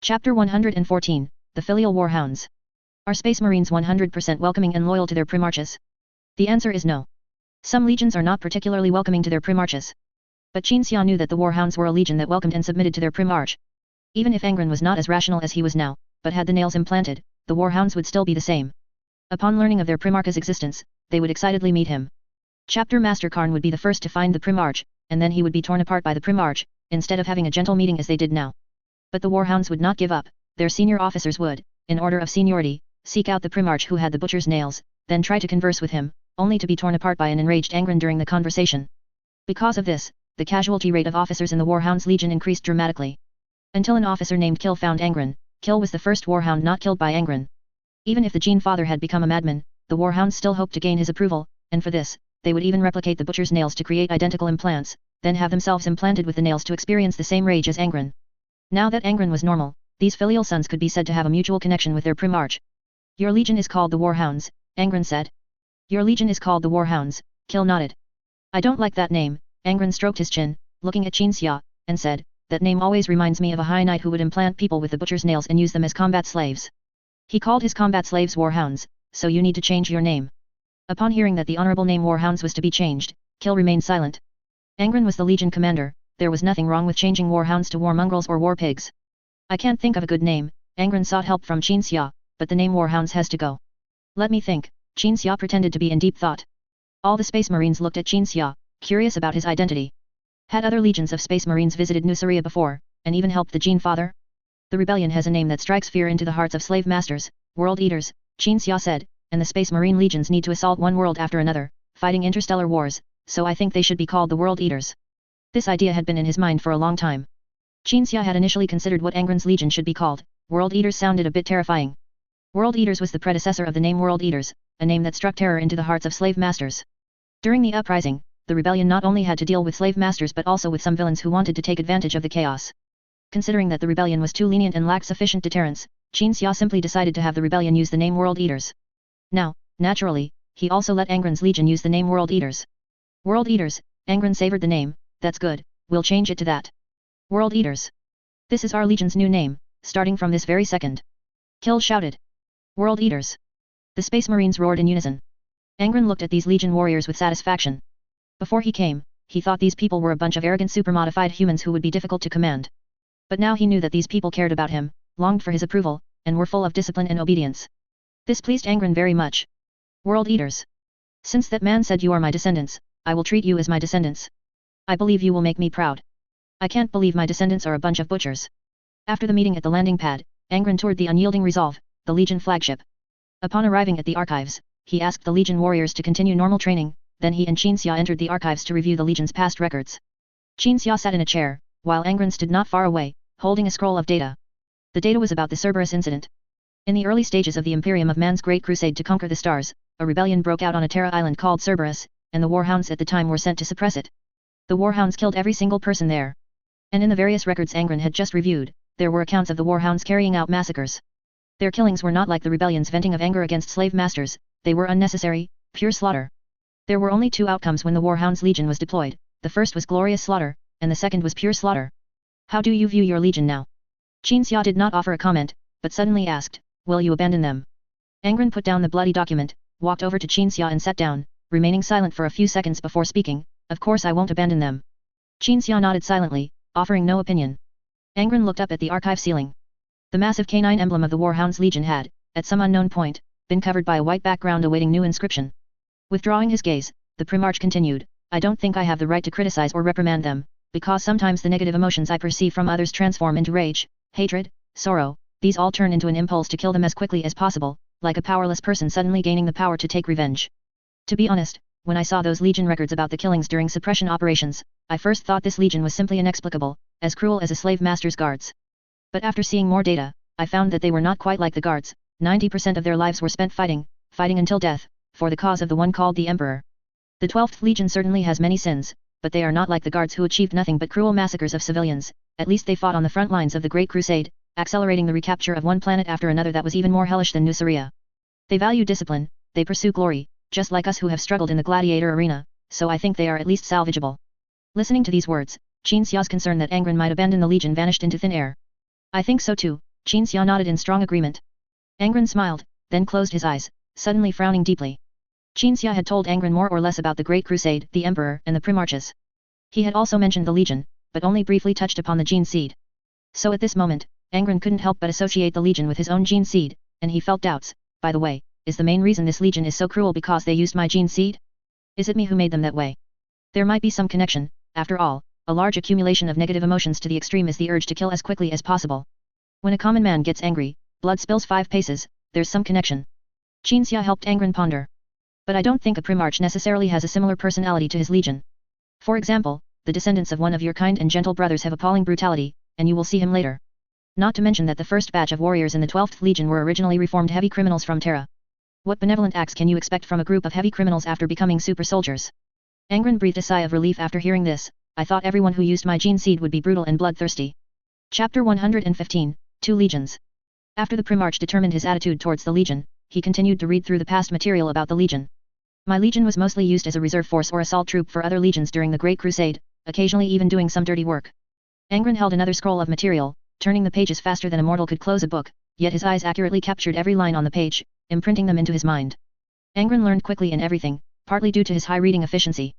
Chapter 114, The Filial Warhounds. Are Space Marines 100% welcoming and loyal to their primarches? The answer is no. Some legions are not particularly welcoming to their primarches. But Shou knew that the Warhounds were a legion that welcomed and submitted to their primarch. Even if Angron was not as rational as he was now, but had the nails implanted, the Warhounds would still be the same. Upon learning of their primarch's existence, they would excitedly meet him. Chapter Master Karn would be the first to find the primarch, and then he would be torn apart by the primarch, instead of having a gentle meeting as they did now. But the Warhounds would not give up. Their senior officers would, in order of seniority, seek out the primarch who had the butcher's nails, then try to converse with him, only to be torn apart by an enraged Angron during the conversation. Because of this, the casualty rate of officers in the Warhounds Legion increased dramatically. Until an officer named Kill found Angron. Kill was the first Warhound not killed by Angron. Even if the Gene Father had become a madman, the Warhounds still hoped to gain his approval, and for this, they would even replicate the butcher's nails to create identical implants, then have themselves implanted with the nails to experience the same rage as Angron. Now that Angron was normal, these filial sons could be said to have a mutual connection with their primarch. Your legion is called the Warhounds, Angron said. Your legion is called the Warhounds, Kill nodded. I don't like that name, Angron stroked his chin, looking at Shou, and said, that name always reminds me of a high knight who would implant people with the butcher's nails and use them as combat slaves. He called his combat slaves Warhounds, so you need to change your name. Upon hearing that the honorable name Warhounds was to be changed, Kill remained silent. Angron was the legion commander, there was nothing wrong with changing Warhounds to war mongrels or war pigs. I can't think of a good name, Angron sought help from Shou, but the name Warhounds has to go. Let me think, Shou pretended to be in deep thought. All the Space Marines looked at Shou, curious about his identity. Had other legions of Space Marines visited Nuceria before, and even helped the Gene Father? The rebellion has a name that strikes fear into the hearts of slave masters, World Eaters, Shou said, and the Space Marine legions need to assault one world after another, fighting interstellar wars, so I think they should be called the World Eaters. This idea had been in his mind for a long time. Shou had initially considered what Angron's legion should be called. World Eaters sounded a bit terrifying. World Eaters was the predecessor of the name World Eaters, a name that struck terror into the hearts of slave masters. During the uprising, the rebellion not only had to deal with slave masters but also with some villains who wanted to take advantage of the chaos. Considering that the rebellion was too lenient and lacked sufficient deterrence, Shou simply decided to have the rebellion use the name World Eaters. Now, naturally, he also let Angron's legion use the name World Eaters. World Eaters, Angron savored the name, that's good, we'll change it to that. World Eaters. This is our legion's new name, starting from this very second. Kill shouted. World Eaters. The Space Marines roared in unison. Angron looked at these legion warriors with satisfaction. Before he came, he thought these people were a bunch of arrogant supermodified humans who would be difficult to command. But now he knew that these people cared about him, longed for his approval, and were full of discipline and obedience. This pleased Angron very much. World Eaters. Since that man said you are my descendants, I will treat you as my descendants. I believe you will make me proud. I can't believe my descendants are a bunch of butchers. After the meeting at the landing pad, Angron toured the Unyielding Resolve, the Legion flagship. Upon arriving at the archives, he asked the Legion warriors to continue normal training, then he and Shou entered the archives to review the Legion's past records. Shou sat in a chair, while Angron stood not far away, holding a scroll of data. The data was about the Cerberus incident. In the early stages of the Imperium of Man's Great Crusade to conquer the stars, a rebellion broke out on a Terra island called Cerberus, and the Warhounds at the time were sent to suppress it. The Warhounds killed every single person there. And in the various records Angron had just reviewed, there were accounts of the Warhounds carrying out massacres. Their killings were not like the rebellion's venting of anger against slave masters, they were unnecessary, pure slaughter. There were only two outcomes when the Warhounds Legion was deployed, the first was glorious slaughter, and the second was pure slaughter. How do you view your legion now? Shou did not offer a comment, but suddenly asked, will you abandon them? Angron put down the bloody document, walked over to Shou and sat down, remaining silent for a few seconds before speaking, of course I won't abandon them. Shou nodded silently, offering no opinion. Angron looked up at the archive ceiling. The massive canine emblem of the Warhounds Legion had, at some unknown point, been covered by a white background awaiting new inscription. Withdrawing his gaze, the Primarch continued, I don't think I have the right to criticize or reprimand them, because sometimes the negative emotions I perceive from others transform into rage, hatred, sorrow, these all turn into an impulse to kill them as quickly as possible, like a powerless person suddenly gaining the power to take revenge. To be honest, when I saw those Legion records about the killings during suppression operations, I first thought this Legion was simply inexplicable, as cruel as a slave master's guards. But after seeing more data, I found that they were not quite like the guards. 90% of their lives were spent fighting until death, for the cause of the one called the Emperor. The 12th Legion certainly has many sins, but they are not like the guards who achieved nothing but cruel massacres of civilians, at least they fought on the front lines of the Great Crusade, accelerating the recapture of one planet after another that was even more hellish than Nuceria. They value discipline, they pursue glory, just like us who have struggled in the gladiator arena, so I think they are at least salvageable. Listening to these words, Shou's concern that Angron might abandon the Legion vanished into thin air. I think so too, Qin Xia nodded in strong agreement. Angron smiled, then closed his eyes, suddenly frowning deeply. Qin Xia had told Angron more or less about the Great Crusade, the Emperor, and the Primarches. He had also mentioned the Legion, but only briefly touched upon the gene seed. So at this moment, Angron couldn't help but associate the Legion with his own gene seed, and he felt doubts. By the way, is the main reason this Legion is so cruel because they used my gene seed? Is it me who made them that way? There might be some connection. After all, a large accumulation of negative emotions to the extreme is the urge to kill as quickly as possible. When a common man gets angry, blood spills 5 paces, there's some connection. Qin Xia helped Angron ponder. But I don't think a Primarch necessarily has a similar personality to his Legion. For example, the descendants of one of your kind and gentle brothers have appalling brutality, and you will see him later. Not to mention that the first batch of warriors in the 12th Legion were originally reformed heavy criminals from Terra. What benevolent acts can you expect from a group of heavy criminals after becoming super soldiers? Angron breathed a sigh of relief after hearing this. I thought everyone who used my gene seed would be brutal and bloodthirsty. Chapter 115, 2 Legions. After the Primarch determined his attitude towards the Legion, he continued to read through the past material about the Legion. My Legion was mostly used as a reserve force or assault troop for other legions during the Great Crusade, occasionally even doing some dirty work. Angron held another scroll of material, turning the pages faster than a mortal could close a book, yet his eyes accurately captured every line on the page, imprinting them into his mind. Angron learned quickly in everything, partly due to his high reading efficiency.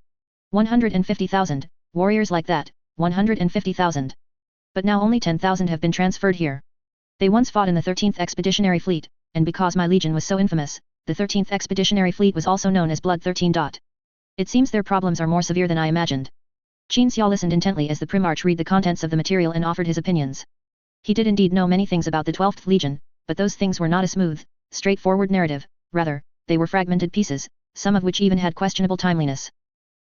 150,000, warriors like that, 150,000. But now only 10,000 have been transferred here. They once fought in the 13th Expeditionary Fleet, and because my Legion was so infamous, the 13th Expeditionary Fleet was also known as Blood 13. It seems their problems are more severe than I imagined. Qin Xia listened intently as the Primarch read the contents of the material and offered his opinions. He did indeed know many things about the 12th Legion, but those things were not a smooth, straightforward narrative, rather, they were fragmented pieces, some of which even had questionable timeliness.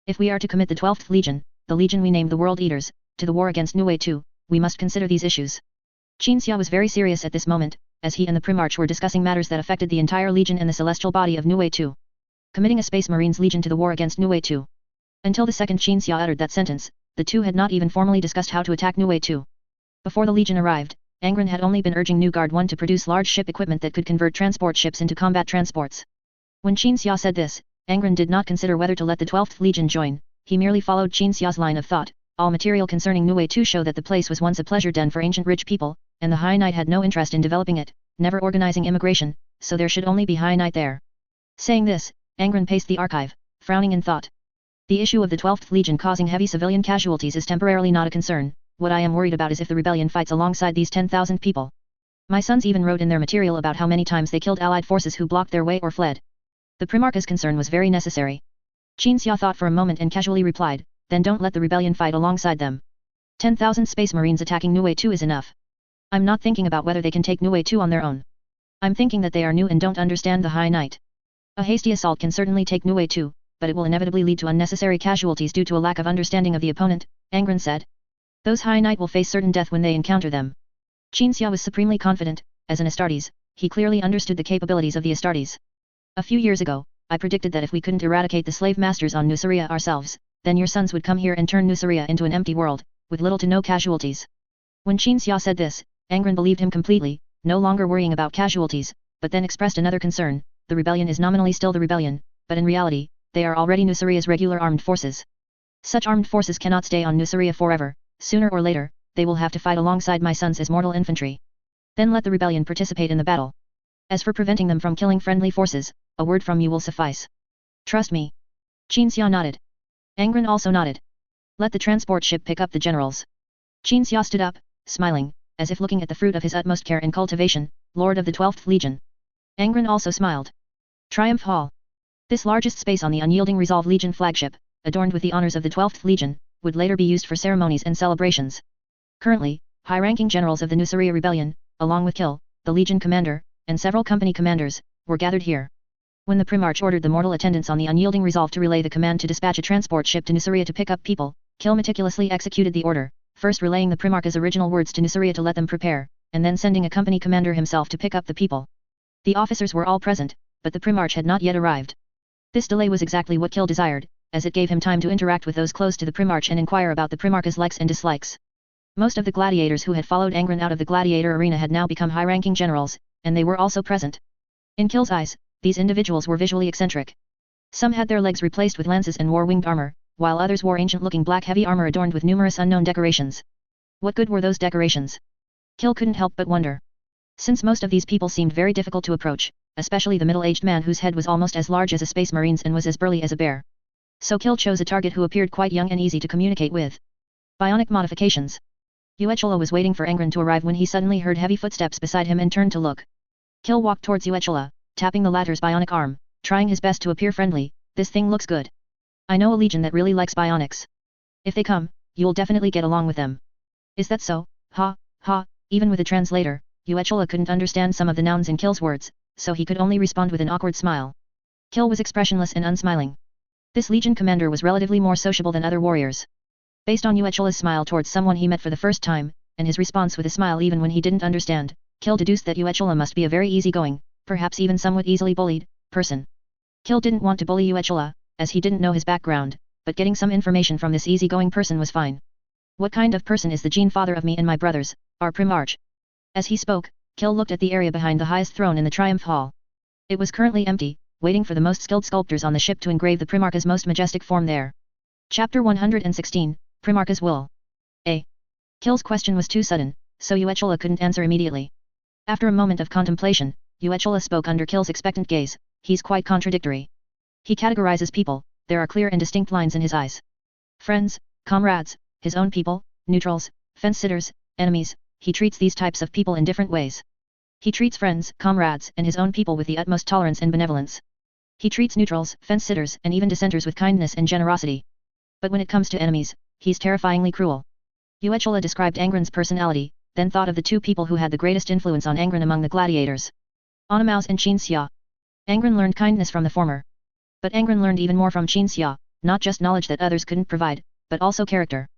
If we are to commit the 12th Legion, the Legion we named the World Eaters, to the war against Niue too, we must consider these issues. Qin Xia was very serious at this moment, as he and the Primarch were discussing matters that affected the entire Legion and the celestial body of Niue too. Committing a Space Marines Legion to the war against Niue too. Until the second Qin Xia uttered that sentence, the two had not even formally discussed how to attack Niue too. Before the Legion arrived, Angron had only been urging New Guard 1 to produce large ship equipment that could convert transport ships into combat transports. When Qin Xia said this, Angron did not consider whether to let the 12th Legion join, he merely followed Qin Xia's line of thought. All material concerning Niue too show that the place was once a pleasure den for ancient rich people, and the High Knight had no interest in developing it, never organizing immigration, so there should only be High Knight there. Saying this, Angron paced the archive, frowning in thought. The issue of the 12th Legion causing heavy civilian casualties is temporarily not a concern. What I am worried about is if the rebellion fights alongside these 10,000 people. My sons even wrote in their material about how many times they killed allied forces who blocked their way or fled. The Primarch's concern was very necessary. Qin Xia thought for a moment and casually replied, then don't let the rebellion fight alongside them. 10,000 Space Marines attacking Niue too is enough. I'm not thinking about whether they can take Niue too on their own. I'm thinking that they are new and don't understand the High Knight. A hasty assault can certainly take Niue too, but it will inevitably lead to unnecessary casualties due to a lack of understanding of the opponent, Angron said. Those High Knight will face certain death when they encounter them. Qin Xia was supremely confident. As an Astartes, he clearly understood the capabilities of the Astartes. A few years ago, I predicted that if we couldn't eradicate the slave masters on Nuceria ourselves, then your sons would come here and turn Nuceria into an empty world, with little to no casualties. When Qin Xia said this, Angron believed him completely, no longer worrying about casualties, but then expressed another concern. The rebellion is nominally still the rebellion, but in reality, they are already Nuceria's regular armed forces. Such armed forces cannot stay on Nuceria forever. Sooner or later, they will have to fight alongside my sons as mortal infantry. Then let the rebellion participate in the battle. As for preventing them from killing friendly forces, a word from you will suffice. Trust me. Qin Xia nodded. Angron also nodded. Let the transport ship pick up the generals. Qin Xia stood up, smiling, as if looking at the fruit of his utmost care and cultivation, Lord of the 12th Legion. Angron also smiled. Triumph Hall. This largest space on the unyielding Resolve Legion flagship, adorned with the honors of the 12th Legion, would later be used for ceremonies and celebrations. Currently, high-ranking generals of the Nuceria Rebellion, along with Kill, the Legion commander, and several company commanders, were gathered here. When the Primarch ordered the mortal attendants on the unyielding Resolve to relay the command to dispatch a transport ship to Nuceria to pick up people, Kill meticulously executed the order, first relaying the Primarch's original words to Nuceria to let them prepare, and then sending a company commander himself to pick up the people. The officers were all present, but the Primarch had not yet arrived. This delay was exactly what Kill desired, as it gave him time to interact with those close to the Primarch and inquire about the Primarch's likes and dislikes. Most of the gladiators who had followed Angron out of the gladiator arena had now become high-ranking generals, and they were also present. In Kill's eyes, these individuals were visually eccentric. Some had their legs replaced with lances and wore winged armor, while others wore ancient-looking black heavy armor adorned with numerous unknown decorations. What good were those decorations? Kill couldn't help but wonder. Since most of these people seemed very difficult to approach, especially the middle-aged man whose head was almost as large as a space marine's and was as burly as a bear. So Kill chose a target who appeared quite young and easy to communicate with. Bionic modifications. Yuechola was waiting for Angron to arrive when he suddenly heard heavy footsteps beside him and turned to look. Kill walked towards Yuechola, tapping the latter's bionic arm, trying his best to appear friendly. This thing looks good. I know a legion that really likes bionics. If they come, you'll definitely get along with them. Is that so? Ha, ha, even with a translator, Yuechola couldn't understand some of the nouns in Kill's words, so he could only respond with an awkward smile. Kill was expressionless and unsmiling. This legion commander was relatively more sociable than other warriors. Based on Yuechola's smile towards someone he met for the first time, and his response with a smile even when he didn't understand, Kill deduced that Yuechola must be a very easygoing, perhaps even somewhat easily bullied, person. Kill didn't want to bully Yuechola, as he didn't know his background, but getting some information from this easygoing person was fine. What kind of person is the gene father of me and my brothers, our Primarch? As he spoke, Kill looked at the area behind the highest throne in the Triumph Hall. It was currently empty, waiting for the most skilled sculptors on the ship to engrave the Primarch's most majestic form there. Chapter 116, Primarch's Will. Kill's question was too sudden, so Yuechola couldn't answer immediately. After a moment of contemplation, Yuechola spoke under Kill's expectant gaze. He's quite contradictory. He categorizes people, there are clear and distinct lines in his eyes. Friends, comrades, his own people, neutrals, fence-sitters, enemies, he treats these types of people in different ways. He treats friends, comrades, and his own people with the utmost tolerance and benevolence. He treats neutrals, fence-sitters, and even dissenters with kindness and generosity. But when it comes to enemies, he's terrifyingly cruel. Yuechola described Angron's personality, then thought of the two people who had the greatest influence on Angron among the gladiators. Onamaus and Qin Xia. Angron learned kindness from the former. But Angron learned even more from Qin Xia, not just knowledge that others couldn't provide, but also character.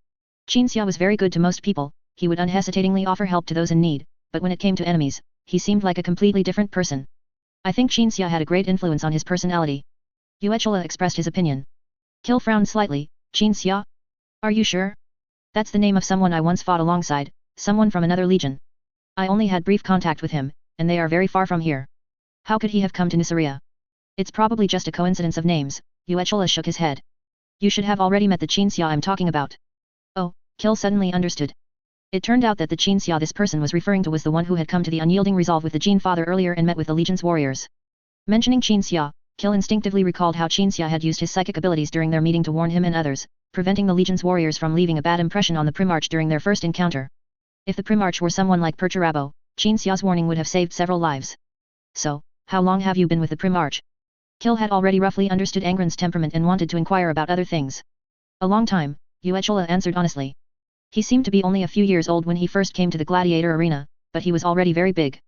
Qin Xia was very good to most people, he would unhesitatingly offer help to those in need, but when it came to enemies, he seemed like a completely different person. I think Qin Xia had a great influence on his personality. Yuechola expressed his opinion. Kill frowned slightly. Qin Xia? Are you sure? That's the name of someone I once fought alongside, someone from another legion. I only had brief contact with him, and they are very far from here. How could he have come to Nuceria? It's probably just a coincidence of names. Yuechola shook his head. You should have already met the Qin Xia I'm talking about. Oh, Kill suddenly understood. It turned out that the Qin Xia this person was referring to was the one who had come to the unyielding resolve with the Gene Father earlier and met with the Legion's warriors. Mentioning Qin Xia, Kill instinctively recalled how Qin Xia had used his psychic abilities during their meeting to warn him and others, preventing the Legion's warriors from leaving a bad impression on the Primarch during their first encounter. If the Primarch were someone like Perturabo, Qin Xia's warning would have saved several lives. So, how long have you been with the Primarch? Kill had already roughly understood Angron's temperament and wanted to inquire about other things. A long time, Yuechola answered honestly. He seemed to be only a few years old when he first came to the gladiator arena, but he was already very big.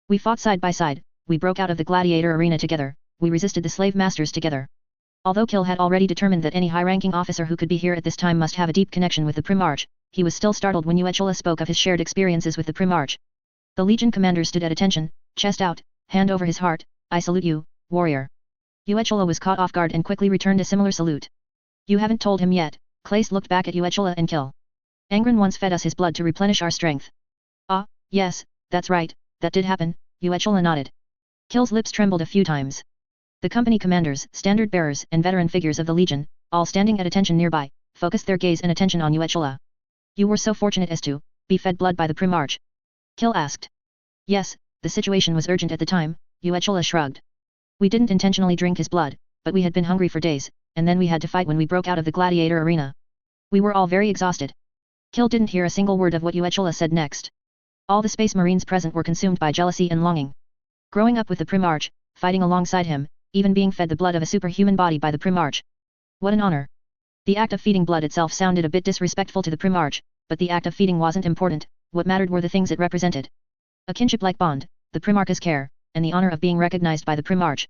We fought side by side, we broke out of the gladiator arena together, we resisted the slave masters together. Although Kill had already determined that any high-ranking officer who could be here at this time must have a deep connection with the Primarch, he was still startled when Yuechola spoke of his shared experiences with the Primarch. The Legion commander stood at attention, chest out, hand over his heart. I salute you, warrior. Yuechola was caught off guard and quickly returned a similar salute. You haven't told him yet. Clace looked back at Yuechola and Kill. Angron once fed us his blood to replenish our strength. Ah, yes, that's right, that did happen, Yuechola nodded. Kill's lips trembled a few times. The company commanders, standard bearers, and veteran figures of the Legion, all standing at attention nearby, focused their gaze and attention on Yuechola. You were so fortunate as to be fed blood by the Primarch? Kill asked. Yes, the situation was urgent at the time, Yuechola shrugged. We didn't intentionally drink his blood, but we had been hungry for days, and then we had to fight when we broke out of the gladiator arena. We were all very exhausted. Kill didn't hear a single word of what Yuechola said next. All the space marines present were consumed by jealousy and longing. Growing up with the Primarch, fighting alongside him, even being fed the blood of a superhuman body by the Primarch. What an honor. The act of feeding blood itself sounded a bit disrespectful to the Primarch, but the act of feeding wasn't important, what mattered were the things it represented. A kinship-like bond, the Primarch's care, and the honor of being recognized by the Primarch.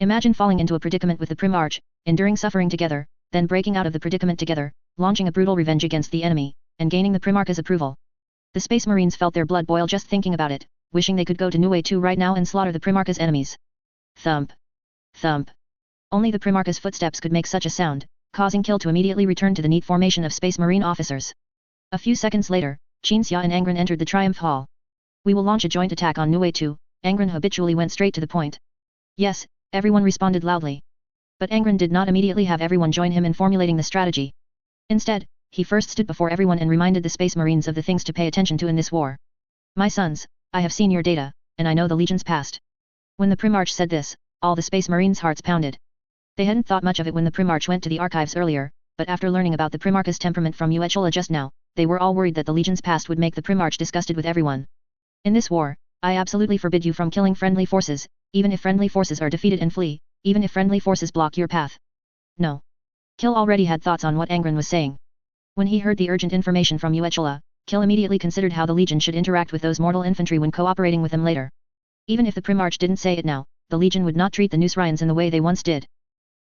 Imagine falling into a predicament with the Primarch, enduring suffering together, then breaking out of the predicament together, launching a brutal revenge against the enemy, and gaining the Primarch's approval. The Space Marines felt their blood boil just thinking about it, wishing they could go to Nue 2 right now and slaughter the Primarch's enemies. Thump. Thump. Only the Primarch's footsteps could make such a sound, causing Kill to immediately return to the neat formation of Space Marine officers. A few seconds later, Qin Xia and Angron entered the Triumph Hall. We will launch a joint attack on Nue 2, Angron habitually went straight to the point. Yes, everyone responded loudly. But Angron did not immediately have everyone join him in formulating the strategy. Instead, he first stood before everyone and reminded the Space Marines of the things to pay attention to in this war. My sons, I have seen your data. and I know the Legion's past. When the Primarch said this, all the Space Marines' hearts pounded. They hadn't thought much of it when the Primarch went to the archives earlier, but after learning about the Primarch's temperament from Yuechola just now, they were all worried that the Legion's past would make the Primarch disgusted with everyone. In this war, I absolutely forbid you from killing friendly forces, even if friendly forces are defeated and flee, even if friendly forces block your path. No. Kill already had thoughts on what Angron was saying. When he heard the urgent information from Yuechola, Kill immediately considered how the Legion should interact with those mortal infantry when cooperating with them later. Even if the Primarch didn't say it now, the Legion would not treat the Nusryans in the way they once did.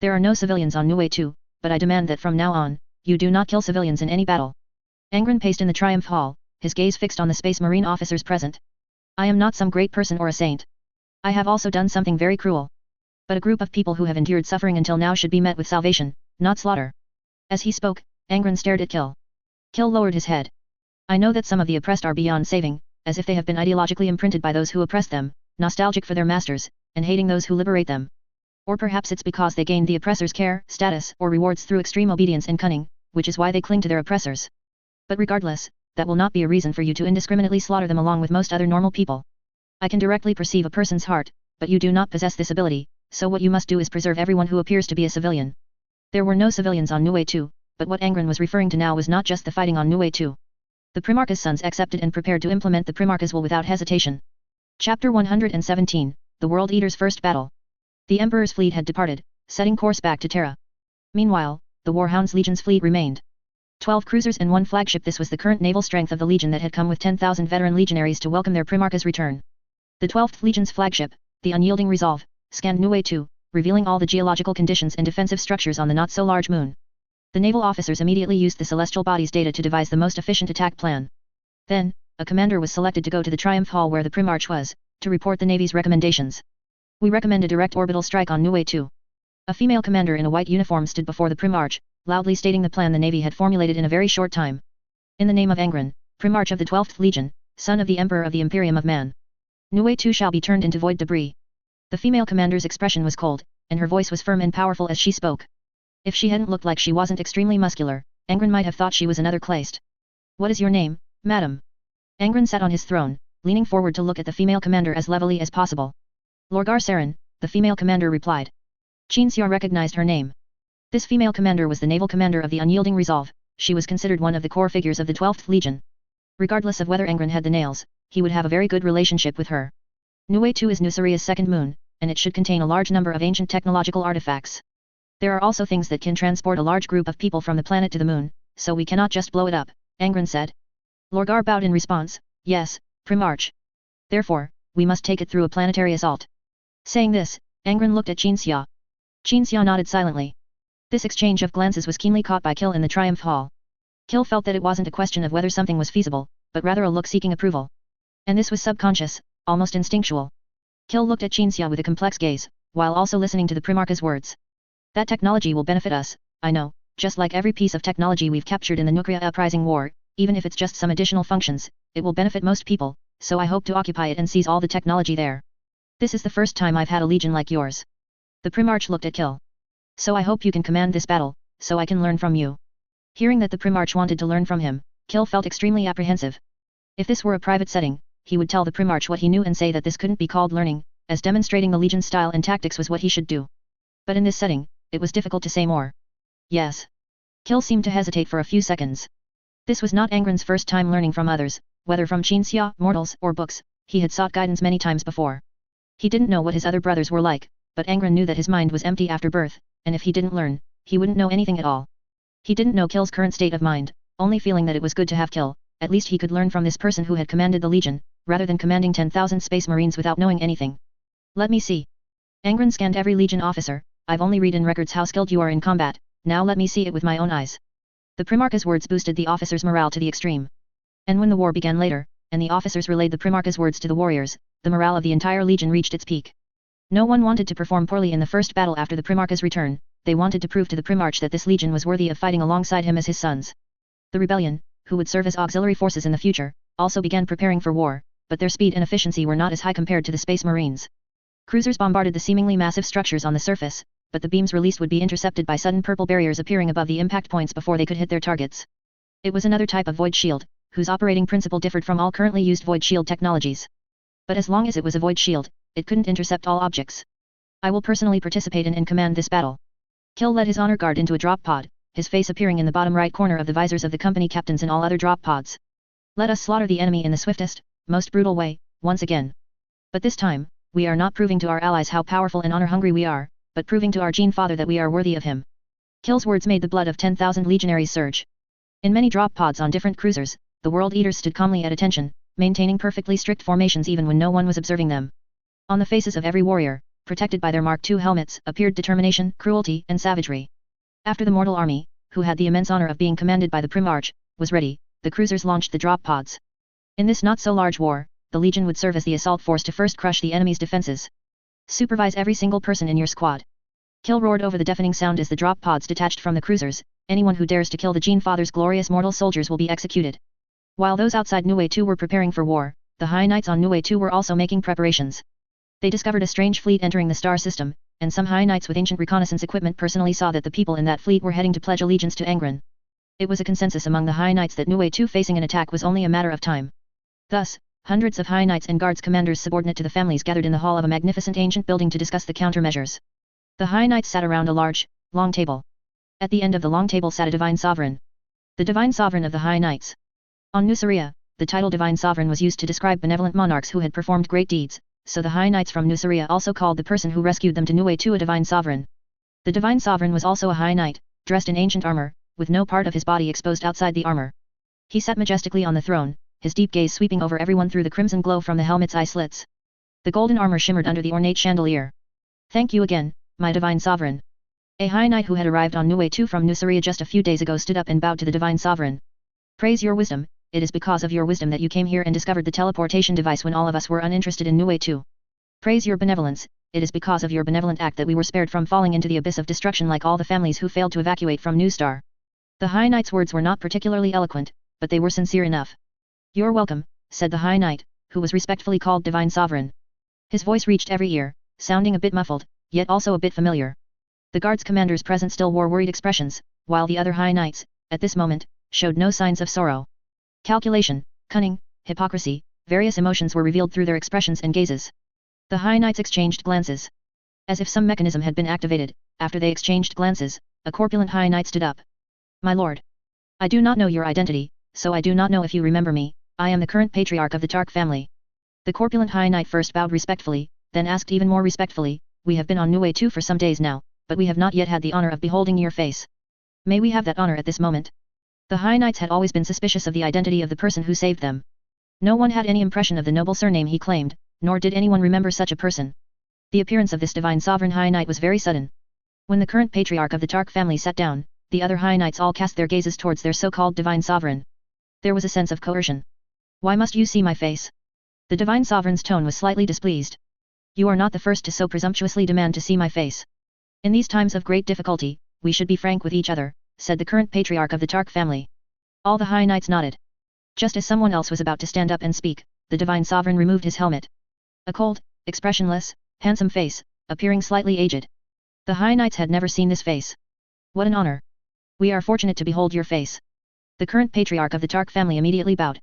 There are no civilians on Nue 2, but I demand that from now on, you do not kill civilians in any battle. Angron paced in the Triumph Hall, his gaze fixed on the Space Marine officers present. I am not some great person or a saint. I have also done something very cruel. But a group of people who have endured suffering until now should be met with salvation, not slaughter. As he spoke, Angron stared at Kill. Kill lowered his head. I know that some of the oppressed are beyond saving, as if they have been ideologically imprinted by those who oppress them, nostalgic for their masters, and hating those who liberate them. Or perhaps it's because they gained the oppressor's care, status, or rewards through extreme obedience and cunning, which is why they cling to their oppressors. But regardless, that will not be a reason for you to indiscriminately slaughter them along with most other normal people. I can directly perceive a person's heart, but you do not possess this ability, so what you must do is preserve everyone who appears to be a civilian. There were no civilians on Nue 2, but what Angron was referring to now was not just the fighting on Nue 2. The Primarch's sons accepted and prepared to implement the Primarch's will without hesitation. Chapter 117, The World Eater's First Battle. The Emperor's fleet had departed, setting course back to Terra. Meanwhile, the Warhound's Legion's fleet remained. 12 cruisers and 1 flagship. This was the current naval strength of the Legion that had come with 10,000 veteran legionaries to welcome their Primarch's return. The 12th Legion's flagship, the Unyielding Resolve, scanned Nue 2, revealing all the geological conditions and defensive structures on the not-so-large moon. The naval officers immediately used the celestial body's data to devise the most efficient attack plan. Then, a commander was selected to go to the Triumph Hall where the Primarch was, to report the Navy's recommendations. We recommend a direct orbital strike on Nue 2. A female commander in a white uniform stood before the Primarch, loudly stating the plan the Navy had formulated in a very short time. In the name of Angron, Primarch of the 12th Legion, son of the Emperor of the Imperium of Man. Nue 2 shall be turned into void debris. The female commander's expression was cold, and her voice was firm and powerful as she spoke. If she hadn't looked like she wasn't extremely muscular, Angron might have thought she was another Kleist. What is your name, madam? Angron sat on his throne, leaning forward to look at the female commander as levelly as possible. Lorgar Saren, the female commander replied. Qinxia recognized her name. This female commander was the naval commander of the Unyielding Resolve. She was considered one of the core figures of the 12th Legion. Regardless of whether Angron had the nails, he would have a very good relationship with her. Nue 2 is Nusaria's second moon, and it should contain a large number of ancient technological artifacts. There are also things that can transport a large group of people from the planet to the moon, so we cannot just blow it up, Angron said. Lorgar bowed in response, yes, Primarch. Therefore, we must take it through a planetary assault. Saying this, Angron looked at Qinxia. Qinxia nodded silently. This exchange of glances was keenly caught by Kill in the Triumph Hall. Kill felt that it wasn't a question of whether something was feasible, but rather a look seeking approval. And this was subconscious, almost instinctual. Kill looked at Qinxia with a complex gaze, while also listening to the Primarch's words. That technology will benefit us, I know, just like every piece of technology we've captured in the Nukria Uprising War, even if it's just some additional functions, it will benefit most people, so I hope to occupy it and seize all the technology there. This is the first time I've had a legion like yours. The Primarch looked at Kill. So I hope you can command this battle, so I can learn from you. Hearing that the Primarch wanted to learn from him, Kill felt extremely apprehensive. If this were a private setting, he would tell the Primarch what he knew and say that this couldn't be called learning, as demonstrating the Legion's style and tactics was what he should do. But in this setting, it was difficult to say more. Yes. Kill seemed to hesitate for a few seconds. This was not Angron's first time learning from others, whether from Qinxia, mortals, or books. He had sought guidance many times before. He didn't know what his other brothers were like, but Angron knew that his mind was empty after birth, and if he didn't learn, he wouldn't know anything at all. He didn't know Kill's current state of mind, only feeling that it was good to have Kill. At least he could learn from this person who had commanded the Legion, rather than commanding 10,000 Space Marines without knowing anything. Let me see. Angron scanned every Legion officer. I've only read in records how skilled you are in combat, now let me see it with my own eyes. The Primarch's words boosted the officers' morale to the extreme. And when the war began later, and the officers relayed the Primarch's words to the warriors, the morale of the entire Legion reached its peak. No one wanted to perform poorly in the first battle after the Primarch's return, they wanted to prove to the Primarch that this Legion was worthy of fighting alongside him as his sons. The rebellion, who would serve as auxiliary forces in the future, also began preparing for war, but their speed and efficiency were not as high compared to the Space Marines. Cruisers bombarded the seemingly massive structures on the surface, but the beams released would be intercepted by sudden purple barriers appearing above the impact points before they could hit their targets. It was another type of void shield, whose operating principle differed from all currently used void shield technologies. But as long as it was a void shield, it couldn't intercept all objects. I will personally participate in and command this battle. Kill led his honor guard into a drop pod, his face appearing in the bottom right corner of the visors of the company captains and all other drop pods. Let us slaughter the enemy in the swiftest, most brutal way, once again. But this time, we are not proving to our allies how powerful and honor-hungry we are, but proving to our Gene Father that we are worthy of him. Kill's words made the blood of 10,000 legionaries surge. In many drop pods on different cruisers, the World Eaters stood calmly at attention, maintaining perfectly strict formations even when no one was observing them. On the faces of every warrior, protected by their Mark II helmets, appeared determination, cruelty, and savagery. After the mortal army, who had the immense honor of being commanded by the Primarch, was ready, the cruisers launched the drop pods. In this not-so-large war, the Legion would serve as the assault force to first crush the enemy's defenses. Supervise every single person in your squad. Kill roared over the deafening sound as the drop pods detached from the cruisers. Anyone who dares to kill the Gene Father's glorious mortal soldiers will be executed. While those outside Nue 2 were preparing for war, the High Knights on Nue 2 were also making preparations. They discovered a strange fleet entering the star system, and some High Knights with ancient reconnaissance equipment personally saw that the people in that fleet were heading to pledge allegiance to Angron. It was a consensus among the High Knights that Nue 2 facing an attack was only a matter of time. Thus, hundreds of High Knights and Guards commanders subordinate to the families gathered in the hall of a magnificent ancient building to discuss the countermeasures. The High Knights sat around a large, long table. At the end of the long table sat a Divine Sovereign. The Divine Sovereign of the High Knights. On Nuceria, the title Divine Sovereign was used to describe benevolent monarchs who had performed great deeds, so the High Knights from Nuceria also called the person who rescued them to Nue 2 a Divine Sovereign. The Divine Sovereign was also a High Knight, dressed in ancient armor, with no part of his body exposed outside the armor. He sat majestically on the throne, his deep gaze sweeping over everyone through the crimson glow from the helmet's eye slits. The golden armor shimmered under the ornate chandelier. Thank you again, my Divine Sovereign. A High Knight who had arrived on Nue 2 from Nuceria just a few days ago stood up and bowed to the Divine Sovereign. Praise your wisdom, it is because of your wisdom that you came here and discovered the teleportation device when all of us were uninterested in Nue 2. Praise your benevolence, it is because of your benevolent act that we were spared from falling into the abyss of destruction like all the families who failed to evacuate from New Star. The High Knight's words were not particularly eloquent, but they were sincere enough. You're welcome, said the High Knight, who was respectfully called Divine Sovereign. His voice reached every ear, sounding a bit muffled, yet also a bit familiar. The Guards commanders present still wore worried expressions, while the other High Knights, at this moment, showed no signs of sorrow. Calculation, cunning, hypocrisy, various emotions were revealed through their expressions and gazes. The High Knights exchanged glances. As if some mechanism had been activated, after they exchanged glances, a corpulent High Knight stood up. My lord. I do not know your identity, so I do not know if you remember me. I am the current patriarch of the Tark family. The corpulent High Knight first bowed respectfully, then asked even more respectfully, we have been on Nue 2 for some days now, but we have not yet had the honor of beholding your face. May we have that honor at this moment? The High Knights had always been suspicious of the identity of the person who saved them. No one had any impression of the noble surname he claimed, nor did anyone remember such a person. The appearance of this Divine Sovereign High Knight was very sudden. When the current patriarch of the Tark family sat down, the other High Knights all cast their gazes towards their so-called Divine Sovereign. There was a sense of coercion. Why must you see my face? The Divine Sovereign's tone was slightly displeased. You are not the first to so presumptuously demand to see my face. In these times of great difficulty, we should be frank with each other, said the current patriarch of the Tark family. All the High Knights nodded. Just as someone else was about to stand up and speak, the Divine Sovereign removed his helmet. A cold, expressionless, handsome face, appearing slightly aged. The High Knights had never seen this face. What an honor! We are fortunate to behold your face. The current patriarch of the Tark family immediately bowed.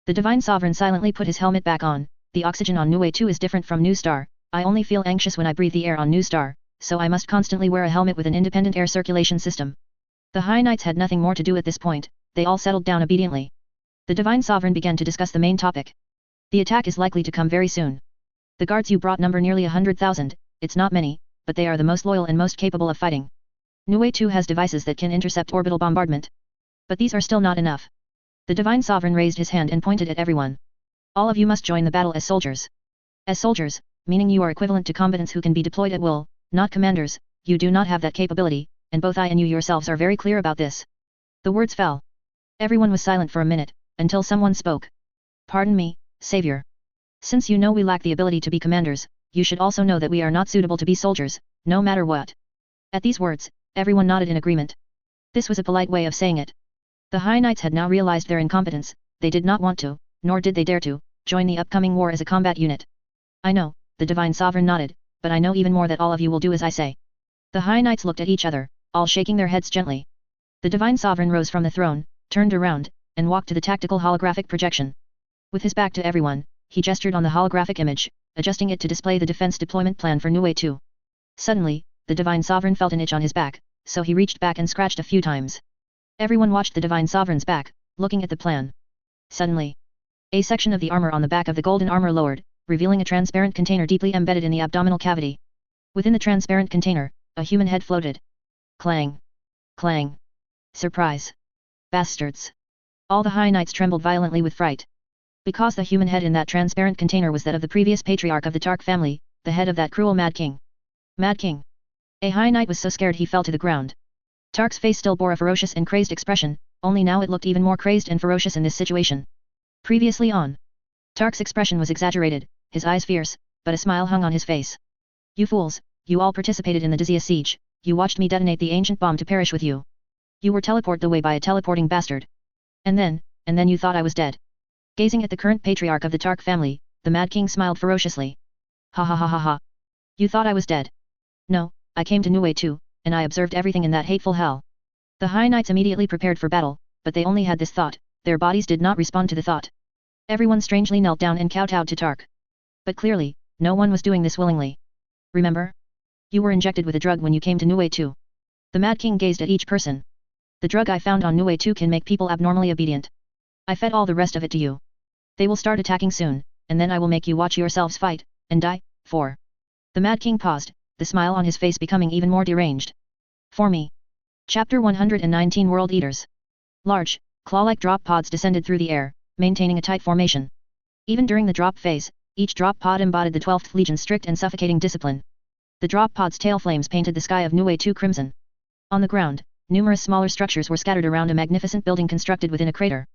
The Divine Sovereign silently put his helmet back on. The oxygen on Nue 2 is different from New Star. I only feel anxious when I breathe the air on New Star, so I must constantly wear a helmet with an independent air circulation system. The High Knights had nothing more to do at this point, they all settled down obediently. The Divine Sovereign began to discuss the main topic. The attack is likely to come very soon. The guards you brought number nearly 100,000, it's not many, but they are the most loyal and most capable of fighting. Nue 2 has devices that can intercept orbital bombardment. But these are still not enough. The Divine Sovereign raised his hand and pointed at everyone. All of you must join the battle as soldiers. As soldiers, meaning you are equivalent to combatants who can be deployed at will, not commanders, you do not have that capability, and both I and you yourselves are very clear about this. The words fell. Everyone was silent for a minute, until someone spoke. Pardon me, Savior. Since you know we lack the ability to be commanders, you should also know that we are not suitable to be soldiers, no matter what. At these words, everyone nodded in agreement. This was a polite way of saying it. The High Knights had now realized their incompetence, they did not want to, nor did they dare to, join the upcoming war as a combat unit. I know, the Divine Sovereign nodded, but I know even more that all of you will do as I say. The High Knights looked at each other, all shaking their heads gently. The Divine Sovereign rose from the throne, turned around, and walked to the tactical holographic projection. With his back to everyone, he gestured on the holographic image, adjusting it to display the defense deployment plan for Nue 2. Suddenly, the Divine Sovereign felt an itch on his back, so he reached back and scratched a few times. Everyone watched the Divine Sovereign's back, looking at the plan. Suddenly, a section of the armor on the back of the golden armor lowered, revealing a transparent container deeply embedded in the abdominal cavity. Within the transparent container, a human head floated. Clang! Clang! Surprise! Bastards! All the High Knights trembled violently with fright. Because the human head in that transparent container was that of the previous patriarch of the Tark family, the head of that cruel Mad King. Mad King! A High Knight was so scared he fell to the ground. Tark's face still bore a ferocious and crazed expression, only now it looked even more crazed and ferocious in this situation. Previously on, Tark's expression was exaggerated, his eyes fierce, but a smile hung on his face. You fools, you all participated in the Dizia siege, you watched me detonate the ancient bomb to perish with you. You were teleported away by a teleporting bastard. And then you thought I was dead. Gazing at the current patriarch of the Tark family, the Mad King smiled ferociously. Ha ha ha ha ha. You thought I was dead. No, I came to Nue 2, and I observed everything in that hateful hell. The High Knights immediately prepared for battle, but they only had this thought, their bodies did not respond to the thought. Everyone strangely knelt down and kowtowed to Tark. But clearly, no one was doing this willingly. Remember? You were injected with a drug when you came to Nue 2. The Mad King gazed at each person. The drug I found on Nue 2 can make people abnormally obedient. I fed all the rest of it to you. They will start attacking soon, and then I will make you watch yourselves fight, and die, for. The Mad King paused, the smile on his face becoming even more deranged. For me. Chapter 119 World Eaters. Large, claw-like drop pods descended through the air, maintaining a tight formation. Even during the drop phase, each drop pod embodied the 12th Legion's strict and suffocating discipline. The drop pod's tail flames painted the sky of Nue 2 crimson. On the ground, numerous smaller structures were scattered around a magnificent building constructed within a crater.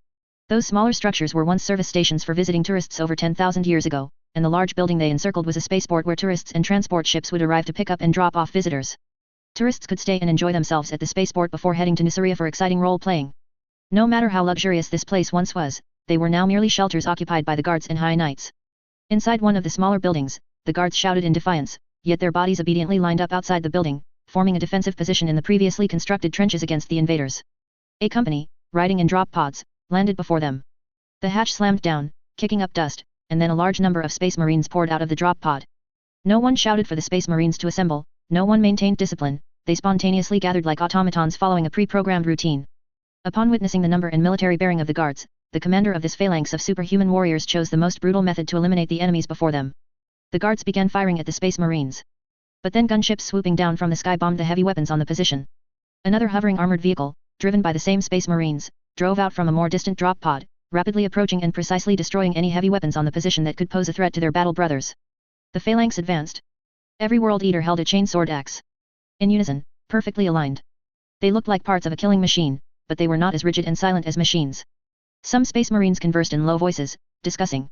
Those smaller structures were once service stations for visiting tourists over 10,000 years ago, and the large building they encircled was a spaceport where tourists and transport ships would arrive to pick up and drop off visitors. Tourists could stay and enjoy themselves at the spaceport before heading to Nuceria for exciting role-playing. No matter how luxurious this place once was, they were now merely shelters occupied by the guards and High Knights. Inside one of the smaller buildings, the guards shouted in defiance, yet their bodies obediently lined up outside the building, forming a defensive position in the previously constructed trenches against the invaders. A company, riding in drop pods, landed before them. The hatch slammed down, kicking up dust, and then a large number of Space Marines poured out of the drop pod. No one shouted for the Space Marines to assemble, no one maintained discipline, they spontaneously gathered like automatons following a pre-programmed routine. Upon witnessing the number and military bearing of the guards, the commander of this phalanx of superhuman warriors chose the most brutal method to eliminate the enemies before them. The guards began firing at the Space Marines. But then gunships swooping down from the sky bombed the heavy weapons on the position. Another hovering armored vehicle, driven by the same Space Marines, drove out from a more distant drop pod, rapidly approaching and precisely destroying any heavy weapons on the position that could pose a threat to their battle brothers. The phalanx advanced. Every World Eater held a chainsword axe. In unison, perfectly aligned. They looked like parts of a killing machine, but they were not as rigid and silent as machines. Some Space Marines conversed in low voices, discussing.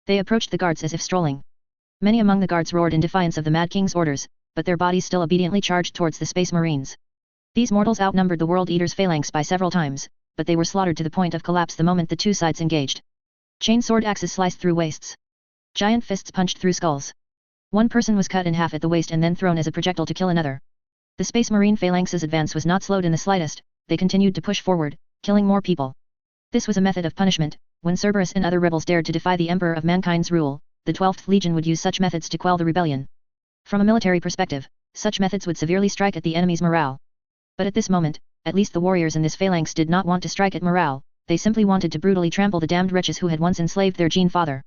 They approached the guards as if strolling. Many among the guards roared in defiance of the Mad King's orders, but their bodies still obediently charged towards the Space Marines. These mortals outnumbered the World Eaters' phalanx by several times, but they were slaughtered to the point of collapse the moment the two sides engaged. Chainsword axes sliced through waists. Giant fists punched through skulls. One person was cut in half at the waist and then thrown as a projectile to kill another. The Space Marine phalanx's advance was not slowed in the slightest, they continued to push forward, killing more people. This was a method of punishment. When Cerberus and other rebels dared to defy the Emperor of Mankind's rule, the 12th Legion would use such methods to quell the rebellion. From a military perspective, such methods would severely strike at the enemy's morale. But at this moment, at least the warriors in this phalanx did not want to strike at morale, they simply wanted to brutally trample the damned wretches who had once enslaved their Gene Father.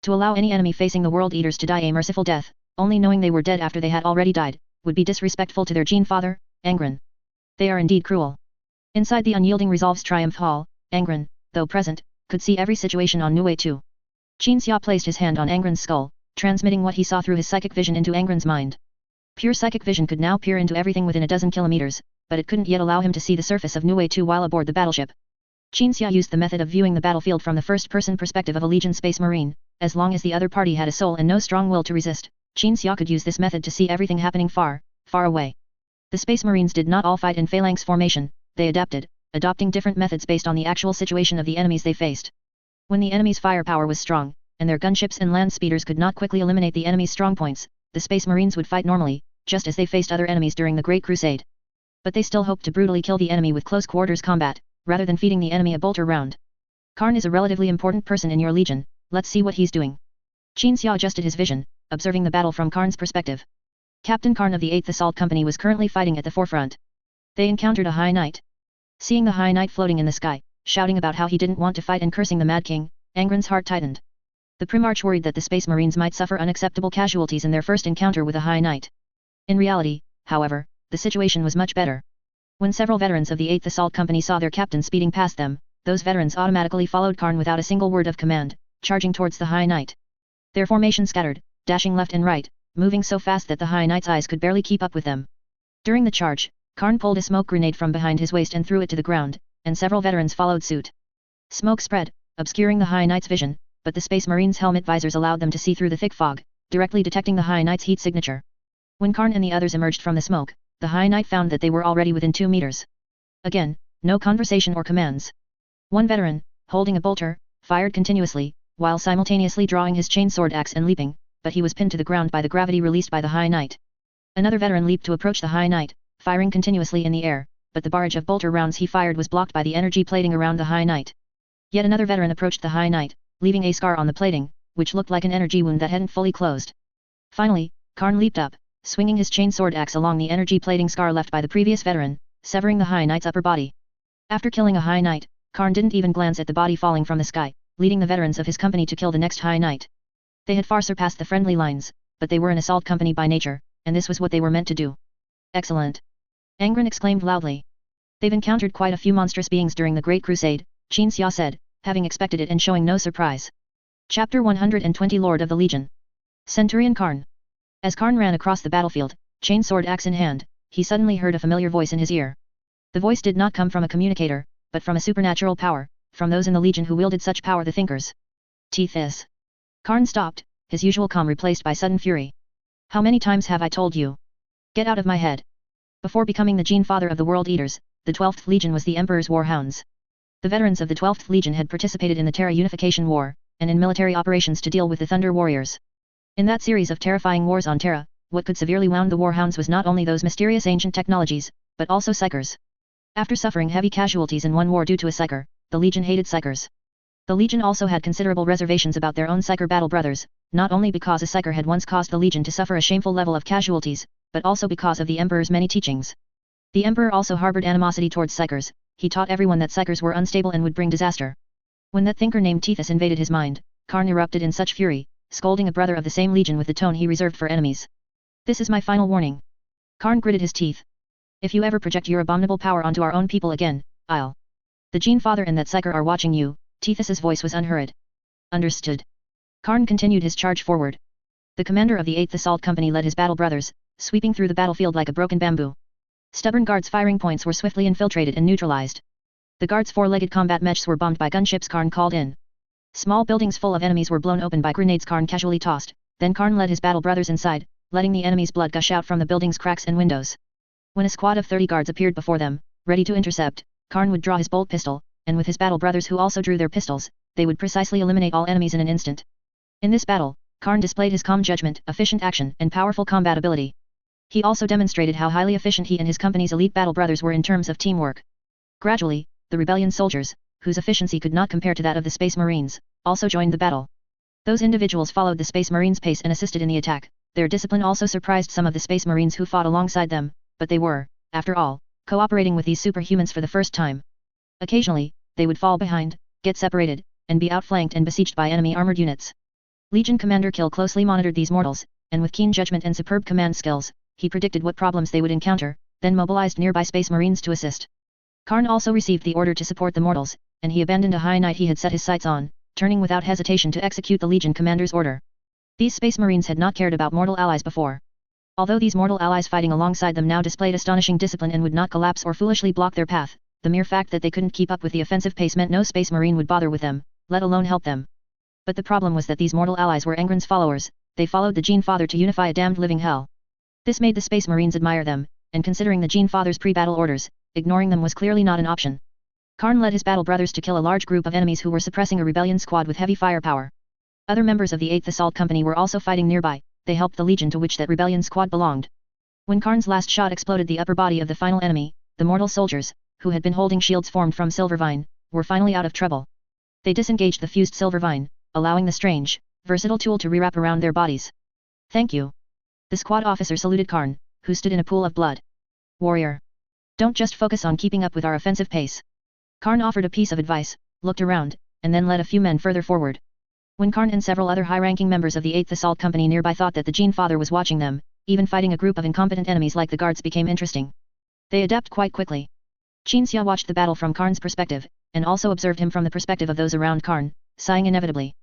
To allow any enemy facing the World Eaters to die a merciful death, only knowing they were dead after they had already died, would be disrespectful to their Gene Father, Angron. They are indeed cruel. Inside the unyielding Resolve's Triumph Hall, Angron, though present, could see every situation on Nue 2. Qin Xia placed his hand on Angron's skull, transmitting what he saw through his psychic vision into Angron's mind. Pure psychic vision could now peer into everything within a dozen kilometers, but it couldn't yet allow him to see the surface of Nue 2 while aboard the battleship. Qin Xia used the method of viewing the battlefield from the first-person perspective of a Legion Space Marine. As long as the other party had a soul and no strong will to resist, Qin Xia could use this method to see everything happening far, far away. The Space Marines did not all fight in phalanx formation, they adapted, adopting different methods based on the actual situation of the enemies they faced. When the enemy's firepower was strong, and their gunships and land speeders could not quickly eliminate the enemy's strongpoints, the Space Marines would fight normally, just as they faced other enemies during the Great Crusade. But they still hoped to brutally kill the enemy with close quarters combat, rather than feeding the enemy a bolter round. Karn is a relatively important person in your legion, let's see what he's doing. Qin Xia adjusted his vision, observing the battle from Karn's perspective. Captain Karn of the 8th Assault Company was currently fighting at the forefront. They encountered a High Knight. Seeing the High Knight floating in the sky, shouting about how he didn't want to fight and cursing the Mad King, Angron's heart tightened. The Primarch worried that the Space Marines might suffer unacceptable casualties in their first encounter with a High Knight. In reality, however, the situation was much better. When several veterans of the 8th Assault Company saw their captain speeding past them, those veterans automatically followed Karn without a single word of command, charging towards the High Knight. Their formation scattered, dashing left and right, moving so fast that the High Knight's eyes could barely keep up with them. During the charge, Karn pulled a smoke grenade from behind his waist and threw it to the ground, and several veterans followed suit. Smoke spread, obscuring the High Knight's vision, but the Space Marines' helmet visors allowed them to see through the thick fog, directly detecting the High Knight's heat signature. When Karn and the others emerged from the smoke, the High Knight found that they were already within 2 meters. Again, no conversation or commands. One veteran, holding a bolter, fired continuously, while simultaneously drawing his chainsword axe and leaping, but he was pinned to the ground by the gravity released by the High Knight. Another veteran leaped to approach the High Knight, firing continuously in the air, but the barrage of bolter rounds he fired was blocked by the energy plating around the High Knight. Yet another veteran approached the High Knight, leaving a scar on the plating, which looked like an energy wound that hadn't fully closed. Finally, Karn leaped up, swinging his chainsword axe along the energy plating scar left by the previous veteran, severing the High Knight's upper body. After killing a High Knight, Karn didn't even glance at the body falling from the sky, leading the veterans of his company to kill the next High Knight. They had far surpassed the friendly lines, but they were an assault company by nature, and this was what they were meant to do. Excellent! Angron exclaimed loudly. They've encountered quite a few monstrous beings during the Great Crusade, Qin Xia said, having expected it and showing no surprise. Chapter 120 Lord of the Legion. Centurion Karn. As Karn ran across the battlefield, chainsword axe in hand, he suddenly heard a familiar voice in his ear. The voice did not come from a communicator, but from a supernatural power, from those in the Legion who wielded such power, the Thinkers. Tethys. Karn stopped, his usual calm replaced by sudden fury. How many times have I told you? Get out of my head. Before becoming the Gene Father of the World Eaters, the 12th Legion was the Emperor's Warhounds. The veterans of the 12th Legion had participated in the Terra Unification War, and in military operations to deal with the Thunder Warriors. In that series of terrifying wars on Terra, what could severely wound the Warhounds was not only those mysterious ancient technologies, but also Psychers. After suffering heavy casualties in one war due to a Psycher, the Legion hated Psychers. The Legion also had considerable reservations about their own Psycher battle brothers, not only because a Psycher had once caused the Legion to suffer a shameful level of casualties, but also because of the Emperor's many teachings. The Emperor also harbored animosity towards Psychers. He taught everyone that Psychers were unstable and would bring disaster. When that thinker named Tethys invaded his mind, Karn erupted in such fury, scolding a brother of the same Legion with the tone he reserved for enemies. This is my final warning. Karn gritted his teeth. If you ever project your abominable power onto our own people again, I'll... The Gene Father and that Psycher are watching you. Tethys's voice was unhurried. Understood. Karn continued his charge forward. The commander of the 8th Assault Company led his battle brothers, sweeping through the battlefield like a broken bamboo. Stubborn guards' firing points were swiftly infiltrated and neutralized. The guards' four-legged combat mechs were bombed by gunships Karn called in. Small buildings full of enemies were blown open by grenades Karn casually tossed, then Karn led his battle brothers inside, letting the enemy's blood gush out from the building's cracks and windows. When a squad of 30 guards appeared before them, ready to intercept, Karn would draw his bolt pistol, and with his battle brothers who also drew their pistols, they would precisely eliminate all enemies in an instant. In this battle, Karn displayed his calm judgment, efficient action, and powerful combat ability. He also demonstrated how highly efficient he and his company's elite battle brothers were in terms of teamwork. Gradually, the rebellion soldiers, whose efficiency could not compare to that of the Space Marines, also joined the battle. Those individuals followed the Space Marines' pace and assisted in the attack. Their discipline also surprised some of the Space Marines who fought alongside them, but they were, after all, cooperating with these superhumans for the first time. Occasionally, they would fall behind, get separated, and be outflanked and besieged by enemy armored units. Legion Commander Kill closely monitored these mortals, and with keen judgment and superb command skills, he predicted what problems they would encounter, then mobilized nearby Space Marines to assist. Karn also received the order to support the mortals, and he abandoned a High Knight he had set his sights on, turning without hesitation to execute the Legion Commander's order. These Space Marines had not cared about mortal allies before. Although these mortal allies fighting alongside them now displayed astonishing discipline and would not collapse or foolishly block their path, the mere fact that they couldn't keep up with the offensive pace meant no Space Marine would bother with them, let alone help them. But the problem was that these mortal allies were Angron's followers. They followed the Gene Father to unify a damned living hell. This made the Space Marines admire them, and considering the Gene Father's pre-battle orders, ignoring them was clearly not an option. Karn led his battle brothers to kill a large group of enemies who were suppressing a rebellion squad with heavy firepower. Other members of the 8th Assault Company were also fighting nearby. They helped the legion to which that rebellion squad belonged. When Karn's last shot exploded the upper body of the final enemy, the mortal soldiers, who had been holding shields formed from silver vine, were finally out of trouble. They disengaged the fused silver vine, allowing the strange, versatile tool to rewrap around their bodies. Thank you. The squad officer saluted Karn, who stood in a pool of blood. Warrior. Don't just focus on keeping up with our offensive pace. Karn offered a piece of advice, looked around, and then led a few men further forward. When Karn and several other high-ranking members of the 8th Assault Company nearby thought that the Gene Father was watching them, even fighting a group of incompetent enemies like the guards became interesting. They adapt quite quickly. Qin Xia watched the battle from Karn's perspective, and also observed him from the perspective of those around Karn, sighing inevitably.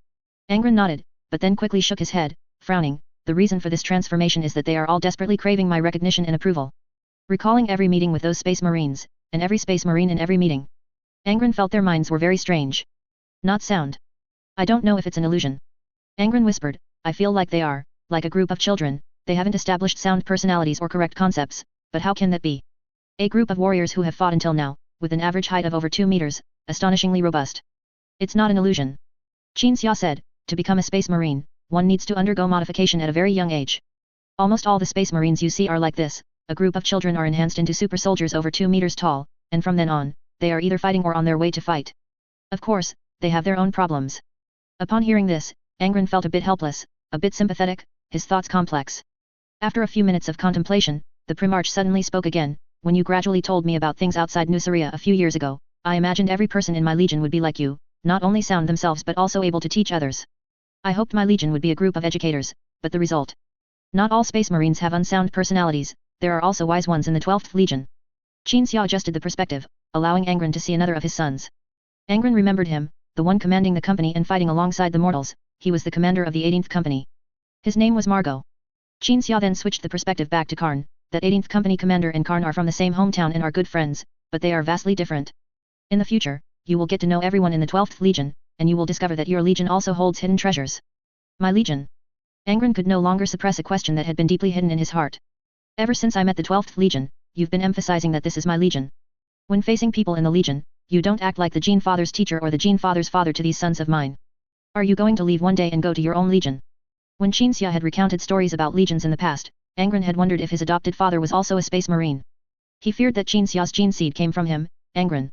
Angron nodded, but then quickly shook his head, frowning. The reason for this transformation is that they are all desperately craving my recognition and approval. Recalling every meeting with those Space Marines, and every Space Marine in every meeting, Angron felt their minds were very strange. Not sound. I don't know if it's an illusion. Angron whispered, I feel like they are, like a group of children, they haven't established sound personalities or correct concepts, but how can that be? A group of warriors who have fought until now, with an average height of over 2 meters, astonishingly robust. It's not an illusion. Qin Xia said, to become a Space Marine, one needs to undergo modification at a very young age. Almost all the Space Marines you see are like this, a group of children are enhanced into super soldiers over 2 meters tall, and from then on, they are either fighting or on their way to fight. Of course, they have their own problems. Upon hearing this, Angron felt a bit helpless, a bit sympathetic, his thoughts complex. After a few minutes of contemplation, the Primarch suddenly spoke again. When you gradually told me about things outside Nuceria a few years ago, I imagined every person in my legion would be like you, not only sound themselves but also able to teach others. I hoped my legion would be a group of educators, but the result? Not all Space Marines have unsound personalities, there are also wise ones in the 12th Legion. Qin Xia adjusted the perspective, allowing Angron to see another of his sons. Angron remembered him, the one commanding the company and fighting alongside the mortals, he was the commander of the 18th Company. His name was Margot. Qin Xia then switched the perspective back to Karn, that 18th Company commander and Karn are from the same hometown and are good friends, but they are vastly different. In the future, you will get to know everyone in the 12th Legion, and you will discover that your legion also holds hidden treasures. My legion. Angron could no longer suppress a question that had been deeply hidden in his heart. Ever since I met the 12th Legion, you've been emphasizing that this is my legion. When facing people in the legion, you don't act like the Gene Father's teacher or the Gene Father's father to these sons of mine. Are you going to leave one day and go to your own legion? When Qin Xia had recounted stories about legions in the past, Angron had wondered if his adopted father was also a Space Marine. He feared that Qin Xia's gene seed came from him, Angron.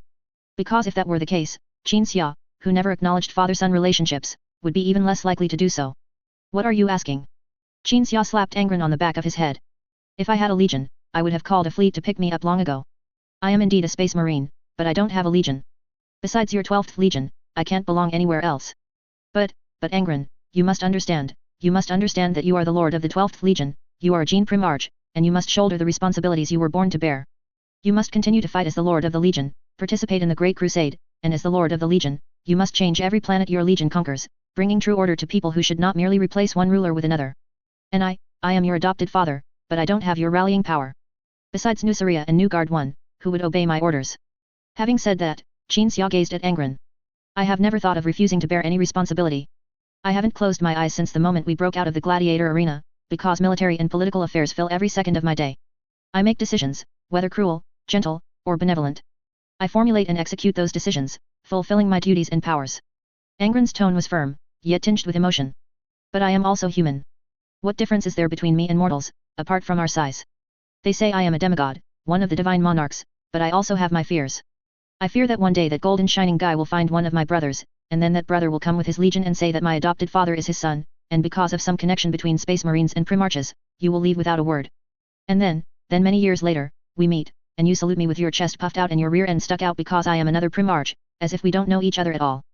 Because if that were the case, Qin Xia, who never acknowledged father-son relationships, would be even less likely to do so. What are you asking? Qin Xia slapped Angron on the back of his head. If I had a legion, I would have called a fleet to pick me up long ago. I am indeed a Space Marine, but I don't have a legion. Besides your 12th Legion, I can't belong anywhere else. But Angron, you must understand that you are the lord of the 12th Legion, you are a Gene Primarch, and you must shoulder the responsibilities you were born to bear. You must continue to fight as the lord of the Legion, participate in the Great Crusade, and as the lord of the Legion, you must change every planet your legion conquers, bringing true order to people who should not merely replace one ruler with another. And I am your adopted father, but I don't have your rallying power. Besides Nuceria and New Guard 1, who would obey my orders? Having said that, Qin Xia gazed at Angron. I have never thought of refusing to bear any responsibility. I haven't closed my eyes since the moment we broke out of the gladiator arena, because military and political affairs fill every second of my day. I make decisions, whether cruel, gentle, or benevolent. I formulate and execute those decisions, fulfilling my duties and powers. Angron's tone was firm, yet tinged with emotion. But I am also human. What difference is there between me and mortals, apart from our size? They say I am a demigod, one of the divine monarchs, but I also have my fears. I fear that one day that golden shining guy will find one of my brothers, and then that brother will come with his legion and say that my adopted father is his son, and because of some connection between Space Marines and Primarches, you will leave without a word. And then many years later, we meet, and you salute me with your chest puffed out and your rear end stuck out because I am another Primarch, as if we don't know each other at all.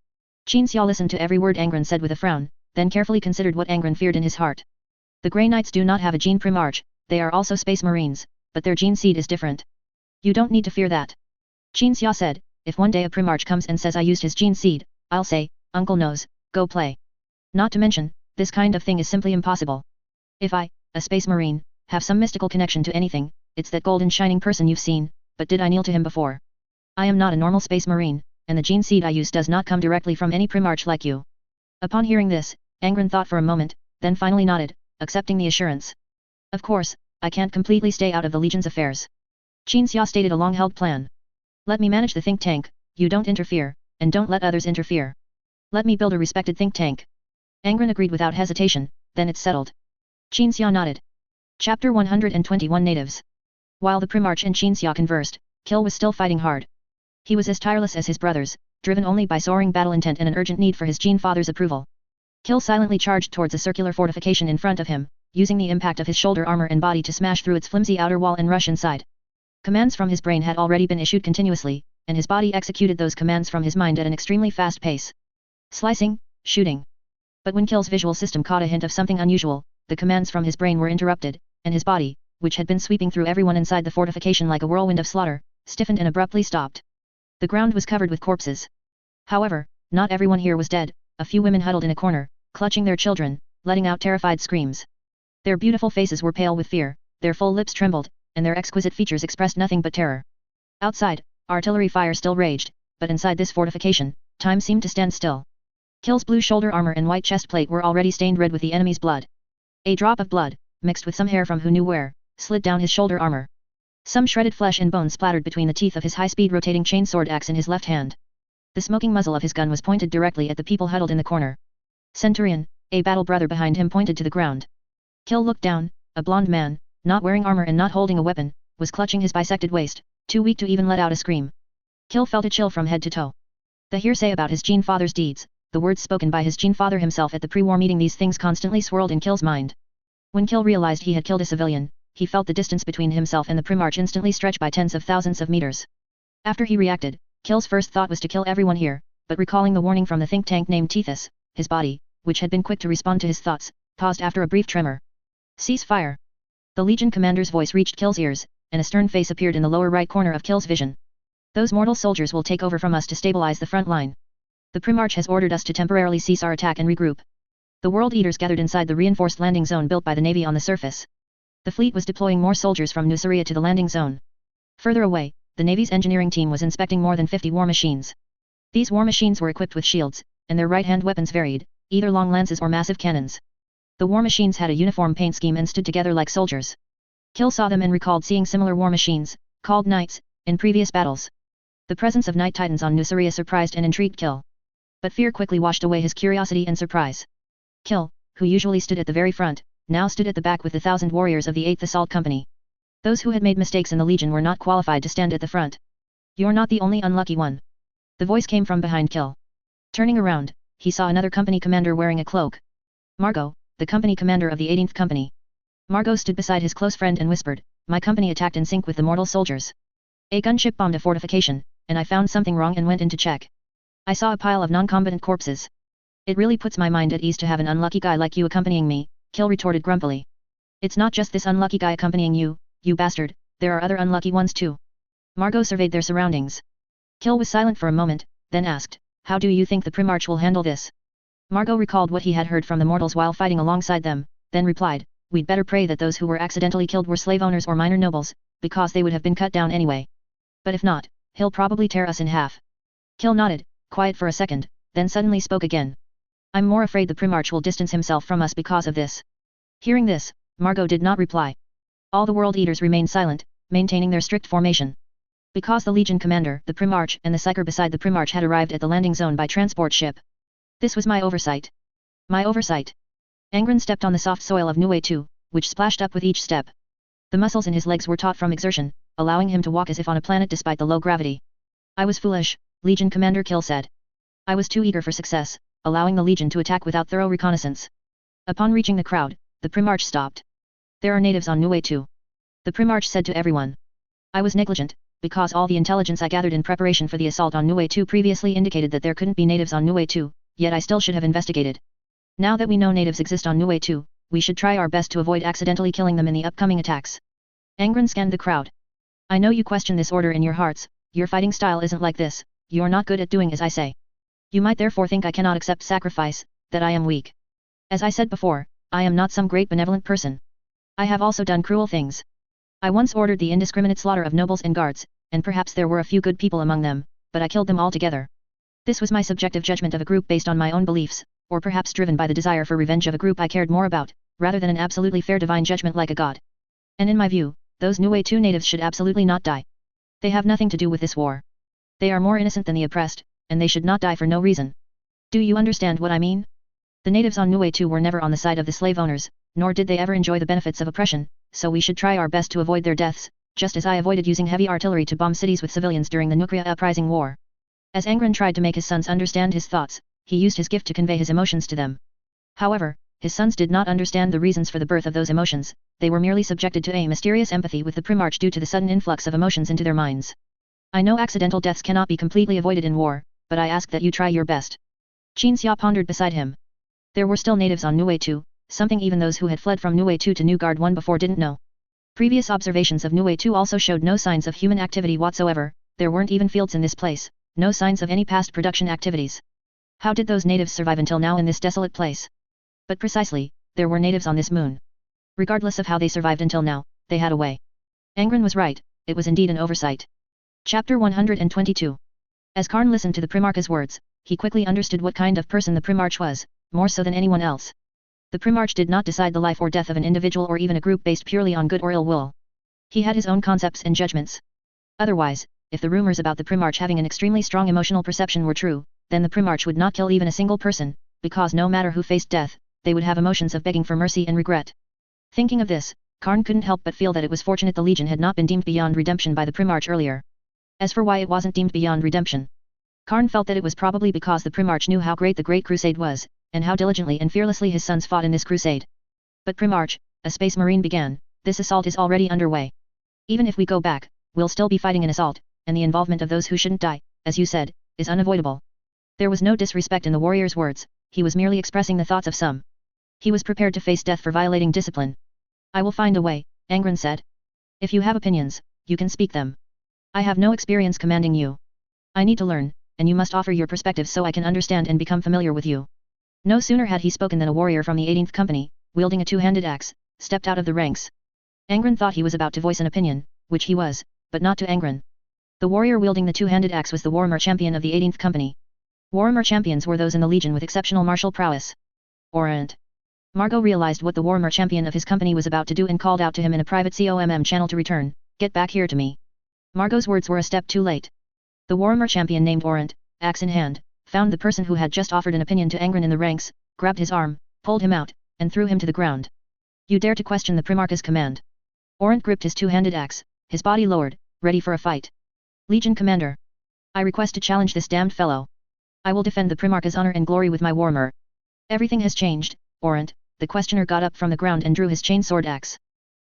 Qin Xia listened to every word Angron said with a frown, then carefully considered what Angron feared in his heart. The Grey Knights do not have a Gene Primarch, they are also Space Marines, but their gene seed is different. You don't need to fear that. Qin Xia said, if one day a Primarch comes and says I used his gene seed, I'll say, Uncle knows, go play. Not to mention, this kind of thing is simply impossible. If I, a Space Marine, have some mystical connection to anything, it's that golden shining person you've seen, but did I kneel to him before? I am not a normal Space Marine, and the gene seed I use does not come directly from any Primarch like you. Upon hearing this, Angron thought for a moment, then finally nodded, accepting the assurance. Of course, I can't completely stay out of the Legion's affairs. Qin Xia stated a long-held plan. Let me manage the think tank, you don't interfere, and don't let others interfere. Let me build a respected think tank. Angron agreed without hesitation, then it's settled. Qin Xia nodded. Chapter 121 Natives. While the Primarch and Qin Xia conversed, Kill was still fighting hard. He was as tireless as his brothers, driven only by soaring battle intent and an urgent need for his Gene Father's approval. Kill silently charged towards a circular fortification in front of him, using the impact of his shoulder armor and body to smash through its flimsy outer wall and rush inside. Commands from his brain had already been issued continuously, and his body executed those commands from his mind at an extremely fast pace. Slicing, shooting. But when Kill's visual system caught a hint of something unusual, the commands from his brain were interrupted, and his body, which had been sweeping through everyone inside the fortification like a whirlwind of slaughter, stiffened and abruptly stopped. The ground was covered with corpses. However, not everyone here was dead. A few women huddled in a corner, clutching their children, letting out terrified screams. Their beautiful faces were pale with fear, their full lips trembled, and their exquisite features expressed nothing but terror. Outside, artillery fire still raged, but inside this fortification, time seemed to stand still. Kill's blue shoulder armor and white chest plate were already stained red with the enemy's blood. A drop of blood, mixed with some hair from who knew where, slid down his shoulder armor. Some shredded flesh and bones splattered between the teeth of his high-speed rotating chainsword axe in his left hand. The smoking muzzle of his gun was pointed directly at the people huddled in the corner. Centurion, a battle brother behind him, pointed to the ground. Kill looked down. A blond man, not wearing armor and not holding a weapon, was clutching his bisected waist, too weak to even let out a scream. Kill felt a chill from head to toe. The hearsay about his Gene father's deeds, the words spoken by his Gene father himself at the pre-war meeting, these things constantly swirled in Kill's mind. When Kill realized he had killed a civilian, he felt the distance between himself and the Primarch instantly stretch by tens of thousands of meters. After he reacted, Kill's first thought was to kill everyone here, but recalling the warning from the think tank named Tethys, his body, which had been quick to respond to his thoughts, paused after a brief tremor. Cease fire. The Legion commander's voice reached Kill's ears, and a stern face appeared in the lower right corner of Kill's vision. Those mortal soldiers will take over from us to stabilize the front line. The Primarch has ordered us to temporarily cease our attack and regroup. The World Eaters gathered inside the reinforced landing zone built by the Navy on the surface. The fleet was deploying more soldiers from Nuceria to the landing zone. Further away, the Navy's engineering team was inspecting more than 50 war machines. These war machines were equipped with shields, and their right-hand weapons varied, either long lances or massive cannons. The war machines had a uniform paint scheme and stood together like soldiers. Kill saw them and recalled seeing similar war machines, called knights, in previous battles. The presence of Knight Titans on Nuceria surprised and intrigued Kill. But fear quickly washed away his curiosity and surprise. Kill, who usually stood at the very front, now stood at the back with the 1,000 warriors of the 8th Assault Company. Those who had made mistakes in the Legion were not qualified to stand at the front. You're not the only unlucky one. The voice came from behind Kill. Turning around, he saw another company commander wearing a cloak. Margot, the company commander of the 18th Company. Margot stood beside his close friend and whispered, "My company attacked in sync with the mortal soldiers. A gunship bombed a fortification, and I found something wrong and went in to check. I saw a pile of non-combatant corpses. It really puts my mind at ease to have an unlucky guy like you accompanying me," Kill retorted grumpily. "It's not just this unlucky guy accompanying you, you bastard, there are other unlucky ones too." Margot surveyed their surroundings. Kill was silent for a moment, then asked, "How do you think the Primarch will handle this?" Margot recalled what he had heard from the mortals while fighting alongside them, then replied, "We'd better pray that those who were accidentally killed were slave owners or minor nobles, because they would have been cut down anyway. But if not, he'll probably tear us in half." Kill nodded, quiet for a second, then suddenly spoke again. "I'm more afraid the Primarch will distance himself from us because of this." Hearing this, Margot did not reply. All the World Eaters remained silent, maintaining their strict formation. Because the Legion commander, the Primarch, and the Psyker beside the Primarch had arrived at the landing zone by transport ship. This was my oversight. My oversight. Angron stepped on the soft soil of Nue 2, which splashed up with each step. The muscles in his legs were taut from exertion, allowing him to walk as if on a planet despite the low gravity. "I was foolish," Legion Commander Kill said. "I was too eager for success, allowing the Legion to attack without thorough reconnaissance." Upon reaching the crowd, the Primarch stopped. "There are natives on Nue 2. The Primarch said to everyone. "I was negligent, because all the intelligence I gathered in preparation for the assault on Nue 2 previously indicated that there couldn't be natives on Nue 2, yet I still should have investigated. Now that we know natives exist on Nue 2, we should try our best to avoid accidentally killing them in the upcoming attacks." Angron scanned the crowd. "I know you question this order in your hearts, your fighting style isn't like this, you're not good at doing as I say. You might therefore think I cannot accept sacrifice, that I am weak. As I said before, I am not some great benevolent person. I have also done cruel things. I once ordered the indiscriminate slaughter of nobles and guards, and perhaps there were a few good people among them, but I killed them all together. This was my subjective judgment of a group based on my own beliefs, or perhaps driven by the desire for revenge of a group I cared more about, rather than an absolutely fair divine judgment like a god. And in my view, those Nue 2 natives should absolutely not die. They have nothing to do with this war. They are more innocent than the oppressed, and they should not die for no reason. Do you understand what I mean? The natives on Nue 2 were never on the side of the slave owners, nor did they ever enjoy the benefits of oppression, so we should try our best to avoid their deaths, just as I avoided using heavy artillery to bomb cities with civilians during the Nucria Uprising War." As Angron tried to make his sons understand his thoughts, he used his gift to convey his emotions to them. However, his sons did not understand the reasons for the birth of those emotions, they were merely subjected to a mysterious empathy with the Primarch due to the sudden influx of emotions into their minds. I know accidental deaths cannot be completely avoided in war, but I ask that you try your best. Qin Xia pondered beside him. There were still natives on Nue 2, something even those who had fled from Nue 2 to New Guard 1 before didn't know. Previous observations of Nue 2 also showed no signs of human activity whatsoever, there weren't even fields in this place, no signs of any past production activities. How did those natives survive until now in this desolate place? But precisely, there were natives on this moon. Regardless of how they survived until now, they had a way. Angron was right, it was indeed an oversight. Chapter 122. As Karn listened to the Primarch's words, he quickly understood what kind of person the Primarch was, more so than anyone else. The Primarch did not decide the life or death of an individual or even a group based purely on good or ill will. He had his own concepts and judgments. Otherwise, if the rumors about the Primarch having an extremely strong emotional perception were true, then the Primarch would not kill even a single person, because no matter who faced death, they would have emotions of begging for mercy and regret. Thinking of this, Karn couldn't help but feel that it was fortunate the Legion had not been deemed beyond redemption by the Primarch earlier. As for why it wasn't deemed beyond redemption, Karn felt that it was probably because the Primarch knew how great the Great Crusade was, and how diligently and fearlessly his sons fought in this crusade. But Primarch, a Space Marine began, this assault is already underway. Even if we go back, we'll still be fighting an assault, and the involvement of those who shouldn't die, as you said, is unavoidable. There was no disrespect in the warrior's words, he was merely expressing the thoughts of some. He was prepared to face death for violating discipline. I will find a way, Angron said. If you have opinions, you can speak them. I have no experience commanding you. I need to learn, and you must offer your perspective so I can understand and become familiar with you. No sooner had he spoken than a warrior from the 18th Company, wielding a two-handed axe, stepped out of the ranks. Angron thought he was about to voice an opinion, which he was, but not to Angron. The warrior wielding the two-handed axe was the Warhammer champion of the 18th Company. Warhammer champions were those in the Legion with exceptional martial prowess. Orant. Margot realized what the Warhammer champion of his company was about to do and called out to him in a private COMM channel to return, "Get back here to me." Margot's words were a step too late. The Warhammer champion named Orant, axe in hand, found the person who had just offered an opinion to Angron in the ranks, grabbed his arm, pulled him out, and threw him to the ground. "You dare to question the Primarch's command?" Orant gripped his two-handed axe, his body lowered, ready for a fight. "Legion Commander. I request to challenge this damned fellow. I will defend the Primarch's honor and glory with my Warhammer." "Everything has changed, Orant," the questioner got up from the ground and drew his chainsword axe.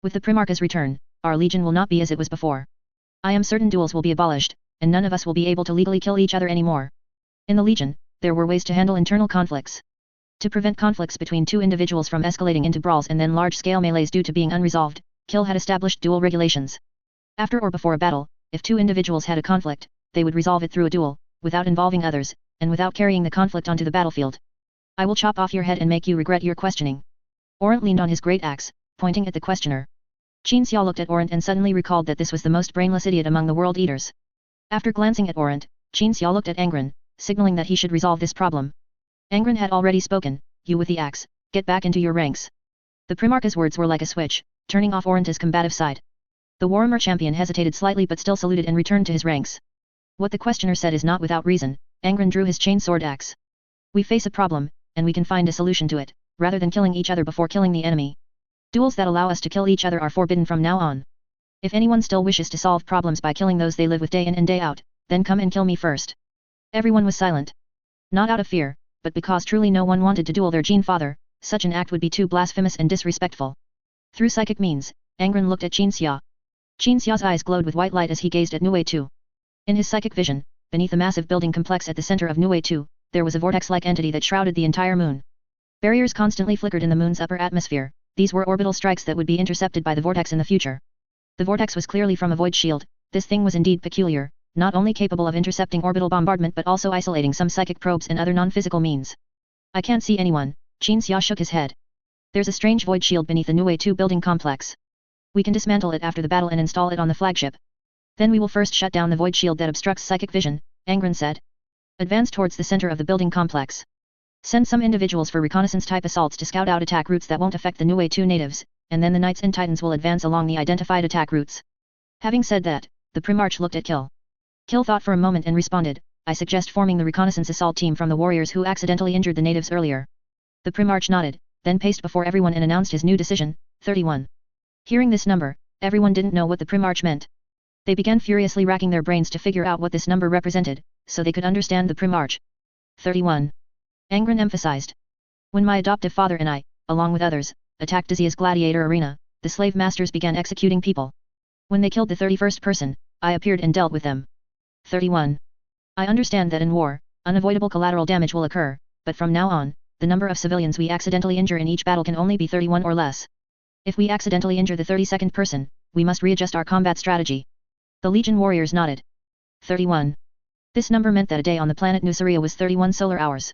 "With the Primarch's return, our Legion will not be as it was before. I am certain duels will be abolished, and none of us will be able to legally kill each other anymore. In the Legion, there were ways to handle internal conflicts. To prevent conflicts between two individuals from escalating into brawls and then large-scale melees due to being unresolved, Kill had established duel regulations. After or before a battle, if two individuals had a conflict, they would resolve it through a duel, without involving others, and without carrying the conflict onto the battlefield. I will chop off your head and make you regret your questioning." Orant leaned on his great axe, pointing at the questioner. Qin Xia looked at Orant and suddenly recalled that this was the most brainless idiot among the world eaters. After glancing at Orant, Qin Xia looked at Angron, signaling that he should resolve this problem. Angron had already spoken, "You with the axe, get back into your ranks." The Primarch's words were like a switch, turning off Orant's combative side. The Warhammer champion hesitated slightly but still saluted and returned to his ranks. "What the questioner said is not without reason," Angron drew his chainsword axe. "We face a problem, and we can find a solution to it, rather than killing each other before killing the enemy. Duels that allow us to kill each other are forbidden from now on. If anyone still wishes to solve problems by killing those they live with day in and day out, then come and kill me first." Everyone was silent. Not out of fear, but because truly no one wanted to duel their Gene father, such an act would be too blasphemous and disrespectful. Through psychic means, Angron looked at Qin Xia. Qin Xia's eyes glowed with white light as he gazed at Nue 2. In his psychic vision, beneath a massive building complex at the center of Nue 2, there was a vortex-like entity that shrouded the entire moon. Barriers constantly flickered in the moon's upper atmosphere, these were orbital strikes that would be intercepted by the vortex in the future. The vortex was clearly from a void shield, this thing was indeed peculiar, not only capable of intercepting orbital bombardment but also isolating some psychic probes and other non-physical means. "I can't see anyone," Qin Xia shook his head. "There's a strange void shield beneath the Nue 2 building complex. We can dismantle it after the battle and install it on the flagship. Then we will first shut down the void shield that obstructs psychic vision," Angron said. "Advance towards the center of the building complex. Send some individuals for reconnaissance-type assaults to scout out attack routes that won't affect the Nue 2 natives, and then the Knights and Titans will advance along the identified attack routes." Having said that, the Primarch looked at Kill. Kill thought for a moment and responded, "I suggest forming the reconnaissance assault team from the warriors who accidentally injured the natives earlier." The Primarch nodded, then paced before everyone and announced his new decision, 31. Hearing this number, everyone didn't know what the Primarch meant. They began furiously racking their brains to figure out what this number represented, so they could understand the Primarch. 31. Angron emphasized. When my adoptive father and I, along with others, attacked Dizia's gladiator arena, the slave masters began executing people. When they killed the 31st person, I appeared and dealt with them. 31. I understand that in war, unavoidable collateral damage will occur, but from now on, the number of civilians we accidentally injure in each battle can only be 31 or less. If we accidentally injure the 32nd person, we must readjust our combat strategy. The Legion warriors nodded. 31. This number meant that a day on the planet Nuceria was 31 solar hours.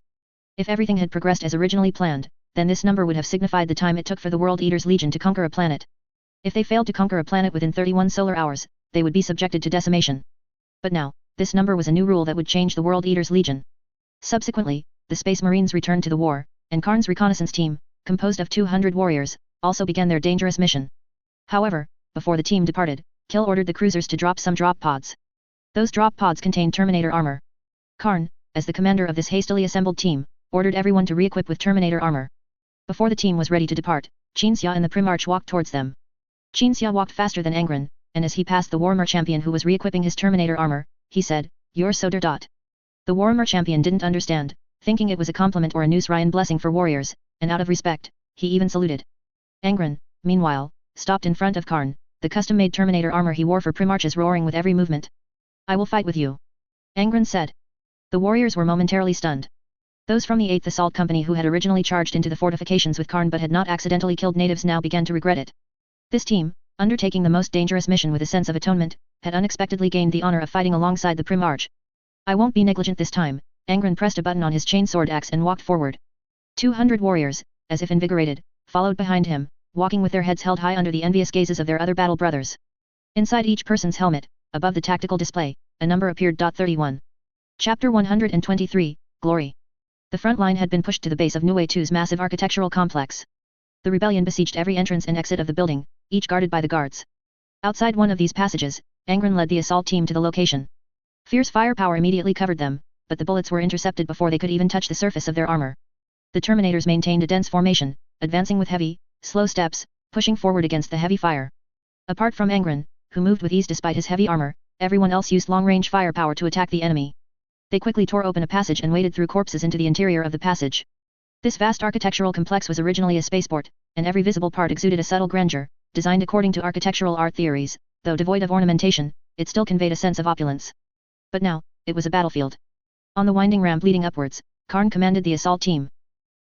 If everything had progressed as originally planned, then this number would have signified the time it took for the World Eaters Legion to conquer a planet. If they failed to conquer a planet within 31 solar hours, they would be subjected to decimation. But now, this number was a new rule that would change the World Eaters Legion. Subsequently, the Space Marines returned to the war, and Karn's reconnaissance team, composed of 200 warriors, also began their dangerous mission. However, before the team departed, Kill ordered the cruisers to drop some drop pods. Those drop pods contained Terminator armor. Karn, as the commander of this hastily assembled team, ordered everyone to re-equip with Terminator armor. Before the team was ready to depart, Qinxia and the Primarch walked towards them. Qinxia walked faster than Angron, and as he passed the Warhammer champion who was re-equipping his Terminator armor, he said, "You're so dot." The Warhammer champion didn't understand, thinking it was a compliment or a Nusrian blessing for warriors, and out of respect, he even saluted. Angron, meanwhile, stopped in front of Karn, the custom-made Terminator armor he wore for Primarches roaring with every movement. "I will fight with you," Angron said. The warriors were momentarily stunned. Those from the 8th Assault Company who had originally charged into the fortifications with Karn but had not accidentally killed natives now began to regret it. This team, undertaking the most dangerous mission with a sense of atonement, had unexpectedly gained the honor of fighting alongside the Primarch. "I won't be negligent this time," Angron pressed a button on his chainsword axe and walked forward. 200 warriors, as if invigorated, followed behind him, walking with their heads held high under the envious gazes of their other battle brothers. Inside each person's helmet, above the tactical display, a number appeared. 31. Chapter 123, Glory. The front line had been pushed to the base of Nue 2's massive architectural complex. The rebellion besieged every entrance and exit of the building, each guarded by the guards. Outside one of these passages, Angron led the assault team to the location. Fierce firepower immediately covered them, but the bullets were intercepted before they could even touch the surface of their armor. The Terminators maintained a dense formation, advancing with heavy, slow steps, pushing forward against the heavy fire. Apart from Angron, who moved with ease despite his heavy armor, everyone else used long-range firepower to attack the enemy. They quickly tore open a passage and waded through corpses into the interior of the passage. This vast architectural complex was originally a spaceport, and every visible part exuded a subtle grandeur, designed according to architectural art theories. Though devoid of ornamentation, it still conveyed a sense of opulence. But now, it was a battlefield. On the winding ramp leading upwards, Karn commanded the assault team.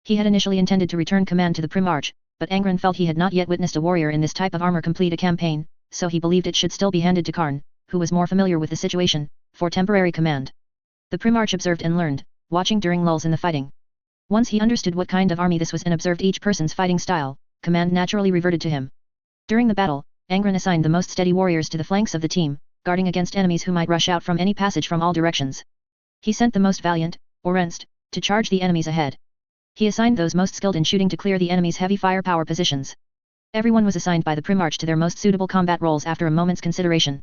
He had initially intended to return command to the Primarch, but Angron felt he had not yet witnessed a warrior in this type of armor complete a campaign, so he believed it should still be handed to Karn, who was more familiar with the situation, for temporary command. The Primarch observed and learned, watching during lulls in the fighting. Once he understood what kind of army this was and observed each person's fighting style, command naturally reverted to him. During the battle, Angron assigned the most steady warriors to the flanks of the team, guarding against enemies who might rush out from any passage from all directions. He sent the most valiant, Orenst, to charge the enemies ahead. He assigned those most skilled in shooting to clear the enemy's heavy firepower positions. Everyone was assigned by the Primarch to their most suitable combat roles after a moment's consideration.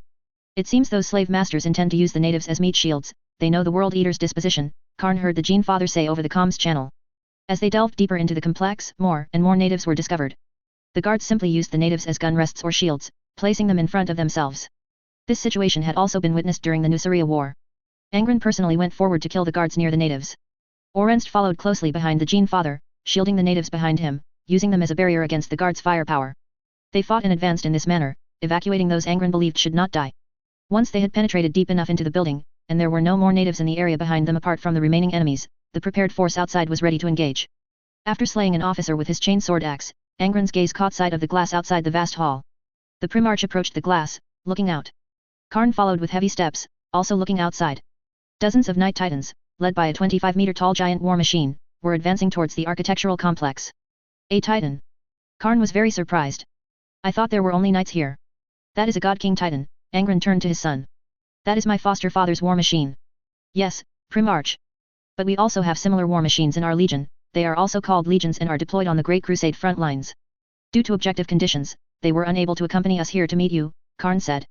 "It seems those slave masters intend to use the natives as meat shields. They know the World Eater's disposition," Karn heard the Gene Father say over the comms channel. As they delved deeper into the complex, more and more natives were discovered. The guards simply used the natives as gun rests or shields, placing them in front of themselves. This situation had also been witnessed during the Nuceria War. Angron personally went forward to kill the guards near the natives. Orenst followed closely behind the Gene Father, shielding the natives behind him, using them as a barrier against the guards' firepower. They fought and advanced in this manner, evacuating those Angron believed should not die. Once they had penetrated deep enough into the building, and there were no more natives in the area behind them apart from the remaining enemies, the prepared force outside was ready to engage. After slaying an officer with his chainsword axe, Angron's gaze caught sight of the glass outside the vast hall. The Primarch approached the glass, looking out. Karn followed with heavy steps, also looking outside. Dozens of Night Titans, led by a 25-meter-tall giant war machine, were advancing towards the architectural complex. "A Titan." Karn was very surprised. "I thought there were only knights here." "That is a God King Titan," Angron turned to his son. "That is my foster father's war machine." "Yes, Primarch. But we also have similar war machines in our legion. They are also called legions and are deployed on the Great Crusade front lines. Due to objective conditions, they were unable to accompany us here to meet you," Karn said.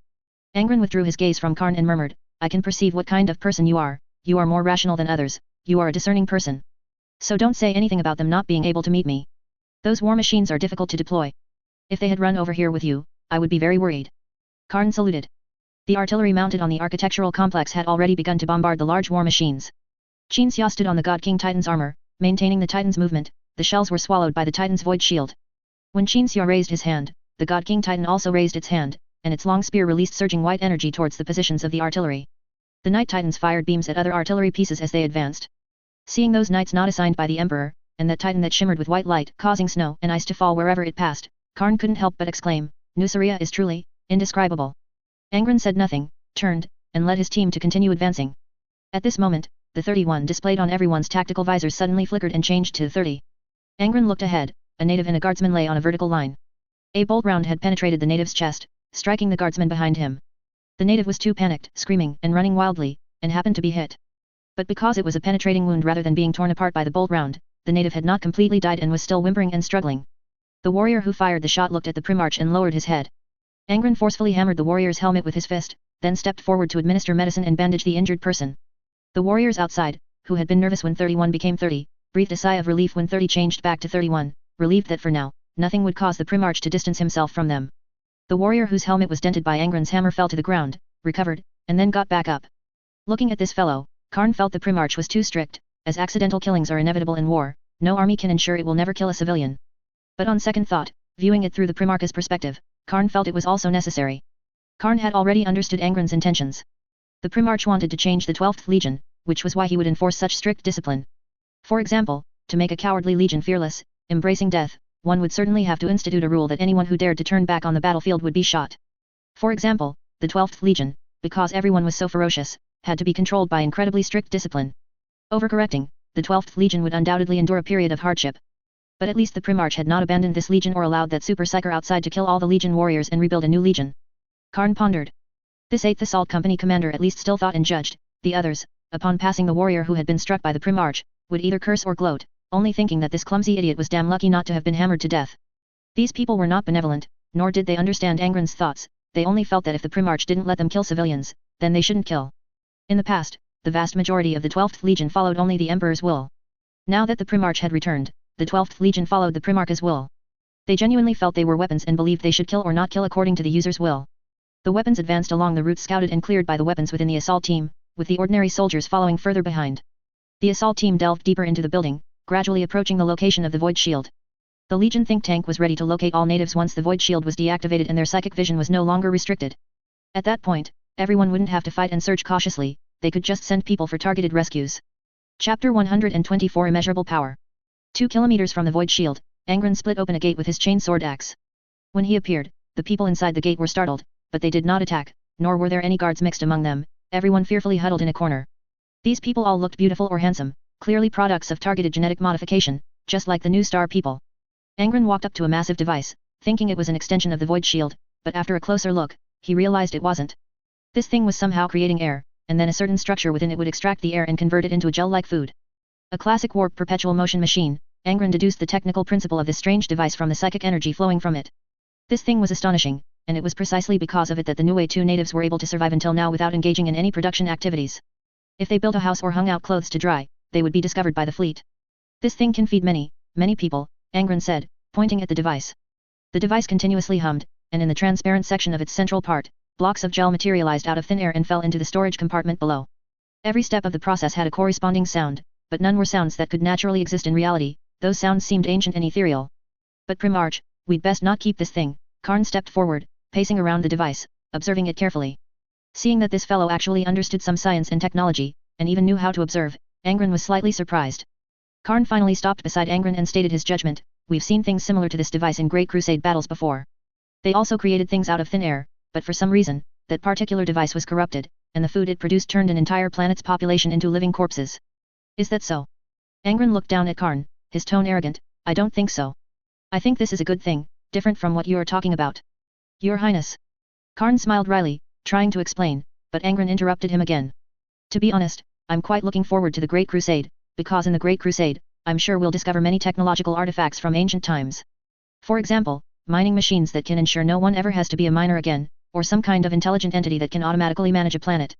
Angron withdrew his gaze from Karn and murmured, "I can perceive what kind of person you are more rational than others, you are a discerning person. So don't say anything about them not being able to meet me. Those war machines are difficult to deploy. If they had run over here with you, I would be very worried." Karn saluted. The artillery mounted on the architectural complex had already begun to bombard the large war machines. Qinxia stood on the God King Titan's armor, maintaining the Titan's movement, the shells were swallowed by the Titan's void shield. When Qin Xiao raised his hand, the God King Titan also raised its hand, and its long spear released surging white energy towards the positions of the artillery. The Night Titans fired beams at other artillery pieces as they advanced. Seeing those knights not assigned by the Emperor, and that Titan that shimmered with white light causing snow and ice to fall wherever it passed, Karn couldn't help but exclaim, Nuceria is truly indescribable. Angron said nothing, turned, and led his team to continue advancing. At this moment, the 31 displayed on everyone's tactical visors suddenly flickered and changed to 30. Angron looked ahead, a native and a guardsman lay on a vertical line. A bolt round had penetrated the native's chest, striking the guardsman behind him. The native was too panicked, screaming and running wildly, and happened to be hit. But because it was a penetrating wound rather than being torn apart by the bolt round, the native had not completely died and was still whimpering and struggling. The warrior who fired the shot looked at the Primarch and lowered his head. Angron forcefully hammered the warrior's helmet with his fist, then stepped forward to administer medicine and bandage the injured person. The warriors outside, who had been nervous when 31 became 30, breathed a sigh of relief when 30 changed back to 31, relieved that for now, nothing would cause the Primarch to distance himself from them. The warrior whose helmet was dented by Angron's hammer fell to the ground, recovered, and then got back up. Looking at this fellow, Karn felt the Primarch was too strict, as accidental killings are inevitable in war, no army can ensure it will never kill a civilian. But on second thought, viewing it through the Primarch's perspective, Karn felt it was also necessary. Karn had already understood Angron's intentions. The Primarch wanted to change the 12th Legion, which was why he would enforce such strict discipline. For example, to make a cowardly legion fearless, embracing death, one would certainly have to institute a rule that anyone who dared to turn back on the battlefield would be shot. For example, the 12th Legion, because everyone was so ferocious, had to be controlled by incredibly strict discipline. Overcorrecting, the 12th Legion would undoubtedly endure a period of hardship. But at least the Primarch had not abandoned this legion or allowed that super psyker outside to kill all the legion warriors and rebuild a new legion. Karn pondered. This 8th Assault Company commander at least still thought and judged, the others, upon passing the warrior who had been struck by the Primarch, would either curse or gloat, only thinking that this clumsy idiot was damn lucky not to have been hammered to death. These people were not benevolent, nor did they understand Angron's thoughts, they only felt that if the Primarch didn't let them kill civilians, then they shouldn't kill. In the past, the vast majority of the 12th Legion followed only the Emperor's will. Now that the Primarch had returned, the 12th Legion followed the Primarch's will. They genuinely felt they were weapons and believed they should kill or not kill according to the user's will. The weapons advanced along the route scouted and cleared by the weapons within the assault team, with the ordinary soldiers following further behind. The assault team delved deeper into the building, gradually approaching the location of the Void Shield. The Legion think tank was ready to locate all natives once the Void Shield was deactivated and their psychic vision was no longer restricted. At that point, everyone wouldn't have to fight and search cautiously, they could just send people for targeted rescues. Chapter 124 Immeasurable Power. 2 kilometers from the Void Shield, Angron split open a gate with his chain sword axe. When he appeared, the people inside the gate were startled, but they did not attack, nor were there any guards mixed among them, everyone fearfully huddled in a corner. These people all looked beautiful or handsome, clearly products of targeted genetic modification, just like the new star people. Angron walked up to a massive device, thinking it was an extension of the Void Shield, but after a closer look, he realized it wasn't. This thing was somehow creating air, and then a certain structure within it would extract the air and convert it into a gel-like food. A classic warp perpetual motion machine, Angron deduced the technical principle of this strange device from the psychic energy flowing from it. This thing was astonishing, and it was precisely because of it that the Niue 2 natives were able to survive until now without engaging in any production activities. If they built a house or hung out clothes to dry, they would be discovered by the fleet. This thing can feed many, many people, Angron said, pointing at the device. The device continuously hummed, and in the transparent section of its central part, blocks of gel materialized out of thin air and fell into the storage compartment below. Every step of the process had a corresponding sound, but none were sounds that could naturally exist in reality, those sounds seemed ancient and ethereal. But Primarch, we'd best not keep this thing, Karn stepped forward, pacing around the device, observing it carefully. Seeing that this fellow actually understood some science and technology, and even knew how to observe, Angron was slightly surprised. Karn finally stopped beside Angron and stated his judgment, we've seen things similar to this device in Great Crusade battles before. They also created things out of thin air, but for some reason, that particular device was corrupted, and the food it produced turned an entire planet's population into living corpses. Is that so? Angron looked down at Karn, his tone arrogant, I don't think so. I think this is a good thing, different from what you are talking about. Your Highness. Karn smiled wryly, trying to explain, but Angron interrupted him again. To be honest, I'm quite looking forward to the Great Crusade, because in the Great Crusade, I'm sure we'll discover many technological artifacts from ancient times. For example, mining machines that can ensure no one ever has to be a miner again, or some kind of intelligent entity that can automatically manage a planet.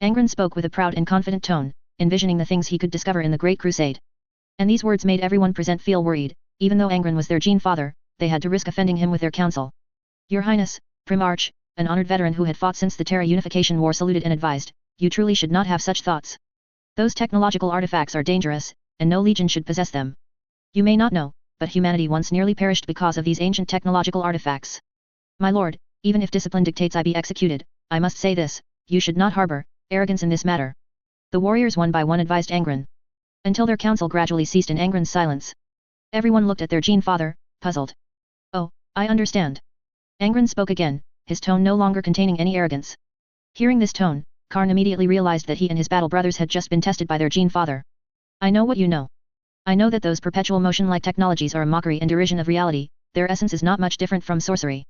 Angron spoke with a proud and confident tone, envisioning the things he could discover in the Great Crusade. And these words made everyone present feel worried, even though Angron was their gene father, they had to risk offending him with their counsel. Your Highness, Primarch, an honored veteran who had fought since the Terra Unification War saluted and advised, you truly should not have such thoughts. Those technological artifacts are dangerous, and no legion should possess them. You may not know, but humanity once nearly perished because of these ancient technological artifacts. My lord, even if discipline dictates I be executed, I must say this, you should not harbor arrogance in this matter. The warriors one by one advised Angron. Until their counsel gradually ceased in Angron's silence. Everyone looked at their Gene father, puzzled. Oh, I understand. Angron spoke again, his tone no longer containing any arrogance. Hearing this tone, Karn immediately realized that he and his battle brothers had just been tested by their Gene father. I know what you know. I know that those perpetual motion-like technologies are a mockery and derision of reality, their essence is not much different from sorcery.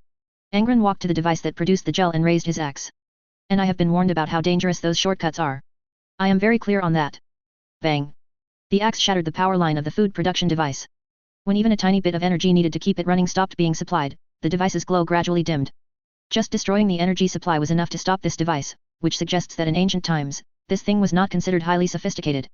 Angron walked to the device that produced the gel and raised his axe. And I have been warned about how dangerous those shortcuts are. I am very clear on that. Bang. The axe shattered the power line of the food production device. When even a tiny bit of energy needed to keep it running stopped being supplied, the device's glow gradually dimmed. Just destroying the energy supply was enough to stop this device, which suggests that in ancient times, this thing was not considered highly sophisticated.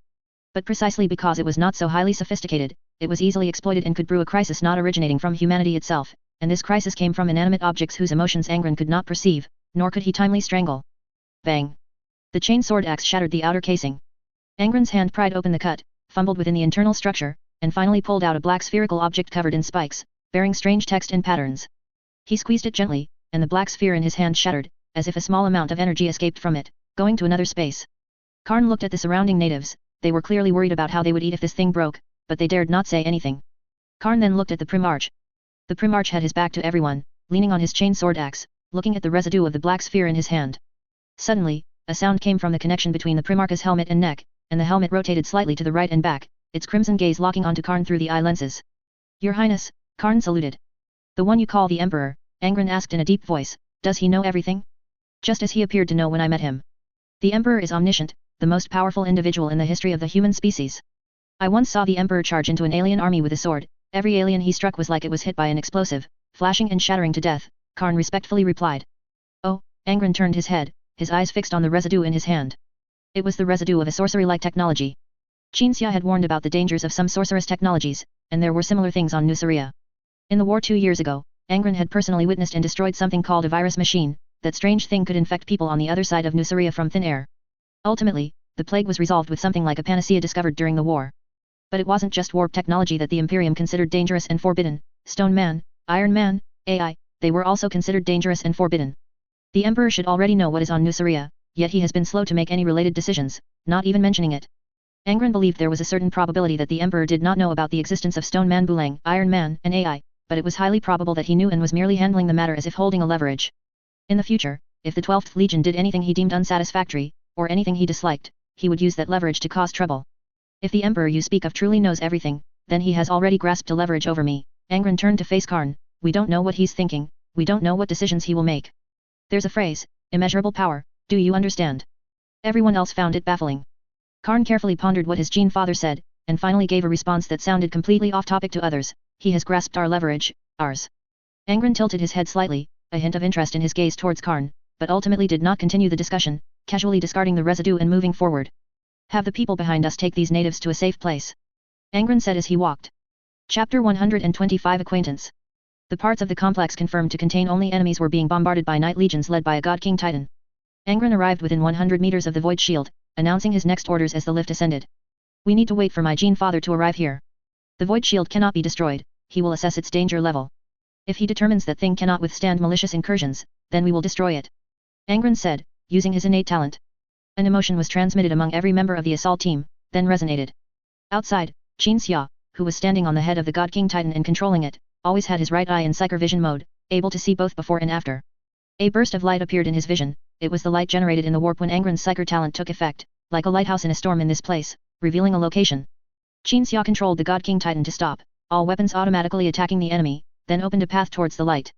But precisely because it was not so highly sophisticated, it was easily exploited and could brew a crisis not originating from humanity itself, and this crisis came from inanimate objects whose emotions Angron could not perceive, nor could he timely strangle. Bang! The chain sword axe shattered the outer casing. Angron's hand pried open the cut, fumbled within the internal structure, and finally pulled out a black spherical object covered in spikes, bearing strange text and patterns. He squeezed it gently, and the black sphere in his hand shattered, as if a small amount of energy escaped from it, going to another space. Karn looked at the surrounding natives. They were clearly worried about how they would eat if this thing broke, but they dared not say anything. Karn then looked at the Primarch. The Primarch had his back to everyone, leaning on his chain sword axe, looking at the residue of the black sphere in his hand. Suddenly, a sound came from the connection between the Primarch's helmet and neck, and the helmet rotated slightly to the right and back, its crimson gaze locking onto Karn through the eye lenses. Your Highness, Karn saluted. The one you call the Emperor, Angron asked in a deep voice, does he know everything? Just as he appeared to know when I met him. The Emperor is omniscient, the most powerful individual in the history of the human species. I once saw the Emperor charge into an alien army with a sword, every alien he struck was like it was hit by an explosive, flashing and shattering to death, Karn respectfully replied. Oh, Angron turned his head, his eyes fixed on the residue in his hand. It was the residue of a sorcery-like technology. Qinxia had warned about the dangers of some sorcerous technologies, and there were similar things on Nuceria. In the war 2 years ago, Angron had personally witnessed and destroyed something called a virus machine. That strange thing could infect people on the other side of Nuceria from thin air. Ultimately, the plague was resolved with something like a panacea discovered during the war. But it wasn't just warp technology that the Imperium considered dangerous and forbidden. Stone Man, Iron Man, AI, they were also considered dangerous and forbidden. The Emperor should already know what is on Nuceria, yet he has been slow to make any related decisions, not even mentioning it. Angron believed there was a certain probability that the Emperor did not know about the existence of Stone Man Bulang, Iron Man, and AI, but it was highly probable that he knew and was merely handling the matter as if holding a leverage. In the future, if the 12th Legion did anything he deemed unsatisfactory, or anything he disliked, he would use that leverage to cause trouble. If the Emperor you speak of truly knows everything, then he has already grasped a leverage over me. Angron turned to face Karn. We don't know what he's thinking, we don't know what decisions he will make. There's a phrase, immeasurable power, do you understand? Everyone else found it baffling. Karn carefully pondered what his Gene father said, and finally gave a response that sounded completely off-topic to others. He has grasped our leverage, ours. Angron tilted his head slightly, a hint of interest in his gaze towards Karn, but ultimately did not continue the discussion, casually discarding the residue and moving forward. Have the people behind us take these natives to a safe place. Angron said as he walked. Chapter 125 Acquaintance. The parts of the complex confirmed to contain only enemies were being bombarded by night legions led by a God King Titan. Angron arrived within 100 meters of the Void Shield, announcing his next orders as the lift ascended. We need to wait for my Gene father to arrive here. The Void Shield cannot be destroyed, he will assess its danger level. If he determines that thing cannot withstand malicious incursions, then we will destroy it. Angron said, using his innate talent. An emotion was transmitted among every member of the assault team, then resonated. Outside, Qinxia, who was standing on the head of the God King Titan and controlling it, always had his right eye in Psyker vision mode, able to see both before and after. A burst of light appeared in his vision. It was the light generated in the warp when Angron's Psyker talent took effect, like a lighthouse in a storm in this place, revealing a location. Qinxia controlled the God King Titan to stop, all weapons automatically attacking the enemy, then opened a path towards the light.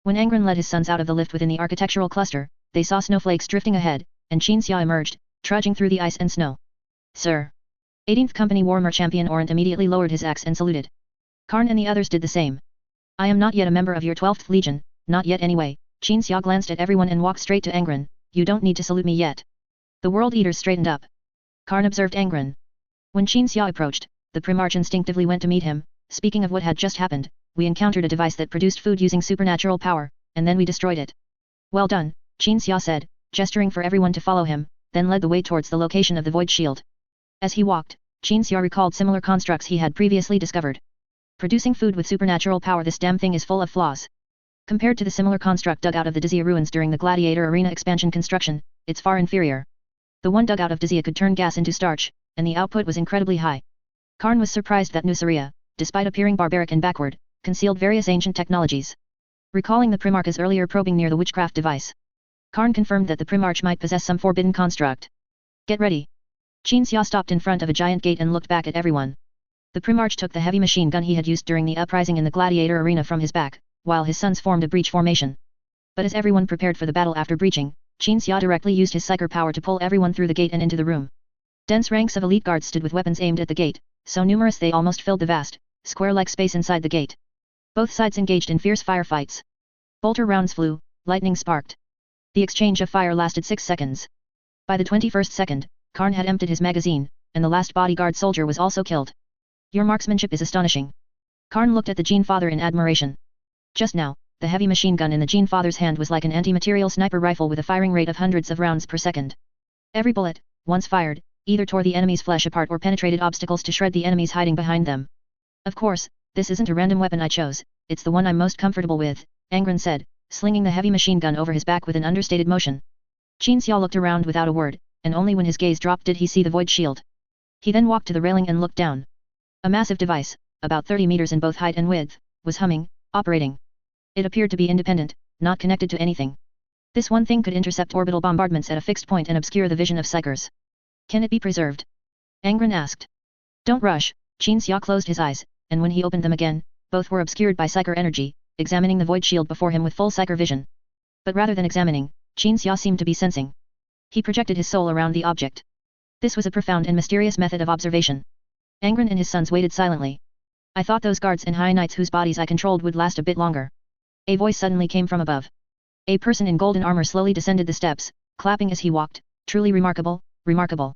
When Angron led his sons out of the lift within the architectural cluster, they saw snowflakes drifting ahead, and Qinxia emerged, trudging through the ice and snow. Sir. 18th Company Warhammer Champion Orant immediately lowered his axe and saluted. Karn and the others did the same. I am not yet a member of your 12th Legion, not yet anyway. Qinxia glanced at everyone and walked straight to Angron. You don't need to salute me yet. The World Eaters straightened up. Karn observed Angron. When Qinxia approached, the Primarch instinctively went to meet him. Speaking of what had just happened, we encountered a device that produced food using supernatural power, and then we destroyed it. Well done, Qinxia said, gesturing for everyone to follow him, then led the way towards the location of the Void Shield. As he walked, Qinxia recalled similar constructs he had previously discovered. Producing food with supernatural power, this damn thing is full of flaws. Compared to the similar construct dug out of the Dizia ruins during the Gladiator Arena expansion construction, it's far inferior. The one dug out of Dizia could turn gas into starch, and the output was incredibly high. Karn was surprised that Nuceria, despite appearing barbaric and backward, concealed various ancient technologies. Recalling the Primarch's earlier probing near the witchcraft device, Karn confirmed that the Primarch might possess some forbidden construct. Get ready. Qin Xia stopped in front of a giant gate and looked back at everyone. The Primarch took the heavy machine gun he had used during the uprising in the Gladiator Arena from his back, while his sons formed a breach formation. But as everyone prepared for the battle after breaching, Qin Xia directly used his psyker power to pull everyone through the gate and into the room. Dense ranks of elite guards stood with weapons aimed at the gate, so numerous they almost filled the vast, square-like space inside the gate. Both sides engaged in fierce firefights. Bolter rounds flew, lightning sparked. The exchange of fire lasted 6 seconds. By the 21st second, Karn had emptied his magazine, and the last bodyguard soldier was also killed. Your marksmanship is astonishing. Karn looked at the Gene Father in admiration. Just now, the heavy machine gun in the Gene Father's hand was like an anti-material sniper rifle with a firing rate of hundreds of rounds per second. Every bullet, once fired, either tore the enemy's flesh apart or penetrated obstacles to shred the enemies hiding behind them. Of course, this isn't a random weapon I chose, it's the one I'm most comfortable with, Angron said, slinging the heavy machine gun over his back with an understated motion. Qin Xia looked around without a word, and only when his gaze dropped did he see the void shield. He then walked to the railing and looked down. A massive device, about 30 meters in both height and width, was humming, operating. It appeared to be independent, not connected to anything. This one thing could intercept orbital bombardments at a fixed point and obscure the vision of psychers. Can it be preserved? Angron asked. Don't rush. Qin Xia closed his eyes, and when he opened them again, both were obscured by psyker energy, examining the void shield before him with full psyker vision. But rather than examining, Qin Xia seemed to be sensing. He projected his soul around the object. This was a profound and mysterious method of observation. Angron and his sons waited silently. I thought those guards and high knights whose bodies I controlled would last a bit longer. A voice suddenly came from above. A person in golden armor slowly descended the steps, clapping as he walked. Truly remarkable, remarkable.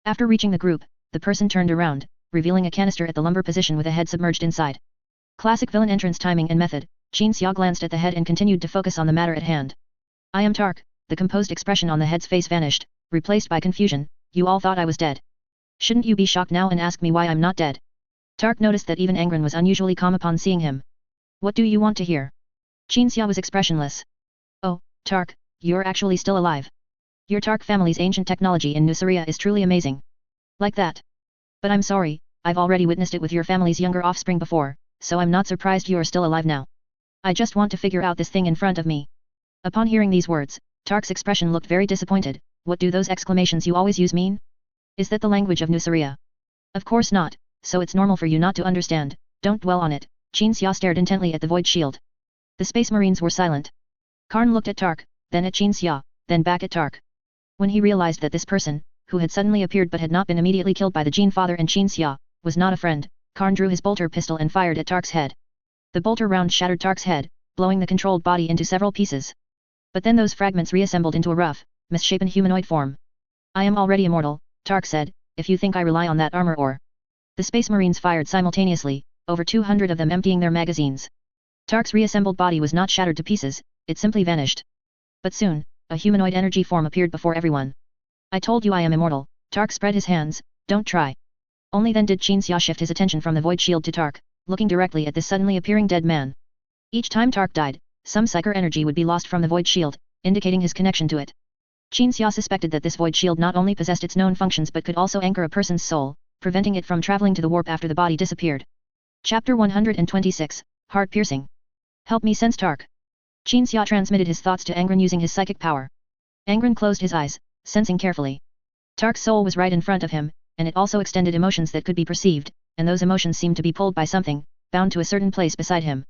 After reaching the group, the person turned around, revealing a canister at the lumbar position with a head submerged inside. Classic villain entrance timing and method. Qin Xia glanced at the head and continued to focus on the matter at hand. I am Tark. The composed expression on the head's face vanished, replaced by confusion. You all thought I was dead. Shouldn't you be shocked now and ask me why I'm not dead? Tark noticed that even Angron was unusually calm upon seeing him. What do you want to hear? Qin Xia was expressionless. Oh, Tark, you're actually still alive. Your Tark family's ancient technology in Nuceria is truly amazing. Like that. But I'm sorry, I've already witnessed it with your family's younger offspring before, so I'm not surprised you're still alive now. I just want to figure out this thing in front of me. Upon hearing these words, Tark's expression looked very disappointed. What do those exclamations you always use mean? Is that the language of Nuceria? Of course not, so it's normal for you not to understand. Don't dwell on it. Qin Xia stared intently at the void shield. The Space Marines were silent. Karn looked at Tark, then at Qin Xia, then back at Tark. When he realized that this person, who had suddenly appeared but had not been immediately killed by the Gene Father and Qin Xia, was not a friend, Karn drew his bolter pistol and fired at Tark's head. The bolter round shattered Tark's head, blowing the controlled body into several pieces. But then those fragments reassembled into a rough, misshapen humanoid form. I am already immortal, Tark said, if you think I rely on that armor or... The Space Marines fired simultaneously, over 200 of them emptying their magazines. Tark's reassembled body was not shattered to pieces, it simply vanished. But soon, a humanoid energy form appeared before everyone. I told you I am immortal. Tark spread his hands, don't try. Only then did Qin Xia shift his attention from the void shield to Tark, looking directly at this suddenly appearing dead man. Each time Tark died, some psyker energy would be lost from the void shield, indicating his connection to it. Qin Xia suspected that this void shield not only possessed its known functions but could also anchor a person's soul, preventing it from traveling to the warp after the body disappeared. Chapter 126, Heart Piercing. Help me sense Tark. Qin Xia transmitted his thoughts to Angron using his psychic power. Angron closed his eyes, sensing carefully. Tark's soul was right in front of him, and it also extended emotions that could be perceived, and those emotions seemed to be pulled by something, bound to a certain place beside him.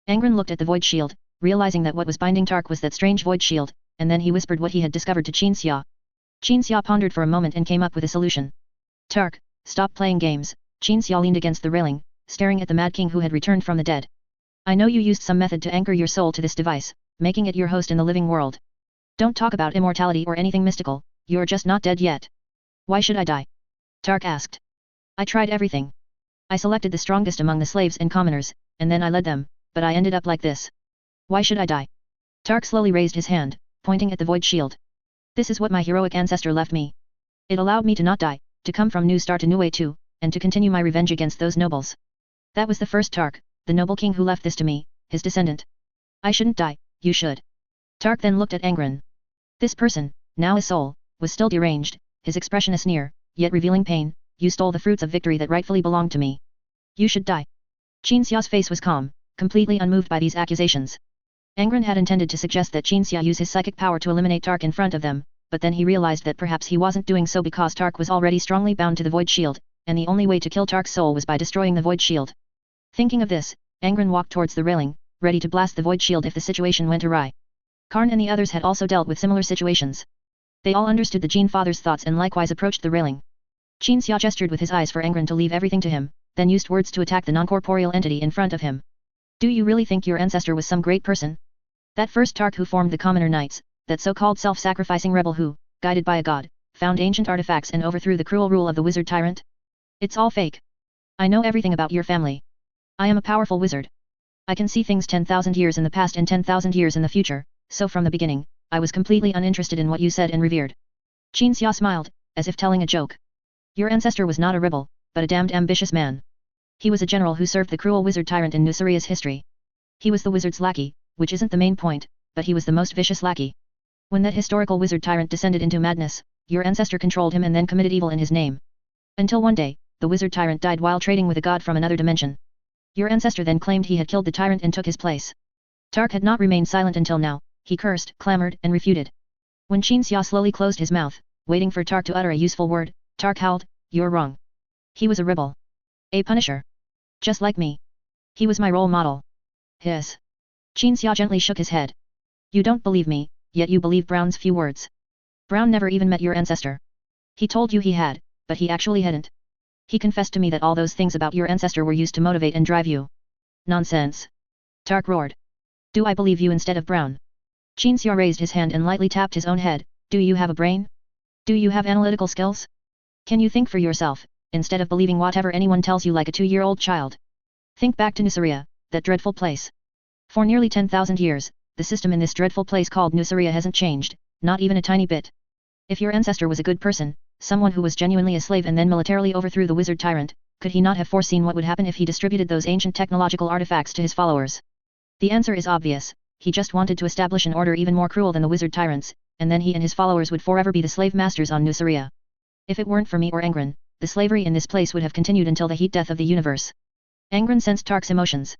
Angron looked at the void shield, realizing that what was binding Tark was that strange void shield, and then he whispered what he had discovered to Qin Xia. Qin Xia pondered for a moment and came up with a solution. Tark, stop playing games. Qin Xia leaned against the railing, staring at the Mad King who had returned from the dead. I know you used some method to anchor your soul to this device, making it your host in the living world. Don't talk about immortality or anything mystical, you're just not dead yet. Why should I die? Tark asked. I tried everything. I selected the strongest among the slaves and commoners, and then I led them, but I ended up like this. Why should I die? Tark slowly raised his hand, pointing at the void shield. This is what my heroic ancestor left me. It allowed me to not die, to come from New Star to New Way 2, and to continue my revenge against those nobles. That was the first Tark, the noble king who left this to me, his descendant. I shouldn't die, you should. Tark then looked at Angron. This person, now his soul, was still deranged, his expression a sneer, yet revealing pain. You stole the fruits of victory that rightfully belonged to me. You should die. Qin Xia's face was calm, completely unmoved by these accusations. Angron had intended to suggest that Qin Xia use his psychic power to eliminate Tark in front of them, but then he realized that perhaps he wasn't doing so because Tark was already strongly bound to the void shield, and the only way to kill Tark's soul was by destroying the void shield. Thinking of this, Angron walked towards the railing, ready to blast the void shield if the situation went awry. Karn and the others had also dealt with similar situations. They all understood the Jin father's thoughts and likewise approached the railing. Qin Xia gestured with his eyes for Angron to leave everything to him, then used words to attack the non-corporeal entity in front of him. Do you really think your ancestor was some great person? That first Tark who formed the Commoner Knights, that so-called self-sacrificing rebel who, guided by a god, found ancient artifacts and overthrew the cruel rule of the wizard tyrant? It's all fake. I know everything about your family. I am a powerful wizard. I can see things 10,000 years in the past and 10,000 years in the future, so from the beginning, I was completely uninterested in what you said and revered. Qin Xia smiled, as if telling a joke. Your ancestor was not a rebel, but a damned ambitious man. He was a general who served the cruel wizard tyrant in Nusaria's history. He was the wizard's lackey, which isn't the main point, but he was the most vicious lackey. When that historical wizard tyrant descended into madness, your ancestor controlled him and then committed evil in his name. Until one day, the wizard tyrant died while trading with a god from another dimension. Your ancestor then claimed he had killed the tyrant and took his place. Tark had not remained silent until now, he cursed, clamored, and refuted. When Qin Xia slowly closed his mouth, waiting for Tark to utter a useful word, Tark howled, "You're wrong. He was a rebel. A punisher. Just like me. He was my role model." Hiss. Qin Xia gently shook his head. You don't believe me, yet you believe Brown's few words. Brown never even met your ancestor. He told you he had, but he actually hadn't. He confessed to me that all those things about your ancestor were used to motivate and drive you. Nonsense. Tark roared. Do I believe you instead of Brown? Qin Xia raised his hand and lightly tapped his own head. Do you have a brain? Do you have analytical skills? Can you think for yourself, instead of believing whatever anyone tells you like a 2-year-old child? Think back to Nusaria, that dreadful place. For nearly 10,000 years, the system in this dreadful place called Nusaria hasn't changed, not even a tiny bit. If your ancestor was a good person, someone who was genuinely a slave and then militarily overthrew the wizard tyrant, could he not have foreseen what would happen if he distributed those ancient technological artifacts to his followers? The answer is obvious. He just wanted to establish an order even more cruel than the wizard tyrants, and then he and his followers would forever be the slave masters on Nusaria. If it weren't for me or Angron, the slavery in this place would have continued until the heat death of the universe. Angron sensed Tark's emotions.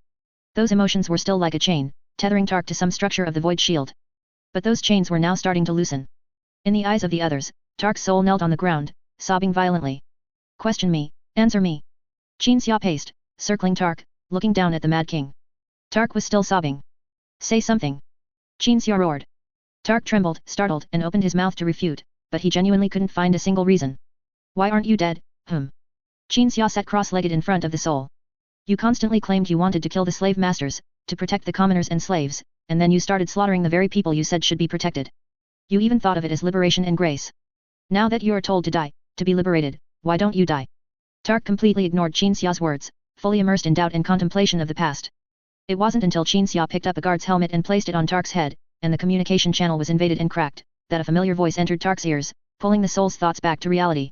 Those emotions were still like a chain, tethering Tark to some structure of the void shield. But those chains were now starting to loosen. In the eyes of the others, Tark's soul knelt on the ground, sobbing violently. Question me, answer me. Qin Xia paced, circling Tark, looking down at the Mad King. Tark was still sobbing. Say something. Qin Xia roared. Tark trembled, startled, and opened his mouth to refute, but he genuinely couldn't find a single reason. Why aren't you dead, Qin Xia sat cross-legged in front of the soul. You constantly claimed you wanted to kill the slave masters, to protect the commoners and slaves, and then you started slaughtering the very people you said should be protected. You even thought of it as liberation and grace. Now that you are told to die, to be liberated, why don't you die? Tark completely ignored Qin Xia's words, fully immersed in doubt and contemplation of the past. It wasn't until Qin Xia picked up a guard's helmet and placed it on Tark's head, and the communication channel was invaded and cracked, that a familiar voice entered Tark's ears, pulling the soul's thoughts back to reality.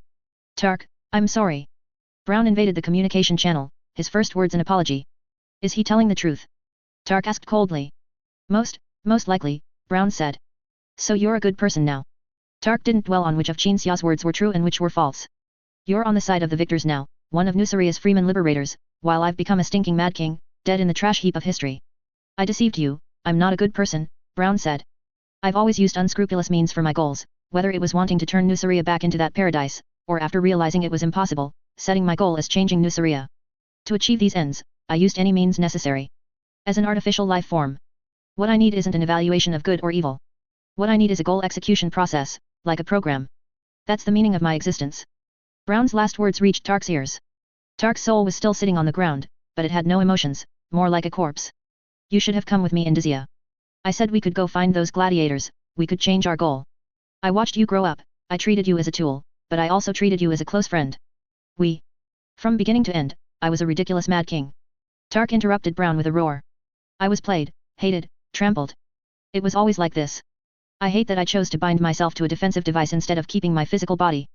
Tark, I'm sorry. Brown invaded the communication channel, his first words an apology. Is he telling the truth? Tark asked coldly. Most likely, Brown said. So you're a good person now. Tark didn't dwell on which of Qin Xia's words were true and which were false. You're on the side of the victors now, one of Nusaria's freeman liberators, while I've become a stinking mad king, dead in the trash heap of history. I deceived you, I'm not a good person, Brown said. I've always used unscrupulous means for my goals, whether it was wanting to turn Nusaria back into that paradise, or after realizing it was impossible, setting my goal as changing Nusaria. To achieve these ends, I used any means necessary. As an artificial life form. What I need isn't an evaluation of good or evil. What I need is a goal execution process, like a program. That's the meaning of my existence. Brown's last words reached Tark's ears. Tark's soul was still sitting on the ground, but it had no emotions, more like a corpse. You should have come with me in Dizia. I said we could go find those gladiators, we could change our goal. I watched you grow up, I treated you as a tool, but I also treated you as a close friend. From beginning to end, I was a ridiculous mad king. Tark interrupted Brown with a roar. I was played, hated, trampled. It was always like this. I hate that I chose to bind myself to a defensive device instead of keeping my physical body.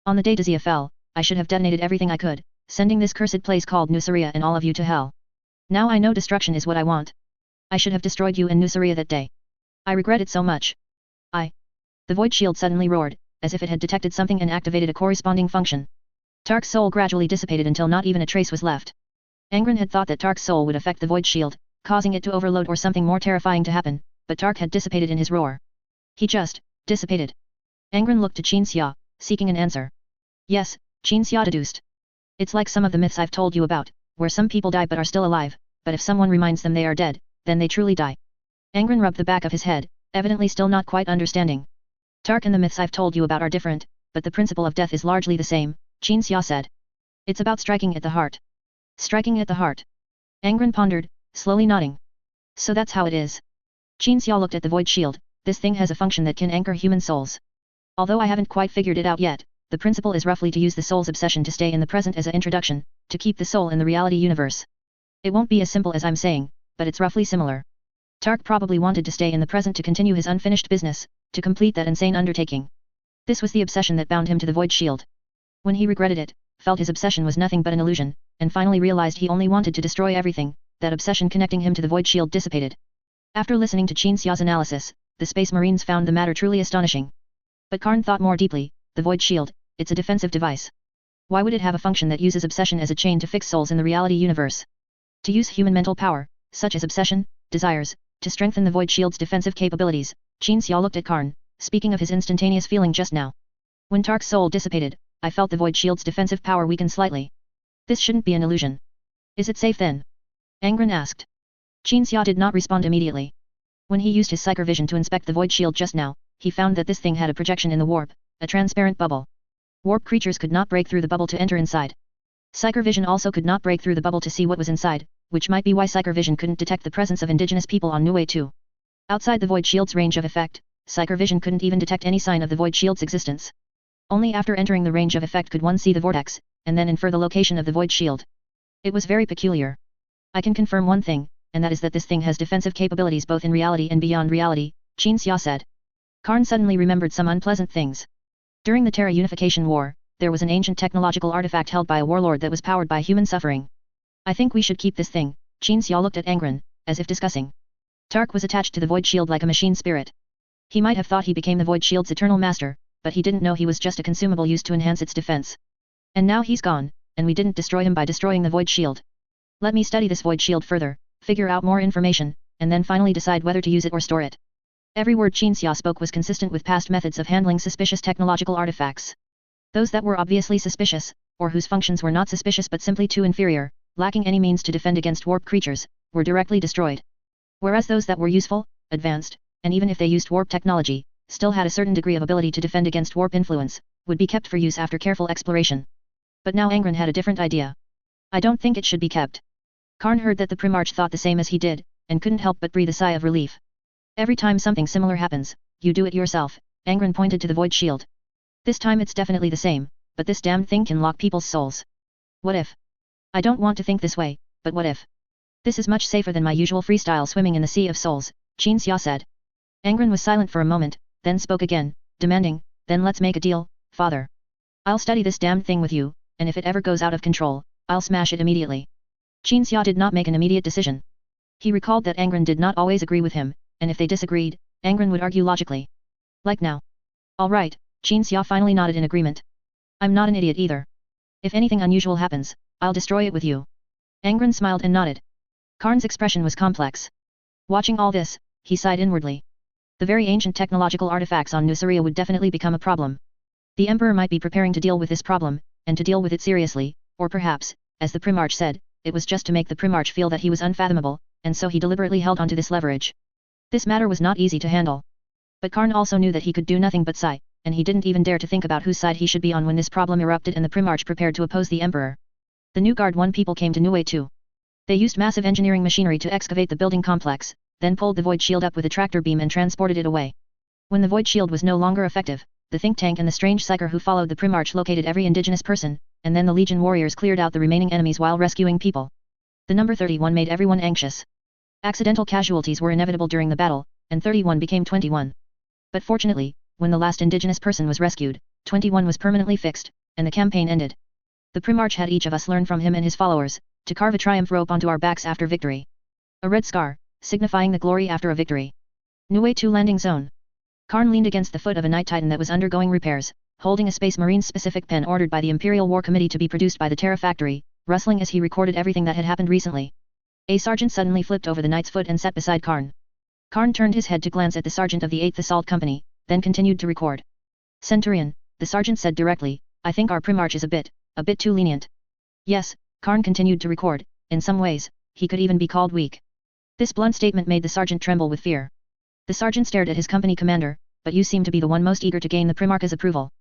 On the day Dizia fell, I should have detonated everything I could, sending this cursed place called Nuceria and all of you to hell. Now I know destruction is what I want. I should have destroyed you and Nuceria that day. I regret it so much. The void shield suddenly roared, as if it had detected something and activated a corresponding function. Tark's soul gradually dissipated until not even a trace was left. Angron had thought that Tark's soul would affect the void shield, causing it to overload or something more terrifying to happen, but Tark had dissipated in his roar. He just dissipated. Angron looked to Qin Xia, seeking an answer. Yes, Qin Xia deduced. It's like some of the myths I've told you about, where some people die but are still alive, but if someone reminds them they are dead, then they truly die. Angron rubbed the back of his head, evidently still not quite understanding. Tark and the myths I've told you about are different, but the principle of death is largely the same, Qin Xia said. It's about striking at the heart. Striking at the heart. Angron pondered, slowly nodding. So that's how it is. Qin Xia looked at the void shield. This thing has a function that can anchor human souls. Although I haven't quite figured it out yet, the principle is roughly to use the soul's obsession to stay in the present as an introduction, to keep the soul in the reality universe. It won't be as simple as I'm saying, but it's roughly similar. Tark probably wanted to stay in the present to continue his unfinished business, to complete that insane undertaking. This was the obsession that bound him to the void shield. When he regretted it, felt his obsession was nothing but an illusion, and finally realized he only wanted to destroy everything, that obsession connecting him to the void shield dissipated. After listening to Qin Xia's analysis, the Space Marines found the matter truly astonishing. But Karn thought more deeply, the void shield, it's a defensive device. Why would it have a function that uses obsession as a chain to fix souls in the reality universe? To use human mental power, such as obsession, desires, to strengthen the void shield's defensive capabilities, Qin Xia looked at Karn, speaking of his instantaneous feeling just now. When Tark's soul dissipated, I felt the void shield's defensive power weaken slightly. This shouldn't be an illusion. Is it safe then? Angron asked. Qin Xia did not respond immediately. When he used his psychic vision to inspect the void shield just now, he found that this thing had a projection in the warp, a transparent bubble. Warp creatures could not break through the bubble to enter inside. Psychic vision also could not break through the bubble to see what was inside, which might be why psychic vision couldn't detect the presence of indigenous people on Niue 2. Outside the void shield's range of effect, psychic vision couldn't even detect any sign of the void shield's existence. Only after entering the range of effect could one see the vortex, and then infer the location of the void shield. It was very peculiar. I can confirm one thing, and that is that this thing has defensive capabilities both in reality and beyond reality, Qin Xia said. Karn suddenly remembered some unpleasant things. During the Terra Unification War, there was an ancient technological artifact held by a warlord that was powered by human suffering. I think we should keep this thing, Qin Xia looked at Angron, as if discussing. Tark was attached to the void shield like a machine spirit. He might have thought he became the void shield's eternal master, but he didn't know he was just a consumable used to enhance its defense. And now he's gone, and we didn't destroy him by destroying the void shield. Let me study this void shield further, figure out more information, and then finally decide whether to use it or store it. Every word Qin Xia spoke was consistent with past methods of handling suspicious technological artifacts. Those that were obviously suspicious, or whose functions were not suspicious but simply too inferior, lacking any means to defend against warp creatures, were directly destroyed. Whereas those that were useful, advanced, and even if they used warp technology, still had a certain degree of ability to defend against warp influence, would be kept for use after careful exploration. But now Angron had a different idea. I don't think it should be kept. Karn heard that the Primarch thought the same as he did, and couldn't help but breathe a sigh of relief. Every time something similar happens, you do it yourself, Angron pointed to the void shield. This time it's definitely the same, but this damned thing can lock people's souls. What if? I don't want to think this way, but what if? This is much safer than my usual freestyle swimming in the Sea of Souls, Qin Xia said. Angron was silent for a moment, then spoke again, demanding, then let's make a deal, father. I'll study this damned thing with you, and if it ever goes out of control, I'll smash it immediately. Qin Xia did not make an immediate decision. He recalled that Angron did not always agree with him, and if they disagreed, Angron would argue logically. Like now. All right, Qin Xia finally nodded in agreement. I'm not an idiot either. If anything unusual happens, I'll destroy it with you. Angron smiled and nodded. Karn's expression was complex. Watching all this, he sighed inwardly. The very ancient technological artifacts on Nuceria would definitely become a problem. The Emperor might be preparing to deal with this problem, and to deal with it seriously, or perhaps, as the Primarch said, it was just to make the Primarch feel that he was unfathomable, and so he deliberately held onto this leverage. This matter was not easy to handle. But Karn also knew that he could do nothing but sigh, and he didn't even dare to think about whose side he should be on when this problem erupted and the Primarch prepared to oppose the Emperor. The new Guard 1 people came to Niue 2. They used massive engineering machinery to excavate the building complex, then pulled the void shield up with a tractor beam and transported it away. When the void shield was no longer effective, the think tank and the strange psyker who followed the Primarch located every indigenous person, and then the Legion warriors cleared out the remaining enemies while rescuing people. The number 31 made everyone anxious. Accidental casualties were inevitable during the battle, and 31 became 21. But fortunately, when the last indigenous person was rescued, 21 was permanently fixed, and the campaign ended. The Primarch had each of us learn from him and his followers, to carve a triumph rope onto our backs after victory. A red scar, signifying the glory after a victory. Nue 2 landing zone. Karn leaned against the foot of a Night Titan that was undergoing repairs, holding a Space Marines specific pen ordered by the Imperial War Committee to be produced by the Terra Factory, rustling as he recorded everything that had happened recently. A sergeant suddenly flipped over the knight's foot and sat beside Karn. Karn turned his head to glance at the sergeant of the 8th Assault Company, then continued to record. Centurion, the sergeant said directly, I think our Primarch is a bit too lenient. Yes, Karn continued to record, in some ways, he could even be called weak. This blunt statement made the sergeant tremble with fear. The sergeant stared at his company commander, but you seem to be the one most eager to gain the Primarch's approval.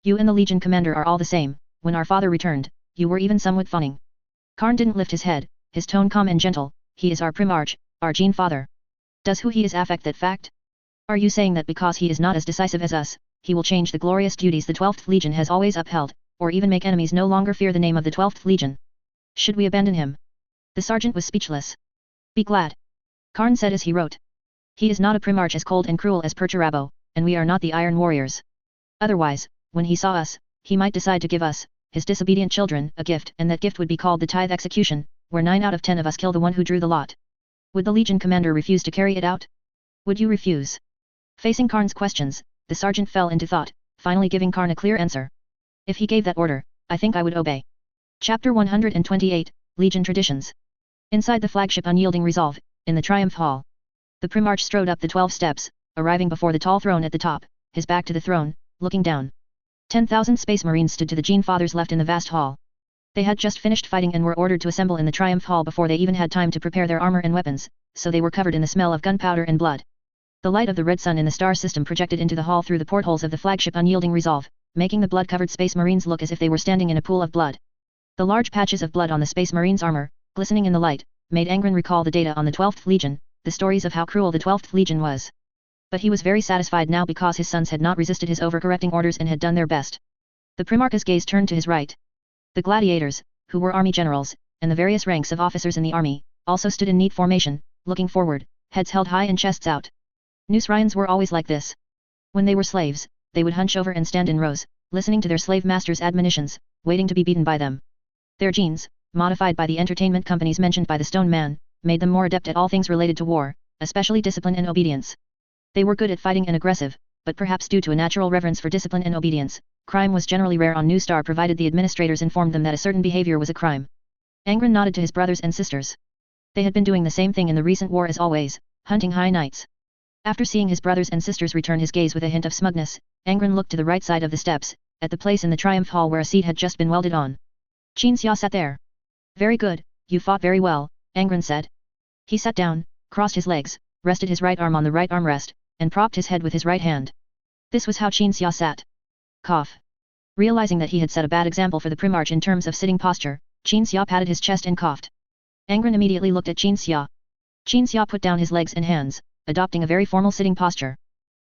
You and the Legion commander are all the same, when our father returned, you were even somewhat funning. Karn didn't lift his head, his tone calm and gentle, he is our Primarch, our Gene father. Does who he is affect that fact? Are you saying that because he is not as decisive as us, he will change the glorious duties the 12th Legion has always upheld, or even make enemies no longer fear the name of the 12th Legion? Should we abandon him? The sergeant was speechless. Be glad. Karn said as he wrote. He is not a Primarch as cold and cruel as Perturabo, and we are not the Iron Warriors. Otherwise, when he saw us, he might decide to give us, his disobedient children, a gift, and that gift would be called the tithe execution, where 9 out of 10 of us kill the one who drew the lot. Would the Legion commander refuse to carry it out? Would you refuse? Facing Karn's questions, the sergeant fell into thought, finally giving Karn a clear answer. If he gave that order, I think I would obey. Chapter 128, Legion Traditions. Inside the flagship Unyielding Resolve, in the Triumph Hall. The Primarch strode up the 12 steps, arriving before the tall throne at the top, his back to the throne, looking down. 10,000 Space Marines stood to the Gene Fathers left in the vast hall. They had just finished fighting and were ordered to assemble in the Triumph Hall before they even had time to prepare their armor and weapons, so they were covered in the smell of gunpowder and blood. The light of the red sun in the star system projected into the hall through the portholes of the flagship Unyielding Resolve, making the blood-covered Space Marines look as if they were standing in a pool of blood. The large patches of blood on the Space Marines' armor, glistening in the light, made Angron recall the data on the 12th Legion, the stories of how cruel the 12th Legion was. But he was very satisfied now because his sons had not resisted his overcorrecting orders and had done their best. The Primarch's gaze turned to his right. The gladiators, who were army generals, and the various ranks of officers in the army, also stood in neat formation, looking forward, heads held high and chests out. Nusryans were always like this. When they were slaves, they would hunch over and stand in rows, listening to their slave masters' admonitions, waiting to be beaten by them. Their genes, modified by the entertainment companies mentioned by the Stone Man, made them more adept at all things related to war, especially discipline and obedience. They were good at fighting and aggressive, but perhaps due to a natural reverence for discipline and obedience, crime was generally rare on New Star provided the administrators informed them that a certain behavior was a crime. Angron nodded to his brothers and sisters. They had been doing the same thing in the recent war as always, hunting high knights. After seeing his brothers and sisters return his gaze with a hint of smugness, Angron looked to the right side of the steps, at the place in the Triumph Hall where a seat had just been welded on. Qin Xia sat there. Very good, you fought very well, Angron said. He sat down, crossed his legs, rested his right arm on the right armrest, and propped his head with his right hand. This was how Qin Xia sat. Cough. Realizing that he had set a bad example for the Primarch in terms of sitting posture, Qin Xia patted his chest and coughed. Angron immediately looked at Qin Xia. Qin Xia put down his legs and hands, adopting a very formal sitting posture.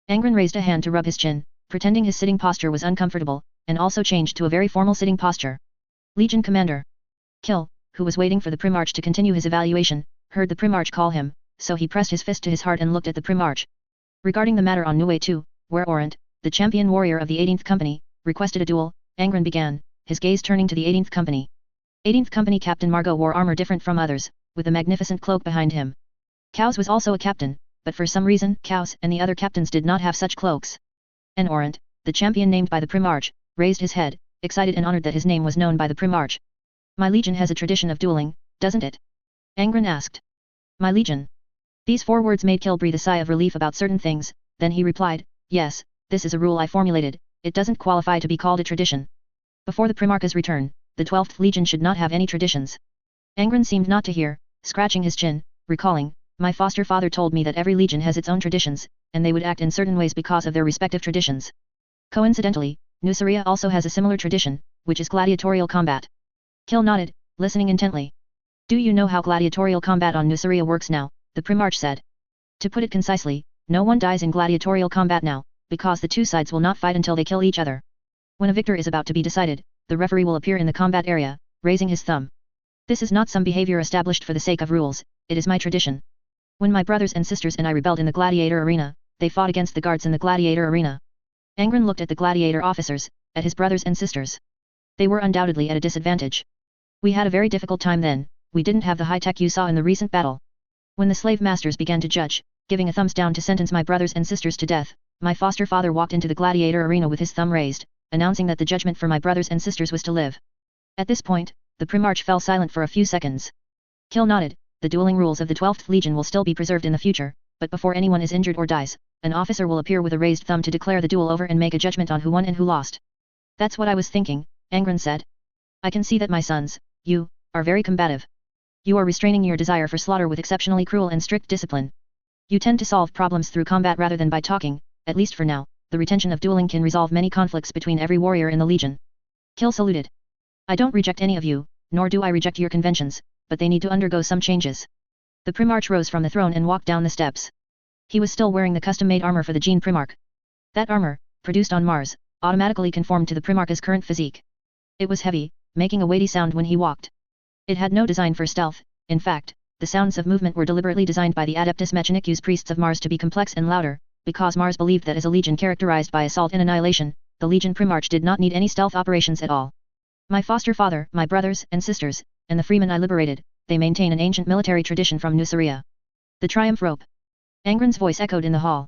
Angron raised a hand to rub his chin, pretending his sitting posture was uncomfortable, and also changed to a very formal sitting posture. Legion Commander Kill, who was waiting for the Primarch to continue his evaluation, heard the Primarch call him, so he pressed his fist to his heart and looked at the Primarch. Regarding the matter on Nue 2, where Orant, the champion warrior of the 18th Company, requested a duel, Angron began, his gaze turning to the 18th Company. 18th Company Captain Margot wore armor different from others, with a magnificent cloak behind him. Kaos was also a captain, but for some reason Kaos and the other captains did not have such cloaks. And Orant, the champion named by the Primarch, raised his head, excited and honored that his name was known by the Primarch. My legion has a tradition of dueling, doesn't it? Angron asked. My legion. These 4 words made Kill breathe a sigh of relief about certain things, then he replied, yes, this is a rule I formulated, it doesn't qualify to be called a tradition. Before the Primarch's return, the 12th Legion should not have any traditions. Angron seemed not to hear, scratching his chin, recalling, my foster father told me that every legion has its own traditions, and they would act in certain ways because of their respective traditions. Coincidentally, Nuceria also has a similar tradition, which is gladiatorial combat. Kill nodded, listening intently. Do you know how gladiatorial combat on Nuceria works now? The Primarch said. To put it concisely, no one dies in gladiatorial combat now, because the 2 sides will not fight until they kill each other. When a victor is about to be decided, the referee will appear in the combat area, raising his thumb. This is not some behavior established for the sake of rules, it is my tradition. When my brothers and sisters and I rebelled in the gladiator arena, they fought against the guards in the gladiator arena. Angron looked at the gladiator officers, at his brothers and sisters. They were undoubtedly at a disadvantage. We had a very difficult time then, we didn't have the high tech you saw in the recent battle. When the slave masters began to judge, giving a thumbs down to sentence my brothers and sisters to death, my foster father walked into the gladiator arena with his thumb raised, announcing that the judgment for my brothers and sisters was to live. At this point, the Primarch fell silent for a few seconds. Kill nodded. The dueling rules of the 12th Legion will still be preserved in the future, but before anyone is injured or dies, an officer will appear with a raised thumb to declare the duel over and make a judgment on who won and who lost. That's what I was thinking, Angron said. I can see that my sons, you, are very combative. You are restraining your desire for slaughter with exceptionally cruel and strict discipline. You tend to solve problems through combat rather than by talking, at least for now. The retention of dueling can resolve many conflicts between every warrior in the Legion. Kill saluted. I don't reject any of you, nor do I reject your conventions, but they need to undergo some changes. The Primarch rose from the throne and walked down the steps. He was still wearing the custom-made armor for the Gene Primarch. That armor, produced on Mars, automatically conformed to the Primarch's current physique. It was heavy, making a weighty sound when he walked. It had no design for stealth. In fact, the sounds of movement were deliberately designed by the Adeptus Mechanicus priests of Mars to be complex and louder, because Mars believed that as a legion characterized by assault and annihilation, the Legion Primarch did not need any stealth operations at all. My foster father, my brothers and sisters, and the freemen I liberated, they maintain an ancient military tradition from Nuceria. The Triumph Rope. Angron's voice echoed in the hall.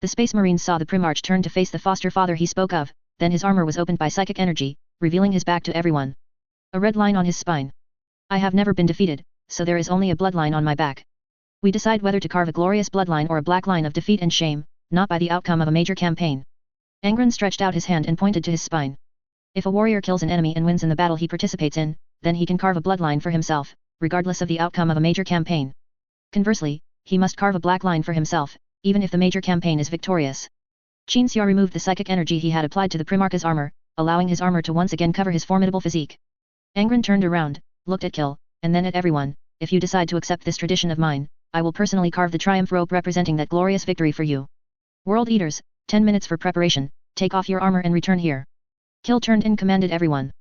The Space Marines saw the Primarch turn to face the foster father he spoke of, then his armor was opened by psychic energy, revealing his back to everyone. A red line on his spine. I have never been defeated, so there is only a bloodline on my back. We decide whether to carve a glorious bloodline or a black line of defeat and shame, not by the outcome of a major campaign. Angron stretched out his hand and pointed to his spine. If a warrior kills an enemy and wins in the battle he participates in, then he can carve a bloodline for himself, regardless of the outcome of a major campaign. Conversely, he must carve a black line for himself, even if the major campaign is victorious. Qin Xia removed the psychic energy he had applied to the Primarch's armor, allowing his armor to once again cover his formidable physique. Angron turned around, looked at Kill, and then at everyone. If you decide to accept this tradition of mine, I will personally carve the Triumph Rope representing that glorious victory for you. World Eaters, 10 minutes for preparation, take off your armor and return here. Kill turned and commanded everyone.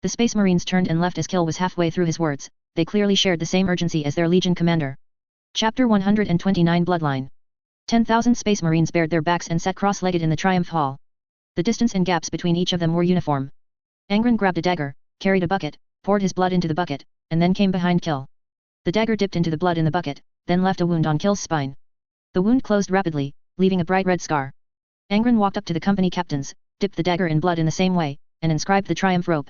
The Space Marines turned and left as Kill was halfway through his words. They clearly shared the same urgency as their Legion commander. Chapter 129 Bloodline. 10,000 Space Marines bared their backs and sat cross-legged in the Triumph Hall. The distance and gaps between each of them were uniform. Angron grabbed a dagger, carried a bucket, poured his blood into the bucket, and then came behind Kill. The dagger dipped into the blood in the bucket, then left a wound on Kill's spine. The wound closed rapidly, leaving a bright red scar. Angron walked up to the company captains, dipped the dagger in blood in the same way, and inscribed the Triumph Rope.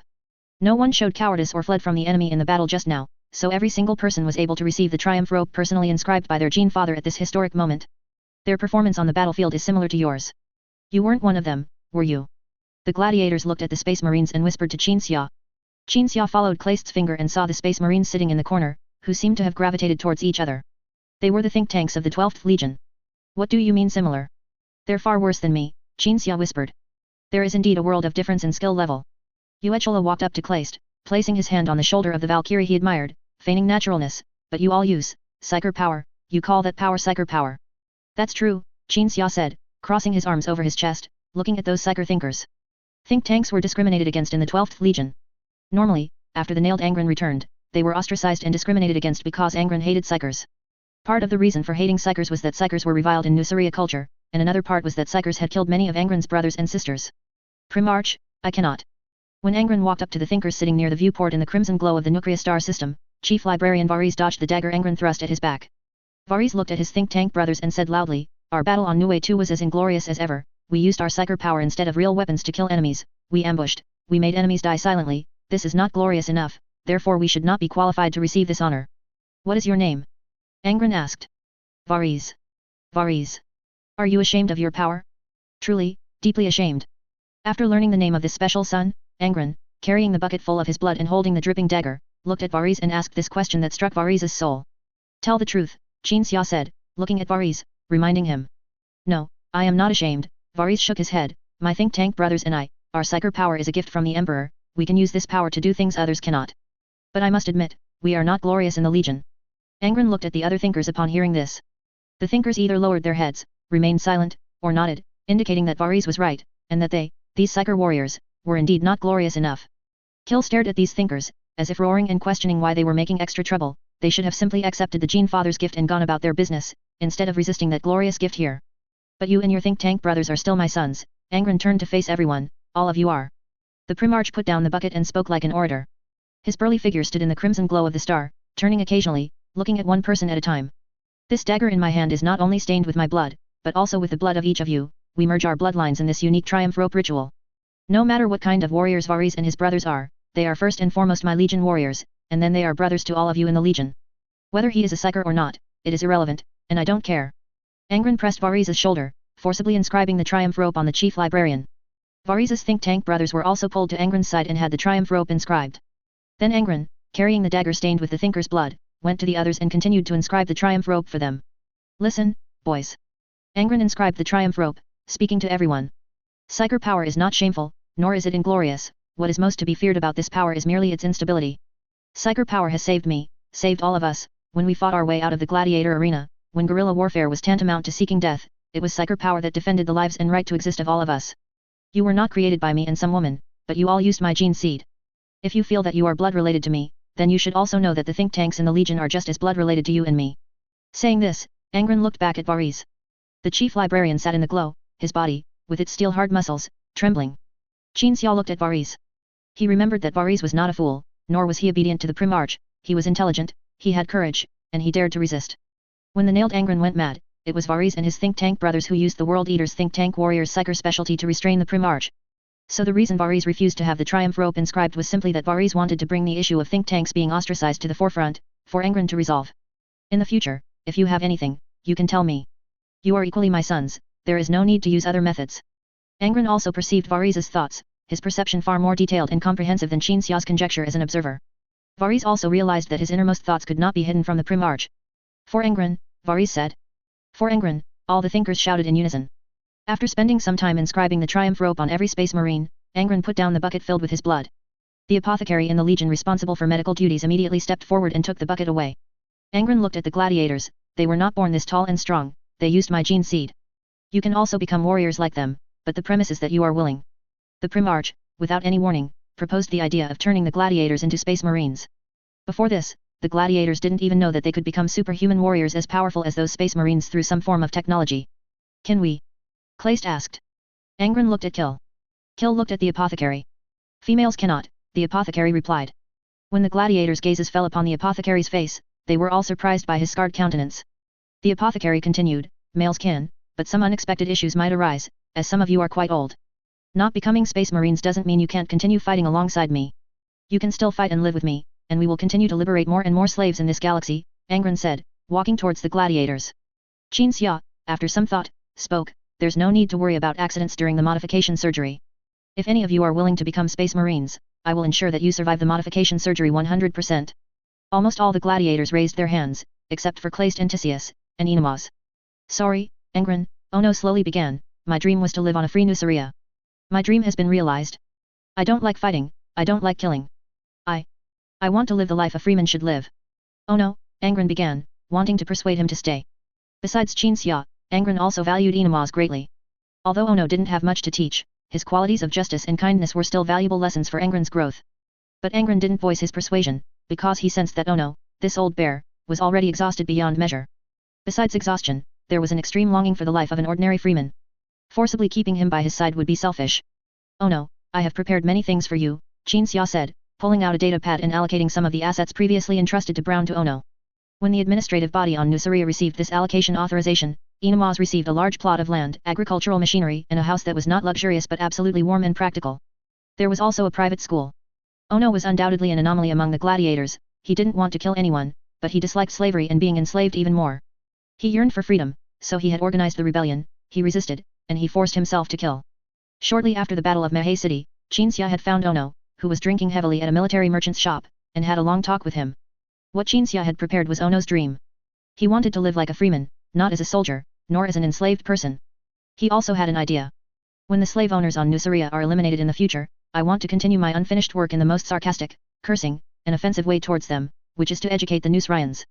No one showed cowardice or fled from the enemy in the battle just now, so every single person was able to receive the Triumph Rope personally inscribed by their Gene Father at this historic moment. Their performance on the battlefield is similar to yours. You weren't one of them, were you? The gladiators looked at the Space Marines and whispered to Qin Xia. Qin Xia followed Kleist's finger and saw the Space Marines sitting in the corner, who seemed to have gravitated towards each other. They were the think tanks of the 12th Legion. What do you mean similar? They're far worse than me, Qin Xia whispered. There is indeed a world of difference in skill level. Yuechola walked up to Kleist, placing his hand on the shoulder of the Valkyrie he admired, feigning naturalness, but you all use psyker power, you call that power psyker power. That's true, Qin Xia said, crossing his arms over his chest, looking at those psyker thinkers. Think tanks were discriminated against in the 12th Legion. Normally, after the nailed Angron returned, they were ostracized and discriminated against because Angron hated psykers. Part of the reason for hating psykers was that psykers were reviled in Nuceria culture, and another part was that psykers had killed many of Angron's brothers and sisters. Primarch, I cannot. When Angron walked up to the thinkers sitting near the viewport in the crimson glow of the Nucria star system, Chief Librarian Varese dodged the dagger Angron thrust at his back. Varese looked at his think tank brothers and said loudly, our battle on Nue 2 was as inglorious as ever, we used our psyker power instead of real weapons to kill enemies, we ambushed, we made enemies die silently, this is not glorious enough, therefore we should not be qualified to receive this honor. What is your name? Angron asked. Varese. Varese. Are you ashamed of your power? Truly, deeply ashamed. After learning the name of this special son, Angron, carrying the bucket full of his blood and holding the dripping dagger, looked at Varese and asked this question that struck Varese's soul. Tell the truth, Qin Xia said, looking at Varese, reminding him. No, I am not ashamed, Varese shook his head, my think tank brothers and I, our psyker power is a gift from the Emperor, we can use this power to do things others cannot. But I must admit, we are not glorious in the Legion. Angron looked at the other thinkers upon hearing this. The thinkers either lowered their heads, remained silent, or nodded, indicating that Varese was right, and that they, these psyker warriors, were indeed not glorious enough. Kill stared at these thinkers, as if roaring and questioning why they were making extra trouble. They should have simply accepted the Gene Father's gift and gone about their business, instead of resisting that glorious gift here. But you and your think tank brothers are still my sons, Angron turned to face everyone, all of you are. The Primarch put down the bucket and spoke like an orator. His burly figure stood in the crimson glow of the star, turning occasionally, looking at one person at a time. This dagger in my hand is not only stained with my blood, but also with the blood of each of you. We merge our bloodlines in this unique triumph rope ritual. No matter what kind of warriors Varys and his brothers are, they are first and foremost my legion warriors, and then they are brothers to all of you in the legion. Whether he is a psyker or not, it is irrelevant, and I don't care. Angron pressed Varys' shoulder, forcibly inscribing the triumph rope on the chief librarian. Varys' think tank brothers were also pulled to Angron's side and had the triumph rope inscribed. Then Angron, carrying the dagger stained with the thinker's blood, went to the others and continued to inscribe the triumph rope for them. Listen, boys. Angron inscribed the triumph rope, speaking to everyone. Psyker power is not shameful, nor is it inglorious. What is most to be feared about this power is merely its instability. Psyker power has saved me, saved all of us, when we fought our way out of the gladiator arena, when guerrilla warfare was tantamount to seeking death, it was Psyker power that defended the lives and right to exist of all of us. You were not created by me and some woman, but you all used my gene seed. If you feel that you are blood related to me, then you should also know that the think tanks in the Legion are just as blood related to you and me. Saying this, Angron looked back at Varys. The chief librarian sat in the glow, his body, with its steel-hard muscles, trembling. Qin Xia looked at Varys. He remembered that Varys was not a fool, nor was he obedient to the Primarch. He was intelligent, he had courage, and he dared to resist. When the nailed Angron went mad, it was Varys and his think tank brothers who used the World Eater's think tank warrior's psyker specialty to restrain the Primarch. So the reason Varys refused to have the triumph rope inscribed was simply that Varys wanted to bring the issue of think tanks being ostracized to the forefront, for Angron to resolve. In the future, if you have anything, you can tell me. You are equally my sons, there is no need to use other methods. Angron also perceived Varys' thoughts, his perception far more detailed and comprehensive than Qin Xia's conjecture as an observer. Varys also realized that his innermost thoughts could not be hidden from the Primarch. For Angron, Varys said. For Angron, all the thinkers shouted in unison. After spending some time inscribing the triumph rope on every space marine, Angron put down the bucket filled with his blood. The apothecary in the Legion responsible for medical duties immediately stepped forward and took the bucket away. Angron looked at the gladiators. They were not born this tall and strong, they used my gene seed. You can also become warriors like them, but the premise is that you are willing. The Primarch, without any warning, proposed the idea of turning the gladiators into space marines. Before this, the gladiators didn't even know that they could become superhuman warriors as powerful as those space marines through some form of technology. Can we? Kleist asked. Angron looked at Kill. Kill looked at the apothecary. Females cannot, the apothecary replied. When the gladiators' gazes fell upon the apothecary's face, they were all surprised by his scarred countenance. The apothecary continued, males can, but some unexpected issues might arise, as some of you are quite old. Not becoming space marines doesn't mean you can't continue fighting alongside me. You can still fight and live with me, and we will continue to liberate more and more slaves in this galaxy, Angron said, walking towards the gladiators. Qin Xia, after some thought, spoke. There's no need to worry about accidents during the modification surgery. If any of you are willing to become space marines, I will ensure that you survive the modification surgery 100%. Almost all the gladiators raised their hands, except for Kleist and Tisius, and Inamaz. Sorry, Angron, Ono slowly began, my dream was to live on a free Nuceria. My dream has been realized. I don't like fighting, I don't like killing. I want to live the life a freeman should live. Ono, Angron began, wanting to persuade him to stay. Besides Qin Xia, Angron also valued Inamaz greatly. Although Ono didn't have much to teach, his qualities of justice and kindness were still valuable lessons for Angron's growth. But Angron didn't voice his persuasion, because he sensed that Ono, this old bear, was already exhausted beyond measure. Besides exhaustion, there was an extreme longing for the life of an ordinary freeman. Forcibly keeping him by his side would be selfish. Ono, I have prepared many things for you, Qin Xia said, pulling out a data pad and allocating some of the assets previously entrusted to Brown to Ono. When the administrative body on Nuceria received this allocation authorization, Inamaz received a large plot of land, agricultural machinery, and a house that was not luxurious but absolutely warm and practical. There was also a private school. Ono was undoubtedly an anomaly among the gladiators. He didn't want to kill anyone, but he disliked slavery and being enslaved even more. He yearned for freedom, so he had organized the rebellion, he resisted, and he forced himself to kill. Shortly after the Battle of Mahe City, Qin Xia had found Ono, who was drinking heavily at a military merchant's shop, and had a long talk with him. What Qin Xia had prepared was Ono's dream. He wanted to live like a freeman, not as a soldier, nor as an enslaved person. He also had an idea. When the slave owners on Nuceria are eliminated in the future, I want to continue my unfinished work in the most sarcastic, cursing, and offensive way towards them, which is to educate the Nucereans.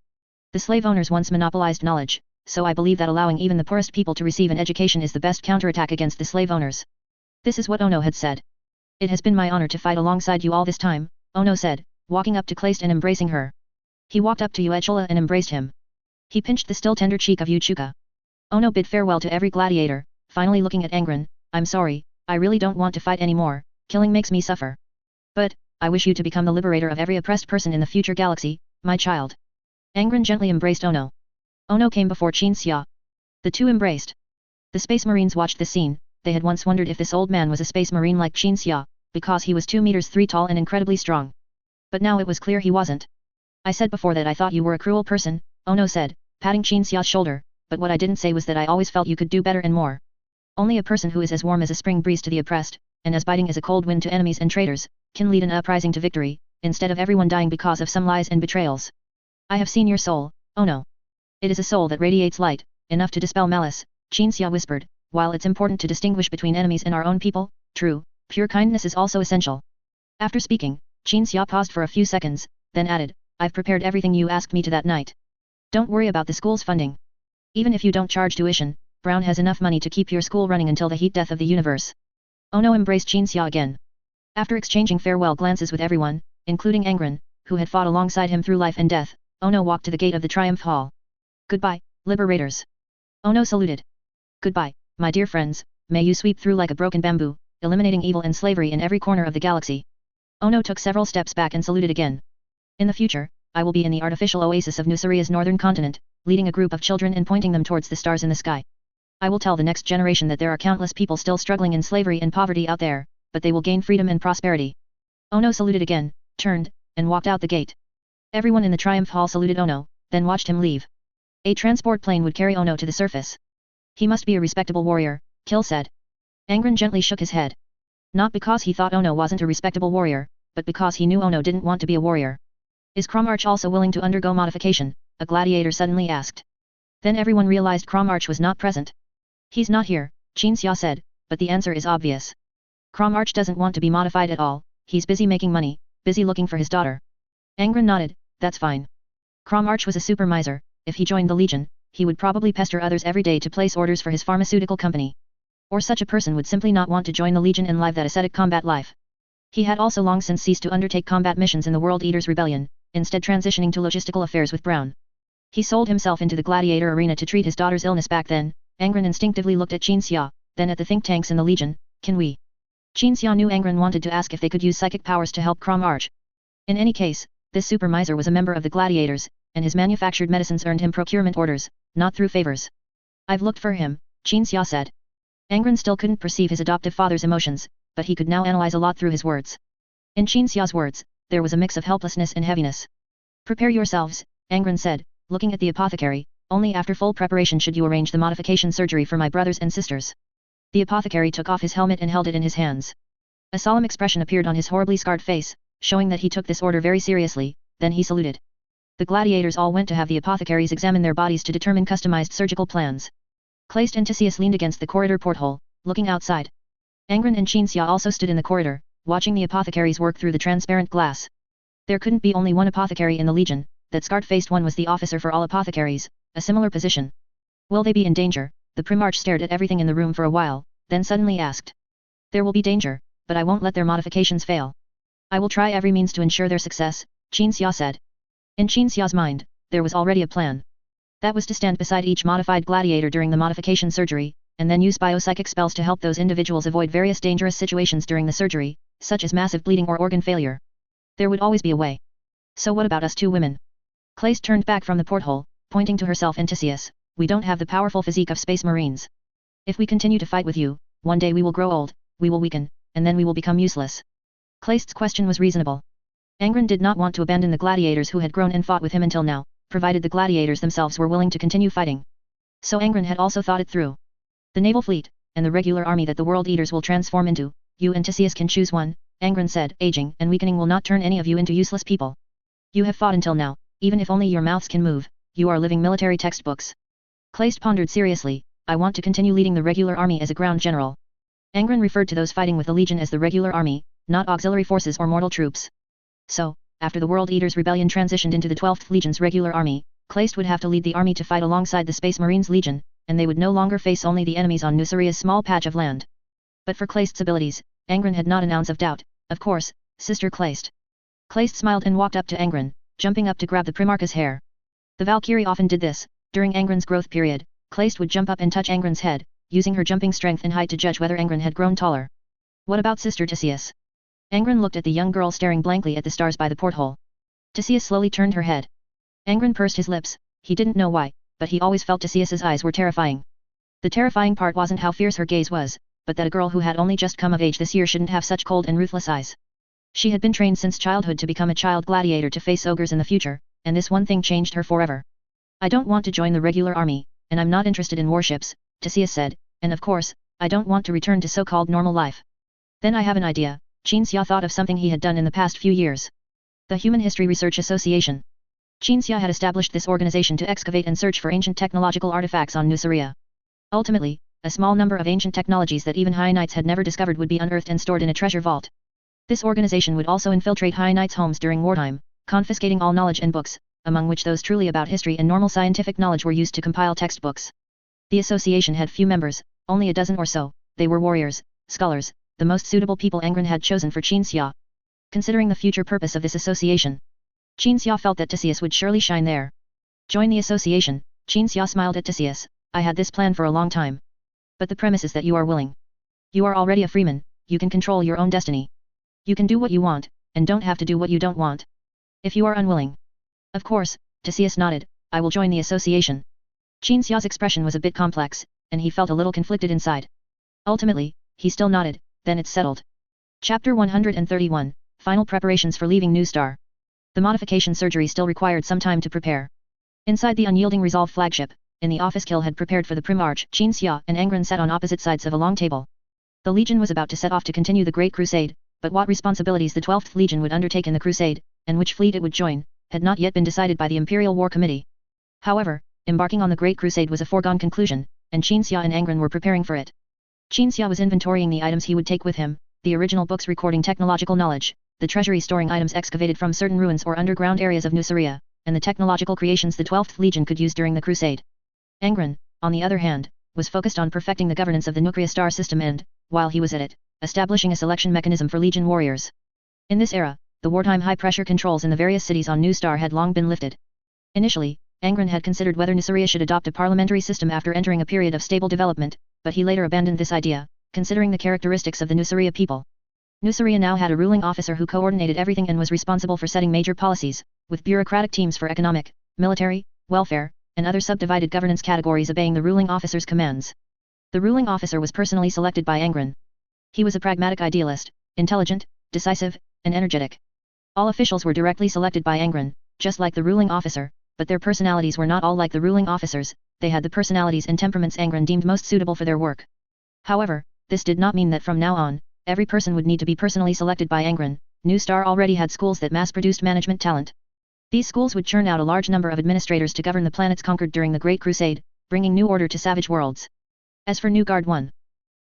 The slave owners once monopolized knowledge, so I believe that allowing even the poorest people to receive an education is the best counterattack against the slave owners. This is what Ono had said. It has been my honor to fight alongside you all this time, Ono said, walking up to Kleist and embracing her. He walked up to Yuechola and embraced him. He pinched the still tender cheek of Yuchuka. Ono bid farewell to every gladiator, finally looking at Angron. I'm sorry, I really don't want to fight anymore, killing makes me suffer. But, I wish you to become the liberator of every oppressed person in the future galaxy, my child. Angron gently embraced Ono. Ono came before Qin Xia. The two embraced. The Space Marines watched this scene. They had once wondered if this old man was a Space Marine like Qin Xia, because he was 2 meters 3 tall and incredibly strong. But now it was clear he wasn't. I said before that I thought you were a cruel person, Ono said, patting Qin Xia's shoulder, but what I didn't say was that I always felt you could do better and more. Only a person who is as warm as a spring breeze to the oppressed, and as biting as a cold wind to enemies and traitors, can lead an uprising to victory, instead of everyone dying because of some lies and betrayals. I have seen your soul, Ono. It is a soul that radiates light, enough to dispel malice, Qin Xia whispered, while it's important to distinguish between enemies and our own people, true, pure kindness is also essential. After speaking, Qin Xia paused for a few seconds, then added, I've prepared everything you asked me to that night. Don't worry about the school's funding. Even if you don't charge tuition, Brown has enough money to keep your school running until the heat death of the universe. Ono embraced Qin Xia again. After exchanging farewell glances with everyone, including Angron, who had fought alongside him through life and death, Ono walked to the gate of the Triumph Hall. Goodbye, liberators. Ono saluted. Goodbye, my dear friends, may you sweep through like a broken bamboo, eliminating evil and slavery in every corner of the galaxy. Ono took several steps back and saluted again. In the future, I will be in the artificial oasis of Nusaria's northern continent, leading a group of children and pointing them towards the stars in the sky. I will tell the next generation that there are countless people still struggling in slavery and poverty out there, but they will gain freedom and prosperity. Ono saluted again, turned, and walked out the gate. Everyone in the Triumph Hall saluted Ono, then watched him leave. A transport plane would carry Ono to the surface. He must be a respectable warrior, Kill said. Angron gently shook his head. Not because he thought Ono wasn't a respectable warrior, but because he knew Ono didn't want to be a warrior. Is Cromarch also willing to undergo modification? A gladiator suddenly asked. Then everyone realized Cromarch was not present. He's not here, Qin Xia said, but the answer is obvious. Cromarch doesn't want to be modified at all, he's busy making money, busy looking for his daughter. Angron nodded, that's fine. Cromarch was a super miser, if he joined the Legion, he would probably pester others every day to place orders for his pharmaceutical company. Or such a person would simply not want to join the Legion and live that ascetic combat life. He had also long since ceased to undertake combat missions in the World Eaters' Rebellion, instead transitioning to logistical affairs with Brown. He sold himself into the gladiator arena to treat his daughter's illness back then. Angron instinctively looked at Qin Xia, then at the think tanks in the Legion. Can we? Qin Xia knew Angron wanted to ask if they could use psychic powers to help Cromarch. In any case, this super miser was a member of the gladiators, and his manufactured medicines earned him procurement orders, not through favors. I've looked for him, Qin Xia said. Angron still couldn't perceive his adoptive father's emotions, but he could now analyze a lot through his words. In Qin Xia's words, there was a mix of helplessness and heaviness. Prepare yourselves, Angron said, looking at the apothecary, only after full preparation should you arrange the modification surgery for my brothers and sisters. The apothecary took off his helmet and held it in his hands. A solemn expression appeared on his horribly scarred face, showing that he took this order very seriously, then he saluted. The gladiators all went to have the apothecaries examine their bodies to determine customized surgical plans. Kleist and Tisius leaned against the corridor porthole, looking outside. Angron and Qin Xia also stood in the corridor, watching the apothecaries work through the transparent glass. There couldn't be only one apothecary in the Legion, that scarred-faced one was the officer for all apothecaries, a similar position. Will they be in danger? The Primarch stared at everything in the room for a while, then suddenly asked. There will be danger, but I won't let their modifications fail. I will try every means to ensure their success, Qin Xia said. In Qin Xia's mind, there was already a plan. That was to stand beside each modified gladiator during the modification surgery, and then use biopsychic spells to help those individuals avoid various dangerous situations during the surgery, such as massive bleeding or organ failure. There would always be a way. So what about us two women? Kleist turned back from the porthole, pointing to herself and Tisius. We don't have the powerful physique of Space Marines. If we continue to fight with you, one day we will grow old, we will weaken, and then we will become useless. Kleist's question was reasonable. Angron did not want to abandon the gladiators who had grown and fought with him until now, provided the gladiators themselves were willing to continue fighting. So Angron had also thought it through. The naval fleet, and the regular army that the World Eaters will transform into, you and Tisius can choose one, Angron said. Aging and weakening will not turn any of you into useless people. You have fought until now, even if only your mouths can move, you are living military textbooks. Kleist pondered seriously, I want to continue leading the regular army as a ground general. Angron referred to those fighting with the Legion as the regular army, not auxiliary forces or mortal troops. So, after the World Eaters' Rebellion transitioned into the 12th Legion's regular army, Kleist would have to lead the army to fight alongside the Space Marines Legion, and they would no longer face only the enemies on Nusaria's small patch of land. But for Kleist's abilities, Angron had not an ounce of doubt. Of course, Sister Kleist. Kleist smiled and walked up to Angron, jumping up to grab the Primarch's hair. The Valkyrie often did this. During Angron's growth period, Kleist would jump up and touch Angron's head, using her jumping strength and height to judge whether Angron had grown taller. What about Sister Tisius? Angron looked at the young girl staring blankly at the stars by the porthole. Theseus slowly turned her head. Angron pursed his lips, he didn't know why, but he always felt Theseus's eyes were terrifying. The terrifying part wasn't how fierce her gaze was, but that a girl who had only just come of age this year shouldn't have such cold and ruthless eyes. She had been trained since childhood to become a child gladiator to face ogres in the future, and this one thing changed her forever. I don't want to join the regular army, and I'm not interested in warships, Theseus said, and of course, I don't want to return to so-called normal life. Then I have an idea. Qin Xia thought of something he had done in the past few years. The Human History Research Association. Qin Xia had established this organization to excavate and search for ancient technological artifacts on Nuceria. Ultimately, a small number of ancient technologies that even High Knights had never discovered would be unearthed and stored in a treasure vault. This organization would also infiltrate High Knights' homes during wartime, confiscating all knowledge and books, among which those truly about history and normal scientific knowledge were used to compile textbooks. The association had few members, only a dozen or so. They were warriors, scholars, the most suitable people Angron had chosen for Qin Xia. Considering the future purpose of this association, Qin Xia felt that Theseus would surely shine there. Join the association, Qin Xia smiled at Theseus. I had this plan for a long time. But the premise is that you are willing. You are already a freeman, you can control your own destiny. You can do what you want, and don't have to do what you don't want. If you are unwilling. Of course, Theseus nodded, I will join the association. Qin Xia's expression was a bit complex, and he felt a little conflicted inside. Ultimately, he still nodded, then it's settled. Chapter 131, Final Preparations for Leaving New Star. The modification surgery still required some time to prepare. Inside the unyielding Resolve flagship, in the office Kill had prepared for the Primarch, Qin Xia and Angron sat on opposite sides of a long table. The Legion was about to set off to continue the Great Crusade, but what responsibilities the 12th Legion would undertake in the crusade, and which fleet it would join, had not yet been decided by the Imperial War Committee. However, embarking on the Great Crusade was a foregone conclusion, and Qin Xia and Angron were preparing for it. Qin Xia was inventorying the items he would take with him, the original books recording technological knowledge, the treasury storing items excavated from certain ruins or underground areas of Nuceria, and the technological creations the 12th Legion could use during the crusade. Angron, on the other hand, was focused on perfecting the governance of the Nucria star system and, while he was at it, establishing a selection mechanism for Legion warriors. In this era, the wartime high-pressure controls in the various cities on New Star had long been lifted. Initially, Angron had considered whether Nuceria should adopt a parliamentary system after entering a period of stable development, but he later abandoned this idea, considering the characteristics of the Nuceria people. Nuceria now had a ruling officer who coordinated everything and was responsible for setting major policies, with bureaucratic teams for economic, military, welfare, and other subdivided governance categories obeying the ruling officer's commands. The ruling officer was personally selected by Angron. He was a pragmatic idealist, intelligent, decisive, and energetic. All officials were directly selected by Angron, just like the ruling officer, but their personalities were not all like the ruling officers, they had the personalities and temperaments Angron deemed most suitable for their work. However, this did not mean that from now on, every person would need to be personally selected by Angron. New Star already had schools that mass-produced management talent. These schools would churn out a large number of administrators to govern the planets conquered during the Great Crusade, bringing new order to savage worlds. As for New Guard 1,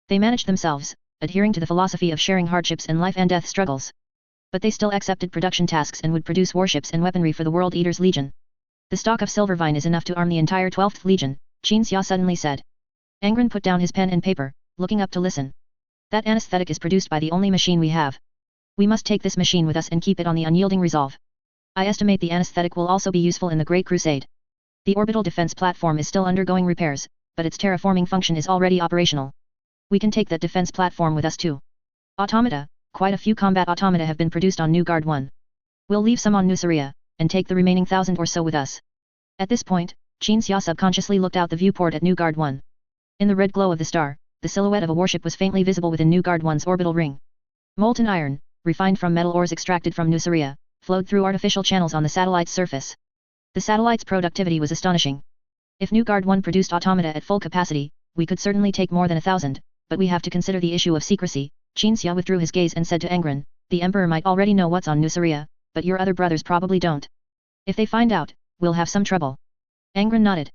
they managed themselves, adhering to the philosophy of sharing hardships and life and death struggles. But they still accepted production tasks and would produce warships and weaponry for the World Eaters Legion. The stock of Silvervine is enough to arm the entire 12th Legion, Qin Xia suddenly said. Angron put down his pen and paper, looking up to listen. That anesthetic is produced by the only machine we have. We must take this machine with us and keep it on the unyielding Resolve. I estimate the anesthetic will also be useful in the Great Crusade. The orbital defense platform is still undergoing repairs, but its terraforming function is already operational. We can take that defense platform with us too. Automata, quite a few combat automata have been produced on New Guard 1. We'll leave some on Nuceria, and take the remaining 1,000 or so with us. At this point, Qin Xia subconsciously looked out the viewport at New Guard 1. In the red glow of the star, the silhouette of a warship was faintly visible within New Guard 1's orbital ring. Molten iron, refined from metal ores extracted from Nuceria, flowed through artificial channels on the satellite's surface. The satellite's productivity was astonishing. If New Guard 1 produced automata at full capacity, we could certainly take more than 1,000, but we have to consider the issue of secrecy. Qin Xia withdrew his gaze and said to Angron, the Emperor might already know what's on Nuceria, but your other brothers probably don't. If they find out, we'll have some trouble. Angron nodded.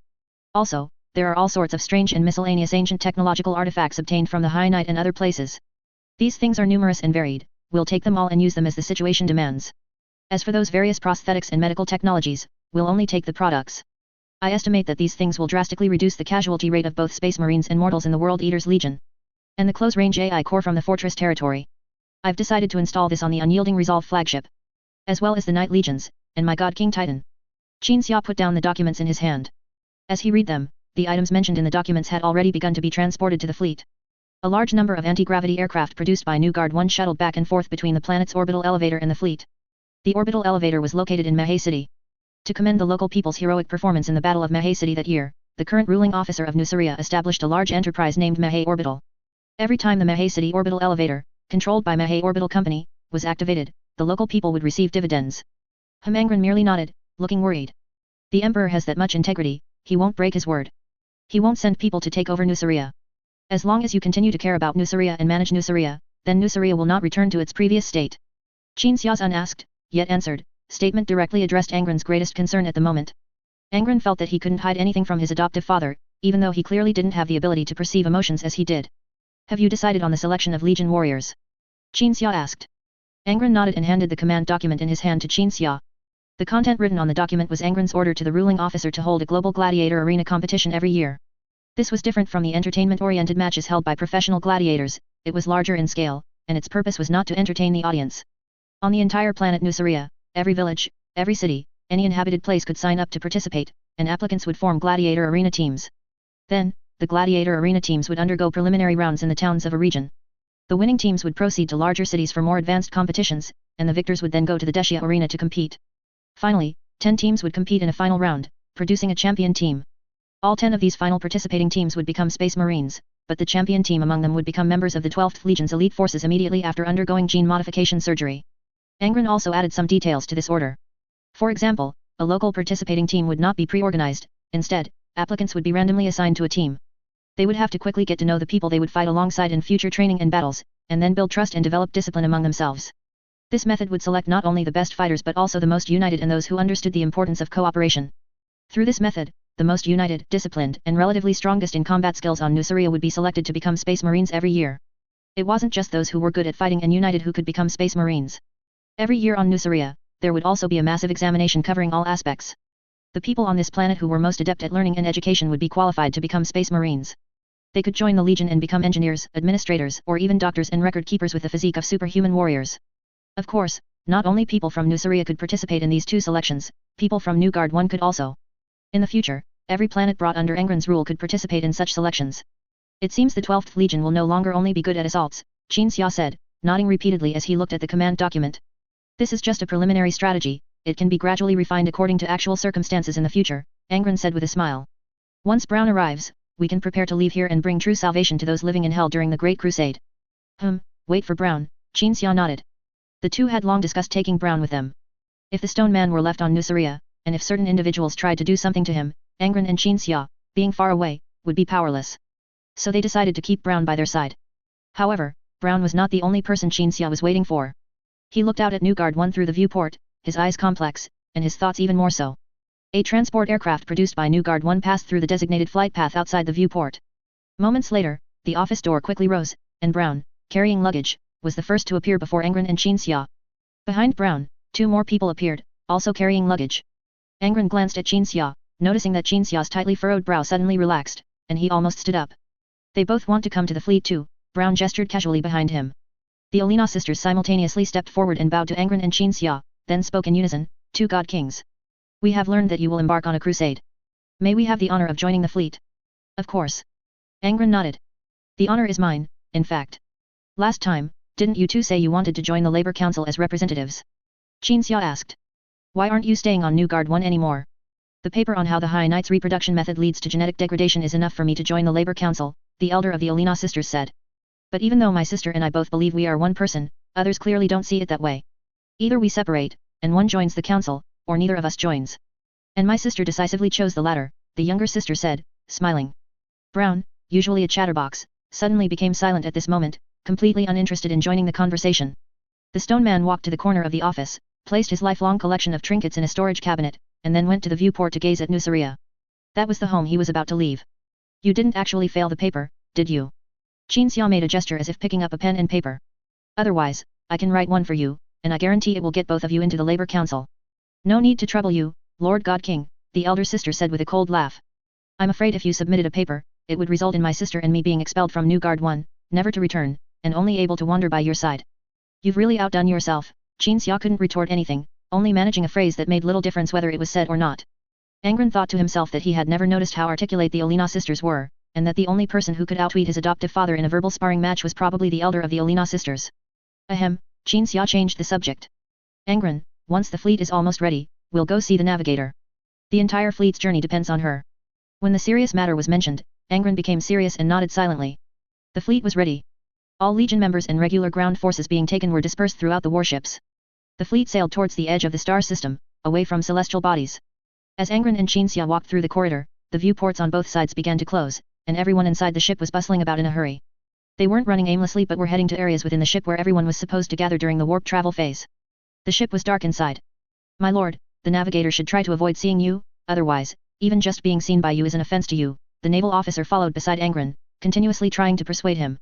Also, there are all sorts of strange and miscellaneous ancient technological artifacts obtained from the High Knight and other places. These things are numerous and varied, we'll take them all and use them as the situation demands. As for those various prosthetics and medical technologies, we'll only take the products. I estimate that these things will drastically reduce the casualty rate of both Space Marines and mortals in the World Eaters Legion. And the close-range AI core from the Fortress territory. I've decided to install this on the unyielding Resolve flagship. As well as the Night Legions, and my God King Titan. Qin Xia put down the documents in his hand. As he read them, the items mentioned in the documents had already begun to be transported to the fleet. A large number of anti-gravity aircraft produced by New Guard 1 shuttled back and forth between the planet's orbital elevator and the fleet. The orbital elevator was located in Mahe City. To commend the local people's heroic performance in the Battle of Mahe City that year, the current ruling officer of Nusaria established a large enterprise named Mahe Orbital. Every time the Mahe City orbital elevator, controlled by Mahe Orbital Company, was activated, the local people would receive dividends. Angron merely nodded, looking worried. The Emperor has that much integrity, he won't break his word. He won't send people to take over Nusaria. As long as you continue to care about Nusaria and manage Nusaria, then Nusaria will not return to its previous state. Qin Xia's unasked, yet answered, statement directly addressed Angron's greatest concern at the moment. Angron felt that he couldn't hide anything from his adoptive father, even though he clearly didn't have the ability to perceive emotions as he did. Have you decided on the selection of Legion warriors? Qin Xia asked. Angron nodded and handed the command document in his hand to Qin Xia. The content written on the document was Angron's order to the ruling officer to hold a global gladiator arena competition every year. This was different from the entertainment-oriented matches held by professional gladiators, it was larger in scale, and its purpose was not to entertain the audience. On the entire planet Nusaria, every village, every city, any inhabited place could sign up to participate, and applicants would form gladiator arena teams. Then, the gladiator arena teams would undergo preliminary rounds in the towns of a region. The winning teams would proceed to larger cities for more advanced competitions, and the victors would then go to the Deshia arena to compete. Finally, 10 teams would compete in a final round, producing a champion team. All 10 of these final participating teams would become Space Marines, but the champion team among them would become members of the 12th Legion's elite forces immediately after undergoing gene modification surgery. Angron also added some details to this order. For example, a local participating team would not be pre-organized, instead, applicants would be randomly assigned to a team. They would have to quickly get to know the people they would fight alongside in future training and battles, and then build trust and develop discipline among themselves. This method would select not only the best fighters but also the most united and those who understood the importance of cooperation. Through this method, the most united, disciplined, and relatively strongest in combat skills on Nusaria would be selected to become Space Marines every year. It wasn't just those who were good at fighting and united who could become Space Marines. Every year on Nusaria, there would also be a massive examination covering all aspects. The people on this planet who were most adept at learning and education would be qualified to become Space Marines. They could join the Legion and become engineers, administrators, or even doctors and record keepers with the physique of superhuman warriors. Of course, not only people from Nusaria could participate in these two selections, people from New Guard 1 could also. In the future, every planet brought under Angron's rule could participate in such selections. It seems the 12th Legion will no longer only be good at assaults, Qin Xia said, nodding repeatedly as he looked at the command document. This is just a preliminary strategy, it can be gradually refined according to actual circumstances in the future, Angron said with a smile. Once Brown arrives, we can prepare to leave here and bring true salvation to those living in hell during the Great Crusade. Wait for Brown, Qin Xia nodded. The two had long discussed taking Brown with them. If the stone man were left on Nusaria, and if certain individuals tried to do something to him, Angron and Qin Xia, being far away, would be powerless. So they decided to keep Brown by their side. However, Brown was not the only person Qin Xia was waiting for. He looked out at New Guard 1 through the viewport, his eyes complex, and his thoughts even more so. A transport aircraft produced by New Guard 1 passed through the designated flight path outside the viewport. Moments later, the office door quickly rose, and Brown, carrying luggage, was the first to appear before Angron and Qin Xia. Behind Brown, 2 more people appeared, also carrying luggage. Angron glanced at Qin Xia, noticing that Qin Xia's tightly furrowed brow suddenly relaxed, and he almost stood up. They both want to come to the fleet too, Brown gestured casually behind him. The Alina sisters simultaneously stepped forward and bowed to Angron and Qin Xia, then spoke in unison, 2 God Kings. We have learned that you will embark on a crusade. May we have the honor of joining the fleet? Of course. Angron nodded. The honor is mine, in fact. Last time, didn't you two say you wanted to join the Labor Council as representatives? Qin Xia asked. Why aren't you staying on New Guard 1 anymore? The paper on how the High Knight's reproduction method leads to genetic degradation is enough for me to join the Labor Council, the elder of the Alina sisters said. But even though my sister and I both believe we are one person, others clearly don't see it that way. Either we separate, and one joins the council, or neither of us joins. And my sister decisively chose the latter, the younger sister said, smiling. Brown, usually a chatterbox, suddenly became silent at this moment, completely uninterested in joining the conversation. The stone man walked to the corner of the office, placed his lifelong collection of trinkets in a storage cabinet, and then went to the viewport to gaze at Nusaria. That was the home he was about to leave. You didn't actually fail the paper, did you? Qin Xia made a gesture as if picking up a pen and paper. Otherwise, I can write one for you, and I guarantee it will get both of you into the Labor Council. No need to trouble you, Lord God King, the elder sister said with a cold laugh. I'm afraid if you submitted a paper, it would result in my sister and me being expelled from New Guard 1, never to return, and only able to wander by your side. You've really outdone yourself. Qin Xia couldn't retort anything, only managing a phrase that made little difference whether it was said or not. Angron thought to himself that he had never noticed how articulate the Alina sisters were, and that the only person who could outwit his adoptive father in a verbal sparring match was probably the elder of the Olina sisters. Ahem, Qin Xia changed the subject. Angron, once the fleet is almost ready, we'll go see the navigator. The entire fleet's journey depends on her. When the serious matter was mentioned, Angron became serious and nodded silently. The fleet was ready. All Legion members and regular ground forces being taken were dispersed throughout the warships. The fleet sailed towards the edge of the star system, away from celestial bodies. As Angron and Qin Xia walked through the corridor, the viewports on both sides began to close, and everyone inside the ship was bustling about in a hurry. They weren't running aimlessly but were heading to areas within the ship where everyone was supposed to gather during the warp travel phase. The ship was dark inside. My lord, the navigator should try to avoid seeing you, otherwise, even just being seen by you is an offense to you, the naval officer followed beside Angron, continuously trying to persuade him.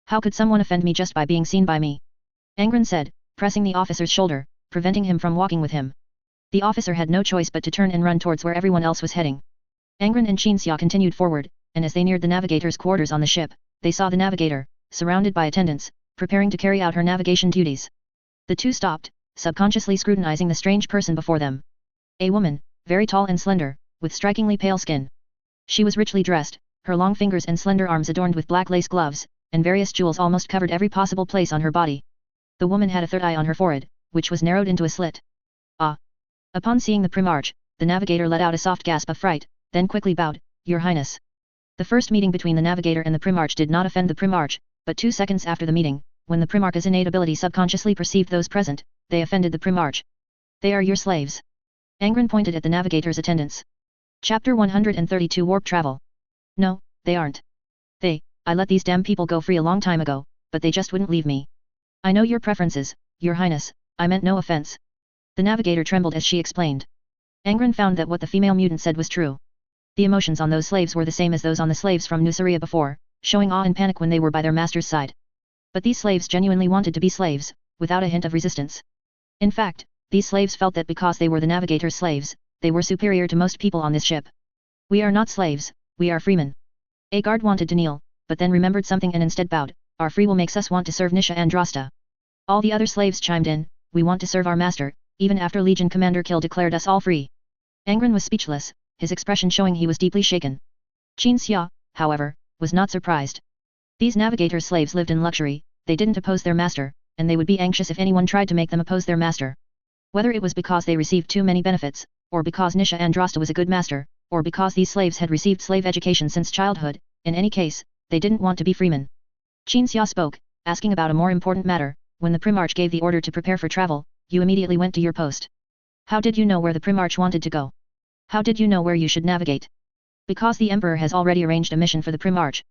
How could someone offend me just by being seen by me? Angron said, pressing the officer's shoulder, preventing him from walking with him. The officer had no choice but to turn and run towards where everyone else was heading. Angron and Qin Xia continued forward, and as they neared the navigator's quarters on the ship, they saw the navigator, surrounded by attendants, preparing to carry out her navigation duties. The two stopped, subconsciously scrutinizing the strange person before them. A woman, very tall and slender, with strikingly pale skin. She was richly dressed, her long fingers and slender arms adorned with black lace gloves, and various jewels almost covered every possible place on her body. The woman had a third eye on her forehead, which was narrowed into a slit. Ah! Upon seeing the Primarch, the navigator let out a soft gasp of fright, then quickly bowed, Your Highness. The first meeting between the navigator and the Primarch did not offend the Primarch, but 2 seconds after the meeting, when the Primarch's innate ability subconsciously perceived those present, they offended the Primarch. They are your slaves. Angron pointed at the navigator's attendants. Chapter 132 Warp Travel. No, they aren't. I let these damn people go free a long time ago, but they just wouldn't leave me. I know your preferences, Your Highness, I meant no offense. The navigator trembled as she explained. Angron found that what the female mutant said was true. The emotions on those slaves were the same as those on the slaves from Nuceria before, showing awe and panic when they were by their master's side. But these slaves genuinely wanted to be slaves, without a hint of resistance. In fact, these slaves felt that because they were the navigator's slaves, they were superior to most people on this ship. We are not slaves, we are freemen. A guard wanted to kneel, but then remembered something and instead bowed, Our free will makes us want to serve Nisha and Drosta. All the other slaves chimed in, We want to serve our master, even after Legion Commander Kill declared us all free. Angron was speechless, his expression showing he was deeply shaken. Qin Xia, however, was not surprised. These navigator's slaves lived in luxury, they didn't oppose their master, and they would be anxious if anyone tried to make them oppose their master. Whether it was because they received too many benefits, or because Nisha and Drosta was a good master, or because these slaves had received slave education since childhood, in any case, they didn't want to be freemen. Qin Xia spoke, asking about a more important matter. When the Primarch gave the order to prepare for travel, you immediately went to your post. How did you know where the Primarch wanted to go? How did you know where you should navigate? Because the Emperor has already arranged a mission for the Primarch.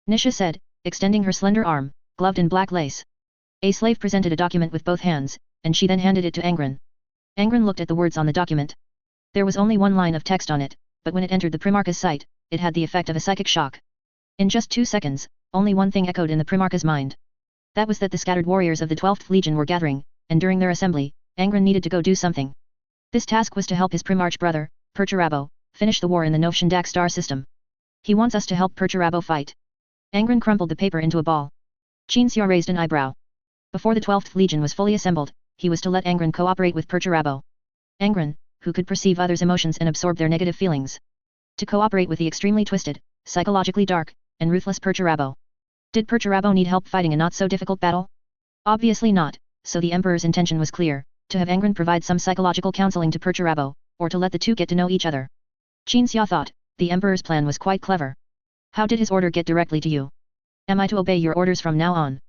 Nisha said, extending her slender arm, gloved in black lace. A slave presented a document with both hands, and she then handed it to Angron. Angron looked at the words on the document. There was only one line of text on it, but when it entered the Primarch's sight, it had the effect of a psychic shock. In just 2 seconds, only one thing echoed in the Primarch's mind. That was that the scattered warriors of the 12th Legion were gathering, and during their assembly, Angron needed to go do something. This task was to help his Primarch brother, Perturabo, finish the war in the Novshandak star system. He wants us to help Perturabo fight. Angron crumpled the paper into a ball. Qin Xia raised an eyebrow. Before the 12th Legion was fully assembled, he was to let Angron cooperate with Perturabo. Angron, who could perceive others' emotions and absorb their negative feelings. To cooperate with the extremely twisted, psychologically dark, and ruthless Perturabo. Did Perturabo need help fighting a not-so-difficult battle? Obviously not, so the Emperor's intention was clear, to have Angron provide some psychological counseling to Perturabo, or to let the two get to know each other. Qin Xia thought, the Emperor's plan was quite clever. How did his order get directly to you? Am I to obey your orders from now on?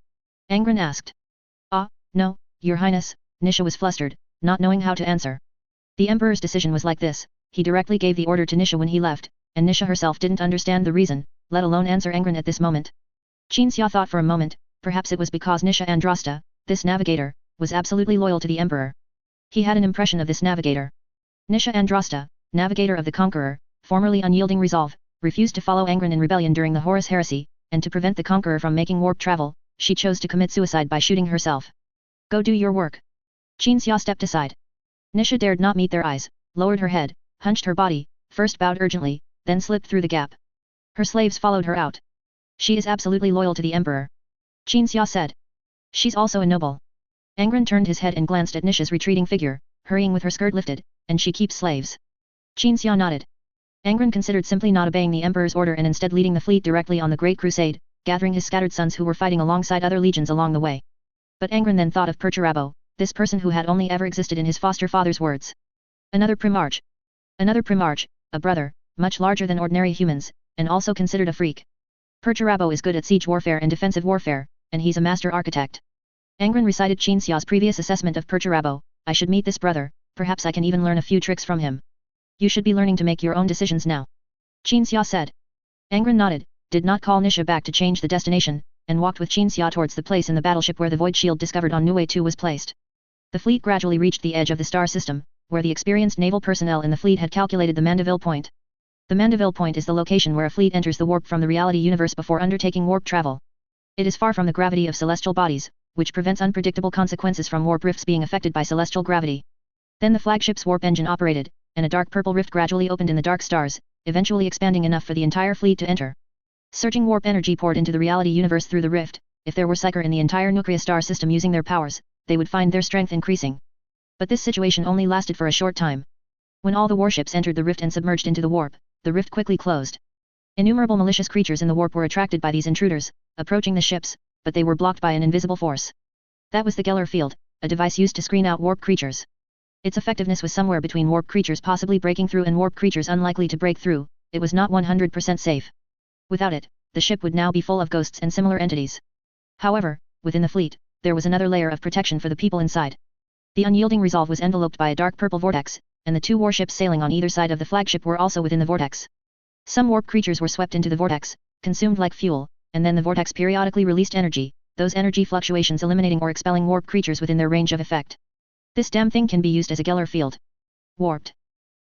Angron asked. No, Your Highness, Nisha was flustered, not knowing how to answer. The Emperor's decision was like this, he directly gave the order to Nisha when he left, and Nisha herself didn't understand the reason, let alone answer Angron at this moment. Qin Xia thought for a moment, perhaps it was because Nisha and Drosta, this navigator, was absolutely loyal to the Emperor. He had an impression of this navigator. Nisha and Drosta, navigator of the Conqueror, formerly unyielding resolve, refused to follow Angron in rebellion during the Horus Heresy, and to prevent the Conqueror from making warp travel, she chose to commit suicide by shooting herself. Go do your work. Qin Xia stepped aside. Nisha dared not meet their eyes, lowered her head, hunched her body, first bowed urgently, then slipped through the gap. Her slaves followed her out. She is absolutely loyal to the Emperor. Qin Xia said. She's also a noble. Angron turned his head and glanced at Nisha's retreating figure, hurrying with her skirt lifted, and she keeps slaves. Qin Xia nodded. Angron considered simply not obeying the Emperor's order and instead leading the fleet directly on the Great Crusade, gathering his scattered sons who were fighting alongside other legions along the way. But Angron then thought of Perturabo, this person who had only ever existed in his foster father's words. Another Primarch. Another Primarch, a brother, much larger than ordinary humans, and also considered a freak. Perturabo is good at siege warfare and defensive warfare, and he's a master architect. Angron recited Qin Xia's previous assessment of Perturabo. I should meet this brother, perhaps I can even learn a few tricks from him. You should be learning to make your own decisions now. Qin Xia said. Angron nodded, did not call Nisha back to change the destination, and walked with Qin Xia towards the place in the battleship where the void shield discovered on Niue 2 was placed. The fleet gradually reached the edge of the star system, where the experienced naval personnel in the fleet had calculated the Mandeville Point. The Mandeville Point is the location where a fleet enters the warp from the reality universe before undertaking warp travel. It is far from the gravity of celestial bodies, which prevents unpredictable consequences from warp rifts being affected by celestial gravity. Then the flagship's warp engine operated, and a dark purple rift gradually opened in the dark stars, eventually expanding enough for the entire fleet to enter. Surging warp energy poured into the reality universe through the rift. If there were Psyker in the entire nuclear star system using their powers, they would find their strength increasing. But this situation only lasted for a short time. When all the warships entered the rift and submerged into the warp, the rift quickly closed. Innumerable malicious creatures in the warp were attracted by these intruders, approaching the ships, but they were blocked by an invisible force. That was the Geller field, a device used to screen out warp creatures. Its effectiveness was somewhere between warp creatures possibly breaking through and warp creatures unlikely to break through. It was not 100% safe. Without it, the ship would now be full of ghosts and similar entities. However, within the fleet, there was another layer of protection for the people inside. The unyielding resolve was enveloped by a dark purple vortex, and the two warships sailing on either side of the flagship were also within the vortex. Some warp creatures were swept into the vortex, consumed like fuel, and then the vortex periodically released energy, those energy fluctuations eliminating or expelling warp creatures within their range of effect. This damn thing can be used as a Geller field. Warped.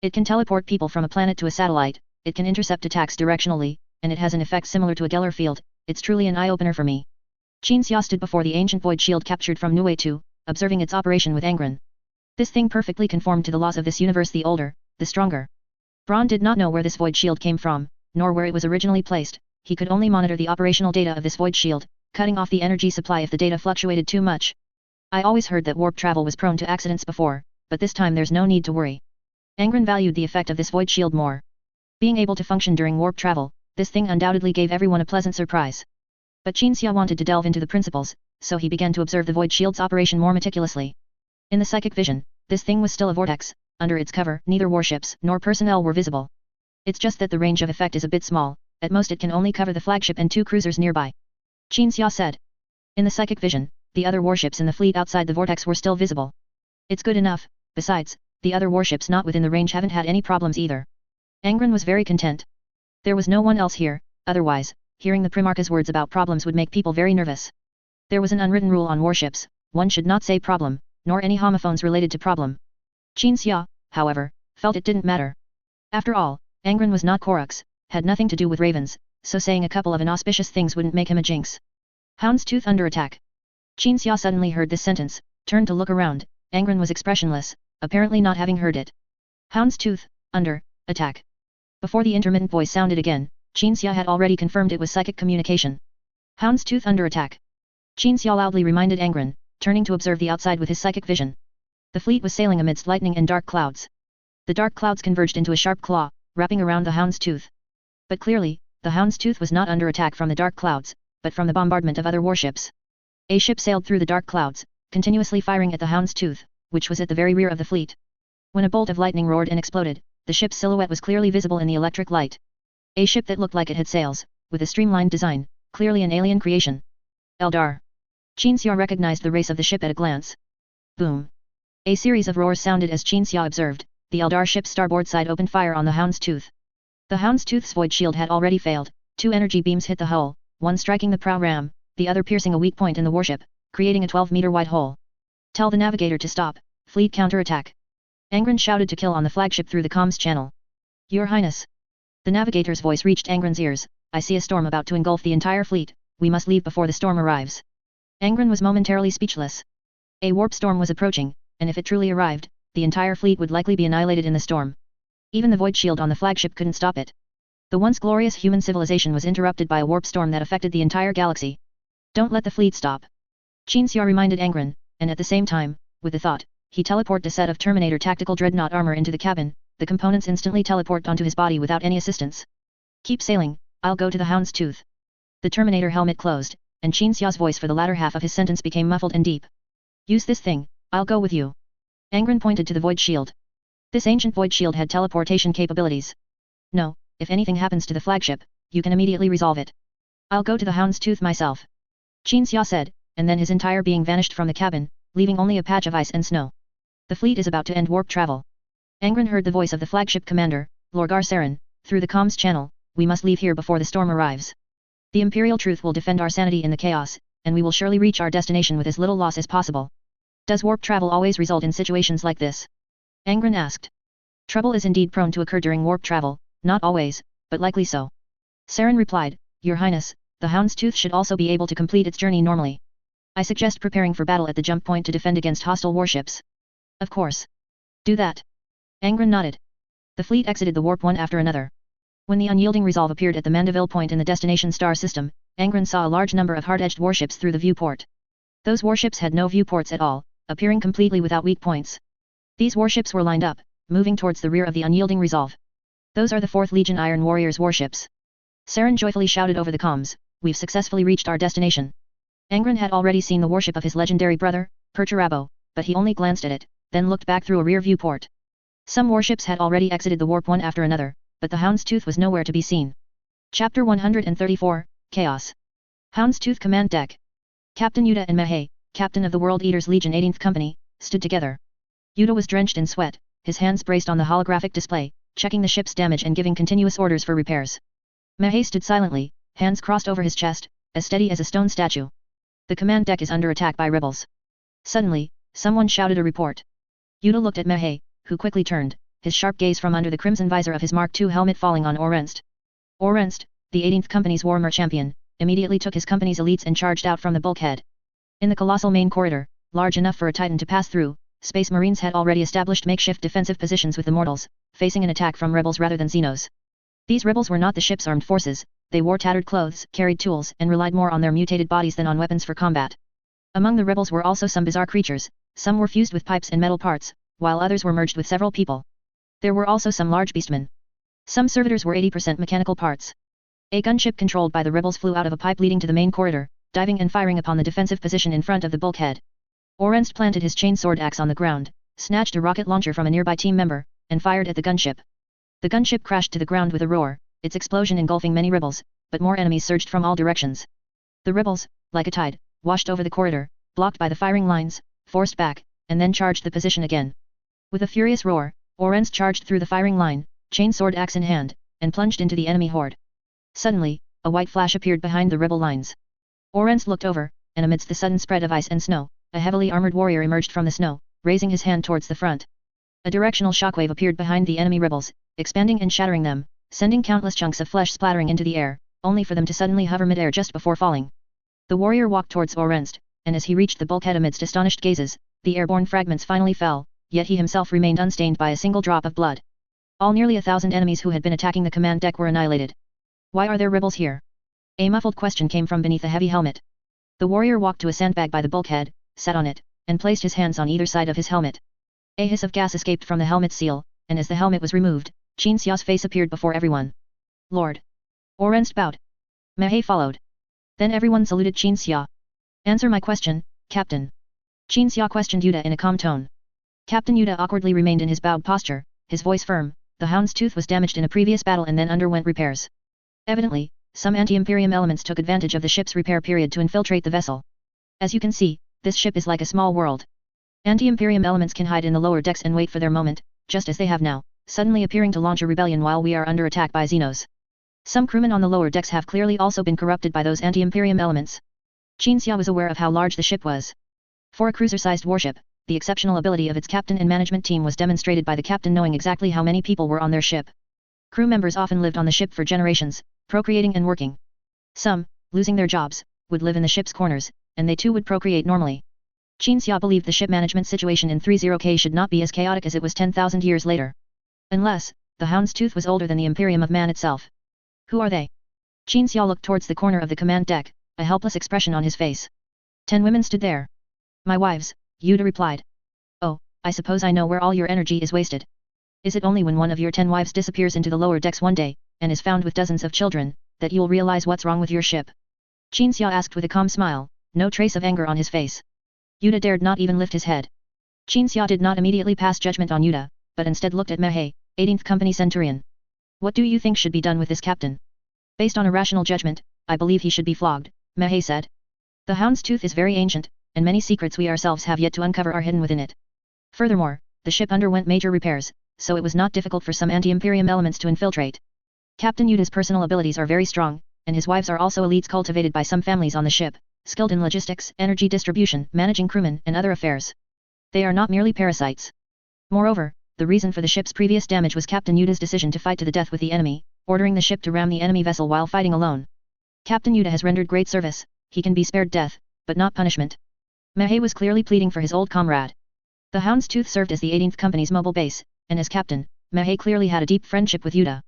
It can teleport people from a planet to a satellite, it can intercept attacks directionally, and it has an effect similar to a Geller field. It's truly an eye-opener for me. Qin Xia stood before the ancient void shield captured from Niue 2, observing its operation with Angron. This thing perfectly conformed to the laws of this universe. The older, the stronger. Braun did not know where this void shield came from, nor where it was originally placed. He could only monitor the operational data of this void shield, cutting off the energy supply if the data fluctuated too much. I always heard that warp travel was prone to accidents before, but this time there's no need to worry. Angron valued the effect of this void shield more. Being able to function during warp travel, this thing undoubtedly gave everyone a pleasant surprise. But Qin Xia wanted to delve into the principles, so he began to observe the void shield's operation more meticulously. In the psychic vision, this thing was still a vortex. Under its cover, neither warships nor personnel were visible. It's just that the range of effect is a bit small, at most it can only cover the flagship and two cruisers nearby. Qin Xia said. In the psychic vision, the other warships in the fleet outside the vortex were still visible. It's good enough. Besides, the other warships not within the range haven't had any problems either. Angron was very content. There was no one else here, otherwise, hearing the Primarch's words about problems would make people very nervous. There was an unwritten rule on warships, one should not say problem, nor any homophones related to problem. Qin Xia, however, felt it didn't matter. After all, Angron was not Korux, had nothing to do with ravens, so saying a couple of inauspicious things wouldn't make him a jinx. Hound's tooth under attack. Qin Xia suddenly heard this sentence, turned to look around. Angron was expressionless, apparently not having heard it. Hound's tooth, under attack. Before the intermittent voice sounded again, Qin Xia had already confirmed it was psychic communication. Hound's tooth under attack. Qin Xia loudly reminded Angron, turning to observe the outside with his psychic vision. The fleet was sailing amidst lightning and dark clouds. The dark clouds converged into a sharp claw, wrapping around the Hound's tooth. But clearly, the Hound's tooth was not under attack from the dark clouds, but from the bombardment of other warships. A ship sailed through the dark clouds, continuously firing at the Hound's tooth, which was at the very rear of the fleet. When a bolt of lightning roared and exploded, the ship's silhouette was clearly visible in the electric light. A ship that looked like it had sails, with a streamlined design, clearly an alien creation. Eldar. Qin Xia recognized the race of the ship at a glance. Boom. A series of roars sounded as Qin Xia observed. The Eldar ship's starboard side opened fire on the Hound's tooth. The Hound's tooth's void shield had already failed. Two energy beams hit the hull, one striking the prow ram, the other piercing a weak point in the warship, creating a 12-meter wide hole. Tell the navigator to stop, fleet counterattack. Angron shouted to Kill on the flagship through the comms channel. Your Highness. The navigator's voice reached Angron's ears. I see a storm about to engulf the entire fleet, we must leave before the storm arrives. Angron was momentarily speechless. A warp storm was approaching, and if it truly arrived, the entire fleet would likely be annihilated in the storm. Even the void shield on the flagship couldn't stop it. The once glorious human civilization was interrupted by a warp storm that affected the entire galaxy. Don't let the fleet stop. Qin Xia reminded Angron, and at the same time, with the thought, he teleported a set of Terminator tactical dreadnought armor into the cabin. the components instantly teleport onto his body without any assistance. Keep sailing, I'll go to the Hound's Tooth. The Terminator helmet closed, and Qin Xiao's voice for the latter half of his sentence became muffled and deep. Use this thing, I'll go with you. Angron pointed to the void shield. This ancient void shield had teleportation capabilities. No, if anything happens to the flagship, you can immediately resolve it. I'll go to the Hound's Tooth myself. Qin Xiao said, and then his entire being vanished from the cabin, leaving only a patch of ice and snow. The fleet is about to end warp travel. Angron heard the voice of the flagship commander, Lorgar Saren, through the comms channel. We must leave here before the storm arrives. The Imperial Truth will defend our sanity in the chaos, and we will surely reach our destination with as little loss as possible. Does warp travel always result in situations like this? Angron asked. Trouble is indeed prone to occur during warp travel, not always, but likely so. Saren replied, Your Highness, the Hound's Tooth should also be able to complete its journey normally. I suggest preparing for battle at the jump point to defend against hostile warships. Of course. Do that. Angron nodded. The fleet exited the warp one after another. When the unyielding resolve appeared at the Mandeville point in the destination star system, Angron saw a large number of hard-edged warships through the viewport. Those warships had no viewports at all, appearing completely without weak points. These warships were lined up, moving towards the rear of the unyielding resolve. Those are the 4th Legion Iron Warriors warships. Saren joyfully shouted over the comms, We've successfully reached our destination. Angron had already seen the warship of his legendary brother, Perturabo, but he only glanced at it, then looked back through a rear viewport. Some warships had already exited the warp one after another, but the Hound's Tooth was nowhere to be seen. Chapter 134, Chaos. Hound's Tooth Command Deck. Captain Yuta and Mei, captain of the World Eaters Legion 18th Company, stood together. Yuta was drenched in sweat, his hands braced on the holographic display, checking the ship's damage and giving continuous orders for repairs. Mei stood silently, hands crossed over his chest, as steady as a stone statue. The command deck is under attack by rebels. Suddenly, someone shouted a report. Yuta looked at Mei, who quickly turned, his sharp gaze from under the crimson visor of his Mark II helmet falling on Orrenst. Orrenst, the 18th Company's Warhammer champion, immediately took his company's elites and charged out from the bulkhead. In the colossal main corridor, large enough for a Titan to pass through, Space Marines had already established makeshift defensive positions with the mortals, facing an attack from rebels rather than Xenos. These rebels were not the ship's armed forces, they wore tattered clothes, carried tools, and relied more on their mutated bodies than on weapons for combat. Among the rebels were also some bizarre creatures, some were fused with pipes and metal parts, while others were merged with several people. There were also some large beastmen. Some servitors were 80% mechanical parts. A gunship controlled by the rebels flew out of a pipe leading to the main corridor, diving and firing upon the defensive position in front of the bulkhead. Orrenst planted his chainsword axe on the ground, snatched a rocket launcher from a nearby team member, and fired at the gunship. The gunship crashed to the ground with a roar, its explosion engulfing many rebels, but more enemies surged from all directions. The rebels, like a tide, washed over the corridor, blocked by the firing lines, forced back, and then charged the position again. With a furious roar, Orrenst charged through the firing line, chainsword axe in hand, and plunged into the enemy horde. Suddenly, a white flash appeared behind the rebel lines. Orrenst looked over, and amidst the sudden spread of ice and snow, a heavily armored warrior emerged from the snow, raising his hand towards the front. A directional shockwave appeared behind the enemy rebels, expanding and shattering them, sending countless chunks of flesh splattering into the air, only for them to suddenly hover mid-air just before falling. The warrior walked towards Orrenst, and as he reached the bulkhead amidst astonished gazes, the airborne fragments finally fell, yet he himself remained unstained by a single drop of blood. All nearly 1,000 enemies who had been attacking the command deck were annihilated. Why are there rebels here? A muffled question came from beneath a heavy helmet. The warrior walked to a sandbag by the bulkhead, sat on it, and placed his hands on either side of his helmet. A hiss of gas escaped from the helmet's seal, and as the helmet was removed, Qin Xiao's face appeared before everyone. Lord. Orrenst bowed. Mei followed. Then everyone saluted Qin Xia. Answer my question, Captain. Qin Xia questioned Yuta in a calm tone. Captain Yuta awkwardly remained in his bowed posture, his voice firm. The Hound's Tooth was damaged in a previous battle and then underwent repairs. Evidently, some anti-Imperium elements took advantage of the ship's repair period to infiltrate the vessel. As you can see, this ship is like a small world. Anti-Imperium elements can hide in the lower decks and wait for their moment, just as they have now, suddenly appearing to launch a rebellion while we are under attack by Xenos. Some crewmen on the lower decks have clearly also been corrupted by those anti-Imperium elements. Qin Xia was aware of how large the ship was. For a cruiser-sized warship, the exceptional ability of its captain and management team was demonstrated by the captain knowing exactly how many people were on their ship. Crew members often lived on the ship for generations, procreating and working. Some, losing their jobs, would live in the ship's corners, and they too would procreate normally. Qin Xia believed the ship management situation in 30K should not be as chaotic as it was 10,000 years later. Unless, the Hound's Tooth was older than the Imperium of Man itself. Who are they? Qin Xia looked towards the corner of the command deck, a helpless expression on his face. 10 women stood there. My wives, Yuta replied. Oh, I suppose I know where all your energy is wasted. Is it only when one of your 10 wives disappears into the lower decks one day, and is found with dozens of children, that you'll realize what's wrong with your ship? Qin Xia asked with a calm smile, no trace of anger on his face. Yuta dared not even lift his head. Qin Xia did not immediately pass judgment on Yuta, but instead looked at Mei, 18th Company Centurion. What do you think should be done with this captain? Based on a rational judgment, I believe he should be flogged, Mei said. The Hound's Tooth is very ancient, and many secrets we ourselves have yet to uncover are hidden within it. Furthermore, the ship underwent major repairs, so it was not difficult for some anti-Imperium elements to infiltrate. Captain Yuta's personal abilities are very strong, and his wives are also elites cultivated by some families on the ship, skilled in logistics, energy distribution, managing crewmen, and other affairs. They are not merely parasites. Moreover, the reason for the ship's previous damage was Captain Yuta's decision to fight to the death with the enemy, ordering the ship to ram the enemy vessel while fighting alone. Captain Yuta has rendered great service, he can be spared death, but not punishment. Mei was clearly pleading for his old comrade. The Hound's Tooth served as the 18th Company's mobile base, and as captain, Mei clearly had a deep friendship with Yuta.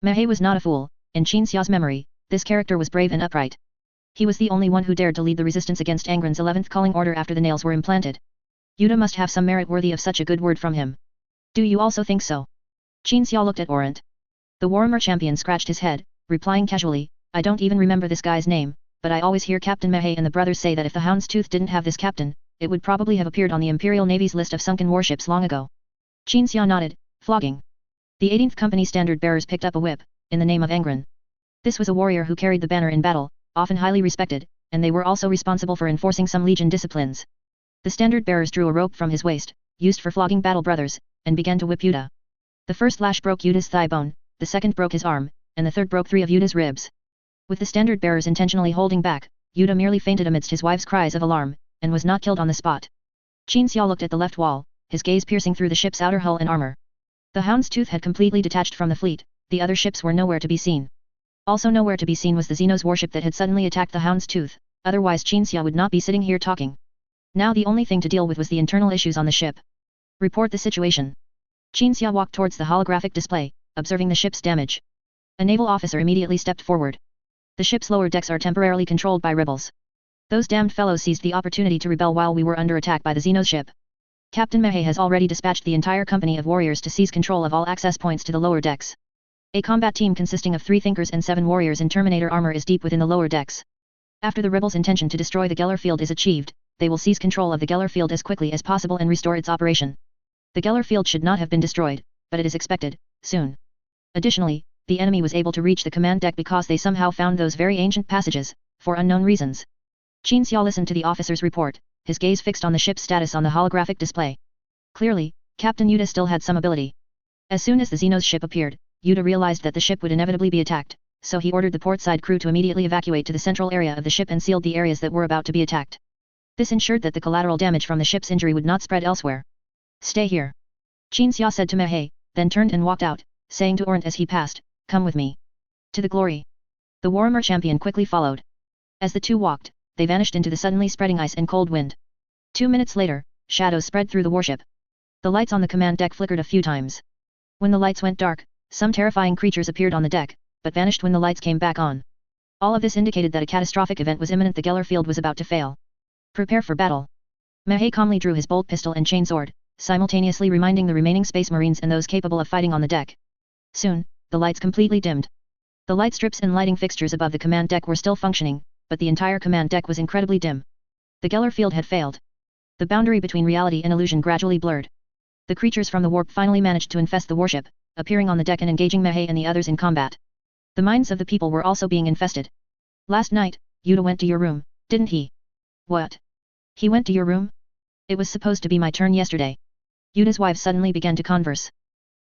Mei was not a fool, in Qin Xia's memory, this character was brave and upright. He was the only one who dared to lead the resistance against Angron's 11th calling order after the nails were implanted. Yuta must have some merit worthy of such a good word from him. Do you also think so? Qin Xia looked at Orant. The Warhammer champion scratched his head, replying casually, I don't even remember this guy's name, but I always hear Captain Mei and the brothers say that if the Hound's Tooth didn't have this captain, it would probably have appeared on the Imperial Navy's list of sunken warships long ago. Qin Xia nodded, flogging. The 18th Company standard bearers picked up a whip, in the name of Angron. This was a warrior who carried the banner in battle, often highly respected, and they were also responsible for enforcing some legion disciplines. The standard bearers drew a rope from his waist, used for flogging battle brothers, and began to whip Yuta. The first lash broke Yuta's thigh bone, the second broke his arm, and the third broke 3 of Yuta's ribs. With the standard bearers intentionally holding back, Yuta merely fainted amidst his wife's cries of alarm, and was not killed on the spot. Qin Xia looked at the left wall, his gaze piercing through the ship's outer hull and armor. The Hound's Tooth had completely detached from the fleet, the other ships were nowhere to be seen. Also nowhere to be seen was the Xenos warship that had suddenly attacked the Hound's Tooth, otherwise Qin Xia would not be sitting here talking. Now the only thing to deal with was the internal issues on the ship. Report the situation. Qin Xia walked towards the holographic display, observing the ship's damage. A naval officer immediately stepped forward. The ship's lower decks are temporarily controlled by rebels. Those damned fellows seized the opportunity to rebel while we were under attack by the Xenos ship. Captain Mei has already dispatched the entire company of warriors to seize control of all access points to the lower decks. A combat team consisting of 3 thinkers and 7 warriors in Terminator armor is deep within the lower decks. After the rebels' intention to destroy the Geller field is achieved, they will seize control of the Geller field as quickly as possible and restore its operation. The Geller field should not have been destroyed, but it is expected, soon. Additionally, the enemy was able to reach the command deck because they somehow found those very ancient passages, for unknown reasons. Qin Xia listened to the officer's report, his gaze fixed on the ship's status on the holographic display. Clearly, Captain Yuta still had some ability. As soon as the Xenos ship appeared, Yuta realized that the ship would inevitably be attacked, so he ordered the portside crew to immediately evacuate to the central area of the ship and sealed the areas that were about to be attacked. This ensured that the collateral damage from the ship's injury would not spread elsewhere. Stay here. Qin Xia said to Mei, then turned and walked out, saying to Orant as he passed, come with me. To the glory. The Warhammer champion quickly followed. As the two walked, they vanished into the suddenly spreading ice and cold wind. 2 minutes later, shadows spread through the warship. The lights on the command deck flickered a few times. When the lights went dark, some terrifying creatures appeared on the deck, but vanished when the lights came back on. All of this indicated that a catastrophic event was imminent. The Geller field was about to fail. Prepare for battle. Mei calmly drew his bolt pistol and chainsword, simultaneously reminding the remaining space marines and those capable of fighting on the deck. Soon, the lights completely dimmed. The light strips and lighting fixtures above the command deck were still functioning, but the entire command deck was incredibly dim. The Geller field had failed. The boundary between reality and illusion gradually blurred. The creatures from the warp finally managed to infest the warship, appearing on the deck and engaging Mei and the others in combat. The minds of the people were also being infested. Last night, Yuta went to your room, didn't he? What? He went to your room? It was supposed to be my turn yesterday. Yuta's wives suddenly began to converse.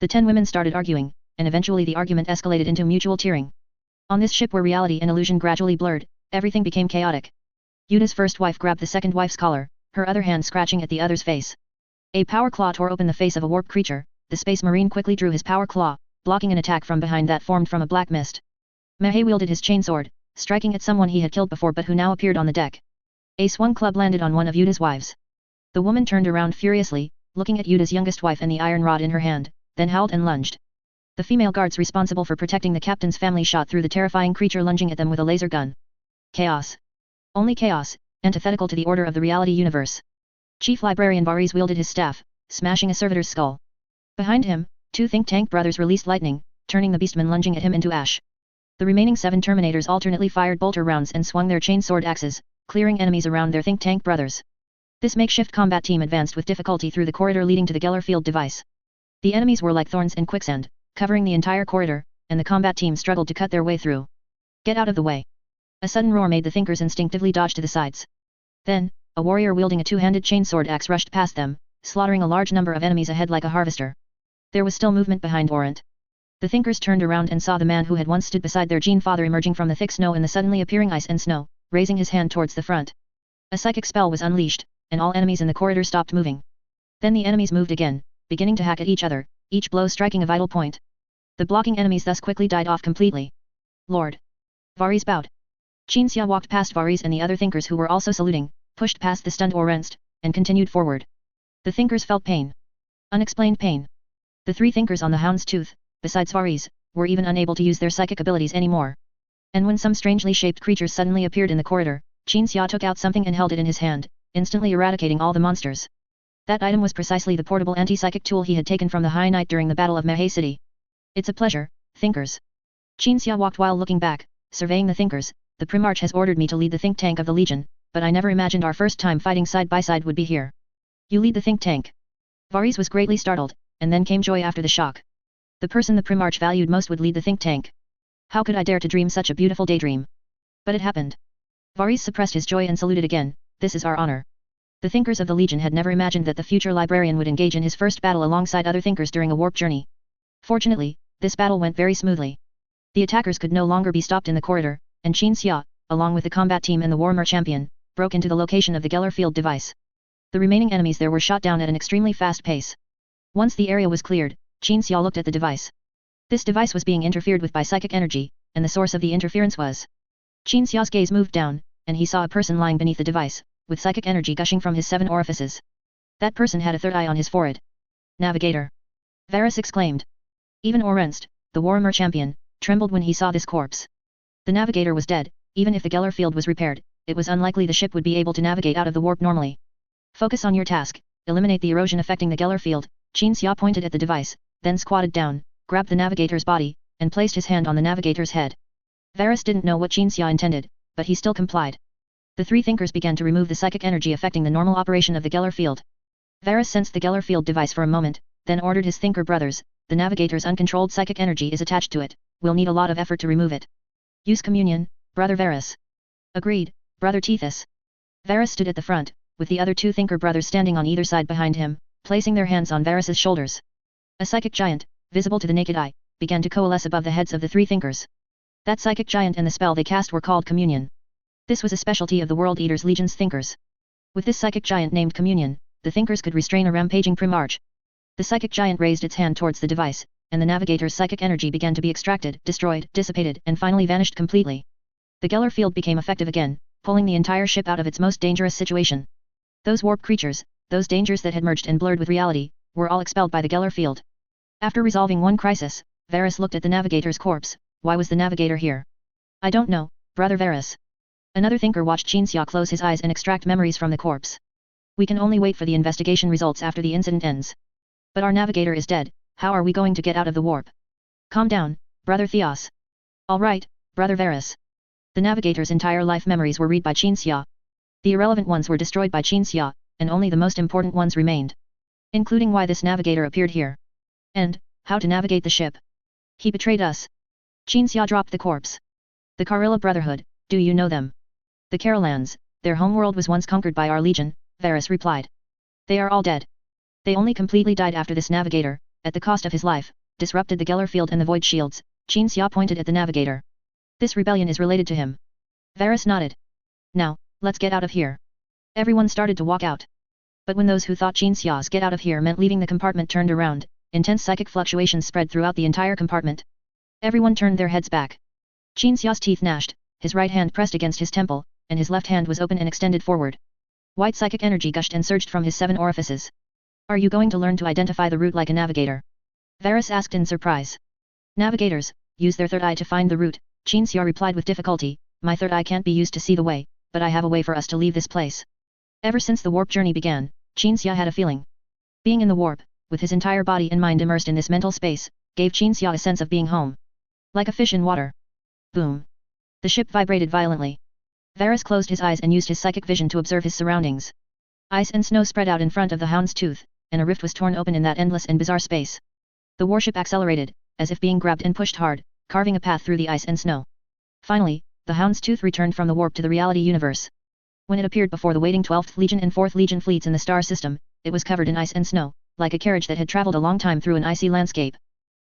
The 10 women started arguing, and eventually the argument escalated into mutual tearing. On this ship where reality and illusion gradually blurred, everything became chaotic. Yuta's first wife grabbed the second wife's collar, her other hand scratching at the other's face. A power claw tore open the face of a warp creature. The space marine quickly drew his power claw, blocking an attack from behind that formed from a black mist. Mei wielded his chainsword, striking at someone he had killed before but who now appeared on the deck. A swung club landed on one of Yuta's wives. The woman turned around furiously, looking at Yuta's youngest wife and the iron rod in her hand, then howled and lunged. The female guards responsible for protecting the captain's family shot through the terrifying creature lunging at them with a laser gun. Chaos. Only chaos, antithetical to the order of the reality universe. Chief Librarian Varese wielded his staff, smashing a servitor's skull. Behind him, Two think tank brothers released lightning, turning the beastmen lunging at him into ash. The remaining 7 Terminators alternately fired bolter rounds and swung their chainsword axes, clearing enemies around their think tank brothers. This makeshift combat team advanced with difficulty through the corridor leading to the Geller field device. The enemies were like thorns and quicksand, covering the entire corridor, and the combat team struggled to cut their way through. Get out of the way. A sudden roar made the thinkers instinctively dodge to the sides. Then, a warrior wielding a two-handed chainsword axe rushed past them, slaughtering a large number of enemies ahead like a harvester. There was still movement behind Orant. The thinkers turned around and saw the man who had once stood beside their Gene Father emerging from the thick snow and the suddenly appearing ice and snow, raising his hand towards the front. A psychic spell was unleashed, and all enemies in the corridor stopped moving. Then the enemies moved again, beginning to hack at each other, each blow striking a vital point. The blocking enemies thus quickly died off completely. Lord. Varys bowed. Qinxia walked past Varys and the other thinkers who were also saluting, pushed past the stunned Orenst, and continued forward. The thinkers felt pain. Unexplained pain. The 3 thinkers on the Hound's Tooth, besides Varys, were even unable to use their psychic abilities anymore. And when some strangely shaped creatures suddenly appeared in the corridor, Qinxia took out something and held it in his hand, instantly eradicating all the monsters. That item was precisely the portable anti-psychic tool he had taken from the High Knight during the Battle of Mehe City. It's a pleasure, thinkers. Qinxia walked while looking back, surveying the thinkers. The Primarch has ordered me to lead the think tank of the Legion, but I never imagined our first time fighting side by side would be here. You lead the think tank. Varys was greatly startled, and then came joy after the shock. The person the Primarch valued most would lead the think tank. How could I dare to dream such a beautiful daydream? But it happened. Varys suppressed his joy and saluted again. This is our honor. The thinkers of the Legion had never imagined that the future librarian would engage in his first battle alongside other thinkers during a warp journey. Fortunately, this battle went very smoothly. The attackers could no longer be stopped in the corridor, and Qinxia, along with the combat team and the Warhammer champion, broke into the location of the Geller field device. The remaining enemies there were shot down at an extremely fast pace. Once the area was cleared, Qinxia looked at the device. This device was being interfered with by psychic energy, and the source of the interference was. Qinxia's gaze moved down, and he saw a person lying beneath the device, with psychic energy gushing from his 7 orifices. That person had a third eye on his forehead. Navigator! Varys exclaimed. Even Orenst, the Warhammer champion, trembled when he saw this corpse. The navigator was dead. Even if the Geller field was repaired, it was unlikely the ship would be able to navigate out of the warp normally. Focus on your task, eliminate the erosion affecting the Geller field. Qinxia pointed at the device, then squatted down, grabbed the navigator's body, and placed his hand on the navigator's head. Varys didn't know what Qinxia intended, but he still complied. The 3 thinkers began to remove the psychic energy affecting the normal operation of the Geller field. Varys sensed the Geller field device for a moment, then ordered his thinker brothers. The navigator's uncontrolled psychic energy is attached to it. We'll need a lot of effort to remove it. Use communion, Brother Varys. Agreed, Brother Tethys. Varys stood at the front, with the other 2 thinker brothers standing on either side behind him, placing their hands on Varys's shoulders. A psychic giant, visible to the naked eye, began to coalesce above the heads of the 3 thinkers. That psychic giant and the spell they cast were called Communion. This was a specialty of the World Eaters Legion's thinkers. With this psychic giant named Communion, the thinkers could restrain a rampaging Primarch. The psychic giant raised its hand towards the device, and the navigator's psychic energy began to be extracted, destroyed, dissipated, and finally vanished completely. The Geller field became effective again, pulling the entire ship out of its most dangerous situation. Those warp creatures, those dangers that had merged and blurred with reality, were all expelled by the Geller field. After resolving one crisis, Varys looked at the navigator's corpse. Why was the navigator here? I don't know, Brother Varys. Another thinker watched Qinxia close his eyes and extract memories from the corpse. We can only wait for the investigation results after the incident ends. But our navigator is dead. How are we going to get out of the warp? Calm down, Brother Theos. All right, Brother Varys. The navigator's entire life memories were read by Qinxia. The irrelevant ones were destroyed by Qinxia, and only the most important ones remained. Including why this navigator appeared here. And, how to navigate the ship. He betrayed us. Qinxia dropped the corpse. The Karilla Brotherhood, do you know them? The Carolans, their homeworld was once conquered by our legion, Varys replied. They are all dead. They only completely died after this navigator, at the cost of his life, disrupted the Geller field and the void shields. Qinxia pointed at the navigator. This rebellion is related to him. Varys nodded. Now, let's get out of here. Everyone started to walk out. But when those who thought Qinxia's get out of here meant leaving the compartment turned around, intense psychic fluctuations spread throughout the entire compartment. Everyone turned their heads back. Qinxia's teeth gnashed, his right hand pressed against his temple, and his left hand was open and extended forward. White psychic energy gushed and surged from his 7 orifices. Are you going to learn to identify the route like a navigator? Varys asked in surprise. Navigators use their third eye to find the route, Qinxia replied with difficulty. My third eye can't be used to see the way, but I have a way for us to leave this place. Ever since the warp journey began, Qinxia had a feeling. Being in the warp, with his entire body and mind immersed in this mental space, gave Qin Xia a sense of being home. Like a fish in water. Boom. The ship vibrated violently. Varus closed his eyes and used his psychic vision to observe his surroundings. Ice and snow spread out in front of the Hound's Tooth, and a rift was torn open in that endless and bizarre space. The warship accelerated, as if being grabbed and pushed hard, carving a path through the ice and snow. Finally, the Hound's Tooth returned from the warp to the reality universe. When it appeared before the waiting 12th Legion and 4th Legion fleets in the star system, it was covered in ice and snow, like a carriage that had traveled a long time through an icy landscape.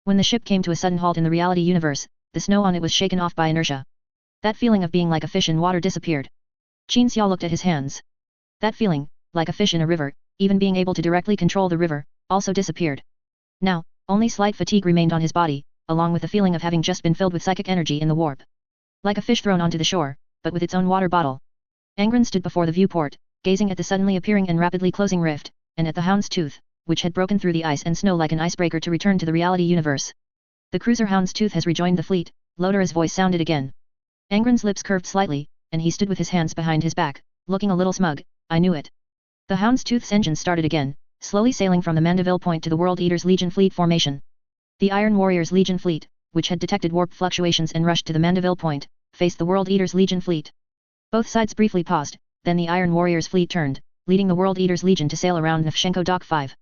When the ship came to a sudden halt in the reality universe, the snow on it was shaken off by inertia. That feeling of being like a fish in water disappeared. Qin Xia looked at his hands. That feeling, like a fish in a river, even being able to directly control the river, also disappeared. Now, only slight fatigue remained on his body, along with the feeling of having just been filled with psychic energy in the warp. Like a fish thrown onto the shore, but with its own water bottle. Angron stood before the viewport, gazing at the suddenly appearing and rapidly closing rift, and at the Hound's Tooth, which had broken through the ice and snow like an icebreaker to return to the reality universe. The cruiser Hound's Tooth has rejoined the fleet, Lodora's voice sounded again. Angron's lips curved slightly, and he stood with his hands behind his back, looking a little smug. I knew it. The Hound's Tooth's engine started again, slowly sailing from the Mandeville Point to the World Eaters Legion fleet formation. The Iron Warriors Legion fleet, which had detected warp fluctuations and rushed to the Mandeville Point, faced the World Eaters Legion fleet. Both sides briefly paused, then the Iron Warriors fleet turned, leading the World Eaters Legion to sail around Nefchenko Dock 5.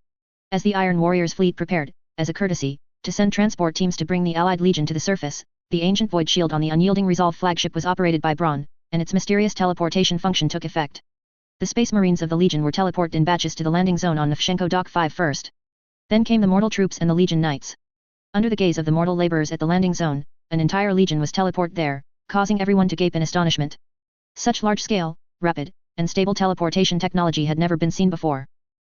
As the Iron Warriors fleet prepared, as a courtesy, to send transport teams to bring the Allied Legion to the surface, the ancient void shield on the unyielding Resolve flagship was operated by Braun, and its mysterious teleportation function took effect. The Space Marines of the Legion were teleported in batches to the landing zone on Nefchenko Dock 5 first. Then came the mortal troops and the Legion Knights. Under the gaze of the mortal laborers at the landing zone, an entire legion was teleported there, causing everyone to gape in astonishment. Such large-scale, rapid, and stable teleportation technology had never been seen before.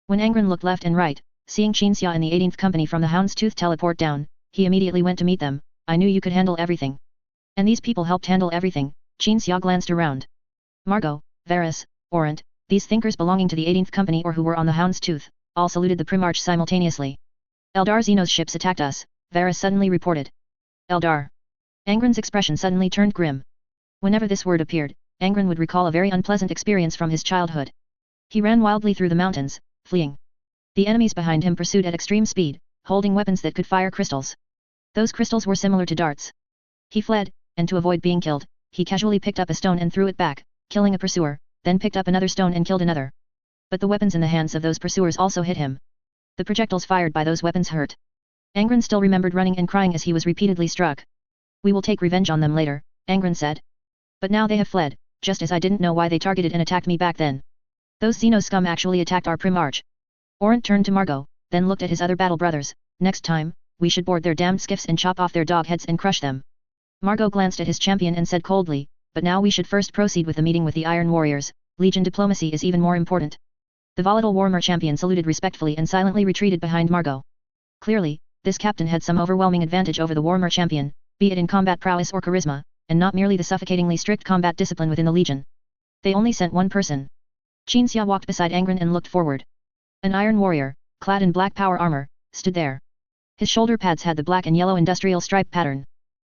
When Angron looked left and right, seeing Qin Xia and the 18th Company from the Hound's Tooth teleport down, he immediately went to meet them. I knew you could handle everything. And these people helped handle everything. Qin Xia glanced around. Margot, Varus, Orant, these thinkers belonging to the 18th Company or who were on the Hound's Tooth, all saluted the Primarch simultaneously. Eldar Xenos ships attacked us, Varus suddenly reported. Eldar. Angron's expression suddenly turned grim. Whenever this word appeared, Angron would recall a very unpleasant experience from his childhood. He ran wildly through the mountains, fleeing. The enemies behind him pursued at extreme speed, holding weapons that could fire crystals. Those crystals were similar to darts. He fled, and to avoid being killed, he casually picked up a stone and threw it back, killing a pursuer, then picked up another stone and killed another. But the weapons in the hands of those pursuers also hit him. The projectiles fired by those weapons hurt. Angron still remembered running and crying as he was repeatedly struck. We will take revenge on them later, Angron said. But now they have fled, just as I didn't know why they targeted and attacked me back then. Those Xeno scum actually attacked our Primarch. Orant turned to Margot, then looked at his other battle brothers. Next time, we should board their damned skiffs and chop off their dog heads and crush them. Margot glanced at his champion and said coldly, but now we should first proceed with the meeting with the Iron Warriors. Legion diplomacy is even more important. The volatile Warhammer champion saluted respectfully and silently retreated behind Margot. Clearly, this captain had some overwhelming advantage over the Warhammer champion, be it in combat prowess or charisma, and not merely the suffocatingly strict combat discipline within the Legion. They only sent one person. Qin Xia walked beside Angron and looked forward. An Iron Warrior, clad in black power armor, stood there. His shoulder pads had the black and yellow industrial stripe pattern.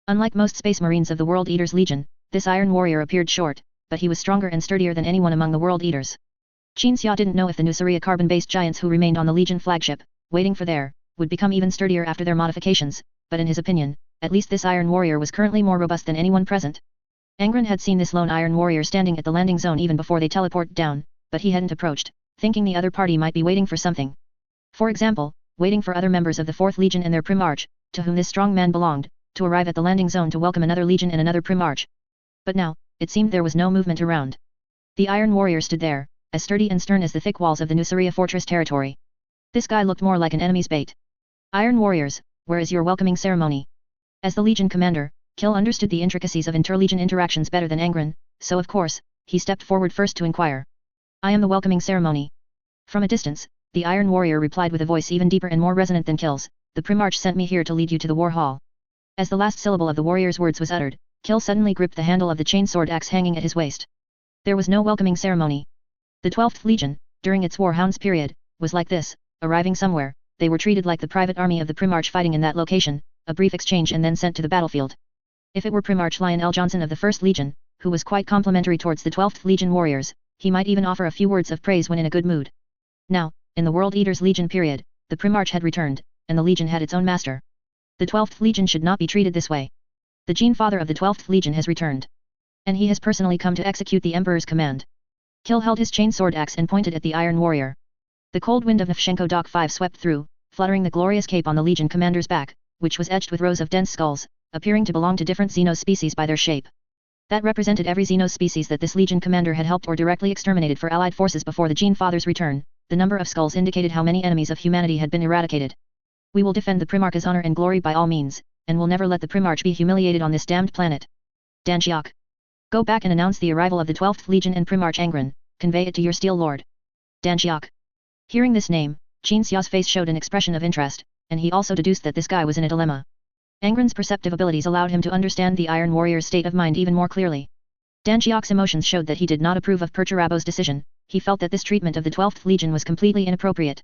Unlike most Space Marines of the World Eaters Legion, this Iron Warrior appeared short, but he was stronger and sturdier than anyone among the World Eaters. Qin Xia didn't know if the Nuceria carbon-based giants who remained on the Legion flagship, waiting for their, would become even sturdier after their modifications, but in his opinion, at least this Iron Warrior was currently more robust than anyone present. Angron had seen this lone Iron Warrior standing at the landing zone even before they teleported down, but he hadn't approached, thinking the other party might be waiting for something. For example, waiting for other members of the 4th Legion and their Primarch, to whom this strong man belonged, to arrive at the landing zone to welcome another Legion and another Primarch. But now, it seemed there was no movement around. The Iron Warrior stood there, as sturdy and stern as the thick walls of the Nuceria fortress territory. This guy looked more like an enemy's bait. Iron Warriors, where is your welcoming ceremony? As the Legion commander, Kill understood the intricacies of interlegion interactions better than Angron, so of course, he stepped forward first to inquire. I am the welcoming ceremony. From a distance, the Iron Warrior replied with a voice even deeper and more resonant than Kill's, the Primarch sent me here to lead you to the war hall. As the last syllable of the warrior's words was uttered, Kill suddenly gripped the handle of the chainsword axe hanging at his waist. There was no welcoming ceremony. The 12th Legion, during its Warhounds period, was like this: arriving somewhere, they were treated like the private army of the Primarch fighting in that location, a brief exchange and then sent to the battlefield. If it were Primarch Lion L. Johnson of the 1st Legion, who was quite complimentary towards the 12th Legion warriors, he might even offer a few words of praise when in a good mood. Now, in the World Eaters Legion period, the Primarch had returned, and the Legion had its own master. The 12th Legion should not be treated this way. The Gene Father of the 12th Legion has returned. And he has personally come to execute the Emperor's command. Kill held his chainsword axe and pointed at the Iron Warrior. The cold wind of Nefshenko Dock 5 swept through, fluttering the glorious cape on the Legion commander's back, which was edged with rows of dense skulls, appearing to belong to different Xenos species by their shape. That represented every Xenos species that this Legion commander had helped or directly exterminated for Allied forces before the Gene Father's return. The number of skulls indicated how many enemies of humanity had been eradicated. We will defend the Primarch's honor and glory by all means, and will never let the Primarch be humiliated on this damned planet. Danchiok. Go back and announce the arrival of the 12th Legion and Primarch Angron, convey it to your Steel Lord. Danchiok. Hearing this name, Qin Xiao's face showed an expression of interest, and he also deduced that this guy was in a dilemma. Angron's perceptive abilities allowed him to understand the Iron Warrior's state of mind even more clearly. Danchiok's emotions showed that he did not approve of Perturabo's decision. He felt that this treatment of the 12th Legion was completely inappropriate.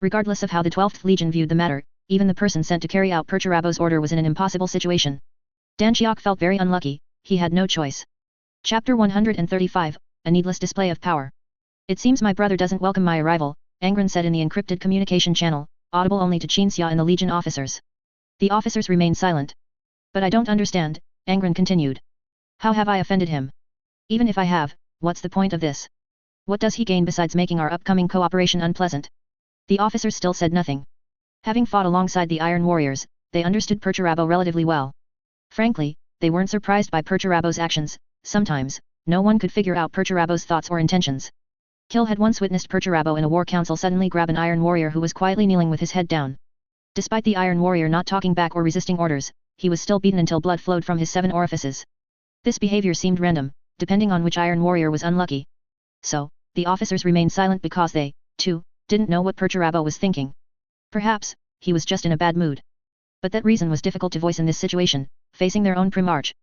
Regardless of how the 12th Legion viewed the matter, even the person sent to carry out Perturabo's order was in an impossible situation. Danchiok felt very unlucky. He had no choice. Chapter 135, A Needless Display of Power. It seems my brother doesn't welcome my arrival, Angron said in the encrypted communication channel, audible only to Qin Xia and the Legion officers. The officers remained silent. But I don't understand, Angron continued. How have I offended him? Even if I have, what's the point of this? What does he gain besides making our upcoming cooperation unpleasant? The officers still said nothing. Having fought alongside the Iron Warriors, they understood Perturabo relatively well. Frankly, they weren't surprised by Perturabo's actions. Sometimes, no one could figure out Perturabo's thoughts or intentions. Kill had once witnessed Perturabo in a war council suddenly grab an Iron Warrior who was quietly kneeling with his head down. Despite the Iron Warrior not talking back or resisting orders, he was still beaten until blood flowed from his 7 orifices. This behavior seemed random, depending on which Iron Warrior was unlucky. So, the officers remained silent because they, too, didn't know what Perturabo was thinking. Perhaps, he was just in a bad mood. But that reason was difficult to voice in this situation, facing their own Primarch.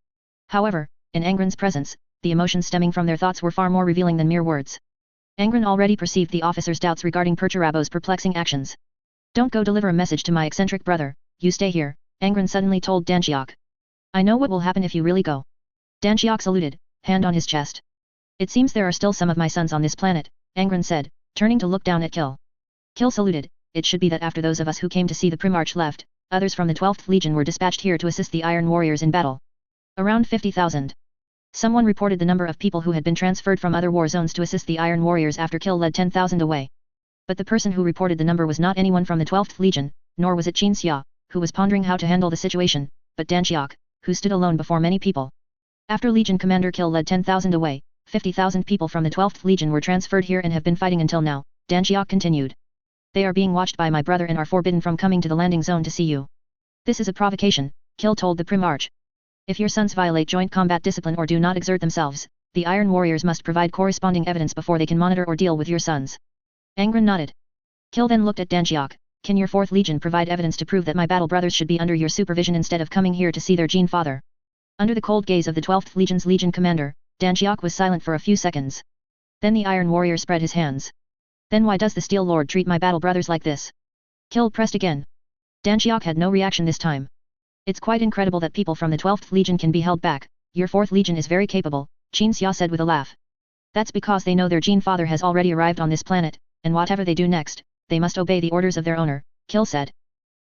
However, in Angron's presence, the emotions stemming from their thoughts were far more revealing than mere words. Angron already perceived the officers' doubts regarding Perturabo's perplexing actions. Don't go deliver a message to my eccentric brother, you stay here, Angron suddenly told Danchiok. I know what will happen if you really go. Danchiok saluted, hand on his chest. It seems there are still some of my sons on this planet, Angron said, turning to look down at Kill. Kill saluted. It should be that after those of us who came to see the Primarch left, others from the 12th Legion were dispatched here to assist the Iron Warriors in battle. Around 50,000. Someone reported the number of people who had been transferred from other war zones to assist the Iron Warriors after Kill led 10,000 away. But the person who reported the number was not anyone from the 12th Legion, nor was it Qin Xia, who was pondering how to handle the situation, but Danchiok, who stood alone before many people. After Legion Commander Kill led 10,000 away, 50,000 people from the 12th Legion were transferred here and have been fighting until now, Danchiok continued. They are being watched by my brother and are forbidden from coming to the landing zone to see you. This is a provocation, Kill told the Primarch. If your sons violate joint combat discipline or do not exert themselves, the Iron Warriors must provide corresponding evidence before they can monitor or deal with your sons. Angron nodded. Kill then looked at Danchiok. Can your 4th Legion provide evidence to prove that my battle brothers should be under your supervision instead of coming here to see their Gene Father? Under the cold gaze of the 12th Legion's Legion commander, Danchiok was silent for a few seconds. Then the Iron Warrior spread his hands. Then why does the Steel Lord treat my battle brothers like this? Kill pressed again. Danchiok had no reaction this time. It's quite incredible that people from the 12th Legion can be held back. Your 4th Legion is very capable, Qin Xia said with a laugh. That's because they know their Gene Father has already arrived on this planet, and whatever they do next, they must obey the orders of their owner, Kill said.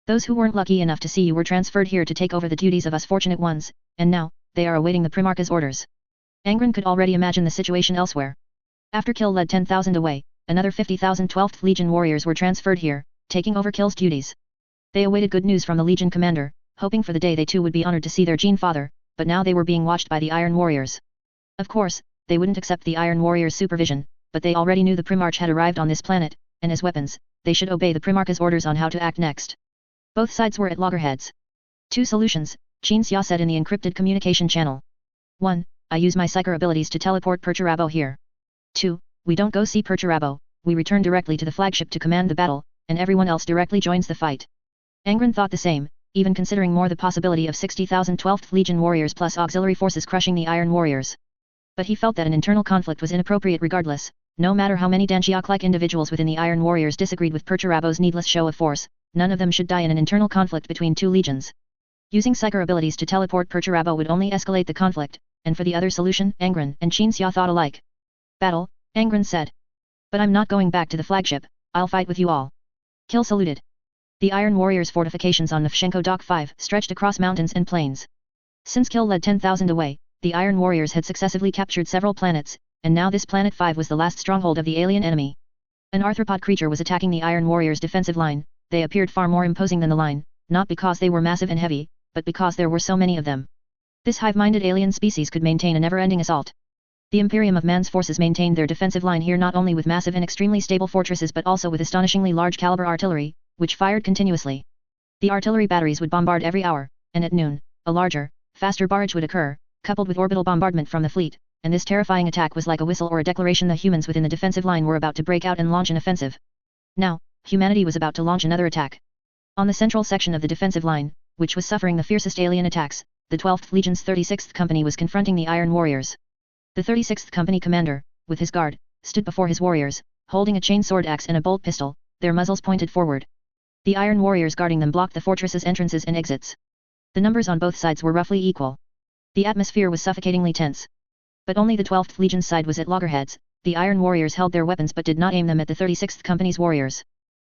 Those who weren't lucky enough to see you were transferred here to take over the duties of us fortunate ones, and now, they are awaiting the Primarch's orders. Angron could already imagine the situation elsewhere. After Kill led 10,000 away, another 50,000 12th Legion warriors were transferred here, taking over Kill's duties. They awaited good news from the Legion commander, hoping for the day they too would be honored to see their Gene Father, but now they were being watched by the Iron Warriors. Of course, they wouldn't accept the Iron Warriors' supervision, but they already knew the Primarch had arrived on this planet, and as weapons, they should obey the Primarch's orders on how to act next. Both sides were at loggerheads. 2 solutions, Qin Xia said in the encrypted communication channel. 1. I use my psyker abilities to teleport Perturabo here. 2. We don't go see Perturabo, we return directly to the flagship to command the battle, and everyone else directly joins the fight. Angron thought the same, even considering more the possibility of 60,000 12th Legion warriors plus auxiliary forces crushing the Iron Warriors. But he felt that an internal conflict was inappropriate regardless, no matter how many Danchiok-like individuals within the Iron Warriors disagreed with Perturabo's needless show of force, none of them should die in an internal conflict between 2 legions. Using psyker abilities to teleport Perturabo would only escalate the conflict, and for the other solution, Angron and Qin Xia thought alike. Battle, Angron said. But I'm not going back to the flagship, I'll fight with you all. Kill saluted. The Iron Warriors' fortifications on Nefchenko Dock 5 stretched across mountains and plains. Since Kill led 10,000 away, the Iron Warriors had successively captured several planets, and now this Planet 5 was the last stronghold of the alien enemy. An arthropod creature was attacking the Iron Warriors' defensive line. They appeared far more imposing than the line, not because they were massive and heavy, but because there were so many of them. This hive-minded alien species could maintain a never-ending assault. The Imperium of Man's forces maintained their defensive line here not only with massive and extremely stable fortresses but also with astonishingly large-caliber artillery, which fired continuously. The artillery batteries would bombard every hour, and at noon, a larger, faster barrage would occur, coupled with orbital bombardment from the fleet, and this terrifying attack was like a whistle or a declaration the humans within the defensive line were about to break out and launch an offensive. Now, humanity was about to launch another attack. On the central section of the defensive line, which was suffering the fiercest alien attacks, the 12th Legion's 36th Company was confronting the Iron Warriors. The 36th Company commander, with his guard, stood before his warriors, holding a chain sword axe and a bolt pistol, their muzzles pointed forward. The Iron Warriors guarding them blocked the fortress's entrances and exits. The numbers on both sides were roughly equal. The atmosphere was suffocatingly tense. But only the 12th Legion's side was at loggerheads. The Iron Warriors held their weapons but did not aim them at the 36th Company's warriors.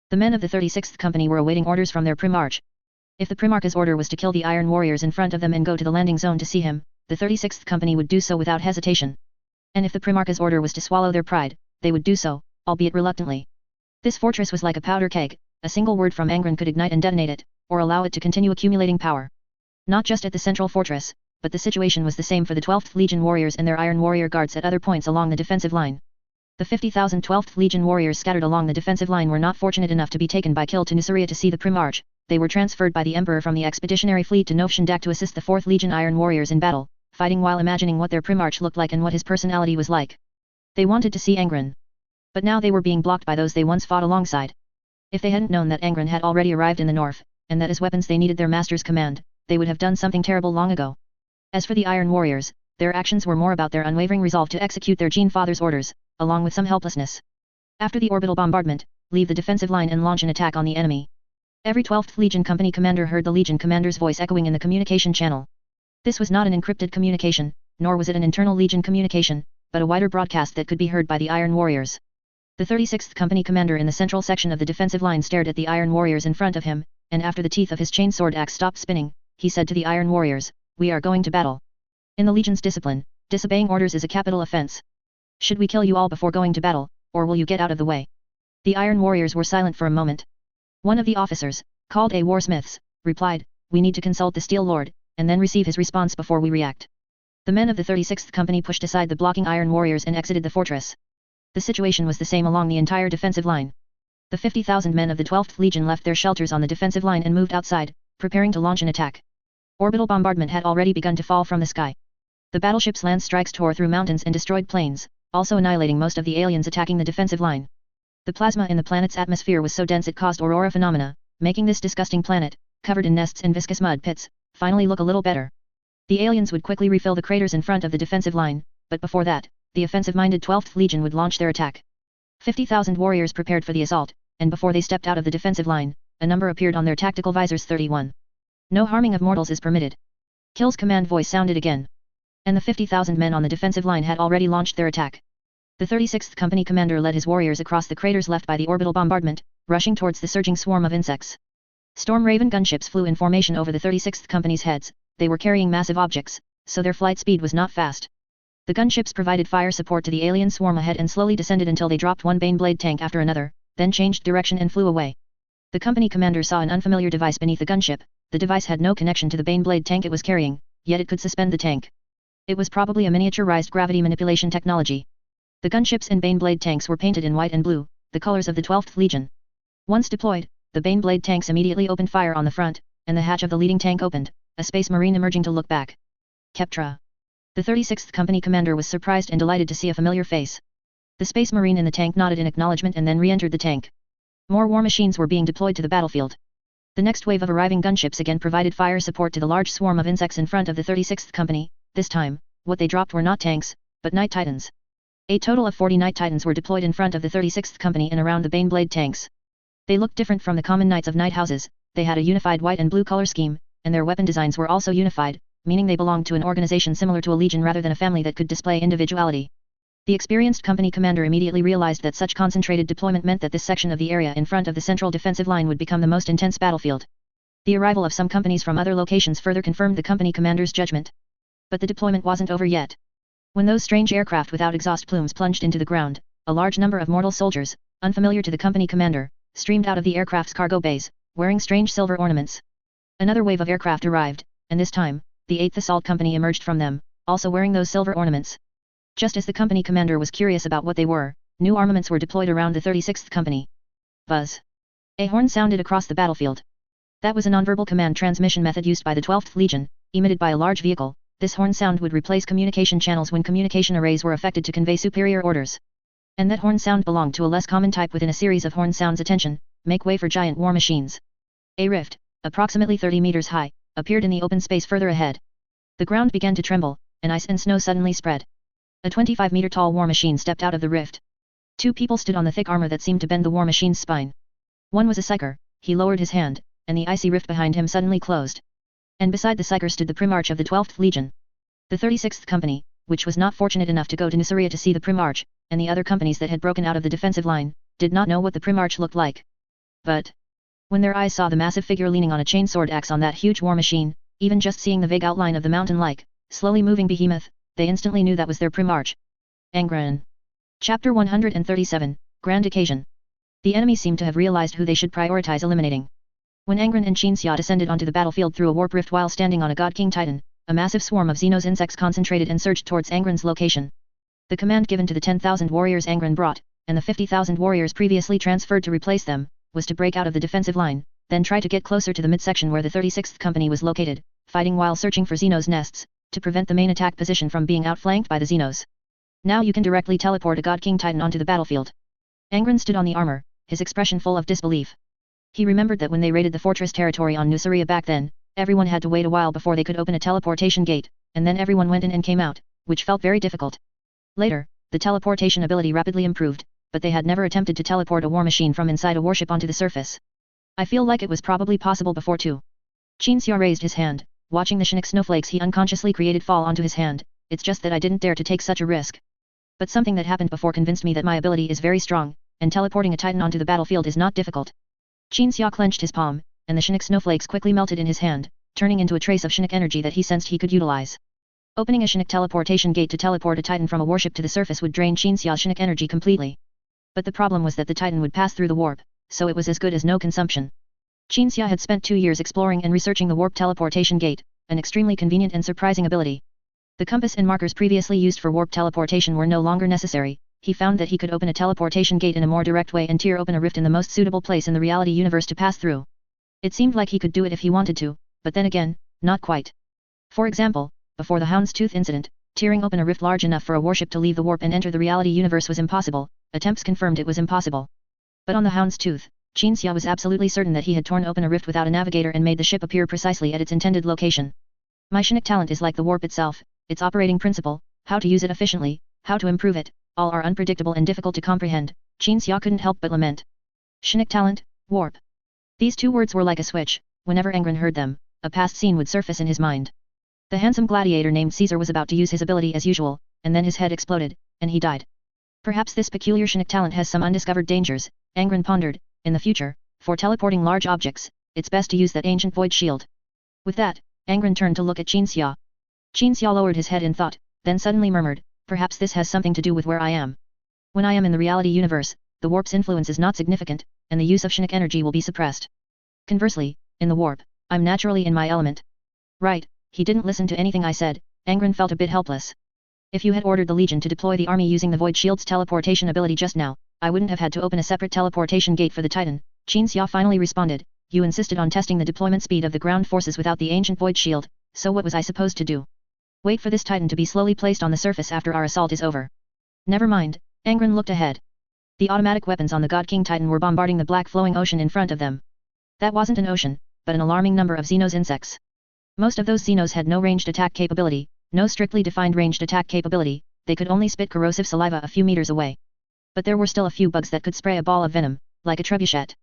The men of the 36th Company were awaiting orders from their Primarch. If the Primarch's order was to kill the Iron Warriors in front of them and go to the landing zone to see him, the 36th Company would do so without hesitation. And if the Primarch's order was to swallow their pride, they would do so, albeit reluctantly. This fortress was like a powder keg. A single word from Angron could ignite and detonate it, or allow it to continue accumulating power. Not just at the central fortress, but the situation was the same for the 12th Legion warriors and their Iron Warrior guards at other points along the defensive line. The 50,000 12th Legion warriors scattered along the defensive line were not fortunate enough to be taken by Kill to Nuceria to see the Primarch. They were transferred by the Emperor from the expeditionary fleet to Nofshendak to assist the 4th Legion Iron Warriors in battle, fighting while imagining what their Primarch looked like and what his personality was like. They wanted to see Angron. But now they were being blocked by those they once fought alongside. If they hadn't known that Angron had already arrived in the north, and that as weapons they needed their master's command, they would have done something terrible long ago. As for the Iron Warriors, their actions were more about their unwavering resolve to execute their Gene Father's orders, along with some helplessness. After the orbital bombardment, leave the defensive line and launch an attack on the enemy. Every 12th Legion Company commander heard the Legion commander's voice echoing in the communication channel. This was not an encrypted communication, nor was it an internal Legion communication, but a wider broadcast that could be heard by the Iron Warriors. The 36th Company commander in the central section of the defensive line stared at the Iron Warriors in front of him, and after the teeth of his chain sword axe stopped spinning, he said to the Iron Warriors, "We are going to battle. In the Legion's discipline, disobeying orders is a capital offense. Should we kill you all before going to battle, or will you get out of the way?" The Iron Warriors were silent for a moment. One of the officers, called a warsmiths, replied, "We need to consult the Steel Lord, and then receive his response before we react." The men of the 36th Company pushed aside the blocking Iron Warriors and exited the fortress. The situation was the same along the entire defensive line. The 50,000 men of the 12th Legion left their shelters on the defensive line and moved outside, preparing to launch an attack. Orbital bombardment had already begun to fall from the sky. The battleship's land strikes tore through mountains and destroyed plains, also annihilating most of the aliens attacking the defensive line. The plasma in the planet's atmosphere was so dense it caused aurora phenomena, making this disgusting planet, covered in nests and viscous mud pits, finally look a little better. The aliens would quickly refill the craters in front of the defensive line, but before that, the offensive-minded 12th Legion would launch their attack. 50,000 warriors prepared for the assault, and before they stepped out of the defensive line, a number appeared on their tactical visors: 31. No harming of mortals is permitted. Kill's command voice sounded again. And the 50,000 men on the defensive line had already launched their attack. The 36th Company commander led his warriors across the craters left by the orbital bombardment, rushing towards the surging swarm of insects. Storm Raven gunships flew in formation over the 36th Company's heads. They were carrying massive objects, so their flight speed was not fast. The gunships provided fire support to the alien swarm ahead and slowly descended until they dropped one Baneblade tank after another, then changed direction and flew away. The company commander saw an unfamiliar device beneath the gunship. The device had no connection to the Baneblade tank it was carrying, yet it could suspend the tank. It was probably a miniaturized gravity manipulation technology. The gunships and Baneblade tanks were painted in white and blue, the colors of the 12th Legion. Once deployed, the Baneblade tanks immediately opened fire on the front, and the hatch of the leading tank opened, a space marine emerging to look back. Keptra. The 36th Company commander was surprised and delighted to see a familiar face. The space marine in the tank nodded in acknowledgement and then re-entered the tank. More war machines were being deployed to the battlefield. The next wave of arriving gunships again provided fire support to the large swarm of insects in front of the 36th Company. This time, what they dropped were not tanks, but Night Titans. A total of 40 Night Titans were deployed in front of the 36th Company and around the Baneblade tanks. They looked different from the common Knights of Night houses. They had a unified white and blue color scheme, and their weapon designs were also unified, meaning they belonged to an organization similar to a legion rather than a family that could display individuality. The experienced company commander immediately realized that such concentrated deployment meant that this section of the area in front of the central defensive line would become the most intense battlefield. The arrival of some companies from other locations further confirmed the company commander's judgment. But the deployment wasn't over yet. When those strange aircraft without exhaust plumes plunged into the ground, a large number of mortal soldiers, unfamiliar to the company commander, streamed out of the aircraft's cargo bays, wearing strange silver ornaments. Another wave of aircraft arrived, and this time, the 8th Assault Company emerged from them, also wearing those silver ornaments. Just as the company commander was curious about what they were, new armaments were deployed around the 36th Company. Buzz. A horn sounded across the battlefield. That was a nonverbal command transmission method used by the 12th Legion, emitted by a large vehicle. This horn sound would replace communication channels when communication arrays were affected to convey superior orders. And that horn sound belonged to a less common type within a series of horn sounds. Attention, make way for giant war machines. A rift, approximately 30 meters high, appeared in the open space further ahead. The ground began to tremble, and ice and snow suddenly spread. A 25-meter-tall war machine stepped out of the rift. Two people stood on the thick armor that seemed to bend the war machine's spine. One was a psyker. He lowered his hand, and the icy rift behind him suddenly closed. And beside the psyker stood the Primarch of the 12th Legion. The 36th Company, which was not fortunate enough to go to Nuceria to see the Primarch, and the other companies that had broken out of the defensive line, did not know what the Primarch looked like. But when their eyes saw the massive figure leaning on a chainsword axe on that huge war machine, even just seeing the vague outline of the mountain-like, slowly moving behemoth, they instantly knew that was their Primarch. Angron. Chapter 137, Grand Occasion. The enemy seemed to have realized who they should prioritize eliminating. When Angron and Xia descended onto the battlefield through a warp rift while standing on a God King Titan, a massive swarm of Xenos insects concentrated and surged towards Angron's location. The command given to the 10,000 warriors Angron brought, and the 50,000 warriors previously transferred to replace them, was to break out of the defensive line, then try to get closer to the midsection where the 36th Company was located, fighting while searching for Xenos nests, to prevent the main attack position from being outflanked by the Xenos. Now you can directly teleport a God King Titan onto the battlefield. Angron stood on the armor, his expression full of disbelief. He remembered that when they raided the fortress territory on Nuceria back then, everyone had to wait a while before they could open a teleportation gate, and then everyone went in and came out, which felt very difficult. Later, the teleportation ability rapidly improved, but they had never attempted to teleport a war machine from inside a warship onto the surface. I feel like it was probably possible before too. Xia raised his hand, watching the Chinook snowflakes he unconsciously created fall onto his hand. It's just that I didn't dare to take such a risk. But something that happened before convinced me that my ability is very strong, and teleporting a Titan onto the battlefield is not difficult. Xia clenched his palm, and the Chinook snowflakes quickly melted in his hand, turning into a trace of Chinook energy that he sensed he could utilize. Opening a Chinook teleportation gate to teleport a Titan from a warship to the surface would drain Xia's Chinook energy completely. But the problem was that the Titan would pass through the warp, so it was as good as no consumption. Xia had spent 2 years exploring and researching the warp teleportation gate, an extremely convenient and surprising ability. The compass and markers previously used for warp teleportation were no longer necessary. He found that he could open a teleportation gate in a more direct way and tear open a rift in the most suitable place in the reality universe to pass through. It seemed like he could do it if he wanted to, but then again, not quite. For example, before the Houndstooth incident, tearing open a rift large enough for a warship to leave the warp and enter the reality universe was impossible. Attempts confirmed it was impossible. But on the Houndstooth, Xia was absolutely certain that he had torn open a rift without a navigator and made the ship appear precisely at its intended location. My Chinook talent is like the warp itself, its operating principle, how to use it efficiently, how to improve it, all are unpredictable and difficult to comprehend. Xia couldn't help but lament. Chinook talent, warp. These two words were like a switch. Whenever Angron heard them, a past scene would surface in his mind. The handsome gladiator named Caesar was about to use his ability as usual, and then his head exploded, and he died. Perhaps this peculiar Chinook talent has some undiscovered dangers, Angron pondered. In the future, for teleporting large objects, it's best to use that ancient void shield. With that, Angron turned to look at Xia. Xia lowered his head in thought, then suddenly murmured, perhaps this has something to do with where I am. When I am in the reality universe, the warp's influence is not significant, and the use of Chinook energy will be suppressed. Conversely, in the warp, I'm naturally in my element. Right, he didn't listen to anything I said. Angron felt a bit helpless. If you had ordered the Legion to deploy the army using the Void Shield's teleportation ability just now, I wouldn't have had to open a separate teleportation gate for the Titan. Xia finally responded, you insisted on testing the deployment speed of the ground forces without the ancient Void Shield, so what was I supposed to do? Wait for this Titan to be slowly placed on the surface after our assault is over. Never mind, Angron looked ahead. The automatic weapons on the God King Titan were bombarding the black flowing ocean in front of them. That wasn't an ocean, but an alarming number of Xenos insects. Most of those Xenos had no ranged attack capability, no strictly defined ranged attack capability, they could only spit corrosive saliva a few meters away. But there were still a few bugs that could spray a ball of venom, like a trebuchet.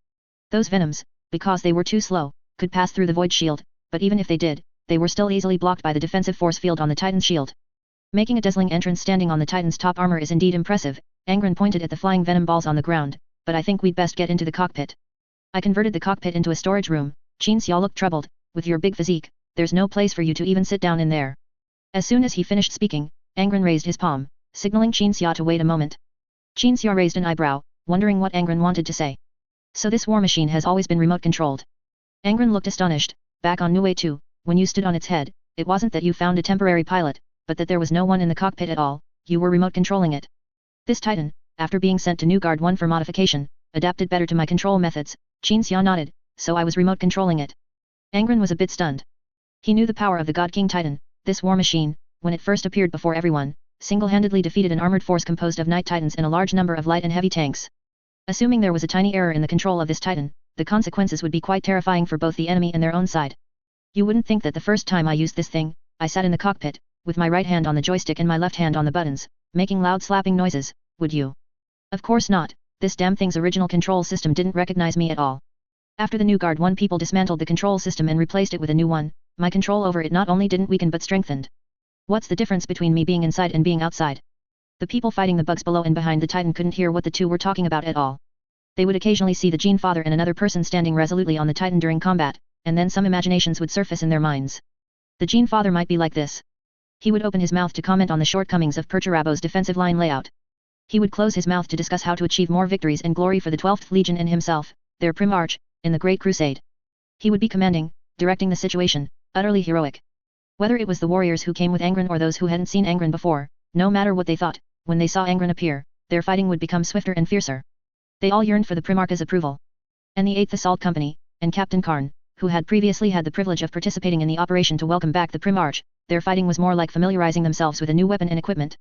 Those venoms, because they were too slow, could pass through the void shield, but even if they did, they were still easily blocked by the defensive force field on the Titan's shield. Making a dazzling entrance standing on the Titan's top armor is indeed impressive. Angron pointed at the flying venom balls on the ground, but I think we'd best get into the cockpit. I converted the cockpit into a storage room. Qin Xia looked troubled. With your big physique, there's no place for you to even sit down in there. As soon as he finished speaking, Angron raised his palm, signaling Qin Xia to wait a moment. Qin Xia raised an eyebrow, wondering what Angron wanted to say. So this war machine has always been remote controlled. Angron looked astonished. Back on Niue 2, when you stood on its head, it wasn't that you found a temporary pilot, but that there was no one in the cockpit at all, you were remote controlling it. This Titan, after being sent to New Guard 1 for modification, adapted better to my control methods. Qin Xia nodded, so I was remote controlling it. Angron was a bit stunned. He knew the power of the God King Titan. This war machine, when it first appeared before everyone, single-handedly defeated an armored force composed of Night Titans and a large number of light and heavy tanks. Assuming there was a tiny error in the control of this Titan, the consequences would be quite terrifying for both the enemy and their own side. You wouldn't think that the first time I used this thing, I sat in the cockpit, with my right hand on the joystick and my left hand on the buttons, making loud slapping noises, would you? Of course not, this damn thing's original control system didn't recognize me at all. After the New Guard 1 people dismantled the control system and replaced it with a new one, my control over it not only didn't weaken but strengthened. What's the difference between me being inside and being outside? The people fighting the bugs below and behind the Titan couldn't hear what the two were talking about at all. They would occasionally see the Gene Father and another person standing resolutely on the Titan during combat, and then some imaginations would surface in their minds. The Gene Father might be like this. He would open his mouth to comment on the shortcomings of Perturabo's defensive line layout. He would close his mouth to discuss how to achieve more victories and glory for the 12th Legion and himself, their Primarch, in the Great Crusade. He would be commanding, directing the situation, utterly heroic. Whether it was the warriors who came with Angron or those who hadn't seen Angron before, no matter what they thought, when they saw Angron appear, their fighting would become swifter and fiercer. They all yearned for the Primarch's approval. And the 8th Assault Company, and Captain Karn, who had previously had the privilege of participating in the operation to welcome back the Primarch, their fighting was more like familiarizing themselves with a new weapon and equipment.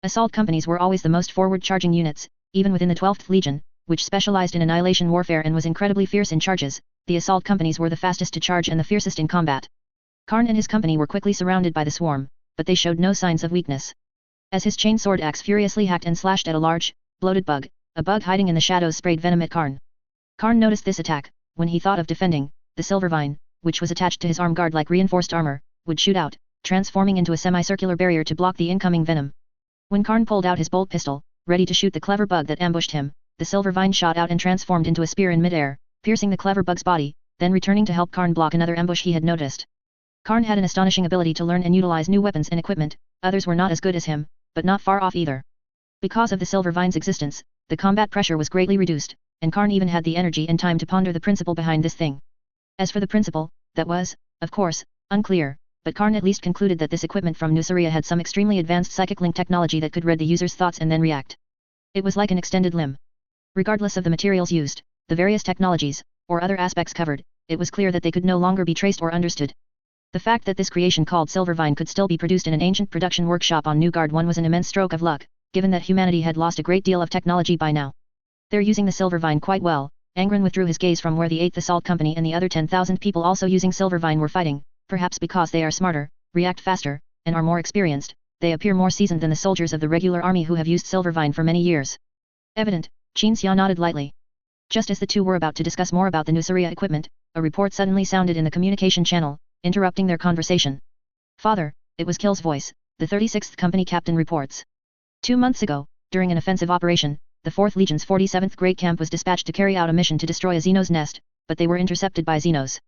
Assault companies were always the most forward-charging units, even within the 12th Legion, which specialized in annihilation warfare and was incredibly fierce in charges. The assault companies were the fastest to charge and the fiercest in combat. Karn and his company were quickly surrounded by the swarm, but they showed no signs of weakness. As his chain sword axe furiously hacked and slashed at a large, bloated bug, a bug hiding in the shadows sprayed venom at Karn. Karn noticed this attack. When he thought of defending, the silver vine, which was attached to his arm guard like reinforced armor, would shoot out, transforming into a semicircular barrier to block the incoming venom. When Karn pulled out his bolt pistol, ready to shoot the clever bug that ambushed him, the silver vine shot out and transformed into a spear in midair, piercing the clever bug's body, then returning to help Karn block another ambush he had noticed. Karn had an astonishing ability to learn and utilize new weapons and equipment. Others were not as good as him, but not far off either. Because of the silver vine's existence, the combat pressure was greatly reduced, and Karn even had the energy and time to ponder the principle behind this thing. As for the principle, that was, of course, unclear, but Karn at least concluded that this equipment from Nuceria had some extremely advanced psychic link technology that could read the user's thoughts and then react. It was like an extended limb. Regardless of the materials used, the various technologies, or other aspects covered, it was clear that they could no longer be traced or understood. The fact that this creation called Silvervine could still be produced in an ancient production workshop on New Guard 1 was an immense stroke of luck, given that humanity had lost a great deal of technology by now. They're using the Silvervine quite well. Angron withdrew his gaze from where the 8th Assault Company and the other 10,000 people also using Silvervine were fighting. Perhaps because they are smarter, react faster, and are more experienced, they appear more seasoned than the soldiers of the regular army who have used Silvervine for many years. Evident, Qin Xia nodded lightly. Just as the two were about to discuss more about the Nuceria equipment, a report suddenly sounded in the communication channel, interrupting their conversation. Father, it was Kill's voice, the 36th Company captain reports. 2 months ago, during an offensive operation, the 4th Legion's 47th Great Camp was dispatched to carry out a mission to destroy a Xenos nest, but they were intercepted by Xenos.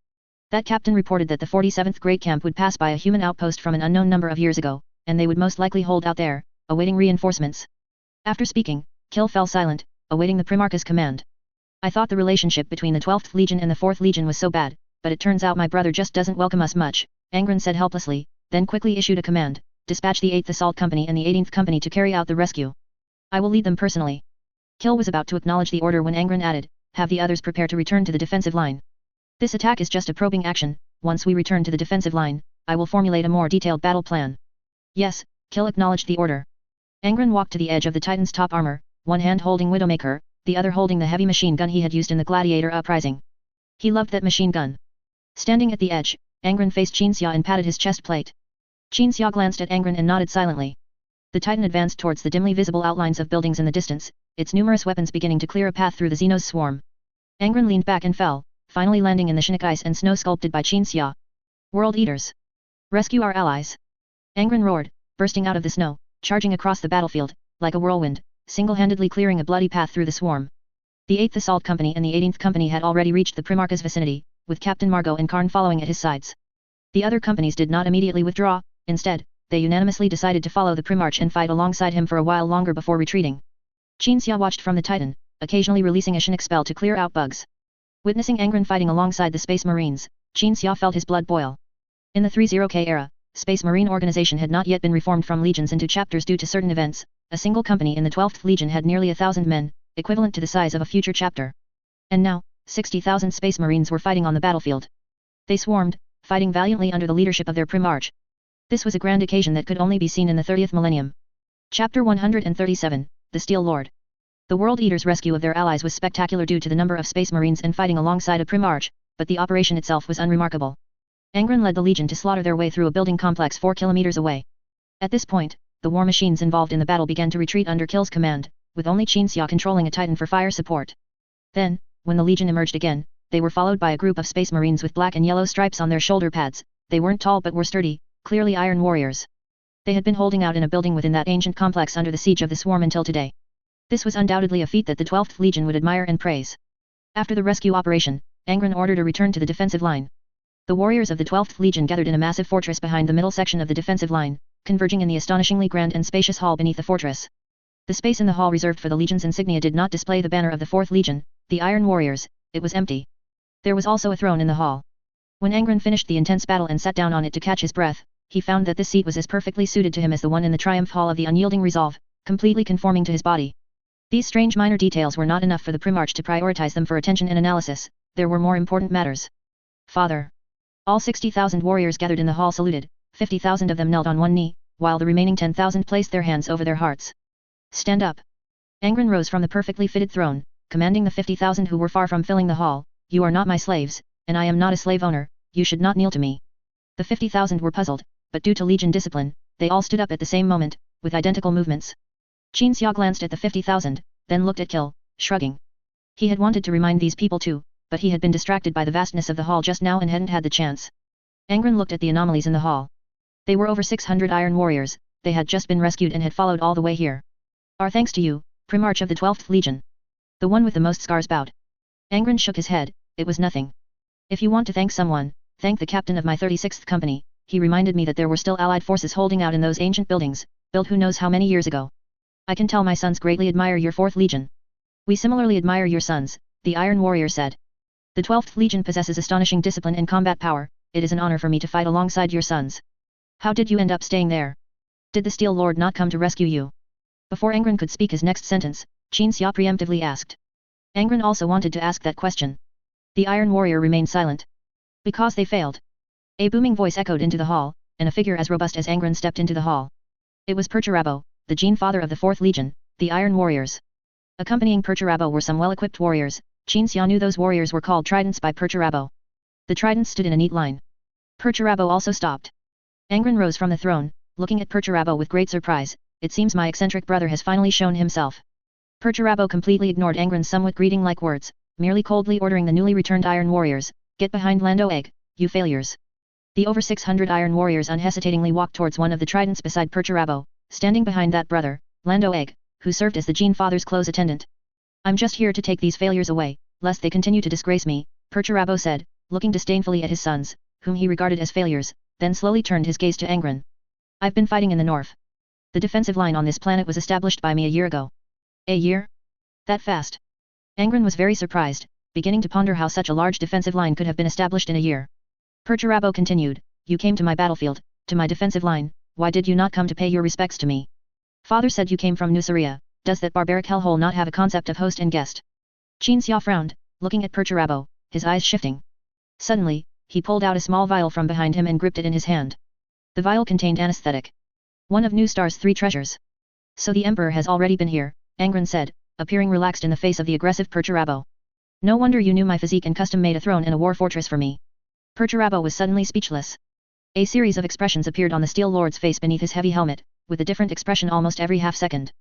That captain reported that the 47th Great Camp would pass by a human outpost from an unknown number of years ago, and they would most likely hold out there, awaiting reinforcements. After speaking, Kill fell silent, awaiting the Primarch's command. I thought the relationship between the 12th Legion and the 4th Legion was so bad, but it turns out my brother just doesn't welcome us much, Angron said helplessly, then quickly issued a command, dispatch the 8th Assault Company and the 18th Company to carry out the rescue. I will lead them personally. Kill was about to acknowledge the order when Angron added, have the others prepare to return to the defensive line. This attack is just a probing action. Once we return to the defensive line, I will formulate a more detailed battle plan. Yes, Kill acknowledged the order. Angron walked to the edge of the Titan's top armor, one hand holding Widowmaker, the other holding the heavy machine gun he had used in the Gladiator uprising. He loved that machine gun. Standing at the edge, Angron faced Qin Xia and patted his chest plate. Qin Xia glanced at Angron and nodded silently. The Titan advanced towards the dimly visible outlines of buildings in the distance, its numerous weapons beginning to clear a path through the Xenos swarm. Angron leaned back and fell, finally landing in the Chinook ice and snow sculpted by Qin Xia. World Eaters! Rescue our allies! Angron roared, bursting out of the snow, charging across the battlefield, like a whirlwind, single-handedly clearing a bloody path through the swarm. The 8th Assault Company and the 18th Company had already reached the Primarch's vicinity, with Captain Margot and Karn following at his sides. The other companies did not immediately withdraw, instead, they unanimously decided to follow the Primarch and fight alongside him for a while longer before retreating. Qinxia watched from the Titan, occasionally releasing a Sonic spell to clear out bugs. Witnessing Angron fighting alongside the Space Marines, Qinxia felt his blood boil. In the 30K era, Space Marine organization had not yet been reformed from legions into chapters due to certain events. A single company in the 12th Legion had nearly 1,000 men, equivalent to the size of a future chapter. And now, 60,000 Space Marines were fighting on the battlefield. They swarmed, fighting valiantly under the leadership of their Primarch. This was a grand occasion that could only be seen in the 30th millennium. Chapter 137, The Steel Lord. The World Eater's rescue of their allies was spectacular due to the number of Space Marines and fighting alongside a Primarch, but the operation itself was unremarkable. Angron led the Legion to slaughter their way through a building complex 4 kilometers away. At this point, the war machines involved in the battle began to retreat under Kill's command, with only Qinxia controlling a Titan for fire support. Then, when the Legion emerged again, they were followed by a group of Space Marines with black and yellow stripes on their shoulder pads. They weren't tall but were sturdy, clearly iron warriors. They had been holding out in a building within that ancient complex under the siege of the swarm until today. This was undoubtedly a feat that the 12th Legion would admire and praise. After the rescue operation, Angron ordered a return to the defensive line. The warriors of the 12th Legion gathered in a massive fortress behind the middle section of the defensive line, converging in the astonishingly grand and spacious hall beneath the fortress. The space in the hall reserved for the Legion's insignia did not display the banner of the 4th Legion, the Iron Warriors. It was empty. There was also a throne in the hall. When Angron finished the intense battle and sat down on it to catch his breath, he found that this seat was as perfectly suited to him as the one in the Triumph Hall of the Unyielding Resolve, completely conforming to his body. These strange minor details were not enough for the Primarch to prioritize them for attention and analysis. There were more important matters. Father. All 60,000 warriors gathered in the hall saluted, 50,000 of them knelt on one knee, while the remaining 10,000 placed their hands over their hearts. Stand up. Angron rose from the perfectly fitted throne, commanding the 50,000 who were far from filling the hall. You are not my slaves, and I am not a slave owner, you should not kneel to me. The 50,000 were puzzled, but due to Legion discipline, they all stood up at the same moment, with identical movements. Qinxia glanced at the 50,000, then looked at Kill, shrugging. He had wanted to remind these people too, but he had been distracted by the vastness of the hall just now and hadn't had the chance. Angron looked at the anomalies in the hall. They were over 600 Iron Warriors, they had just been rescued and had followed all the way here. Our thanks to you, Primarch of the 12th Legion. The one with the most scars bowed. Angron shook his head, it was nothing. If you want to thank someone, thank the captain of my 36th company. He reminded me that there were still allied forces holding out in those ancient buildings, built who knows how many years ago. I can tell my sons greatly admire your 4th Legion. We similarly admire your sons, the Iron Warrior said. The 12th Legion possesses astonishing discipline and combat power, it is an honor for me to fight alongside your sons. How did you end up staying there? Did the Steel Lord not come to rescue you? Before Angron could speak his next sentence, Qinxia preemptively asked. Angron also wanted to ask that question. The Iron Warrior remained silent. Because they failed. A booming voice echoed into the hall, and a figure as robust as Angron stepped into the hall. It was Perturabo, the Gene Father of the 4th Legion, the Iron Warriors. Accompanying Perturabo were some well-equipped warriors. Qinxia knew those warriors were called Tridents by Perturabo. The Tridents stood in a neat line. Perturabo also stopped. Angron rose from the throne, looking at Perturabo with great surprise. It seems my eccentric brother has finally shown himself. Perturabo completely ignored Angron's somewhat greeting-like words, merely coldly ordering the newly returned Iron Warriors, get behind Lando Egg, you failures. The over 600 Iron Warriors unhesitatingly walked towards one of the Tridents beside Perturabo, standing behind that brother, Lando Egg, who served as the Gene Father's close attendant. I'm just here to take these failures away, lest they continue to disgrace me, Perturabo said, looking disdainfully at his sons, whom he regarded as failures, then slowly turned his gaze to Angron. I've been fighting in the north. The defensive line on this planet was established by me a year ago. A year? That fast? Angron was very surprised, beginning to ponder how such a large defensive line could have been established in a year. Perturabo continued, you came to my battlefield, to my defensive line, why did you not come to pay your respects to me? Father said you came from Nuceria, does that barbaric hellhole not have a concept of host and guest? Qinxia frowned, looking at Perturabo, his eyes shifting. Suddenly, he pulled out a small vial from behind him and gripped it in his hand. The vial contained anesthetic. One of New Star's 3 treasures. So the Emperor has already been here, Angron said, appearing relaxed in the face of the aggressive Perturabo. No wonder you knew my physique and custom-made a throne and a war fortress for me. Perturabo was suddenly speechless. A series of expressions appeared on the Steel Lord's face beneath his heavy helmet, with a different expression almost every half-second.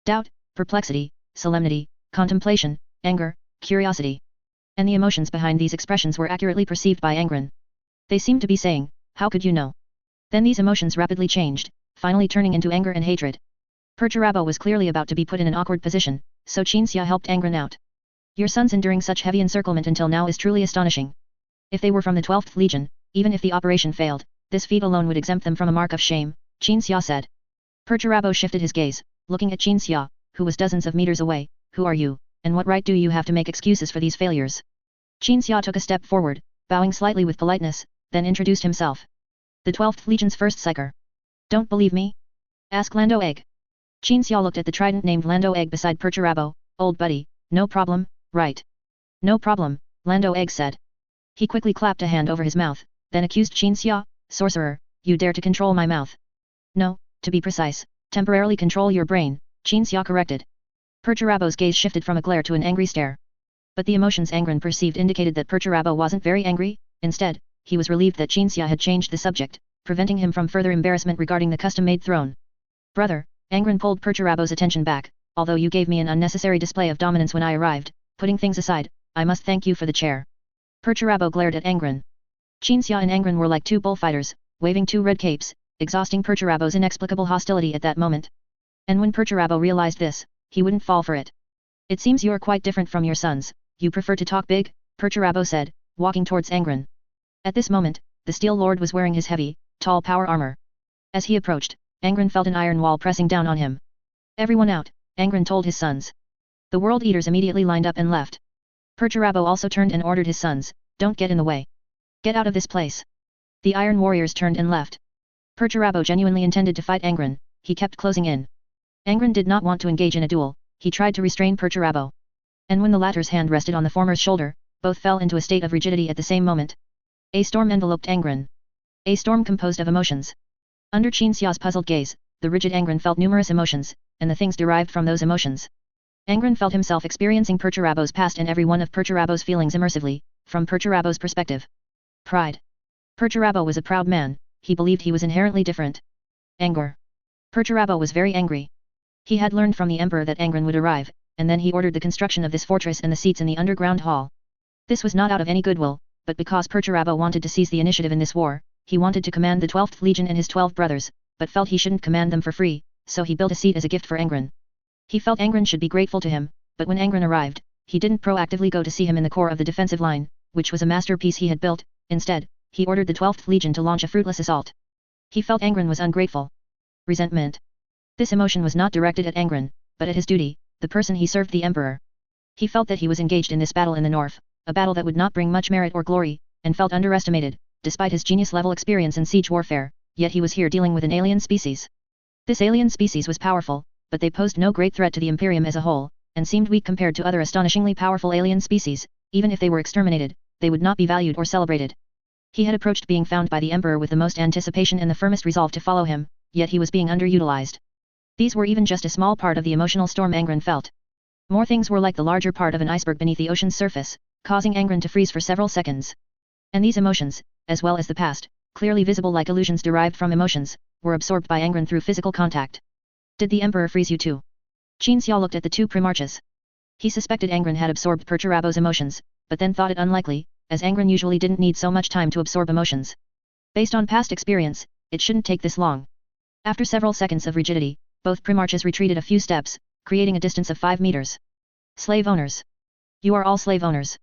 Doubt, perplexity, solemnity, contemplation, anger, curiosity. And the emotions behind these expressions were accurately perceived by Angron. They seemed to be saying, how could you know? Then these emotions rapidly changed, finally turning into anger and hatred. Perturabo was clearly about to be put in an awkward position, so Qinxia helped Angron out. Your sons enduring such heavy encirclement until now is truly astonishing. If they were from the 12th Legion, even if the operation failed, this feat alone would exempt them from a mark of shame, Qinxia said. Perturabo shifted his gaze, looking at Qinxia, who was dozens of meters away. Who are you, and what right do you have to make excuses for these failures? Qinxia took a step forward, bowing slightly with politeness, then introduced himself. The 12th Legion's first psyker. Don't believe me? Ask Lando Egg. Qinxia looked at the trident named Lando Egg beside Perturabo. Old buddy, no problem, right? No problem, Lando Egg said. He quickly clapped a hand over his mouth, then accused Qinxia, sorcerer, you dare to control my mouth. No, to be precise, temporarily control your brain, Qinxia corrected. Perturabo's gaze shifted from a glare to an angry stare. But the emotions Angron perceived indicated that Perturabo wasn't very angry, instead, he was relieved that Qinxia had changed the subject, preventing him from further embarrassment regarding the custom-made throne. Brother, Angron pulled Perturabo's attention back, although you gave me an unnecessary display of dominance when I arrived, putting things aside, I must thank you for the chair. Perturabo glared at Angron. Qinxia and Angron were like two bullfighters, waving two red capes, exhausting Perturabo's inexplicable hostility at that moment. And when Perturabo realized this, he wouldn't fall for it. It seems you're quite different from your sons, you prefer to talk big, Perturabo said, walking towards Angron. At this moment, the Steel Lord was wearing his heavy, tall power armor. As he approached, Angron felt an iron wall pressing down on him. Everyone out, Angron told his sons. The World Eaters immediately lined up and left. Perturabo also turned and ordered his sons, don't get in the way. Get out of this place. The Iron Warriors turned and left. Perturabo genuinely intended to fight Angron, he kept closing in. Angron did not want to engage in a duel, he tried to restrain Perturabo. And when the latter's hand rested on the former's shoulder, both fell into a state of rigidity at the same moment. A storm enveloped Angron. A storm composed of emotions. Under Qinxia's puzzled gaze, the rigid Angron felt numerous emotions, and the things derived from those emotions. Angron felt himself experiencing Perturabo's past and every one of Perturabo's feelings immersively, from Perturabo's perspective. Pride. Perturabo was a proud man, he believed he was inherently different. Anger. Perturabo was very angry. He had learned from the Emperor that Angron would arrive, and then he ordered the construction of this fortress and the seats in the underground hall. This was not out of any goodwill, but because Perturabo wanted to seize the initiative in this war, he wanted to command the 12th Legion and his 12 brothers, but felt he shouldn't command them for free, so he built a seat as a gift for Angron. He felt Angron should be grateful to him, but when Angron arrived, he didn't proactively go to see him in the core of the defensive line, which was a masterpiece he had built. Instead, he ordered the 12th Legion to launch a fruitless assault. He felt Angron was ungrateful. Resentment. This emotion was not directed at Angron, but at his duty, the person he served, the Emperor. He felt that he was engaged in this battle in the north, a battle that would not bring much merit or glory, and felt underestimated, despite his genius-level experience in siege warfare, yet he was here dealing with an alien species. This alien species was powerful, but they posed no great threat to the Imperium as a whole, and seemed weak compared to other astonishingly powerful alien species. Even if they were exterminated, they would not be valued or celebrated. He had approached being found by the Emperor with the most anticipation and the firmest resolve to follow him, yet he was being underutilized. These were even just a small part of the emotional storm Angron felt. More things were like the larger part of an iceberg beneath the ocean's surface, causing Angron to freeze for several seconds. And these emotions, as well as the past, clearly visible like illusions derived from emotions, were absorbed by Angron through physical contact. Did the Emperor freeze you too? Qinxia looked at the two Primarchs. He suspected Angron had absorbed Perturabo's emotions, but then thought it unlikely, as Angron usually didn't need so much time to absorb emotions. Based on past experience, it shouldn't take this long. After several seconds of rigidity, both Primarchs retreated a few steps, creating a distance of 5 meters. Slave owners. You are all slave owners.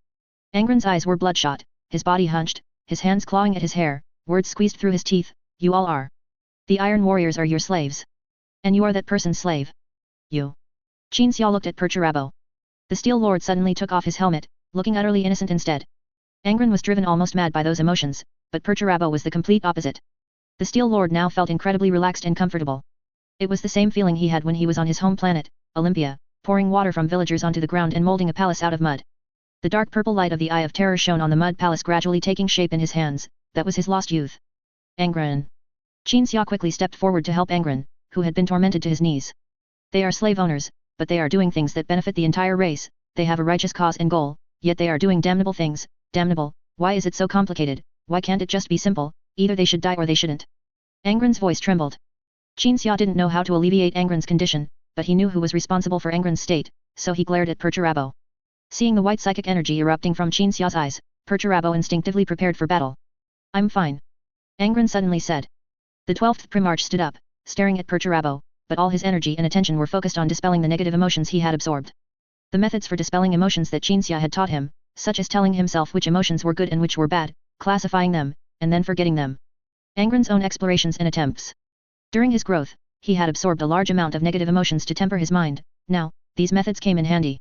Angron's eyes were bloodshot, his body hunched, his hands clawing at his hair, words squeezed through his teeth, you all are. The Iron Warriors are your slaves. And you are that person's slave. You. Qinxia looked at Perturabo. The Steel Lord suddenly took off his helmet, looking utterly innocent instead. Angron was driven almost mad by those emotions, but Perturabo was the complete opposite. The Steel Lord now felt incredibly relaxed and comfortable. It was the same feeling he had when he was on his home planet, Olympia, pouring water from villagers onto the ground and molding a palace out of mud. The dark purple light of the Eye of Terror shone on the mud palace, gradually taking shape in his hands. That was his lost youth. Angron. Qinxia quickly stepped forward to help Angron, who had been tormented to his knees. They are slave owners, but they are doing things that benefit the entire race. They have a righteous cause and goal, yet they are doing damnable things. Damnable, why is it so complicated? Why can't it just be simple? Either they should die or they shouldn't. Angron's voice trembled. Qinxia didn't know how to alleviate Angron's condition, but he knew who was responsible for Angron's state, so he glared at Perturabo. Seeing the white psychic energy erupting from Qinxia's eyes, Perturabo instinctively prepared for battle. I'm fine. Angron suddenly said. The 12th Primarch stood up, staring at Perturabo, but all his energy and attention were focused on dispelling the negative emotions he had absorbed. The methods for dispelling emotions that Qinxia had taught him, such as telling himself which emotions were good and which were bad, classifying them, and then forgetting them. Angron's own explorations and attempts. During his growth, he had absorbed a large amount of negative emotions to temper his mind. Now, these methods came in handy.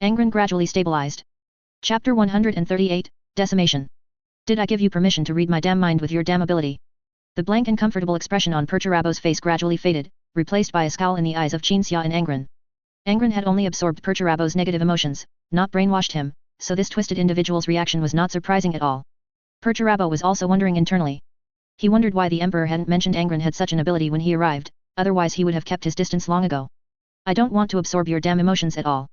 Angron gradually stabilized. Chapter 138, Decimation. Did I give you permission to read my damn mind with your damn ability? The blank and comfortable expression on Perturabo's face gradually faded, replaced by a scowl in the eyes of Qinxia and Angron. Angron had only absorbed Perturabo's negative emotions, not brainwashed him, so this twisted individual's reaction was not surprising at all. Perturabo was also wondering internally. He wondered why the Emperor hadn't mentioned Angron had such an ability when he arrived, otherwise he would have kept his distance long ago. I don't want to absorb your damn emotions at all.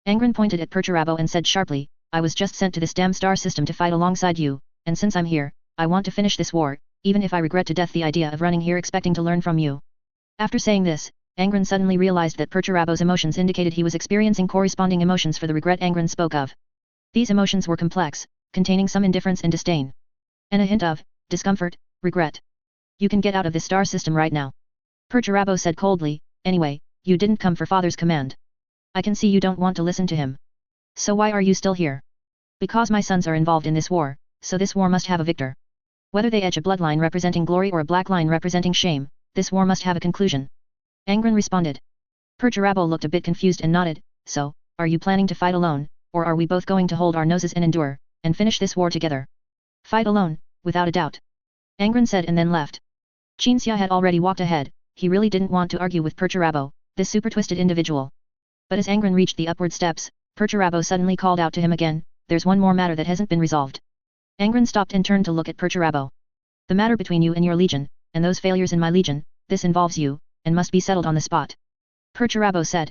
Angron pointed at Perturabo and said sharply, I was just sent to this damn star system to fight alongside you, and since I'm here, I want to finish this war, even if I regret to death the idea of running here expecting to learn from you. After saying this, Angron suddenly realized that Perturabo's emotions indicated he was experiencing corresponding emotions for the regret Angron spoke of. These emotions were complex, containing some indifference and disdain. And a hint of discomfort, regret. You can get out of this star system right now. Perturabo said coldly, anyway, you didn't come for father's command. I can see you don't want to listen to him. So why are you still here? Because my sons are involved in this war, so this war must have a victor. Whether they edge a bloodline representing glory or a black line representing shame, this war must have a conclusion. Angron responded. Perturabo looked a bit confused and nodded, so, are you planning to fight alone, or are we both going to hold our noses and endure, and finish this war together? Fight alone, without a doubt. Angron said and then left. Qinxia had already walked ahead, he really didn't want to argue with Perturabo, this super twisted individual. But as Angron reached the upward steps, Perturabo suddenly called out to him again, there's one more matter that hasn't been resolved. Angron stopped and turned to look at Perturabo. The matter between you and your legion, and those failures in my legion, this involves you, and must be settled on the spot. Perturabo said.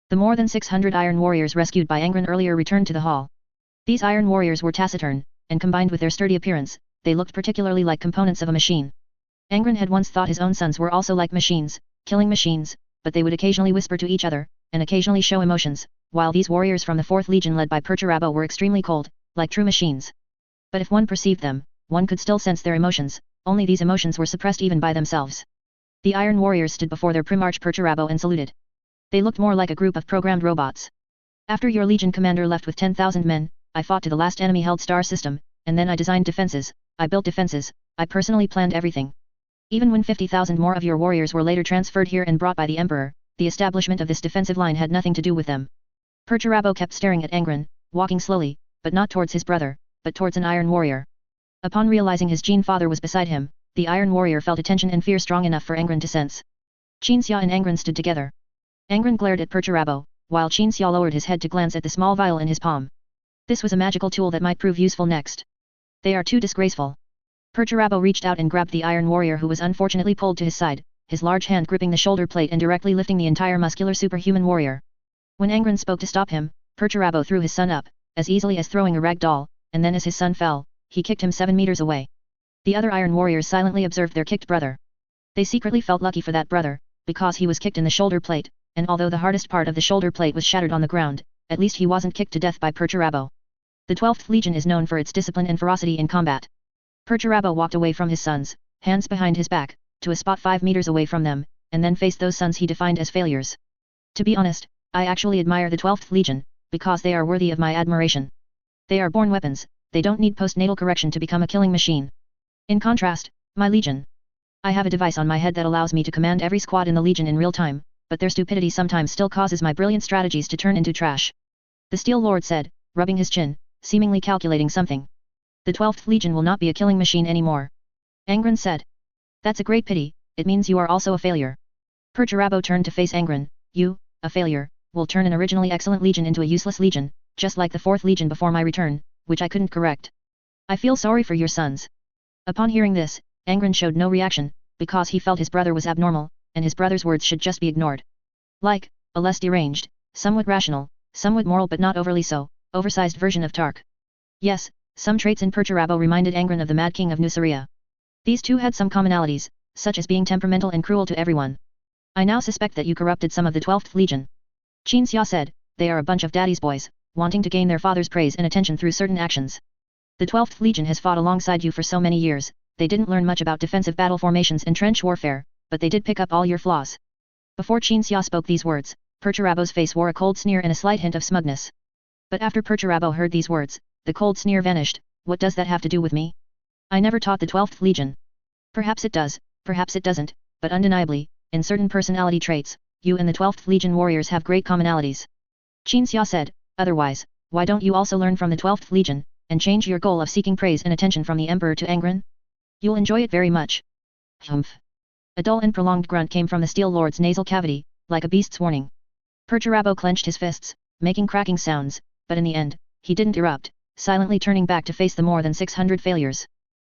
The more than 600 iron warriors rescued by Angron earlier returned to the hall. These iron warriors were taciturn, and combined with their sturdy appearance, they looked particularly like components of a machine. Angron had once thought his own sons were also like machines, killing machines, but they would occasionally whisper to each other, and occasionally show emotions, while these warriors from the 4th Legion led by Perturabo were extremely cold, like true machines. But if one perceived them, one could still sense their emotions, only these emotions were suppressed even by themselves. The Iron Warriors stood before their Primarch Perturabo and saluted. They looked more like a group of programmed robots. After your Legion commander left with 10,000 men, I fought to the last enemy-held star system, and then I designed defenses, I built defenses, I personally planned everything. Even when 50,000 more of your warriors were later transferred here and brought by the Emperor, the establishment of this defensive line had nothing to do with them. Perturabo kept staring at Angron, walking slowly, but not towards his brother, but towards an Iron Warrior. Upon realizing his Gene father was beside him, the Iron Warrior felt a tension and fear strong enough for Angron to sense. Qinxia and Angron stood together. Angron glared at Perturabo, while Qinxia lowered his head to glance at the small vial in his palm. This was a magical tool that might prove useful next. They are too disgraceful. Perturabo reached out and grabbed the Iron Warrior who was unfortunately pulled to his side, his large hand gripping the shoulder plate and directly lifting the entire muscular superhuman warrior. When Angron spoke to stop him, Perturabo threw his son up, as easily as throwing a rag doll, and then as his son fell, he kicked him 7 meters away. The other Iron Warriors silently observed their kicked brother. They secretly felt lucky for that brother, because he was kicked in the shoulder plate, and although the hardest part of the shoulder plate was shattered on the ground, at least he wasn't kicked to death by Perturabo. The 12th Legion is known for its discipline and ferocity in combat. Perturabo walked away from his sons, hands behind his back, to a spot 5 meters away from them, and then faced those sons he defined as failures. To be honest, I actually admire the 12th Legion, because they are worthy of my admiration. They are born weapons, they don't need postnatal correction to become a killing machine. In contrast, my Legion. I have a device on my head that allows me to command every squad in the Legion in real time, but their stupidity sometimes still causes my brilliant strategies to turn into trash. The Steel Lord said, rubbing his chin, seemingly calculating something. The 12th Legion will not be a killing machine anymore. Angron said. That's a great pity, it means you are also a failure. Perturabo turned to face Angron, you, a failure, will turn an originally excellent Legion into a useless Legion, just like the 4th Legion before my return, which I couldn't correct. I feel sorry for your sons. Upon hearing this, Angron showed no reaction, because he felt his brother was abnormal, and his brother's words should just be ignored. Like, a less deranged, somewhat rational, somewhat moral but not overly so, oversized version of Tark. Yes, some traits in Perturabo reminded Angron of the Mad King of Nuceria. These two had some commonalities, such as being temperamental and cruel to everyone. I now suspect that you corrupted some of the 12th Legion. Qinxia said, they are a bunch of daddy's boys, wanting to gain their father's praise and attention through certain actions. The 12th Legion has fought alongside you for so many years, they didn't learn much about defensive battle formations and trench warfare, but they did pick up all your flaws. Before Qin Xia spoke these words, Perturabo's face wore a cold sneer and a slight hint of smugness. But after Perturabo heard these words, the cold sneer vanished. What does that have to do with me? I never taught the 12th Legion. Perhaps it does, perhaps it doesn't, but undeniably, in certain personality traits, you and the 12th Legion warriors have great commonalities. Qin Xia said, otherwise, why don't you also learn from the 12th Legion, and change your goal of seeking praise and attention from the Emperor to Angron? You'll enjoy it very much. Humph. A dull and prolonged grunt came from the Steel Lord's nasal cavity, like a beast's warning. Perturabo clenched his fists, making cracking sounds, but in the end, he didn't erupt, silently turning back to face the more than 600 failures.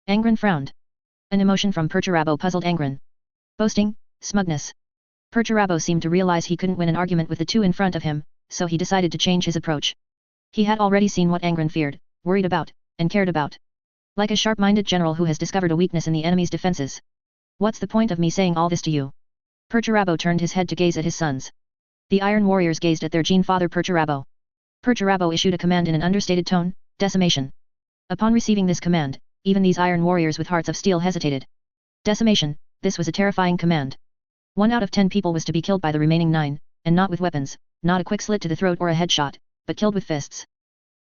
Angron frowned. An emotion from Perturabo puzzled Angron. Boasting, smugness. Perturabo seemed to realize he couldn't win an argument with the two in front of him, so he decided to change his approach. He had already seen what Angron feared, worried about, and cared about. Like a sharp-minded general who has discovered a weakness in the enemy's defenses. What's the point of me saying all this to you? Perturabo turned his head to gaze at his sons. The Iron Warriors gazed at their Gene father Perturabo. Perturabo issued a command in an understated tone, decimation. Upon receiving this command, even these Iron Warriors with hearts of steel hesitated. Decimation, this was a terrifying command. 1 out of 10 people was to be killed by the remaining 9, and not with weapons, not a quick slit to the throat or a headshot, but killed with fists.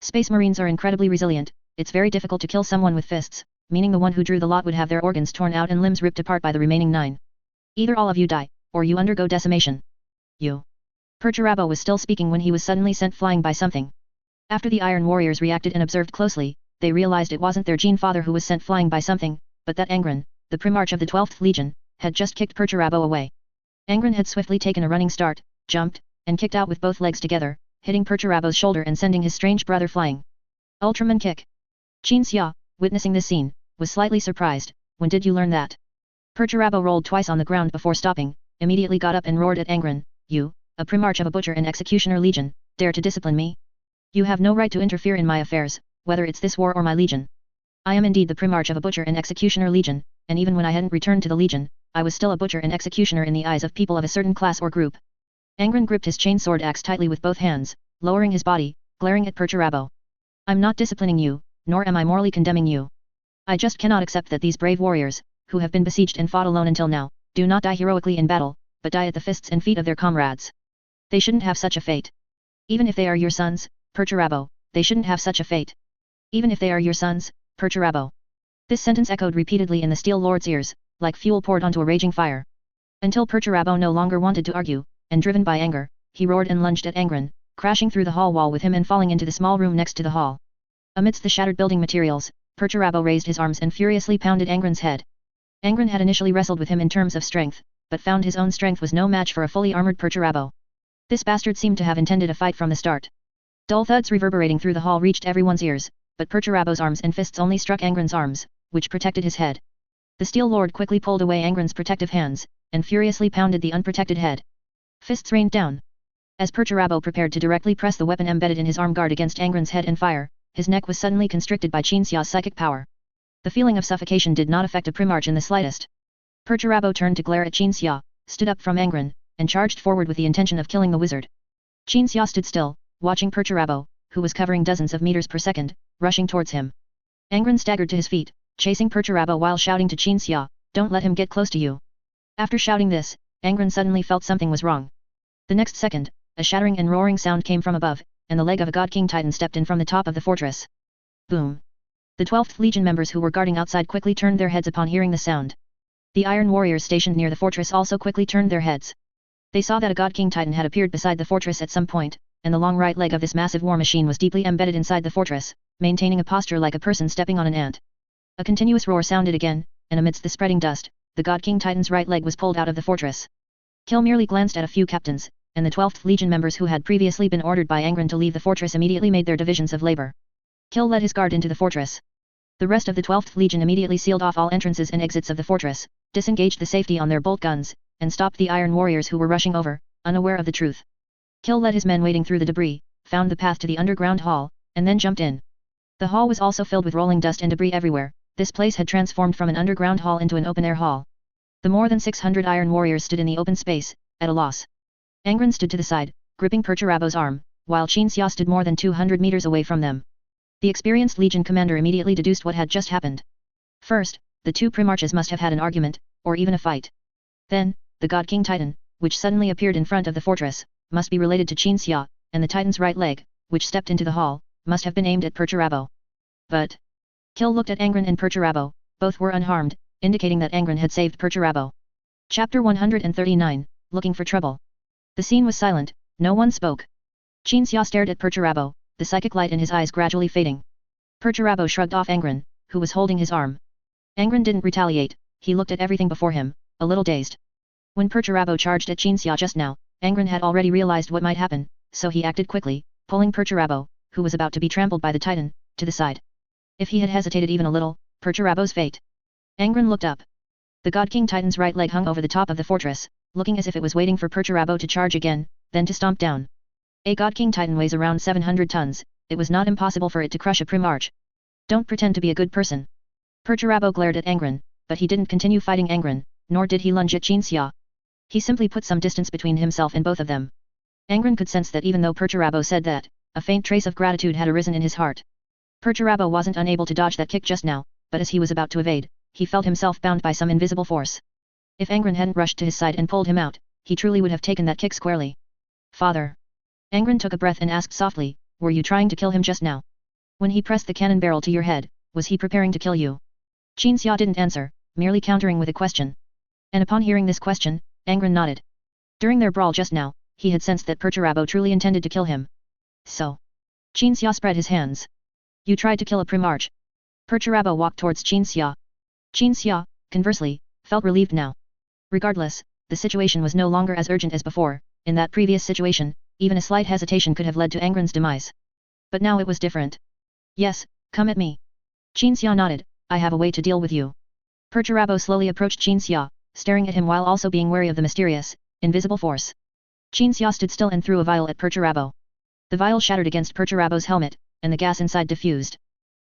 Space Marines are incredibly resilient, it's very difficult to kill someone with fists, meaning the one who drew the lot would have their organs torn out and limbs ripped apart by the remaining 9. Either all of you die, or you undergo decimation. You. Perturabo was still speaking when he was suddenly sent flying by something. After the Iron Warriors reacted and observed closely, they realized it wasn't their Gene father who was sent flying by something, but that Angron, the Primarch of the 12th Legion, had just kicked Perturabo away. Angron had swiftly taken a running start, jumped, and kicked out with both legs together, hitting Perturabo's shoulder and sending his strange brother flying. Ultraman kick. Qin Xia, witnessing this scene, was slightly surprised. When did you learn that? Perturabo rolled twice on the ground before stopping, immediately got up and roared at Angron, you, a Primarch of a Butcher and Executioner Legion, dare to discipline me? You have no right to interfere in my affairs, whether it's this war or my legion. I am indeed the Primarch of a Butcher and Executioner Legion, and even when I hadn't returned to the Legion, I was still a Butcher and Executioner in the eyes of people of a certain class or group. Angron gripped his chainsword axe tightly with both hands, lowering his body, glaring at Perturabo. I'm not disciplining you, nor am I morally condemning you. I just cannot accept that these brave warriors, who have been besieged and fought alone until now, do not die heroically in battle, but die at the fists and feet of their comrades. They shouldn't have such a fate. Even if they are your sons, Perturabo, they shouldn't have such a fate. Even if they are your sons, Perturabo. This sentence echoed repeatedly in the Steel Lord's ears, like fuel poured onto a raging fire. Until Perturabo no longer wanted to argue, and driven by anger, he roared and lunged at Angron, crashing through the hall wall with him and falling into the small room next to the hall. Amidst the shattered building materials, Perturabo raised his arms and furiously pounded Angron's head. Angron had initially wrestled with him in terms of strength, but found his own strength was no match for a fully armored Perturabo. This bastard seemed to have intended a fight from the start. Dull thuds reverberating through the hall reached everyone's ears, but Perturabo's arms and fists only struck Angron's arms, which protected his head. The Steel Lord quickly pulled away Angron's protective hands, and furiously pounded the unprotected head. Fists rained down. As Perturabo prepared to directly press the weapon embedded in his arm guard against Angron's head and fire, his neck was suddenly constricted by Qin Xia's psychic power. The feeling of suffocation did not affect a Primarch in the slightest. Perturabo turned to glare at Qin Xia, stood up from Angron, and charged forward with the intention of killing the wizard. Qin Xia stood still, watching Perturabo, who was covering dozens of meters per second, rushing towards him. Angron staggered to his feet, chasing Perturabo while shouting to Qin Xia, "Don't let him get close to you." After shouting this, Angron suddenly felt something was wrong. The next second, a shattering and roaring sound came from above, and the leg of a God King Titan stepped in from the top of the fortress. Boom! The 12th Legion members who were guarding outside quickly turned their heads upon hearing the sound. The Iron Warriors stationed near the fortress also quickly turned their heads. They saw that a God King Titan had appeared beside the fortress at some point, and the long right leg of this massive war machine was deeply embedded inside the fortress, maintaining a posture like a person stepping on an ant. A continuous roar sounded again, and amidst the spreading dust, the God King Titan's right leg was pulled out of the fortress. Kill merely glanced at a few captains, and the 12th Legion members who had previously been ordered by Angron to leave the fortress immediately made their divisions of labor. Kill led his guard into the fortress. The rest of the 12th Legion immediately sealed off all entrances and exits of the fortress, disengaged the safety on their bolt guns, and stopped the Iron Warriors who were rushing over, unaware of the truth. Kill led his men wading through the debris, found the path to the underground hall, and then jumped in. The hall was also filled with rolling dust and debris everywhere. This place had transformed from an underground hall into an open-air hall. The more than 600 Iron Warriors stood in the open space, at a loss. Angron stood to the side, gripping Perturabo's arm, while Qin Xia stood more than 200 meters away from them. The experienced Legion commander immediately deduced what had just happened. First, the two Primarches must have had an argument, or even a fight. Then, the God King Titan, which suddenly appeared in front of the fortress, must be related to Qin Xia, and the Titan's right leg, which stepped into the hall, must have been aimed at Perturabo. But... Kill looked at Angron and Perturabo, both were unharmed, indicating that Angron had saved Perturabo. Chapter 139, Looking for Trouble. The scene was silent, no one spoke. Qin Xia stared at Perturabo, the psychic light in his eyes gradually fading. Perturabo shrugged off Angron, who was holding his arm. Angron didn't retaliate, he looked at everything before him, a little dazed. When Perturabo charged at Qin Xia just now, Angron had already realized what might happen, so he acted quickly, pulling Perturabo, who was about to be trampled by the Titan, to the side. If he had hesitated even a little, Perturabo's fate. Angron looked up. The God King Titan's right leg hung over the top of the fortress, looking as if it was waiting for Perturabo to charge again, then to stomp down. A God King Titan weighs around 700 tons, it was not impossible for it to crush a Primarch. Don't pretend to be a good person. Perturabo glared at Angron, but he didn't continue fighting Angron, nor did he lunge at Qin Xia. He simply put some distance between himself and both of them. Angron could sense that even though Perturabo said that, a faint trace of gratitude had arisen in his heart. Perturabo wasn't unable to dodge that kick just now, but as he was about to evade, he felt himself bound by some invisible force. If Angron hadn't rushed to his side and pulled him out, he truly would have taken that kick squarely. Father. Angron took a breath and asked softly, were you trying to kill him just now? When he pressed the cannon barrel to your head, was he preparing to kill you? Qin Xia didn't answer, merely countering with a question. And upon hearing this question, Angron nodded. During their brawl just now, he had sensed that Perturabo truly intended to kill him. So. Qin Xia spread his hands. You tried to kill a Primarch. Perturabo walked towards Qin Xia. Qin Xia, conversely, felt relieved now. Regardless, the situation was no longer as urgent as before. In that previous situation, even a slight hesitation could have led to Angron's demise. But now it was different. Yes, come at me. Qin Xia nodded, I have a way to deal with you. Perturabo slowly approached Qin Xia, staring at him while also being wary of the mysterious, invisible force. Qin Xia stood still and threw a vial at Perturabo. The vial shattered against Perturabo's helmet, and the gas inside diffused.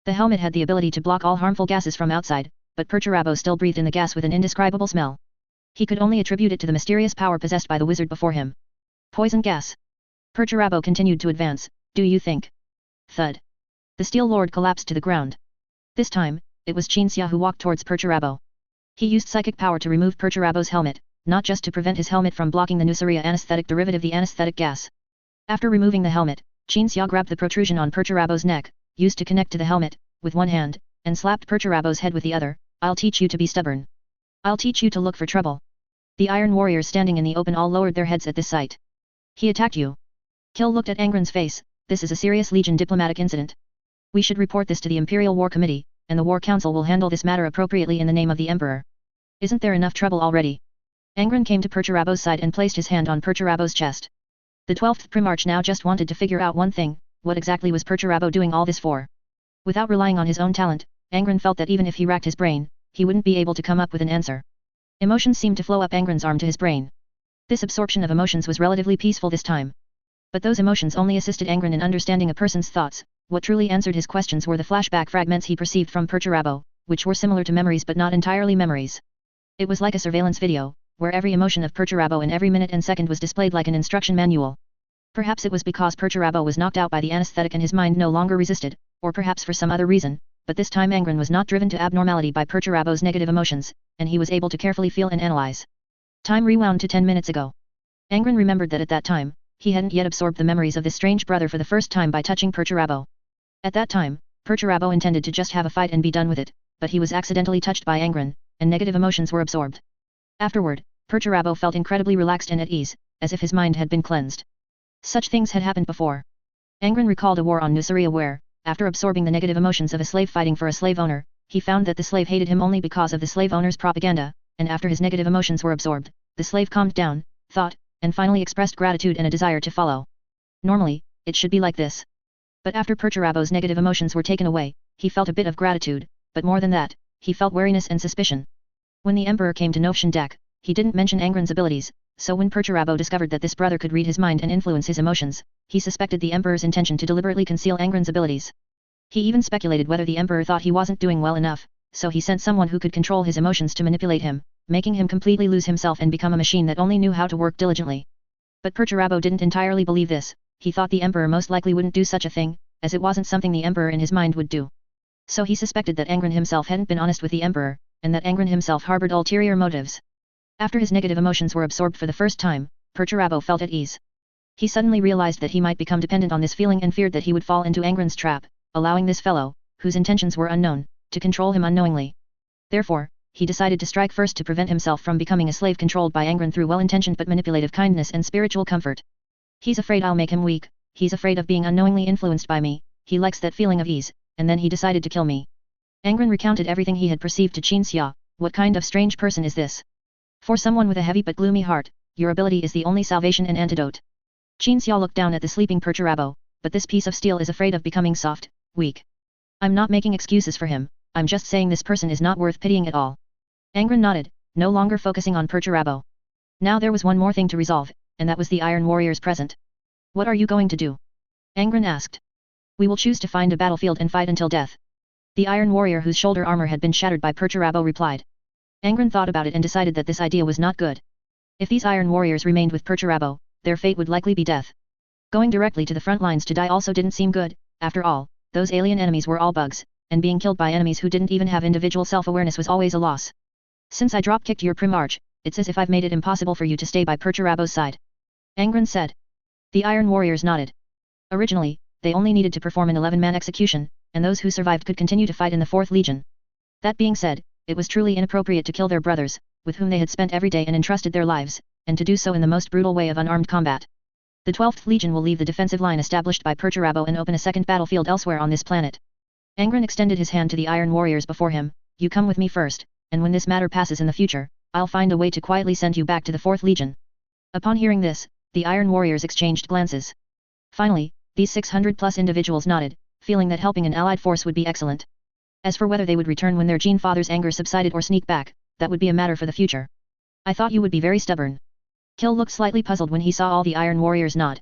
The helmet had the ability to block all harmful gases from outside, but Perturabo still breathed in the gas with an indescribable smell. He could only attribute it to the mysterious power possessed by the wizard before him. Poison gas. Perturabo continued to advance, do you think? Thud. The Steel Lord collapsed to the ground. This time, it was Qin Xia who walked towards Perturabo. He used psychic power to remove Perturabo's helmet, not just to prevent his helmet from blocking the Nuceria anesthetic derivative the anesthetic gas. After removing the helmet, Qin Xia grabbed the protrusion on Perturabo's neck, used to connect to the helmet, with one hand, and slapped Perturabo's head with the other, I'll teach you to be stubborn. I'll teach you to look for trouble. The Iron Warriors standing in the open all lowered their heads at this sight. He attacked you. Kill looked at Angron's face, this is a serious Legion diplomatic incident. We should report this to the Imperial War Committee, and the War Council will handle this matter appropriately in the name of the Emperor. Isn't there enough trouble already? Angron came to Perturabo's side and placed his hand on Perturabo's chest. The 12th Primarch now just wanted to figure out one thing, what exactly was Perturabo doing all this for? Without relying on his own talent, Angron felt that even if he racked his brain, he wouldn't be able to come up with an answer. Emotions seemed to flow up Angron's arm to his brain. This absorption of emotions was relatively peaceful this time. But those emotions only assisted Angron in understanding a person's thoughts. What truly answered his questions were the flashback fragments he perceived from Perturabo, which were similar to memories but not entirely memories. It was like a surveillance video, where every emotion of Perturabo in every minute and second was displayed like an instruction manual. Perhaps it was because Perturabo was knocked out by the anesthetic and his mind no longer resisted, or perhaps for some other reason, but this time Angron was not driven to abnormality by Perturabo's negative emotions, and he was able to carefully feel and analyze. Time rewound to 10 minutes ago. Angron remembered that at that time, he hadn't yet absorbed the memories of this strange brother for the first time by touching Perturabo. At that time, Perturabo intended to just have a fight and be done with it, but he was accidentally touched by Angron, and negative emotions were absorbed. Afterward, Perturabo felt incredibly relaxed and at ease, as if his mind had been cleansed. Such things had happened before. Angron recalled a war on Nuceria where, after absorbing the negative emotions of a slave fighting for a slave owner, he found that the slave hated him only because of the slave owner's propaganda, and after his negative emotions were absorbed, the slave calmed down, thought, and finally expressed gratitude and a desire to follow. Normally, it should be like this. But after Perturabo's negative emotions were taken away, he felt a bit of gratitude, but more than that, he felt wariness and suspicion. When the Emperor came to Novshandak, he didn't mention Angron's abilities, so when Perturabo discovered that this brother could read his mind and influence his emotions, he suspected the Emperor's intention to deliberately conceal Angron's abilities. He even speculated whether the Emperor thought he wasn't doing well enough, so he sent someone who could control his emotions to manipulate him, making him completely lose himself and become a machine that only knew how to work diligently. But Perturabo didn't entirely believe this, he thought the Emperor most likely wouldn't do such a thing, as it wasn't something the Emperor in his mind would do. So he suspected that Angron himself hadn't been honest with the Emperor, and that Angron himself harbored ulterior motives. After his negative emotions were absorbed for the first time, Perturabo felt at ease. He suddenly realized that he might become dependent on this feeling and feared that he would fall into Angron's trap, allowing this fellow, whose intentions were unknown, to control him unknowingly. Therefore, he decided to strike first to prevent himself from becoming a slave controlled by Angron through well-intentioned but manipulative kindness and spiritual comfort. He's afraid I'll make him weak, he's afraid of being unknowingly influenced by me, he likes that feeling of ease, and then he decided to kill me. Angron recounted everything he had perceived to Qin Xia. What kind of strange person is this? For someone with a heavy but gloomy heart, your ability is the only salvation and antidote. Qin Xia looked down at the sleeping Perturabo, but this piece of steel is afraid of becoming soft, weak. I'm not making excuses for him, I'm just saying this person is not worth pitying at all. Angron nodded, no longer focusing on Perturabo. Now there was one more thing to resolve, and that was the Iron Warriors present. What are you going to do? Angron asked. We will choose to find a battlefield and fight until death. The Iron Warrior whose shoulder armor had been shattered by Perturabo replied. Angron thought about it and decided that this idea was not good. If these Iron Warriors remained with Perturabo, their fate would likely be death. Going directly to the front lines to die also didn't seem good, after all, those alien enemies were all bugs, and being killed by enemies who didn't even have individual self-awareness was always a loss. Since I drop-kicked your Primarch, it's as if I've made it impossible for you to stay by Perturabo's side. Angron said. The Iron Warriors nodded. Originally, they only needed to perform an 11-man execution, and those who survived could continue to fight in the 4th Legion. That being said, it was truly inappropriate to kill their brothers, with whom they had spent every day and entrusted their lives, and to do so in the most brutal way of unarmed combat. The 12th Legion will leave the defensive line established by Perturabo and open a second battlefield elsewhere on this planet. Angron extended his hand to the Iron Warriors before him. You come with me first, and when this matter passes in the future, I'll find a way to quietly send you back to the 4th Legion. Upon hearing this, the Iron Warriors exchanged glances. Finally, these 600+ individuals nodded, feeling that helping an allied force would be excellent. As for whether they would return when their Gene Father's anger subsided or sneak back, that would be a matter for the future. I thought you would be very stubborn. Kill looked slightly puzzled when he saw all the Iron Warriors nod.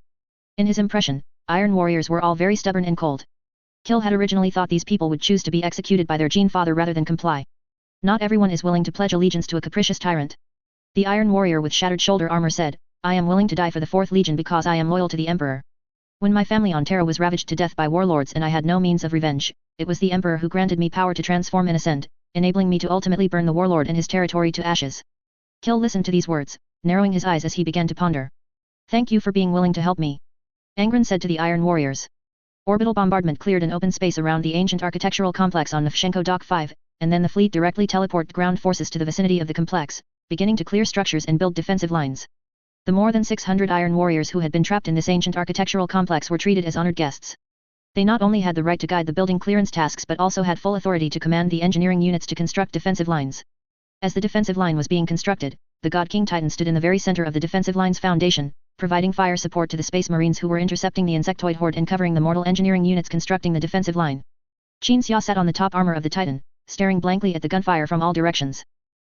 In his impression, Iron Warriors were all very stubborn and cold. Kill had originally thought these people would choose to be executed by their Gene Father rather than comply. Not everyone is willing to pledge allegiance to a capricious tyrant. The Iron Warrior with shattered shoulder armor said, I am willing to die for the 4th Legion because I am loyal to the Emperor. When my family on Terra was ravaged to death by warlords and I had no means of revenge, it was the Emperor who granted me power to transform and ascend, enabling me to ultimately burn the warlord and his territory to ashes. Kill listened to these words, narrowing his eyes as he began to ponder. Thank you for being willing to help me. Angron said to the Iron Warriors. Orbital bombardment cleared an open space around the ancient architectural complex on Nefshenko Dock 5, and then the fleet directly teleported ground forces to the vicinity of the complex, beginning to clear structures and build defensive lines. The more than 600 Iron Warriors who had been trapped in this ancient architectural complex were treated as honored guests. They not only had the right to guide the building clearance tasks but also had full authority to command the engineering units to construct defensive lines. As the defensive line was being constructed, the God King Titan stood in the very center of the defensive line's foundation, providing fire support to the Space Marines who were intercepting the insectoid horde and covering the mortal engineering units constructing the defensive line. Qin Xia sat on the top armor of the Titan, staring blankly at the gunfire from all directions.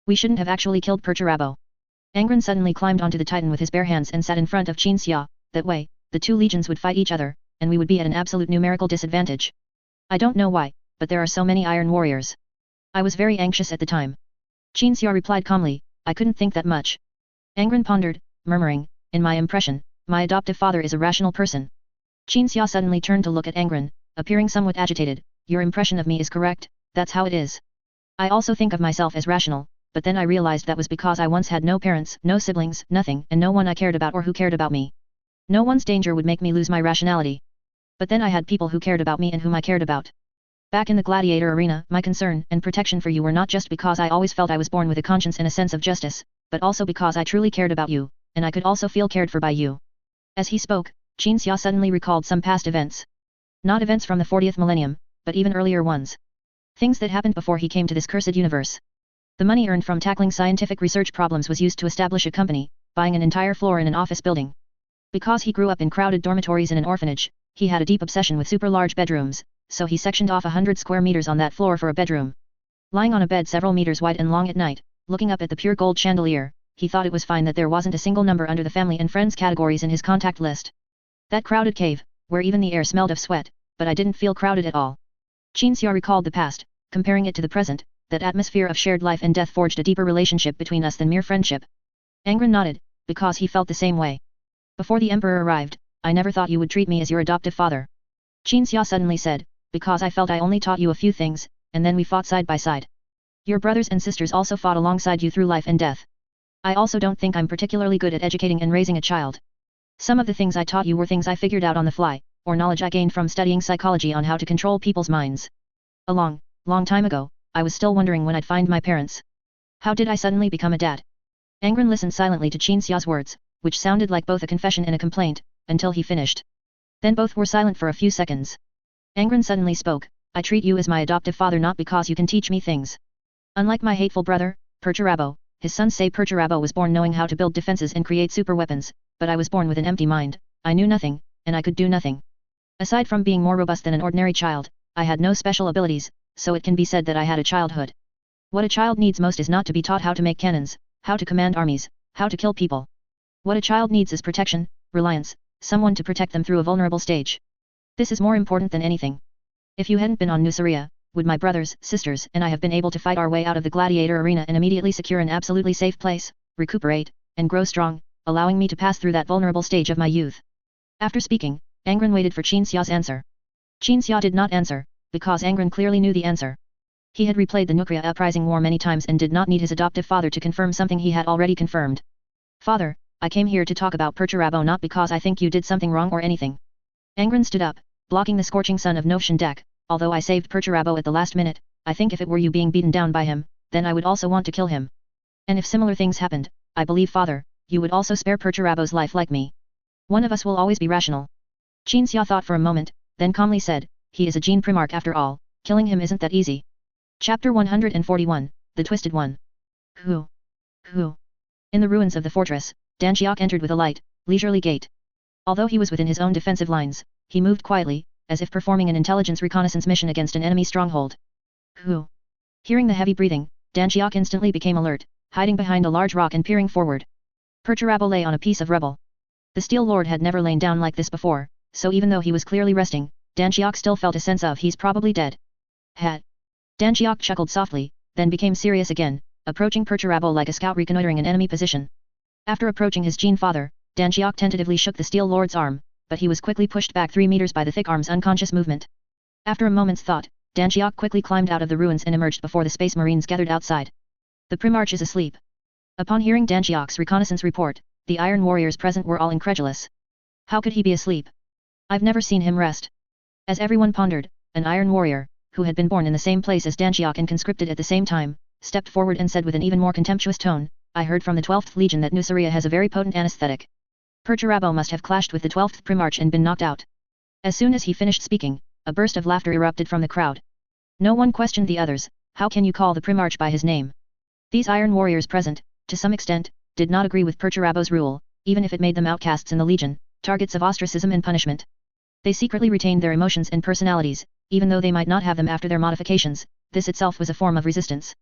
We shouldn't have actually killed Perturabo. Angron suddenly climbed onto the Titan with his bare hands and sat in front of Qin Xia. That way, the two legions would fight each other, and we would be at an absolute numerical disadvantage. I don't know why, but there are so many Iron Warriors. I was very anxious at the time. Qin Xia replied calmly, I couldn't think that much. Angron pondered, murmuring, in my impression, my adoptive father is a rational person. Qin Xia suddenly turned to look at Angron, appearing somewhat agitated. Your impression of me is correct, that's how it is. I also think of myself as rational, but then I realized that was because I once had no parents, no siblings, nothing, and no one I cared about or who cared about me. No one's danger would make me lose my rationality. But then I had people who cared about me and whom I cared about. Back in the gladiator arena, my concern and protection for you were not just because I always felt I was born with a conscience and a sense of justice, but also because I truly cared about you, and I could also feel cared for by you. As he spoke, Qin Xia suddenly recalled some past events. Not events from the 40th millennium, but even earlier ones. Things that happened before he came to this cursed universe. The money earned from tackling scientific research problems was used to establish a company, buying an entire floor in an office building. Because he grew up in crowded dormitories in an orphanage, he had a deep obsession with super large bedrooms, so he sectioned off 100 square meters on that floor for a bedroom. Lying on a bed several meters wide and long at night, looking up at the pure gold chandelier, he thought it was fine that there wasn't a single number under the family and friends categories in his contact list. That crowded cave, where even the air smelled of sweat, but I didn't feel crowded at all. Qin Xia recalled the past, comparing it to the present. That atmosphere of shared life and death forged a deeper relationship between us than mere friendship. Angron nodded, because he felt the same way. Before the Emperor arrived, I never thought you would treat me as your adoptive father. Qin Xia suddenly said, because I felt I only taught you a few things, and then we fought side by side. Your brothers and sisters also fought alongside you through life and death. I also don't think I'm particularly good at educating and raising a child. Some of the things I taught you were things I figured out on the fly, or knowledge I gained from studying psychology on how to control people's minds. A long, long time ago, I was still wondering when I'd find my parents. How did I suddenly become a dad? Angron listened silently to Qin Xia's words, which sounded like both a confession and a complaint, until he finished. Then both were silent for a few seconds. Angron suddenly spoke, I treat you as my adoptive father not because you can teach me things. Unlike my hateful brother, Perturabo, his sons say Perturabo was born knowing how to build defenses and create super weapons, but I was born with an empty mind, I knew nothing, and I could do nothing. Aside from being more robust than an ordinary child, I had no special abilities, so it can be said that I had a childhood. What a child needs most is not to be taught how to make cannons, how to command armies, how to kill people. What a child needs is protection, reliance, someone to protect them through a vulnerable stage. This is more important than anything. If you hadn't been on Nuceria, would my brothers, sisters, and I have been able to fight our way out of the gladiator arena and immediately secure an absolutely safe place, recuperate, and grow strong, allowing me to pass through that vulnerable stage of my youth? After speaking, Angron waited for Qin Xia's answer. Qin Xia did not answer, because Angron clearly knew the answer. He had replayed the Nucria uprising war many times and did not need his adoptive father to confirm something he had already confirmed. Father, I came here to talk about Perturabo not because I think you did something wrong or anything. Angron stood up, blocking the scorching sun of Notian deck. Although I saved Perturabo at the last minute, I think if it were you being beaten down by him, then I would also want to kill him. And if similar things happened, I believe father, you would also spare Perturabo's life like me. One of us will always be rational. Qin Xia thought for a moment, then calmly said, he is a gene primarch after all, killing him isn't that easy. Chapter 141, The Twisted One. Who? In the ruins of the fortress, Danjiok entered with a light, leisurely gait. Although he was within his own defensive lines, he moved quietly, as if performing an intelligence reconnaissance mission against an enemy stronghold. Who? Hearing the heavy breathing, Danjiok instantly became alert, hiding behind a large rock and peering forward. Perturabo lay on a piece of rubble. The Steel Lord had never lain down like this before, so even though he was clearly resting, Danjiok still felt a sense of he's probably dead. Hat. Danjiok chuckled softly, then became serious again, approaching Perturabo like a scout reconnoitering an enemy position. After approaching his gene father, Danjiok tentatively shook the Steel Lord's arm, but he was quickly pushed back 3 meters by the thick arm's unconscious movement. After a moment's thought, Danjiok quickly climbed out of the ruins and emerged before the Space Marines gathered outside. The Primarch is asleep. Upon hearing Danjiok's reconnaissance report, the Iron Warriors present were all incredulous. How could he be asleep? I've never seen him rest. As everyone pondered, an Iron Warrior, who had been born in the same place as Danjiok and conscripted at the same time, stepped forward and said with an even more contemptuous tone, I heard from the 12th Legion that Nuceria has a very potent anesthetic. Perturabo must have clashed with the 12th Primarch and been knocked out. As soon as he finished speaking, a burst of laughter erupted from the crowd. No one questioned the others, how can you call the Primarch by his name? These Iron Warriors present, to some extent, did not agree with Perturabo's rule, even if it made them outcasts in the Legion, targets of ostracism and punishment. They secretly retained their emotions and personalities, even though they might not have them after their modifications, this itself was a form of resistance.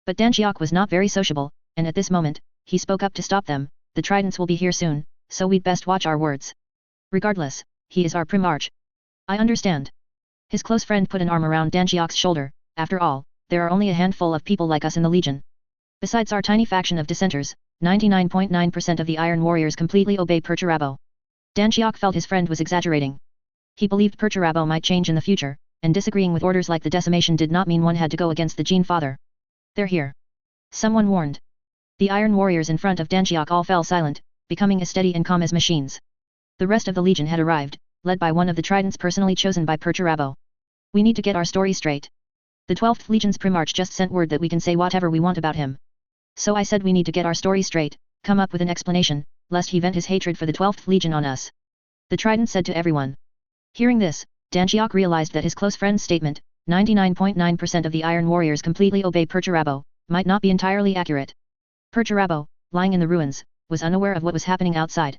But Danjiok was not very sociable, and at this moment, he spoke up to stop them, the Tridents will be here soon, so we'd best watch our words. Regardless, he is our Primarch. I understand. His close friend put an arm around Danjiok's shoulder, after all, there are only a handful of people like us in the Legion. Besides our tiny faction of dissenters, 99.9% of the Iron Warriors completely obey Perturabo. Danjiok felt his friend was exaggerating. He believed Perturabo might change in the future, and disagreeing with orders like the decimation did not mean one had to go against the Gene Father. They're here. Someone warned. The Iron Warriors in front of Danjiok all fell silent, becoming as steady and calm as machines. The rest of the Legion had arrived, led by one of the Tridents personally chosen by Perturabo. We need to get our story straight. The 12th Legion's Primarch just sent word that we can say whatever we want about him. So I said we need to get our story straight, come up with an explanation, lest he vent his hatred for the 12th Legion on us. The Trident said to everyone. Hearing this, Danjiok realized that his close friend's statement, 99.9% of the Iron Warriors completely obey Perturabo, might not be entirely accurate. Perturabo, lying in the ruins, was unaware of what was happening outside.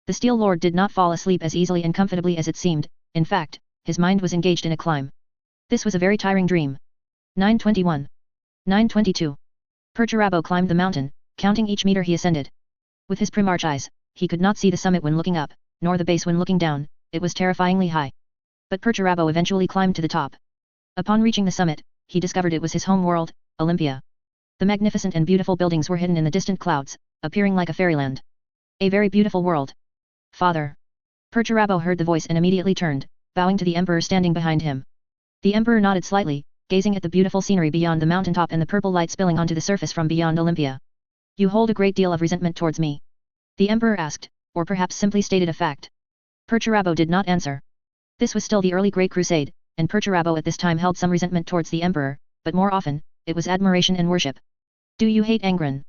The Steel Lord did not fall asleep as easily and comfortably as it seemed, in fact, his mind was engaged in a climb. This was a very tiring dream. 921. 922. Perturabo climbed the mountain, counting each meter he ascended. With his Primarch eyes, he could not see the summit when looking up, nor the base when looking down, it was terrifyingly high. But Perturabo eventually climbed to the top. Upon reaching the summit, he discovered it was his home world, Olympia. The magnificent and beautiful buildings were hidden in the distant clouds, appearing like a fairyland. A very beautiful world. Father. Perturabo heard the voice and immediately turned, bowing to the Emperor standing behind him. The Emperor nodded slightly, gazing at the beautiful scenery beyond the mountaintop and the purple light spilling onto the surface from beyond Olympia. You hold a great deal of resentment towards me? The Emperor asked, or perhaps simply stated a fact. Perturabo did not answer. This was still the early Great Crusade, and Perturabo at this time held some resentment towards the Emperor, but more often, it was admiration and worship. Do you hate Angron?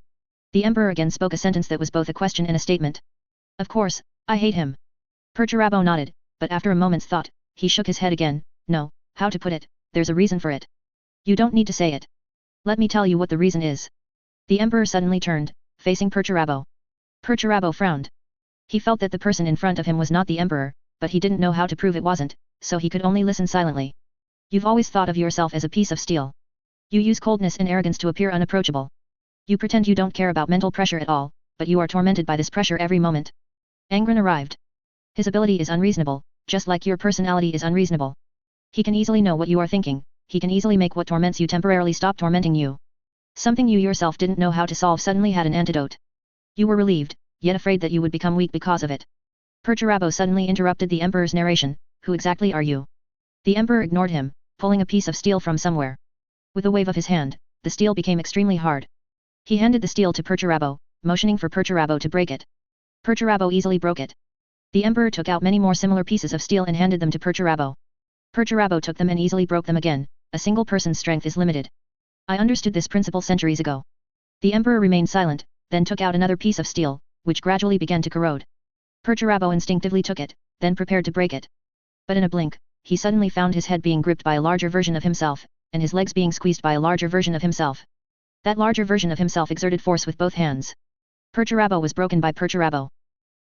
The Emperor again spoke a sentence that was both a question and a statement. Of course, I hate him. Perturabo nodded, but after a moment's thought, he shook his head again. No, how to put it, there's a reason for it. You don't need to say it. Let me tell you what the reason is. The Emperor suddenly turned, facing Perturabo. Perturabo frowned. He felt that the person in front of him was not the Emperor, but he didn't know how to prove it wasn't, so he could only listen silently. You've always thought of yourself as a piece of steel. You use coldness and arrogance to appear unapproachable. You pretend you don't care about mental pressure at all, but you are tormented by this pressure every moment. Angron arrived. His ability is unreasonable, just like your personality is unreasonable. He can easily know what you are thinking, he can easily make what torments you temporarily stop tormenting you. Something you yourself didn't know how to solve suddenly had an antidote. You were relieved, yet afraid that you would become weak because of it. Perturabo suddenly interrupted the Emperor's narration. Who exactly are you? The Emperor ignored him, pulling a piece of steel from somewhere. With a wave of his hand, the steel became extremely hard. He handed the steel to Perturabo, motioning for Perturabo to break it. Perturabo easily broke it. The Emperor took out many more similar pieces of steel and handed them to Perturabo. Perturabo took them and easily broke them again. A single person's strength is limited. I understood this principle centuries ago. The Emperor remained silent, then took out another piece of steel, which gradually began to corrode. Perturabo instinctively took it, then prepared to break it. But in a blink, he suddenly found his head being gripped by a larger version of himself, and his legs being squeezed by a larger version of himself. That larger version of himself exerted force with both hands. Perturabo was broken by Perturabo.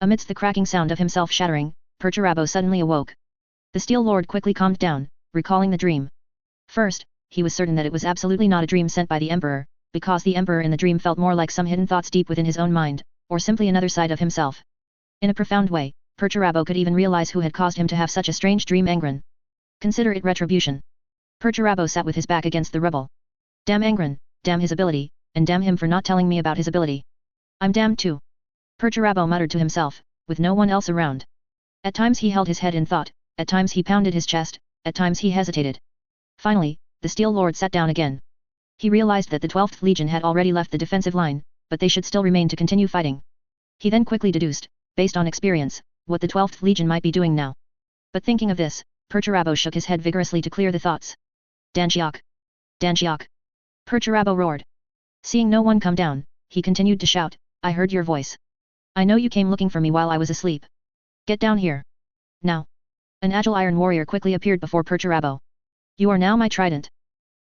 Amidst the cracking sound of himself shattering, Perturabo suddenly awoke. The Steel Lord quickly calmed down, recalling the dream. First, he was certain that it was absolutely not a dream sent by the Emperor, because the Emperor in the dream felt more like some hidden thoughts deep within his own mind, or simply another side of himself. In a profound way, Perturabo could even realize who had caused him to have such a strange dream. Angron. Consider it retribution. Perturabo sat with his back against the rubble. Damn Angron, damn his ability, and damn him for not telling me about his ability. I'm damned too. Perturabo muttered to himself, with no one else around. At times he held his head in thought, at times he pounded his chest, at times he hesitated. Finally, the Steel Lord sat down again. He realized that the 12th Legion had already left the defensive line, but they should still remain to continue fighting. He then quickly deduced, based on experience, what the 12th Legion might be doing now. But thinking of this, Perturabo shook his head vigorously to clear the thoughts. Danshiok! Danshiok! Perturabo roared. Seeing no one come down, he continued to shout, I heard your voice. I know you came looking for me while I was asleep. Get down here. Now. An agile iron warrior quickly appeared before Perturabo. You are now my trident.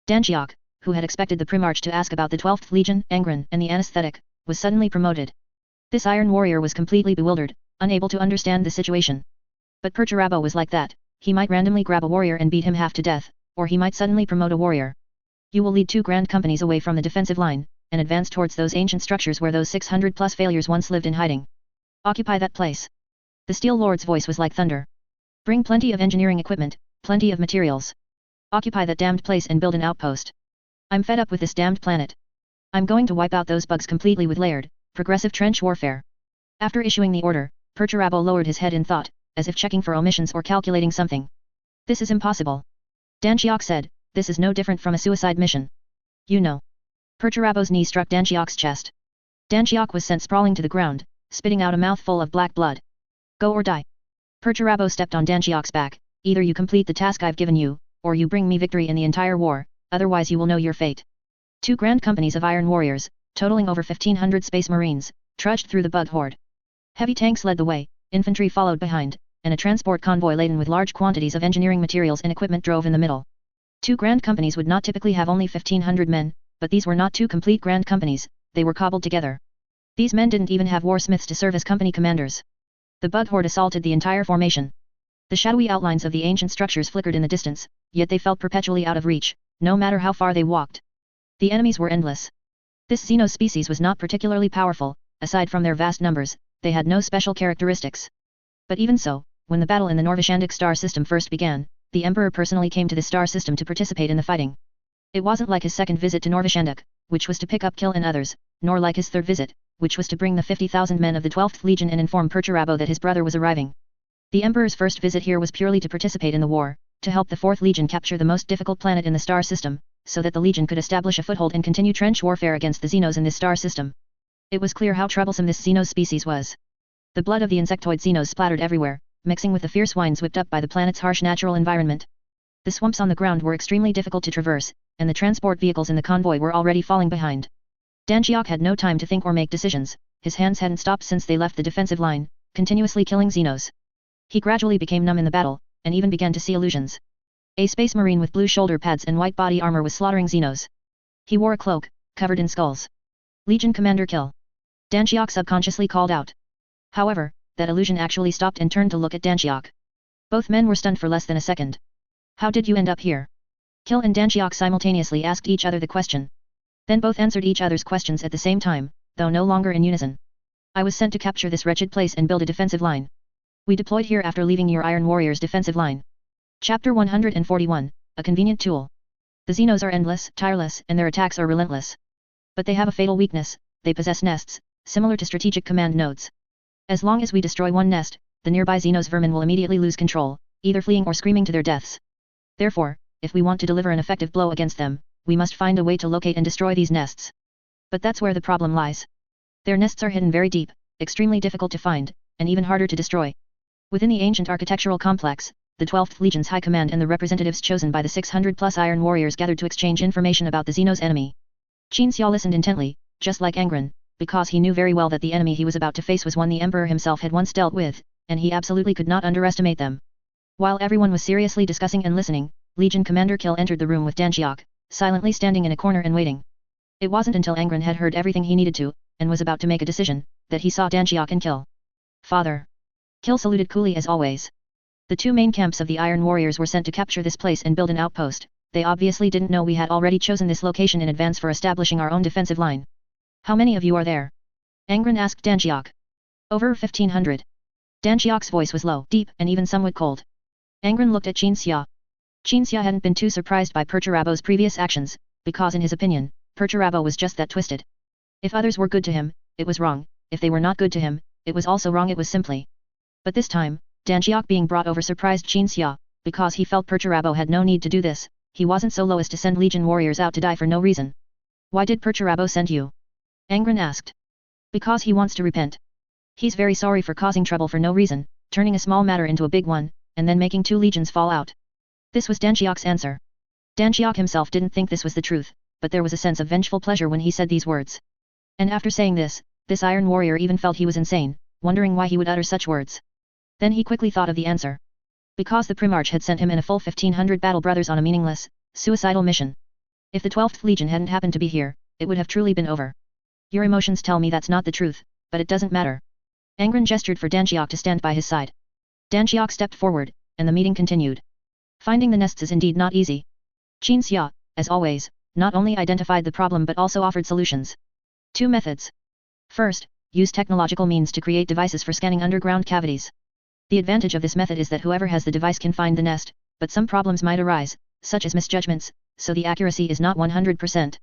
Danshiok, who had expected the Primarch to ask about the 12th Legion, Angron, and the anesthetic, was suddenly promoted. This iron warrior was completely bewildered, unable to understand the situation. But Perturabo was like that, he might randomly grab a warrior and beat him half to death, or he might suddenly promote a warrior. You will lead 2 grand companies away from the defensive line, and advance towards those ancient structures where those 600 plus failures once lived in hiding. Occupy that place. The Steel Lord's voice was like thunder. Bring plenty of engineering equipment, plenty of materials. Occupy that damned place and build an outpost. I'm fed up with this damned planet. I'm going to wipe out those bugs completely with layered, progressive trench warfare. After issuing the order, Perturabo lowered his head in thought, as if checking for omissions or calculating something. This is impossible. Danshiok said, this is no different from a suicide mission. You know. Perturabo's knee struck Danshiok's chest. Danshiok was sent sprawling to the ground, spitting out a mouthful of black blood. Go or die. Perturabo stepped on Danshiok's back, either you complete the task I've given you, or you bring me victory in the entire war, otherwise you will know your fate. 2 grand companies of iron warriors, totaling over 1,500 space marines, trudged through the bug horde. Heavy tanks led the way, infantry followed behind, and a transport convoy laden with large quantities of engineering materials and equipment drove in the middle. 2 grand companies would not typically have only 1,500 men, but these were not 2 complete grand companies, they were cobbled together. These men didn't even have warsmiths to serve as company commanders. The bug horde assaulted the entire formation. The shadowy outlines of the ancient structures flickered in the distance, yet they felt perpetually out of reach, no matter how far they walked. The enemies were endless. This Xeno species was not particularly powerful, aside from their vast numbers, they had no special characteristics. But even so, when the battle in the Norvishandic star system first began, the Emperor personally came to the star system to participate in the fighting. It wasn't like his second visit to Norvishandic, which was to pick up Kill and others, nor like his third visit, which was to bring the 50,000 men of the 12th Legion and inform Perturabo that his brother was arriving. The Emperor's first visit here was purely to participate in the war, to help the 4th Legion capture the most difficult planet in the star system, so that the Legion could establish a foothold and continue trench warfare against the Xenos in this star system. It was clear how troublesome this Xenos species was. The blood of the insectoid Xenos splattered everywhere, mixing with the fierce winds whipped up by the planet's harsh natural environment. The swamps on the ground were extremely difficult to traverse, and the transport vehicles in the convoy were already falling behind. Danjiok had no time to think or make decisions, his hands hadn't stopped since they left the defensive line, continuously killing Xenos. He gradually became numb in the battle, and even began to see illusions. A space marine with blue shoulder pads and white body armor was slaughtering Xenos. He wore a cloak, covered in skulls. Legion Commander kill. Danjiok subconsciously called out. However, that illusion actually stopped and turned to look at Danjiok. Both men were stunned for less than a second. How did you end up here? Kill and Danjiok simultaneously asked each other the question. Then both answered each other's questions at the same time, though no longer in unison. I was sent to capture this wretched place and build a defensive line. We deployed here after leaving your Iron Warrior's defensive line. Chapter 141, A Convenient Tool. The Xenos are endless, tireless, and their attacks are relentless. But they have a fatal weakness: they possess nests, similar to strategic command nodes. As long as we destroy one nest, the nearby Xenos vermin will immediately lose control, either fleeing or screaming to their deaths. Therefore, if we want to deliver an effective blow against them, we must find a way to locate and destroy these nests. But that's where the problem lies. Their nests are hidden very deep, extremely difficult to find, and even harder to destroy. Within the ancient architectural complex, the 12th Legion's High Command and the representatives chosen by the 600-plus Iron Warriors gathered to exchange information about the Xenos enemy. Qin Xiao listened intently, just like Angron, because he knew very well that the enemy he was about to face was one the Emperor himself had once dealt with, and he absolutely could not underestimate them. While everyone was seriously discussing and listening, Legion Commander Kill entered the room with Danjiok, silently standing in a corner and waiting. It wasn't until Angron had heard everything he needed to, and was about to make a decision, that he saw Danjiok and Kill. Father. Kill saluted coolly as always. The two main camps of the Iron Warriors were sent to capture this place and build an outpost. They obviously didn't know we had already chosen this location in advance for establishing our own defensive line. How many of you are there? Angron asked Danjiok. Over 1,500. Danjiok's voice was low, deep, and even somewhat cold. Angron looked at Qin Xia. Qin Xia hadn't been too surprised by Perturabo's previous actions, because in his opinion, Perturabo was just that twisted. If others were good to him, it was wrong; if they were not good to him, it was also wrong. It was simply. But this time, Danjiok being brought over surprised Qin Xia, because he felt Perturabo had no need to do this. He wasn't so low as to send Legion warriors out to die for no reason. Why did Perturabo send you? Angron asked. Because he wants to repent. He's very sorry for causing trouble for no reason, turning a small matter into a big one, and then making two legions fall out. This was Danjiok's answer. Danjiok himself didn't think this was the truth, but there was a sense of vengeful pleasure when he said these words. And after saying this Iron Warrior even felt he was insane, wondering why he would utter such words. Then he quickly thought of the answer. Because the Primarch had sent him and a full 1,500 battle brothers on a meaningless, suicidal mission. If the 12th Legion hadn't happened to be here, it would have truly been over. Your emotions tell me that's not the truth, but it doesn't matter. Angron gestured for Danjiok to stand by his side. Danjiok stepped forward, and the meeting continued. Finding the nests is indeed not easy. Qin Xia, as always, not only identified the problem but also offered solutions. Two methods. First, use technological means to create devices for scanning underground cavities. The advantage of this method is that whoever has the device can find the nest, but some problems might arise, such as misjudgments, so the accuracy is not 100%.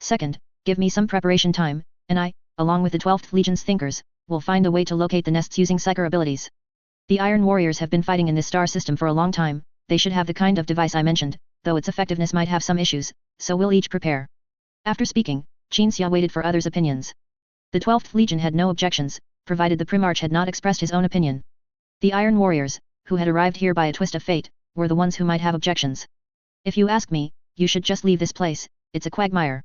Second, give me some preparation time, and I, along with the 12th Legion's thinkers, will find a way to locate the nests using psyker abilities. The Iron Warriors have been fighting in this star system for a long time. They should have the kind of device I mentioned, though its effectiveness might have some issues, so we'll each prepare. After speaking, Qin Xia waited for others' opinions. The 12th Legion had no objections, provided the Primarch had not expressed his own opinion. The Iron Warriors, who had arrived here by a twist of fate, were the ones who might have objections. If you ask me, you should just leave this place, it's a quagmire.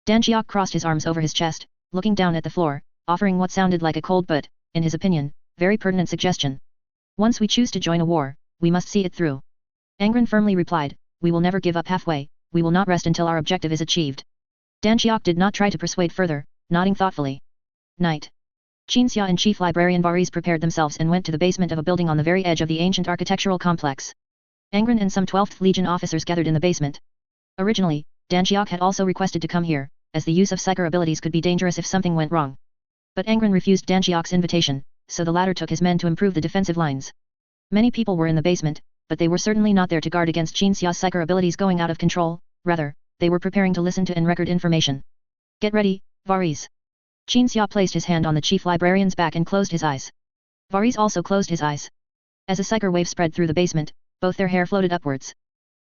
Danjiok crossed his arms over his chest, looking down at the floor, offering what sounded like a cold but, in his opinion, very pertinent suggestion. Once we choose to join a war, we must see it through. Angron firmly replied, we will never give up halfway, we will not rest until our objective is achieved. Danjiok did not try to persuade further, nodding thoughtfully. Night. Qin Xia and Chief Librarian Varese prepared themselves and went to the basement of a building on the very edge of the ancient architectural complex. Angron and some 12th Legion officers gathered in the basement. Originally, Danjiok had also requested to come here, as the use of psyker abilities could be dangerous if something went wrong. But Angron refused Danjiok's invitation, so the latter took his men to improve the defensive lines. Many people were in the basement, but they were certainly not there to guard against Qin Xia's psyker abilities going out of control, rather, they were preparing to listen to and record information. Get ready, Varese. Qin Xia placed his hand on the chief librarian's back and closed his eyes. Varese also closed his eyes. As a psyker wave spread through the basement, both their hair floated upwards.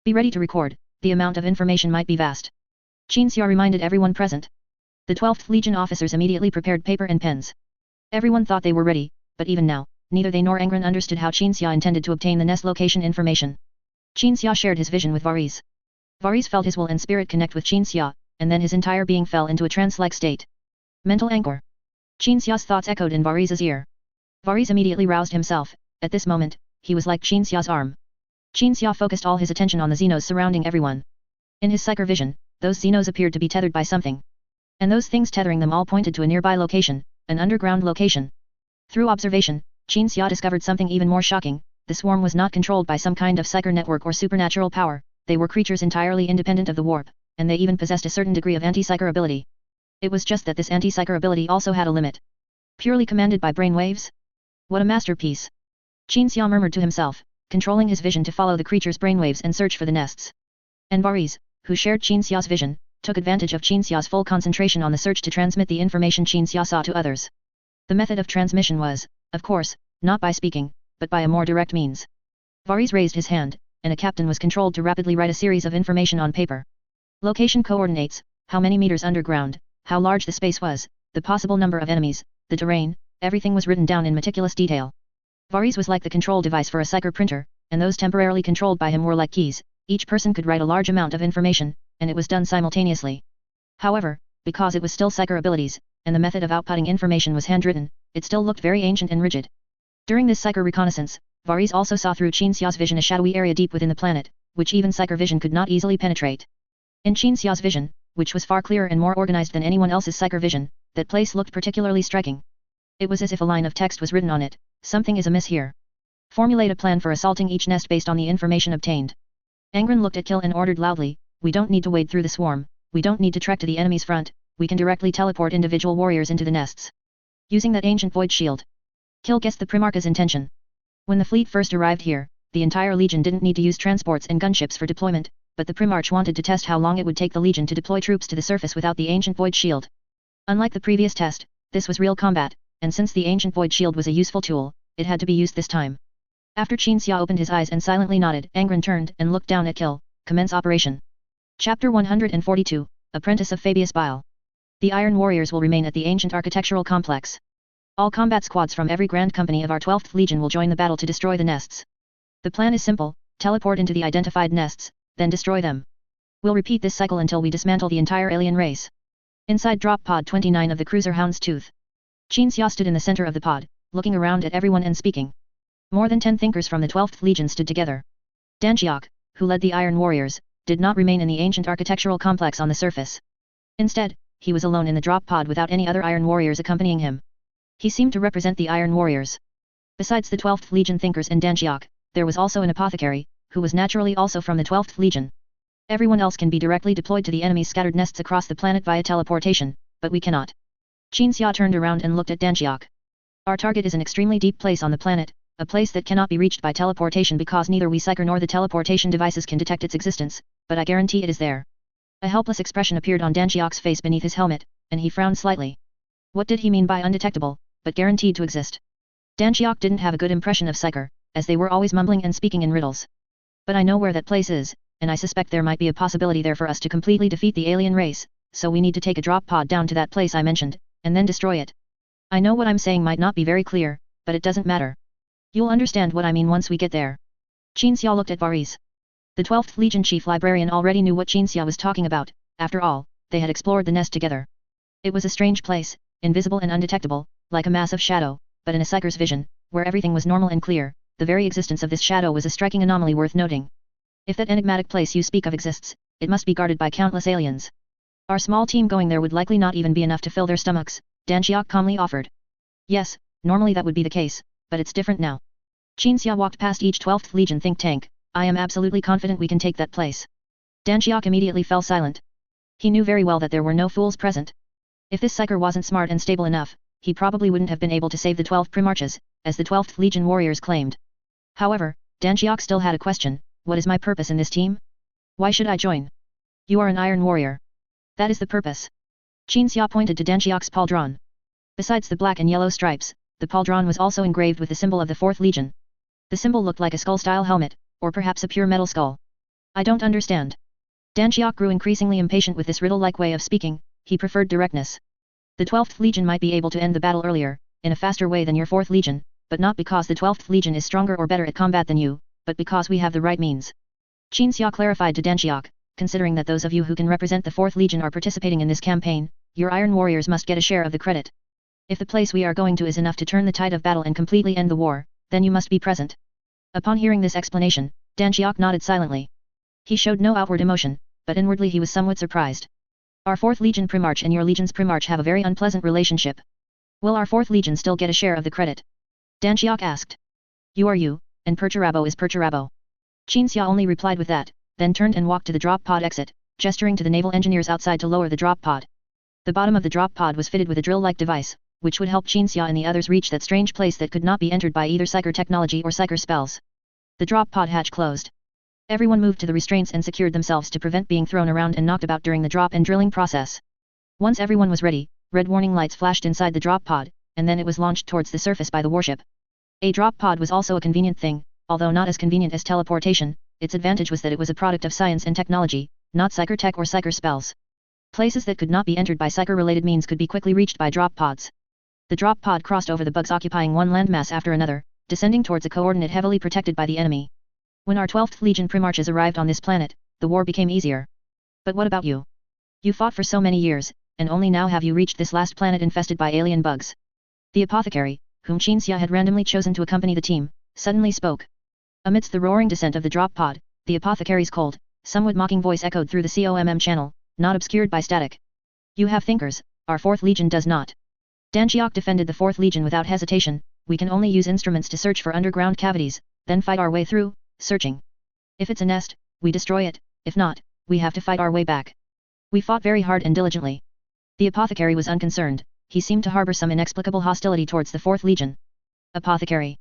Be ready to record, the amount of information might be vast. Qin Xia reminded everyone present. The 12th Legion officers immediately prepared paper and pens. Everyone thought they were ready, but even now, neither they nor Angron understood how Qinxia intended to obtain the nest location information. Qinxia shared his vision with Varese. Varese felt his will and spirit connect with Qinxia, and then his entire being fell into a trance-like state. Mental anchor. Qinxia's thoughts echoed in Varese's ear. Varese immediately roused himself. At this moment, he was like Qinxia's arm. Qinxia focused all his attention on the Xenos surrounding everyone. In his psychic vision, those Xenos appeared to be tethered by something. And those things tethering them all pointed to a nearby location, an underground location. Through observation, Qinxia discovered something even more shocking. The swarm was not controlled by some kind of psychic network or supernatural power. They were creatures entirely independent of the warp, and they even possessed a certain degree of anti-psychic ability. It was just that this anti-psychic ability also had a limit. Purely commanded by brainwaves? What a masterpiece! Qinxia murmured to himself, controlling his vision to follow the creature's brainwaves and search for the nests. And Varese, who shared Qinxia's vision, took advantage of Qinxia's full concentration on the search to transmit the information Qinxia saw to others. The method of transmission was, of course, not by speaking, but by a more direct means. Varese raised his hand, and a captain was controlled to rapidly write a series of information on paper. Location coordinates, how many meters underground, how large the space was, the possible number of enemies, the terrain, everything was written down in meticulous detail. Varese was like the control device for a psychic printer, and those temporarily controlled by him were like keys. Each person could write a large amount of information, and it was done simultaneously. However, because it was still psychic abilities, and the method of outputting information was handwritten, it still looked very ancient and rigid. During this psychic reconnaissance, Varese also saw through Qinxia's vision a shadowy area deep within the planet, which even psychic vision could not easily penetrate. In Qinxia's vision, which was far clearer and more organized than anyone else's psychic vision, that place looked particularly striking. It was as if a line of text was written on it. Something is amiss here. Formulate a plan for assaulting each nest based on the information obtained. Angron looked at Kill and ordered loudly, we don't need to wade through the swarm, we don't need to trek to the enemy's front, we can directly teleport individual warriors into the nests. Using that ancient void shield. Kill guessed the Primarch's intention. When the fleet first arrived here, the entire Legion didn't need to use transports and gunships for deployment, but the Primarch wanted to test how long it would take the Legion to deploy troops to the surface without the ancient void shield. Unlike the previous test, this was real combat, and since the ancient void shield was a useful tool, it had to be used this time. After Qinxia opened his eyes and silently nodded, Angron turned and looked down at Kill. Commence operation. Chapter 142, Apprentice of Fabius Bile. The Iron Warriors will remain at the ancient architectural complex. All combat squads from every grand company of our 12th Legion will join the battle to destroy the nests. The plan is simple, teleport into the identified nests, then destroy them. We'll repeat this cycle until we dismantle the entire alien race. Inside drop pod 29 of the cruiser Hound's Tooth. Qinxia stood in the center of the pod, looking around at everyone and speaking. More than 10 thinkers from the 12th Legion stood together. Danjiak, who led the Iron Warriors, did not remain in the ancient architectural complex on the surface. Instead, he was alone in the drop pod without any other Iron Warriors accompanying him. He seemed to represent the Iron Warriors. Besides the 12th Legion thinkers and Danjiak, there was also an apothecary, who was naturally also from the 12th Legion. Everyone else can be directly deployed to the enemy's scattered nests across the planet via teleportation, but we cannot. Qinxia turned around and looked at Danjiak. Our target is an extremely deep place on the planet, a place that cannot be reached by teleportation because neither we Psyker nor the teleportation devices can detect its existence, but I guarantee it is there. A helpless expression appeared on Danjiak's face beneath his helmet, and he frowned slightly. What did he mean by undetectable, but guaranteed to exist? Danjiak didn't have a good impression of Psyker, as they were always mumbling and speaking in riddles. But I know where that place is, and I suspect there might be a possibility there for us to completely defeat the alien race, so we need to take a drop pod down to that place I mentioned, and then destroy it. I know what I'm saying might not be very clear, but it doesn't matter. You'll understand what I mean once we get there. Qinxia looked at Varese. The 12th Legion Chief Librarian already knew what Qinxia was talking about. After all, they had explored the nest together. It was a strange place, invisible and undetectable, like a mass of shadow, but in a Psyker's vision, where everything was normal and clear, the very existence of this shadow was a striking anomaly worth noting. If that enigmatic place you speak of exists, it must be guarded by countless aliens. Our small team going there would likely not even be enough to fill their stomachs, Danjiak calmly offered. Yes, normally that would be the case, but it's different now. Qinxia walked past each 12th Legion think tank. I am absolutely confident we can take that place. Danjiak immediately fell silent. He knew very well that there were no fools present. If this Psyker wasn't smart and stable enough, he probably wouldn't have been able to save the 12 Primarches, as the 12th Legion warriors claimed. However, Danjiak still had a question. What is my purpose in this team? Why should I join? You are an Iron Warrior. That is the purpose. Qinxia pointed to Danjiak's pauldron. Besides the black and yellow stripes, the pauldron was also engraved with the symbol of the 4th Legion. The symbol looked like a skull-style helmet, or perhaps a pure metal skull. I don't understand. Danjiak grew increasingly impatient with this riddle-like way of speaking. he preferred directness. The 12th Legion might be able to end the battle earlier, in a faster way than your 4th Legion, but not because the 12th Legion is stronger or better at combat than you, but because we have the right means. Qin Xia clarified to Dan Xiok, considering that those of you who can represent the 4th Legion are participating in this campaign, your Iron Warriors must get a share of the credit. If the place we are going to is enough to turn the tide of battle and completely end the war, then you must be present. Upon hearing this explanation, Dan Xiok nodded silently. He showed no outward emotion, but inwardly he was somewhat surprised. Our 4th Legion Primarch and your Legion's Primarch have a very unpleasant relationship. Will our 4th Legion still get a share of the credit? Dan Xiok asked. You are you, and Perturabo is Perturabo. Qin Xia only replied with that, then turned and walked to the drop pod exit, gesturing to the naval engineers outside to lower the drop pod. The bottom of the drop pod was fitted with a drill-like device, which would help Qin Xia and the others reach that strange place that could not be entered by either psyker technology or psyker spells. The drop pod hatch closed. Everyone moved to the restraints and secured themselves to prevent being thrown around and knocked about during the drop and drilling process. Once everyone was ready, red warning lights flashed inside the drop pod, and then it was launched towards the surface by the warship. A drop pod was also a convenient thing, although not as convenient as teleportation. Its advantage was that it was a product of science and technology, not psyker tech or psyker spells. Places that could not be entered by psyker-related means could be quickly reached by drop pods. The drop pod crossed over the bugs occupying one landmass after another, descending towards a coordinate heavily protected by the enemy. When our 12th Legion Primarches arrived on this planet, the war became easier. But what about you? You fought for so many years, and only now have you reached this last planet infested by alien bugs. The apothecary, whom Qin Xia had randomly chosen to accompany the team, suddenly spoke. Amidst the roaring descent of the drop pod, the apothecary's cold, somewhat mocking voice echoed through the COMM channel, not obscured by static. You have thinkers, our 4th Legion does not. Dan Xiok defended the 4th Legion without hesitation. We can only use instruments to search for underground cavities, then fight our way through, searching. If it's a nest, we destroy it, if not, we have to fight our way back. We fought very hard and diligently. The apothecary was unconcerned. He seemed to harbor some inexplicable hostility towards the 4th Legion. Apothecary.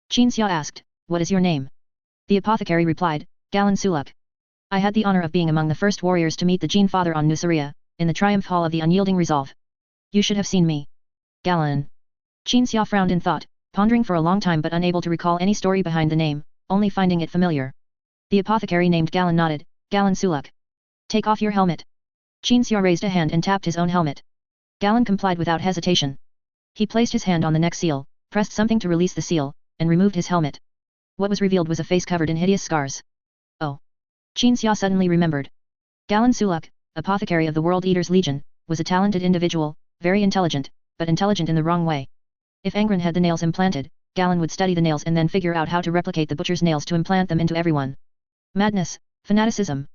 Qin Xia asked, what is your name? The apothecary replied, Galan Suluk. I had the honor of being among the first warriors to meet the Gene Father on Nuceria, in the Triumph Hall of the Unyielding Resolve. You should have seen me. Galan. Qin Xia frowned in thought, pondering for a long time but unable to recall any story behind the name, only finding it familiar. The apothecary named Galan nodded, Galan Suluk. Take off your helmet. Qin Xia raised a hand and tapped his own helmet. Galan complied without hesitation. He placed his hand on the neck seal, pressed something to release the seal, and removed his helmet. What was revealed was a face covered in hideous scars. Oh. Qin Xia suddenly remembered. Galan Suluk, apothecary of the World Eaters Legion, was a talented individual, very intelligent, but intelligent in the wrong way. If Angron had the nails implanted, Galan would study the nails and then figure out how to replicate the butcher's nails to implant them into everyone. Madness, fanaticism.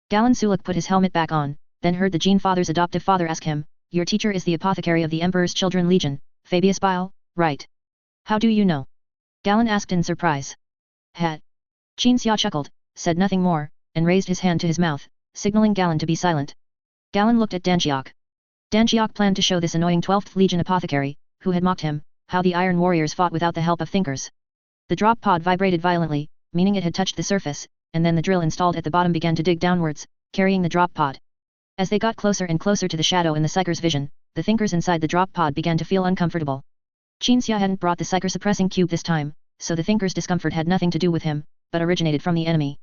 Galan Suluk put his helmet back on, then heard the Gene Father's adoptive father ask him, your teacher is the apothecary of the Emperor's Children Legion, Fabius Bile, right? How do you know? Galan asked in surprise. Hat. Qin Xia chuckled, said nothing more, and raised his hand to his mouth, signaling Galan to be silent. Galan looked at Dan Xiok. Dan Xiok planned to show this annoying 12th Legion apothecary, who had mocked him, how the Iron Warriors fought without the help of thinkers. The drop pod vibrated violently, meaning it had touched the surface, and then the drill installed at the bottom began to dig downwards, carrying the drop pod. As they got closer and closer to the shadow in the Psyker's vision, the thinkers inside the drop pod began to feel uncomfortable. Qin Xia hadn't brought the Psyker suppressing cube this time, so the thinkers' discomfort had nothing to do with him, but originated from the enemy.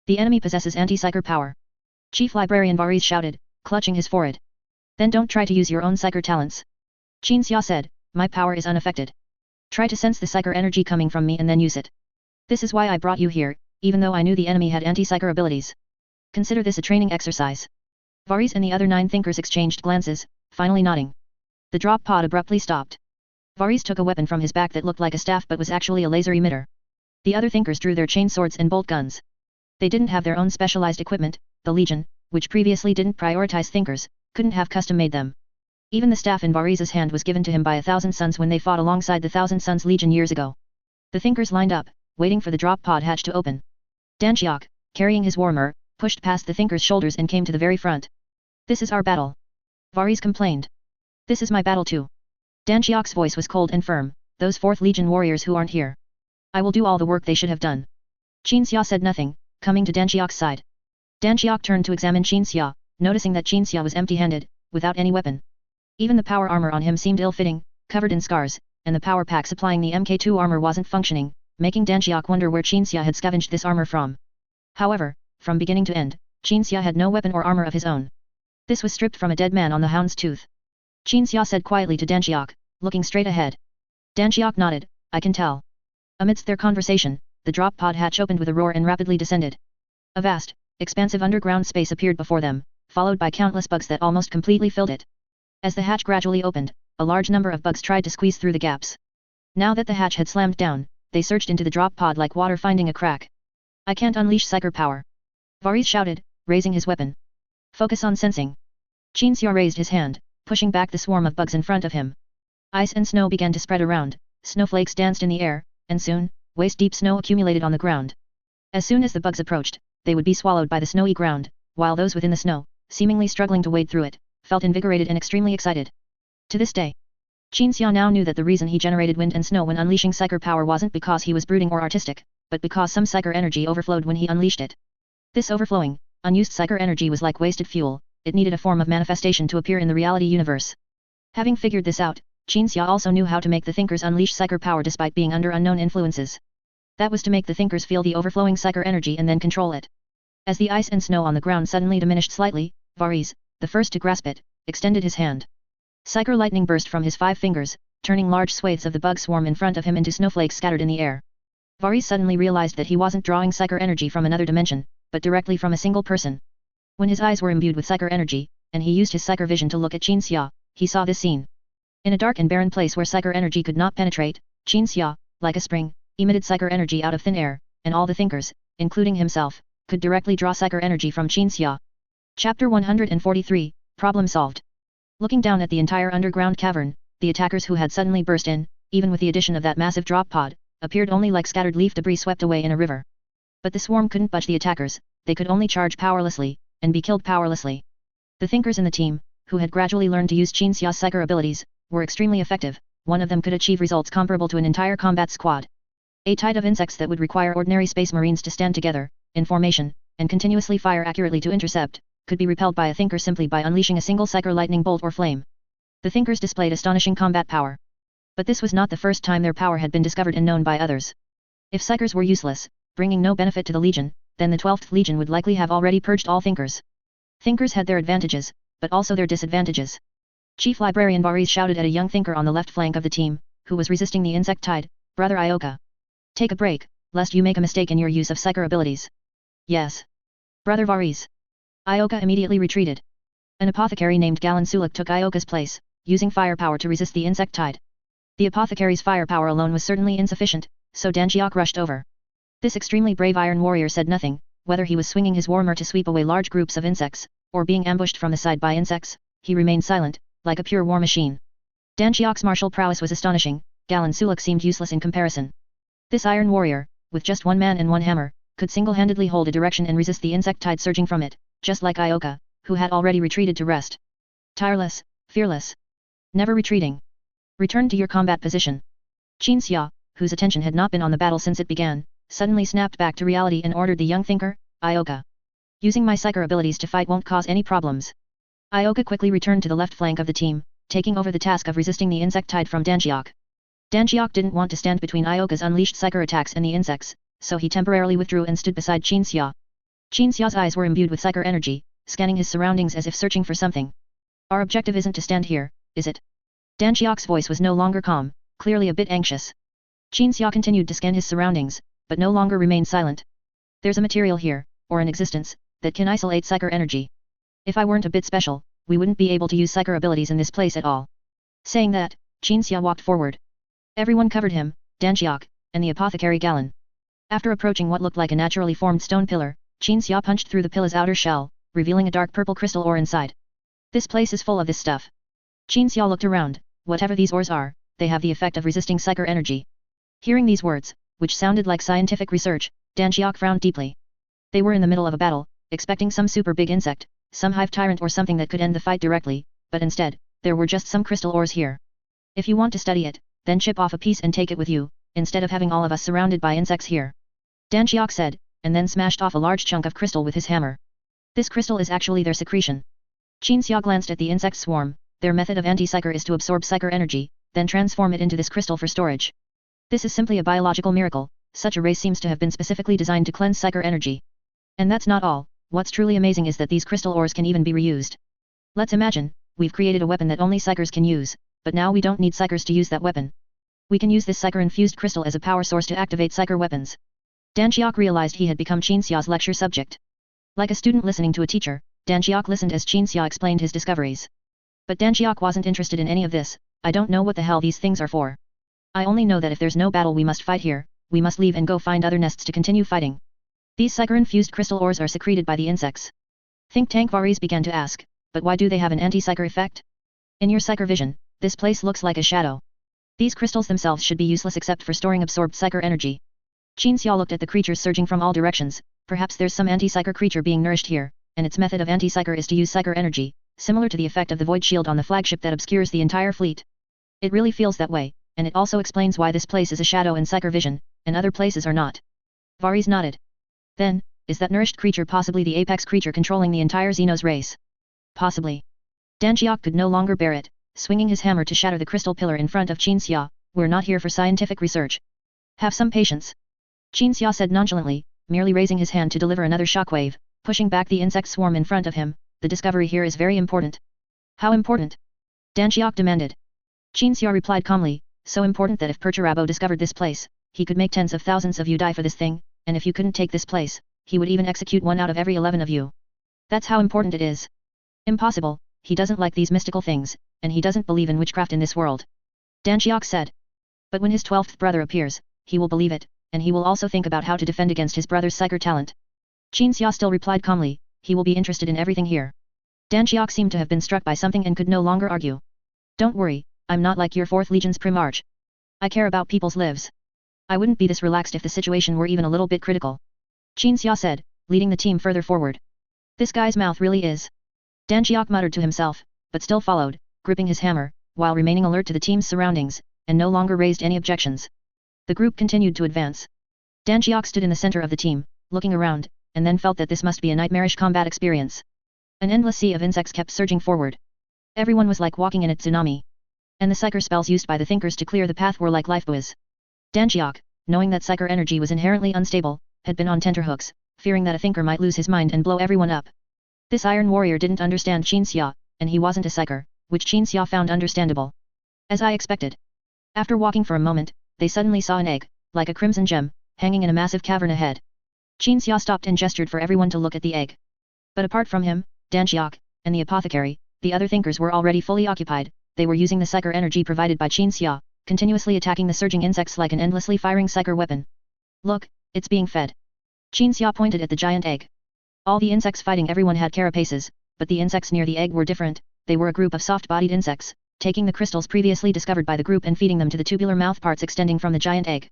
The enemy possesses anti-Psyker power. Chief Librarian Varese shouted, clutching his forehead. Then don't try to use your own Psyker talents. Qin Xia said, my power is unaffected. Try to sense the Psyker energy coming from me and then use it. This is why I brought you here, even though I knew the enemy had anti-Psyker abilities. Consider this a training exercise. Varese and the other 9 thinkers exchanged glances, finally nodding. The drop pod abruptly stopped. Varese took a weapon from his back that looked like a staff but was actually a laser emitter. The other thinkers drew their chain swords and bolt guns. They didn't have their own specialized equipment. The Legion, which previously didn't prioritize thinkers, couldn't have custom-made them. Even the staff in Varese's hand was given to him by 1,000 Suns when they fought alongside the 1,000 Suns Legion years ago. The thinkers lined up, waiting for the drop pod hatch to open. Dan Xiok, carrying his warhammer, pushed past the thinkers' shoulders and came to the very front. This is our battle. Varese complained. This is my battle too. Dan Xiok's voice was cold and firm, those 4th Legion warriors who aren't here. I will do all the work they should have done. Qin Xia said nothing, coming to Dan Xiok's side. Dan Xiok turned to examine Qin Xia, noticing that Qin Xia was empty-handed, without any weapon. Even the power armor on him seemed ill-fitting, covered in scars, and the power pack supplying the Mk2 armor wasn't functioning, making Dan Xiok wonder where Qin Xia had scavenged this armor from. However, from beginning to end, Qin Xia had no weapon or armor of his own. This was stripped from a dead man on the hound's tooth. Qin Xia said quietly to Danjiok, looking straight ahead. Danjiok nodded, I can tell. Amidst their conversation, the drop pod hatch opened with a roar and rapidly descended. A vast, expansive underground space appeared before them, followed by countless bugs that almost completely filled it. As the hatch gradually opened, a large number of bugs tried to squeeze through the gaps. Now that the hatch had slammed down, they surged into the drop pod like water finding a crack. I can't unleash psyker power. Varys shouted, raising his weapon. Focus on sensing. Qin Xia raised his hand, pushing back the swarm of bugs in front of him. Ice and snow began to spread around, snowflakes danced in the air, and soon, waist-deep snow accumulated on the ground. As soon as the bugs approached, they would be swallowed by the snowy ground, while those within the snow, seemingly struggling to wade through it, felt invigorated and extremely excited. To this day, Qin Xia now knew that the reason he generated wind and snow when unleashing psyker power wasn't because he was brooding or artistic, but because some psyker energy overflowed when he unleashed it. This overflowing, unused psyker energy was like wasted fuel, it needed a form of manifestation to appear in the reality universe. Having figured this out, Qin Xia also knew how to make the thinkers unleash psyker power despite being under unknown influences. That was to make the thinkers feel the overflowing psyker energy and then control it. As the ice and snow on the ground suddenly diminished slightly, Varys, the first to grasp it, extended his hand. Psyker lightning burst from his 5 fingers, turning large swathes of the bug swarm in front of him into snowflakes scattered in the air. Varys suddenly realized that he wasn't drawing psyker energy from another dimension, but directly from a single person. When his eyes were imbued with psyker energy, and he used his psyker vision to look at Qin Xia, he saw this scene. In a dark and barren place where psyker energy could not penetrate, Qin Xia, like a spring, emitted psyker energy out of thin air, and all the thinkers, including himself, could directly draw psyker energy from Qin Xia. Chapter 143, Problem Solved. Looking down at the entire underground cavern, the attackers who had suddenly burst in, even with the addition of that massive drop pod, appeared only like scattered leaf debris swept away in a river. But the swarm couldn't budge the attackers, they could only charge powerlessly, and be killed powerlessly. The thinkers in the team, who had gradually learned to use Qin Xia's psyker abilities, were extremely effective, one of them could achieve results comparable to an entire combat squad. A tide of insects that would require ordinary space marines to stand together, in formation, and continuously fire accurately to intercept, could be repelled by a thinker simply by unleashing a single psyker lightning bolt or flame. The thinkers displayed astonishing combat power. But this was not the first time their power had been discovered and known by others. If psykers were useless, bringing no benefit to the Legion, then the 12th Legion would likely have already purged all thinkers. Thinkers had their advantages, but also their disadvantages. Chief Librarian Varys shouted at a young thinker on the left flank of the team, who was resisting the insect tide, Brother Ioka. Take a break, lest you make a mistake in your use of psyker abilities. Yes. Brother Varys. Ioka immediately retreated. An apothecary named Galan Sulak took Ioka's place, using firepower to resist the insect tide. The apothecary's firepower alone was certainly insufficient, so Danjiok rushed over. This extremely brave iron warrior said nothing, whether he was swinging his warhammer to sweep away large groups of insects, or being ambushed from the side by insects, he remained silent, like a pure war machine. Danjiok's martial prowess was astonishing, Galan Sulak seemed useless in comparison. This iron warrior, with just one man and one hammer, could single-handedly hold a direction and resist the insect tide surging from it, just like Ioka, who had already retreated to rest. Tireless, fearless. Never retreating. Return to your combat position. Qin Xia, whose attention had not been on the battle since it began, suddenly snapped back to reality and ordered the young thinker, Ioka. Using my psyker abilities to fight won't cause any problems. Ioka quickly returned to the left flank of the team, taking over the task of resisting the insect tide from Danjiok. Danjiok didn't want to stand between Ioka's unleashed psyker attacks and the insects, so he temporarily withdrew and stood beside Qin Xia. Qin Xia's eyes were imbued with psyker energy, scanning his surroundings as if searching for something. Our objective isn't to stand here, is it? Danjiok's voice was no longer calm, clearly a bit anxious. Qin Xia continued to scan his surroundings, but no longer remained silent. There's a material here, or an existence, that can isolate psyker energy. If I weren't a bit special, we wouldn't be able to use psyker abilities in this place at all. Saying that, Qin Xia walked forward. Everyone covered him, Danjiok, and the apothecary Galan. After approaching what looked like a naturally formed stone pillar, Qin Xia punched through the pillar's outer shell, revealing a dark purple crystal ore inside. This place is full of this stuff. Qin Xia looked around, whatever these ores are, they have the effect of resisting psyker energy. Hearing these words, which sounded like scientific research, Danjiok frowned deeply. They were in the middle of a battle, expecting some super big insect, some hive tyrant or something that could end the fight directly, but instead, there were just some crystal ores here. If you want to study it, then chip off a piece and take it with you, instead of having all of us surrounded by insects here. Danjiok said, and then smashed off a large chunk of crystal with his hammer. This crystal is actually their secretion. Qin Xia glanced at the insect swarm, their method of anti-psyker is to absorb psyker energy, then transform it into this crystal for storage. This is simply a biological miracle, such a race seems to have been specifically designed to cleanse psyker energy. And that's not all, what's truly amazing is that these crystal ores can even be reused. Let's imagine, we've created a weapon that only psychers can use, but now we don't need psychers to use that weapon. We can use this psycher-infused crystal as a power source to activate psycher weapons. Dan Chiok realized he had become Qin Xia's lecture subject. Like a student listening to a teacher, Dan Chiok listened as Qin Xia explained his discoveries. But Dan Chiok wasn't interested in any of this. I don't know what the hell these things are for. I only know that if there's no battle we must fight here, we must leave and go find other nests to continue fighting. These psycher-infused crystal ores are secreted by the insects. Think Tank Varese began to ask, but why do they have an anti-psycher effect? In your psycher vision, this place looks like a shadow. These crystals themselves should be useless except for storing absorbed psycher energy. Qin Xia looked at the creatures surging from all directions. Perhaps there's some anti-psycher creature being nourished here, and its method of anti-psycher is to use psycher energy, similar to the effect of the void shield on the flagship that obscures the entire fleet. It really feels that way, and it also explains why this place is a shadow in psycher vision, and other places are not. Varese nodded. Then, is that nourished creature possibly the apex creature controlling the entire Xenos race? Possibly. Dan Chiok could no longer bear it, swinging his hammer to shatter the crystal pillar in front of Qin Xia. We're not here for scientific research. Have some patience. Qin Xia said nonchalantly, merely raising his hand to deliver another shockwave, pushing back the insect swarm in front of him. The discovery here is very important. How important? Dan Chiok demanded. Qin Xia replied calmly, so important that if Perturabo discovered this place, he could make tens of thousands of you die for this thing, and if you couldn't take this place, he would even execute 1 out of every 11 of you. That's how important it is. Impossible, he doesn't like these mystical things, and he doesn't believe in witchcraft in this world. Dan Chiok said. But when his 12th brother appears, he will believe it, and he will also think about how to defend against his brother's psycher talent. Qin Xia still replied calmly, he will be interested in everything here. Dan Chiok seemed to have been struck by something and could no longer argue. Don't worry, I'm not like your 4th Legion's Primarch. I care about people's lives. I wouldn't be this relaxed if the situation were even a little bit critical. Qin Xia said, leading the team further forward. This guy's mouth really is. Dan Chiok muttered to himself, but still followed, gripping his hammer, while remaining alert to the team's surroundings, and no longer raised any objections. The group continued to advance. Dan Chiok stood in the center of the team, looking around, and then felt that this must be a nightmarish combat experience. An endless sea of insects kept surging forward. Everyone was like walking in its tsunami. And the psycher spells used by the thinkers to clear the path were like lifebuoys. Dan Chiok, knowing that psycher energy was inherently unstable, had been on tenterhooks, fearing that a thinker might lose his mind and blow everyone up. This Iron Warrior didn't understand Qin Xia, and he wasn't a psycher, which Qin Xia found understandable. As I expected. After walking for a moment, they suddenly saw an egg, like a crimson gem, hanging in a massive cavern ahead. Qin Xia stopped and gestured for everyone to look at the egg. But apart from him, Dan Chiok, and the apothecary, the other thinkers were already fully occupied. They were using the psycher energy provided by Qin Xia, continuously attacking the surging insects like an endlessly firing psycher weapon. Look, it's being fed. Qin Xia pointed at the giant egg. All the insects fighting everyone had carapaces, but the insects near the egg were different. They were a group of soft-bodied insects, taking the crystals previously discovered by the group and feeding them to the tubular mouthparts extending from the giant egg.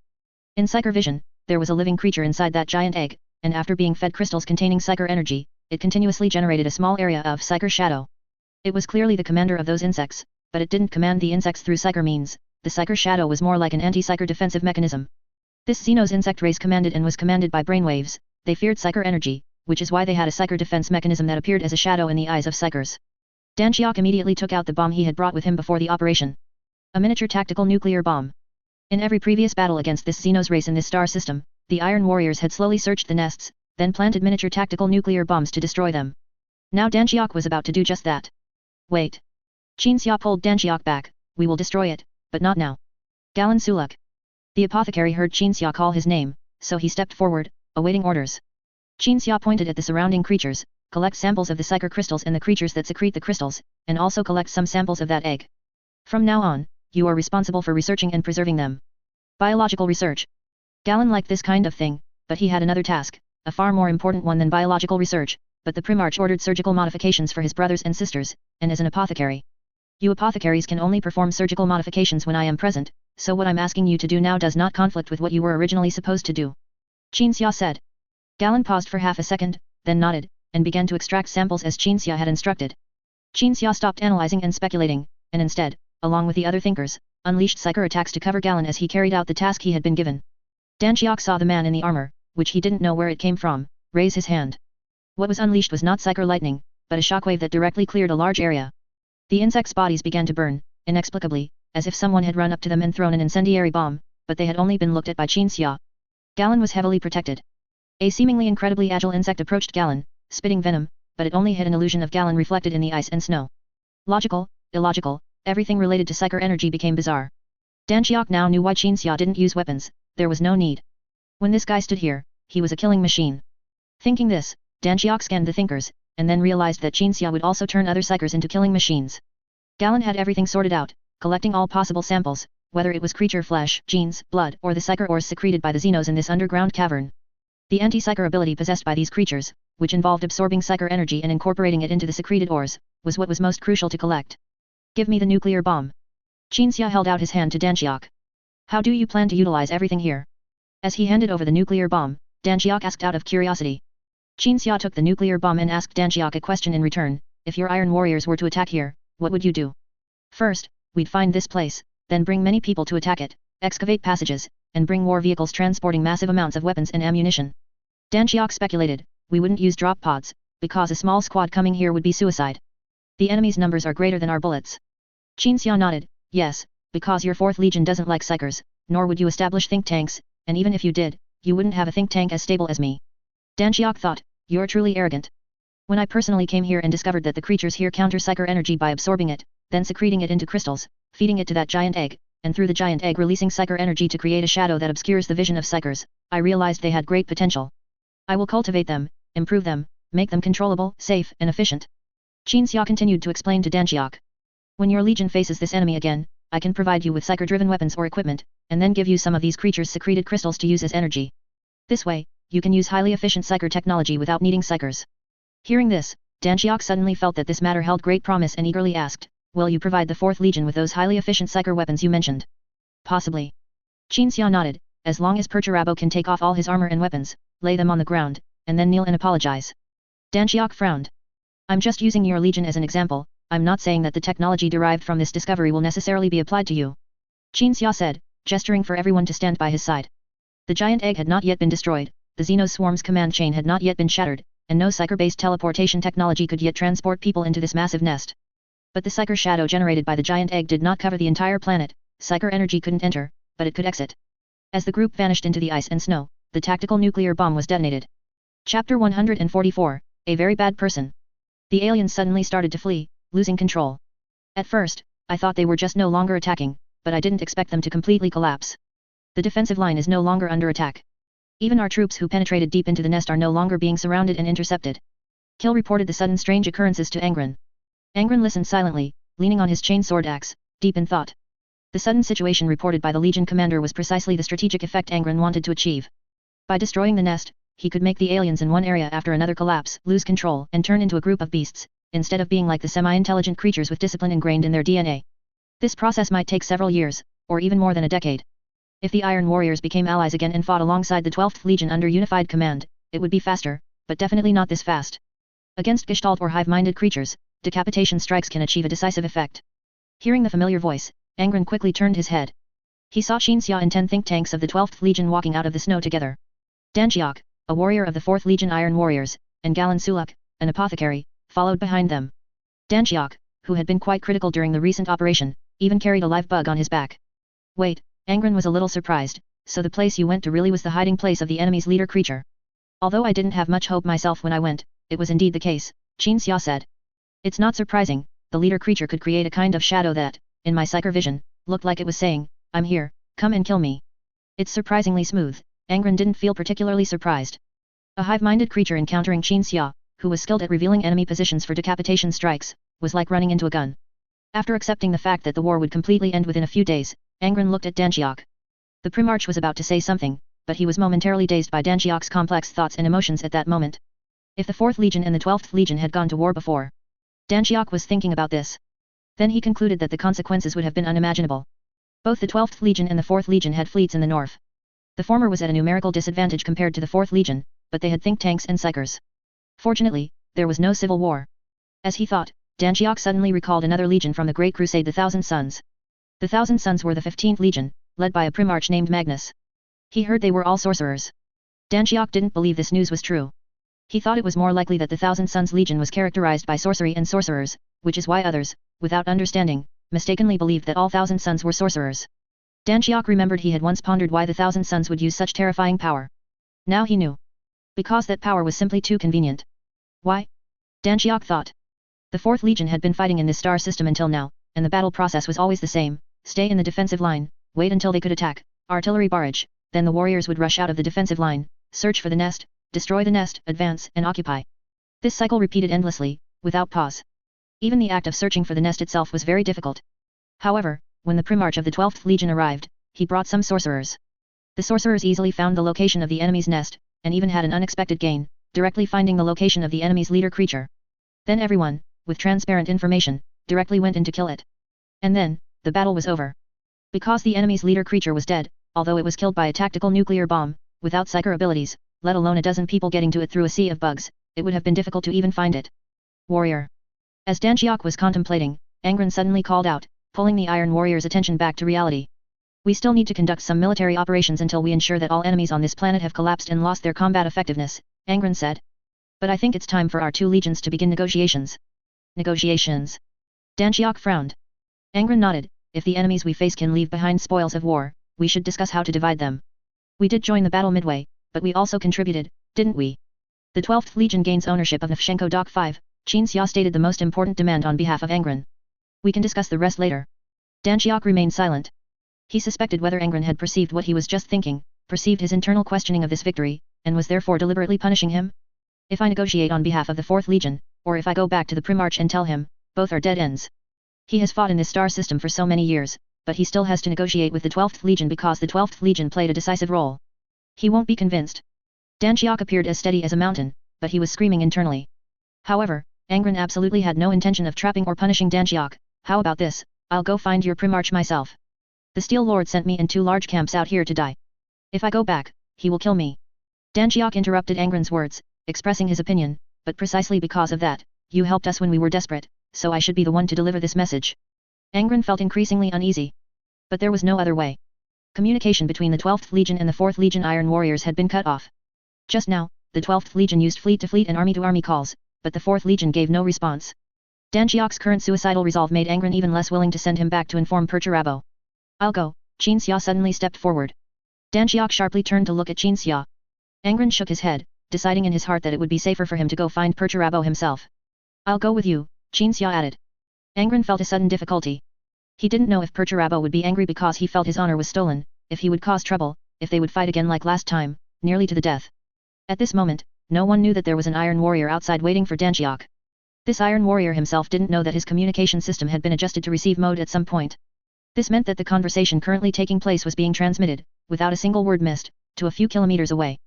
In psycher vision, there was a living creature inside that giant egg, and after being fed crystals containing psycher energy, it continuously generated a small area of psycher shadow. It was clearly the commander of those insects, but it didn't command the insects through psycher means. The psycher shadow was more like an anti-psycher defensive mechanism. This Xenos insect race commanded and was commanded by brainwaves. They feared psycher energy, which is why they had a psycher defense mechanism that appeared as a shadow in the eyes of psychers. Dan Chiok immediately took out the bomb he had brought with him before the operation. A miniature tactical nuclear bomb. In every previous battle against this Xenos race in this star system, the Iron Warriors had slowly searched the nests, then planted miniature tactical nuclear bombs to destroy them. Now Dan Chiok was about to do just that. Wait. Qin Xia pulled Dan Chiok back. We will destroy it, but not now. Galan Suluk. The apothecary heard Qin Xia call his name, so he stepped forward, awaiting orders. Qin Xia pointed at the surrounding creatures, collect samples of the psycher crystals and the creatures that secrete the crystals, and also collect some samples of that egg. From now on, you are responsible for researching and preserving them. Biological research. Galan liked this kind of thing, but he had another task, a far more important one than biological research, but the Primarch ordered surgical modifications for his brothers and sisters, and as an apothecary. You apothecaries can only perform surgical modifications when I am present, so what I'm asking you to do now does not conflict with what you were originally supposed to do. Qin Xia said. Galan paused for half a second, then nodded, and began to extract samples as Qin Xia had instructed. Qin Xia stopped analyzing and speculating, and instead, along with the other thinkers, unleashed psycher attacks to cover Galan as he carried out the task he had been given. Dan Chiok saw the man in the armor, which he didn't know where it came from, raise his hand. What was unleashed was not psycher lightning, but a shockwave that directly cleared a large area. The insects' bodies began to burn, inexplicably, as if someone had run up to them and thrown an incendiary bomb, but they had only been looked at by Qin Xia. Galan was heavily protected. A seemingly incredibly agile insect approached Galan, spitting venom, but it only hid an illusion of Galen reflected in the ice and snow. Logical, illogical, everything related to psychic energy became bizarre. Dan Chiok now knew why Qin Xia didn't use weapons, there was no need. When this guy stood here, he was a killing machine. Thinking this, Dan Chiok scanned the thinkers, and then realized that Qin Xia would also turn other psychers into killing machines. Galen had everything sorted out, collecting all possible samples, whether it was creature flesh, genes, blood, or the psyker ores secreted by the Xenos in this underground cavern. The anti-psyker ability possessed by these creatures, which involved absorbing psyker energy and incorporating it into the secreted ores, was what was most crucial to collect. Give me the nuclear bomb. Qin Xia held out his hand to Dan Chiok. How do you plan to utilize everything here? As he handed over the nuclear bomb, Dan Chiok asked out of curiosity. Qin Xia took the nuclear bomb and asked Dan Chiok a question in return. If your Iron Warriors were to attack here, what would you do? First, we'd find this place, then bring many people to attack it, excavate passages, and bring war vehicles transporting massive amounts of weapons and ammunition. Dan Chiok speculated, we wouldn't use drop pods, because a small squad coming here would be suicide. The enemy's numbers are greater than our bullets. Qin Xia nodded, yes, because your 4th Legion doesn't like psychers, nor would you establish think tanks, and even if you did, you wouldn't have a think tank as stable as me. Dan Chiok thought, you're truly arrogant. When I personally came here and discovered that the creatures here counter psyker energy by absorbing it, then secreting it into crystals, feeding it to that giant egg, and through the giant egg releasing psyker energy to create a shadow that obscures the vision of psychers, I realized they had great potential. I will cultivate them, improve them, make them controllable, safe, and efficient. Qin Xia continued to explain to Dan Chiok. When your legion faces this enemy again, I can provide you with psyker-driven weapons or equipment, and then give you some of these creatures' secreted crystals to use as energy. This way, you can use highly efficient psyker technology without needing psychers. Hearing this, Dan Chiok suddenly felt that this matter held great promise and eagerly asked, will you provide the 4th Legion with those highly efficient psyker weapons you mentioned? Possibly. Qin Xia nodded, as long as Perturabo can take off all his armor and weapons, lay them on the ground, and then kneel and apologize. Dan Chiok frowned. I'm just using your legion as an example, I'm not saying that the technology derived from this discovery will necessarily be applied to you. Qin Xia said, gesturing for everyone to stand by his side. The giant egg had not yet been destroyed, the Xenos swarm's command chain had not yet been shattered, and no psyker-based teleportation technology could yet transport people into this massive nest. But the psyker shadow generated by the giant egg did not cover the entire planet, psyker energy couldn't enter, but it could exit. As the group vanished into the ice and snow, the tactical nuclear bomb was detonated. Chapter 144, A Very Bad Person. The aliens suddenly started to flee, losing control. At first, I thought they were just no longer attacking, but I didn't expect them to completely collapse. The defensive line is no longer under attack. Even our troops who penetrated deep into the nest are no longer being surrounded and intercepted. Kill reported the sudden strange occurrences to Angron. Angron listened silently, leaning on his chain sword axe, deep in thought. The sudden situation reported by the Legion commander was precisely the strategic effect Angron wanted to achieve. By destroying the nest, he could make the aliens in one area after another collapse, lose control, and turn into a group of beasts, instead of being like the semi-intelligent creatures with discipline ingrained in their DNA. This process might take several years, or even more than a decade. If the Iron Warriors became allies again and fought alongside the 12th Legion under unified command, it would be faster, but definitely not this fast. Against Gestalt or hive-minded creatures, decapitation strikes can achieve a decisive effect. Hearing the familiar voice, Angron quickly turned his head. He saw Qin Xia and 10 think tanks of the 12th Legion walking out of the snow together. Dan Chiok, a warrior of the 4th Legion Iron Warriors, and Galen Suluk, an apothecary, followed behind them. Dan Chiok, who had been quite critical during the recent operation, even carried a live bug on his back. Wait, Angron was a little surprised, so the place you went to really was the hiding place of the enemy's leader creature. Although I didn't have much hope myself when I went, it was indeed the case, Qin Xia said. It's not surprising, the leader creature could create a kind of shadow that, in my psyker vision, looked like it was saying, I'm here, come and kill me. It's surprisingly smooth, Angron didn't feel particularly surprised. A hive-minded creature encountering Qin Xia, who was skilled at revealing enemy positions for decapitation strikes, was like running into a gun. After accepting the fact that the war would completely end within a few days, Angron looked at Dan Chiok. The Primarch was about to say something, but he was momentarily dazed by Dan Chiok's complex thoughts and emotions at that moment. If the 4th Legion and the 12th Legion had gone to war before, Dan Chiok was thinking about this. Then he concluded that the consequences would have been unimaginable. Both the 12th Legion and the 4th Legion had fleets in the north. The former was at a numerical disadvantage compared to the 4th Legion, but they had think tanks and psychers. Fortunately, there was no civil war. As he thought, Dan Chiok suddenly recalled another legion from the Great Crusade, the Thousand Sons. The Thousand Sons were the 15th Legion, led by a Primarch named Magnus. He heard they were all sorcerers. Dan Chiok didn't believe this news was true. He thought it was more likely that the Thousand Sons Legion was characterized by sorcery and sorcerers, which is why others, without understanding, mistakenly believed that all Thousand Sons were sorcerers. Dan Chiok remembered he had once pondered why the Thousand Sons would use such terrifying power. Now he knew. Because that power was simply too convenient. Why? Dan Xiok thought. The 4th Legion had been fighting in this star system until now, and the battle process was always the same: stay in the defensive line, wait until they could attack, artillery barrage, then the warriors would rush out of the defensive line, search for the nest, destroy the nest, advance, and occupy. This cycle repeated endlessly, without pause. Even the act of searching for the nest itself was very difficult. However, when the Primarch of the 12th Legion arrived, he brought some sorcerers. The sorcerers easily found the location of the enemy's nest, and even had an unexpected gain, directly finding the location of the enemy's leader creature. Then everyone, with transparent information, directly went in to kill it. And then, the battle was over. Because the enemy's leader creature was dead, although it was killed by a tactical nuclear bomb, without psyker abilities, let alone a dozen people getting to it through a sea of bugs, it would have been difficult to even find it. Warrior. As Dan Xiok was contemplating, Angron suddenly called out, pulling the Iron Warrior's attention back to reality. We still need to conduct some military operations until we ensure that all enemies on this planet have collapsed and lost their combat effectiveness, Angron said. But I think it's time for our 2 legions to begin negotiations. Negotiations. Dan Xiok frowned. Angron nodded. If the enemies we face can leave behind spoils of war, we should discuss how to divide them. We did join the battle midway, but we also contributed, didn't we? The 12th Legion gains ownership of Nefshenko Dock 5, Qin Xia stated the most important demand on behalf of Angron. We can discuss the rest later. Dan Xiok remained silent. He suspected whether Angron had perceived what he was just thinking, perceived his internal questioning of this victory, and was therefore deliberately punishing him. If I negotiate on behalf of the 4th Legion, or if I go back to the Primarch and tell him, both are dead ends. He has fought in this star system for so many years, but he still has to negotiate with the 12th Legion because the 12th Legion played a decisive role. He won't be convinced. Dan Xiok appeared as steady as a mountain, but he was screaming internally. However, Angron absolutely had no intention of trapping or punishing Dan Xiok. How about this, I'll go find your Primarch myself. The Steel Lord sent me in 2 large camps out here to die. If I go back, he will kill me. Dan Xiok interrupted Angron's words, expressing his opinion, but precisely because of that, you helped us when we were desperate, so I should be the one to deliver this message. Angron felt increasingly uneasy. But there was no other way. Communication between the 12th Legion and the 4th Legion Iron Warriors had been cut off. Just now, the 12th Legion used fleet-to-fleet and army-to-army calls, but the 4th Legion gave no response. Dan Xiok's current suicidal resolve made Angron even less willing to send him back to inform Perturabo. I'll go, Qin Xia suddenly stepped forward. Dan Xiok sharply turned to look at Qin Xia. Angron shook his head, deciding in his heart that it would be safer for him to go find Perturabo himself. I'll go with you, Qin Xia added. Angron felt a sudden difficulty. He didn't know if Perturabo would be angry because he felt his honor was stolen, if he would cause trouble, if they would fight again like last time, nearly to the death. At this moment, no one knew that there was an Iron Warrior outside waiting for Dan Xiok. This Iron Warrior himself didn't know that his communication system had been adjusted to receive mode at some point. This meant that the conversation currently taking place was being transmitted, without a single word missed, to a few kilometers away.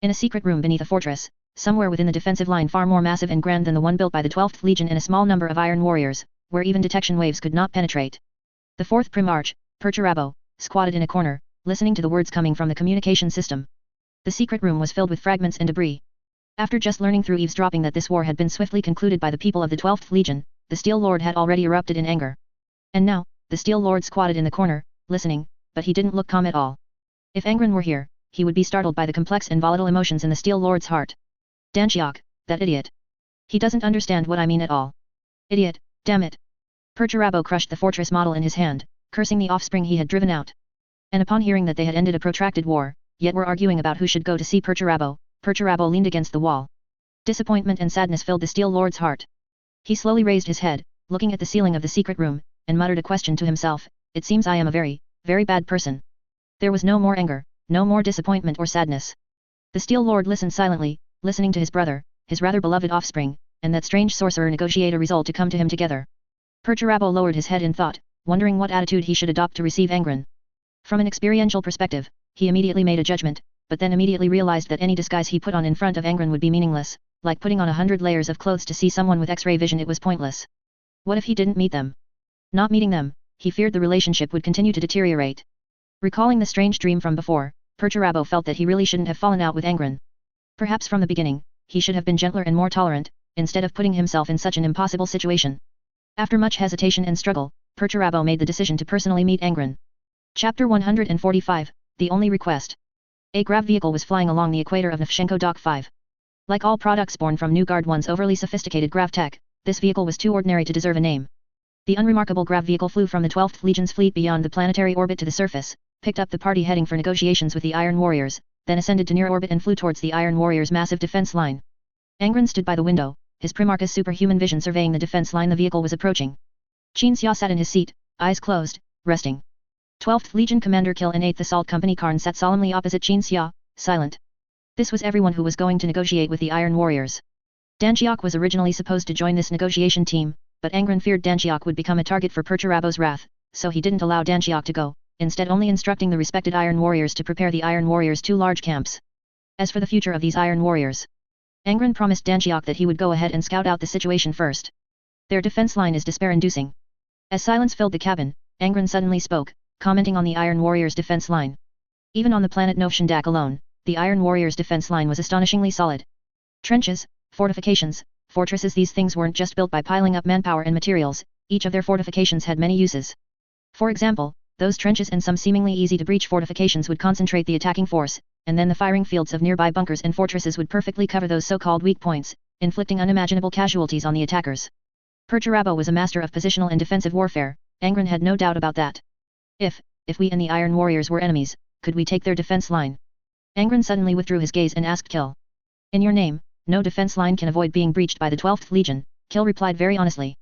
In a secret room beneath a fortress, somewhere within the defensive line far more massive and grand than the one built by the 12th Legion and a small number of Iron Warriors, where even detection waves could not penetrate. The 4th Primarch, Perturabo, squatted in a corner, listening to the words coming from the communication system. The secret room was filled with fragments and debris. After just learning through eavesdropping that this war had been swiftly concluded by the people of the 12th Legion, the Steel Lord had already erupted in anger. And now, the Steel Lord squatted in the corner, listening, but he didn't look calm at all. If Angron were here, he would be startled by the complex and volatile emotions in the Steel Lord's heart. Dan Xiok, that idiot. He doesn't understand what I mean at all. Idiot, damn it. Perturabo crushed the fortress model in his hand, cursing the offspring he had driven out. And upon hearing that they had ended a protracted war, yet were arguing about who should go to see Perturabo, Perturabo leaned against the wall. Disappointment and sadness filled the Steel Lord's heart. He slowly raised his head, looking at the ceiling of the secret room, and muttered a question to himself, it seems I am a very, very bad person. There was no more anger, no more disappointment or sadness. The Steel Lord listened silently, listening to his brother, his rather beloved offspring, and that strange sorcerer negotiate a result to come to him together. Perturabo lowered his head in thought, wondering what attitude he should adopt to receive Angron. From an experiential perspective, he immediately made a judgment, but then immediately realized that any disguise he put on in front of Angron would be meaningless, like putting on 100 layers of clothes to see someone with X-ray vision. It was pointless. What if he didn't meet them? Not meeting them, he feared the relationship would continue to deteriorate. Recalling the strange dream from before, Perturabo felt that he really shouldn't have fallen out with Angron. Perhaps from the beginning, he should have been gentler and more tolerant, instead of putting himself in such an impossible situation. After much hesitation and struggle, Perturabo made the decision to personally meet Angron. Chapter 145, The Only Request. A grav vehicle was flying along the equator of Nefshenko Dock 5. Like all products born from New Guard 1's overly sophisticated grav tech, this vehicle was too ordinary to deserve a name. The unremarkable grav vehicle flew from the 12th Legion's fleet beyond the planetary orbit to the surface, picked up the party heading for negotiations with the Iron Warriors, then ascended to near orbit and flew towards the Iron Warriors' massive defense line. Angron stood by the window, his Primarch's superhuman vision surveying the defense line the vehicle was approaching. Qin Xia sat in his seat, eyes closed, resting. 12th Legion Commander Kill and 8th Assault Company Karn sat solemnly opposite Qin Xia, silent. This was everyone who was going to negotiate with the Iron Warriors. Danjiok was originally supposed to join this negotiation team, but Angron feared Danjiok would become a target for Perturabo's wrath, so he didn't allow Danjiok to go, instead only instructing the respected Iron Warriors to prepare the Iron Warriors' 2 large camps. As for the future of these Iron Warriors, Angron promised Danjiok that he would go ahead and scout out the situation first. Their defense line is despair-inducing. As silence filled the cabin, Angron suddenly spoke, commenting on the Iron Warriors' defense line. Even on the planet Novshandak alone, the Iron Warriors' defense line was astonishingly solid. Trenches, fortifications, fortresses, these things weren't just built by piling up manpower and materials, each of their fortifications had many uses. For example, those trenches and some seemingly easy to breach fortifications would concentrate the attacking force, and then the firing fields of nearby bunkers and fortresses would perfectly cover those so-called weak points, inflicting unimaginable casualties on the attackers. Perturabo was a master of positional and defensive warfare, Angron had no doubt about that. If we and the Iron Warriors were enemies, could we take their defense line? Angron suddenly withdrew his gaze and asked Kill. In your name, no defense line can avoid being breached by the 12th Legion, Kill replied very honestly.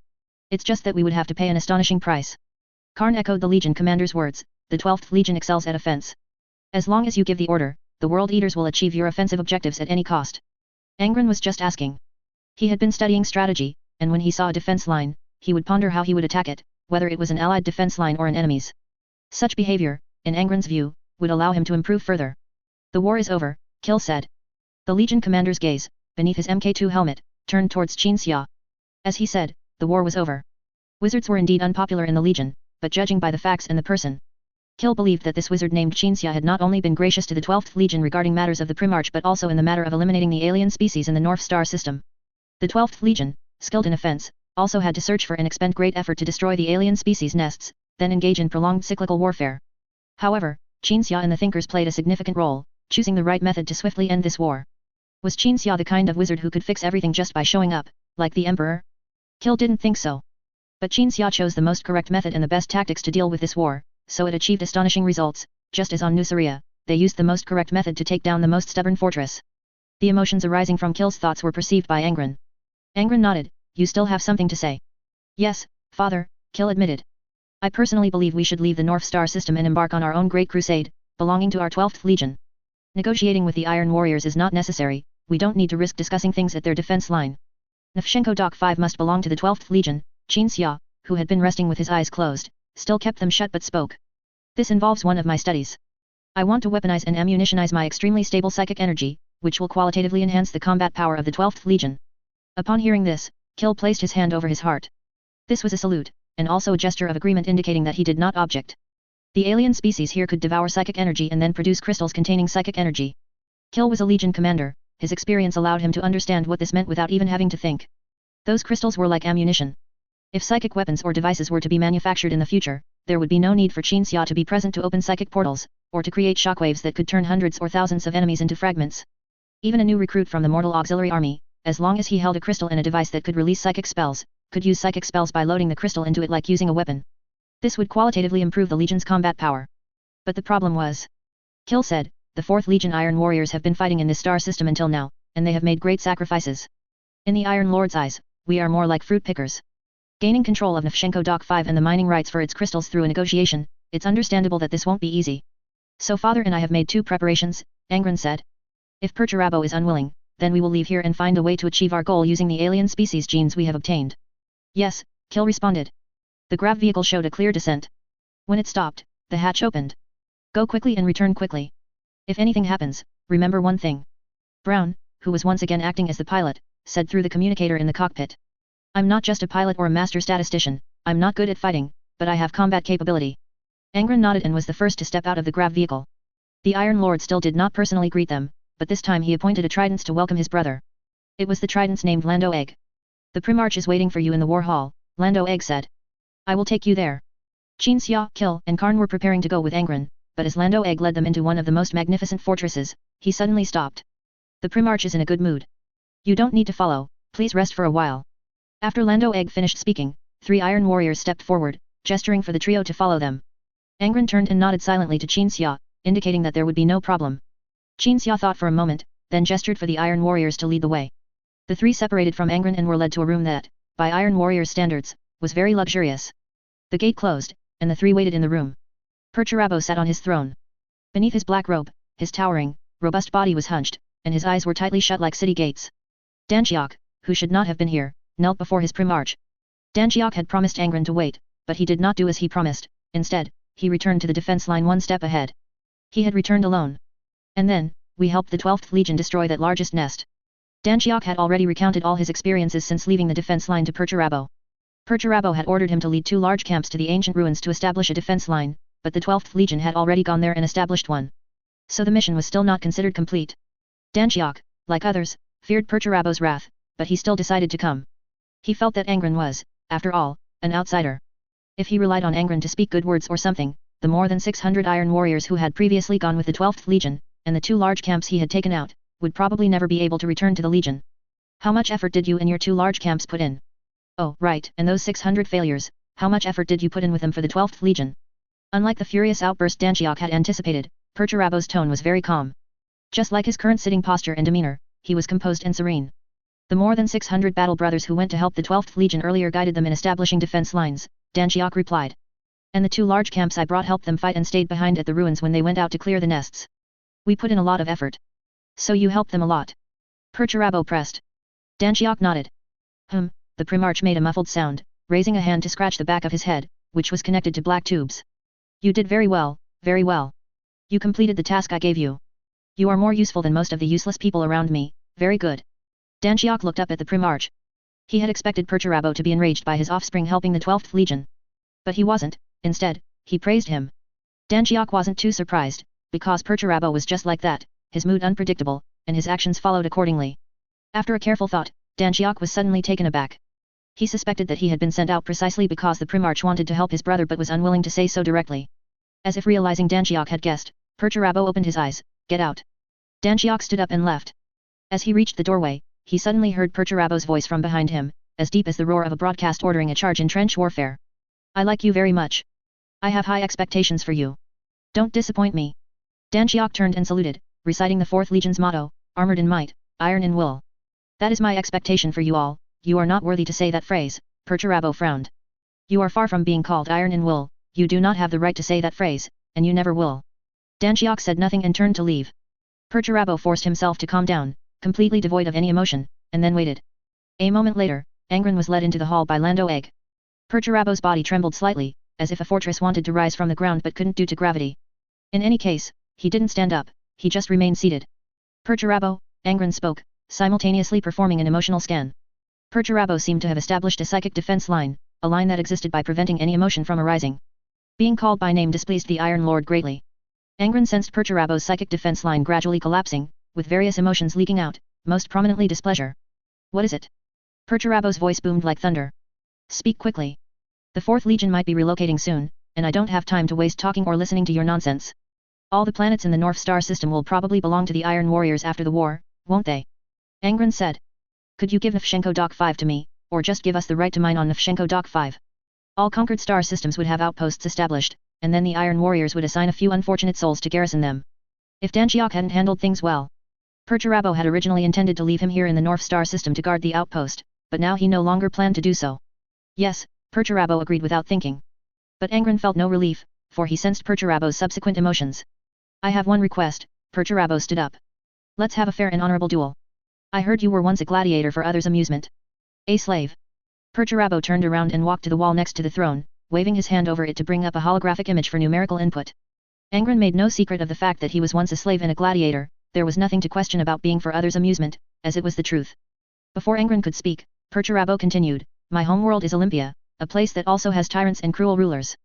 It's just that we would have to pay an astonishing price. Karn echoed the Legion commander's words, the 12th Legion excels at offense. As long as you give the order, the World Eaters will achieve your offensive objectives at any cost. Angron was just asking. He had been studying strategy, and when he saw a defense line, he would ponder how he would attack it, whether it was an allied defense line or an enemy's. Such behavior, in Angron's view, would allow him to improve further. The war is over, Kill said. The Legion commander's gaze, beneath his Mk2 helmet, turned towards Qin Xia. As he said, the war was over. Wizards were indeed unpopular in the Legion, but judging by the facts and the person. Kill believed that this wizard named Qin Xia had not only been gracious to the 12th Legion regarding matters of the Primarch but also in the matter of eliminating the alien species in the North Star system. The 12th Legion, skilled in offense, also had to search for and expend great effort to destroy the alien species nests, then engage in prolonged cyclical warfare. However, Qin Xia and the Thinkers played a significant role, choosing the right method to swiftly end this war. Was Qin Xia the kind of wizard who could fix everything just by showing up, like the Emperor? Kill didn't think so. But Qin Xia chose the most correct method and the best tactics to deal with this war, so it achieved astonishing results, just as on Nuceria, they used the most correct method to take down the most stubborn fortress. The emotions arising from Kill's thoughts were perceived by Angron. Angron nodded, you still have something to say. Yes, father, Kill admitted. I personally believe we should leave the North Star system and embark on our own great crusade, belonging to our 12th Legion. Negotiating with the Iron Warriors is not necessary, we don't need to risk discussing things at their defense line. Nefshenko Doc 5 must belong to the 12th Legion, Qin Xia, who had been resting with his eyes closed, still kept them shut but spoke. This involves one of my studies. I want to weaponize and ammunitionize my extremely stable psychic energy, which will qualitatively enhance the combat power of the 12th Legion. Upon hearing this, Kill placed his hand over his heart. This was a salute, and also a gesture of agreement indicating that he did not object. The alien species here could devour psychic energy and then produce crystals containing psychic energy. Kill was a Legion commander, his experience allowed him to understand what this meant without even having to think. Those crystals were like ammunition. If psychic weapons or devices were to be manufactured in the future, there would be no need for Qin Xia to be present to open psychic portals, or to create shockwaves that could turn hundreds or thousands of enemies into fragments. Even a new recruit from the Mortal Auxiliary Army, as long as he held a crystal and a device that could release psychic spells, could use psychic spells by loading the crystal into it like using a weapon. This would qualitatively improve the Legion's combat power. But the problem was, Kill said, the 4th Legion Iron Warriors have been fighting in this star system until now, and they have made great sacrifices. In the Iron Lord's eyes, we are more like fruit pickers. Gaining control of Nefshenko Doc 5 and the mining rights for its crystals through a negotiation, it's understandable that this won't be easy. So father and I have made 2 preparations, Angron said. If Perturabo is unwilling, then we will leave here and find a way to achieve our goal using the alien species genes we have obtained. Yes, Kill responded. The grav vehicle showed a clear descent. When it stopped, the hatch opened. Go quickly and return quickly. If anything happens, remember one thing. Brown, who was once again acting as the pilot, said through the communicator in the cockpit. I'm not just a pilot or a master statistician, I'm not good at fighting, but I have combat capability. Angron nodded and was the first to step out of the grav vehicle. The Iron Lord still did not personally greet them, but this time he appointed a trident to welcome his brother. It was the trident named Lando Egg. The Primarch is waiting for you in the war hall, Lando Egg said. I will take you there. Qin Xia, Kill, and Karn were preparing to go with Angron, but as Lando Egg led them into one of the most magnificent fortresses, he suddenly stopped. The Primarch is in a good mood. You don't need to follow, please rest for a while. After Lando Egg finished speaking, 3 Iron Warriors stepped forward, gesturing for the trio to follow them. Angron turned and nodded silently to Qin Xia, indicating that there would be no problem. Qin Xia thought for a moment, then gestured for the Iron Warriors to lead the way. The three separated from Angron and were led to a room that, by Iron Warrior's standards, was very luxurious. The gate closed, and the three waited in the room. Perturabo sat on his throne. Beneath his black robe, his towering, robust body was hunched, and his eyes were tightly shut like city gates. Danchiok, who should not have been here, knelt before his primarch. Danchiok had promised Angron to wait, but he did not do as he promised. Instead, he returned to the defense line one step ahead. He had returned alone. And then, we helped the 12th Legion destroy that largest nest. Danchiok had already recounted all his experiences since leaving the defense line to Perturabo. Perturabo had ordered him to lead 2 large camps to the ancient ruins to establish a defense line, but the 12th Legion had already gone there and established one. So the mission was still not considered complete. Danchiok, like others, feared Perturabo's wrath, but he still decided to come. He felt that Angron was, after all, an outsider. If he relied on Angron to speak good words or something, the more than 600 Iron Warriors who had previously gone with the 12th Legion, and the 2 large camps he had taken out, would probably never be able to return to the Legion. How much effort did you and your 2 large camps put in? Oh, right, and those 600 failures, how much effort did you put in with them for the 12th Legion? Unlike the furious outburst Danchiok had anticipated, Perturabo's tone was very calm. Just like his current sitting posture and demeanor, he was composed and serene. The more than 600 battle brothers who went to help the 12th Legion earlier guided them in establishing defense lines, Danchiok replied. And the 2 large camps I brought helped them fight and stayed behind at the ruins when they went out to clear the nests. We put in a lot of effort. So you helped them a lot? Perturabo pressed. Danchiok nodded. The Primarch made a muffled sound, raising a hand to scratch the back of his head, which was connected to black tubes. You did very well, very well. You completed the task I gave you. You are more useful than most of the useless people around me, very good. Danchiok looked up at the Primarch. He had expected Perturabo to be enraged by his offspring helping the 12th Legion. But he wasn't, instead, he praised him. Danchiok wasn't too surprised, because Perturabo was just like that, his mood unpredictable, and his actions followed accordingly. After a careful thought, Danchiok was suddenly taken aback. He suspected that he had been sent out precisely because the Primarch wanted to help his brother but was unwilling to say so directly. As if realizing Danchiok had guessed, Perturabo opened his eyes. Get out. Danchiok stood up and left. As he reached the doorway, he suddenly heard Perturabo's voice from behind him, as deep as the roar of a broadcast ordering a charge in trench warfare. I like you very much. I have high expectations for you. Don't disappoint me. Danchiok turned and saluted, reciting the 4th Legion's motto, armored in might, iron in will. That is my expectation for you all. You are not worthy to say that phrase, Perturabo frowned. You are far from being called iron in will, you do not have the right to say that phrase, and you never will. Danchiok said nothing and turned to leave. Perturabo forced himself to calm down, completely devoid of any emotion, and then waited. A moment later, Angron was led into the hall by Lando Egg. Perturabo's body trembled slightly, as if a fortress wanted to rise from the ground but couldn't due to gravity. In any case, he didn't stand up, he just remained seated. Perturabo, Angron spoke, simultaneously performing an emotional scan. Perturabo seemed to have established a psychic defense line, a line that existed by preventing any emotion from arising. Being called by name displeased the Iron Lord greatly. Angron sensed Perturabo's psychic defense line gradually collapsing, with various emotions leaking out, most prominently displeasure. What is it? Perturabo's voice boomed like thunder. Speak quickly. The 4th Legion might be relocating soon, and I don't have time to waste talking or listening to your nonsense. All the planets in the North Star system will probably belong to the Iron Warriors after the war, won't they? Angron said. Could you give Nefshenko Dock 5 to me, or just give us the right to mine on Nefshenko Dock 5? All conquered star systems would have outposts established, and then the Iron Warriors would assign a few unfortunate souls to garrison them. If Danchiok hadn't handled things well. Perturabo had originally intended to leave him here in the North Star system to guard the outpost, but now he no longer planned to do so. Yes, Perturabo agreed without thinking. But Angron felt no relief, for he sensed Perturabo's subsequent emotions. I have one request, Perturabo stood up. Let's have a fair and honorable duel. I heard you were once a gladiator for others' amusement. A slave. Perturabo turned around and walked to the wall next to the throne, waving his hand over it to bring up a holographic image for numerical input. Angron made no secret of the fact that he was once a slave and a gladiator, there was nothing to question about being for others' amusement, as it was the truth. Before Angron could speak, Perturabo continued, my homeworld is Olympia, a place that also has tyrants and cruel rulers.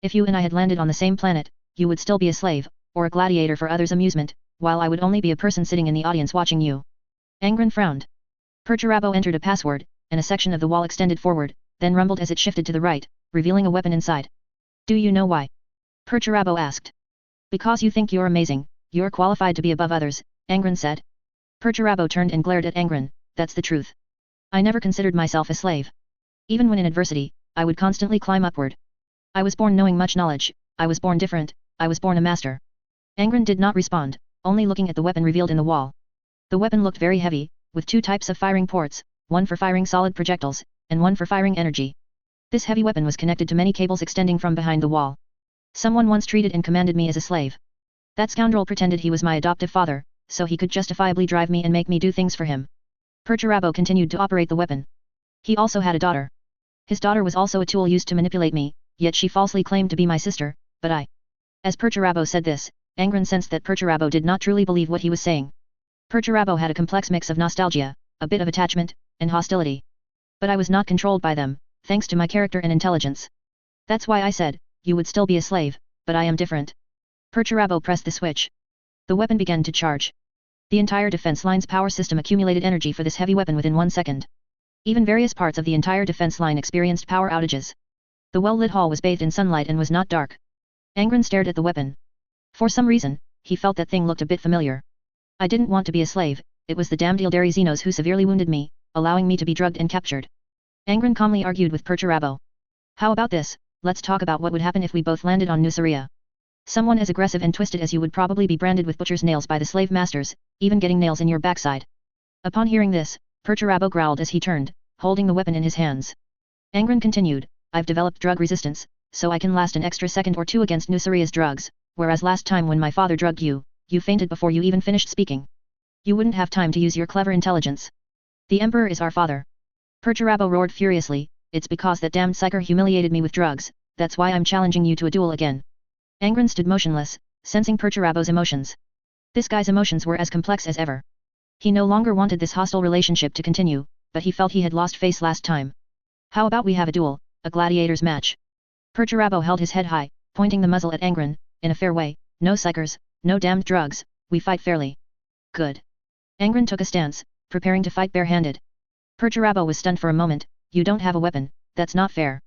If you and I had landed on the same planet, you would still be a slave, or a gladiator for others' amusement, while I would only be a person sitting in the audience watching you. Angron frowned. Perturabo entered a password, and a section of the wall extended forward, then rumbled as it shifted to the right, revealing a weapon inside. Do you know why? Perturabo asked. Because you think you're amazing, you're qualified to be above others, Angron said. Perturabo turned and glared at Angron, that's the truth. I never considered myself a slave. Even when in adversity, I would constantly climb upward. I was born knowing much knowledge, I was born different, I was born a master. Angron did not respond, only looking at the weapon revealed in the wall. The weapon looked very heavy, with 2 types of firing ports, one for firing solid projectiles, and one for firing energy. This heavy weapon was connected to many cables extending from behind the wall. Someone once treated and commanded me as a slave. That scoundrel pretended he was my adoptive father, so he could justifiably drive me and make me do things for him. Perturabo continued to operate the weapon. He also had a daughter. His daughter was also a tool used to manipulate me, yet she falsely claimed to be my sister, but I. As Perturabo said this, Angron sensed that Perturabo did not truly believe what he was saying. Perturabo had a complex mix of nostalgia, a bit of attachment, and hostility. But I was not controlled by them, thanks to my character and intelligence. That's why I said, you would still be a slave, but I am different. Perturabo pressed the switch. The weapon began to charge. The entire defense line's power system accumulated energy for this heavy weapon within 1 second. Even various parts of the entire defense line experienced power outages. The well-lit hall was bathed in sunlight and was not dark. Angron stared at the weapon. For some reason, he felt that thing looked a bit familiar. I didn't want to be a slave, it was the damned Ildari Xenos who severely wounded me, allowing me to be drugged and captured. Angron calmly argued with Perturabo. How about this, let's talk about what would happen if we both landed on Nuceria. Someone as aggressive and twisted as you would probably be branded with butcher's nails by the slave masters, even getting nails in your backside. Upon hearing this, Perturabo growled as he turned, holding the weapon in his hands. Angron continued, I've developed drug resistance, so I can last an extra second or two against Nuceria's drugs, whereas last time when my father drugged you, you fainted before you even finished speaking. You wouldn't have time to use your clever intelligence. The Emperor is our father. Perturabo roared furiously, it's because that damned psyker humiliated me with drugs, that's why I'm challenging you to a duel again. Angron stood motionless, sensing Perturabo's emotions. This guy's emotions were as complex as ever. He no longer wanted this hostile relationship to continue, but he felt he had lost face last time. How about we have a duel, a gladiator's match? Perturabo held his head high, pointing the muzzle at Angron, in a fair way, no psychers, no damned drugs, we fight fairly. Good. Angron took a stance, preparing to fight barehanded. Perturabo was stunned for a moment, you don't have a weapon, that's not fair.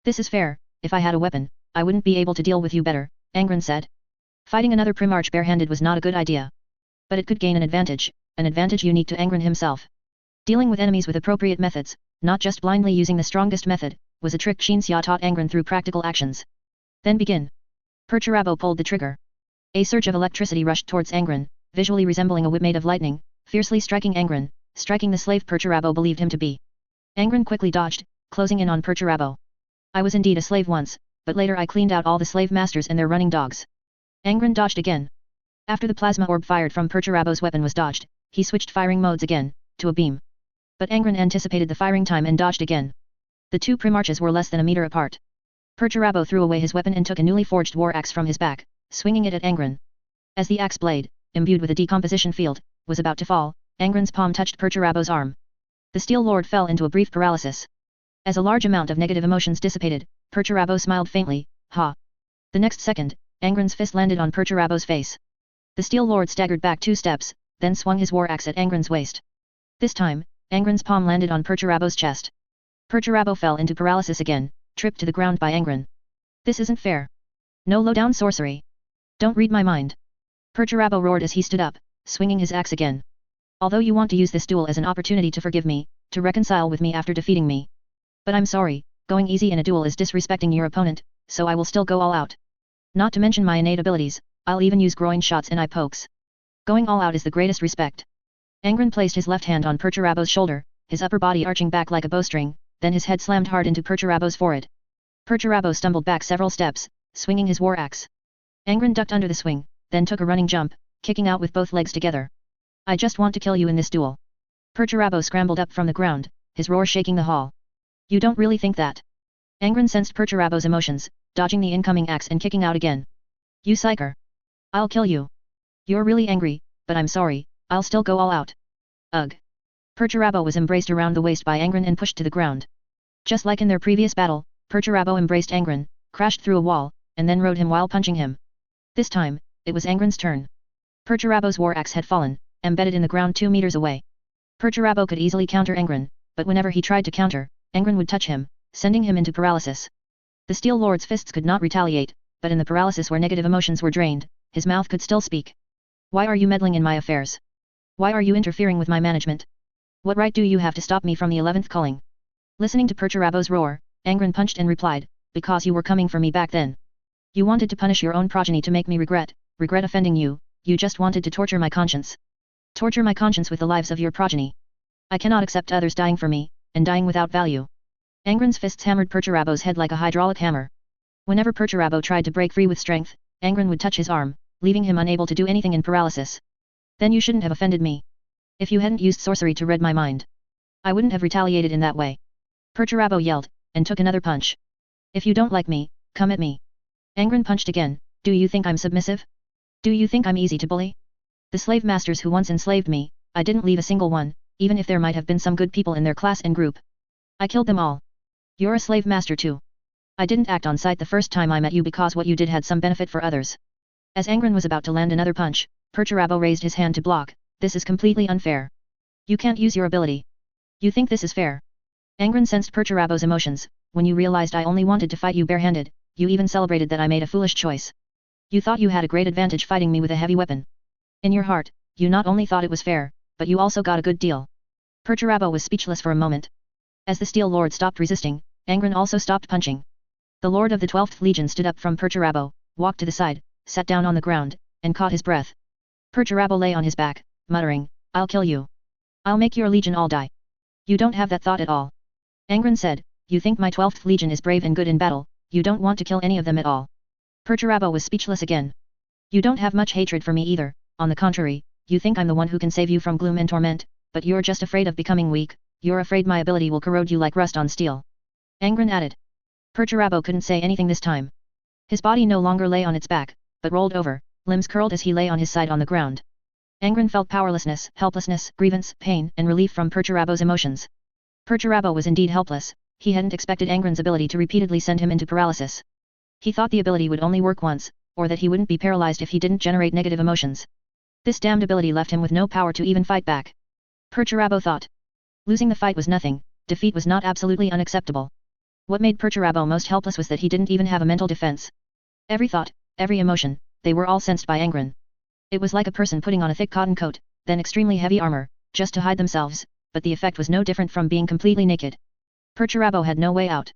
This is fair, if I had a weapon, I wouldn't be able to deal with you better, Angron said. Fighting another Primarch barehanded was not a good idea. But it could gain an advantage unique to Angron himself. Dealing with enemies with appropriate methods, not just blindly using the strongest method, was a trick Xinxia taught Angron through practical actions. Then begin. Perturabo pulled the trigger. A surge of electricity rushed towards Angron, visually resembling a whip made of lightning, fiercely striking Angron, striking the slave Perturabo believed him to be. Angron quickly dodged, closing in on Perturabo. I was indeed a slave once, but later I cleaned out all the slave masters and their running dogs. Angron dodged again. After the plasma orb fired from Perturabo's weapon was dodged, he switched firing modes again, to a beam. But Angron anticipated the firing time and dodged again. The 2 Primarches were less than a meter apart. Perturabo threw away his weapon and took a newly forged war axe from his back, swinging it at Angron. As the axe blade, imbued with a decomposition field, was about to fall, Angron's palm touched Perturabo's arm. The Steel Lord fell into a brief paralysis. As a large amount of negative emotions dissipated, Perturabo smiled faintly, ha. The next second, Angron's fist landed on Perturabo's face. The Steel Lord staggered back 2 steps, then swung his war axe at Angron's waist. This time, Angron's palm landed on Perturabo's chest. Perturabo fell into paralysis again, tripped to the ground by Angron. This isn't fair. No low-down sorcery. Don't read my mind. Perturabo roared as he stood up, swinging his axe again. Although you want to use this duel as an opportunity to forgive me, to reconcile with me after defeating me. But I'm sorry, going easy in a duel is disrespecting your opponent, so I will still go all out. Not to mention my innate abilities, I'll even use groin shots and eye pokes. Going all out is the greatest respect. Angron placed his left hand on Perturabo's shoulder, his upper body arching back like a bowstring, then his head slammed hard into Perturabo's forehead. Perturabo stumbled back several steps, swinging his war axe. Angron ducked under the swing, then took a running jump, kicking out with both legs together. I just want to kill you in this duel. Perturabo scrambled up from the ground, his roar shaking the hall. You don't really think that? Angron sensed Perturabo's emotions, dodging the incoming axe and kicking out again. You psyker. I'll kill you. You're really angry, but I'm sorry, I'll still go all out. Ugh. Perturabo was embraced around the waist by Angron and pushed to the ground. Just like in their previous battle, Perturabo embraced Angron, crashed through a wall, and then rode him while punching him. This time, it was Angron's turn. Perturabo's war axe had fallen, embedded in the ground 2 meters away. Perturabo could easily counter Angron, but whenever he tried to counter, Angron would touch him, sending him into paralysis. The Steel Lord's fists could not retaliate, but in the paralysis where negative emotions were drained, his mouth could still speak. Why are you meddling in my affairs? Why are you interfering with my management? What right do you have to stop me from the 11th culling? Listening to Perturabo's roar, Angron punched and replied, because you were coming for me back then. You wanted to punish your own progeny to make me regret offending you, you just wanted to torture my conscience. Torture my conscience with the lives of your progeny. I cannot accept others dying for me, and dying without value. Angron's fists hammered Perturabo's head like a hydraulic hammer. Whenever Perturabo tried to break free with strength, Angron would touch his arm, leaving him unable to do anything in paralysis. Then you shouldn't have offended me. If you hadn't used sorcery to read my mind, I wouldn't have retaliated in that way. Perturabo yelled, and took another punch. If you don't like me, come at me. Angron punched again. Do you think I'm submissive? Do you think I'm easy to bully? The slave masters who once enslaved me, I didn't leave a single one, even if there might have been some good people in their class and group. I killed them all. You're a slave master too. I didn't act on sight the first time I met you because what you did had some benefit for others. As Angron was about to land another punch, Perturabo raised his hand to block. This is completely unfair. You can't use your ability. You think this is fair? Angron sensed Perturabo's emotions. When you realized I only wanted to fight you barehanded, you even celebrated that I made a foolish choice. You thought you had a great advantage fighting me with a heavy weapon. In your heart, you not only thought it was fair, but you also got a good deal. Perturabo was speechless for a moment. As the Steel Lord stopped resisting, Angron also stopped punching. The Lord of the 12th Legion stood up from Perturabo, walked to the side, sat down on the ground, and caught his breath. Perturabo lay on his back, muttering, I'll kill you. I'll make your legion all die. You don't have that thought at all. Angron said, you think my 12th Legion is brave and good in battle, you don't want to kill any of them at all. Perturabo was speechless again. You don't have much hatred for me either, on the contrary, you think I'm the one who can save you from gloom and torment, but you're just afraid of becoming weak, you're afraid my ability will corrode you like rust on steel. Angron added. Perturabo couldn't say anything this time. His body no longer lay on its back, but rolled over, limbs curled as he lay on his side on the ground. Angron felt powerlessness, helplessness, grievance, pain, and relief from Perturabo's emotions. Perturabo was indeed helpless, he hadn't expected Angron's ability to repeatedly send him into paralysis. He thought the ability would only work once, or that he wouldn't be paralyzed if he didn't generate negative emotions. This damned ability left him with no power to even fight back. Perturabo thought. Losing the fight was nothing, defeat was not absolutely unacceptable. What made Perturabo most helpless was that he didn't even have a mental defense. Every thought, every emotion, they were all sensed by Angron. It was like a person putting on a thick cotton coat, then extremely heavy armor, just to hide themselves, but the effect was no different from being completely naked. Perturabo had no way out.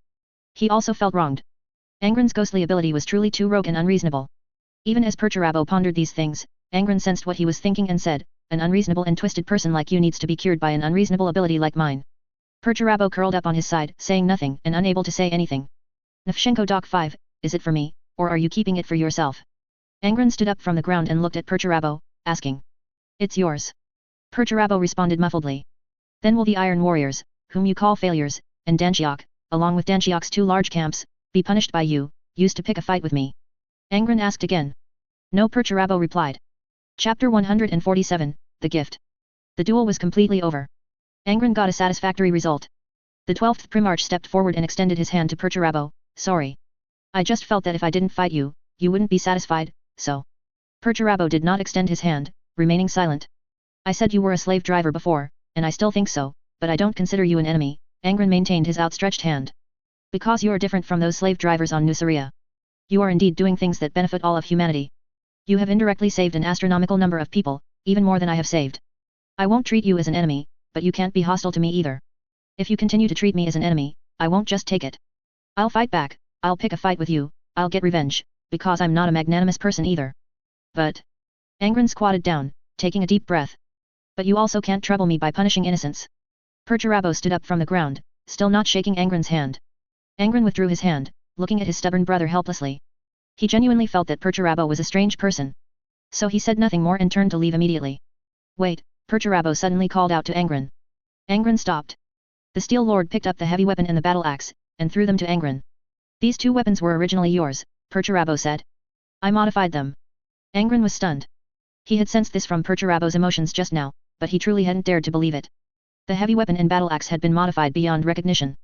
He also felt wronged. Angron's ghostly ability was truly too rogue and unreasonable. Even as Perturabo pondered these things, Angron sensed what he was thinking and said, an unreasonable and twisted person like you needs to be cured by an unreasonable ability like mine. Perturabo curled up on his side, saying nothing and unable to say anything. Nefshenko Doc 5, is it for me, or are you keeping it for yourself? Angron stood up from the ground and looked at Perturabo, asking. It's yours. Perturabo responded muffledly. Then will the Iron Warriors, whom you call failures, and Danshiok, along with Danshiok's 2 large camps, be punished by you, used to pick a fight with me? Angron asked again. No, Perturabo replied. Chapter 147, The Gift. The duel was completely over. Angron got a satisfactory result. The 12th Primarch stepped forward and extended his hand to Perturabo. Sorry. I just felt that if I didn't fight you, you wouldn't be satisfied, so. Perturabo did not extend his hand, remaining silent. I said you were a slave driver before, and I still think so, but I don't consider you an enemy. Angron maintained his outstretched hand. Because you are different from those slave drivers on Nuceria. You are indeed doing things that benefit all of humanity. You have indirectly saved an astronomical number of people, even more than I have saved. I won't treat you as an enemy, but you can't be hostile to me either. If you continue to treat me as an enemy, I won't just take it. I'll fight back, I'll pick a fight with you, I'll get revenge, because I'm not a magnanimous person either. But... Angron squatted down, taking a deep breath. But you also can't trouble me by punishing innocents. Perturabo stood up from the ground, still not shaking Angron's hand. Angron withdrew his hand, looking at his stubborn brother helplessly. He genuinely felt that Perturabo was a strange person. So he said nothing more and turned to leave immediately. Wait, Perturabo suddenly called out to Angron. Angron stopped. The Steel Lord picked up the heavy weapon and the battle axe, and threw them to Angron. These 2 weapons were originally yours, Perturabo said. I modified them. Angron was stunned. He had sensed this from Perturabo's emotions just now, but he truly hadn't dared to believe it. The heavy weapon and battle axe had been modified beyond recognition.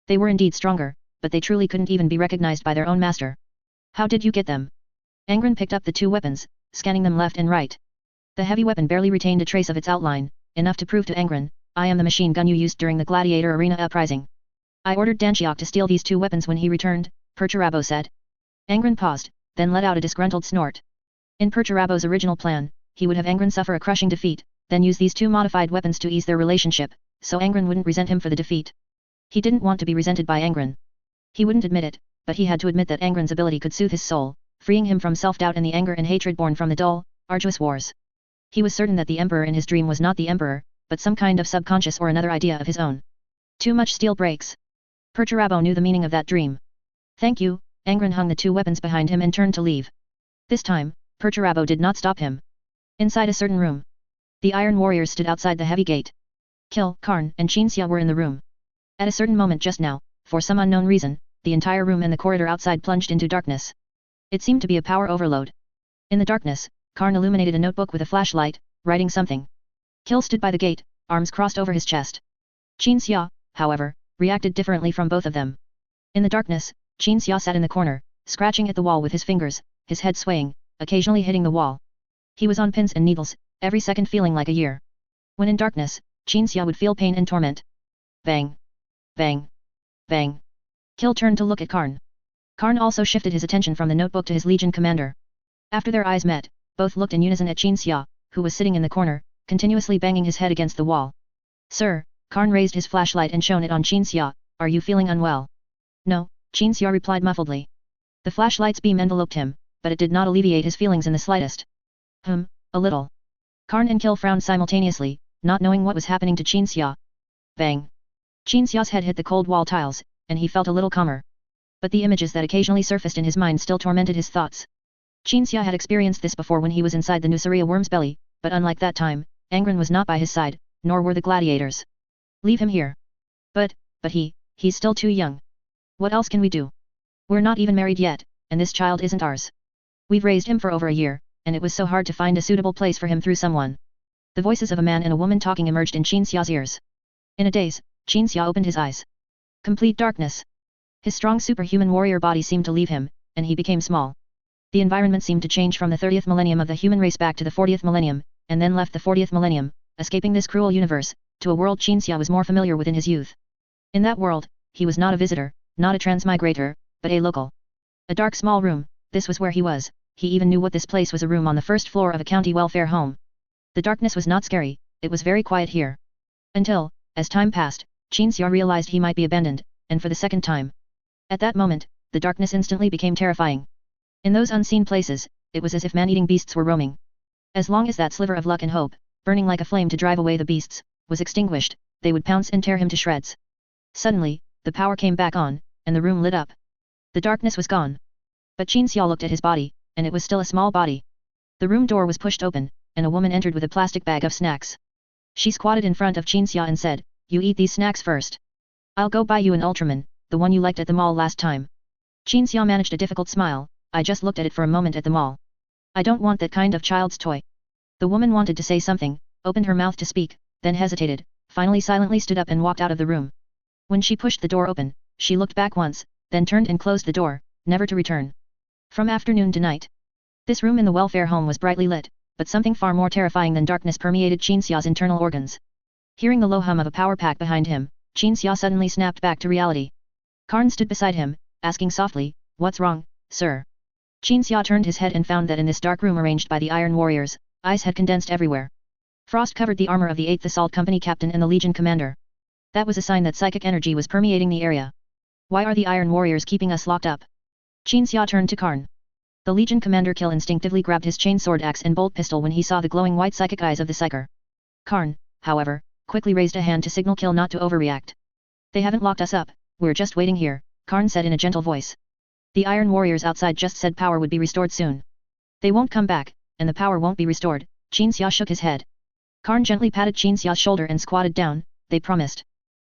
They were indeed stronger, but they truly couldn't even be recognized by their own master. How did you get them? Angron picked up the 2 weapons, scanning them left and right. The heavy weapon barely retained a trace of its outline, enough to prove to Angron, I am the machine gun you used during the Gladiator Arena uprising. I ordered Danshiok to steal these 2 weapons when he returned, Perturabo said. Angron paused, then let out a disgruntled snort. In Perturabo's original plan, he would have Angron suffer a crushing defeat, then use these 2 modified weapons to ease their relationship, so Angron wouldn't resent him for the defeat. He didn't want to be resented by Angron. He wouldn't admit it, but he had to admit that Angron's ability could soothe his soul, freeing him from self-doubt and the anger and hatred born from the dull, arduous wars. He was certain that the Emperor in his dream was not the Emperor, but some kind of subconscious or another idea of his own. Too much steel breaks. Perturabo knew the meaning of that dream. Thank you, Angron hung the two weapons behind him and turned to leave. This time, Perturabo did not stop him. Inside a certain room, the Iron Warriors stood outside the heavy gate. Kill, Karn, and Qinxia were in the room. At a certain moment just now, for some unknown reason, the entire room and the corridor outside plunged into darkness. It seemed to be a power overload. In the darkness, Karn illuminated a notebook with a flashlight, writing something. Kill stood by the gate, arms crossed over his chest. Qinxia, however, reacted differently from both of them. In the darkness, Qinxia sat in the corner, scratching at the wall with his fingers, his head swaying, occasionally hitting the wall. He was on pins and needles, every second feeling like a year. When in darkness, Qinxia would feel pain and torment. Bang! Bang! Bang! Kill turned to look at Karn. Karn also shifted his attention from the notebook to his legion commander. After their eyes met, both looked in unison at Qinxia, who was sitting in the corner, continuously banging his head against the wall. Sir, Karn raised his flashlight and shone it on Qinxia, are you feeling unwell? No, Qinxia replied muffledly. The flashlight's beam enveloped him, but it did not alleviate his feelings in the slightest. A little. Karn and Kill frowned simultaneously, not knowing what was happening to Qinxia. Bang! Qinxia's head hit the cold wall tiles, and he felt a little calmer. But the images that occasionally surfaced in his mind still tormented his thoughts. Qinxia had experienced this before when he was inside the Nuceria worm's belly, but unlike that time, Angron was not by his side, nor were the gladiators. Leave him here. But he's still too young. What else can we do? We're not even married yet, and this child isn't ours. We've raised him for over a year, and it was so hard to find a suitable place for him through someone. The voices of a man and a woman talking emerged in Qinxia's ears. In a daze, Qinxia opened his eyes. Complete darkness. His strong superhuman warrior body seemed to leave him, and he became small. The environment seemed to change from the 30th millennium of the human race back to the 40th millennium, and then left the 40th millennium, escaping this cruel universe, to a world Qinxia was more familiar with in his youth. In that world, he was not a visitor, not a transmigrator, but a local. A dark small room, this was where he was, he even knew what this place was, a room on the first floor of a county welfare home. The darkness was not scary, it was very quiet here. Until, as time passed, Qinxia realized he might be abandoned, and for the second time. At that moment, the darkness instantly became terrifying. In those unseen places, it was as if man-eating beasts were roaming. As long as that sliver of luck and hope, burning like a flame to drive away the beasts, was extinguished, they would pounce and tear him to shreds. Suddenly, the power came back on, and the room lit up. The darkness was gone. But Qinxia looked at his body, and it was still a small body. The room door was pushed open, and a woman entered with a plastic bag of snacks. She squatted in front of Qinxia and said, "You eat these snacks first. I'll go buy you an Ultraman, the one you liked at the mall last time." Qinxia managed a difficult smile, "I just looked at it for a moment at the mall. I don't want that kind of child's toy." The woman wanted to say something, opened her mouth to speak, then hesitated, finally silently stood up and walked out of the room. When she pushed the door open, she looked back once, then turned and closed the door, never to return. From afternoon to night. This room in the welfare home was brightly lit, but something far more terrifying than darkness permeated Qinxia's internal organs. Hearing the low hum of a power pack behind him, Qinxia suddenly snapped back to reality. Karn stood beside him, asking softly, "What's wrong, sir?" Qinxia turned his head and found that in this dark room arranged by the Iron Warriors, ice had condensed everywhere. Frost covered the armor of the 8th Assault Company captain and the Legion commander. That was a sign that psychic energy was permeating the area. Why are the Iron Warriors keeping us locked up? Qinxia turned to Karn. The Legion commander Kill instinctively grabbed his chainsword axe and bolt pistol when he saw the glowing white psychic eyes of the psyker. Karn, however, quickly raised a hand to signal Kill not to overreact. "They haven't locked us up, we're just waiting here," Karn said in a gentle voice. "The Iron Warriors outside just said power would be restored soon. They won't come back, and the power won't be restored." Qinxia shook his head. Karn gently patted Qinxia's shoulder and squatted down, "They promised.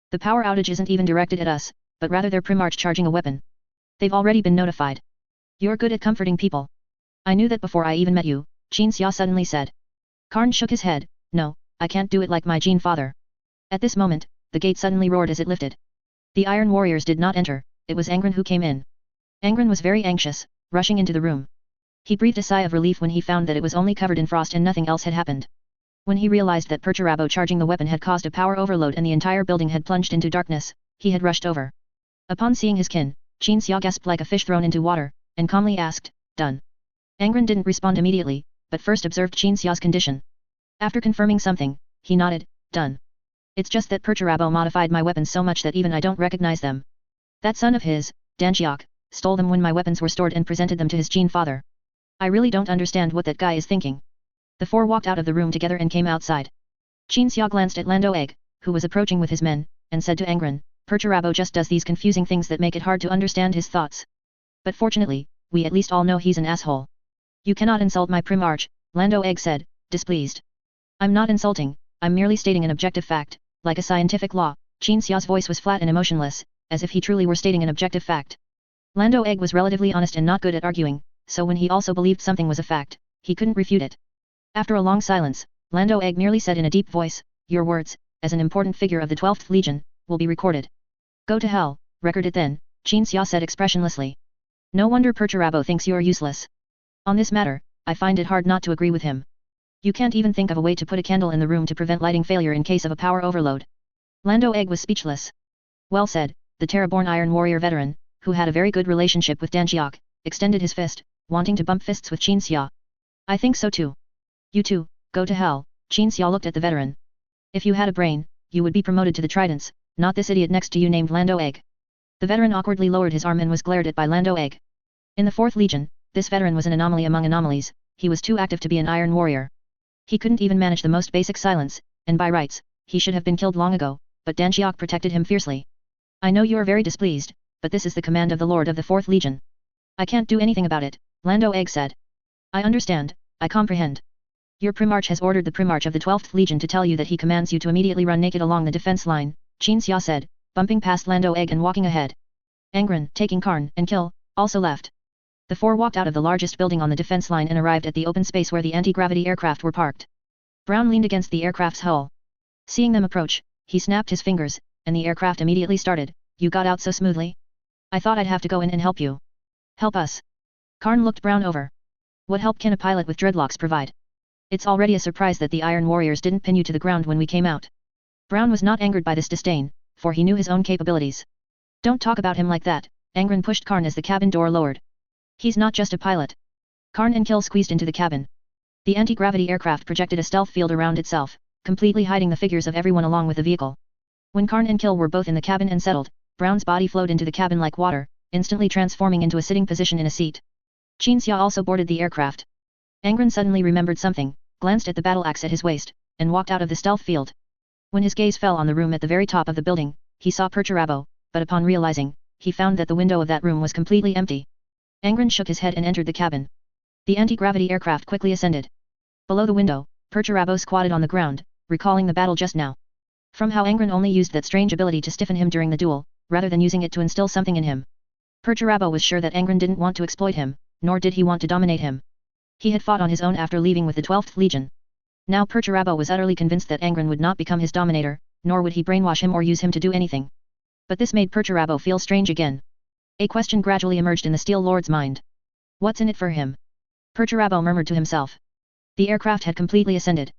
The power outage isn't even directed at us, but rather their Primarch charging a weapon. They've already been notified. You're good at comforting people. I knew that before I even met you," Qinxia suddenly said. Karn shook his head, "No, I can't do it like my Gene father." At this moment, the gate suddenly roared as it lifted. The Iron Warriors did not enter, it was Angron who came in. Angron was very anxious, rushing into the room. He breathed a sigh of relief when he found that it was only covered in frost and nothing else had happened. When he realized that Perturabo charging the weapon had caused a power overload and the entire building had plunged into darkness, he had rushed over. Upon seeing his kin, Qinxia gasped like a fish thrown into water, and calmly asked, "Done?" Angron didn't respond immediately, but first observed Qinxia's condition. After confirming something, he nodded, "Done. It's just that Perturabo modified my weapons so much that even I don't recognize them. That son of his, Danjiok, stole them when my weapons were stored and presented them to his Gene father. I really don't understand what that guy is thinking." The four walked out of the room together and came outside. Qin Xia glanced at Lando Egg, who was approaching with his men, and said to Angron, Perturabo just does these confusing things that make it hard to understand his thoughts. But fortunately, we at least all know he's an asshole. You cannot insult my Primarch, Lando Egg said, displeased. I'm not insulting, I'm merely stating an objective fact, like a scientific law. Qin Xia's voice was flat and emotionless, as if he truly were stating an objective fact. Lando Egg was relatively honest and not good at arguing, so when he also believed something was a fact, he couldn't refute it. After a long silence, Lando Egg merely said in a deep voice, your words, as an important figure of the 12th Legion, will be recorded. Go to hell, record it then, Qin Xia said expressionlessly. No wonder Perturabo thinks you are useless. On this matter, I find it hard not to agree with him. You can't even think of a way to put a candle in the room to prevent lighting failure in case of a power overload. Lando Egg was speechless. Well said, the Terraborn Iron Warrior veteran, who had a very good relationship with Danjiok, extended his fist, wanting to bump fists with Qin Xia. I think so too. You too, go to hell, Qin Xia looked at the veteran. If you had a brain, you would be promoted to the Tridents, not this idiot next to you named Lando Egg. The veteran awkwardly lowered his arm and was glared at by Lando Egg. In the 4th Legion, this veteran was an anomaly among anomalies, he was too active to be an Iron Warrior. He couldn't even manage the most basic silence, and by rights, he should have been killed long ago, but Danjiok protected him fiercely. I know you are very displeased, but this is the command of the Lord of the 4th Legion. I can't do anything about it, Lando Egg said. I understand, I comprehend. Your Primarch has ordered the Primarch of the 12th Legion to tell you that he commands you to immediately run naked along the defense line, Qin Xia said, bumping past Lando Egg and walking ahead. Angron, taking Karn and Kill, also left. The four walked out of the largest building on the defense line and arrived at the open space where the anti-gravity aircraft were parked. Brown leaned against the aircraft's hull. Seeing them approach, he snapped his fingers, and the aircraft immediately started. You got out so smoothly? I thought I'd have to go in and help you. Help us. Karn looked Brown over. What help can a pilot with dreadlocks provide? It's already a surprise that the Iron Warriors didn't pin you to the ground when we came out. Brown was not angered by this disdain, for he knew his own capabilities. Don't talk about him like that, Angron pushed Karn as the cabin door lowered. He's not just a pilot. Karn and Kill squeezed into the cabin. The anti-gravity aircraft projected a stealth field around itself, completely hiding the figures of everyone along with the vehicle. When Karn and Kill were both in the cabin and settled, Brown's body flowed into the cabin like water, instantly transforming into a sitting position in a seat. Qin Xia also boarded the aircraft. Angron suddenly remembered something, glanced at the battle axe at his waist, and walked out of the stealth field. When his gaze fell on the room at the very top of the building, he saw Perturabo, but upon realizing, he found that the window of that room was completely empty. Angron shook his head and entered the cabin. The anti-gravity aircraft quickly ascended. Below the window, Perturabo squatted on the ground, recalling the battle just now. From how Angron only used that strange ability to stiffen him during the duel, rather than using it to instill something in him. Perturabo was sure that Angron didn't want to exploit him, nor did he want to dominate him. He had fought on his own after leaving with the 12th Legion. Now Perturabo was utterly convinced that Angron would not become his dominator, nor would he brainwash him or use him to do anything. But this made Perturabo feel strange again. A question gradually emerged in the Steel Lord's mind. What's in it for him? Perturabo murmured to himself. The aircraft had completely ascended.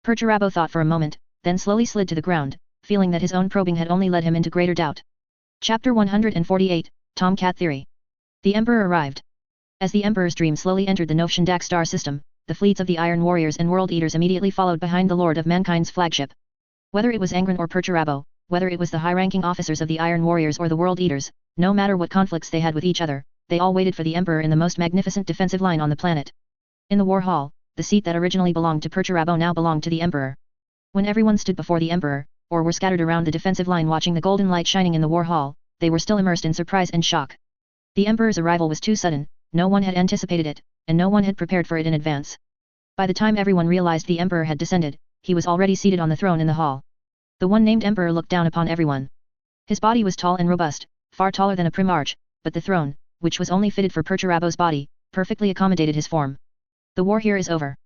Perturabo thought for a moment, then slowly slid to the ground, feeling that his own probing had only led him into greater doubt. Chapter 148, Tomcat Theory. The Emperor arrived. As the Emperor's dream slowly entered the Novshandak star system, the fleets of the Iron Warriors and World Eaters immediately followed behind the Lord of Mankind's flagship. Whether it was Angron or Perturabo, whether it was the high-ranking officers of the Iron Warriors or the World Eaters, no matter what conflicts they had with each other, they all waited for the Emperor in the most magnificent defensive line on the planet. In the War Hall, the seat that originally belonged to Perturabo now belonged to the Emperor. When everyone stood before the Emperor, or were scattered around the defensive line watching the golden light shining in the War Hall, they were still immersed in surprise and shock. The Emperor's arrival was too sudden, no one had anticipated it, and no one had prepared for it in advance. By the time everyone realized the Emperor had descended, he was already seated on the throne in the hall. The one named Emperor looked down upon everyone. His body was tall and robust, far taller than a Primarch, but the throne, which was only fitted for Perturabo's body, perfectly accommodated his form. The war here is over.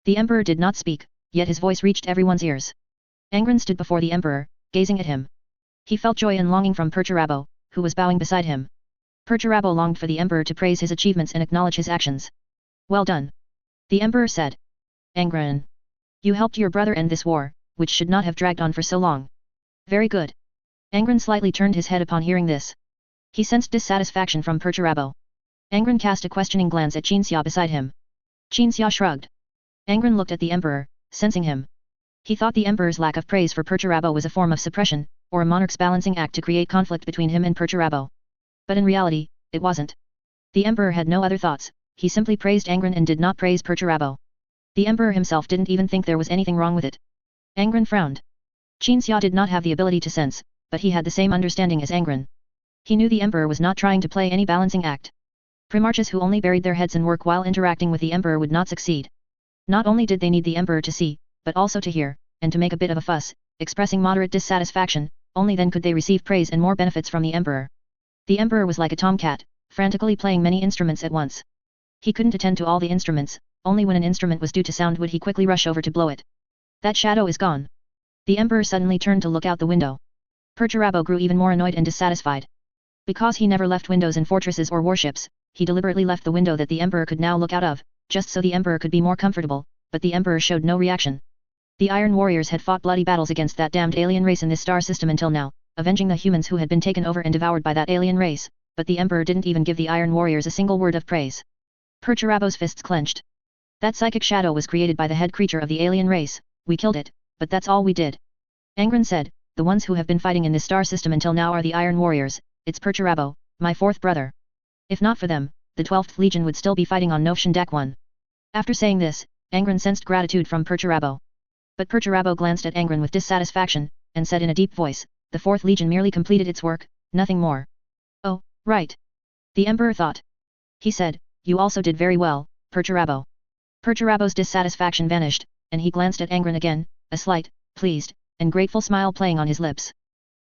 The Emperor did not speak, yet his voice reached everyone's ears. Angron stood before the Emperor, gazing at him. He felt joy and longing from Perturabo, who was bowing beside him. Perturabo longed for the Emperor to praise his achievements and acknowledge his actions. Well done. The Emperor said. Angron. You helped your brother end this war, which should not have dragged on for so long. Very good. Angron slightly turned his head upon hearing this. He sensed dissatisfaction from Perturabo. Angron cast a questioning glance at Qin Xia beside him. Qin Xia shrugged. Angron looked at the Emperor, sensing him. He thought the Emperor's lack of praise for Perturabo was a form of suppression, or a monarch's balancing act to create conflict between him and Perturabo. But in reality, it wasn't. The Emperor had no other thoughts, he simply praised Angron and did not praise Perturabo. The Emperor himself didn't even think there was anything wrong with it. Angron frowned. Qin Xia did not have the ability to sense, but he had the same understanding as Angron. He knew the emperor was not trying to play any balancing act. Primarchs who only buried their heads in work while interacting with the emperor would not succeed. Not only did they need the emperor to see, but also to hear, and to make a bit of a fuss, expressing moderate dissatisfaction, only then could they receive praise and more benefits from the emperor. The emperor was like a tomcat, frantically playing many instruments at once. He couldn't attend to all the instruments, only when an instrument was due to sound would he quickly rush over to blow it. That shadow is gone. The emperor suddenly turned to look out the window. Perturabo grew even more annoyed and dissatisfied. Because he never left windows in fortresses or warships, he deliberately left the window that the emperor could now look out of, just so the emperor could be more comfortable, but the emperor showed no reaction. The Iron Warriors had fought bloody battles against that damned alien race in this star system until now, avenging the humans who had been taken over and devoured by that alien race, but the emperor didn't even give the Iron Warriors a single word of praise. Perturabo's fists clenched. That psychic shadow was created by the head creature of the alien race, we killed it, but that's all we did. Angron said, the ones who have been fighting in this star system until now are the Iron Warriors, it's Perturabo, my fourth brother. If not for them, the 12th Legion would still be fighting on Novshandak 1. After saying this, Angron sensed gratitude from Perturabo. But Perturabo glanced at Angron with dissatisfaction, and said in a deep voice, the 4th Legion merely completed its work, nothing more. Oh, right. The Emperor thought. He said, you also did very well, Perturabo. Perturabo's dissatisfaction vanished, and he glanced at Angron again, a slight, pleased, and grateful smile playing on his lips.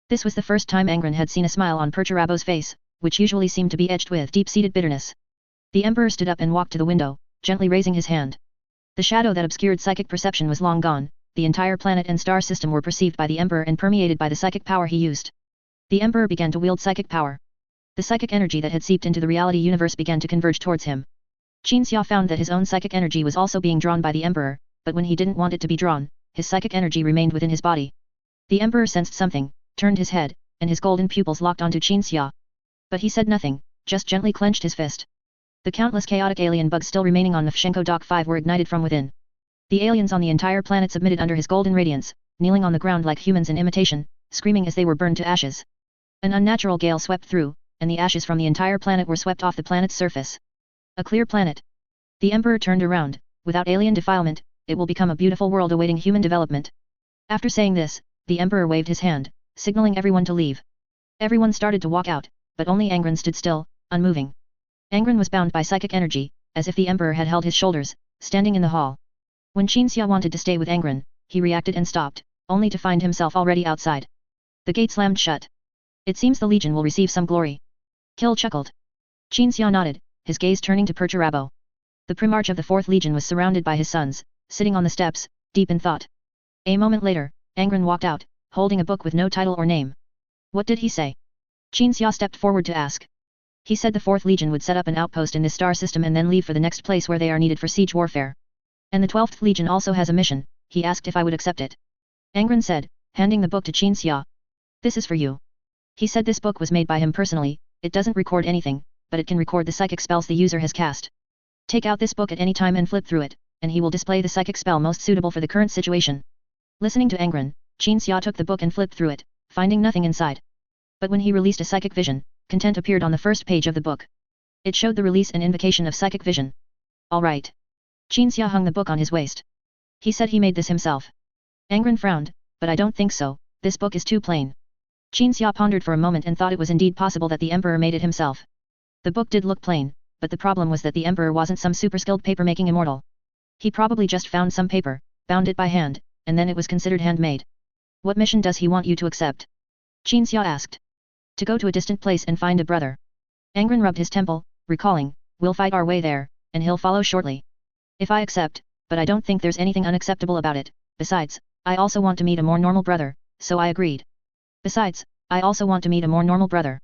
This was the first time Angron had seen a smile on Perturabo's face, which usually seemed to be edged with deep-seated bitterness. The Emperor stood up and walked to the window, gently raising his hand. The shadow that obscured psychic perception was long gone, the entire planet and star system were perceived by the Emperor and permeated by the psychic power he used. The Emperor began to wield psychic power. The psychic energy that had seeped into the reality universe began to converge towards him. Qin Xia found that his own psychic energy was also being drawn by the Emperor, but when he didn't want it to be drawn, his psychic energy remained within his body. The Emperor sensed something, turned his head, and his golden pupils locked onto Qin Xia. But he said nothing, just gently clenched his fist. The countless chaotic alien bugs still remaining on Novshenko Dock 5 were ignited from within. The aliens on the entire planet submitted under his golden radiance, kneeling on the ground like humans in imitation, screaming as they were burned to ashes. An unnatural gale swept through, and the ashes from the entire planet were swept off the planet's surface. A clear planet. The Emperor turned around, without alien defilement, it will become a beautiful world awaiting human development. After saying this, the Emperor waved his hand, signaling everyone to leave. Everyone started to walk out, but only Angron stood still, unmoving. Angron was bound by psychic energy, as if the Emperor had held his shoulders, standing in the hall. When Qin Xia wanted to stay with Angron, he reacted and stopped, only to find himself already outside. The gate slammed shut. It seems the Legion will receive some glory. Kill chuckled. Qin Xia nodded, his gaze turning to Perturabo. The Primarch of the 4th Legion was surrounded by his sons, sitting on the steps, deep in thought. A moment later, Angron walked out, holding a book with no title or name. What did he say? Qin Xia stepped forward to ask. He said the 4th Legion would set up an outpost in this star system and then leave for the next place where they are needed for siege warfare. And the 12th Legion also has a mission, he asked if I would accept it. Angron said, handing the book to Qin Xia. This is for you. He said this book was made by him personally, it doesn't record anything, but it can record the psychic spells the user has cast. Take out this book at any time and flip through it, and he will display the psychic spell most suitable for the current situation. Listening to Angron, Qin Xia took the book and flipped through it, finding nothing inside. But when he released a psychic vision, content appeared on the first page of the book. It showed the release and invocation of psychic vision. All right. Qin Xia hung the book on his waist. He said he made this himself. Angron frowned, but I don't think so, this book is too plain. Qin Xia pondered for a moment and thought it was indeed possible that the Emperor made it himself. The book did look plain, but the problem was that the Emperor wasn't some super-skilled paper-making immortal. He probably just found some paper, bound it by hand, and then it was considered handmade. What mission does he want you to accept? Qin Xia asked. To go to a distant place and find a brother. Angron rubbed his temple, recalling, we'll fight our way there, and he'll follow shortly. If I accept, but I don't think there's anything unacceptable about it, besides, I also want to meet a more normal brother, so I agreed. Besides, I also want to meet a more normal brother.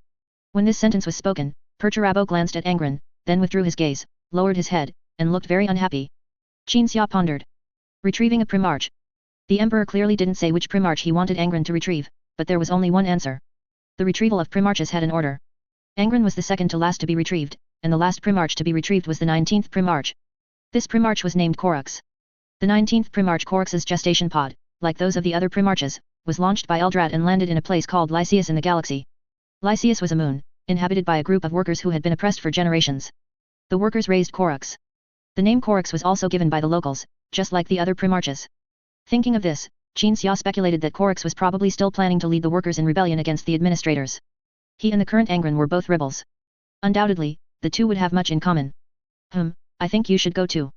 When this sentence was spoken, Perturabo glanced at Angron, then withdrew his gaze, lowered his head, and looked very unhappy. Qin Xia pondered. Retrieving a Primarch. The Emperor clearly didn't say which Primarch he wanted Angron to retrieve, but there was only one answer. The retrieval of Primarches had an order. Angron was the second to last to be retrieved, and the last Primarch to be retrieved was the 19th Primarch. This Primarch was named Korux. The 19th Primarch Korux's gestation pod, like those of the other Primarches, was launched by Eldrad and landed in a place called Lycius in the galaxy. Lycius was a moon, inhabited by a group of workers who had been oppressed for generations. The workers raised Korux. The name Korux was also given by the locals, just like the other Primarches. Thinking of this, Qin Xia speculated that Korux was probably still planning to lead the workers in rebellion against the administrators. He and the current Angron were both rebels. Undoubtedly, the two would have much in common. I think you should go too.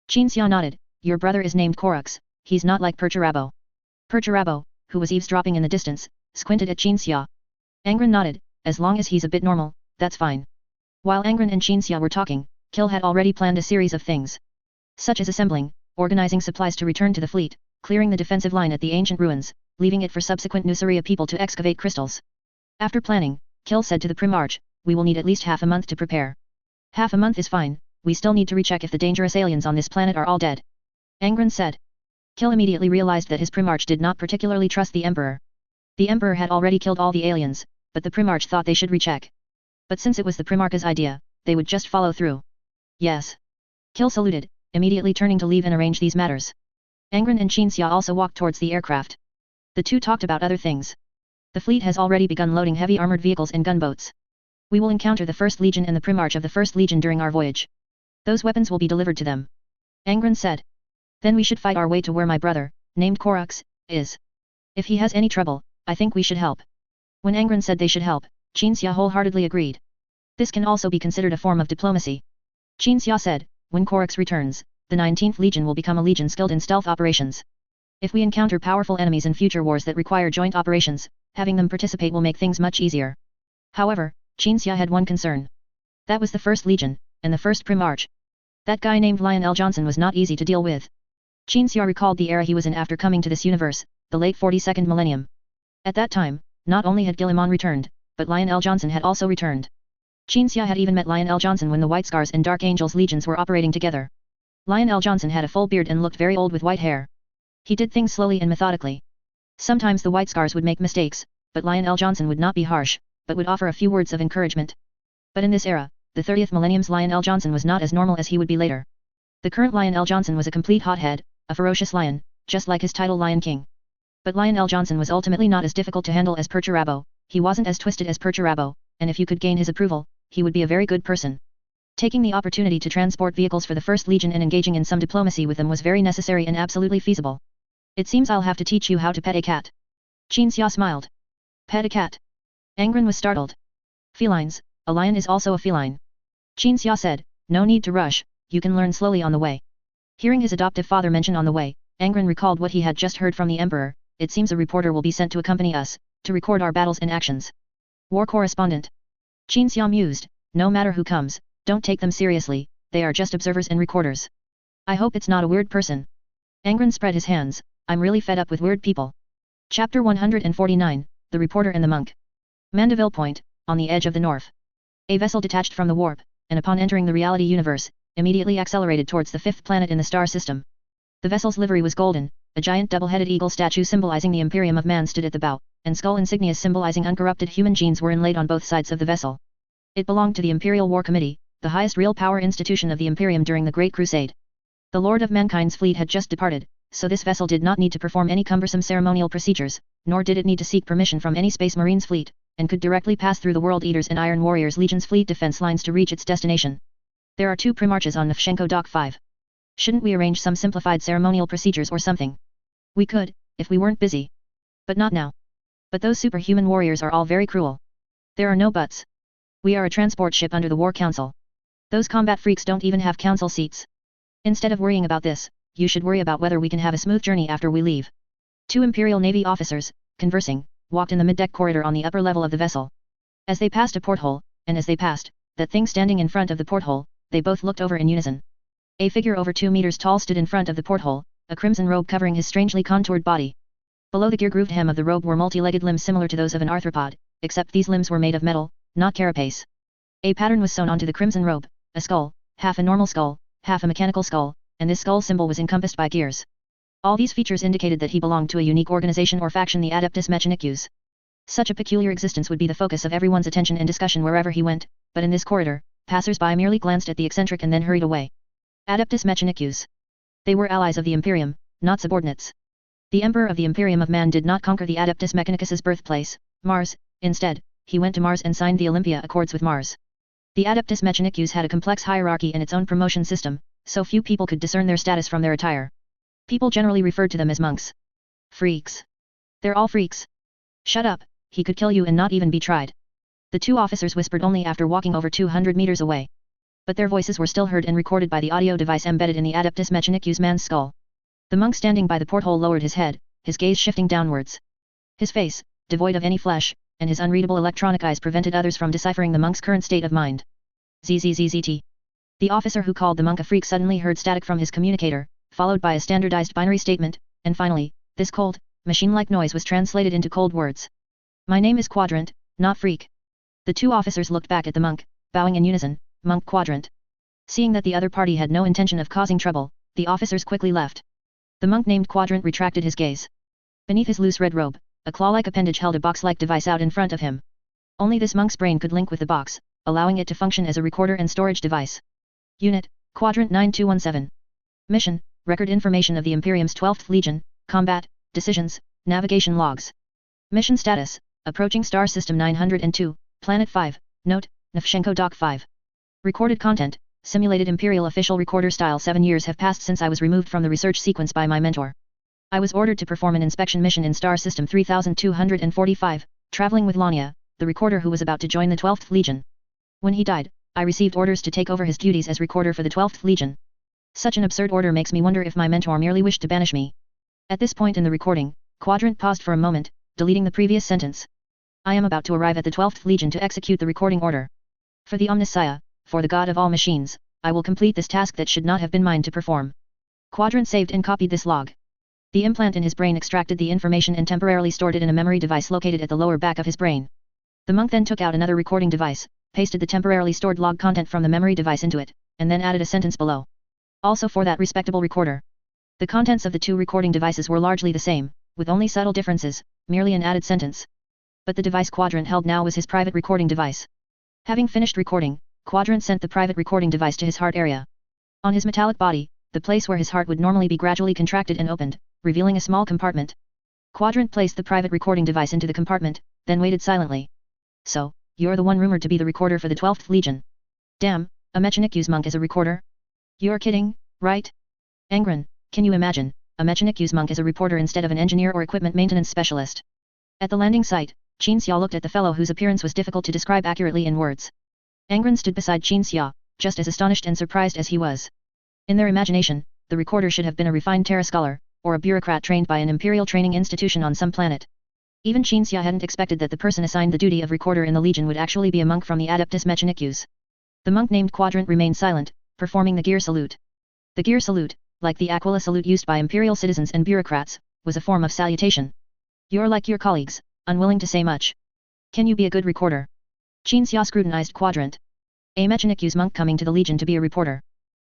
Qin Xia nodded. Your brother is named Korux, he's not like Perturabo. Perturabo, who was eavesdropping in the distance, squinted at Qin Xia. Angron nodded, as long as he's a bit normal, that's fine. While Angron and Qin Xia were talking, Kil had already planned a series of things. Such as assembling, organizing supplies to return to the fleet, clearing the defensive line at the ancient ruins, leaving it for subsequent Nuceria people to excavate crystals. After planning, Kil said to the Primarch, we will need at least half a month to prepare. Half a month is fine, we still need to recheck if the dangerous aliens on this planet are all dead. Angron said. Kil immediately realized that his Primarch did not particularly trust the Emperor. The Emperor had already killed all the aliens, but the Primarch thought they should recheck. But since it was the Primarch's idea, they would just follow through. Yes. Kil saluted, immediately turning to leave and arrange these matters. Angron and Qin Xia also walked towards the aircraft. The two talked about other things. The fleet has already begun loading heavy armored vehicles and gunboats. We will encounter the First Legion and the Primarch of the First Legion during our voyage. Those weapons will be delivered to them. Angron said. Then we should fight our way to where my brother, named Korux, is. If he has any trouble, I think we should help. When Angron said they should help, Qin Xia wholeheartedly agreed. This can also be considered a form of diplomacy. Qin Xia said, when Korux returns, the 19th Legion will become a legion skilled in stealth operations. If we encounter powerful enemies in future wars that require joint operations, having them participate will make things much easier. However, Qin Xia had one concern. That was the First Legion, and the First Primarch. That guy named Lionel Johnson was not easy to deal with. Qin Xia recalled the era he was in after coming to this universe, the late 42nd millennium. At that time, not only had Guilliman returned, but Lionel Johnson had also returned. Qin Xia had even met Lionel Johnson when the White Scars and Dark Angels legions were operating together. Lionel Johnson had a full beard and looked very old with white hair. He did things slowly and methodically. Sometimes the White Scars would make mistakes, but Lionel Johnson would not be harsh, but would offer a few words of encouragement. But in this era, the 30th millennium's Lionel Johnson was not as normal as he would be later. The current Lionel Johnson was a complete hothead, a ferocious lion, just like his title Lion King. But Lionel Johnson was ultimately not as difficult to handle as Perturabo, he wasn't as twisted as Perturabo, and if you could gain his approval, he would be a very good person. Taking the opportunity to transport vehicles for the First Legion and engaging in some diplomacy with them was very necessary and absolutely feasible. It seems I'll have to teach you how to pet a cat. Qin Xia smiled. Pet a cat. Angron was startled. Felines, a lion is also a feline. Qin Xia said, no need to rush, you can learn slowly on the way. Hearing his adoptive father mention on the way, Angron recalled what he had just heard from the Emperor, it seems a reporter will be sent to accompany us, to record our battles and actions. War correspondent. Qin Xia mused, no matter who comes, don't take them seriously, they are just observers and recorders. I hope it's not a weird person. Angron spread his hands, I'm really fed up with weird people. Chapter 149, The Reporter and the Monk. Mandeville Point, on the edge of the north. A vessel detached from the warp, and upon entering the reality universe, immediately accelerated towards the fifth planet in the star system. The vessel's livery was golden, a giant double-headed eagle statue symbolizing the Imperium of Man stood at the bow, and skull insignias symbolizing uncorrupted human genes were inlaid on both sides of the vessel. It belonged to the Imperial War Committee, the highest real power institution of the Imperium during the Great Crusade. The Lord of Mankind's fleet had just departed, so this vessel did not need to perform any cumbersome ceremonial procedures, nor did it need to seek permission from any Space Marines fleet, and could directly pass through the World Eaters and Iron Warriors Legion's fleet defense lines to reach its destination. There are 2 Primarches on Nefshenko Dock 5. Shouldn't we arrange some simplified ceremonial procedures or something? We could, if we weren't busy. But not now. But those superhuman warriors are all very cruel. There are no buts. We are a transport ship under the War Council. Those combat freaks don't even have council seats. Instead of worrying about this, you should worry about whether we can have a smooth journey after we leave. 2 Imperial Navy officers, conversing, walked in the mid-deck corridor on the upper level of the vessel. As they passed a porthole, and as they passed, that thing standing in front of the porthole, they both looked over in unison. A figure over 2 meters tall stood in front of the porthole, a crimson robe covering his strangely contoured body. Below the gear-grooved hem of the robe were multi-legged limbs similar to those of an arthropod, except these limbs were made of metal, not carapace. A pattern was sewn onto the crimson robe, a skull, half a normal skull, half a mechanical skull, and this skull symbol was encompassed by gears. All these features indicated that he belonged to a unique organization or faction, the Adeptus Mechanicus. Such a peculiar existence would be the focus of everyone's attention and discussion wherever he went, but in this corridor, passers-by merely glanced at the eccentric and then hurried away. Adeptus Mechanicus. They were allies of the Imperium, not subordinates. The Emperor of the Imperium of Man did not conquer the Adeptus Mechanicus's birthplace, Mars, instead, he went to Mars and signed the Olympia Accords with Mars. The Adeptus Mechanicus had a complex hierarchy and its own promotion system, so few people could discern their status from their attire. People generally referred to them as monks. Freaks. They're all freaks. Shut up, he could kill you and not even be tried. The two officers whispered only after walking over 200 meters away. But their voices were still heard and recorded by the audio device embedded in the Adeptus Mechanicus man's skull. The monk standing by the porthole lowered his head, his gaze shifting downwards. His face, devoid of any flesh, and his unreadable electronic eyes prevented others from deciphering the monk's current state of mind. ZZZZT. The officer who called the monk a freak suddenly heard static from his communicator, followed by a standardized binary statement, and finally, this cold, machine-like noise was translated into cold words. My name is Quadrant, not Freak. The two officers looked back at the monk, bowing in unison, Monk Quadrant. Seeing that the other party had no intention of causing trouble, the officers quickly left. The monk named Quadrant retracted his gaze. Beneath his loose red robe, a claw-like appendage held a box-like device out in front of him. Only this monk's brain could link with the box, allowing it to function as a recorder and storage device. Unit, Quadrant 9217. Mission, record information of the Imperium's 12th Legion, combat, decisions, navigation logs. Mission status, approaching Star System 902, Planet 5, Note, Nefchenko Dock 5. Recorded content, simulated Imperial official recorder style. 7 years have passed since I was removed from the research sequence by my mentor. I was ordered to perform an inspection mission in Star System 3245, traveling with Lania, the recorder who was about to join the 12th Legion. When he died, I received orders to take over his duties as recorder for the 12th Legion. Such an absurd order makes me wonder if my mentor merely wished to banish me. At this point in the recording, Quadrant paused for a moment, deleting the previous sentence. I am about to arrive at the 12th Legion to execute the recording order. For the Omnissiah, for the god of all machines, I will complete this task that should not have been mine to perform. Quadrant saved and copied this log. The implant in his brain extracted the information and temporarily stored it in a memory device located at the lower back of his brain. The monk then took out another recording device, pasted the temporarily stored log content from the memory device into it, and then added a sentence below. Also for that respectable recorder. The contents of the two recording devices were largely the same, with only subtle differences, merely an added sentence. But the device Quadrant held now was his private recording device. Having finished recording, Quadrant sent the private recording device to his heart area. On his metallic body, the place where his heart would normally be gradually contracted and opened, revealing a small compartment. Quadrant placed the private recording device into the compartment, then waited silently. So, you're the one rumored to be the recorder for the 12th Legion. Damn, a Mechanicus monk is a recorder? You're kidding, right? Angron, can you imagine, a Mechanicus monk is a reporter instead of an engineer or equipment maintenance specialist? At the landing site, Qinxia looked at the fellow whose appearance was difficult to describe accurately in words. Angron stood beside Qinxia, just as astonished and surprised as he was. In their imagination, the recorder should have been a refined Terra scholar, or a bureaucrat trained by an imperial training institution on some planet. Even Qinxia hadn't expected that the person assigned the duty of recorder in the Legion would actually be a monk from the Adeptus Mechanicus. The monk named Quadrant remained silent, performing the gear salute. The gear salute, like the Aquila salute used by imperial citizens and bureaucrats, was a form of salutation. You're like your colleagues, unwilling to say much. Can you be a good recorder? Qinxia scrutinized Quadrant. A Mechanicus monk coming to the Legion to be a reporter.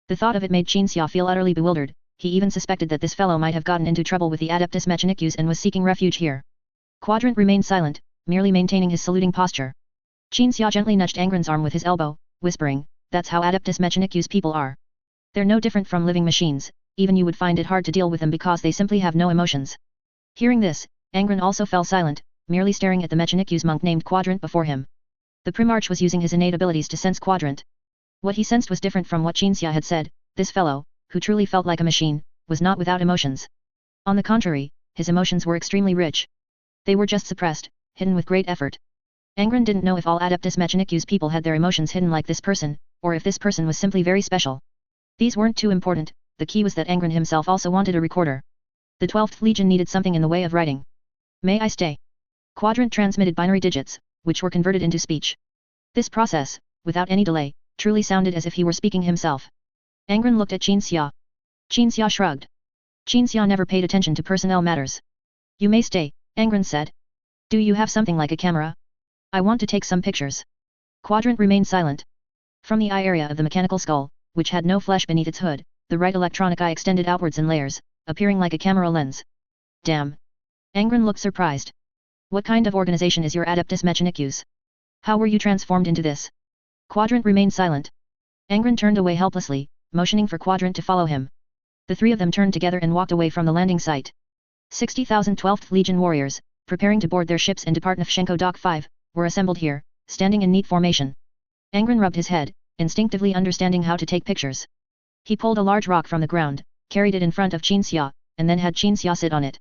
The thought of it made Qinxia feel utterly bewildered. He even suspected that this fellow might have gotten into trouble with the Adeptus Mechanicus and was seeking refuge here. Quadrant remained silent, merely maintaining his saluting posture. Qinxia gently nudged Angron's arm with his elbow, whispering, "That's how Adeptus Mechanicus people are. They're no different from living machines, even you would find it hard to deal with them because they simply have no emotions." Hearing this, Angron also fell silent, merely staring at the Mechanicus monk named Quadrant before him. The Primarch was using his innate abilities to sense Quadrant. What he sensed was different from what Qinxia had said. This fellow, who truly felt like a machine, was not without emotions. On the contrary, his emotions were extremely rich. They were just suppressed, hidden with great effort. Angron didn't know if all Adeptus Mechanicus people had their emotions hidden like this person, or if this person was simply very special. These weren't too important, the key was that Angron himself also wanted a recorder. The 12th Legion needed something in the way of writing. "May I stay?" Quadrant transmitted binary digits, which were converted into speech. This process, without any delay, truly sounded as if he were speaking himself. Angron looked at Qinxia. Qinxia shrugged. Qinxia never paid attention to personnel matters. "You may stay," Angron said. "Do you have something like a camera? I want to take some pictures." Quadrant remained silent. From the eye area of the mechanical skull, which had no flesh beneath its hood, the right electronic eye extended outwards in layers, appearing like a camera lens. "Damn." Angron looked surprised. "What kind of organization is your Adeptus Mechanicus? How were you transformed into this?" Quadrant remained silent. Angron turned away helplessly, motioning for Quadrant to follow him. The three of them turned together and walked away from the landing site. 60,000 12th Legion warriors, preparing to board their ships and depart Nefchenko Dock 5, were assembled here, standing in neat formation. Angron rubbed his head, instinctively understanding how to take pictures. He pulled a large rock from the ground, carried it in front of Qinxia, and then had Qinxia sit on it.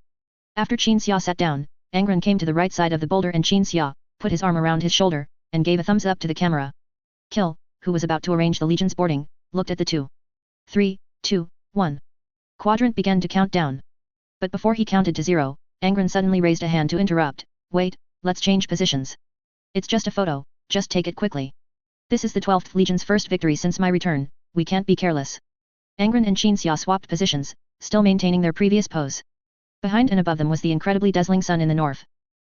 After Qin Xia sat down, Angron came to the right side of the boulder and Qin Xia put his arm around his shoulder, and gave a thumbs up to the camera. Kill, who was about to arrange the legion's boarding, looked at the 2, 3, 2, 1. Quadrant began to count down. But before he counted to 0, Angron suddenly raised a hand to interrupt. Wait, let's change positions. It's just a photo, just take it quickly. This is the 12th Legion's first victory since my return, we can't be careless. Angron and Qin Xia swapped positions, still maintaining their previous pose. Behind and above them was the incredibly dazzling sun in the north.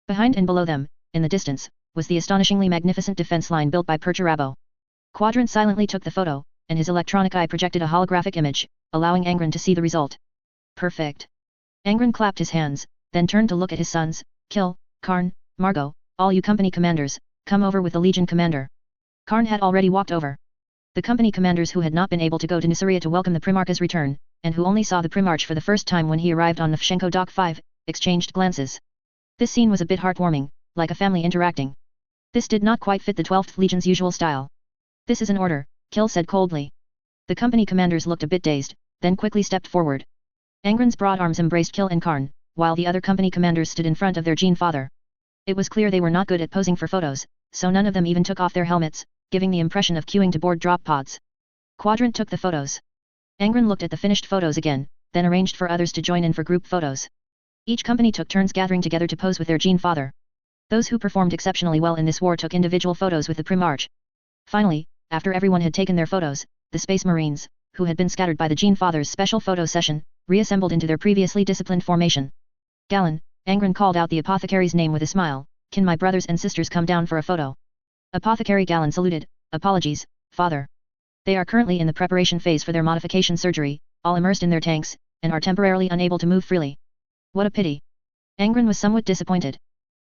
Behind and below them, in the distance, was the astonishingly magnificent defense line built by part2. Quadrant silently took the photo, and his electronic eye projected a holographic image, allowing Angron to see the result. Perfect. Angron clapped his hands, then turned to look at his sons. Kill, Karn, Margot, all you company commanders, come over with the Legion commander. Karn had already walked over. The company commanders who had not been able to go to Nisariya to welcome the Primarch's return, and who only saw the Primarch for the first time when he arrived on Nefchenko Dock 5, exchanged glances. This scene was a bit heartwarming, like a family interacting. This did not quite fit the 12th Legion's usual style. This is an order, Kill said coldly. The company commanders looked a bit dazed, then quickly stepped forward. Angron's broad arms embraced Kill and Karn, while the other company commanders stood in front of their Gene father. It was clear they were not good at posing for photos, so none of them even took off their helmets, giving the impression of queuing to board drop pods. Quadrant took the photos. Angron looked at the finished photos again, then arranged for others to join in for group photos. Each company took turns gathering together to pose with their Gene father. Those who performed exceptionally well in this war took individual photos with the Primarch. Finally, after everyone had taken their photos, the Space Marines, who had been scattered by the Gene father's special photo session, reassembled into their previously disciplined formation. Galen, Angron called out the apothecary's name with a smile. Can my brothers and sisters come down for a photo? Apothecary Galen saluted. Apologies, father. They are currently in the preparation phase for their modification surgery, all immersed in their tanks, and are temporarily unable to move freely. What a pity. Angron was somewhat disappointed.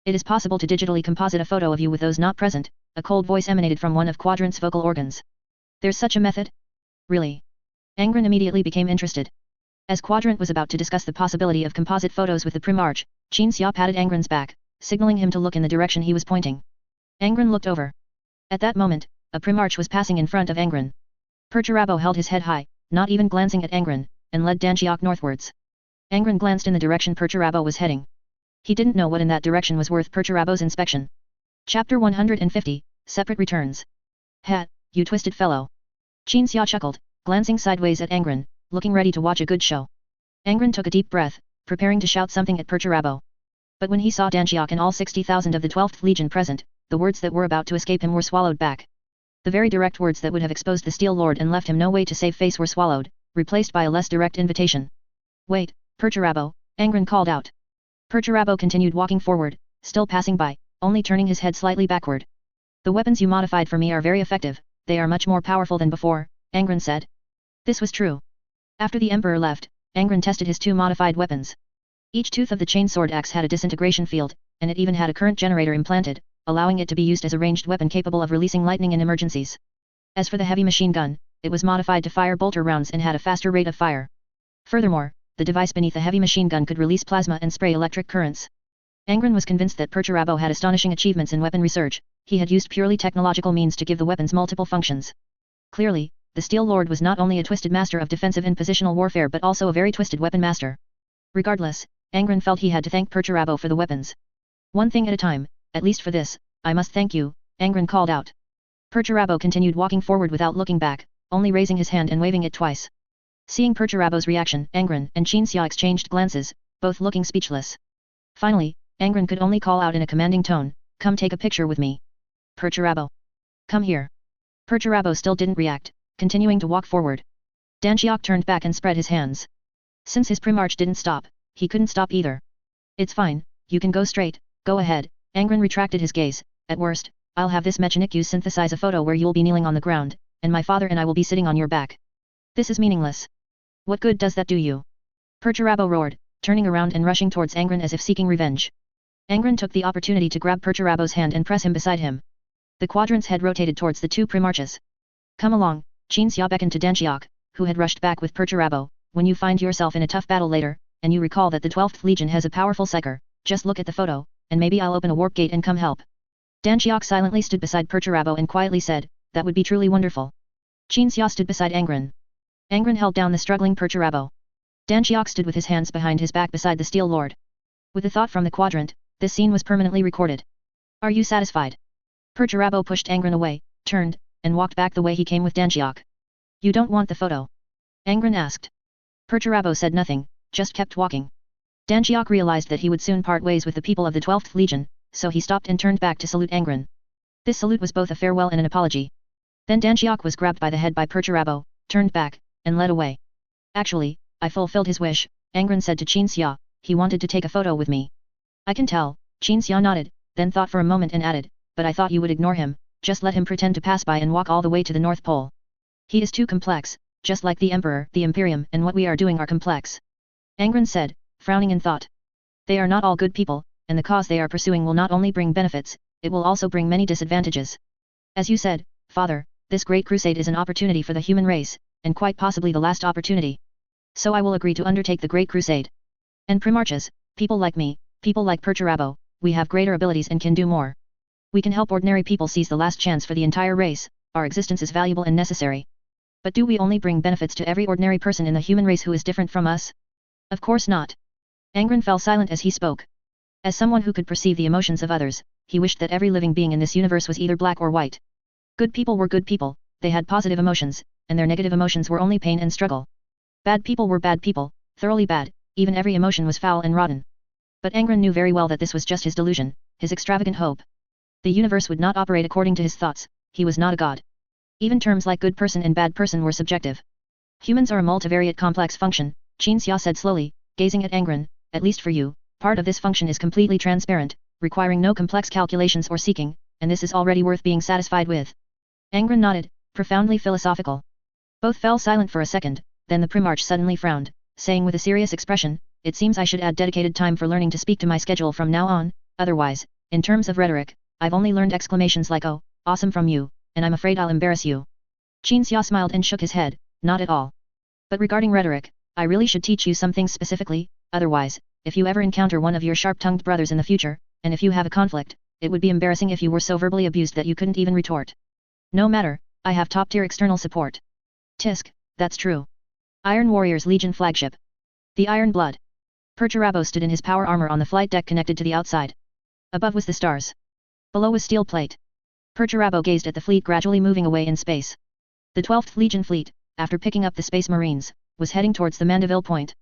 It is possible to digitally composite a photo of you with those not present, a cold voice emanated from one of Quadrant's vocal organs. There's such a method? Really? Angron immediately became interested. As Quadrant was about to discuss the possibility of composite photos with the Primarch, Qin Xia patted Angron's back, signaling him to look in the direction he was pointing. Angron looked over. At that moment, a Primarch was passing in front of Angron. part2 held his head high, not even glancing at Angron, and led Danchiok northwards. Angron glanced in the direction part2 was heading. He didn't know what in that direction was worth part2's inspection. Chapter 150, Separate Returns. Hat, you twisted fellow. Qin Xia chuckled, glancing sideways at Angron, looking ready to watch a good show. Angron took a deep breath, preparing to shout something at part2. But when he saw Danchiok and all 60,000 of the 12th Legion present, the words that were about to escape him were swallowed back. The very direct words that would have exposed the Steel Lord and left him no way to save face were swallowed, replaced by a less direct invitation. Wait, part2, Angron called out. part2 continued walking forward, still passing by, only turning his head slightly backward. The weapons you modified for me are very effective, they are much more powerful than before, Angron said. This was true. After the Emperor left, Angron tested his 2 modified weapons. Each tooth of the chainsword axe had a disintegration field, and it even had a current generator implanted, allowing it to be used as a ranged weapon capable of releasing lightning in emergencies. As for the heavy machine gun, it was modified to fire bolter rounds and had a faster rate of fire. Furthermore, the device beneath the heavy machine gun could release plasma and spray electric currents. Angron was convinced that part2 had astonishing achievements in weapon research. He had used purely technological means to give the weapons multiple functions. Clearly, the Steel Lord was not only a twisted master of defensive and positional warfare but also a very twisted weapon master. Regardless, Angron felt he had to thank part2 for the weapons. One thing at a time, at least for this, I must thank you, Angron called out. part2 continued walking forward without looking back, only raising his hand and waving it twice. Seeing part2's reaction, Angron and Qin Xia exchanged glances, both looking speechless. Finally, Angron could only call out in a commanding tone, come take a picture with me. part2. Come here. part2 still didn't react, continuing to walk forward. Danchiok turned back and spread his hands. Since his Primarch didn't stop, he couldn't stop either. It's fine, you can go straight, go ahead, Angron retracted his gaze. At worst, I'll have this mechanic you synthesize a photo where you'll be kneeling on the ground, and my father and I will be sitting on your back. This is meaningless. What good does that do you? part2 roared, turning around and rushing towards Angron as if seeking revenge. Angron took the opportunity to grab part2's hand and press him beside him. The Quadrant's head rotated towards the 2 Primarches. Come along, Qin Xia beckoned to Danchiok, who had rushed back with part2. When you find yourself in a tough battle later, and you recall that the 12th Legion has a powerful psyker, just look at the photo, and maybe I'll open a warp gate and come help. Danchiok silently stood beside part2 and quietly said, that would be truly wonderful. Qin Xia stood beside Angron. Angron held down the struggling part2. Danchiok stood with his hands behind his back beside the Steel Lord. With a thought from the quadrant, this scene was permanently recorded. Are you satisfied? Perturabo pushed Angron away, turned, and walked back the way he came with Danjiok. You don't want the photo? Angron asked. Perturabo said nothing, just kept walking. Danjiok realized that he would soon part ways with the people of the 12th Legion, so he stopped and turned back to salute Angron. This salute was both a farewell and an apology. Then Danjiok was grabbed by the head by Perturabo, turned back, and led away. Actually, I fulfilled his wish, Angron said to Qinxia, he wanted to take a photo with me. I can tell, Qinxia nodded, then thought for a moment and added, but I thought you would ignore him, just let him pretend to pass by and walk all the way to the North Pole. He is too complex, just like the Emperor, the Imperium and what we are doing are complex. Angron said, frowning in thought. They are not all good people, and the cause they are pursuing will not only bring benefits, it will also bring many disadvantages. As you said, Father, this great crusade is an opportunity for the human race, and quite possibly the last opportunity. So I will agree to undertake the great crusade. And primarchs, people like me, people like Perturabo, we have greater abilities and can do more. We can help ordinary people seize the last chance for the entire race, our existence is valuable and necessary. But do we only bring benefits to every ordinary person in the human race who is different from us? Of course not. Angron fell silent as he spoke. As someone who could perceive the emotions of others, he wished that every living being in this universe was either black or white. Good people were good people, they had positive emotions, and their negative emotions were only pain and struggle. Bad people were bad people, thoroughly bad, even every emotion was foul and rotten. But Angron knew very well that this was just his delusion, his extravagant hope. The universe would not operate according to his thoughts, he was not a god. Even terms like good person and bad person were subjective. Humans are a multivariate complex function, Qinxia said slowly, gazing at Angron, at least for you, part of this function is completely transparent, requiring no complex calculations or seeking, and this is already worth being satisfied with. Angron nodded, profoundly philosophical. Both fell silent for a second, then the Primarch suddenly frowned, saying with a serious expression, it seems I should add dedicated time for learning to speak to my schedule from now on, otherwise, in terms of rhetoric, I've only learned exclamations like oh, awesome from you, and I'm afraid I'll embarrass you. Qinxia smiled and shook his head, not at all. But regarding rhetoric, I really should teach you some things specifically, otherwise, if you ever encounter one of your sharp-tongued brothers in the future, and if you have a conflict, it would be embarrassing if you were so verbally abused that you couldn't even retort. No matter, I have top-tier external support. Tisk, that's true. Iron Warriors Legion flagship. The Iron Blood. Perturabo stood in his power armor on the flight deck connected to the outside. Above was the stars. Below was steel plate. Perturabo gazed at the fleet gradually moving away in space. The 12th Legion fleet, after picking up the Space Marines, was heading towards the Mandeville Point.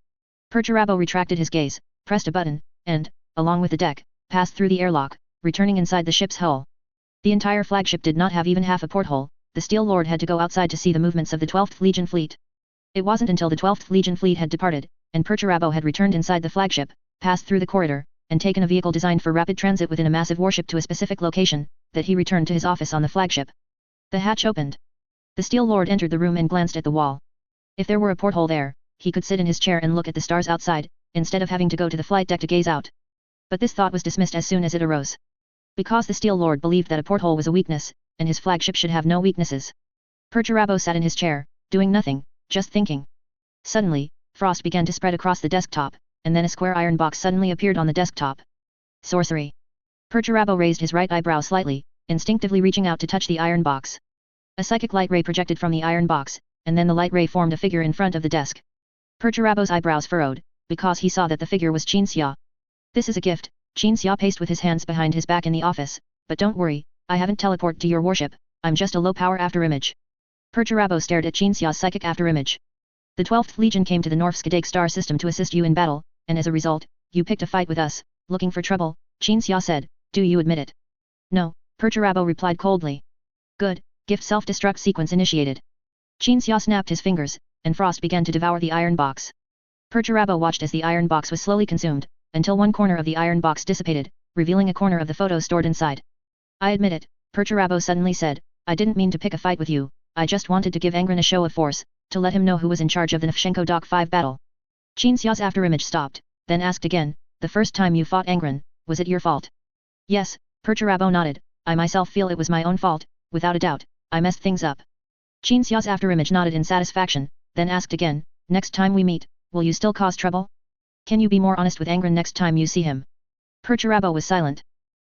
Perturabo retracted his gaze, pressed a button, and, along with the deck, passed through the airlock, returning inside the ship's hull. The entire flagship did not have even half a porthole, the Steel Lord had to go outside to see the movements of the 12th Legion fleet. It wasn't until the 12th Legion fleet had departed, and Perturabo had returned inside the flagship, passed through the corridor, and taken a vehicle designed for rapid transit within a massive warship to a specific location, that he returned to his office on the flagship. The hatch opened. The Steel Lord entered the room and glanced at the wall. If there were a porthole there, he could sit in his chair and look at the stars outside, instead of having to go to the flight deck to gaze out. But this thought was dismissed as soon as it arose. Because the Steel Lord believed that a porthole was a weakness, and his flagship should have no weaknesses. Perturabo sat in his chair, doing nothing, just thinking. Suddenly, frost began to spread across the desktop, and then a square iron box suddenly appeared on the desktop. Sorcery. Perturabo raised his right eyebrow slightly, instinctively reaching out to touch the iron box. A psychic light ray projected from the iron box, and then the light ray formed a figure in front of the desk. Perturabo's eyebrows furrowed, because he saw that the figure was Qinxia. This is a gift, Qinxia paced with his hands behind his back in the office, but don't worry, I haven't teleported to your warship, I'm just a low-power afterimage. Perturabo stared at Qinxia's psychic afterimage. The 12th Legion came to the Norfskadag star system to assist you in battle, and as a result, you picked a fight with us, looking for trouble, Qinxia said, do you admit it? No, Perturabo replied coldly. Good, gift self-destruct sequence initiated. Qinxia snapped his fingers, and frost began to devour the iron box. Perturabo watched as the iron box was slowly consumed, until one corner of the iron box dissipated, revealing a corner of the photo stored inside. I admit it, Perturabo suddenly said, I didn't mean to pick a fight with you, I just wanted to give Angron a show of force, to let him know who was in charge of the Nefshenko Dock 5 battle. Qinxia's afterimage stopped, then asked again, the first time you fought Angron, was it your fault? Yes, Perturabo nodded, I myself feel it was my own fault, without a doubt, I messed things up. Qinxia's afterimage nodded in satisfaction, then asked again, next time we meet, will you still cause trouble? Can you be more honest with Angron next time you see him? Perturabo was silent.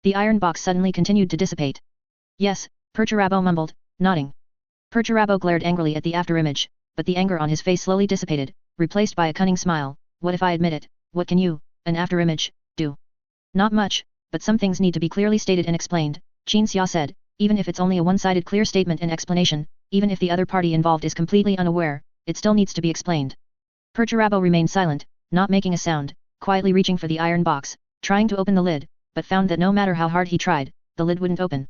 The iron box suddenly continued to dissipate. Yes, Perturabo mumbled, nodding. Perturabo glared angrily at the afterimage, but the anger on his face slowly dissipated, replaced by a cunning smile. What if I admit it? What can you, an afterimage, do. Not much, but some things need to be clearly stated and explained, Qin Xia said, even if it's only a one-sided clear statement and explanation, even if the other party involved is completely unaware, it still needs to be explained. Perturabo remained silent, not making a sound, quietly reaching for the iron box, trying to open the lid, but found that no matter how hard he tried, the lid wouldn't open.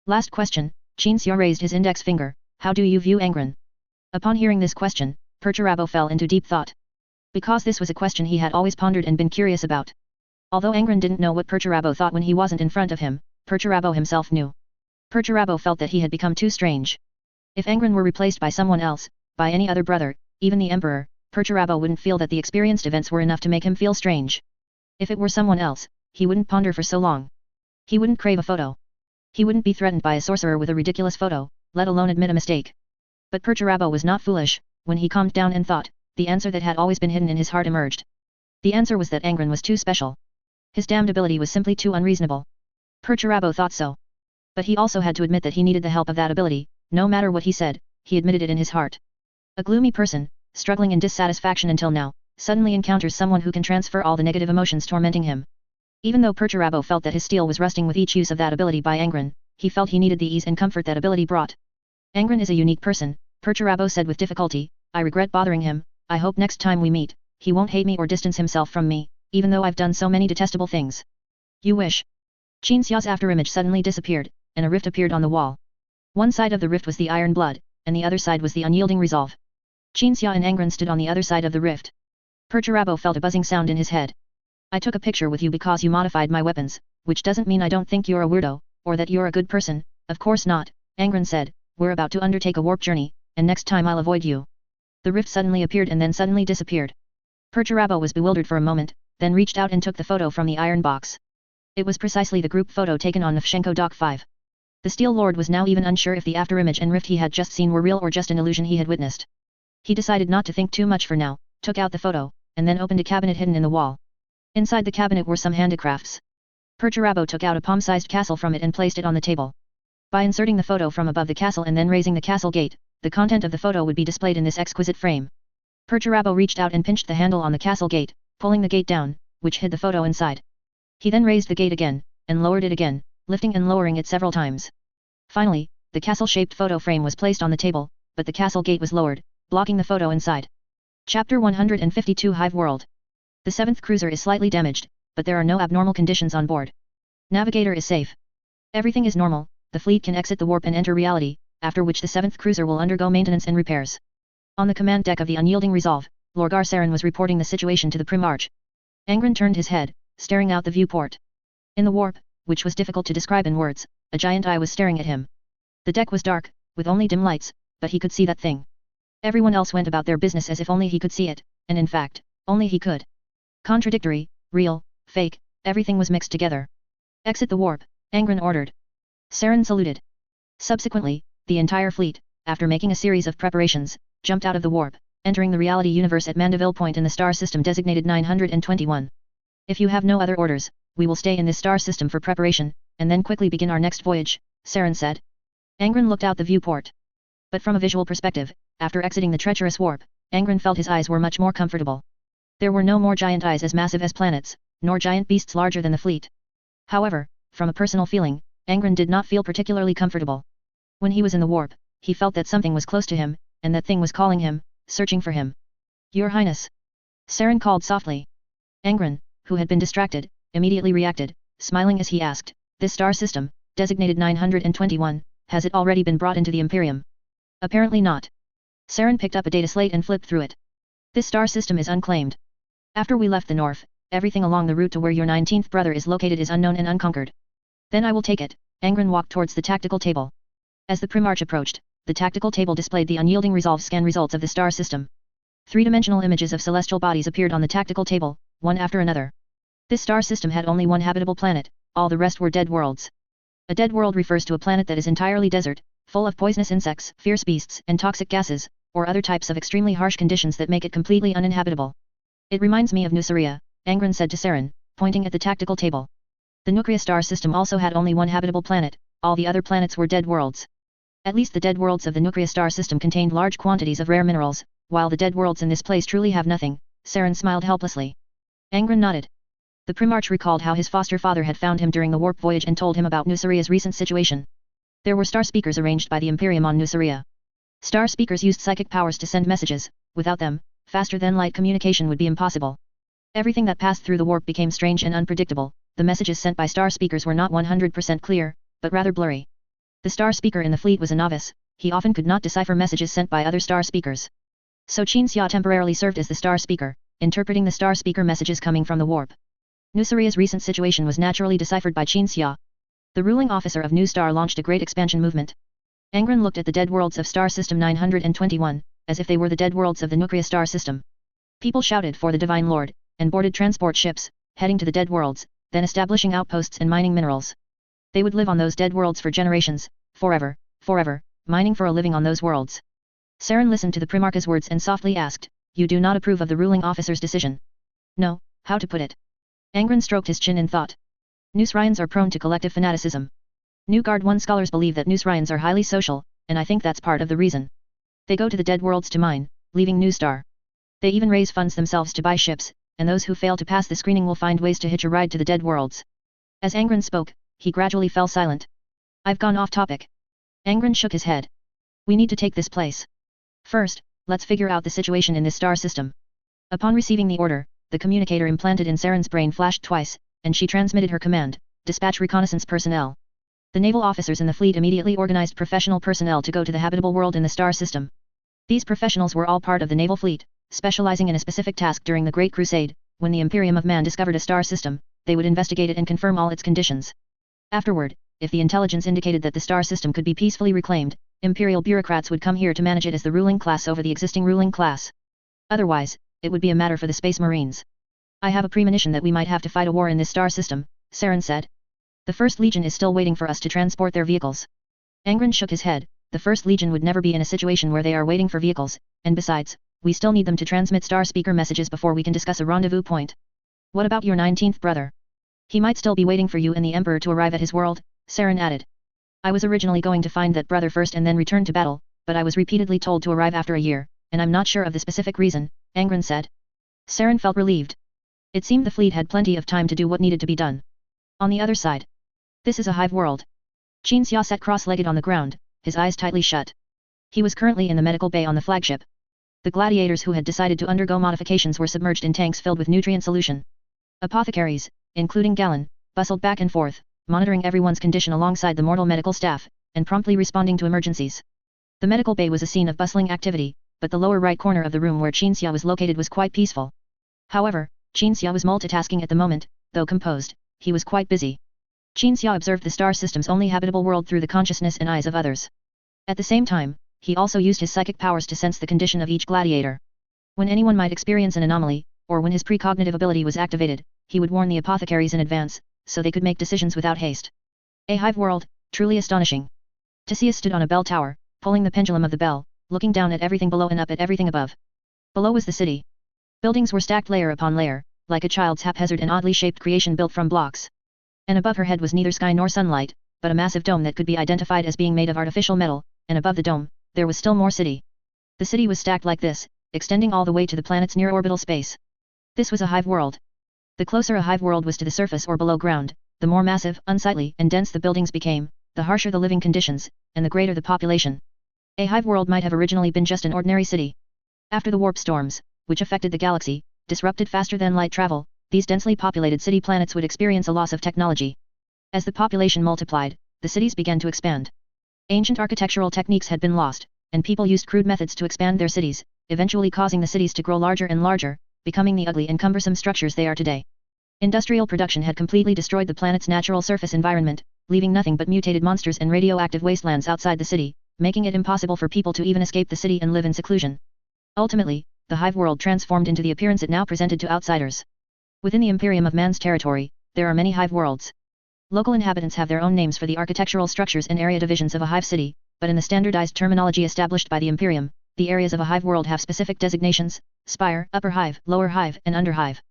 Last question, Qin Xia raised his index finger, how do you view Angron? Upon hearing this question, Perturabo fell into deep thought. Because this was a question he had always pondered and been curious about. Although Angron didn't know what Perturabo thought when he wasn't in front of him, Perturabo himself knew. Perturabo felt that he had become too strange. If Angron were replaced by someone else, by any other brother, even the Emperor, Perturabo wouldn't feel that the experienced events were enough to make him feel strange. If it were someone else, he wouldn't ponder for so long. He wouldn't crave a photo. He wouldn't be threatened by a sorcerer with a ridiculous photo, let alone admit a mistake. But Perturabo was not foolish. When he calmed down and thought, the answer that had always been hidden in his heart emerged. The answer was that Angron was too special. His damned ability was simply too unreasonable. Perturabo thought so. But he also had to admit that he needed the help of that ability, no matter what he said, he admitted it in his heart. A gloomy person, struggling in dissatisfaction until now, suddenly encounters someone who can transfer all the negative emotions tormenting him. Even though Perturabo felt that his steel was rusting with each use of that ability by Angron, he felt he needed the ease and comfort that ability brought. Angron is a unique person, Perturabo said with difficulty, I regret bothering him, I hope next time we meet, he won't hate me or distance himself from me, even though I've done so many detestable things. You wish. Qin Xia's afterimage suddenly disappeared, and a rift appeared on the wall. One side of the rift was the iron blood, and the other side was the unyielding resolve. Qin Xia and Angron stood on the other side of the rift. Perturabo felt a buzzing sound in his head. I took a picture with you because you modified my weapons, which doesn't mean I don't think you're a weirdo, or that you're a good person, of course not, Angron said, we're about to undertake a warp journey, and next time I'll avoid you. The rift suddenly appeared and then suddenly disappeared. Perturabo was bewildered for a moment, then reached out and took the photo from the iron box. It was precisely the group photo taken on Nefshenko Dock 5. The Steel Lord was now even unsure if the afterimage and rift he had just seen were real or just an illusion he had witnessed. He decided not to think too much for now, took out the photo, and then opened a cabinet hidden in the wall. Inside the cabinet were some handicrafts. Perturabo took out a palm-sized castle from it and placed it on the table. By inserting the photo from above the castle and then raising the castle gate, the content of the photo would be displayed in this exquisite frame. Perturabo reached out and pinched the handle on the castle gate, pulling the gate down, which hid the photo inside. He then raised the gate again, and lowered it again, lifting and lowering it several times. Finally, the castle-shaped photo frame was placed on the table, but the castle gate was lowered, blocking the photo inside. Chapter 152 Hive World. The 7th cruiser is slightly damaged, but there are no abnormal conditions on board. Navigator is safe. Everything is normal, the fleet can exit the warp and enter reality, after which the 7th cruiser will undergo maintenance and repairs. On the command deck of the Unyielding Resolve, Lorgar Saren was reporting the situation to the Primarch. Angron turned his head, staring out the viewport. In the warp, which was difficult to describe in words, a giant eye was staring at him. The deck was dark, with only dim lights, but he could see that thing. Everyone else went about their business as if only he could see it, and in fact, only he could. Contradictory, real, fake, everything was mixed together. Exit the warp, Angron ordered. Saren saluted. Subsequently, the entire fleet, after making a series of preparations, jumped out of the warp, entering the reality universe at Mandeville Point in the star system designated 921. If you have no other orders, we will stay in this star system for preparation, and then quickly begin our next voyage, Saren said. Angron looked out the viewport. But from a visual perspective, after exiting the treacherous warp, Angron felt his eyes were much more comfortable. There were no more giant eyes as massive as planets, nor giant beasts larger than the fleet. However, from a personal feeling, Angron did not feel particularly comfortable. When he was in the warp, he felt that something was close to him, and that thing was calling him, searching for him. Your Highness. Saren called softly. Angron, who had been distracted, immediately reacted, smiling as he asked, this star system, designated 921, has it already been brought into the Imperium? Apparently not. Saren picked up a data slate and flipped through it. This star system is unclaimed. After we left the north, everything along the route to where your 19th brother is located is unknown and unconquered. Then I will take it. Angron walked towards the tactical table. As the Primarch approached, the tactical table displayed the unyielding resolve scan results of the star system. Three-dimensional images of celestial bodies appeared on the tactical table, one after another. This star system had only one habitable planet, all the rest were dead worlds. A dead world refers to a planet that is entirely desert, full of poisonous insects, fierce beasts, and toxic gases, or other types of extremely harsh conditions that make it completely uninhabitable. It reminds me of Nuceria, Angron said to Saren, pointing at the tactical table. The Nucria star system also had only one habitable planet, all the other planets were dead worlds. At least the dead worlds of the Nucria star system contained large quantities of rare minerals, while the dead worlds in this place truly have nothing, Saren smiled helplessly. Angron nodded. The Primarch recalled how his foster father had found him during the warp voyage and told him about Nusaria's recent situation. There were star speakers arranged by the Imperium on Nusaria. Star speakers used psychic powers to send messages. Without them, faster-than-light communication would be impossible. Everything that passed through the warp became strange and unpredictable. The messages sent by star speakers were not 100% clear, but rather blurry. The star speaker in the fleet was a novice. He often could not decipher messages sent by other star speakers. So Qin Xia temporarily served as the star speaker, interpreting the star speaker messages coming from the warp. Nusaria's recent situation was naturally deciphered by Qin Xia. The ruling officer of New Star launched a great expansion movement. Angron looked at the dead worlds of Star System 921, as if they were the dead worlds of the Nuclear Star System. People shouted for the Divine Lord, and boarded transport ships, heading to the dead worlds, then establishing outposts and mining minerals. They would live on those dead worlds for generations, forever, mining for a living on those worlds. Saren listened to the Primarch's words and softly asked, "You do not approve of the ruling officer's decision?" "No, how to put it?" Angron stroked his chin in thought. Nusarians are prone to collective fanaticism. New Guard 1 scholars believe that Nusarians are highly social, and I think that's part of the reason. They go to the dead worlds to mine, leaving New Star. They even raise funds themselves to buy ships, and those who fail to pass the screening will find ways to hitch a ride to the dead worlds. As Angron spoke, he gradually fell silent. "I've gone off topic." Angron shook his head. "We need to take this place. First, let's figure out the situation in this star system." Upon receiving the order, the communicator implanted in Saren's brain flashed twice, and she transmitted her command, "Dispatch reconnaissance personnel." The naval officers in the fleet immediately organized professional personnel to go to the habitable world in the star system. These professionals were all part of the naval fleet, specializing in a specific task during the Great Crusade. When the Imperium of Man discovered a star system, they would investigate it and confirm all its conditions. Afterward, if the intelligence indicated that the star system could be peacefully reclaimed, Imperial bureaucrats would come here to manage it as the ruling class over the existing ruling class. Otherwise, it would be a matter for the Space Marines. "I have a premonition that we might have to fight a war in this star system," Saren said. "The First Legion is still waiting for us to transport their vehicles." Angron shook his head. "The First Legion would never be in a situation where they are waiting for vehicles, and besides, we still need them to transmit star speaker messages before we can discuss a rendezvous point." "What about your 19th brother? He might still be waiting for you and the Emperor to arrive at his world," Saren added. "I was originally going to find that brother first and then return to battle, but I was repeatedly told to arrive after a year, and I'm not sure of the specific reason," Angron said. Saren felt relieved. It seemed the fleet had plenty of time to do what needed to be done. On the other side, this is a hive world. Qin Xia sat cross-legged on the ground, his eyes tightly shut. He was currently in the medical bay on the flagship. The gladiators who had decided to undergo modifications were submerged in tanks filled with nutrient solution. Apothecaries, including Galen, bustled back and forth, monitoring everyone's condition alongside the mortal medical staff, and promptly responding to emergencies. The medical bay was a scene of bustling activity, but the lower right corner of the room where Qin Xia was located was quite peaceful. However, Qin Xia was multitasking at the moment. Though composed, he was quite busy. Qin Xia observed the star system's only habitable world through the consciousness and eyes of others. At the same time, he also used his psychic powers to sense the condition of each gladiator. When anyone might experience an anomaly, or when his precognitive ability was activated, he would warn the apothecaries in advance, so they could make decisions without haste. A hive world, truly astonishing. Theseus stood on a bell tower, pulling the pendulum of the bell, looking down at everything below and up at everything above. Below was the city. Buildings were stacked layer upon layer, like a child's haphazard and oddly shaped creation built from blocks. And above her head was neither sky nor sunlight, but a massive dome that could be identified as being made of artificial metal, and above the dome, there was still more city. The city was stacked like this, extending all the way to the planet's near orbital space. This was a hive world. The closer a hive world was to the surface or below ground, the more massive, unsightly, and dense the buildings became, the harsher the living conditions, and the greater the population. A hive world might have originally been just an ordinary city. After the warp storms, which affected the galaxy, disrupted faster-than-light travel, these densely populated city planets would experience a loss of technology. As the population multiplied, the cities began to expand. Ancient architectural techniques had been lost, and people used crude methods to expand their cities, eventually causing the cities to grow larger and larger, becoming the ugly and cumbersome structures they are today. Industrial production had completely destroyed the planet's natural surface environment, leaving nothing but mutated monsters and radioactive wastelands outside the city, making it impossible for people to even escape the city and live in seclusion. Ultimately, the hive world transformed into the appearance it now presented to outsiders. Within the Imperium of Man's territory, there are many hive worlds. Local inhabitants have their own names for the architectural structures and area divisions of a hive city, but in the standardized terminology established by the Imperium, the areas of a hive world have specific designations: spire, upper hive, lower hive, and under hive.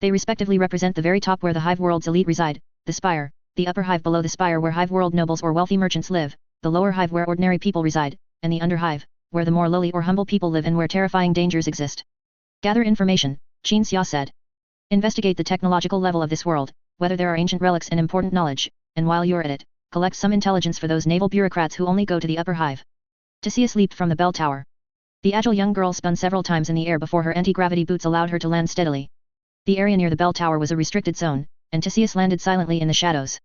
They respectively represent the very top where the hive world's elite reside, the spire, the upper hive below the spire where hive world nobles or wealthy merchants live, the lower hive where ordinary people reside, and the under hive, where the more lowly or humble people live and where terrifying dangers exist. Gather information, Qin Xia said. Investigate the technological level of this world, whether there are ancient relics and important knowledge, and while you're at it, collect some intelligence for those naval bureaucrats who only go to the upper hive. Theseus leaped from the bell tower. The agile young girl spun several times in the air before her anti-gravity boots allowed her to land steadily. The area near the bell tower was a restricted zone, and Theseus landed silently in the shadows.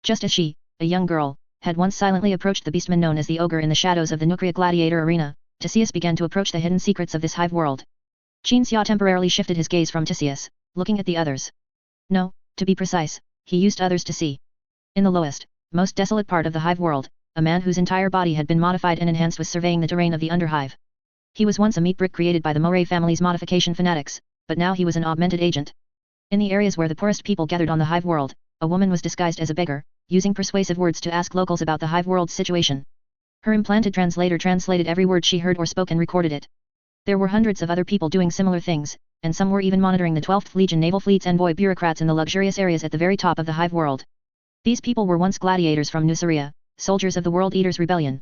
Just as she, a young girl, had once silently approached the beastman known as the ogre in the shadows of the Nucria Gladiator arena, Theseus began to approach the hidden secrets of this hive world. Qin Xia temporarily shifted his gaze from Theseus, looking at the others. No, to be precise, he used others to see. In the lowest, most desolate part of the hive world, a man whose entire body had been modified and enhanced was surveying the terrain of the underhive. He was once a meat brick created by the Moray family's modification fanatics, but now he was an augmented agent. In the areas where the poorest people gathered on the hive world, a woman was disguised as a beggar, using persuasive words to ask locals about the hive world's situation. Her implanted translator translated every word she heard or spoke and recorded it. There were hundreds of other people doing similar things, and some were even monitoring the 12th Legion Naval Fleet's envoy bureaucrats in the luxurious areas at the very top of the hive world. These people were once gladiators from Nuceria, soldiers of the World Eaters' Rebellion.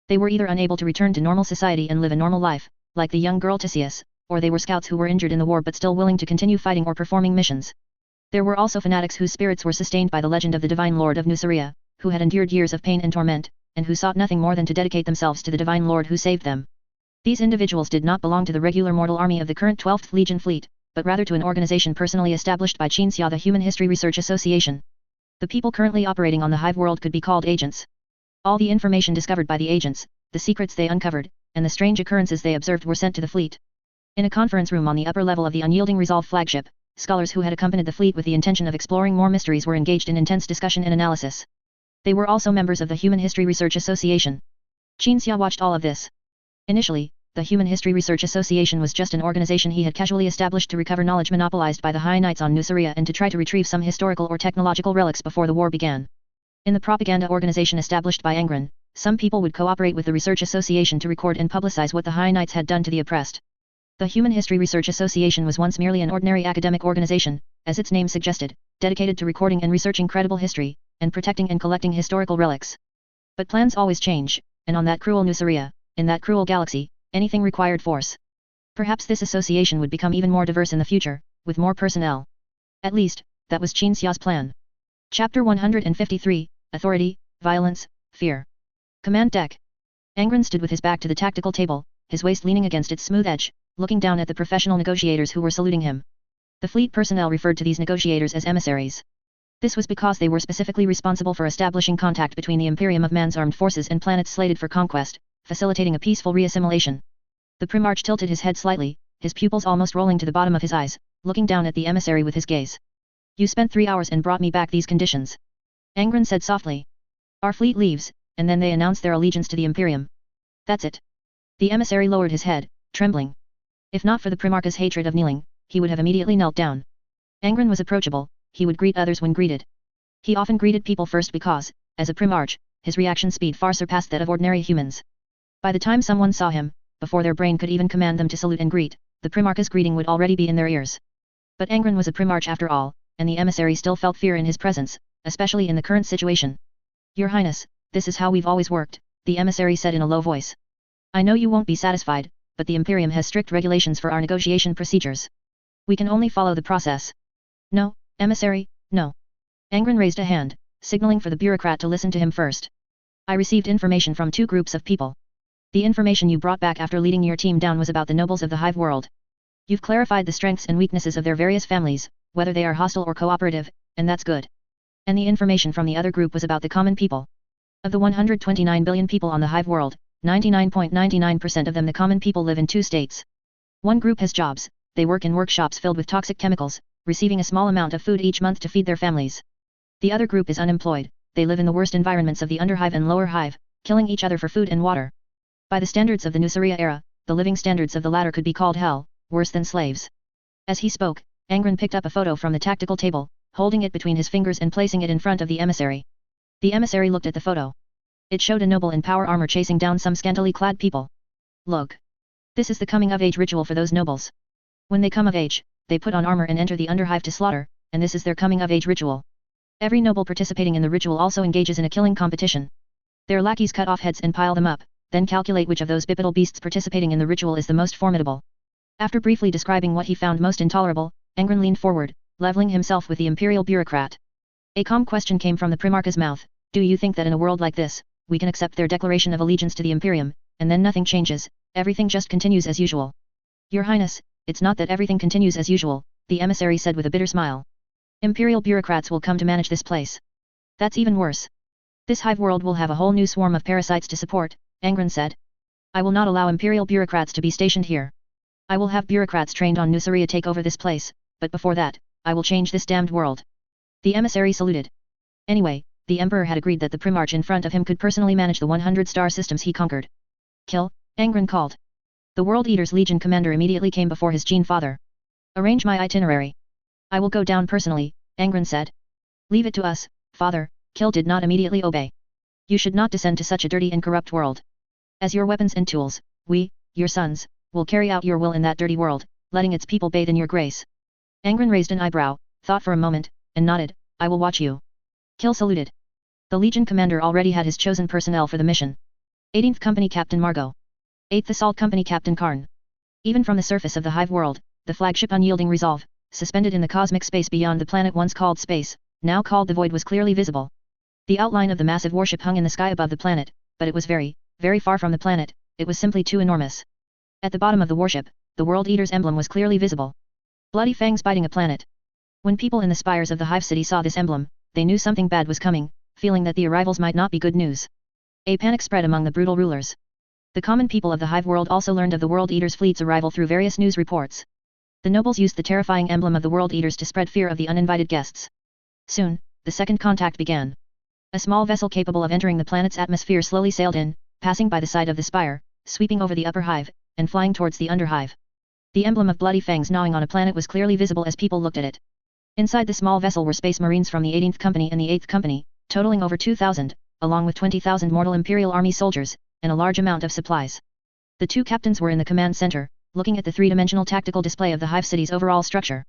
They were either unable to return to normal society and live a normal life, like the young girl Theseus, or they were scouts who were injured in the war but still willing to continue fighting or performing missions. There were also fanatics whose spirits were sustained by the legend of the Divine Lord of Nuceria, who had endured years of pain and torment, and who sought nothing more than to dedicate themselves to the Divine Lord who saved them. These individuals did not belong to the regular mortal army of the current 12th Legion fleet, but rather to an organization personally established by Qin Xia, the Human History Research Association. The people currently operating on the hive world could be called agents. All the information discovered by the agents, the secrets they uncovered, and the strange occurrences they observed were sent to the fleet. In a conference room on the upper level of the Unyielding Resolve flagship, scholars who had accompanied the fleet with the intention of exploring more mysteries were engaged in intense discussion and analysis. They were also members of the Human History Research Association. Qin Xia watched all of this. Initially, the Human History Research Association was just an organization he had casually established to recover knowledge monopolized by the High Knights on Nuceria and to try to retrieve some historical or technological relics before the war began. In the propaganda organization established by Angron, some people would cooperate with the Research Association to record and publicize what the High Knights had done to the oppressed. The Human History Research Association was once merely an ordinary academic organization, as its name suggested, dedicated to recording and researching credible history, and protecting and collecting historical relics. But plans always change, and on that cruel Nuceria, in that cruel galaxy, anything required force. Perhaps this association would become even more diverse in the future, with more personnel. At least, that was Qin Xia's plan. Chapter 153, Authority, Violence, Fear. Command Deck. Angron stood with his back to the tactical table, his waist leaning against its smooth edge, looking down at the professional negotiators who were saluting him. The fleet personnel referred to these negotiators as emissaries. This was because they were specifically responsible for establishing contact between the Imperium of Man's armed forces and planets slated for conquest, facilitating a peaceful reassimilation. The Primarch tilted his head slightly, his pupils almost rolling to the bottom of his eyes, looking down at the emissary with his gaze. You spent 3 hours and brought me back these conditions. Angron said softly. Our fleet leaves, and then they announce their allegiance to the Imperium. That's it. The emissary lowered his head, trembling. If not for the Primarch's hatred of kneeling, he would have immediately knelt down. Angron was approachable, he would greet others when greeted. He often greeted people first because, as a Primarch, his reaction speed far surpassed that of ordinary humans. By the time someone saw him, before their brain could even command them to salute and greet, the Primarch's greeting would already be in their ears. But Angron was a Primarch after all, and the emissary still felt fear in his presence, especially in the current situation. Your Highness, this is how we've always worked, the emissary said in a low voice. I know you won't be satisfied, but the Imperium has strict regulations for our negotiation procedures. We can only follow the process. No, emissary, no. Angron raised a hand, signaling for the bureaucrat to listen to him first. I received information from 2 groups of people. The information you brought back after leading your team down was about the nobles of the hive world. You've clarified the strengths and weaknesses of their various families, whether they are hostile or cooperative, and that's good. And the information from the other group was about the common people. Of the 129 billion people on the hive world, 99.99% of them the common people live in 2 states. One group has jobs, they work in workshops filled with toxic chemicals, receiving a small amount of food each month to feed their families. The other group is unemployed, they live in the worst environments of the underhive and lower hive, killing each other for food and water. By the standards of the Nuceria era, the living standards of the latter could be called hell, worse than slaves. As he spoke, Angron picked up a photo from the tactical table, holding it between his fingers and placing it in front of the emissary. The emissary looked at the photo. It showed a noble in power armor chasing down some scantily clad people. Look. This is the coming of age ritual for those nobles. When they come of age, they put on armor and enter the underhive to slaughter, and this is their coming of age ritual. Every noble participating in the ritual also engages in a killing competition. Their lackeys cut off heads and pile them up, then calculate which of those bipedal beasts participating in the ritual is the most formidable. After briefly describing what he found most intolerable, Angron leaned forward, leveling himself with the imperial bureaucrat. A calm question came from the Primarch's mouth. Do you think that in a world like this, we can accept their declaration of allegiance to the Imperium, and then nothing changes, everything just continues as usual? Your Highness, it's not that everything continues as usual, the emissary said with a bitter smile. Imperial bureaucrats will come to manage this place. That's even worse. This hive world will have a whole new swarm of parasites to support, Angron said. I will not allow imperial bureaucrats to be stationed here. I will have bureaucrats trained on Nuceria take over this place, but before that, I will change this damned world. The emissary saluted. Anyway, the Emperor had agreed that the Primarch in front of him could personally manage the 100 star systems he conquered. Kill, Angron called. The World Eater's Legion commander immediately came before his Gene father. Arrange my itinerary. I will go down personally, Angron said. Leave it to us, father. Kill did not immediately obey. You should not descend to such a dirty and corrupt world. As your weapons and tools, we, your sons, will carry out your will in that dirty world, letting its people bathe in your grace. Angron raised an eyebrow, thought for a moment, and nodded. I will watch you. Kill saluted. The Legion commander already had his chosen personnel for the mission. 18th Company Captain Margot. 8th Assault Company Captain Karn. Even from the surface of the hive world, the flagship Unyielding Resolve, suspended in the cosmic space beyond the planet once called space, now called the Void, was clearly visible. The outline of the massive warship hung in the sky above the planet, but it was very, very far from the planet. It was simply too enormous. At the bottom of the warship, the World Eater's emblem was clearly visible. Bloody fangs biting a planet. When people in the spires of the hive city saw this emblem, they knew something bad was coming, feeling that the arrivals might not be good news. A panic spread among the brutal rulers. The common people of the hive world also learned of the World Eater's fleet's arrival through various news reports. The nobles used the terrifying emblem of the World Eaters to spread fear of the uninvited guests. Soon, the second contact began. A small vessel capable of entering the planet's atmosphere slowly sailed in, passing by the side of the spire, sweeping over the upper hive, and flying towards the underhive. The emblem of bloody fangs gnawing on a planet was clearly visible as people looked at it. Inside the small vessel were Space Marines from the 18th Company and the 8th Company, totaling over 2,000, along with 20,000 mortal Imperial Army soldiers, and a large amount of supplies. The two captains were in the command center, looking at the three-dimensional tactical display of the hive city's overall structure.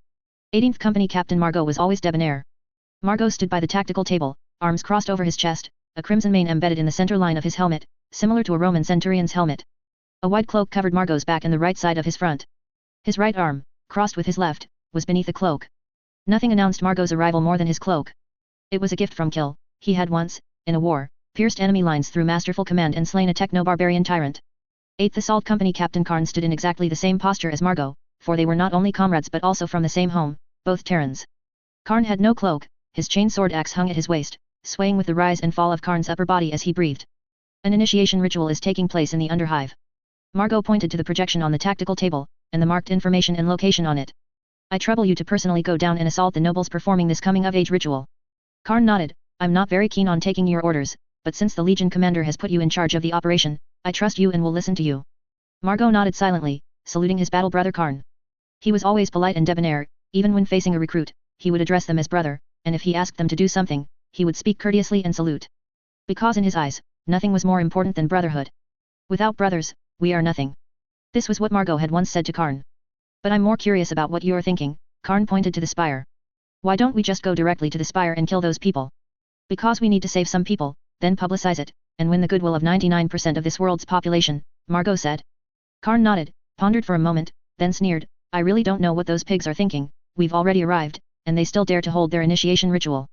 18th Company Captain Margot was always debonair. Margot stood by the tactical table, arms crossed over his chest, a crimson mane embedded in the center line of his helmet, similar to a Roman centurion's helmet. A wide cloak covered Margot's back and the right side of his front. His right arm, crossed with his left, was beneath the cloak. Nothing announced Margot's arrival more than his cloak. It was a gift from Kill. He had once, in a war, pierced enemy lines through masterful command and slain a techno-barbarian tyrant. 8th Assault Company Captain Karn stood in exactly the same posture as Margot, for they were not only comrades but also from the same home, both Terrans. Karn had no cloak, his chainsword axe hung at his waist, swaying with the rise and fall of Karn's upper body as he breathed. An initiation ritual is taking place in the underhive. Margot pointed to the projection on the tactical table, and the marked information and location on it. I trouble you to personally go down and assault the nobles performing this coming-of-age ritual. Karn nodded. I'm not very keen on taking your orders, but since the Legion commander has put you in charge of the operation, I trust you and will listen to you. Margot nodded silently, saluting his battle brother Karn. He was always polite and debonair, even when facing a recruit, he would address them as brother, and if he asked them to do something, he would speak courteously and salute. Because in his eyes, nothing was more important than brotherhood. Without brothers, we are nothing. This was what Margot had once said to Karn. But I'm more curious about what you're thinking, Karn pointed to the spire. Why don't we just go directly to the spire and kill those people? Because we need to save some people, then publicize it, and win the goodwill of 99% of this world's population, Margot said. Karn nodded, pondered for a moment, then sneered, I really don't know what those pigs are thinking, we've already arrived, and they still dare to hold their initiation ritual.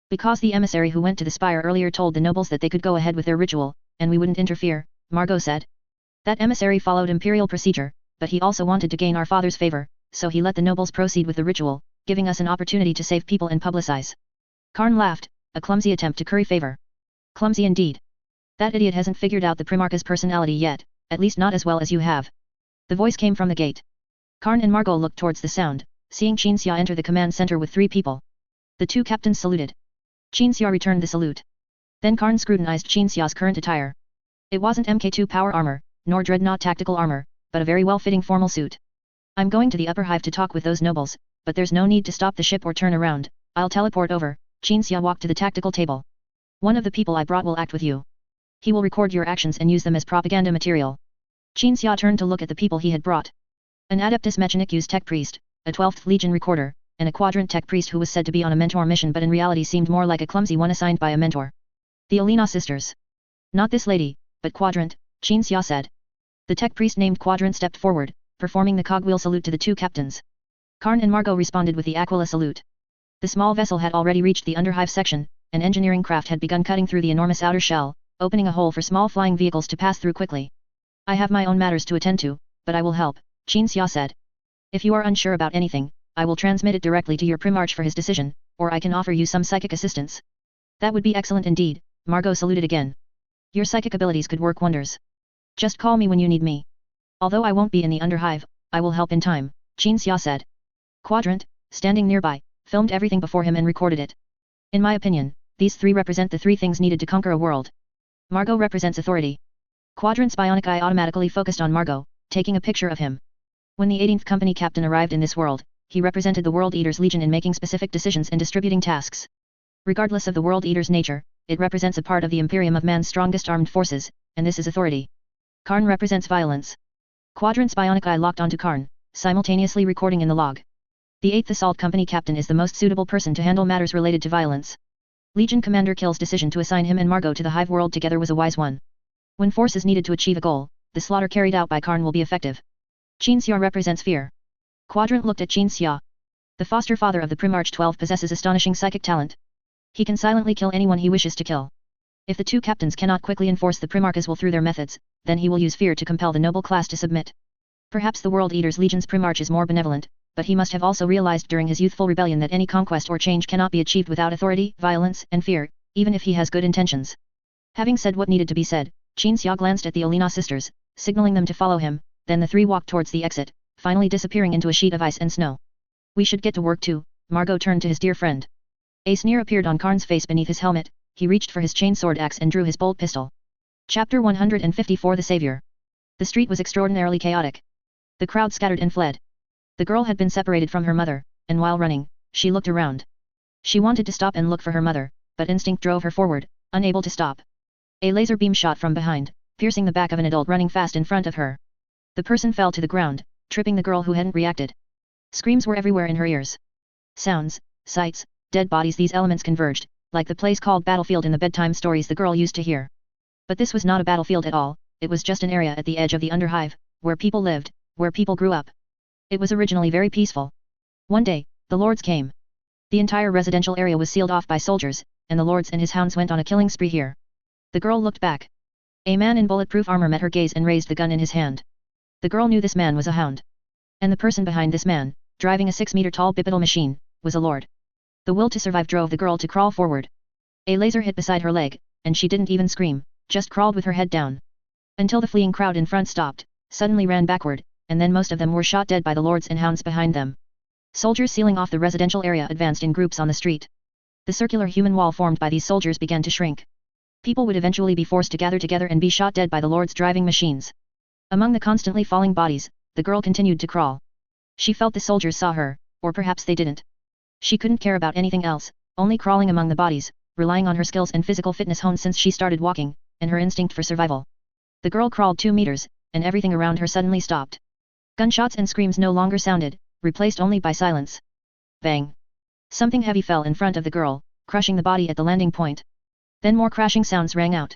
Because the emissary who went to the spire earlier told the nobles that they could go ahead with their ritual, and we wouldn't interfere, Margot said. That emissary followed imperial procedure, but he also wanted to gain our father's favor, so he let the nobles proceed with the ritual, giving us an opportunity to save people and publicize. Karn laughed, a clumsy attempt to curry favor. Clumsy indeed. That idiot hasn't figured out the Primarch's personality yet, at least not as well as you have. The voice came from the gate. Karn and Margot looked towards the sound, seeing Qinxia enter the command center with 3 people. The 2 captains saluted. Qinxia returned the salute. Then Karn scrutinized Qinxia's current attire. It wasn't Mk2 power armor, nor dreadnought tactical armor, but a very well-fitting formal suit. I'm going to the upper hive to talk with those nobles, but there's no need to stop the ship or turn around, I'll teleport over. Qinxia walked to the tactical table. One of the people I brought will act with you. He will record your actions and use them as propaganda material. Qinxia turned to look at the people he had brought. An Adeptus Mechanicus tech priest, a 12th Legion recorder, and a quadrant tech priest who was said to be on a mentor mission but in reality seemed more like a clumsy one assigned by a mentor. The Alina sisters. Not this lady, but Quadrant, Qinxia said. The tech priest named Quadrant stepped forward, performing the cogwheel salute to the 2 captains. Karn and Margot responded with the Aquila salute. The small vessel had already reached the underhive section, and engineering craft had begun cutting through the enormous outer shell, opening a hole for small flying vehicles to pass through quickly. I have my own matters to attend to, but I will help, Qin Xia said. If you are unsure about anything, I will transmit it directly to your Primarch for his decision, or I can offer you some psychic assistance. That would be excellent indeed, Margot saluted again. Your psychic abilities could work wonders. Just call me when you need me. Although I won't be in the underhive, I will help in time, Qin Xia said. Quadrant, standing nearby, filmed everything before him and recorded it. In my opinion, these three represent the three things needed to conquer a world. Margot represents authority. Quadrant's bionic eye automatically focused on Margot, taking a picture of him. When the 18th company captain arrived in this world, he represented the World Eaters Legion in making specific decisions and distributing tasks. Regardless of the World Eaters' nature, it represents a part of the Imperium of man's strongest armed forces, and this is authority. Karn represents violence. Quadrant's bionic eye locked onto Karn, simultaneously recording in the log. The 8th Assault Company captain is the most suitable person to handle matters related to violence. Legion Commander Kill's decision to assign him and Margot to the Hive world together was a wise one. When force is needed to achieve a goal, the slaughter carried out by Karn will be effective. Qin Xia represents fear. Quadrant looked at Qin Xia. The foster father of the Primarch 12 possesses astonishing psychic talent. He can silently kill anyone he wishes to kill. If the two captains cannot quickly enforce the Primarch's will through their methods, then he will use fear to compel the noble class to submit. Perhaps the World Eaters Legion's Primarch is more benevolent, but he must have also realized during his youthful rebellion that any conquest or change cannot be achieved without authority, violence, and fear, even if he has good intentions. Having said what needed to be said, Qin Xia glanced at the Olina sisters, signaling them to follow him, then the three walked towards the exit, finally disappearing into a sheet of ice and snow. We should get to work too, Margot turned to his dear friend. A sneer appeared on Karn's face beneath his helmet, he reached for his chainsword axe and drew his bolt pistol. Chapter 154 The Savior. The street was extraordinarily chaotic. The crowd scattered and fled. The girl had been separated from her mother, and while running, she looked around. She wanted to stop and look for her mother, but instinct drove her forward, unable to stop. A laser beam shot from behind, piercing the back of an adult running fast in front of her. The person fell to the ground, tripping the girl who hadn't reacted. Screams were everywhere in her ears. Sounds, sights, dead bodies, these elements converged, like the place called battlefield in the bedtime stories the girl used to hear. But this was not a battlefield at all, it was just an area at the edge of the underhive, where people lived, where people grew up. It was originally very peaceful. One day, the lords came. The entire residential area was sealed off by soldiers, and the lords and his hounds went on a killing spree here. The girl looked back. A man in bulletproof armor met her gaze and raised the gun in his hand. The girl knew this man was a hound. And the person behind this man, driving a 6-meter-tall bipedal machine, was a lord. The will to survive drove the girl to crawl forward. A laser hit beside her leg, and she didn't even scream, just crawled with her head down. Until the fleeing crowd in front stopped, suddenly ran backward, and then most of them were shot dead by the lords and hounds behind them. Soldiers sealing off the residential area advanced in groups on the street. The circular human wall formed by these soldiers began to shrink. People would eventually be forced to gather together and be shot dead by the lords driving machines. Among the constantly falling bodies, the girl continued to crawl. She felt the soldiers saw her, or perhaps they didn't. She couldn't care about anything else, only crawling among the bodies, relying on her skills and physical fitness honed since she started walking, and her instinct for survival. The girl crawled 2 meters, and everything around her suddenly stopped. Gunshots and screams no longer sounded, replaced only by silence. Bang! Something heavy fell in front of the girl, crushing the body at the landing point. Then more crashing sounds rang out.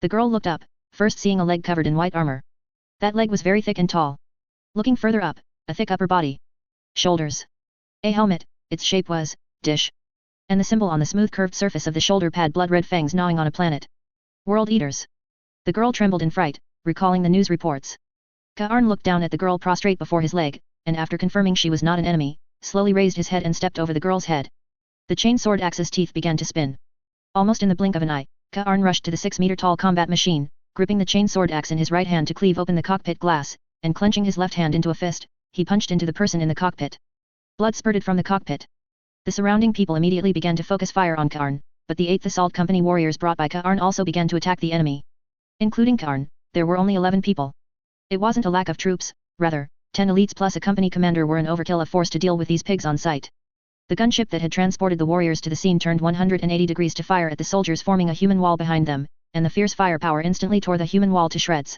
The girl looked up, first seeing a leg covered in white armor. That leg was very thick and tall. Looking further up, a thick upper body. Shoulders. A helmet, its shape was, dish. And the symbol on the smooth curved surface of the shoulder pad blood-red fangs gnawing on a planet. World Eaters. The girl trembled in fright, recalling the news reports. Karn looked down at the girl prostrate before his leg, and after confirming she was not an enemy, slowly raised his head and stepped over the girl's head. The chainsword axe's teeth began to spin. Almost in the blink of an eye, Karn rushed to the 6-meter-tall combat machine, gripping the chainsword axe in his right hand to cleave open the cockpit glass, and clenching his left hand into a fist, he punched into the person in the cockpit. Blood spurted from the cockpit. The surrounding people immediately began to focus fire on Karn, but the 8th Assault Company warriors brought by Karn also began to attack the enemy. Including Karn, there were only 11 people. It wasn't a lack of troops, rather, 10 elites plus a company commander were an overkill of force to deal with these pigs on sight. The gunship that had transported the warriors to the scene turned 180 degrees to fire at the soldiers, forming a human wall behind them, and the fierce firepower instantly tore the human wall to shreds.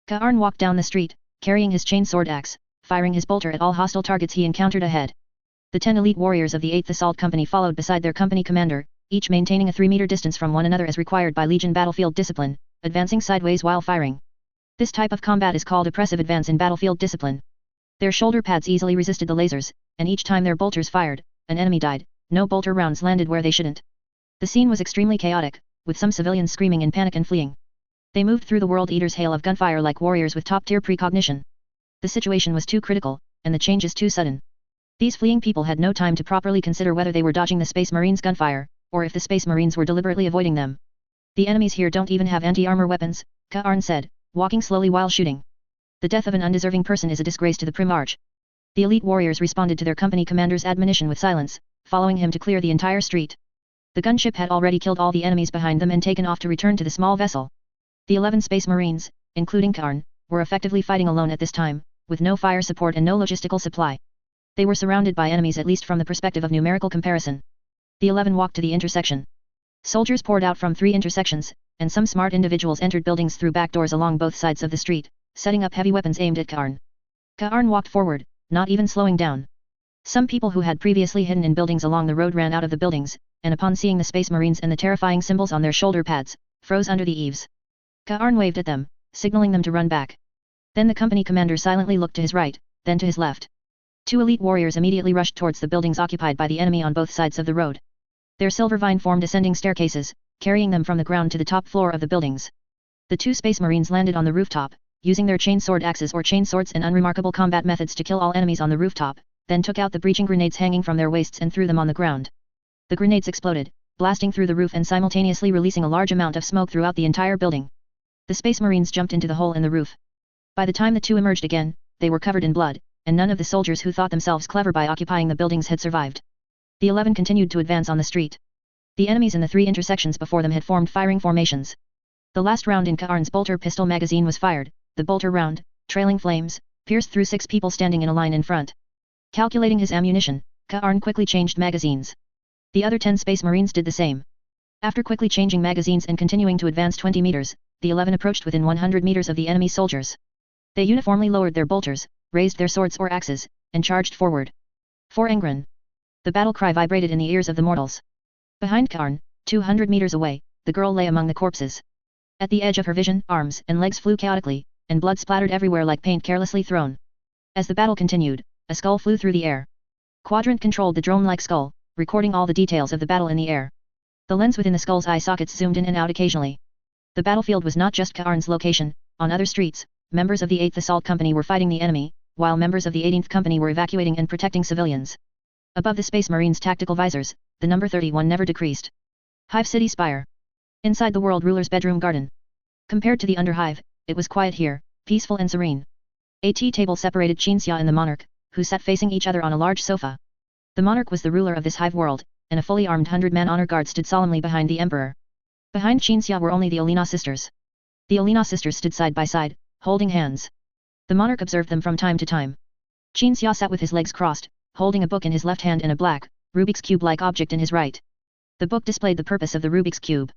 Karn walked down the street, carrying his chainsword axe, firing his bolter at all hostile targets he encountered ahead. The 10 elite warriors of the 8th Assault Company followed beside their company commander, each maintaining a 3-meter distance from one another as required by Legion battlefield discipline, advancing sideways while firing. This type of combat is called oppressive advance in battlefield discipline. Their shoulder pads easily resisted the lasers, and each time their bolters fired, an enemy died, no bolter rounds landed where they shouldn't. The scene was extremely chaotic, with some civilians screaming in panic and fleeing. They moved through the World Eater's hail of gunfire like warriors with top-tier precognition. The situation was too critical, and the changes too sudden. These fleeing people had no time to properly consider whether they were dodging the Space Marines' gunfire, or if the Space Marines were deliberately avoiding them. The enemies here don't even have anti-armor weapons, Karn said, walking slowly while shooting. The death of an undeserving person is a disgrace to the Primarch. The elite warriors responded to their company commander's admonition with silence, following him to clear the entire street. The gunship had already killed all the enemies behind them and taken off to return to the small vessel. The 11 Space Marines, including Karn, were effectively fighting alone at this time, with no fire support and no logistical supply. They were surrounded by enemies at least from the perspective of numerical comparison. The 11 walked to the intersection. Soldiers poured out from 3 intersections, and some smart individuals entered buildings through back doors along both sides of the street, setting up heavy weapons aimed at Karn. Karn walked forward, not even slowing down. Some people who had previously hidden in buildings along the road ran out of the buildings, and upon seeing the Space Marines and the terrifying symbols on their shoulder pads, froze under the eaves. Karn waved at them, signaling them to run back. Then the company commander silently looked to his right, then to his left. 2 elite warriors immediately rushed towards the buildings occupied by the enemy on both sides of the road. Their silver vine-formed ascending staircases, carrying them from the ground to the top floor of the buildings. The 2 Space Marines landed on the rooftop, using their chainsword axes or chainswords and unremarkable combat methods to kill all enemies on the rooftop, then took out the breaching grenades hanging from their waists and threw them on the ground. The grenades exploded, blasting through the roof and simultaneously releasing a large amount of smoke throughout the entire building. The Space Marines jumped into the hole in the roof. By the time the 2 emerged again, they were covered in blood, and none of the soldiers who thought themselves clever by occupying the buildings had survived. The 11 continued to advance on the street. The enemies in the 3 intersections before them had formed firing formations. The last round in Karn's bolter pistol magazine was fired. The bolter round, trailing flames, pierced through 6 people standing in a line in front. Calculating his ammunition, Karn quickly changed magazines. The other 10 Space Marines did the same. After quickly changing magazines and continuing to advance 20 meters, the 11 approached within 100 meters of the enemy soldiers. They uniformly lowered their bolters, raised their swords or axes, and charged forward. For Angron. The battle cry vibrated in the ears of the mortals. Behind Karn, 200 meters away, the girl lay among the corpses. At the edge of her vision, arms and legs flew chaotically, and blood splattered everywhere like paint carelessly thrown. As the battle continued, a skull flew through the air. Quadrant controlled the drone-like skull, recording all the details of the battle in the air. The lens within the skull's eye sockets zoomed in and out occasionally. The battlefield was not just Karn's location. On other streets, members of the 8th Assault Company were fighting the enemy, while members of the 18th Company were evacuating and protecting civilians. Above the Space Marines' tactical visors, the number 31 never decreased. Hive City Spire. Inside the World Ruler's bedroom garden. Compared to the Underhive, it was quiet here, peaceful and serene. A tea table separated Qinxia and the monarch, who sat facing each other on a large sofa. The monarch was the ruler of this hive world, and a fully armed 100-man honor guard stood solemnly behind the emperor. Behind Qinxia were only the Olina sisters. The Olina sisters stood side by side, holding hands. The monarch observed them from time to time. Qinxia sat with his legs crossed, holding a book in his left hand and a black, Rubik's Cube-like object in his right. The book displayed the purpose of the Rubik's Cube.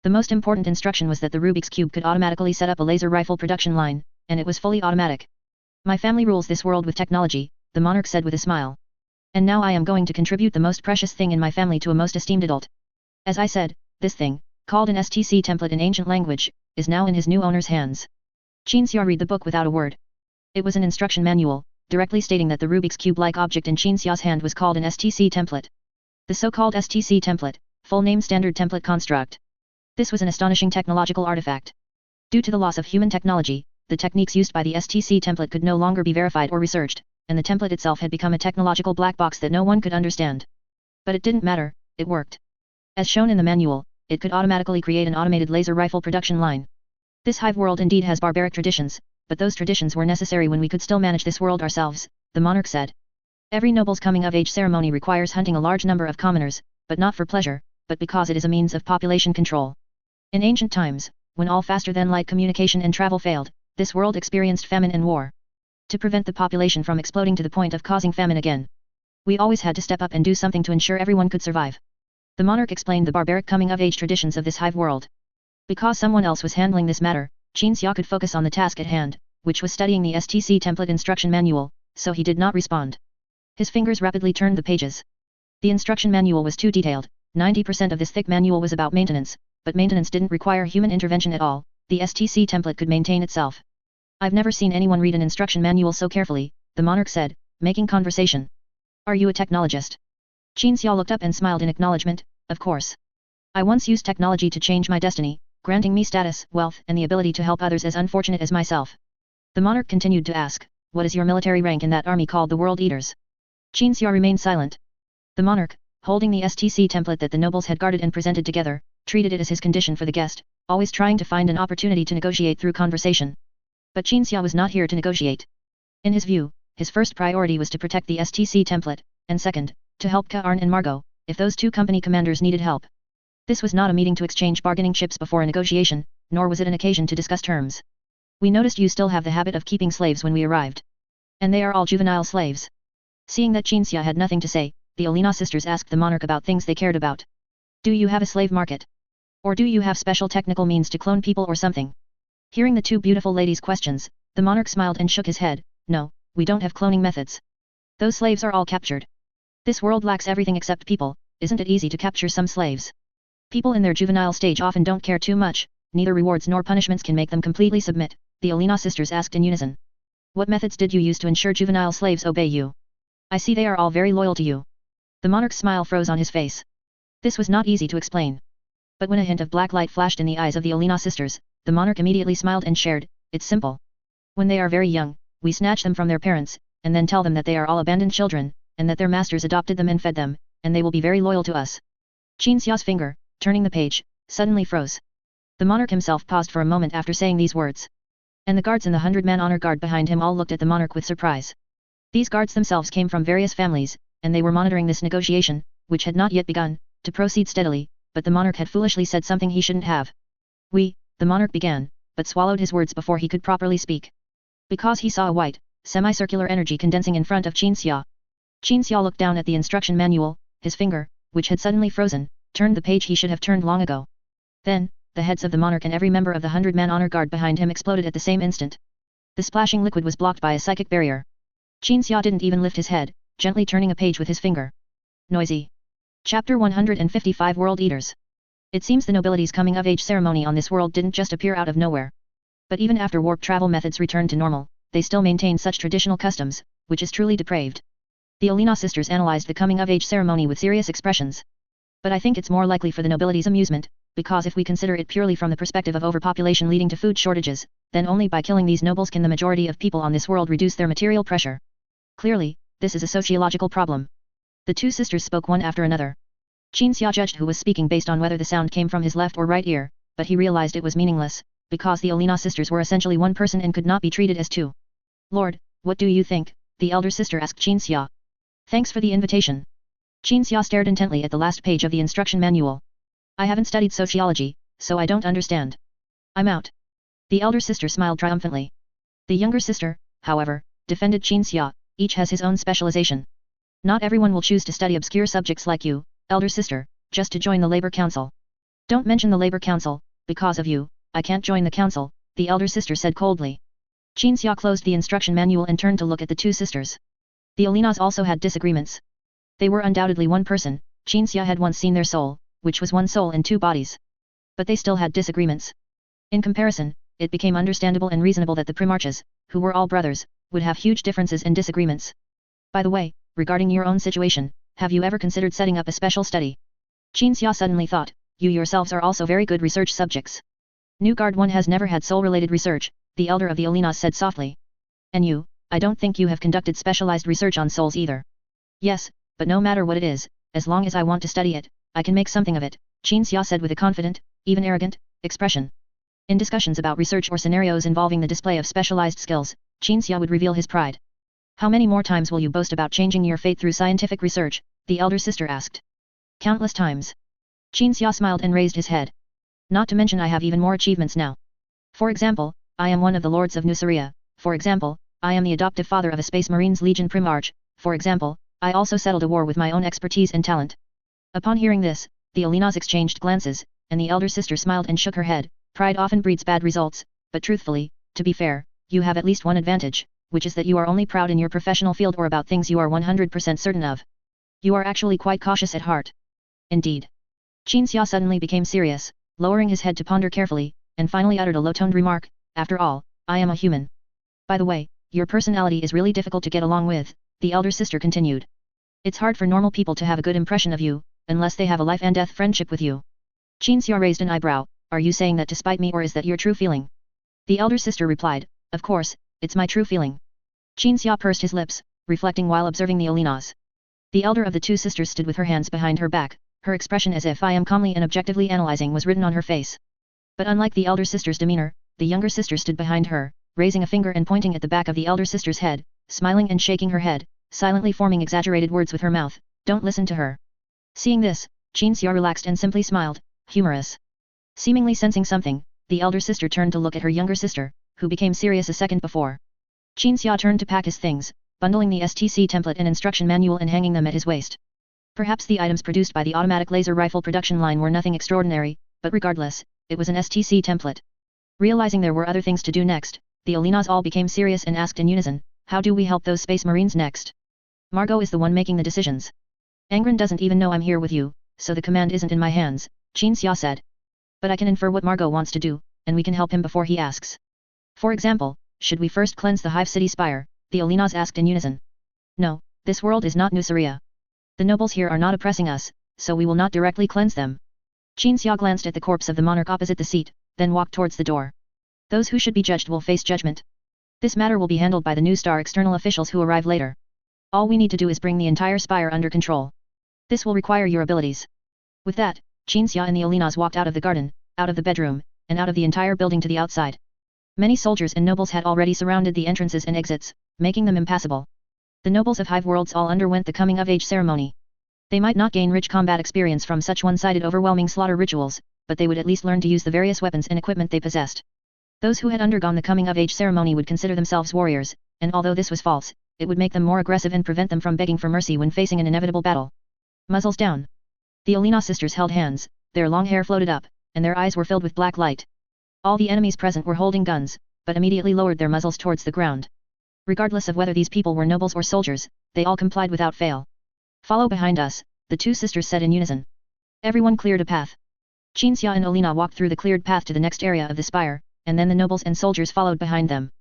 The most important instruction was that the Rubik's Cube could automatically set up a laser rifle production line, and it was fully automatic. My family rules this world with technology, the monarch said with a smile. And now I am going to contribute the most precious thing in my family to a most esteemed adult. As I said, this thing, called an STC template in ancient language, is now in his new owner's hands. Qinxia read the book without a word. It was an instruction manual, directly stating that the Rubik's Cube-like object in Qinxia's hand was called an STC template. The so-called STC template, full name Standard Template Construct. This was an astonishing technological artifact. Due to the loss of human technology, the techniques used by the STC template could no longer be verified or researched, and the template itself had become a technological black box that no one could understand. But it didn't matter, it worked. As shown in the manual, it could automatically create an automated laser rifle production line. This hive world indeed has barbaric traditions, but those traditions were necessary when we could still manage this world ourselves, the monarch said. Every noble's coming-of-age ceremony requires hunting a large number of commoners, but not for pleasure, but because it is a means of population control. In ancient times, when all faster-than-light communication and travel failed, this world experienced famine and war. To prevent the population from exploding to the point of causing famine again, we always had to step up and do something to ensure everyone could survive. The monarch explained the barbaric coming-of-age traditions of this hive world. Because someone else was handling this matter, Qinxia could focus on the task at hand, which was studying the STC template instruction manual, so he did not respond. His fingers rapidly turned the pages. The instruction manual was too detailed. 90% of this thick manual was about maintenance, but maintenance didn't require human intervention at all. The STC template could maintain itself. I've never seen anyone read an instruction manual so carefully, the monarch said, making conversation. Are you a technologist? Qin Xia looked up and smiled in acknowledgement. Of course. I once used technology to change my destiny, granting me status, wealth, and the ability to help others as unfortunate as myself. The monarch continued to ask, what is your military rank in that army called the World Eaters? Qin Xia remained silent. The monarch, holding the STC template that the nobles had guarded and presented together, treated it as his condition for the guest, always trying to find an opportunity to negotiate through conversation. But Qin Xia was not here to negotiate. In his view, his first priority was to protect the STC template, and second, to help Karn and Margot, if those two company commanders needed help. This was not a meeting to exchange bargaining chips before a negotiation, nor was it an occasion to discuss terms. We noticed you still have the habit of keeping slaves when we arrived. And they are all juvenile slaves. Seeing that Qin Xia had nothing to say, the Olina sisters asked the monarch about things they cared about. Do you have a slave market? Or do you have special technical means to clone people or something? Hearing the two beautiful ladies' questions, the monarch smiled and shook his head. No, we don't have cloning methods. Those slaves are all captured. This world lacks everything except people. Isn't it easy to capture some slaves? People in their juvenile stage often don't care too much, neither rewards nor punishments can make them completely submit, the Olina sisters asked in unison. What methods did you use to ensure juvenile slaves obey you? I see they are all very loyal to you. The monarch's smile froze on his face. This was not easy to explain. But when a hint of black light flashed in the eyes of the Olina sisters, the monarch immediately smiled and shared, it's simple. When they are very young, we snatch them from their parents, and then tell them that they are all abandoned children, and that their masters adopted them and fed them, and they will be very loyal to us. Qin Xia's finger, turning the page, suddenly froze. The monarch himself paused for a moment after saying these words. And the guards in the 100-man honor guard behind him all looked at the monarch with surprise. These guards themselves came from various families, and they were monitoring this negotiation, which had not yet begun, to proceed steadily, but the monarch had foolishly said something he shouldn't have. The monarch began, but swallowed his words before he could properly speak. Because he saw a white, semicircular energy condensing in front of Qin Xia. Qin Xia looked down at the instruction manual, his finger, which had suddenly frozen, turned the page he should have turned long ago. Then, the heads of the monarch and every member of the 100-man honor guard behind him exploded at the same instant. The splashing liquid was blocked by a psychic barrier. Qin Xia didn't even lift his head, gently turning a page with his finger. Noisy. Chapter 155 World Eaters. It seems the nobility's coming-of-age ceremony on this world didn't just appear out of nowhere. But even after warp travel methods returned to normal, they still maintain such traditional customs, which is truly depraved. The Olina sisters analyzed the coming-of-age ceremony with serious expressions. But I think it's more likely for the nobility's amusement, because if we consider it purely from the perspective of overpopulation leading to food shortages, then only by killing these nobles can the majority of people on this world reduce their material pressure. Clearly, this is a sociological problem. The two sisters spoke one after another. Qin Xia judged who was speaking based on whether the sound came from his left or right ear, but he realized it was meaningless, because the Olina sisters were essentially one person and could not be treated as two. Lord, what do you think? The elder sister asked Qin Xia. Thanks for the invitation. Qin Xia stared intently at the last page of the instruction manual. I haven't studied sociology, so I don't understand. I'm out. The elder sister smiled triumphantly. The younger sister, however, defended Qin Xia, each has his own specialization. Not everyone will choose to study obscure subjects like you, elder sister, just to join the labor council. Don't mention the labor council, because of you, I can't join the council, the elder sister said coldly. Qin Xia closed the instruction manual and turned to look at the two sisters. The Olinas also had disagreements. They were undoubtedly one person. Qin Xia had once seen their soul, which was one soul in two bodies. But they still had disagreements. In comparison, it became understandable and reasonable that the Primarchs, who were all brothers, would have huge differences and disagreements. By the way, regarding your own situation, have you ever considered setting up a special study? Qin Xia suddenly thought, you yourselves are also very good research subjects. New Guard 1 has never had soul-related research, the elder of the Olinas said softly. And you, I don't think you have conducted specialized research on souls either. Yes, but no matter what it is, as long as I want to study it, I can make something of it, Qin Xia said with a confident, even arrogant, expression. In discussions about research or scenarios involving the display of specialized skills, Qin Xia would reveal his pride. How many more times will you boast about changing your fate through scientific research? The elder sister asked. Countless times. Qin Xia smiled and raised his head. Not to mention I have even more achievements now. For example, I am one of the lords of Nuceria. For example, I am the adoptive father of a Space Marines Legion Primarch. For example, I also settled a war with my own expertise and talent. Upon hearing this, the Olinas exchanged glances, and the elder sister smiled and shook her head. Pride often breeds bad results, but truthfully, to be fair, you have at least one advantage, which is that you are only proud in your professional field or about things you are 100% certain of. You are actually quite cautious at heart. Indeed. Qin Xia suddenly became serious, lowering his head to ponder carefully, and finally uttered a low-toned remark, after all, I am a human. By the way, your personality is really difficult to get along with, the elder sister continued. It's hard for normal people to have a good impression of you, unless they have a life and death friendship with you. Qin Xia raised an eyebrow. Are you saying that to spite me, or is that your true feeling? The elder sister replied, of course, it's my true feeling. Qin Xia pursed his lips, reflecting while observing the Olinas. The elder of the two sisters stood with her hands behind her back, her expression as if I am calmly and objectively analyzing was written on her face. But unlike the elder sister's demeanor, the younger sister stood behind her, raising a finger and pointing at the back of the elder sister's head, smiling and shaking her head, silently forming exaggerated words with her mouth. Don't listen to her. Seeing this, Qin Xia relaxed and simply smiled, humorous. Seemingly sensing something, the elder sister turned to look at her younger sister, who became serious a second before. Qin Xia turned to pack his things, bundling the STC template and instruction manual and hanging them at his waist. Perhaps the items produced by the automatic laser rifle production line were nothing extraordinary, but regardless, it was an STC template. Realizing there were other things to do next, the Olinas all became serious and asked in unison, how do we help those space marines next? Margot is the one making the decisions. Angron doesn't even know I'm here with you, so the command isn't in my hands, Qin Xia said. But I can infer what Margot wants to do, and we can help him before he asks. For example, should we first cleanse the Hive City Spire? The Olinas asked in unison. No, this world is not Nuceria. The nobles here are not oppressing us, so we will not directly cleanse them. Qin Xia glanced at the corpse of the monarch opposite the seat, then walked towards the door. Those who should be judged will face judgment. This matter will be handled by the New Star external officials who arrive later. All we need to do is bring the entire spire under control. This will require your abilities. With that, Qin Xia and the Olinas walked out of the garden, out of the bedroom, and out of the entire building to the outside. Many soldiers and nobles had already surrounded the entrances and exits, making them impassable. The nobles of Hive Worlds all underwent the coming-of-age ceremony. They might not gain rich combat experience from such one-sided overwhelming slaughter rituals, but they would at least learn to use the various weapons and equipment they possessed. Those who had undergone the coming-of-age ceremony would consider themselves warriors, and although this was false, it would make them more aggressive and prevent them from begging for mercy when facing an inevitable battle. Muzzles down. The Olina sisters held hands, their long hair floated up, and their eyes were filled with black light. All the enemies present were holding guns, but immediately lowered their muzzles towards the ground. Regardless of whether these people were nobles or soldiers, they all complied without fail. Follow behind us, the two sisters said in unison. Everyone cleared a path. Qin Xia and Olina walked through the cleared path to the next area of the spire, and then the nobles and soldiers followed behind them.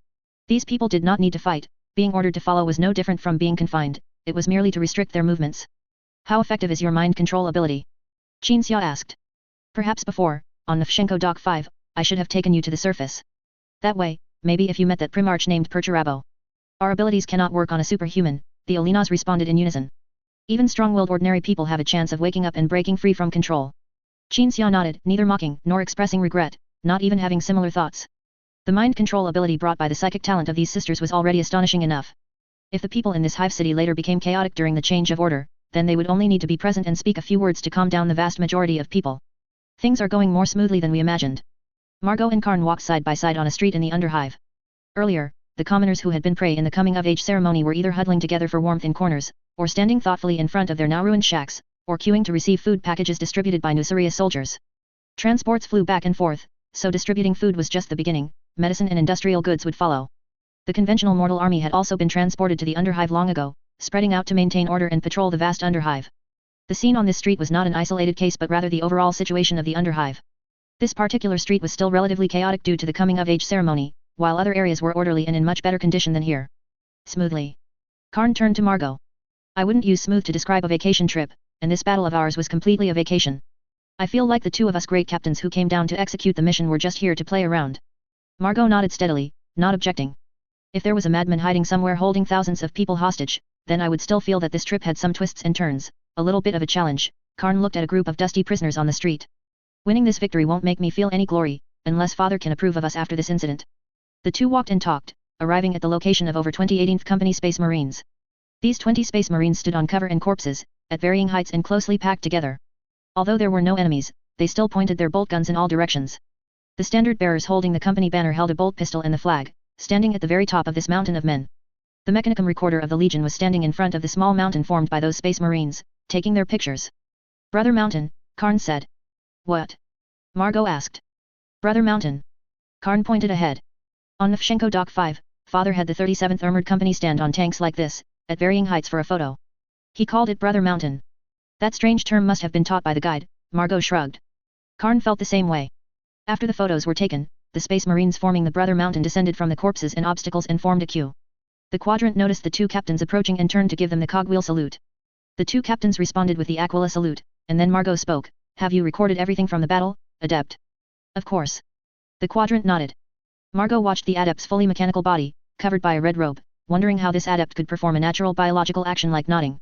These people did not need to fight, being ordered to follow was no different from being confined, it was merely to restrict their movements. How effective is your mind control ability? Qin Xia asked. Perhaps before, on Nefshenko Dock 5, I should have taken you to the surface. That way, maybe if you met that Primarch named Perturabo. Our abilities cannot work on a superhuman, the Olinas responded in unison. Even strong-willed ordinary people have a chance of waking up and breaking free from control. Qin Xia nodded, neither mocking nor expressing regret, not even having similar thoughts. The mind control ability brought by the psychic talent of these sisters was already astonishing enough. If the people in this hive city later became chaotic during the change of order, then they would only need to be present and speak a few words to calm down the vast majority of people. Things are going more smoothly than we imagined. Margot and Karn walked side by side on a street in the underhive. Earlier, the commoners who had been prey in the coming-of-age ceremony were either huddling together for warmth in corners, or standing thoughtfully in front of their now-ruined shacks, or queuing to receive food packages distributed by Nuceria soldiers. Transports flew back and forth, so distributing food was just the beginning, medicine and industrial goods would follow. The conventional mortal army had also been transported to the underhive long ago, spreading out to maintain order and patrol the vast underhive. The scene on this street was not an isolated case but rather the overall situation of the underhive. This particular street was still relatively chaotic due to the coming-of-age ceremony, while other areas were orderly and in much better condition than here. Smoothly. Karn turned to Margot. I wouldn't use smooth to describe a vacation trip, and this battle of ours was completely a vacation. I feel like the two of us great captains who came down to execute the mission were just here to play around. Margot nodded steadily, not objecting. If there was a madman hiding somewhere holding thousands of people hostage, then I would still feel that this trip had some twists and turns, a little bit of a challenge. Karn looked at a group of dusty prisoners on the street. Winning this victory won't make me feel any glory, unless father can approve of us after this incident. The two walked and talked, arriving at the location of over 20 18th Company Space Marines. These 20 Space Marines stood on cover and corpses, at varying heights and closely packed together. Although there were no enemies, they still pointed their bolt guns in all directions. The standard bearers holding the company banner held a bolt pistol and the flag, standing at the very top of this mountain of men. The Mechanicum recorder of the Legion was standing in front of the small mountain formed by those Space Marines, taking their pictures. Brother Mountain, Karn said. What? Margot asked. Brother Mountain. Karn pointed ahead. On Nefshenko Dock 5, father had the 37th Armored Company stand on tanks like this, at varying heights for a photo. He called it Brother Mountain. That strange term must have been taught by the guide, Margot shrugged. Karn felt the same way. After the photos were taken, the Space Marines forming the Brother Mountain descended from the corpses and obstacles and formed a queue. The quadrant noticed the two captains approaching and turned to give them the cogwheel salute. The two captains responded with the Aquila salute, and then Margot spoke. Have you recorded everything from the battle, Adept? Of course. The quadrant nodded. Margot watched the Adept's fully mechanical body, covered by a red robe, wondering how this Adept could perform a natural biological action like nodding.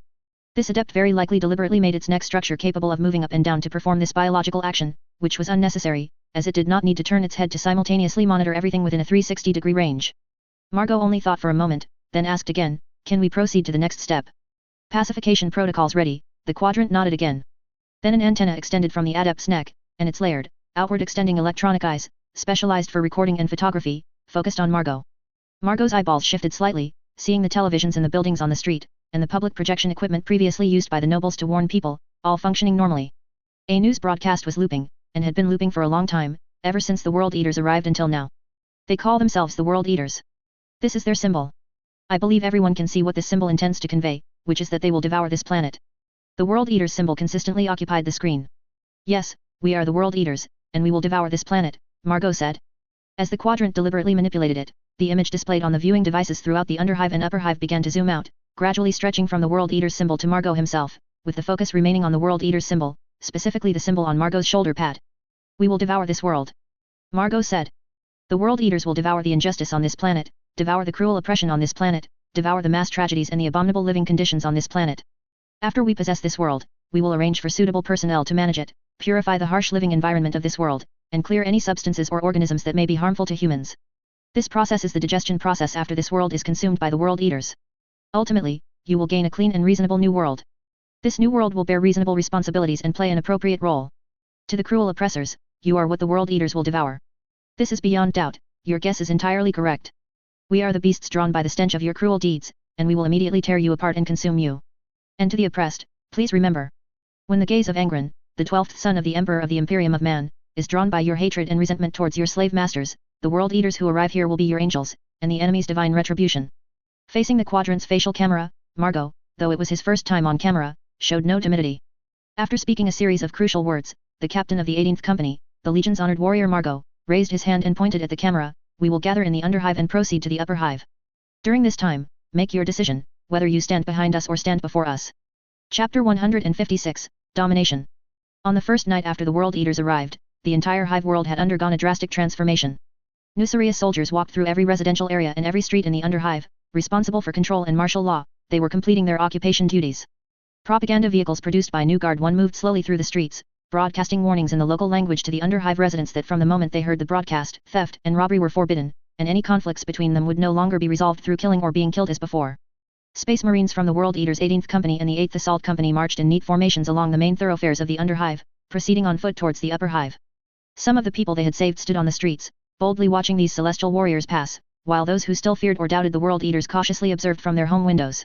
This Adept very likely deliberately made its neck structure capable of moving up and down to perform this biological action, which was unnecessary, as it did not need to turn its head to simultaneously monitor everything within a 360-degree range. Margot only thought for a moment, then asked again, can we proceed to the next step? Pacification protocols ready, the quadrant nodded again. Then an antenna extended from the Adept's neck, and its layered, outward extending electronic eyes, specialized for recording and photography, focused on Margot. Margot's eyeballs shifted slightly, seeing the televisions in the buildings on the street, and the public projection equipment previously used by the nobles to warn people, all functioning normally. A news broadcast was looping, and had been looping for a long time, ever since the World Eaters arrived until now. They call themselves the World Eaters. This is their symbol. I believe everyone can see what this symbol intends to convey, which is that they will devour this planet. The World Eaters symbol consistently occupied the screen. Yes, we are the World Eaters, and we will devour this planet, Margot said. As the quadrant deliberately manipulated it, the image displayed on the viewing devices throughout the underhive and upperhive began to zoom out, gradually stretching from the World Eaters symbol to Margot himself, with the focus remaining on the World Eaters symbol, specifically the symbol on Margot's shoulder pad. We will devour this world. Margot said. The World Eaters will devour the injustice on this planet, devour the cruel oppression on this planet, devour the mass tragedies and the abominable living conditions on this planet. After we possess this world, we will arrange for suitable personnel to manage it, purify the harsh living environment of this world, and clear any substances or organisms that may be harmful to humans. This process is the digestion process after this world is consumed by the World Eaters. Ultimately, you will gain a clean and reasonable new world. This new world will bear reasonable responsibilities and play an appropriate role. To the cruel oppressors, you are what the World Eaters will devour. This is beyond doubt, your guess is entirely correct. We are the beasts drawn by the stench of your cruel deeds, and we will immediately tear you apart and consume you. And to the oppressed, please remember. When the gaze of Angron, the 12th son of the Emperor of the Imperium of Man, is drawn by your hatred and resentment towards your slave masters, the World Eaters who arrive here will be your angels, and the enemy's divine retribution. Facing the quadrant's facial camera, Margot, though it was his first time on camera, showed no timidity. After speaking a series of crucial words, the captain of the 18th Company, the Legion's honored warrior Margot, raised his hand and pointed at the camera. We will gather in the underhive and proceed to the upper hive. During this time, make your decision, whether you stand behind us or stand before us. Chapter 156, Domination. On the first night after the World Eaters arrived, the entire hive world had undergone a drastic transformation. Nuceria soldiers walked through every residential area and every street in the underhive, responsible for control and martial law. They were completing their occupation duties. Propaganda vehicles produced by New Guard 1 moved slowly through the streets, broadcasting warnings in the local language to the underhive residents that from the moment they heard the broadcast, theft and robbery were forbidden, and any conflicts between them would no longer be resolved through killing or being killed as before. Space Marines from the World Eaters 18th Company and the 8th Assault Company marched in neat formations along the main thoroughfares of the underhive, proceeding on foot towards the upper hive. Some of the people they had saved stood on the streets, boldly watching these celestial warriors pass, while those who still feared or doubted the World Eaters cautiously observed from their home windows.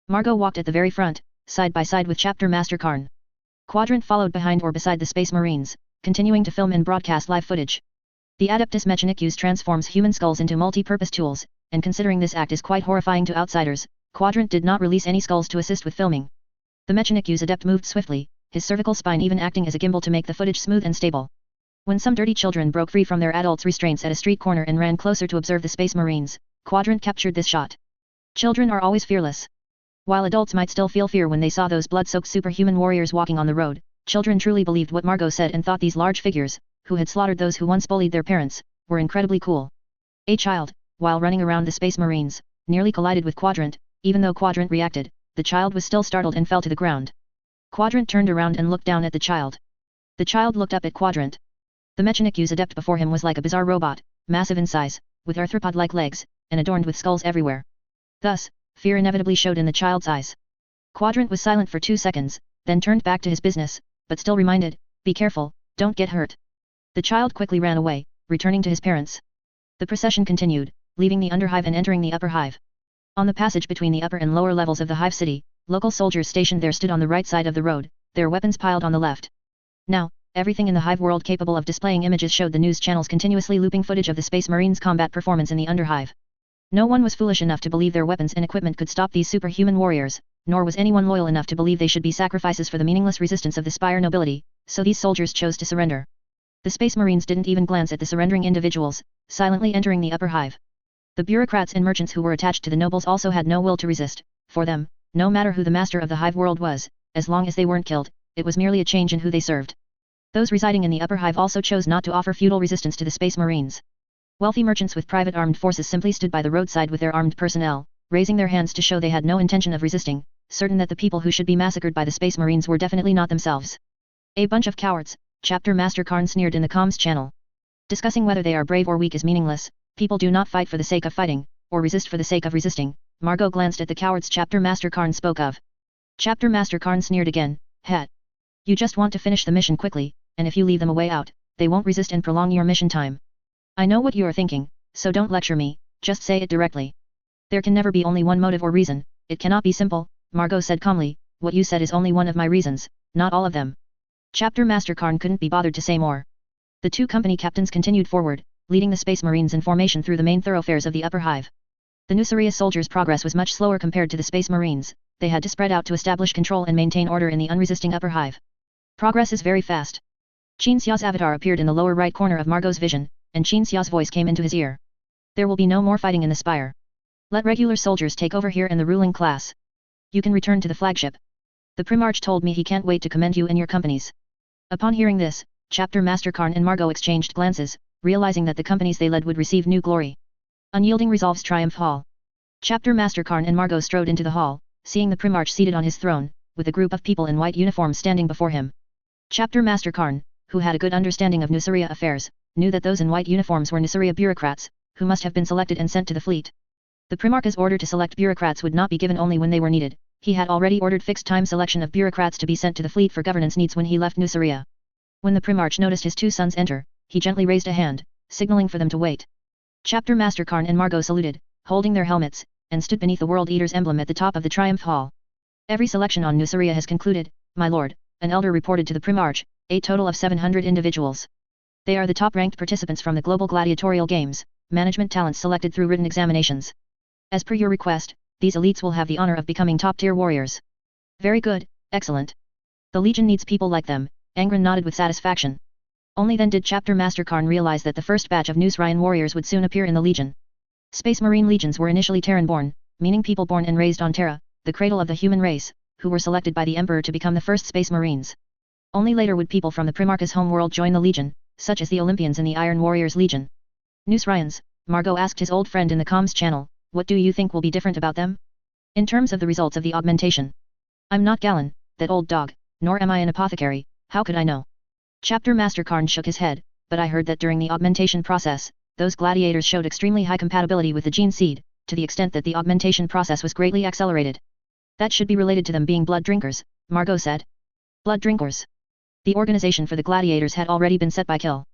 Margot walked at the very front, side by side with Chapter Master Karn. Quadrant followed behind or beside the Space Marines, continuing to film and broadcast live footage. The Adeptus Mechanicus transforms human skulls into multi-purpose tools, and considering this act is quite horrifying to outsiders, Quadrant did not release any skulls to assist with filming. The Mechanicus Adept moved swiftly, his cervical spine even acting as a gimbal to make the footage smooth and stable. When some dirty children broke free from their adults' restraints at a street corner and ran closer to observe the Space Marines, Quadrant captured this shot. Children are always fearless. While adults might still feel fear when they saw those blood-soaked superhuman warriors walking on the road, children truly believed what Margot said and thought these large figures, who had slaughtered those who once bullied their parents, were incredibly cool. A child, while running around the Space Marines, nearly collided with Quadrant. Even though Quadrant reacted, the child was still startled and fell to the ground. Quadrant turned around and looked down at the child. The child looked up at Quadrant. The Mechanicus Adept before him was like a bizarre robot, massive in size, with arthropod-like legs, and adorned with skulls everywhere. Thus, fear inevitably showed in the child's eyes. Quadrant was silent for 2 seconds, then turned back to his business, but still reminded, "Be careful, don't get hurt." The child quickly ran away, returning to his parents. The procession continued, leaving the underhive and entering the upper hive. On the passage between the upper and lower levels of the hive city, local soldiers stationed there stood on the right side of the road, their weapons piled on the left. Now, everything in the hive world capable of displaying images showed the news channels continuously looping footage of the Space Marines' combat performance in the underhive. No one was foolish enough to believe their weapons and equipment could stop these superhuman warriors, nor was anyone loyal enough to believe they should be sacrifices for the meaningless resistance of the Spire nobility, so these soldiers chose to surrender. The Space Marines didn't even glance at the surrendering individuals, silently entering the upper hive. The bureaucrats and merchants who were attached to the nobles also had no will to resist. For them, No matter who the master of the hive world was, as long as they weren't killed, it was merely a change in who they served. Those residing in the upper hive also chose not to offer feudal resistance to the Space Marines. Wealthy merchants with private armed forces simply stood by the roadside with their armed personnel, raising their hands to show they had no intention of resisting, certain that the people who should be massacred by the Space Marines were definitely not themselves. A bunch of cowards, Chapter Master Karn sneered in the comms channel. Discussing whether they are brave or weak is meaningless, people do not fight for the sake of fighting, or resist for the sake of resisting. Margot glanced at the cowards Chapter Master Karn spoke of. Chapter Master Karn sneered again, "Het. You just want to finish the mission quickly, and if you leave them a way out, they won't resist and prolong your mission time. I know what you are thinking, so don't lecture me, just say it directly. There can never be only one motive or reason, it cannot be simple," Margot said calmly, "what you said is only one of my reasons, not all of them." Chapter Master Karn couldn't be bothered to say more. The two company captains continued forward, leading the Space Marines in formation through the main thoroughfares of the upper hive. The Nuceria soldiers' progress was much slower compared to the Space Marines, they had to spread out to establish control and maintain order in the unresisting upper hive. Progress is very fast. Qin Xiao's avatar appeared in the lower right corner of Margot's vision, and Qin Xiao's voice came into his ear. There will be no more fighting in the spire. Let regular soldiers take over here in the ruling class. You can return to the flagship. The Primarch told me he can't wait to commend you and your companies. Upon hearing this, Chapter Master Karn and Margot exchanged glances, realizing that the companies they led would receive new glory. Unyielding Resolve's Triumph Hall. Chapter Master Karn and Margot strode into the hall, seeing the Primarch seated on his throne, with a group of people in white uniforms standing before him. Chapter Master Karn, who had a good understanding of Nuceria affairs, knew that those in white uniforms were Nuceria bureaucrats, who must have been selected and sent to the fleet. The Primarch's order to select bureaucrats would not be given only when they were needed, he had already ordered fixed-time selection of bureaucrats to be sent to the fleet for governance needs when he left Nuceria. When the Primarch noticed his two sons enter, he gently raised a hand, signaling for them to wait. Chapter Master Karn and Margot saluted, holding their helmets, and stood beneath the World Eater's emblem at the top of the Triumph Hall. Every selection on Nuceria has concluded, my lord, an elder reported to the Primarch, a total of 700 individuals. They are the top-ranked participants from the global gladiatorial games, management talents selected through written examinations. As per your request, these elites will have the honor of becoming top-tier warriors. Very good, excellent. The Legion needs people like them, Angron nodded with satisfaction. Only then did Chapter Master Karn realize that the first batch of Nuceria warriors would soon appear in the Legion. Space Marine legions were initially Terran-born, meaning people born and raised on Terra, the cradle of the human race, who were selected by the Emperor to become the first Space Marines. Only later would people from the Primarch's homeworld join the Legion, such as the Olympians in the Iron Warriors Legion. Nucerians, Margot asked his old friend in the comms channel, what do you think will be different about them? In terms of the results of the augmentation. I'm not Galen, that old dog, nor am I an apothecary, how could I know? Chapter Master Karn shook his head, but I heard that during the augmentation process, those gladiators showed extremely high compatibility with the gene seed, to the extent that the augmentation process was greatly accelerated. That should be related to them being blood drinkers, Margot said. Blood drinkers. The organization for the gladiators had already been set by Kill.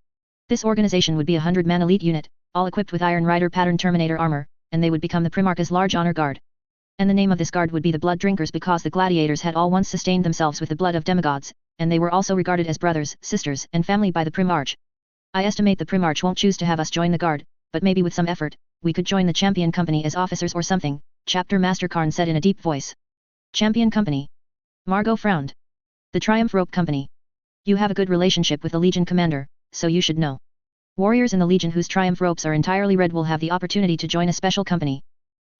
This organization would be a 100-man elite unit, all equipped with Iron Rider pattern Terminator armor, and they would become the Primarch's large honor guard. And the name of this guard would be the Blood Drinkers because the gladiators had all once sustained themselves with the blood of demigods, and they were also regarded as brothers, sisters, and family by the Primarch. I estimate the Primarch won't choose to have us join the guard, but maybe with some effort, we could join the Champion Company as officers or something, Chapter Master Karn said in a deep voice. Champion Company. Margot frowned. The Triumph Rope Company. You have a good relationship with the Legion commander, so you should know. Warriors in the Legion whose Triumph ropes are entirely red will have the opportunity to join a special company.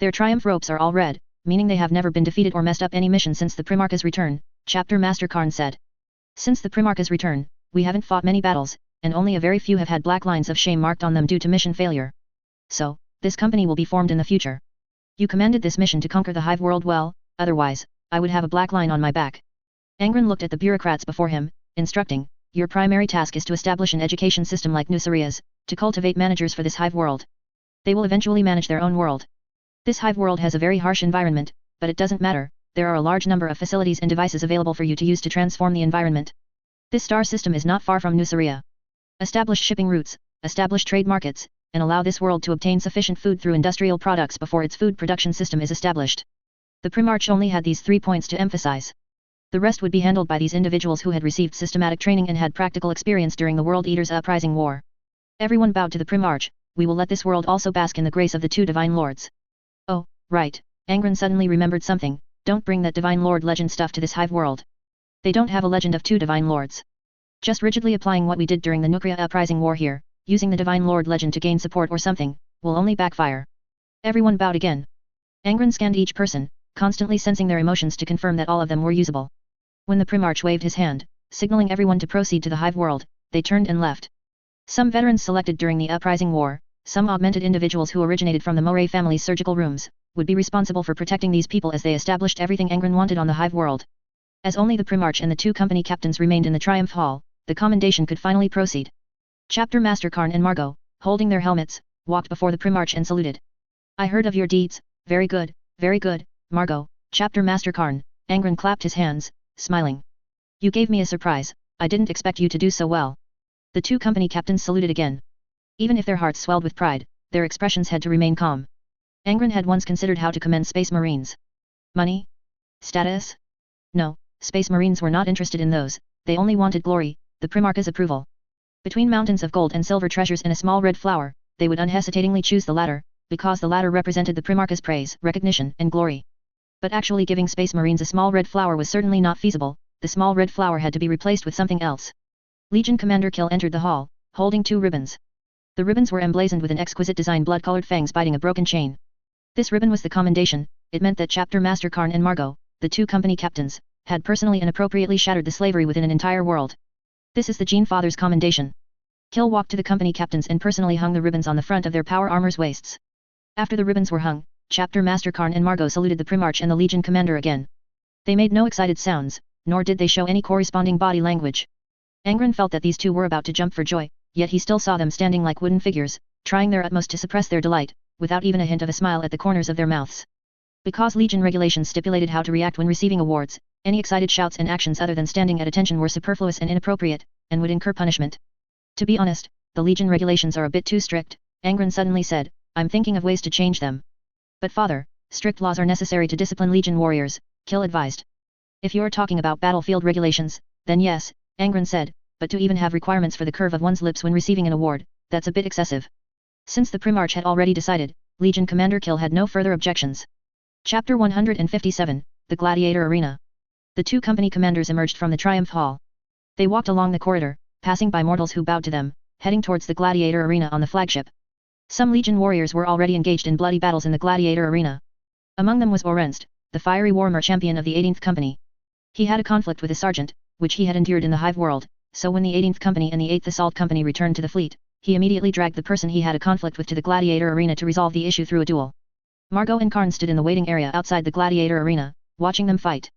Their Triumph ropes are all red, meaning they have never been defeated or messed up any mission since the Primarch's return, Chapter Master Karn said. Since the Primarch's return, we haven't fought many battles, and only a very few have had black lines of shame marked on them due to mission failure. So, this company will be formed in the future. You commanded this mission to conquer the Hive world well, otherwise, I would have a black line on my back. Angron looked at the bureaucrats before him, instructing, your primary task is to establish an education system like Nuceria's, to cultivate managers for this Hive world. They will eventually manage their own world. This Hive world has a very harsh environment, but it doesn't matter, there are a large number of facilities and devices available for you to use to transform the environment. This star system is not far from Nuceria. Establish shipping routes, establish trade markets, and allow this world to obtain sufficient food through industrial products before its food production system is established. The Primarch only had these 3 points to emphasize. The rest would be handled by these individuals who had received systematic training and had practical experience during the World Eaters' uprising war. Everyone bowed to the Primarch, we will let this world also bask in the grace of the two Divine Lords. Oh, right, Angron suddenly remembered something, don't bring that Divine Lord legend stuff to this Hive world. They don't have a legend of two Divine Lords. Just rigidly applying what we did during the Nucria uprising war here, using the Divine Lord legend to gain support or something, will only backfire. Everyone bowed again. Angron scanned each person, constantly sensing their emotions to confirm that all of them were usable. When the Primarch waved his hand, signaling everyone to proceed to the hive world, they turned and left. Some veterans selected during the uprising war, some augmented individuals who originated from the Moray family's surgical rooms, would be responsible for protecting these people as they established everything Angron wanted on the hive world. As only the Primarch and the 2 company captains remained in the Triumph Hall, the commendation could finally proceed. Chapter Master Karn and Margot, holding their helmets, walked before the Primarch and saluted. I heard of your deeds, very good, Margot. Chapter Master Karn. Angron clapped his hands, smiling. You gave me a surprise, I didn't expect you to do so well. The 2 company captains saluted again. Even if their hearts swelled with pride, their expressions had to remain calm. Angron had once considered how to commend Space Marines. Money? Status? No, Space Marines were not interested in those, they only wanted glory, the Primarch's approval. Between mountains of gold and silver treasures and a small red flower, they would unhesitatingly choose the latter, because the latter represented the Primarch's praise, recognition, and glory. But actually giving Space Marines a small red flower was certainly not feasible, the small red flower had to be replaced with something else. Legion Commander Kill entered the hall, holding 2 ribbons. The ribbons were emblazoned with an exquisite design, blood-colored fangs biting a broken chain. This ribbon was the commendation, it meant that Chapter Master Karn and Margot, the 2 company captains, had personally and appropriately shattered the slavery within an entire world. This is the Gene Father's commendation. Kill walked to the company captains and personally hung the ribbons on the front of their power armor's waists. After the ribbons were hung, Chapter Master Karn and Margot saluted the Primarch and the Legion Commander again. They made no excited sounds, nor did they show any corresponding body language. Angron felt that these 2 were about to jump for joy, yet he still saw them standing like wooden figures, trying their utmost to suppress their delight, without even a hint of a smile at the corners of their mouths. Because Legion regulations stipulated how to react when receiving awards, any excited shouts and actions other than standing at attention were superfluous and inappropriate, and would incur punishment. To be honest, the Legion regulations are a bit too strict, Angron suddenly said, I'm thinking of ways to change them. But father, strict laws are necessary to discipline Legion warriors, Kill advised. If you're talking about battlefield regulations, then yes, Angron said, but to even have requirements for the curve of one's lips when receiving an award, that's a bit excessive. Since the Primarch had already decided, Legion Commander Kill had no further objections. Chapter 157, The Gladiator Arena. The 2 company commanders emerged from the Triumph Hall. They walked along the corridor, passing by mortals who bowed to them, heading towards the Gladiator Arena on the flagship. Some Legion warriors were already engaged in bloody battles in the Gladiator Arena. Among them was Orrenst, the fiery Warhammer champion of the 18th Company. He had a conflict with a sergeant, which he had endured in the Hive world, so when the 18th Company and the 8th Assault Company returned to the fleet, he immediately dragged the person he had a conflict with to the Gladiator Arena to resolve the issue through a duel. Margot and Karn stood in the waiting area outside the Gladiator Arena, watching them fight.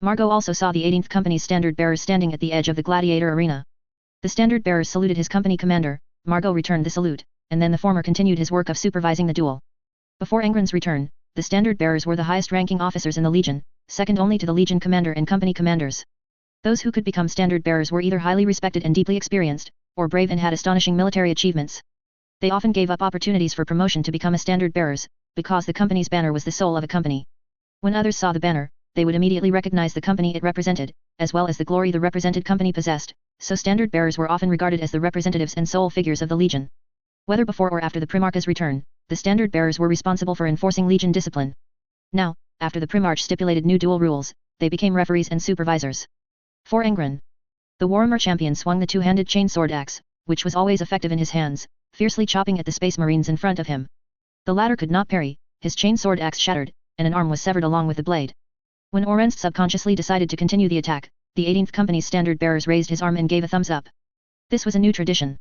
Margot also saw the 18th Company's standard bearers standing at the edge of the Gladiator Arena. The standard bearers saluted his company commander, Margot returned the salute, and then the former continued his work of supervising the duel. Before Angron's return, the standard bearers were the highest-ranking officers in the Legion, second only to the Legion commander and company commanders. Those who could become standard bearers were either highly respected and deeply experienced, or brave and had astonishing military achievements. They often gave up opportunities for promotion to become a standard bearers, because the company's banner was the soul of a company. When others saw the banner, they would immediately recognize the company it represented, as well as the glory the represented company possessed, so standard bearers were often regarded as the representatives and sole figures of the Legion. Whether before or after the Primarch's return, the standard bearers were responsible for enforcing Legion discipline. Now, after the Primarch stipulated new duel rules, they became referees and supervisors. For Angron, the Warhammer champion swung the 2-handed chainsword axe, which was always effective in his hands, fiercely chopping at the Space Marines in front of him. The latter could not parry, his chainsword axe shattered, and an arm was severed along with the blade. When Orrenst subconsciously decided to continue the attack, the 18th Company's standard bearers raised his arm and gave a thumbs up. This was a new tradition.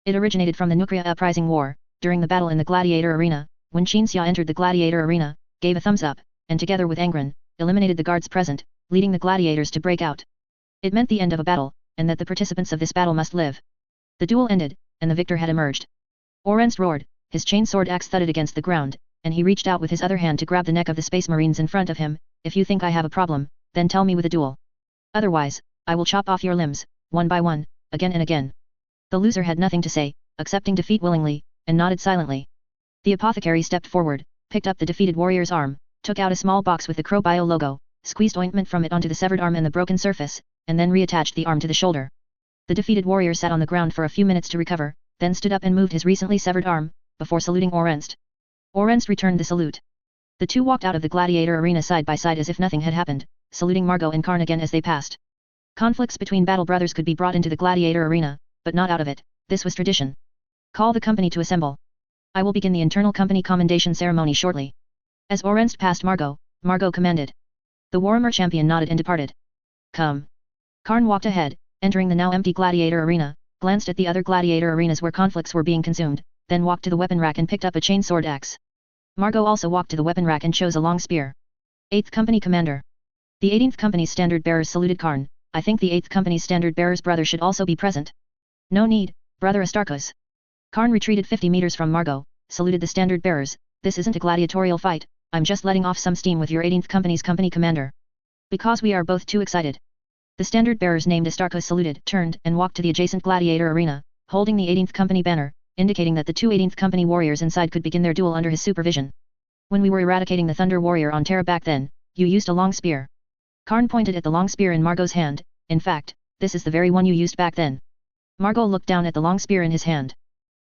It originated from the Nukria Uprising War, during the battle in the Gladiator Arena, when Shou entered the Gladiator Arena, gave a thumbs up, and together with Angron, eliminated the guards present, leading the gladiators to break out. It meant the end of a battle, and that the participants of this battle must live. The duel ended, and the victor had emerged. Orrenst roared, his chainsword axe thudded against the ground, and he reached out with his other hand to grab the neck of the Space Marines in front of him. If you think I have a problem, then tell me with a duel. Otherwise, I will chop off your limbs, one by one, again and again. The loser had nothing to say, accepting defeat willingly, and nodded silently. The apothecary stepped forward, picked up the defeated warrior's arm, took out a small box with the Crow Bio logo, squeezed ointment from it onto the severed arm and the broken surface, and then reattached the arm to the shoulder. The defeated warrior sat on the ground for a few minutes to recover, then stood up and moved his recently severed arm, before saluting Orrenst. Orrenst returned the salute. The two walked out of the Gladiator Arena side by side as if nothing had happened, saluting Margot and Karn again as they passed. Conflicts between battle brothers could be brought into the Gladiator Arena, but not out of it. This was tradition. Call the company to assemble. I will begin the internal company commendation ceremony shortly. As Orrenst passed Margot, Margot commanded. The Warhammer champion nodded and departed. Come. Karn walked ahead, entering the now empty gladiator arena, glanced at the other gladiator arenas where conflicts were being consumed, then walked to the weapon rack and picked up a chainsword axe. Margot also walked to the weapon rack and chose a long spear. 8th Company Commander. The 18th Company's standard bearers saluted Karn. I think the 8th Company's standard bearer's brother should also be present. No need, Brother Astarchus. Karn retreated 50 meters from Margot, saluted the standard bearers. This isn't a gladiatorial fight, I'm just letting off some steam with your 18th Company's company commander. Because we are both too excited. The standard bearers named Astarchus saluted, turned, and walked to the adjacent gladiator arena, holding the 18th Company banner, indicating that the two 18th Company warriors inside could begin their duel under his supervision. When we were eradicating the Thunder Warrior on Terra back then, you used a long spear. Karn pointed at the long spear in Margot's hand. In fact, this is the very one you used back then. Margot looked down at the long spear in his hand.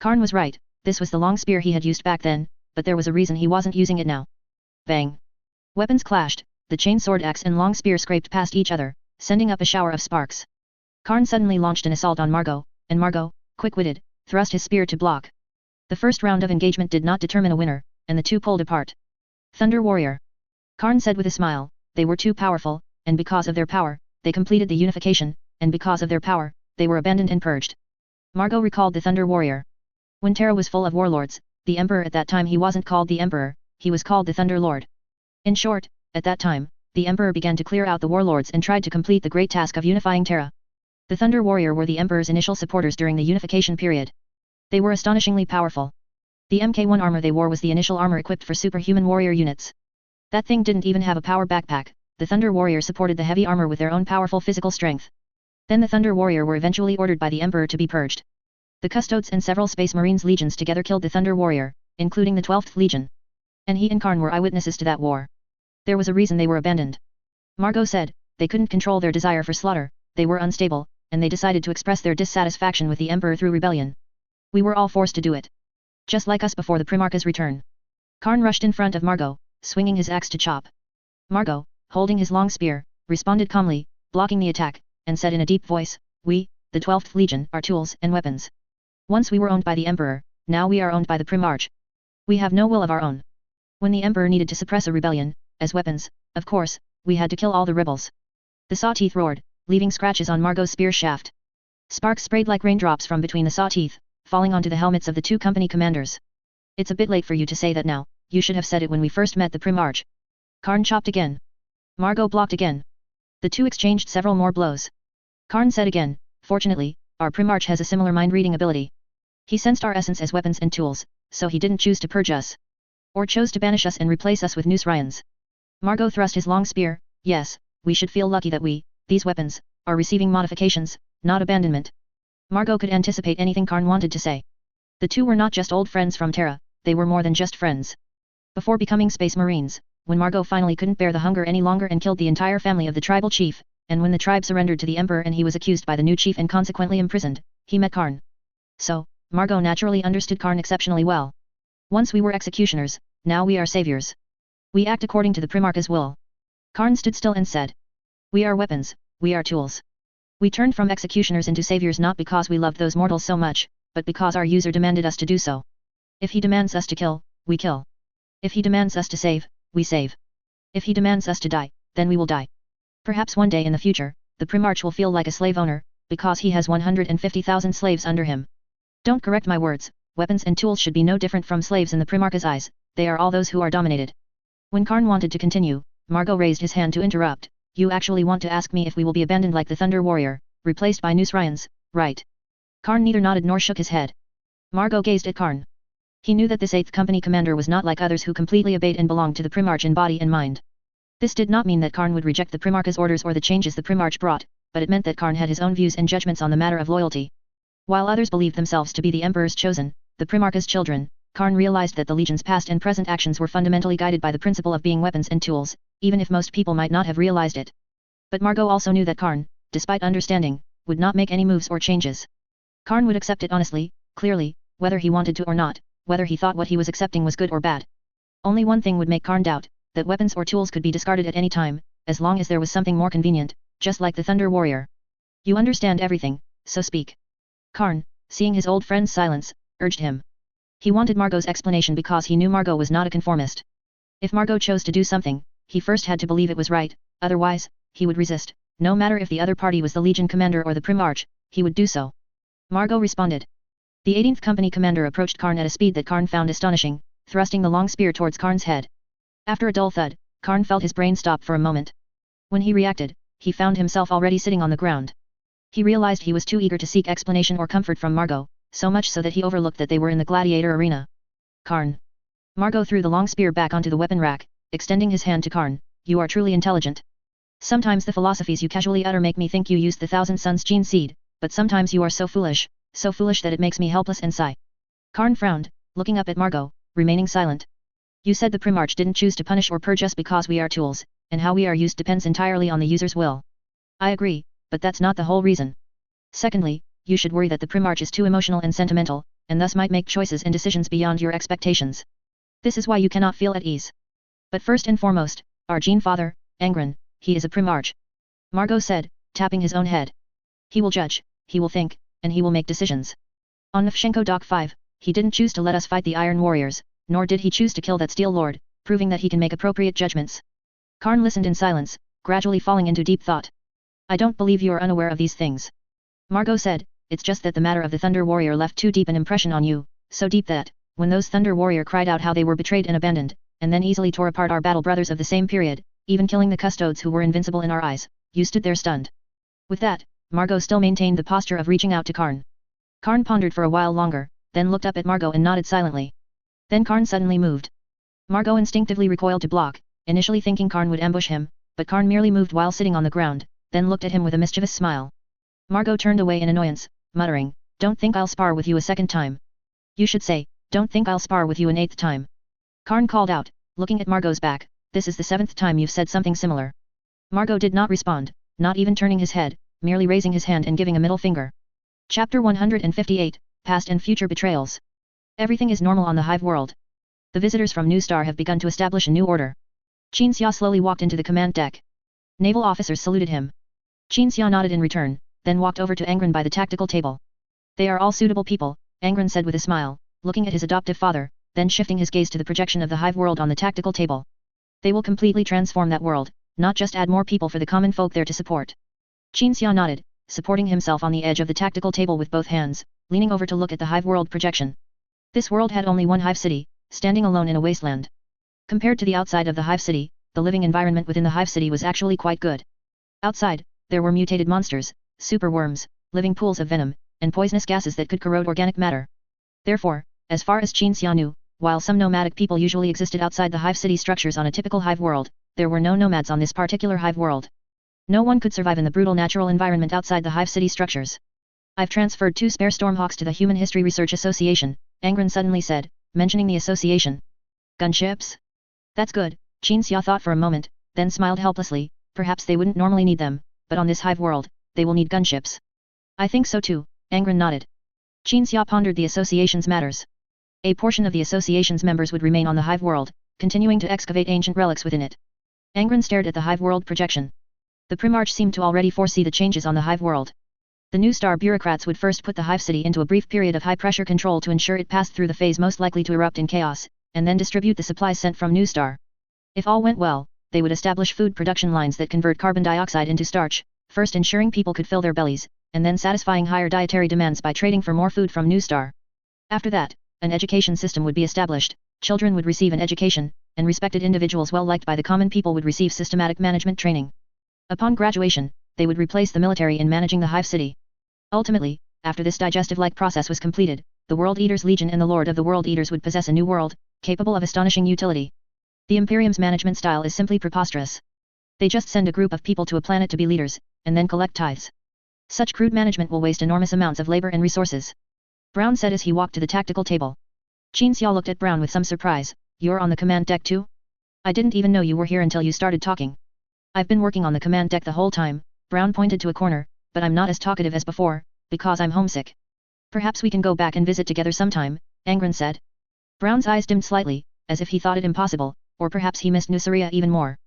Karn was right, this was the long spear he had used back then, but there was a reason he wasn't using it now. Bang! Weapons clashed, the chainsword axe and long spear scraped past each other, sending up a shower of sparks. Karn suddenly launched an assault on Margot, and Margot, quick-witted, thrust his spear to block. The first round of engagement did not determine a winner, and the two pulled apart. Thunder Warrior. Karn said with a smile, they were too powerful, and because of their power, they completed the unification, and because of their power, they were abandoned and purged. Margot recalled the Thunder Warrior. When Terra was full of warlords, the Emperor at that time he wasn't called the Emperor, he was called the Thunder Lord. In short, at that time, the Emperor began to clear out the warlords and tried to complete the great task of unifying Terra. The Thunder Warrior were the Emperor's initial supporters during the unification period. They were astonishingly powerful. The Mk1 armor they wore was the initial armor equipped for superhuman warrior units. That thing didn't even have a power backpack. The Thunder Warrior supported the heavy armor with their own powerful physical strength. Then the Thunder Warrior were eventually ordered by the Emperor to be purged. The Custodes and several Space Marines legions together killed the Thunder Warrior, including the 12th Legion. And he and Karn were eyewitnesses to that war. There was a reason they were abandoned. Margot said, they couldn't control their desire for slaughter, they were unstable, and they decided to express their dissatisfaction with the Emperor through rebellion. We were all forced to do it. Just like us before the Primarch's return. Karn rushed in front of Margot, swinging his axe to chop. Margot, holding his long spear, responded calmly, blocking the attack, and said in a deep voice, we, the 12th Legion, are tools and weapons. Once we were owned by the Emperor, now we are owned by the Primarch. We have no will of our own. When the Emperor needed to suppress a rebellion, as weapons, of course, we had to kill all the rebels. The saw teeth roared, leaving scratches on Margot's spear shaft. Sparks sprayed like raindrops from between the saw teeth, falling onto the helmets of the two company commanders. It's a bit late for you to say that now, you should have said it when we first met the Primarch. Karn chopped again. Margot blocked again. The two exchanged several more blows. Karn said again, fortunately, our Primarch has a similar mind-reading ability. He sensed our essence as weapons and tools, so he didn't choose to purge us. Or chose to banish us and replace us with Noose Ryans. Margot thrust his long spear. Yes, we should feel lucky that we, these weapons, are receiving modifications, not abandonment. Margot could anticipate anything Karn wanted to say. The two were not just old friends from Terra, they were more than just friends. Before becoming Space Marines, when Margot finally couldn't bear the hunger any longer and killed the entire family of the tribal chief, and when the tribe surrendered to the Emperor and he was accused by the new chief and consequently imprisoned, he met Karn. So, Margot naturally understood Karn exceptionally well. Once we were executioners, now we are saviors. We act according to the Primarch's will. Karn stood still and said, we are weapons, we are tools. We turned from executioners into saviors not because we loved those mortals so much, but because our user demanded us to do so. If he demands us to kill, we kill. If he demands us to save, we save. If he demands us to die, then we will die. Perhaps one day in the future, the Primarch will feel like a slave owner, because he has 150,000 slaves under him. Don't correct my words, weapons and tools should be no different from slaves in the Primarch's eyes, they are all those who are dominated. When Karn wanted to continue, Margot raised his hand to interrupt. You actually want to ask me if we will be abandoned like the Thunder Warrior, replaced by Noose Ryans, right? Karn neither nodded nor shook his head. Margot gazed at Karn. He knew that this 8th Company commander was not like others who completely obeyed and belonged to the Primarch in body and mind. This did not mean that Karn would reject the Primarch's orders or the changes the Primarch brought, but it meant that Karn had his own views and judgments on the matter of loyalty. While others believed themselves to be the Emperor's chosen, the Primarch's children, Karn realized that the Legion's past and present actions were fundamentally guided by the principle of being weapons and tools, even if most people might not have realized it. But Margot also knew that Karn, despite understanding, would not make any moves or changes. Karn would accept it honestly, clearly, whether he wanted to or not, whether he thought what he was accepting was good or bad. Only one thing would make Karn doubt, that weapons or tools could be discarded at any time, as long as there was something more convenient, just like the Thunder Warrior. You understand everything, so speak. Karn, seeing his old friend's silence, urged him. He wanted Margot's explanation because he knew Margot was not a conformist. If Margot chose to do something, he first had to believe it was right, otherwise, he would resist. No matter if the other party was the Legion commander or the Primarch, he would do so. Margot responded. The 18th Company commander approached Karn at a speed that Karn found astonishing, thrusting the long spear towards Karn's head. After a dull thud, Karn felt his brain stop for a moment. When he reacted, he found himself already sitting on the ground. He realized he was too eager to seek explanation or comfort from Margot, so much so that he overlooked that they were in the gladiator arena. Karn. Margot threw the long spear back onto the weapon rack, extending his hand to Karn. You are truly intelligent. Sometimes the philosophies you casually utter make me think you used the Thousand Suns gene seed, but sometimes you are so foolish that it makes me helpless and sigh. Karn frowned, looking up at Margot, remaining silent. You said the Primarch didn't choose to punish or purge us because we are tools, and how we are used depends entirely on the user's will. I agree, but that's not the whole reason. Secondly, you should worry that the Primarch is too emotional and sentimental, and thus might make choices and decisions beyond your expectations. This is why you cannot feel at ease. But first and foremost, our gene father, Angron, he is a Primarch. Margot said, tapping his own head. He will judge, he will think, and he will make decisions. On Nefshenko Dock 5, he didn't choose to let us fight the Iron Warriors, nor did he choose to kill that Steel Lord, proving that he can make appropriate judgments. Karn listened in silence, gradually falling into deep thought. I don't believe you are unaware of these things. Margot said, it's just that the matter of the Thunder Warrior left too deep an impression on you, so deep that, when those Thunder Warrior cried out how they were betrayed and abandoned, and then easily tore apart our battle brothers of the same period, even killing the custodes who were invincible in our eyes, you stood there stunned. With that, Margot still maintained the posture of reaching out to Karn. Karn pondered for a while longer, then looked up at Margot and nodded silently. Then Karn suddenly moved. Margot instinctively recoiled to block, initially thinking Karn would ambush him, but Karn merely moved while sitting on the ground, then looked at him with a mischievous smile. Margot turned away in annoyance, muttering, don't think I'll spar with you a second time. You should say, don't think I'll spar with you an 8th time. Karn called out, looking at Margot's back, this is the 7th time you've said something similar. Margot did not respond, not even turning his head, merely raising his hand and giving a middle finger. Chapter 158, Past and Future Betrayals. Everything is normal on the Hive world. The visitors from New Star have begun to establish a new order. Qin Xia slowly walked into the command deck. Naval officers saluted him. Qin Xia nodded in return, then walked over to Angron by the tactical table. They are all suitable people, Angron said with a smile, looking at his adoptive father, then shifting his gaze to the projection of the Hive world on the tactical table. They will completely transform that world, not just add more people for the common folk there to support. Qin Xia nodded, supporting himself on the edge of the tactical table with both hands, leaning over to look at the Hive world projection. This world had only one Hive city, standing alone in a wasteland. Compared to the outside of the Hive city, the living environment within the Hive city was actually quite good. Outside, there were mutated monsters, super worms, living pools of venom, and poisonous gases that could corrode organic matter. Therefore, as far as Qin Xia knew, while some nomadic people usually existed outside the Hive city structures on a typical Hive world, there were no nomads on this particular Hive world. No one could survive in the brutal natural environment outside the Hive city structures. I've transferred 2 spare Stormhawks to the Human History Research Association, Angron suddenly said, mentioning the association. Gunships? That's good, Qin Xia thought for a moment, then smiled helplessly, perhaps they wouldn't normally need them, but on this Hive world, they will need gunships. I think so too, Angron nodded. Qin Xia pondered the association's matters. A portion of the association's members would remain on the Hive world, continuing to excavate ancient relics within it. Angron stared at the Hive world projection. The Primarch seemed to already foresee the changes on the Hive world. The New Star bureaucrats would first put the Hive city into a brief period of high-pressure control to ensure it passed through the phase most likely to erupt in chaos, and then distribute the supplies sent from New Star. If all went well, they would establish food production lines that convert carbon dioxide into starch, first ensuring people could fill their bellies, and then satisfying higher dietary demands by trading for more food from New Star. After that, an education system would be established, children would receive an education, and respected individuals well liked by the common people would receive systematic management training. Upon graduation, they would replace the military in managing the Hive city. Ultimately, after this digestive-like process was completed, the World Eaters Legion and the Lord of the World Eaters would possess a new world, capable of astonishing utility. The Imperium's management style is simply preposterous. They just send a group of people to a planet to be leaders, and then collect tithes. Such crude management will waste enormous amounts of labor and resources. Brown said as he walked to the tactical table. Qin Xia looked at Brown with some surprise. You're on the command deck too? I didn't even know you were here until you started talking. I've been working on the command deck the whole time, Brown pointed to a corner, but I'm not as talkative as before, because I'm homesick. Perhaps we can go back and visit together sometime, Angron said. Brown's eyes dimmed slightly, as if he thought it impossible, or perhaps he missed Nuceria even more.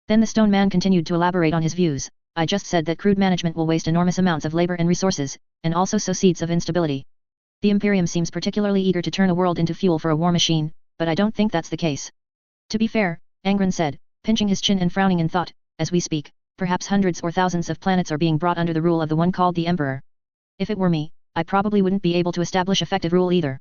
Then the stone man continued to elaborate on his views. I just said that crude management will waste enormous amounts of labor and resources, and also sow seeds of instability. The Imperium seems particularly eager to turn a world into fuel for a war machine, but I don't think that's the case. To be fair, Angron said, pinching his chin and frowning in thought. As we speak, perhaps hundreds or thousands of planets are being brought under the rule of the one called the Emperor. If it were me, I probably wouldn't be able to establish effective rule either.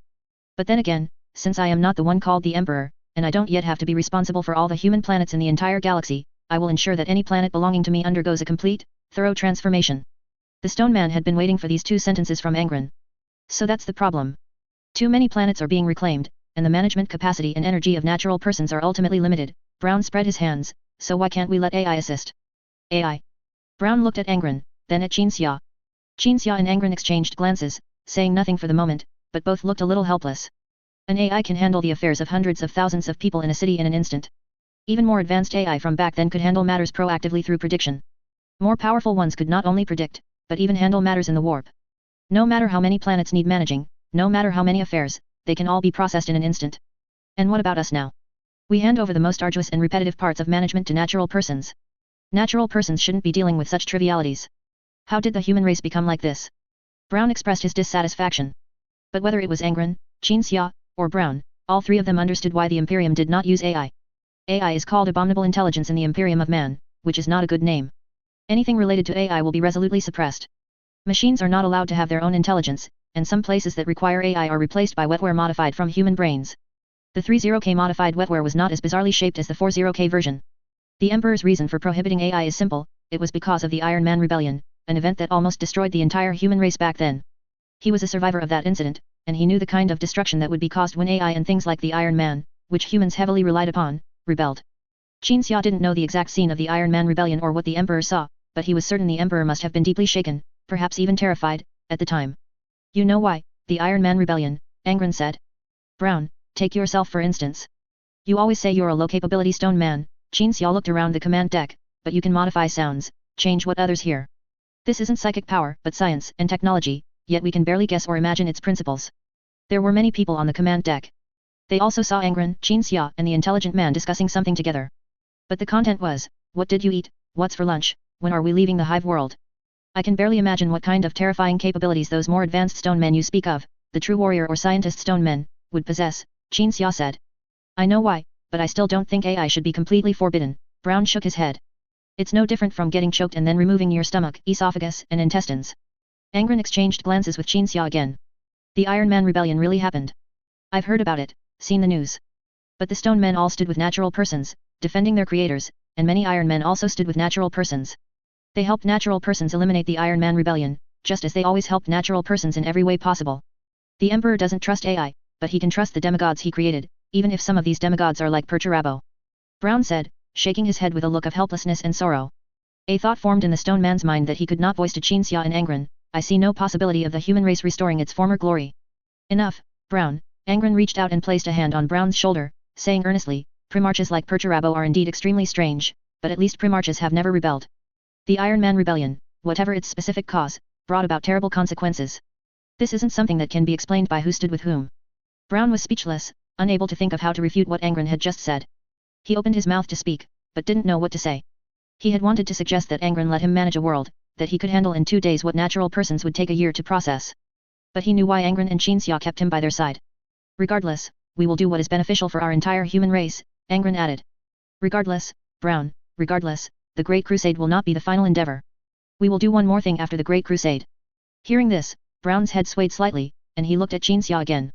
But then again, since I am not the one called the Emperor, and I don't yet have to be responsible for all the human planets in the entire galaxy, I will ensure that any planet belonging to me undergoes a complete, thorough transformation. The stone man had been waiting for these 2 sentences from Angron. So that's the problem. Too many planets are being reclaimed, and the management capacity and energy of natural persons are ultimately limited. Brown spread his hands. So why can't we let AI assist? AI. Brown looked at Angron, then at Qinxia. Qinxia and Angron exchanged glances, saying nothing for the moment, but both looked a little helpless. An AI can handle the affairs of hundreds of thousands of people in a city in an instant. Even more advanced AI from back then could handle matters proactively through prediction. More powerful ones could not only predict, but even handle matters in the warp. No matter how many planets need managing, no matter how many affairs, they can all be processed in an instant. And what about us now? We hand over the most arduous and repetitive parts of management to natural persons. Natural persons shouldn't be dealing with such trivialities. How did the human race become like this? Brown expressed his dissatisfaction. But whether it was Angron, Qinxia, or Brown, all 3 of them understood why the Imperium did not use AI. AI is called abominable intelligence in the Imperium of Man, which is not a good name. Anything related to AI will be resolutely suppressed. Machines are not allowed to have their own intelligence, and some places that require AI are replaced by wetware modified from human brains. The 30K modified wetware was not as bizarrely shaped as the 40K version. The Emperor's reason for prohibiting AI is simple, it was because of the Iron Man Rebellion, an event that almost destroyed the entire human race back then. He was a survivor of that incident, and he knew the kind of destruction that would be caused when AI and things like the Iron Man, which humans heavily relied upon, rebelled. Qinxia didn't know the exact scene of the Iron Man Rebellion or what the Emperor saw, but he was certain the Emperor must have been deeply shaken, perhaps even terrified, at the time. You know why, the Iron Man Rebellion, Angron said. Brown, take yourself for instance. You always say you're a low-capability stone man. Qinxia looked around the command deck, but you can modify sounds, change what others hear. This isn't psychic power, but science and technology, yet we can barely guess or imagine its principles. There were many people on the command deck. They also saw Angron, Qinxia, and the intelligent man discussing something together. But the content was, what did you eat, what's for lunch, when are we leaving the hive world? I can barely imagine what kind of terrifying capabilities those more advanced stone men you speak of, the true warrior or scientist stone men, would possess, Qinxia said. I know why, but I still don't think AI should be completely forbidden. Brown shook his head. It's no different from getting choked and then removing your stomach, esophagus, and intestines. Angron exchanged glances with Qinxia again. The Iron Man Rebellion really happened. I've heard about it, seen the news. But the stone men all stood with natural persons, defending their creators, and many Iron Men also stood with natural persons. They helped natural persons eliminate the Iron Man Rebellion, just as they always helped natural persons in every way possible. The Emperor doesn't trust AI, but he can trust the demigods he created, even if some of these demigods are like Perturabo. Brown said, shaking his head with a look of helplessness and sorrow. A thought formed in the stone man's mind that he could not voice to Qinxia and Angron. I see no possibility of the human race restoring its former glory. Enough, Brown. Angron reached out and placed a hand on Brown's shoulder, saying earnestly, Primarchs like Perturabo are indeed extremely strange, but at least Primarchs have never rebelled. The Iron Man Rebellion, whatever its specific cause, brought about terrible consequences. This isn't something that can be explained by who stood with whom. Brown was speechless, unable to think of how to refute what Angron had just said. He opened his mouth to speak, but didn't know what to say. He had wanted to suggest that Angron let him manage a world, that he could handle in 2 days what natural persons would take a year to process. But he knew why Angron and Qinxia kept him by their side. Regardless, we will do what is beneficial for our entire human race, Angron added. Regardless, Brown, regardless, the Great Crusade will not be the final endeavor. We will do one more thing after the Great Crusade. Hearing this, Brown's head swayed slightly, and he looked at Qinxia again.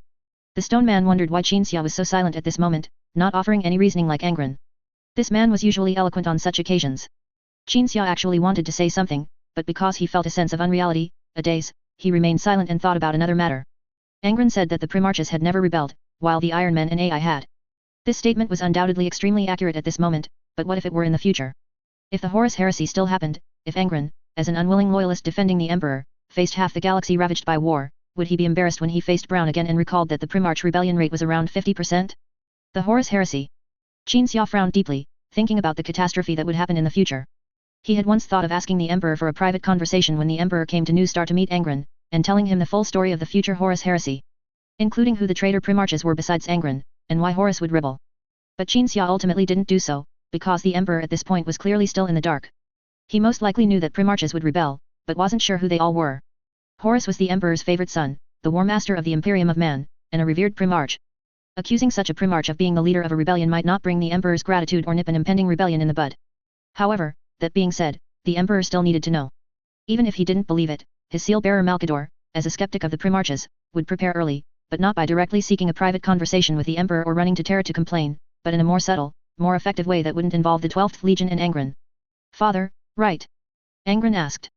The stone man wondered why Qinxia was so silent at this moment, not offering any reasoning like Angron. This man was usually eloquent on such occasions. Qinxia actually wanted to say something, but because he felt a sense of unreality, a daze, he remained silent and thought about another matter. Angron said that the Primarchs had never rebelled, while the Iron Men and AI had. This statement was undoubtedly extremely accurate at this moment, but what if it were in the future? If the Horus Heresy still happened, if Angron, as an unwilling loyalist defending the Emperor, faced half the galaxy ravaged by war, would he be embarrassed when he faced Brown again and recalled that the Primarch rebellion rate was around 50%? The Horus Heresy. Qinxia frowned deeply, thinking about the catastrophe that would happen in the future. He had once thought of asking the Emperor for a private conversation when the Emperor came to New Star to meet Angron, and telling him the full story of the future Horus Heresy. Including who the traitor Primarchs were besides Angron, and why Horus would rebel. But Qinxia ultimately didn't do so, because the Emperor at this point was clearly still in the dark. He most likely knew that Primarchs would rebel, but wasn't sure who they all were. Horus was the Emperor's favorite son, the War Master of the Imperium of Man, and a revered Primarch. Accusing such a primarch of being the leader of a rebellion might not bring the emperor's gratitude or nip an impending rebellion in the bud. However, that being said, the emperor still needed to know. Even if he didn't believe it, his seal-bearer Malkador, as a skeptic of the primarches, would prepare early, but not by directly seeking a private conversation with the emperor or running to Terra to complain, but in a more subtle, more effective way that wouldn't involve the 12th Legion and Angron. Father, right? Angron asked.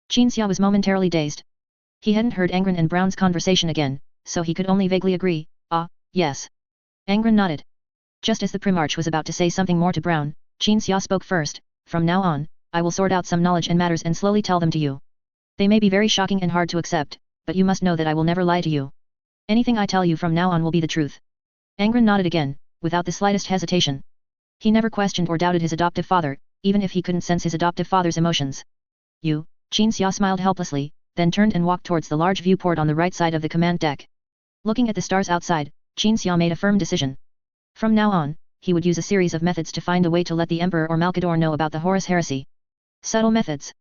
Qinxia was momentarily dazed. He hadn't heard Angron and Brown's conversation again, so he could only vaguely agree, yes. Angron nodded. Just as the primarch was about to say something more to Brown, Qinxia spoke first. From now on, I will sort out some knowledge and matters and slowly tell them to you. They may be very shocking and hard to accept, but you must know that I will never lie to you. Anything I tell you from now on will be the truth. Angron nodded again, without the slightest hesitation. He never questioned or doubted his adoptive father, even if he couldn't sense his adoptive father's emotions. Qinxia smiled helplessly, then turned and walked towards the large viewport on the right side of the command deck. Looking at the stars outside, Qinxia made a firm decision. From now on, he would use a series of methods to find a way to let the Emperor or Malkador know about the Horus heresy. Subtle methods.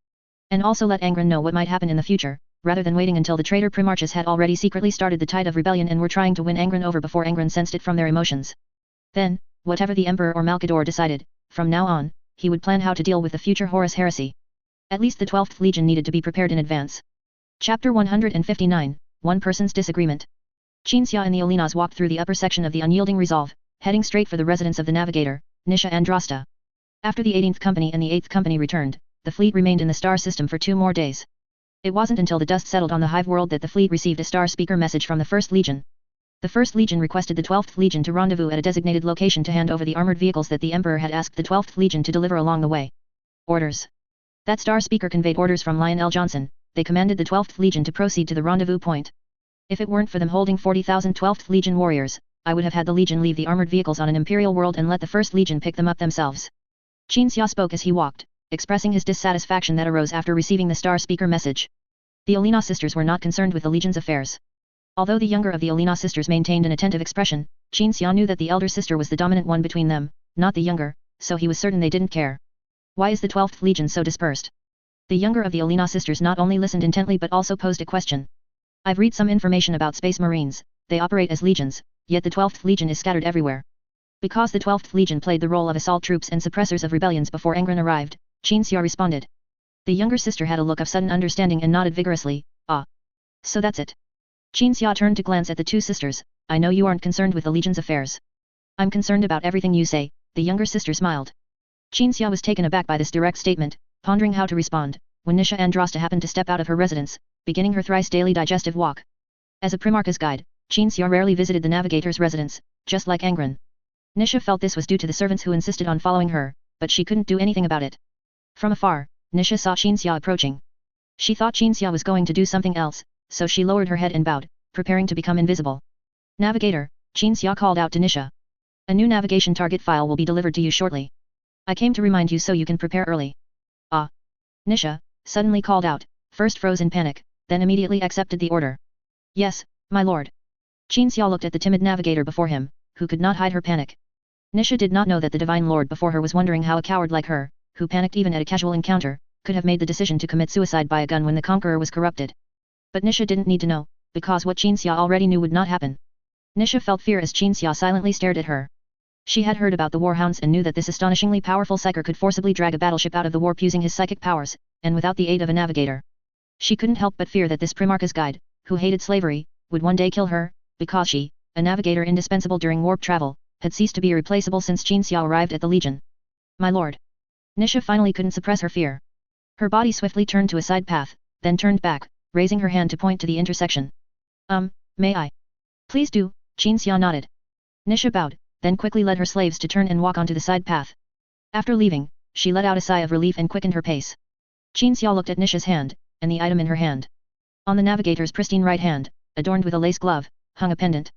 And also let Angron know what might happen in the future, rather than waiting until the traitor primarches had already secretly started the tide of rebellion and were trying to win Angron over before Angron sensed it from their emotions. Then, whatever the Emperor or Malkador decided, from now on, he would plan how to deal with the future Horus heresy. At least the 12th Legion needed to be prepared in advance. Chapter 159, One Person's Disagreement. Qinxia and the Olinas walked through the upper section of the Unyielding Resolve, heading straight for the residence of the navigator, Nisha Andrasta. After the 18th Company and the 8th Company returned, the fleet remained in the star system for 2 more days. It wasn't until the dust settled on the Hive world that the fleet received a star speaker message from the 1st Legion. The 1st Legion requested the 12th Legion to rendezvous at a designated location to hand over the armored vehicles that the Emperor had asked the 12th Legion to deliver along the way. Orders. That star speaker conveyed orders from Lionel Johnson. They commanded the 12th Legion to proceed to the rendezvous point. If it weren't for them holding 40,000 12th Legion warriors, I would have had the Legion leave the armored vehicles on an Imperial world and let the 1st Legion pick them up themselves. Qinxia spoke as he walked, expressing his dissatisfaction that arose after receiving the star speaker message. The Olina sisters were not concerned with the Legion's affairs. Although the younger of the Olina sisters maintained an attentive expression, Qinxia knew that the elder sister was the dominant one between them, not the younger, so he was certain they didn't care. Why is the 12th Legion so dispersed? The younger of the Olina sisters not only listened intently but also posed a question. I've read some information about Space Marines. They operate as legions, yet the 12th Legion is scattered everywhere. Because the 12th Legion played the role of assault troops and suppressors of rebellions before Angron arrived, Qinxia responded. The younger sister had a look of sudden understanding and nodded vigorously. So that's it. Qinxia turned to glance at the 2 sisters. I know you aren't concerned with the Legion's affairs. I'm concerned about everything you say, the younger sister smiled. Qinxia was taken aback by this direct statement, pondering how to respond, when Nisha Andrasta happened to step out of her residence, beginning her thrice-daily digestive walk. As a Primarch's guide, Qinxia rarely visited the navigator's residence, just like Angron. Nisha felt this was due to the servants who insisted on following her, but she couldn't do anything about it. From afar, Nisha saw Qinxia approaching. She thought Qinxia was going to do something else, so she lowered her head and bowed, preparing to become invisible. Navigator, Qinxia called out to Nisha. A new navigation target file will be delivered to you shortly. I came to remind you so you can prepare early. Nisha, suddenly called out, first froze in panic, then immediately accepted the order. Yes, my lord. Qinxia looked at the timid navigator before him, who could not hide her panic. Nisha did not know that the divine lord before her was wondering how a coward like her, who panicked even at a casual encounter, could have made the decision to commit suicide by a gun when the conqueror was corrupted. But Nisha didn't need to know, because what Qinxia already knew would not happen. Nisha felt fear as Qinxia silently stared at her. She had heard about the Warhounds and knew that this astonishingly powerful psyker could forcibly drag a battleship out of the warp using his psychic powers, and without the aid of a navigator. She couldn't help but fear that this Primarch's guide, who hated slavery, would one day kill her, because she, a navigator indispensable during warp travel, had ceased to be irreplaceable since Qinxia arrived at the Legion. My lord. Nisha finally couldn't suppress her fear. Her body swiftly turned to a side path, then turned back, raising her hand to point to the intersection. May I? Please do, Qinxia nodded. Nisha bowed, then quickly led her slaves to turn and walk onto the side path. After leaving, she let out a sigh of relief and quickened her pace. Qinxia looked at Nisha's hand, and the item in her hand. On the navigator's pristine right hand, adorned with a lace glove, hung a pendant.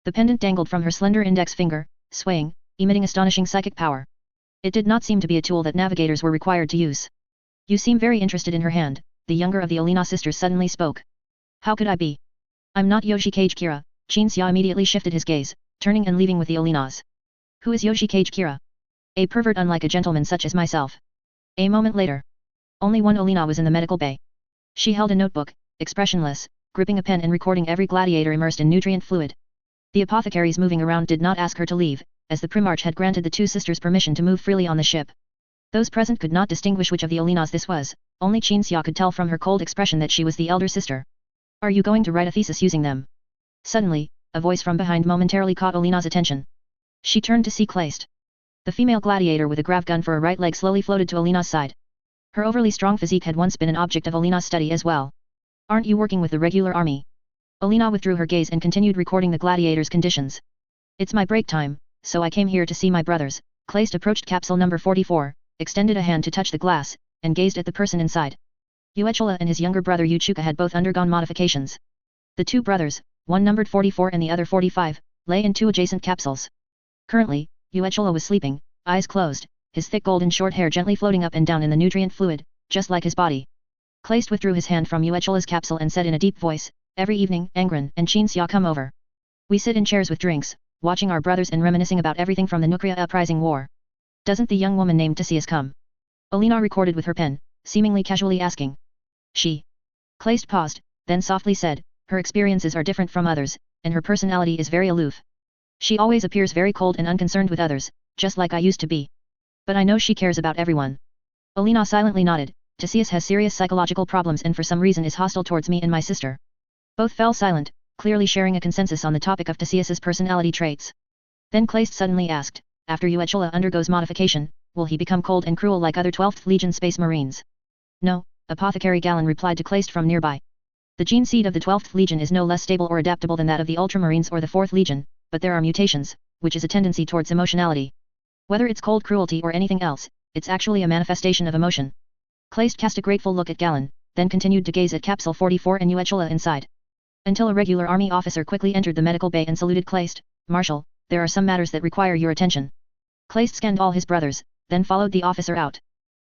The pendant dangled from her slender index finger, swaying, emitting astonishing psychic power. It did not seem to be a tool that navigators were required to use. You seem very interested in her hand, the younger of the Olina sisters suddenly spoke. How could I be? I'm not Yoshikage Kira. Qinxia immediately shifted his gaze, turning and leaving with the Olinas. Who is Yoshikage Kira? A pervert unlike a gentleman such as myself. A moment later. Only one Olina was in the medical bay. She held a notebook, expressionless, gripping a pen and recording every gladiator immersed in nutrient fluid. The apothecaries moving around did not ask her to leave, as the Primarch had granted the two sisters permission to move freely on the ship. Those present could not distinguish which of the Olinas this was, only Qinxia could tell from her cold expression that she was the elder sister. Are you going to write a thesis using them? Suddenly, a voice from behind momentarily caught Olina's attention. She turned to see Kleist. The female gladiator with a grav gun for a right leg slowly floated to Olina's side. Her overly strong physique had once been an object of Olina's study as well. Aren't you working with the regular army? Olina withdrew her gaze and continued recording the gladiator's conditions. It's my break time, so I came here to see my brothers. Kleist approached capsule number 44, extended a hand to touch the glass, and gazed at the person inside. Yuechola and his younger brother Yuchuka had both undergone modifications. The two brothers, one numbered 44 and the other 45, lay in two adjacent capsules. Currently, Yuechola was sleeping, eyes closed, his thick golden short hair gently floating up and down in the nutrient fluid, just like his body. Kleist withdrew his hand from Yuechola's capsule and said in a deep voice, "Every evening, Angron and Qinxia come over. We sit in chairs with drinks, watching our brothers and reminiscing about everything from the Nukria uprising war. Doesn't the young woman named Tasias come?" Olina recorded with her pen, seemingly casually asking. She. Kleist paused, then softly said, "Her experiences are different from others, and her personality is very aloof. She always appears very cold and unconcerned with others, just like I used to be. But I know she cares about everyone." Olina silently nodded. "Tasias has serious psychological problems and for some reason is hostile towards me and my sister." Both fell silent, clearly sharing a consensus on the topic of Tasias's personality traits. Then Kleist suddenly asked, "After Yuechola undergoes modification, will he become cold and cruel like other 12th Legion Space Marines?" "No," Apothecary Gallon replied to Kleist from nearby. "The gene seed of the 12th Legion is no less stable or adaptable than that of the Ultramarines or the 4th Legion, but there are mutations, which is a tendency towards emotionality. Whether it's cold cruelty or anything else, it's actually a manifestation of emotion." Kleist cast a grateful look at Gallon, then continued to gaze at Capsule 44 and Yuechola inside. Until a regular army officer quickly entered the medical bay and saluted Kleist. "Marshal, there are some matters that require your attention." Kleist scanned all his brothers, then followed the officer out.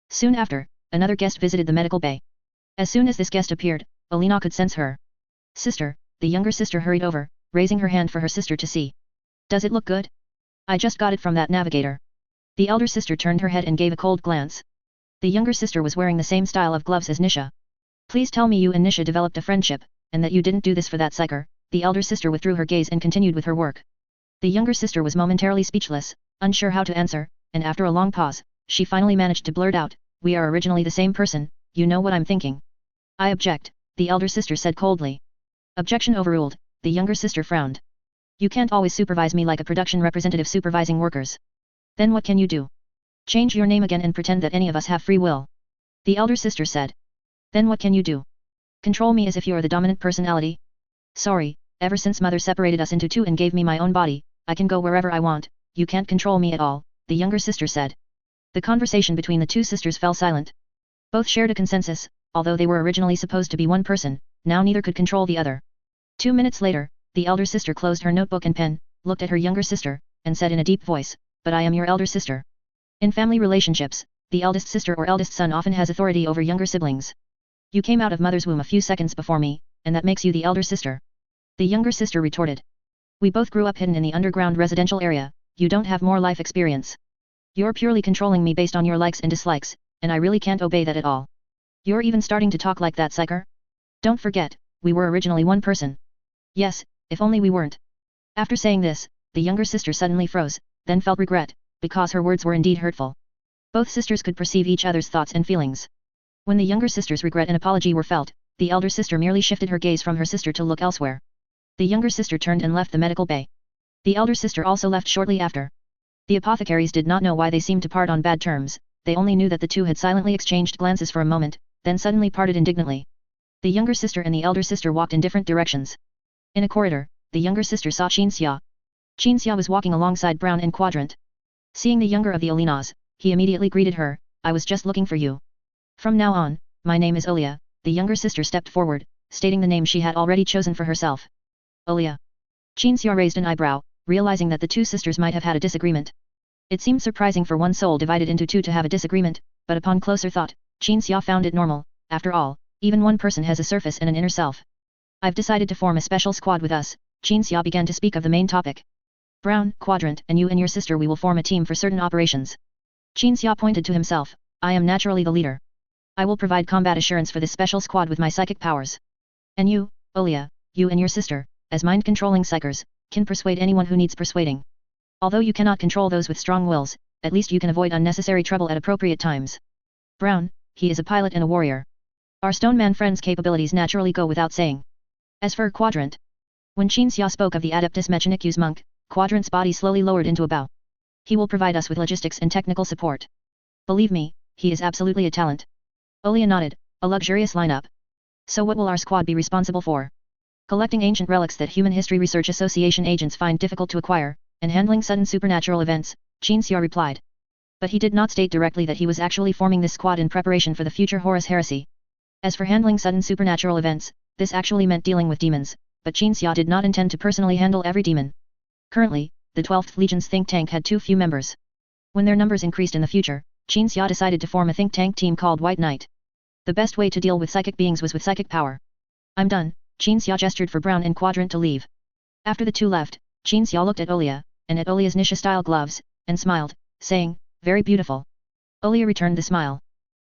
Soon after, another guest visited the medical bay. As soon as this guest appeared, Olina could sense her. "Sister," the younger sister hurried over, raising her hand for her sister to see. "Does it look good? I just got it from that navigator." The elder sister turned her head and gave a cold glance. The younger sister was wearing the same style of gloves as Nisha. "Please tell me you and Nisha developed a friendship, and that you didn't do this for that psyker." The elder sister withdrew her gaze and continued with her work. The younger sister was momentarily speechless, unsure how to answer, and after a long pause, she finally managed to blurt out, "We are originally the same person, you know what I'm thinking." "I object," the elder sister said coldly. Objection overruled, the younger sister frowned. "You can't always supervise me like a production representative supervising workers. Then what can you do? Change your name again and pretend that any of us have free will." The elder sister said. "Then what can you do? Control me as if you're the dominant personality?" "Sorry, ever since mother separated us into two and gave me my own body, I can go wherever I want, you can't control me at all," the younger sister said. The conversation between the two sisters fell silent. Both shared a consensus, although they were originally supposed to be one person, now neither could control the other. 2 minutes later, the elder sister closed her notebook and pen, looked at her younger sister, and said in a deep voice, "But I am your elder sister." In family relationships, the eldest sister or eldest son often has authority over younger siblings. "You came out of mother's womb a few seconds before me, and that makes you the elder sister," the younger sister retorted. "We both grew up hidden in the underground residential area, you don't have more life experience. You're purely controlling me based on your likes and dislikes, and I really can't obey that at all. You're even starting to talk like that, psyker? Don't forget, we were originally one person." "Yes, if only we weren't." After saying this, the younger sister suddenly froze, then felt regret, because her words were indeed hurtful. Both sisters could perceive each other's thoughts and feelings. When the younger sister's regret and apology were felt, the elder sister merely shifted her gaze from her sister to look elsewhere. The younger sister turned and left the medical bay. The elder sister also left shortly after. The apothecaries did not know why they seemed to part on bad terms, they only knew that the two had silently exchanged glances for a moment, then suddenly parted indignantly. The younger sister and the elder sister walked in different directions. In a corridor, the younger sister saw Qinxia. Qinxia was walking alongside Brown and Quadrant. Seeing the younger of the Olinas, he immediately greeted her, "I was just looking for you. From now on, my name is Olia." The younger sister stepped forward, stating the name she had already chosen for herself. "Olia." Qinxia raised an eyebrow, realizing that the two sisters might have had a disagreement. It seemed surprising for one soul divided into two to have a disagreement, but upon closer thought, Qinxia found it normal. After all, even one person has a surface and an inner self. "I've decided to form a special squad with us." Qinxia began to speak of the main topic. "Brown, Quadrant, and you and your sister, we will form a team for certain operations." Qinxia pointed to himself. "I am naturally the leader. I will provide combat assurance for this special squad with my psychic powers. And you, Olia, you and your sister, as mind-controlling psychers, can persuade anyone who needs persuading. Although you cannot control those with strong wills, at least you can avoid unnecessary trouble at appropriate times. Brown, he is a pilot and a warrior. Our stone man friend's capabilities naturally go without saying. As for Quadrant. When Qin Xia spoke of the Adeptus Mechanicus monk, Quadrant's body slowly lowered into a bow. He will provide us with logistics and technical support. Believe me, he is absolutely a talent. Olia nodded, a luxurious lineup. So what will our squad be responsible for? Collecting ancient relics that Human History Research Association agents find difficult to acquire, and handling sudden supernatural events, Qin Xia replied. But he did not state directly that he was actually forming this squad in preparation for the future Horus heresy. As for handling sudden supernatural events, this actually meant dealing with demons, but Qin Xia did not intend to personally handle every demon. Currently, the 12th Legion's think tank had too few members. When their numbers increased in the future, Qin Xia decided to form a think tank team called White Knight. The best way to deal with psychic beings was with psychic power. I'm done, Qin Xia gestured for Brown and Quadrant to leave. After the two left, Qin Xia looked at Olia, and at Olia's Nisha-style gloves, and smiled, saying, very beautiful. Olia returned the smile.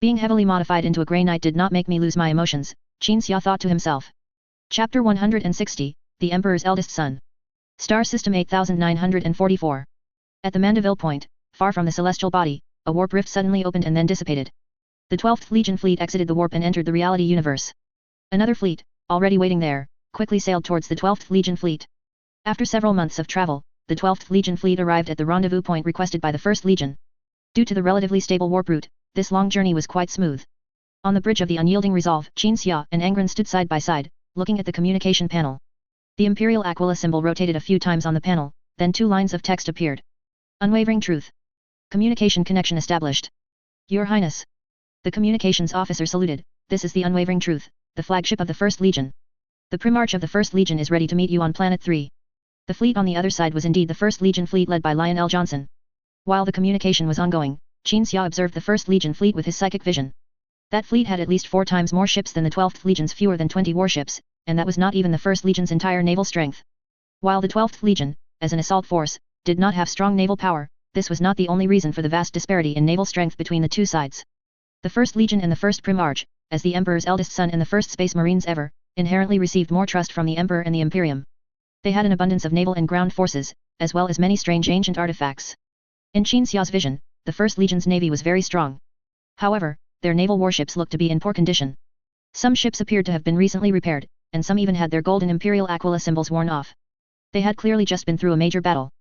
Being heavily modified into a grey knight did not make me lose my emotions, Qin Xia thought to himself. Chapter 160, The Emperor's Eldest Son. Star System 8944. At the Mandeville Point, far from the celestial body, a warp rift suddenly opened and then dissipated. The 12th Legion fleet exited the warp and entered the reality universe. Another fleet, already waiting there, quickly sailed towards the 12th Legion fleet. After several months of travel, the 12th Legion fleet arrived at the rendezvous point requested by the 1st Legion. Due to the relatively stable warp route, this long journey was quite smooth. On the bridge of the Unyielding Resolve, Qin Xia and Angron stood side by side, looking at the communication panel. The Imperial Aquila symbol rotated a few times on the panel, then two lines of text appeared. Unwavering truth. Communication connection established. Your Highness. The communications officer saluted. This is the Unwavering Truth, the flagship of the 1st Legion. The Primarch of the 1st Legion is ready to meet you on Planet 3. The fleet on the other side was indeed the 1st Legion fleet led by Lionel Johnson. While the communication was ongoing, Qin Xia observed the 1st Legion fleet with his psychic vision. That fleet had at least 4 times more ships than the 12th Legion's fewer than 20 warships, and that was not even the 1st Legion's entire naval strength. While the 12th Legion, as an assault force, did not have strong naval power, this was not the only reason for the vast disparity in naval strength between the two sides. The 1st Legion and the 1st Primarch, as the Emperor's eldest son and the 1st Space Marines ever, inherently received more trust from the Emperor and the Imperium. They had an abundance of naval and ground forces, as well as many strange ancient artifacts. In Qin Xia's vision, the 1st Legion's navy was very strong. However, their naval warships looked to be in poor condition. Some ships appeared to have been recently repaired, and some even had their golden Imperial Aquila symbols worn off. They had clearly just been through a major battle.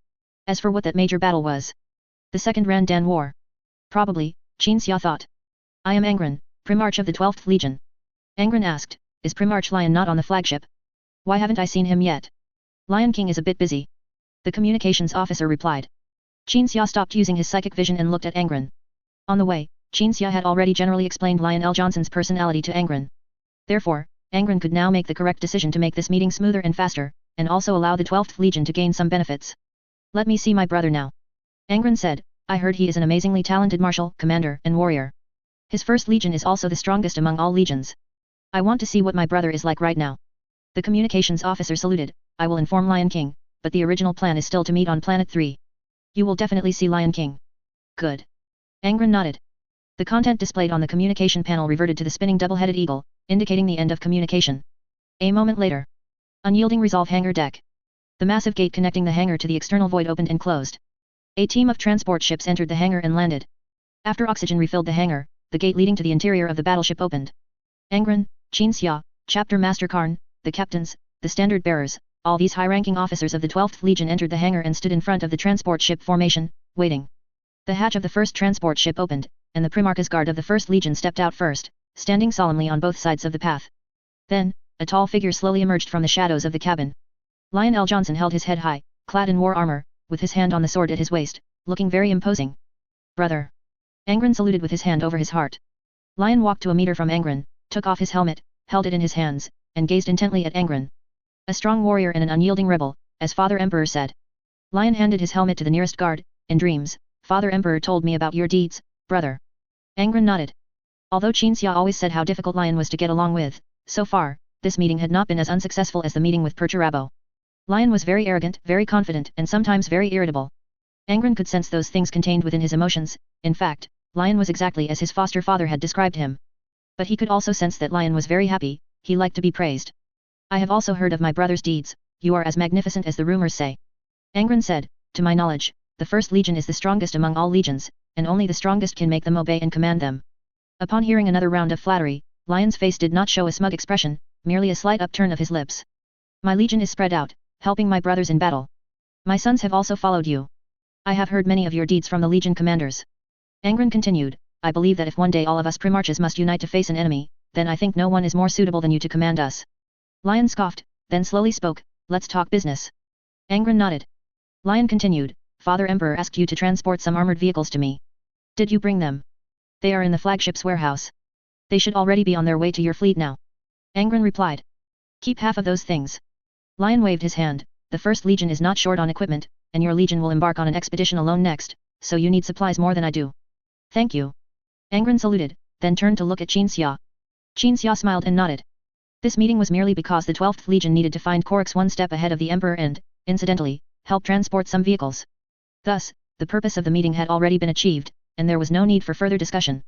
As for what that major battle was, the Second Randan War. Probably, Qin Xia thought. I am Angron, Primarch of the 12th Legion. Angron asked, is Primarch Lion not on the flagship? Why haven't I seen him yet? Lion King is a bit busy. The communications officer replied. Qin Xia stopped using his psychic vision and looked at Angron. On the way, Qin Xia had already generally explained Lionel Johnson's personality to Angron. Therefore, Angron could now make the correct decision to make this meeting smoother and faster, and also allow the 12th Legion to gain some benefits. Let me see my brother now. Angron said, I heard he is an amazingly talented marshal, commander, and warrior. His 1st Legion is also the strongest among all legions. I want to see what my brother is like right now. The communications officer saluted, I will inform Lion King, but the original plan is still to meet on Planet 3. You will definitely see Lion King. Good. Angron nodded. The content displayed on the communication panel reverted to the spinning double-headed eagle, indicating the end of communication. A moment later. Unyielding Resolve hangar deck. The massive gate connecting the hangar to the external void opened and closed. A team of transport ships entered the hangar and landed. After oxygen refilled the hangar, the gate leading to the interior of the battleship opened. Angron, Qin Xia, Chapter Master Karn, the captains, the standard bearers, all these high-ranking officers of the 12th Legion entered the hangar and stood in front of the transport ship formation, waiting. The hatch of the first transport ship opened, and the Primarch's guard of the 1st Legion stepped out first, standing solemnly on both sides of the path. Then, a tall figure slowly emerged from the shadows of the cabin. Lionel Johnson held his head high, clad in war armor, with his hand on the sword at his waist, looking very imposing. Brother. Angron saluted with his hand over his heart. Lion walked to a meter from Angron, took off his helmet, held it in his hands, and gazed intently at Angron. A strong warrior and an unyielding rebel, as Father Emperor said. Lion handed his helmet to the nearest guard. In dreams, Father Emperor told me about your deeds, brother. Angron nodded. Although Qin Xia always said how difficult Lion was to get along with, so far, this meeting had not been as unsuccessful as the meeting with Perturabo. Lion was very arrogant, very confident, and sometimes very irritable. Angron could sense those things contained within his emotions. In fact, Lion was exactly as his foster father had described him. But he could also sense that Lion was very happy, he liked to be praised. I have also heard of my brother's deeds, you are as magnificent as the rumors say. Angron said, to my knowledge, the First Legion is the strongest among all legions, and only the strongest can make them obey and command them. Upon hearing another round of flattery, Lion's face did not show a smug expression, merely a slight upturn of his lips. My legion is spread out, helping my brothers in battle. My sons have also followed you. I have heard many of your deeds from the legion commanders. Angron continued, I believe that if one day all of us primarchs must unite to face an enemy, then I think no one is more suitable than you to command us. Lion scoffed, then slowly spoke, let's talk business. Angron nodded. Lion continued, Father Emperor asked you to transport some armored vehicles to me. Did you bring them? They are in the flagship's warehouse. They should already be on their way to your fleet now. Angron replied. Keep half of those things. Lion waved his hand, the First Legion is not short on equipment, and your legion will embark on an expedition alone next, so you need supplies more than I do. Thank you. Angron saluted, then turned to look at Qin Xia. Qin Xia smiled and nodded. This meeting was merely because the 12th Legion needed to find Korix one step ahead of the Emperor and, incidentally, help transport some vehicles. Thus, the purpose of the meeting had already been achieved, and there was no need for further discussion.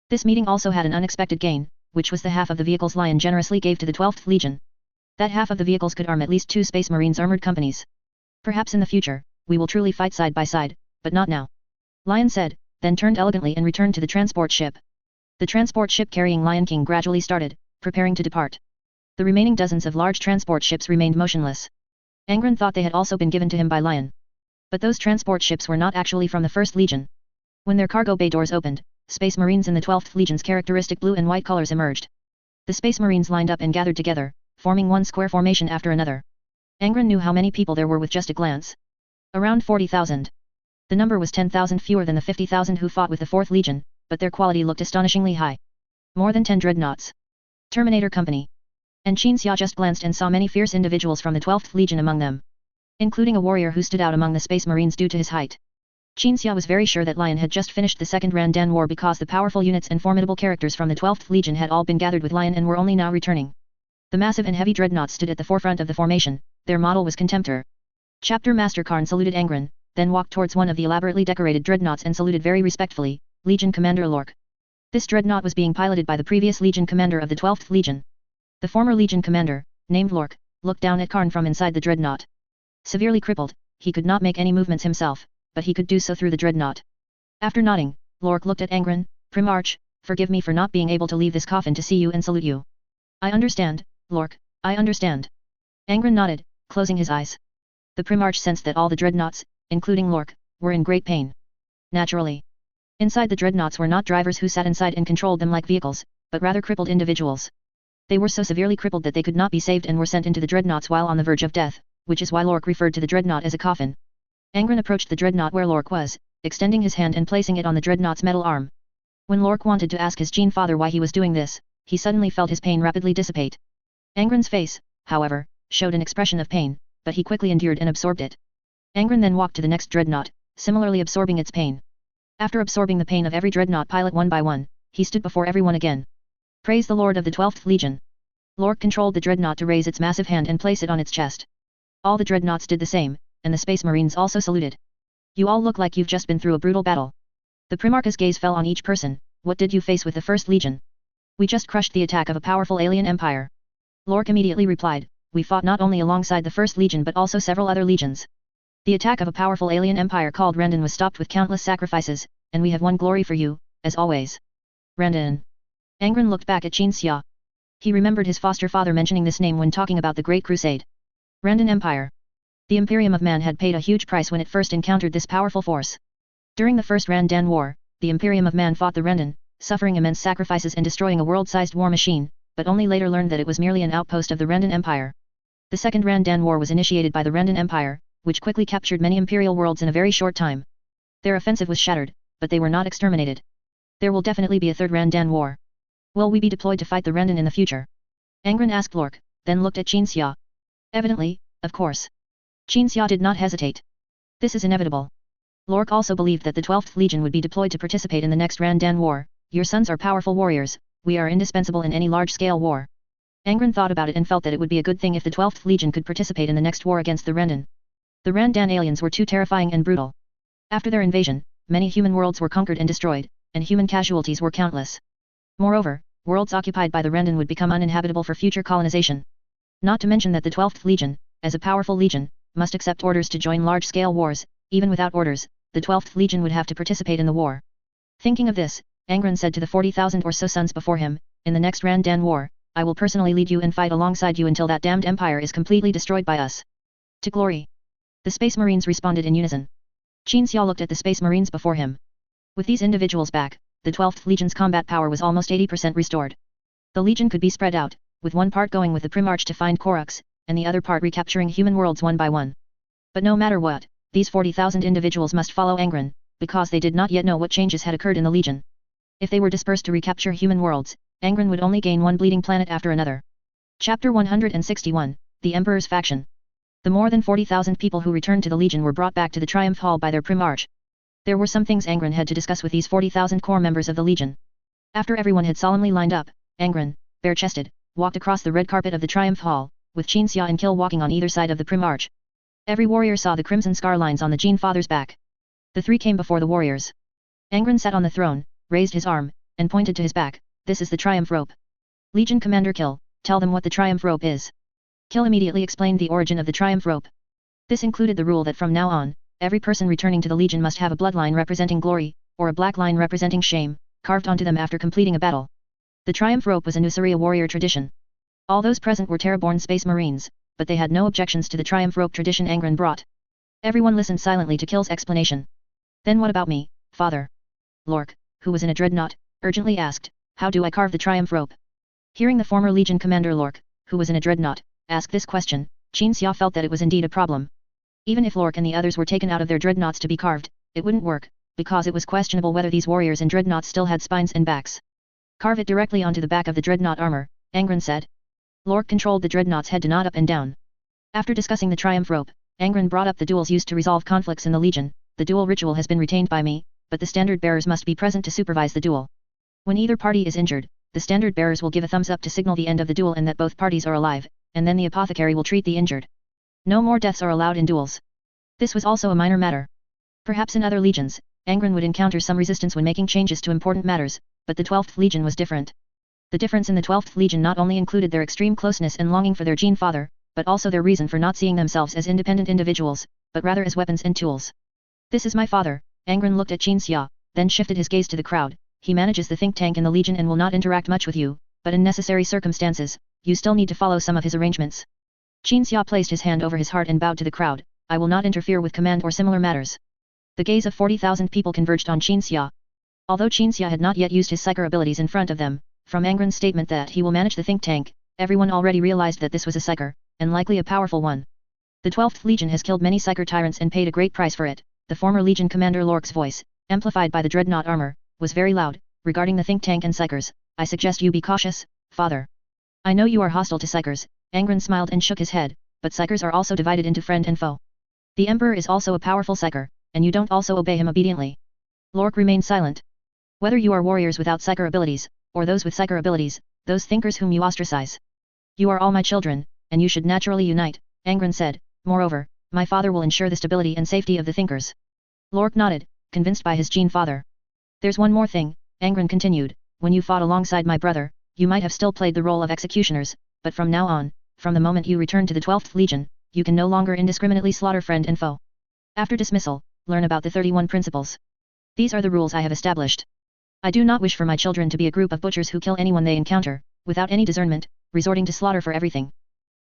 This meeting also had an unexpected gain, which was the half of the vehicles Lion generously gave to the 12th Legion. That half of the vehicles could arm at least 2 Space Marines armored companies. Perhaps in the future, we will truly fight side by side, but not now. Lion said, then turned elegantly and returned to the transport ship. The transport ship carrying Lion King gradually started, preparing to depart. The remaining dozens of large transport ships remained motionless. Angron thought they had also been given to him by Lion. But those transport ships were not actually from the First Legion. When their cargo bay doors opened, Space Marines in the 12th Legion's characteristic blue and white colors emerged. The Space Marines lined up and gathered together, forming one square formation after another. Angron knew how many people there were with just a glance. Around 40,000. The number was 10,000 fewer than the 50,000 who fought with the 4th Legion, but their quality looked astonishingly high. More than 10 dreadnoughts. Terminator Company. And Qin Xia just glanced and saw many fierce individuals from the 12th Legion among them. Including a warrior who stood out among the Space Marines due to his height. Qin Xia was very sure that Lion had just finished the Second Randan War because the powerful units and formidable characters from the 12th Legion had all been gathered with Lion and were only now returning. The massive and heavy dreadnoughts stood at the forefront of the formation, their model was Contemptor. Chapter Master Karn saluted Angron, then walked towards one of the elaborately decorated dreadnoughts and saluted very respectfully, Legion Commander Lork. This dreadnought was being piloted by the previous Legion Commander of the 12th Legion. The former Legion Commander, named Lork, looked down at Karn from inside the dreadnought. Severely crippled, he could not make any movements himself, but he could do so through the dreadnought. After nodding, Lork looked at Angron, Primarch, forgive me for not being able to leave this coffin to see you and salute you. I understand, Lork, I understand. Angron nodded, closing his eyes. The Primarch sensed that all the dreadnoughts, including Lork, were in great pain. Naturally. Inside the dreadnoughts were not drivers who sat inside and controlled them like vehicles, but rather crippled individuals. They were so severely crippled that they could not be saved and were sent into the dreadnoughts while on the verge of death, which is why Lork referred to the dreadnought as a coffin. Angron approached the dreadnought where Lork was, extending his hand and placing it on the dreadnought's metal arm. When Lork wanted to ask his Gene Father why he was doing this, he suddenly felt his pain rapidly dissipate. Angron's face, however, showed an expression of pain, but he quickly endured and absorbed it. Angron then walked to the next dreadnought, similarly absorbing its pain. After absorbing the pain of every dreadnought pilot one by one, he stood before everyone again. Praise the Lord of the 12th Legion. Lork controlled the dreadnought to raise its massive hand and place it on its chest. All the dreadnoughts did the same, and the Space Marines also saluted. You all look like you've just been through a brutal battle. The Primarch's gaze fell on each person. What did you face with the First Legion? We just crushed the attack of a powerful alien empire. Lork immediately replied, we fought not only alongside the First Legion but also several other legions. The attack of a powerful alien empire called Randan was stopped with countless sacrifices, and we have won glory for you, as always. Randan. Angron looked back at Qin Xia. He remembered his foster father mentioning this name when talking about the Great Crusade. Randan Empire. The Imperium of Man had paid a huge price when it first encountered this powerful force. During the First Randan War, the Imperium of Man fought the Randan, suffering immense sacrifices and destroying a world-sized war machine, but only later learned that it was merely an outpost of the Randan Empire. The Second Randan War was initiated by the Randan Empire, which quickly captured many imperial worlds in a very short time. Their offensive was shattered, but they were not exterminated. There will definitely be a third Randan War. Will we be deployed to fight the Randan in the future? Angron asked Lork, then looked at Qin Xia. Evidently, of course. Qin Xia did not hesitate. This is inevitable. Lork also believed that the 12th Legion would be deployed to participate in the next Randan War. Your sons are powerful warriors, we are indispensable in any large-scale war. Angron thought about it and felt that it would be a good thing if the 12th Legion could participate in the next war against the Randan. The Randan aliens were too terrifying and brutal. After their invasion, many human worlds were conquered and destroyed, and human casualties were countless. Moreover, worlds occupied by the Randan would become uninhabitable for future colonization. Not to mention that the 12th Legion, as a powerful legion, must accept orders to join large-scale wars. Even without orders, the 12th Legion would have to participate in the war. Thinking of this, Angron said to the 40,000 or so sons before him, in the next Randan war, I will personally lead you and fight alongside you until that damned empire is completely destroyed by us. To glory. The Space Marines responded in unison. Qin Xia looked at the Space Marines before him. With these individuals back, the 12th Legion's combat power was almost 80% restored. The Legion could be spread out, with one part going with the Primarch to find Korux, and the other part recapturing human worlds one by one. But no matter what, these 40,000 individuals must follow Angron, because they did not yet know what changes had occurred in the Legion. If they were dispersed to recapture human worlds, Angron would only gain one bleeding planet after another. Chapter 161, The Emperor's Faction. The more than 40,000 people who returned to the Legion were brought back to the Triumph Hall by their Primarch. There were some things Angron had to discuss with these 40,000 core members of the Legion. After everyone had solemnly lined up, Angron, bare-chested, walked across the red carpet of the Triumph Hall, with Qin Xia and Kill walking on either side of the Primarch. Every warrior saw the crimson scar lines on the Gene Father's back. The three came before the warriors. Angron sat on the throne, raised his arm, and pointed to his back. This is the Triumph Rope. Legion Commander Kill, tell them what the Triumph Rope is. Kill immediately explained the origin of the Triumph Rope. This included the rule that from now on, every person returning to the Legion must have a bloodline representing glory, or a black line representing shame, carved onto them after completing a battle. The Triumph Rope was a Nuceria warrior tradition. All those present were Terraborn Space Marines, but they had no objections to the Triumph Rope tradition Angron brought. Everyone listened silently to Kill's explanation. Then what about me, father? Lork, who was in a dreadnought, urgently asked, how do I carve the Triumph Rope? Hearing the former Legion commander Lork, who was in a dreadnought, ask this question, Qin Xia felt that it was indeed a problem. Even if Lork and the others were taken out of their dreadnoughts to be carved, it wouldn't work, because it was questionable whether these warriors in dreadnoughts still had spines and backs. Carve it directly onto the back of the dreadnought armor, Angron said. Lork controlled the dreadnought's head to nod up and down. After discussing the Triumph Rope, Angron brought up the duels used to resolve conflicts in the Legion. The duel ritual has been retained by me, but the standard bearers must be present to supervise the duel. When either party is injured, the standard bearers will give a thumbs up to signal the end of the duel and that both parties are alive, and then the apothecary will treat the injured. No more deaths are allowed in duels. This was also a minor matter. Perhaps in other legions, Angron would encounter some resistance when making changes to important matters, but the 12th Legion was different. The difference in the 12th Legion not only included their extreme closeness and longing for their Gene Father, but also their reason for not seeing themselves as independent individuals, but rather as weapons and tools. This is my father, Angron looked at Qin Xia, then shifted his gaze to the crowd. He manages the think tank in the Legion and will not interact much with you, but in necessary circumstances, you still need to follow some of his arrangements. Qin Xia placed his hand over his heart and bowed to the crowd, I will not interfere with command or similar matters. The gaze of 40,000 people converged on Qin Xia. Although Qin Xia had not yet used his psyker abilities in front of them, from Angron's statement that he will manage the think tank, everyone already realized that this was a psyker, and likely a powerful one. The 12th Legion has killed many psyker tyrants and paid a great price for it. The former Legion commander Lork's voice, amplified by the dreadnought armor, was very loud. Regarding the think tank and psykers, I suggest you be cautious, father. I know you are hostile to psykers, Angron smiled and shook his head, but psykers are also divided into friend and foe. The Emperor is also a powerful psyker, and you don't also obey him obediently. Lork remained silent. Whether you are warriors without psyker abilities, or those with psyker abilities, those thinkers whom you ostracize. You are all my children, and you should naturally unite, Angron said. Moreover, my father will ensure the stability and safety of the thinkers. Lork nodded, convinced by his Gene Father. There's one more thing, Angron continued, when you fought alongside my brother, you might have still played the role of executioners, but from now on, from the moment you return to the 12th Legion, you can no longer indiscriminately slaughter friend and foe. After dismissal, learn about the 31 principles. These are the rules I have established. I do not wish for my children to be a group of butchers who kill anyone they encounter, without any discernment, resorting to slaughter for everything.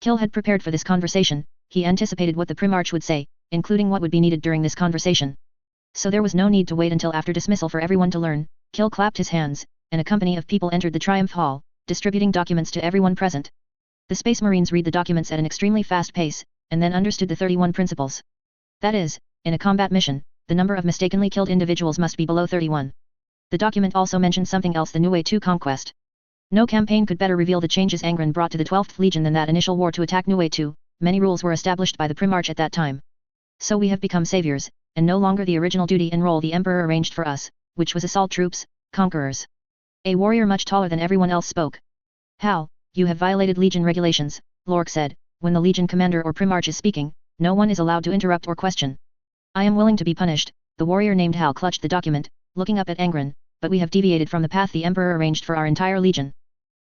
Kill had prepared for this conversation, he anticipated what the Primarch would say, including what would be needed during this conversation. So there was no need to wait until after dismissal for everyone to learn. Kill clapped his hands, and a company of people entered the Triumph Hall, distributing documents to everyone present. The Space Marines read the documents at an extremely fast pace, and then understood the 31 principles. That is, in a combat mission, the number of mistakenly killed individuals must be below 31. The document also mentioned something else, the Niue 2 conquest. No campaign could better reveal the changes Angron brought to the 12th Legion than that initial war to attack Niue 2. Many rules were established by the Primarch at that time. So we have become saviors, and no longer the original duty and role the Emperor arranged for us, which was assault troops, conquerors. A warrior much taller than everyone else spoke. Hal, you have violated Legion regulations, Lork said. When the Legion commander or Primarch is speaking, no one is allowed to interrupt or question. I am willing to be punished, the warrior named Hal clutched the document, looking up at Angron, but we have deviated from the path the Emperor arranged for our entire Legion.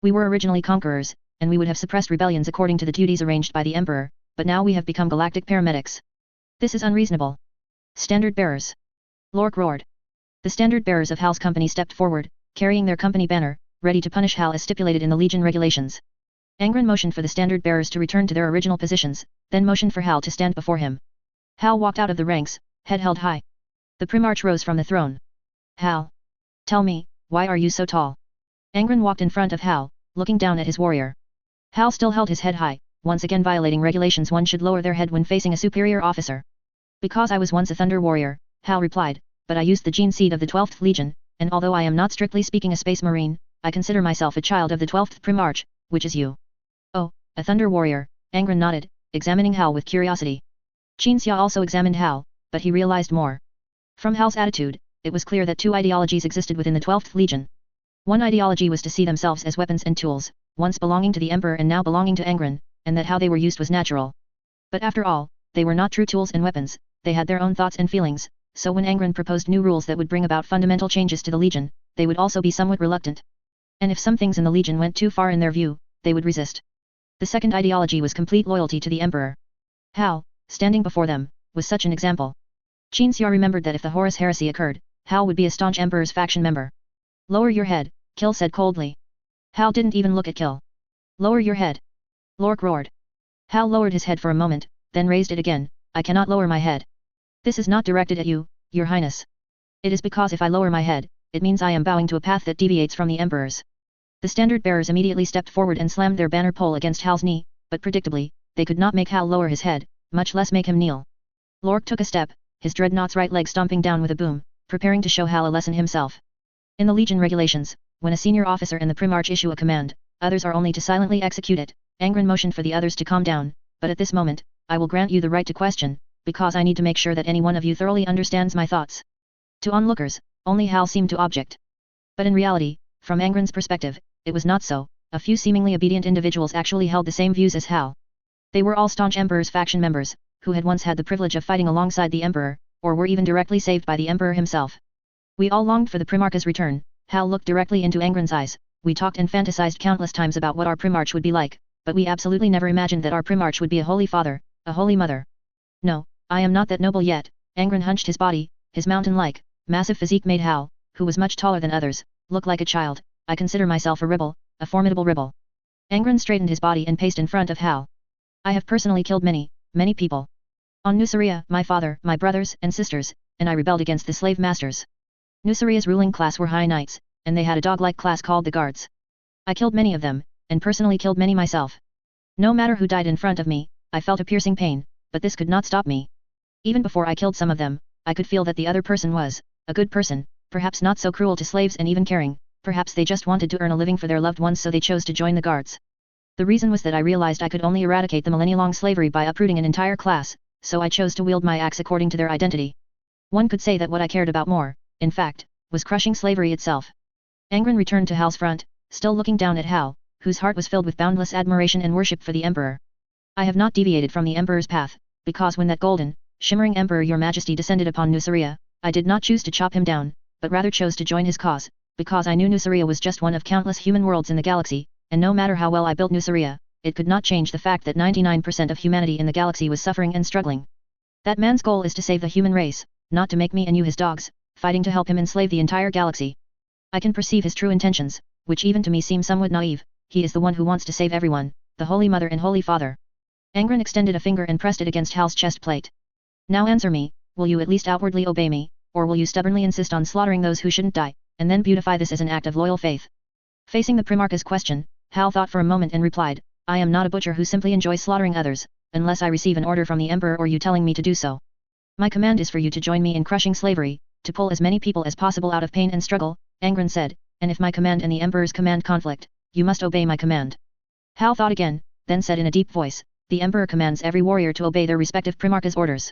We were originally conquerors, and we would have suppressed rebellions according to the duties arranged by the Emperor, but now we have become galactic paramedics. This is unreasonable. Standard bearers. Lork roared. The standard bearers of Hal's company stepped forward, carrying their company banner, ready to punish Hal as stipulated in the Legion regulations. Angron motioned for the standard bearers to return to their original positions, then motioned for Hal to stand before him. Hal walked out of the ranks, head held high. The Primarch rose from the throne. Hal. Tell me, why are you so tall? Angron walked in front of Hal, looking down at his warrior. Hal still held his head high, once again violating regulations. One should lower their head when facing a superior officer. Because I was once a Thunder Warrior, Hal replied, but I used the gene seed of the 12th Legion, and although I am not strictly speaking a Space Marine, I consider myself a child of the 12th Primarch, which is you. Oh, a Thunder Warrior, Angron nodded, examining Hal with curiosity. Qin also examined Hal, but he realized more. From Hal's attitude, it was clear that two ideologies existed within the 12th Legion. One ideology was to see themselves as weapons and tools, once belonging to the Emperor and now belonging to Angron, and that how they were used was natural. But after all, they were not true tools and weapons, they had their own thoughts and feelings, so when Angron proposed new rules that would bring about fundamental changes to the Legion, they would also be somewhat reluctant. And if some things in the Legion went too far in their view, they would resist. The second ideology was complete loyalty to the Emperor. Hal, standing before them, was such an example. Qin remembered that if the Horus heresy occurred, Hal would be a staunch Emperor's faction member. Lower your head, Kill said coldly. Hal didn't even look at Kill. Lower your head. Lork roared. Hal lowered his head for a moment, then raised it again. I cannot lower my head. This is not directed at you, Your Highness. It is because if I lower my head, it means I am bowing to a path that deviates from the Emperor's. The standard bearers immediately stepped forward and slammed their banner pole against Hal's knee, but predictably, they could not make Hal lower his head, much less make him kneel. Lork took a step, his dreadnought's right leg stomping down with a boom, preparing to show Hal a lesson himself. In the Legion regulations, when a senior officer and the Primarch issue a command, others are only to silently execute it. Angron motioned for the others to calm down, but at this moment, I will grant you the right to question, because I need to make sure that any one of you thoroughly understands my thoughts. To onlookers, only Hal seemed to object. But in reality, from Angron's perspective, it was not so. A few seemingly obedient individuals actually held the same views as Hal. They were all staunch Emperor's faction members, who had once had the privilege of fighting alongside the Emperor, or were even directly saved by the Emperor himself. We all longed for the Primarch's return. Hal looked directly into Angron's eyes. We talked and fantasized countless times about what our Primarch would be like, but we absolutely never imagined that our Primarch would be a holy father, a holy mother. No, I am not that noble yet. Angron hunched his body, his mountain-like, massive physique made Hal, who was much taller than others, look like a child. I consider myself a rebel, a formidable rebel. Angron straightened his body and paced in front of Hal. I have personally killed many, many people. On Nuceria, my father, my brothers and sisters, and I rebelled against the slave masters. Nuceria's ruling class were High Knights, and they had a dog-like class called the Guards. I killed many of them, and personally killed many myself. No matter who died in front of me, I felt a piercing pain, but this could not stop me. Even before I killed some of them, I could feel that the other person was a good person, perhaps not so cruel to slaves and even caring, perhaps they just wanted to earn a living for their loved ones so they chose to join the Guards. The reason was that I realized I could only eradicate the millennia-long slavery by uprooting an entire class, so I chose to wield my axe according to their identity. One could say that what I cared about more, in fact, was crushing slavery itself. Angron returned to Hal's front, still looking down at Hal, whose heart was filled with boundless admiration and worship for the Emperor. I have not deviated from the Emperor's path, because when that golden, shimmering Emperor your Majesty descended upon Nuceria, I did not choose to chop him down, but rather chose to join his cause, because I knew Nuceria was just one of countless human worlds in the galaxy, and no matter how well I built Nuceria, it could not change the fact that 99% of humanity in the galaxy was suffering and struggling. That man's goal is to save the human race, not to make me and you his dogs, fighting to help him enslave the entire galaxy. I can perceive his true intentions, which even to me seem somewhat naive. He is the one who wants to save everyone, the Holy Mother and Holy Father. Angron extended a finger and pressed it against Hal's chest plate. Now answer me, will you at least outwardly obey me, or will you stubbornly insist on slaughtering those who shouldn't die, and then beautify this as an act of loyal faith? Facing the Primarch's question, Hal thought for a moment and replied, I am not a butcher who simply enjoys slaughtering others, unless I receive an order from the Emperor or you telling me to do so. My command is for you to join me in crushing slavery, to pull as many people as possible out of pain and struggle, Angron said, and if my command and the Emperor's command conflict, you must obey my command. Hal thought again, then said in a deep voice, the Emperor commands every warrior to obey their respective Primarch's orders.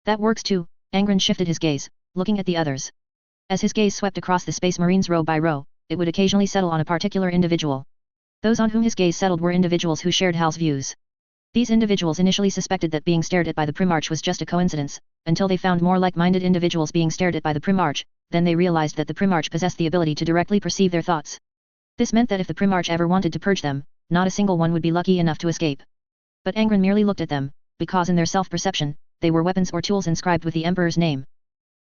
That works too. Angron shifted his gaze, looking at the others. As his gaze swept across the Space Marines row by row, it would occasionally settle on a particular individual. Those on whom his gaze settled were individuals who shared Hal's views. These individuals initially suspected that being stared at by the Primarch was just a coincidence, until they found more like-minded individuals being stared at by the Primarch, then they realized that the Primarch possessed the ability to directly perceive their thoughts. This meant that if the Primarch ever wanted to purge them, not a single one would be lucky enough to escape. But Angron merely looked at them, because in their self-perception, they were weapons or tools inscribed with the Emperor's name.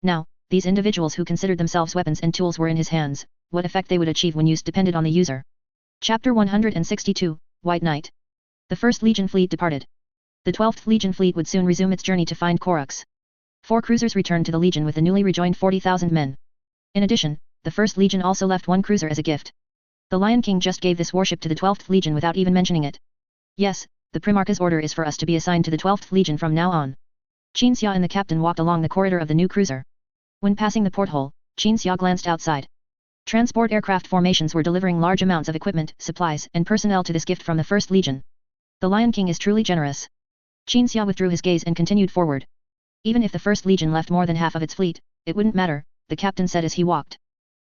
Now, these individuals who considered themselves weapons and tools were in his hands, what effect they would achieve when used depended on the user. Chapter 162, White Knight. The 1st Legion fleet departed. The 12th Legion fleet would soon resume its journey to find Korux. 4 cruisers returned to the Legion with the newly rejoined 40,000 men. In addition, the 1st Legion also left 1 cruiser as a gift. The Lion King just gave this warship to the 12th Legion without even mentioning it. Yes, the Primarch's order is for us to be assigned to the 12th Legion from now on. Qin Xia and the captain walked along the corridor of the new cruiser. When passing the porthole, Qin Xia glanced outside. Transport aircraft formations were delivering large amounts of equipment, supplies, and personnel to this gift from the 1st Legion. The Lion King is truly generous. Qin Xia withdrew his gaze and continued forward. Even if the 1st Legion left more than half of its fleet, it wouldn't matter, the captain said as he walked.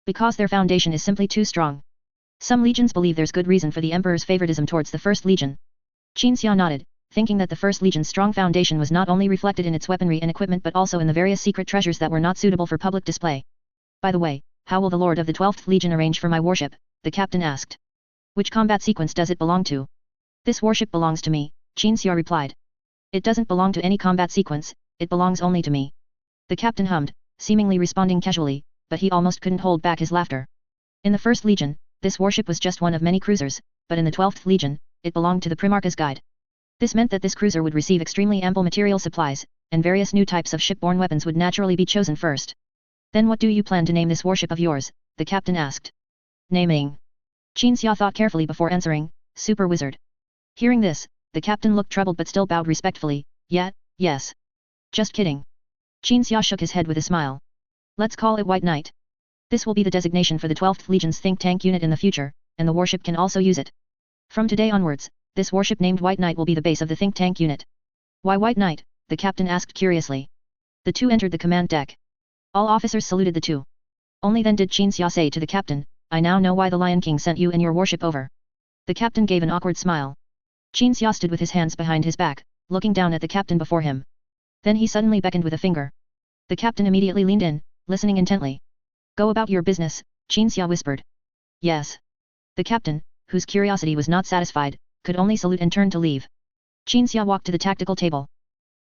Because their foundation is simply too strong. Some legions believe there's good reason for the Emperor's favoritism towards the 1st Legion. Qin Xia nodded, thinking that the 1st Legion's strong foundation was not only reflected in its weaponry and equipment but also in the various secret treasures that were not suitable for public display. By the way, how will the Lord of the 12th Legion arrange for my warship? The captain asked. Which combat sequence does it belong to? This warship belongs to me, Qin Xia replied. It doesn't belong to any combat sequence, it belongs only to me. The captain hummed, seemingly responding casually, but he almost couldn't hold back his laughter. In the 1st Legion, this warship was just one of many cruisers, but in the 12th Legion, it belonged to the Primarch's guide. This meant that this cruiser would receive extremely ample material supplies, and various new types of shipborne weapons would naturally be chosen first. Then what do you plan to name this warship of yours? The captain asked. Naming. Qin Xia thought carefully before answering, Super Wizard. Hearing this, the captain looked troubled but still bowed respectfully, yes. Just kidding. Qin Xia shook his head with a smile. Let's call it White Knight. This will be the designation for the 12th Legion's think tank unit in the future, and the warship can also use it. From today onwards, this warship named White Knight will be the base of the think tank unit. Why White Knight? The captain asked curiously. The two entered the command deck. All officers saluted the two. Only then did Qin Xia say to the captain, I now know why the Lion King sent you and your warship over. The captain gave an awkward smile. Qin Xia stood with his hands behind his back, looking down at the captain before him. Then he suddenly beckoned with a finger. The captain immediately leaned in, listening intently. Go about your business, Qin Xia whispered. Yes. The captain, whose curiosity was not satisfied, could only salute and turn to leave. Qin Xia walked to the tactical table.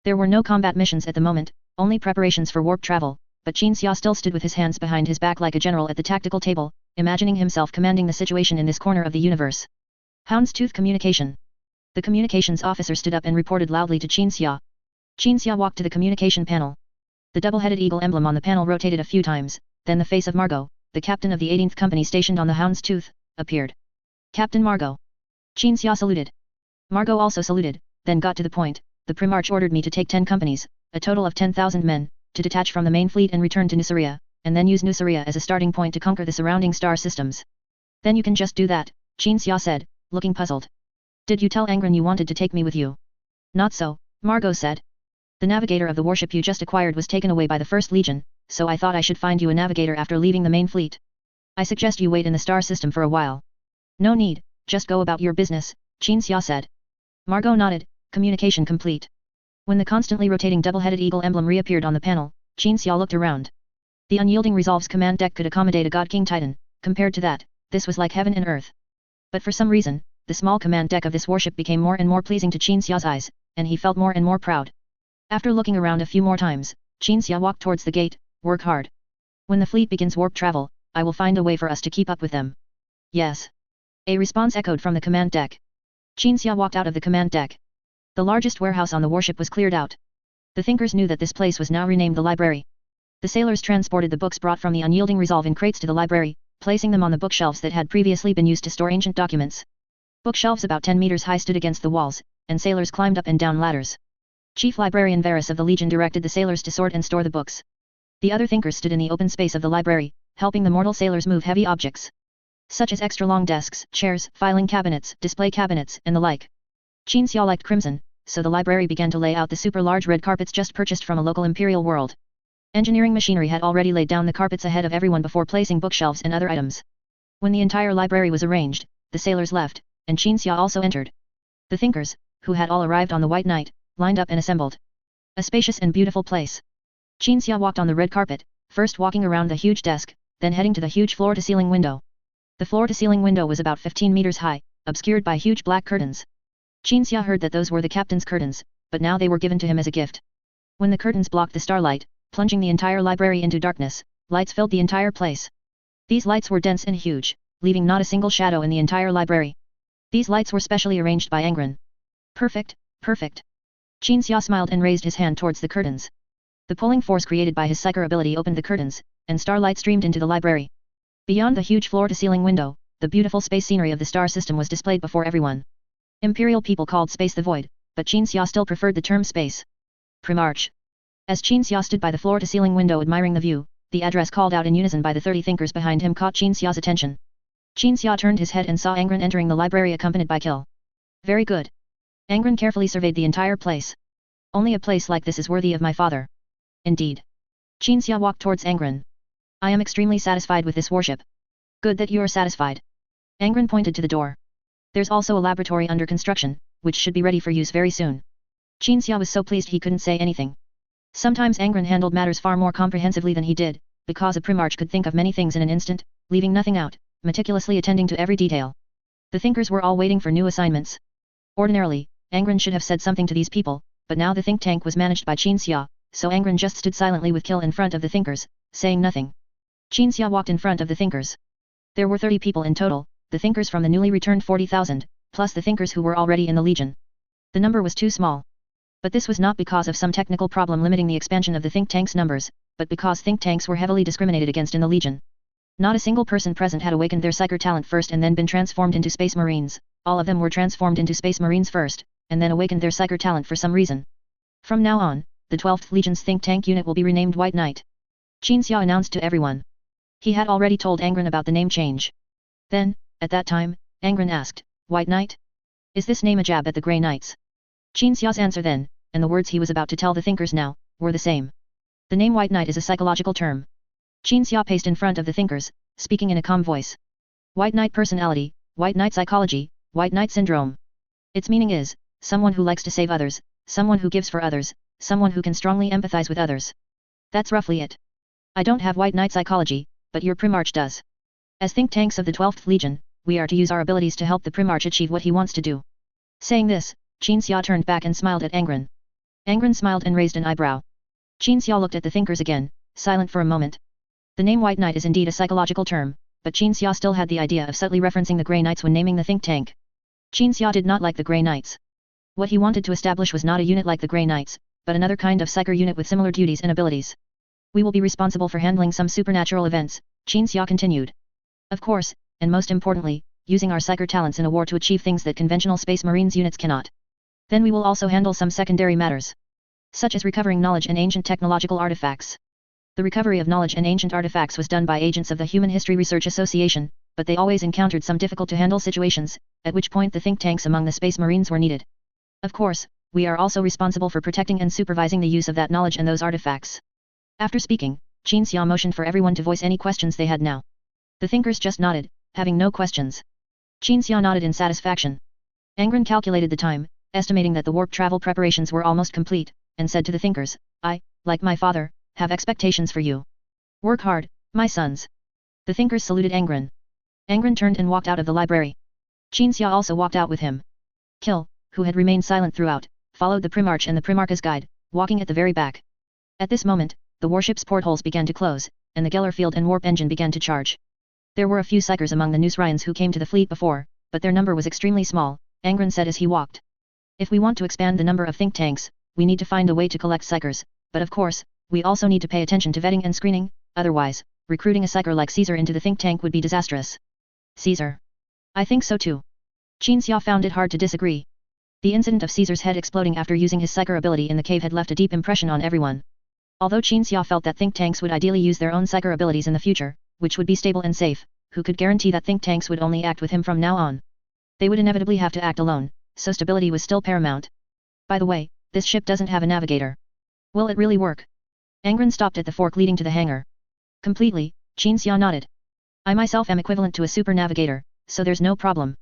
There were no combat missions at the moment, only preparations for warp travel, but Qin Xia still stood with his hands behind his back like a general at the tactical table, imagining himself commanding the situation in this corner of the universe. Houndstooth Communication. The communications officer stood up and reported loudly to Qin Xia. Qin Xia walked to the communication panel. The double-headed eagle emblem on the panel rotated a few times, then the face of Margot, the captain of the 18th Company stationed on the Houndstooth, appeared. Captain Margot. Qin Xia saluted. Margot also saluted, then got to the point. The Primarch ordered me to take 10 companies, a total of 10,000 men, to detach from the main fleet and return to Nuceria, and then use Nuceria as a starting point to conquer the surrounding star systems. Then you can just do that, Qin Xia said, looking puzzled. Did you tell Angron you wanted to take me with you? Not so, Margot said. The navigator of the warship you just acquired was taken away by the 1st Legion, so I thought I should find you a navigator after leaving the main fleet. I suggest you wait in the star system for a while. No need, just go about your business, Qin Xia said. Margot nodded, communication complete. When the constantly rotating double-headed eagle emblem reappeared on the panel, Qin Xia looked around. The unyielding Resolve's command deck could accommodate a God King Titan. Compared to that, this was like heaven and earth. But for some reason, the small command deck of this warship became more and more pleasing to Qin Xia's eyes, and he felt more and more proud. After looking around a few more times, Qin Xia walked towards the gate. Work hard. When the fleet begins warp travel, I will find a way for us to keep up with them. Yes. A response echoed from the command deck. Qin Xia walked out of the command deck. The largest warehouse on the warship was cleared out. The thinkers knew that this place was now renamed the library. The sailors transported the books brought from the unyielding Resolve in crates to the library, placing them on the bookshelves that had previously been used to store ancient documents. Bookshelves about 10 meters high stood against the walls, and sailors climbed up and down ladders. Chief Librarian Varus of the Legion directed the sailors to sort and store the books. The other thinkers stood in the open space of the library, helping the mortal sailors move heavy objects, such as extra-long desks, chairs, filing cabinets, display cabinets, and the like. Qin Xia liked crimson, so the library began to lay out the super-large red carpets just purchased from a local imperial world. Engineering machinery had already laid down the carpets ahead of everyone before placing bookshelves and other items. When the entire library was arranged, the sailors left, and Qin Xia also entered. The thinkers, who had all arrived on the White Knight, lined up and assembled. A spacious and beautiful place. Qin Xia walked on the red carpet, first walking around the huge desk, then heading to the huge floor-to-ceiling window. The floor-to-ceiling window was about 15 meters high, obscured by huge black curtains. Qin Xia heard that those were the captain's curtains, but now they were given to him as a gift. When the curtains blocked the starlight, plunging the entire library into darkness, lights filled the entire place. These lights were dense and huge, leaving not a single shadow in the entire library. These lights were specially arranged by Angron. Perfect, perfect. Qin Xia smiled and raised his hand towards the curtains. The pulling force created by his psyker ability opened the curtains, and starlight streamed into the library. Beyond the huge floor-to-ceiling window, the beautiful space scenery of the star system was displayed before everyone. Imperial people called space the void, but Qin Xia still preferred the term space. Primarch. As Qin Xia stood by the floor-to-ceiling window admiring the view, the address called out in unison by the 30 thinkers behind him caught Qin Xia's attention. Qin Xia turned his head and saw Angron entering the library accompanied by Kill. Very good. Angron carefully surveyed the entire place. Only a place like this is worthy of my father. Indeed. Qin Xia walked towards Angron. I am extremely satisfied with this warship. Good that you are satisfied. Angron pointed to the door. There's also a laboratory under construction, which should be ready for use very soon. Qin Xia was so pleased he couldn't say anything. Sometimes Angron handled matters far more comprehensively than he did, because a Primarch could think of many things in an instant, leaving nothing out, meticulously attending to every detail. The thinkers were all waiting for new assignments. Ordinarily, Angron should have said something to these people, but now the think tank was managed by Qin Xia, so Angron just stood silently with Kill in front of the thinkers, saying nothing. Qin Xia walked in front of the thinkers. There were 30 people in total, the thinkers from the newly returned 40,000, plus the thinkers who were already in the Legion. The number was too small. But this was not because of some technical problem limiting the expansion of the think tank's numbers, but because think tanks were heavily discriminated against in the Legion. Not a single person present had awakened their psyker talent first and then been transformed into Space Marines, all of them were transformed into Space Marines first, and then awakened their psyker talent for some reason. From now on, the 12th Legion's think tank unit will be renamed White Knight. Qin Xia announced to everyone. He had already told Angron about the name change. Then, at that time, Angron asked, White Knight? Is this name a jab at the Grey Knights? Qin Xia's answer then, and the words he was about to tell the thinkers now, were the same. The name White Knight is a psychological term. Qin Xia paced in front of the thinkers, speaking in a calm voice. White Knight personality, White Knight psychology, White Knight syndrome. Its meaning is, someone who likes to save others, someone who gives for others, someone who can strongly empathize with others. That's roughly it. I don't have White Knight psychology, but your Primarch does. As think tanks of the 12th Legion, we are to use our abilities to help the Primarch achieve what he wants to do. Saying this, Qin Xia turned back and smiled at Angron. Angron smiled and raised an eyebrow. Qin Xia looked at the thinkers again, silent for a moment. The name White Knight is indeed a psychological term, but Qin Xia still had the idea of subtly referencing the Grey Knights when naming the think tank. Qin Xia did not like the Grey Knights. What he wanted to establish was not a unit like the Grey Knights, but another kind of psyker unit with similar duties and abilities. We will be responsible for handling some supernatural events, Qin Xia continued. Of course, and most importantly, using our psyker talents in a war to achieve things that conventional Space Marines units cannot. Then we will also handle some secondary matters, such as recovering knowledge and ancient technological artifacts. The recovery of knowledge and ancient artifacts was done by agents of the Human History Research Association, but they always encountered some difficult-to-handle situations, at which point the think tanks among the Space Marines were needed. Of course, we are also responsible for protecting and supervising the use of that knowledge and those artifacts. After speaking, Qin Xia motioned for everyone to voice any questions they had now. The thinkers just nodded, having no questions. Qin Xia nodded in satisfaction. Angron calculated the time, estimating that the warp travel preparations were almost complete, and said to the thinkers, I, like my father, have expectations for you. Work hard, my sons. The thinkers saluted Angron. Angron turned and walked out of the library. Qin Xia also walked out with him. Kill, who had remained silent throughout, followed the Primarch and the Primarch's guide, walking at the very back. At this moment, the warship's portholes began to close, and the Geller field and warp engine began to charge. There were a few psychers among the Nusryans who came to the fleet before, but their number was extremely small, Angron said as he walked. If we want to expand the number of think tanks, we need to find a way to collect psychers, but of course, we also need to pay attention to vetting and screening, otherwise, recruiting a psycher like Caesar into the think tank would be disastrous. Caesar. I think so too. Qin Xia found it hard to disagree. The incident of Caesar's head exploding after using his psycher ability in the cave had left a deep impression on everyone. Although Qin Xia felt that think tanks would ideally use their own psycher abilities in the future, which would be stable and safe, who could guarantee that think tanks would only act with him from now on? They would inevitably have to act alone, so stability was still paramount. By the way, this ship doesn't have a navigator. Will it really work? Angron stopped at the fork leading to the hangar. Completely, Qin Xia nodded. I myself am equivalent to a super navigator, so there's no problem.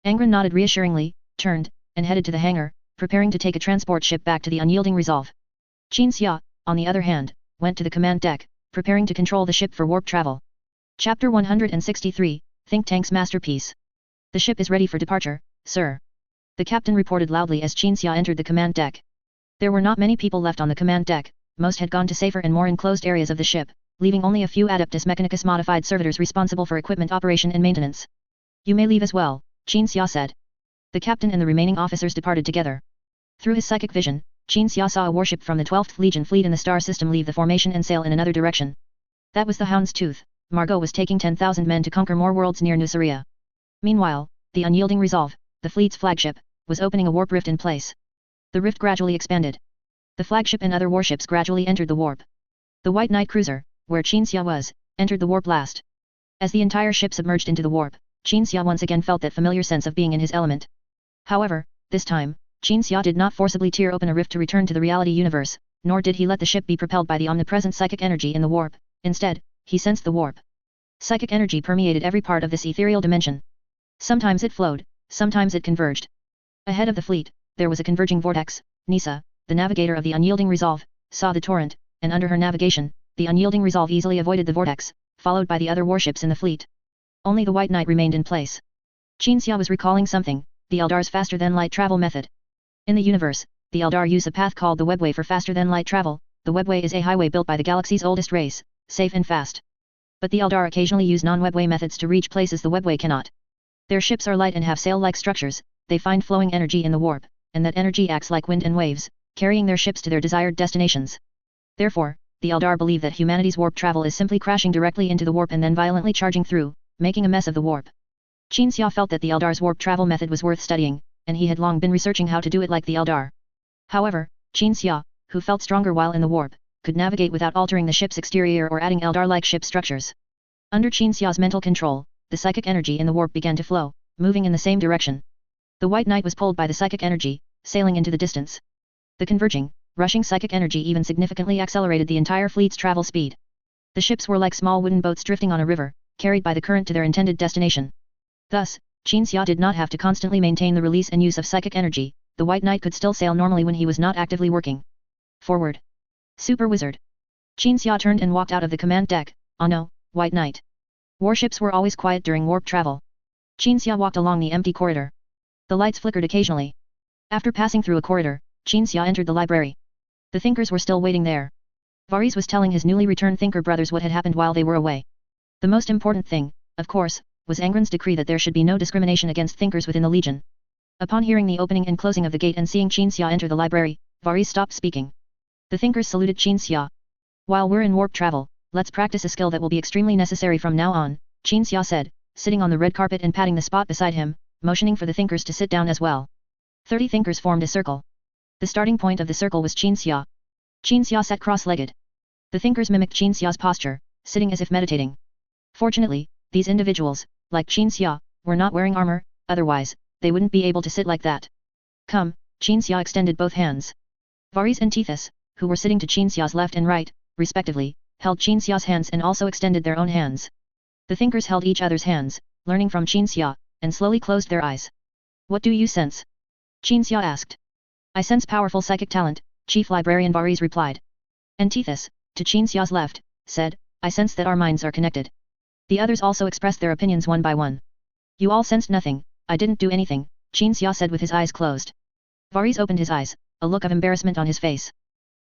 Angron nodded reassuringly, turned, and headed to the hangar, preparing to take a transport ship back to the Unyielding Resolve. Qin Xia, on the other hand, went to the command deck, preparing to control the ship for warp travel. Chapter 163, Think Tank's Masterpiece. The ship is ready for departure, sir. The captain reported loudly as Qin Xia entered the command deck. There were not many people left on the command deck, most had gone to safer and more enclosed areas of the ship, leaving only a few Adeptus Mechanicus modified servitors responsible for equipment operation and maintenance. You may leave as well, Qin Xia said. The captain and the remaining officers departed together. Through his psychic vision, Qin Xia saw a warship from the 12th Legion fleet in the star system leave the formation and sail in another direction. That was the Hound's Tooth. Margot was taking 10,000 men to conquer more worlds near Nuceria. Meanwhile, the Unyielding Resolve, the fleet's flagship, was opening a warp rift in place. The rift gradually expanded. The flagship and other warships gradually entered the warp. The White Knight cruiser, where Qin Xia was, entered the warp last. As the entire ship submerged into the warp, Qin Xia once again felt that familiar sense of being in his element. However, this time, Qin Xia did not forcibly tear open a rift to return to the reality universe, nor did he let the ship be propelled by the omnipresent psychic energy in the warp. Instead, he sensed the warp. Psychic energy permeated every part of this ethereal dimension. Sometimes it flowed, sometimes it converged. Ahead of the fleet, there was a converging vortex. Nisa, the navigator of the Unyielding Resolve, saw the torrent, and under her navigation, the Unyielding Resolve easily avoided the vortex, followed by the other warships in the fleet. Only the White Knight remained in place. Qin Xia was recalling something, the Eldar's faster-than-light travel method. In the universe, the Eldar use a path called the Webway for faster-than-light travel. The Webway is a highway built by the galaxy's oldest race, safe and fast. But the Eldar occasionally use non-Webway methods to reach places the Webway cannot. Their ships are light and have sail-like structures, they find flowing energy in the warp, and that energy acts like wind and waves, carrying their ships to their desired destinations. Therefore, the Eldar believe that humanity's warp travel is simply crashing directly into the warp and then violently charging through, making a mess of the warp. Qin Xia felt that the Eldar's warp travel method was worth studying, and he had long been researching how to do it like the Eldar. However, Qin Xia, who felt stronger while in the warp, could navigate without altering the ship's exterior or adding Eldar-like ship structures. Under Qin Xia's mental control, the psychic energy in the warp began to flow, moving in the same direction. The White Knight was pulled by the psychic energy, sailing into the distance. The converging, rushing psychic energy even significantly accelerated the entire fleet's travel speed. The ships were like small wooden boats drifting on a river, carried by the current to their intended destination. Thus, Qin Xia did not have to constantly maintain the release and use of psychic energy. The White Knight could still sail normally when he was not actively working. Forward. Super Wizard. Qin Xia turned and walked out of the command deck. Oh no, White Knight. Warships were always quiet during warp travel. Qin Xia walked along the empty corridor. The lights flickered occasionally. After passing through a corridor, Qin Xia entered the library. The thinkers were still waiting there. Varys was telling his newly returned thinker brothers what had happened while they were away. The most important thing, of course, was Angron's decree that there should be no discrimination against thinkers within the Legion. Upon hearing the opening and closing of the gate and seeing Qin Xia enter the library, Varys stopped speaking. The thinkers saluted Qin Xia. While we're in warp travel, let's practice a skill that will be extremely necessary from now on, Qin Xia said, sitting on the red carpet and patting the spot beside him, motioning for the thinkers to sit down as well. 30 thinkers formed a circle. The starting point of the circle was Qin Xia. Qin Xia sat cross-legged. The thinkers mimicked Qin Xia's posture, sitting as if meditating. Fortunately, these individuals, like Qin Xia, were not wearing armor, otherwise, they wouldn't be able to sit like that. Come, Qin Xia extended both hands. Varys and Tethys, who were sitting to Qin Xia's left and right, respectively, held Qin Xia's hands and also extended their own hands. The thinkers held each other's hands, learning from Qin Xia, and slowly closed their eyes. What do you sense? Qin Xia asked. I sense powerful psychic talent, Chief Librarian Varys replied. And Tethys, to Qin Xia's left, said, I sense that our minds are connected. The others also expressed their opinions one by one. You all sensed nothing, I didn't do anything, Qin Xia said with his eyes closed. Varys opened his eyes, a look of embarrassment on his face.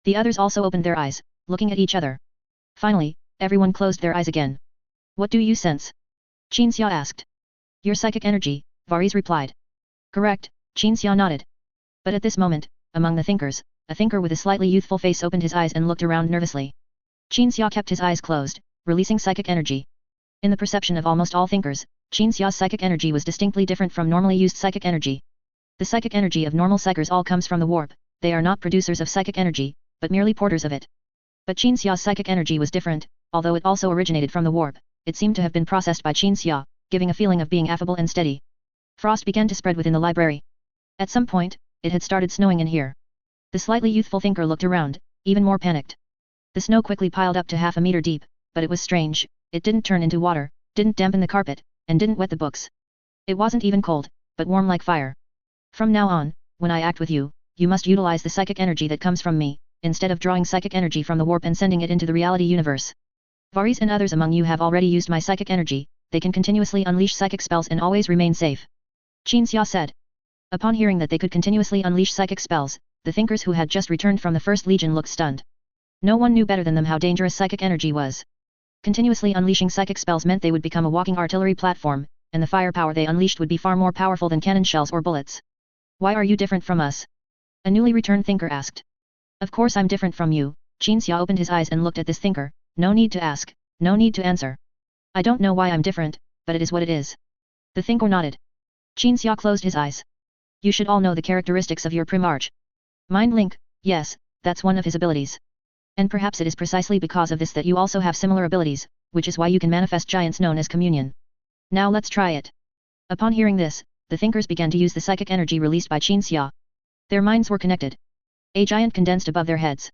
The others also opened their eyes, looking at each other. Finally, everyone closed their eyes again. What do you sense? Qin Xia asked. Your psychic energy, Varys replied. Correct, Qin Xia nodded. But at this moment, among the thinkers, a thinker with a slightly youthful face opened his eyes and looked around nervously. Qin Xia kept his eyes closed, releasing psychic energy. In the perception of almost all thinkers, Qin Xia's psychic energy was distinctly different from normally used psychic energy. The psychic energy of normal psychers all comes from the warp, they are not producers of psychic energy, but merely porters of it. But Qin Xia's psychic energy was different, although it also originated from the warp, it seemed to have been processed by Qin Xia, giving a feeling of being affable and steady. Frost began to spread within the library. At some point, it had started snowing in here. The slightly youthful thinker looked around, even more panicked. The snow quickly piled up to half a meter deep, but it was strange, it didn't turn into water, didn't dampen the carpet, and didn't wet the books. It wasn't even cold, but warm like fire. From now on, when I act with you, you must utilize the psychic energy that comes from me, instead of drawing psychic energy from the warp and sending it into the reality universe. Varys and others among you have already used my psychic energy, they can continuously unleash psychic spells and always remain safe. Qin Xia said. Upon hearing that they could continuously unleash psychic spells, the thinkers who had just returned from the First Legion looked stunned. No one knew better than them how dangerous psychic energy was. Continuously unleashing psychic spells meant they would become a walking artillery platform, and the firepower they unleashed would be far more powerful than cannon shells or bullets. Why are you different from us? A newly returned thinker asked. Of course I'm different from you. Qin Xia opened his eyes and looked at this thinker. No need to ask, no need to answer. I don't know why I'm different, but it is what it is. The thinker nodded. Qin Xia closed his eyes. You should all know the characteristics of your Primarch. Mind Link, yes, that's one of his abilities. And perhaps it is precisely because of this that you also have similar abilities, which is why you can manifest giants known as communion. Now let's try it. Upon hearing this, the thinkers began to use the psychic energy released by Qin Xia. Their minds were connected. A giant condensed above their heads.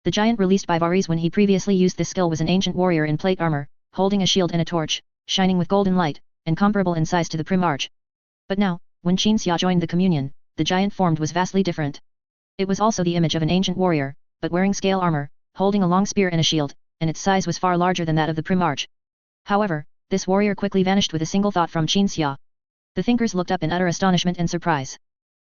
The giant released by Varys when he previously used this skill was an ancient warrior in plate armor, holding a shield and a torch, shining with golden light, and comparable in size to the Primarch. But now, when Qin Xia joined the communion, the giant formed was vastly different. It was also the image of an ancient warrior, but wearing scale armor, holding a long spear and a shield, and its size was far larger than that of the Primarch. However, this warrior quickly vanished with a single thought from Qin Xia. The thinkers looked up in utter astonishment and surprise.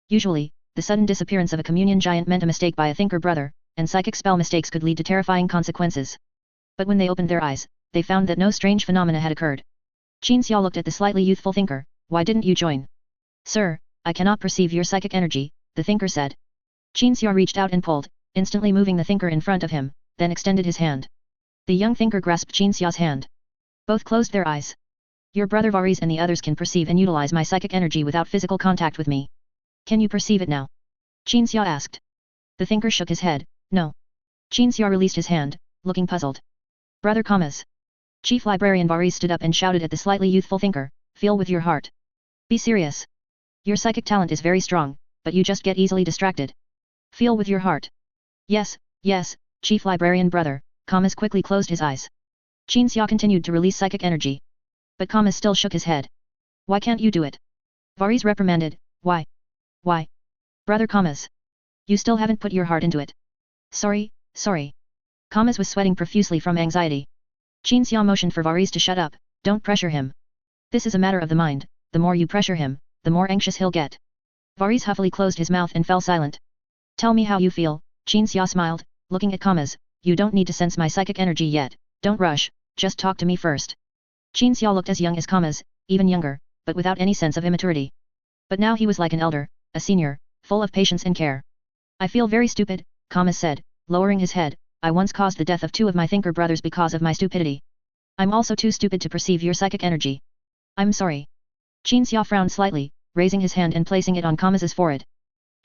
Usually, the sudden disappearance of a communion giant meant a mistake by a thinker brother, and psychic spell mistakes could lead to terrifying consequences. But when they opened their eyes, they found that no strange phenomena had occurred. Qin Xia looked at the slightly youthful thinker. Why didn't you join? Sir, I cannot perceive your psychic energy, the thinker said. Qin Xia reached out and pulled, instantly moving the thinker in front of him, then extended his hand. The young thinker grasped Qin Xia's hand. Both closed their eyes. Your brother Varys and the others can perceive and utilize my psychic energy without physical contact with me. Can you perceive it now? Qin Xia asked. The thinker shook his head. No. Qin Xia released his hand, looking puzzled. Brother Kamas. Chief Librarian Varys stood up and shouted at the slightly youthful thinker, feel with your heart. Be serious. Your psychic talent is very strong, but you just get easily distracted. Feel with your heart. Yes, yes, Chief Librarian brother. Kamas quickly closed his eyes. Qin Xia continued to release psychic energy. But Kamas still shook his head. Why can't you do it? Varys reprimanded. Why? Why? Brother Kamas. You still haven't put your heart into it. Sorry. Kamas was sweating profusely from anxiety. Qin Xia motioned for Varys to shut up. Don't pressure him. This is a matter of the mind. The more you pressure him, the more anxious he'll get. Varys huffily closed his mouth and fell silent. Tell me how you feel, Qin Xia smiled, looking at Kamas. You don't need to sense my psychic energy yet, don't rush, just talk to me first. Qin Xia looked as young as Kamas, even younger, but without any sense of immaturity. But now he was like an elder, a senior, full of patience and care. I feel very stupid, Kamas said, lowering his head. I once caused the death of 2 of my thinker brothers because of my stupidity. I'm also too stupid to perceive your psychic energy. I'm sorry. Qin Xia frowned slightly, raising his hand and placing it on Kamas's forehead.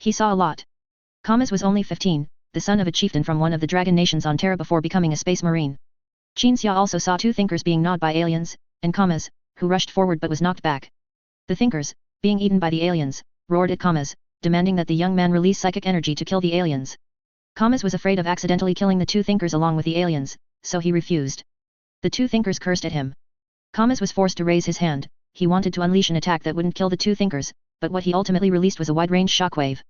He saw a lot. Kamas was only 15, the son of a chieftain from one of the dragon nations on Terra before becoming a space marine. Qin Xia also saw 2 thinkers being gnawed by aliens, and Kamas, who rushed forward but was knocked back. The thinkers, being eaten by the aliens, roared at Kamas, demanding that the young man release psychic energy to kill the aliens. Kamas was afraid of accidentally killing the 2 thinkers along with the aliens, so he refused. The 2 thinkers cursed at him. Kamas was forced to raise his hand. He wanted to unleash an attack that wouldn't kill the 2 thinkers, but what he ultimately released was a wide-range shockwave.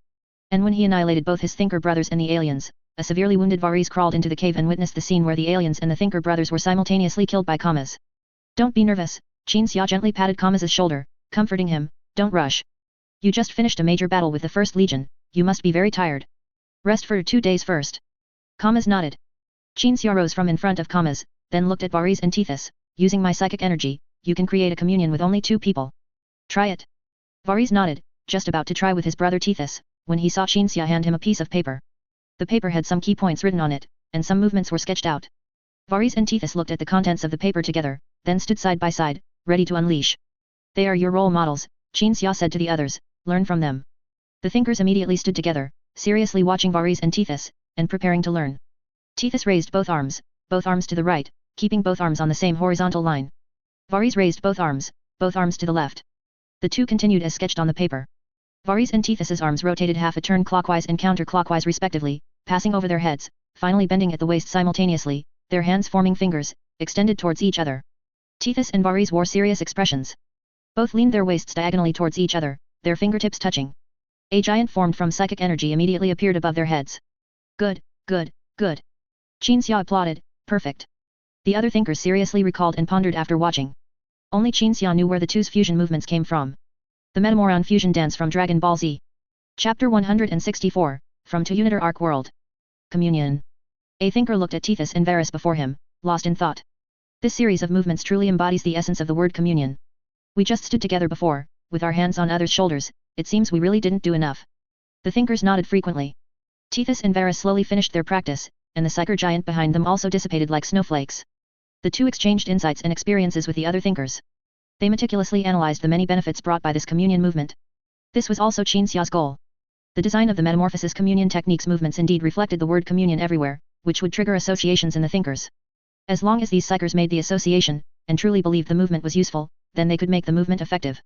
And when he annihilated both his thinker brothers and the aliens, a severely wounded Varys crawled into the cave and witnessed the scene where the aliens and the thinker brothers were simultaneously killed by Kamas. Don't be nervous, Qin Xia gently patted Kamas's shoulder, comforting him. Don't rush. You just finished a major battle with the First Legion, you must be very tired. Rest for 2 days first. Kamas nodded. Qin Xia rose from in front of Kamas, then looked at Varys and Tethys. Using my psychic energy, you can create a communion with only 2 people. Try it. Varys nodded, just about to try with his brother Tethys, when he saw Qin Xia hand him a piece of paper. The paper had some key points written on it, and some movements were sketched out. Varys and Tethys looked at the contents of the paper together, then stood side by side, ready to unleash. They are your role models, Qin Xia said to the others, learn from them. The thinkers immediately stood together, seriously watching Varys and Tethys, and preparing to learn. Tethys raised both arms to the right, keeping both arms on the same horizontal line. Varys raised both arms to the left. The 2 continued as sketched on the paper. Varys and Tethys's arms rotated half a turn clockwise and counterclockwise respectively, passing over their heads, finally bending at the waist simultaneously, their hands forming fingers, extended towards each other. Tethys and Varys wore serious expressions. Both leaned their waists diagonally towards each other, their fingertips touching. A giant formed from psychic energy immediately appeared above their heads. Good. Qin Xia applauded, perfect. The other thinkers seriously recalled and pondered after watching. Only Qin Xia knew where the 2's fusion movements came from. The Metamoron Fusion Dance from Dragon Ball Z. Chapter 164, From to Unitar Arc World. Communion. A thinker looked at Tethys and Varus before him, lost in thought. This series of movements truly embodies the essence of the word communion. We just stood together before, with our hands on others' shoulders, it seems we really didn't do enough. The thinkers nodded frequently. Tethys and Varus slowly finished their practice, and the psyker giant behind them also dissipated like snowflakes. The two exchanged insights and experiences with the other thinkers. They meticulously analyzed the many benefits brought by this communion movement. This was also Qin Xia's goal. The design of the metamorphosis communion techniques movements indeed reflected the word communion everywhere, which would trigger associations in the thinkers. As long as these psychers made the association, and truly believed the movement was useful, then they could make the movement effective.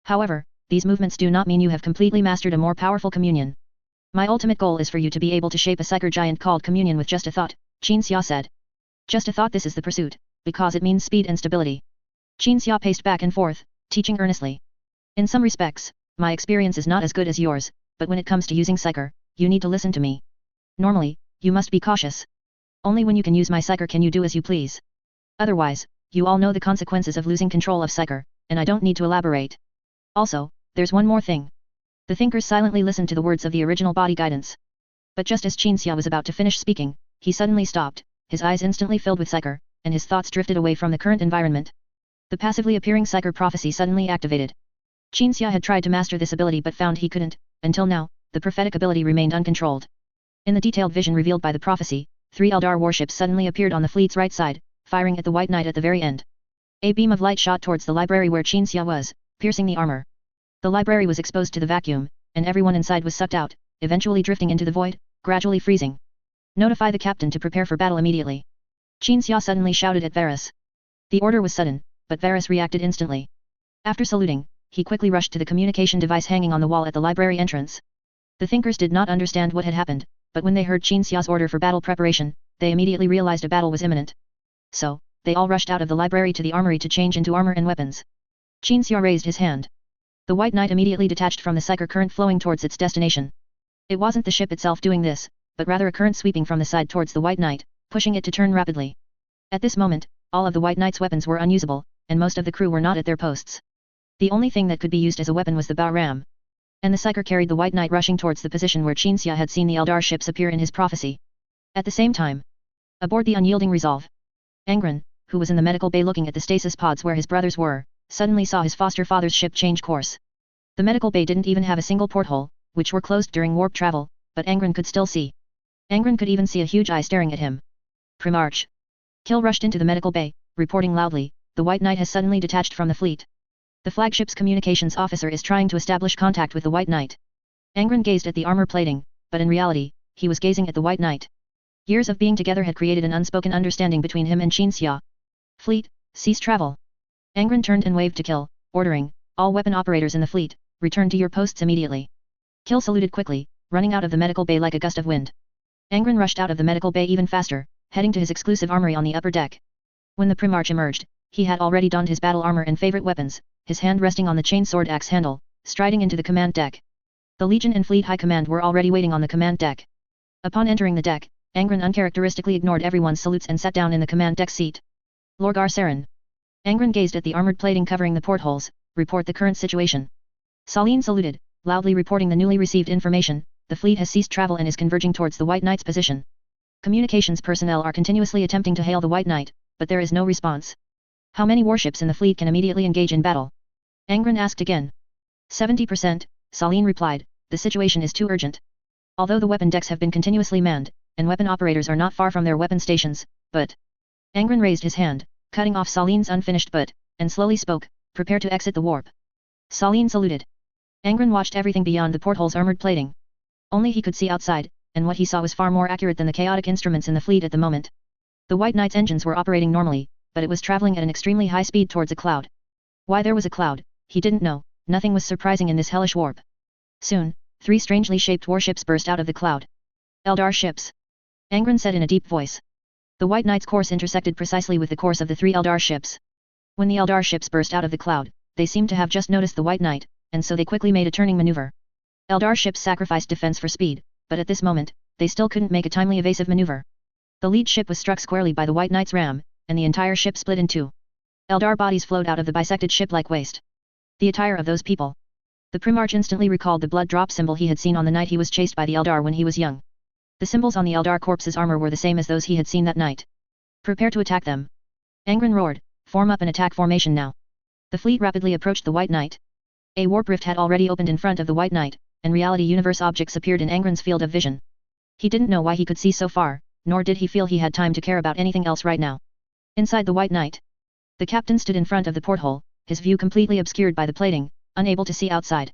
However, these movements do not mean you have completely mastered a more powerful communion. My ultimate goal is for you to be able to shape a psyker giant called communion with just a thought, Qin Xia said. Just a thought, this is the pursuit, because it means speed and stability. Qin Xia paced back and forth, teaching earnestly. In some respects, my experience is not as good as yours, but when it comes to using psyker, you need to listen to me. Normally, you must be cautious. Only when you can use my psyker can you do as you please. Otherwise, you all know the consequences of losing control of psyker, and I don't need to elaborate. Also, there's one more thing. The thinkers silently listened to the words of the original body guidance. But just as Qin Xia was about to finish speaking, he suddenly stopped, his eyes instantly filled with psyker, and his thoughts drifted away from the current environment. The passively appearing psyker prophecy suddenly activated. Qin Xia had tried to master this ability but found he couldn't. Until now, the prophetic ability remained uncontrolled. In the detailed vision revealed by the prophecy, 3 Eldar warships suddenly appeared on the fleet's right side, firing at the White Knight at the very end. A beam of light shot towards the library where Qin Xia was, piercing the armor. The library was exposed to the vacuum, and everyone inside was sucked out, eventually drifting into the void, gradually freezing. Notify the captain to prepare for battle immediately. Qin Xia suddenly shouted at Varus. The order was sudden, but Varus reacted instantly. After saluting, he quickly rushed to the communication device hanging on the wall at the library entrance. The thinkers did not understand what had happened, but when they heard Qin Xia's order for battle preparation, they immediately realized a battle was imminent. So, they all rushed out of the library to the armory to change into armor and weapons. Qin Xia raised his hand. The White Knight immediately detached from the psyker current flowing towards its destination. It wasn't the ship itself doing this, but rather a current sweeping from the side towards the White Knight, pushing it to turn rapidly. At this moment, all of the White Knight's weapons were unusable, and most of the crew were not at their posts. The only thing that could be used as a weapon was the bow ram. And the psyker carried the White Knight rushing towards the position where Qin Xia had seen the Eldar ships appear in his prophecy. At the same time, aboard the unyielding Resolve, Angron, who was in the medical bay looking at the stasis pods where his brothers were, suddenly saw his foster father's ship change course. The medical bay didn't even have a single porthole, which were closed during warp travel, but Angron could still see. Angron could even see a huge eye staring at him. Primarch. Kill rushed into the medical bay, reporting loudly, the White Knight has suddenly detached from the fleet. The flagship's communications officer is trying to establish contact with the White Knight. Angron gazed at the armor plating, but in reality, he was gazing at the White Knight. Years of being together had created an unspoken understanding between him and Qin Xia. Fleet, cease travel. Angron turned and waved to Kill, ordering, all weapon operators in the fleet, return to your posts immediately. Kill saluted quickly, running out of the medical bay like a gust of wind. Angron rushed out of the medical bay even faster, heading to his exclusive armory on the upper deck. When the Primarch emerged, he had already donned his battle armor and favorite weapons, his hand resting on the chainsword axe handle, striding into the command deck. The Legion and Fleet High Command were already waiting on the command deck. Upon entering the deck, Angron uncharacteristically ignored everyone's salutes and sat down in the command deck seat. Lorgar Saren. Angron gazed at the armored plating covering the portholes, report the current situation. Saleen saluted, loudly reporting the newly received information, the fleet has ceased travel and is converging towards the White Knight's position. Communications personnel are continuously attempting to hail the White Knight, but there is no response. How many warships in the fleet can immediately engage in battle? Angron asked again. 70%, Saleen replied, the situation is too urgent. Although the weapon decks have been continuously manned, and weapon operators are not far from their weapon stations, but... Angron raised his hand, cutting off Saleen's unfinished but, and slowly spoke, prepare to exit the warp. Saleen saluted. Angron watched everything beyond the porthole's armored plating. Only he could see outside, and what he saw was far more accurate than the chaotic instruments in the fleet at the moment. The White Knight's engines were operating normally, but it was traveling at an extremely high speed towards a cloud. Why there was a cloud, he didn't know, nothing was surprising in this hellish warp. Soon, 3 strangely shaped warships burst out of the cloud. Eldar ships. Angron said in a deep voice. The White Knight's course intersected precisely with the course of the 3 Eldar ships. When the Eldar ships burst out of the cloud, they seemed to have just noticed the White Knight, and so they quickly made a turning maneuver. Eldar ships sacrificed defense for speed, but at this moment, they still couldn't make a timely evasive maneuver. The lead ship was struck squarely by the White Knight's ram, and the entire ship split in 2. Eldar bodies flowed out of the bisected ship like waste. The attire of those people. The Primarch instantly recalled the blood drop symbol he had seen on the night he was chased by the Eldar when he was young. The symbols on the Eldar corpse's armor were the same as those he had seen that night. Prepare to attack them. Angron roared, form up an attack formation now. The fleet rapidly approached the White Knight. A warp rift had already opened in front of the White Knight, and reality universe objects appeared in Angron's field of vision. He didn't know why he could see so far, nor did he feel he had time to care about anything else right now. Inside the White Knight, the captain stood in front of the porthole, his view completely obscured by the plating, unable to see outside.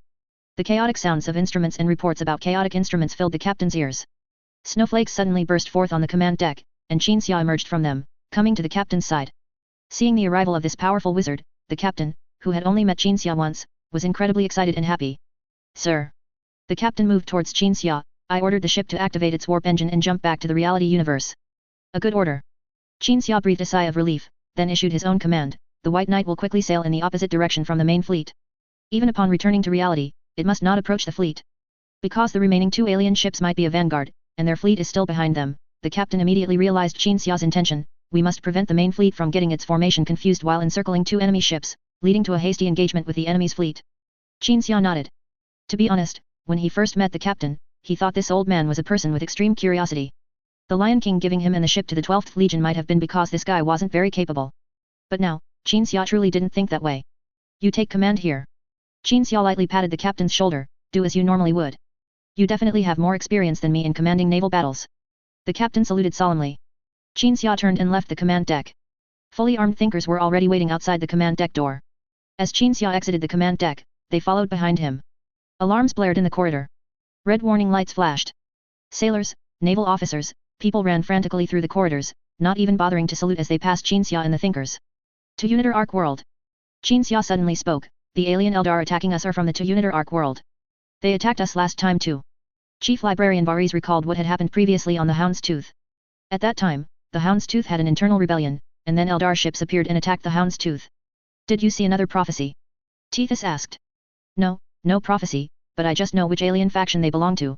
The chaotic sounds of instruments and reports about chaotic instruments filled the captain's ears. Snowflakes suddenly burst forth on the command deck, and Qin Xia emerged from them, coming to the captain's side. Seeing the arrival of this powerful wizard, the captain, who had only met Qin Xia once, was incredibly excited and happy. Sir. The captain moved towards Qin Xia. I ordered the ship to activate its warp engine and jump back to the reality universe. A good order. Qin Xia breathed a sigh of relief, then issued his own command. The White Knight will quickly sail in the opposite direction from the main fleet. Even upon returning to reality, it must not approach the fleet. Because the remaining 2 alien ships might be a vanguard, and their fleet is still behind them, the captain immediately realized Qin Xia's intention. We must prevent the main fleet from getting its formation confused while encircling 2 enemy ships, leading to a hasty engagement with the enemy's fleet. Qin Xia nodded. To be honest, when he first met the captain, he thought this old man was a person with extreme curiosity. The Lion King giving him and the ship to the 12th Legion might have been because this guy wasn't very capable. But now, Qin Xia truly didn't think that way. You take command here. Qin Xia lightly patted the captain's shoulder, do as you normally would. You definitely have more experience than me in commanding naval battles. The captain saluted solemnly. Qin Xia turned and left the command deck. Fully armed thinkers were already waiting outside the command deck door. As Qin Xia exited the command deck, they followed behind him. Alarms blared in the corridor. Red warning lights flashed. Sailors, naval officers, people ran frantically through the corridors, not even bothering to salute as they passed Qin Xia and the thinkers. To Unitar Arc World. Qin Xia suddenly spoke, the alien Eldar attacking us are from the to Unitar Arc World. They attacked us last time too. Chief Librarian Varys recalled what had happened previously on the Hound's Tooth. At that time, the Hound's Tooth had an internal rebellion, and then Eldar ships appeared and attacked the Hound's Tooth. Did you see another prophecy? Tethys asked. No prophecy, but I just know which alien faction they belong to.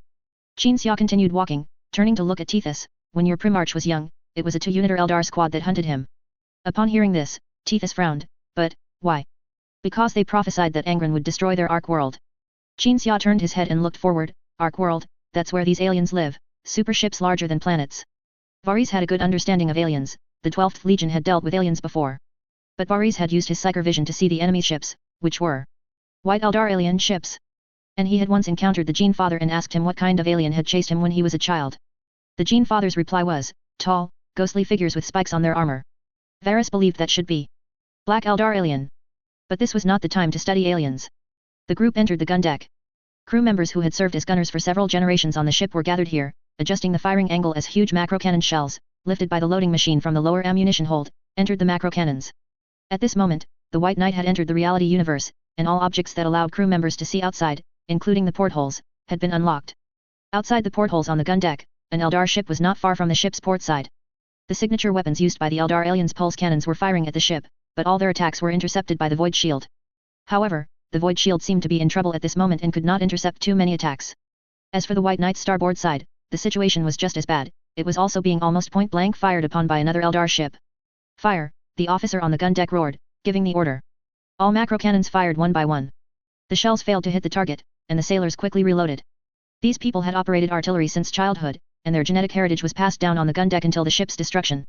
Qin Xia continued walking, turning to look at Tethys. When your Primarch was young, it was a 2 Unitar Eldar squad that hunted him. Upon hearing this, Tethys frowned, but, why? Because they prophesied that Angron would destroy their Ark World. Qin Xia turned his head and looked forward. Ark World, that's where these aliens live, super ships larger than planets. Varys had a good understanding of aliens, the 12th Legion had dealt with aliens before. But Varys had used his psychic vision to see the enemy ships, which were White Eldar alien ships. And he had once encountered the Gene Father and asked him what kind of alien had chased him when he was a child. The Gene Father's reply was, tall, ghostly figures with spikes on their armor. Varys believed that should be Black Eldar alien. But this was not the time to study aliens. The group entered the gun deck. Crew members who had served as gunners for several generations on the ship were gathered here, adjusting the firing angle as huge macro cannon shells, lifted by the loading machine from the lower ammunition hold, entered the macro cannons. At this moment, the White Knight had entered the reality universe, and all objects that allowed crew members to see outside, including the portholes, had been unlocked. Outside the portholes on the gun deck, an Eldar ship was not far from the ship's port side. The signature weapons used by the Eldar aliens' pulse cannons were firing at the ship, but all their attacks were intercepted by the Void Shield. However, the Void Shield seemed to be in trouble at this moment and could not intercept too many attacks. As for the White Knight's starboard side, the situation was just as bad. It was also being almost point-blank fired upon by another Eldar ship. Fire, the officer on the gun deck roared, giving the order. All macro cannons fired one by one. The shells failed to hit the target, and the sailors quickly reloaded. These people had operated artillery since childhood, and their genetic heritage was passed down on the gun deck until the ship's destruction.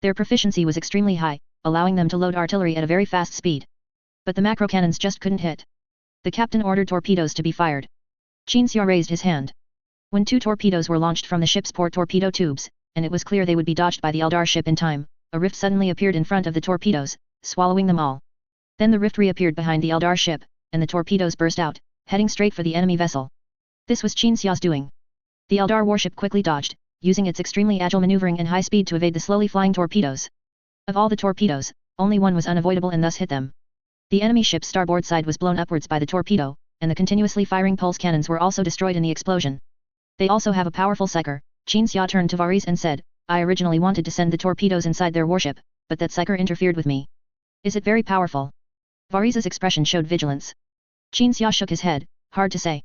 Their proficiency was extremely high, allowing them to load artillery at a very fast speed. But the macro cannons just couldn't hit. The captain ordered torpedoes to be fired. Qin Xia raised his hand. When 2 torpedoes were launched from the ship's port torpedo tubes, and it was clear they would be dodged by the Eldar ship in time, a rift suddenly appeared in front of the torpedoes, swallowing them all. Then the rift reappeared behind the Eldar ship, and the torpedoes burst out, heading straight for the enemy vessel. This was Qin Xia's doing. The Eldar warship quickly dodged, using its extremely agile maneuvering and high speed to evade the slowly flying torpedoes. Of all the torpedoes, only one was unavoidable and thus hit them. The enemy ship's starboard side was blown upwards by the torpedo, and the continuously firing pulse cannons were also destroyed in the explosion. They also have a powerful psyker. Qin Xia turned to Varys and said, I originally wanted to send the torpedoes inside their warship, but that psyker interfered with me. Is it very powerful? Varys' expression showed vigilance. Qin Xia shook his head, hard to say.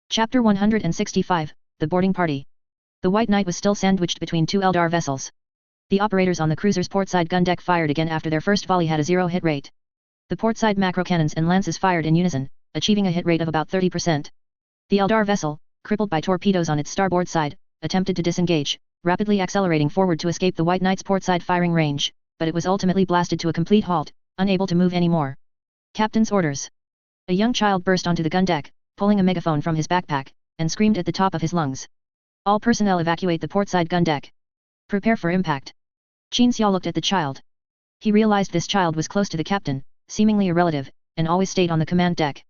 Chapter 165, The Boarding Party. The White Knight was still sandwiched between 2 Eldar vessels. The operators on the cruiser's portside gun deck fired again after their first volley had a 0 hit rate. The portside macro cannons and lances fired in unison, achieving a hit rate of about 30%. The Eldar vessel, crippled by torpedoes on its starboard side, attempted to disengage, rapidly accelerating forward to escape the White Knight's portside firing range, but it was ultimately blasted to a complete halt, unable to move anymore. Captain's orders. A young child burst onto the gun deck, pulling a megaphone from his backpack, and screamed at the top of his lungs. All personnel evacuate the portside gun deck. Prepare for impact. Qin Xia looked at the child. He realized this child was close to the captain, seemingly a relative, and always stayed on the command deck.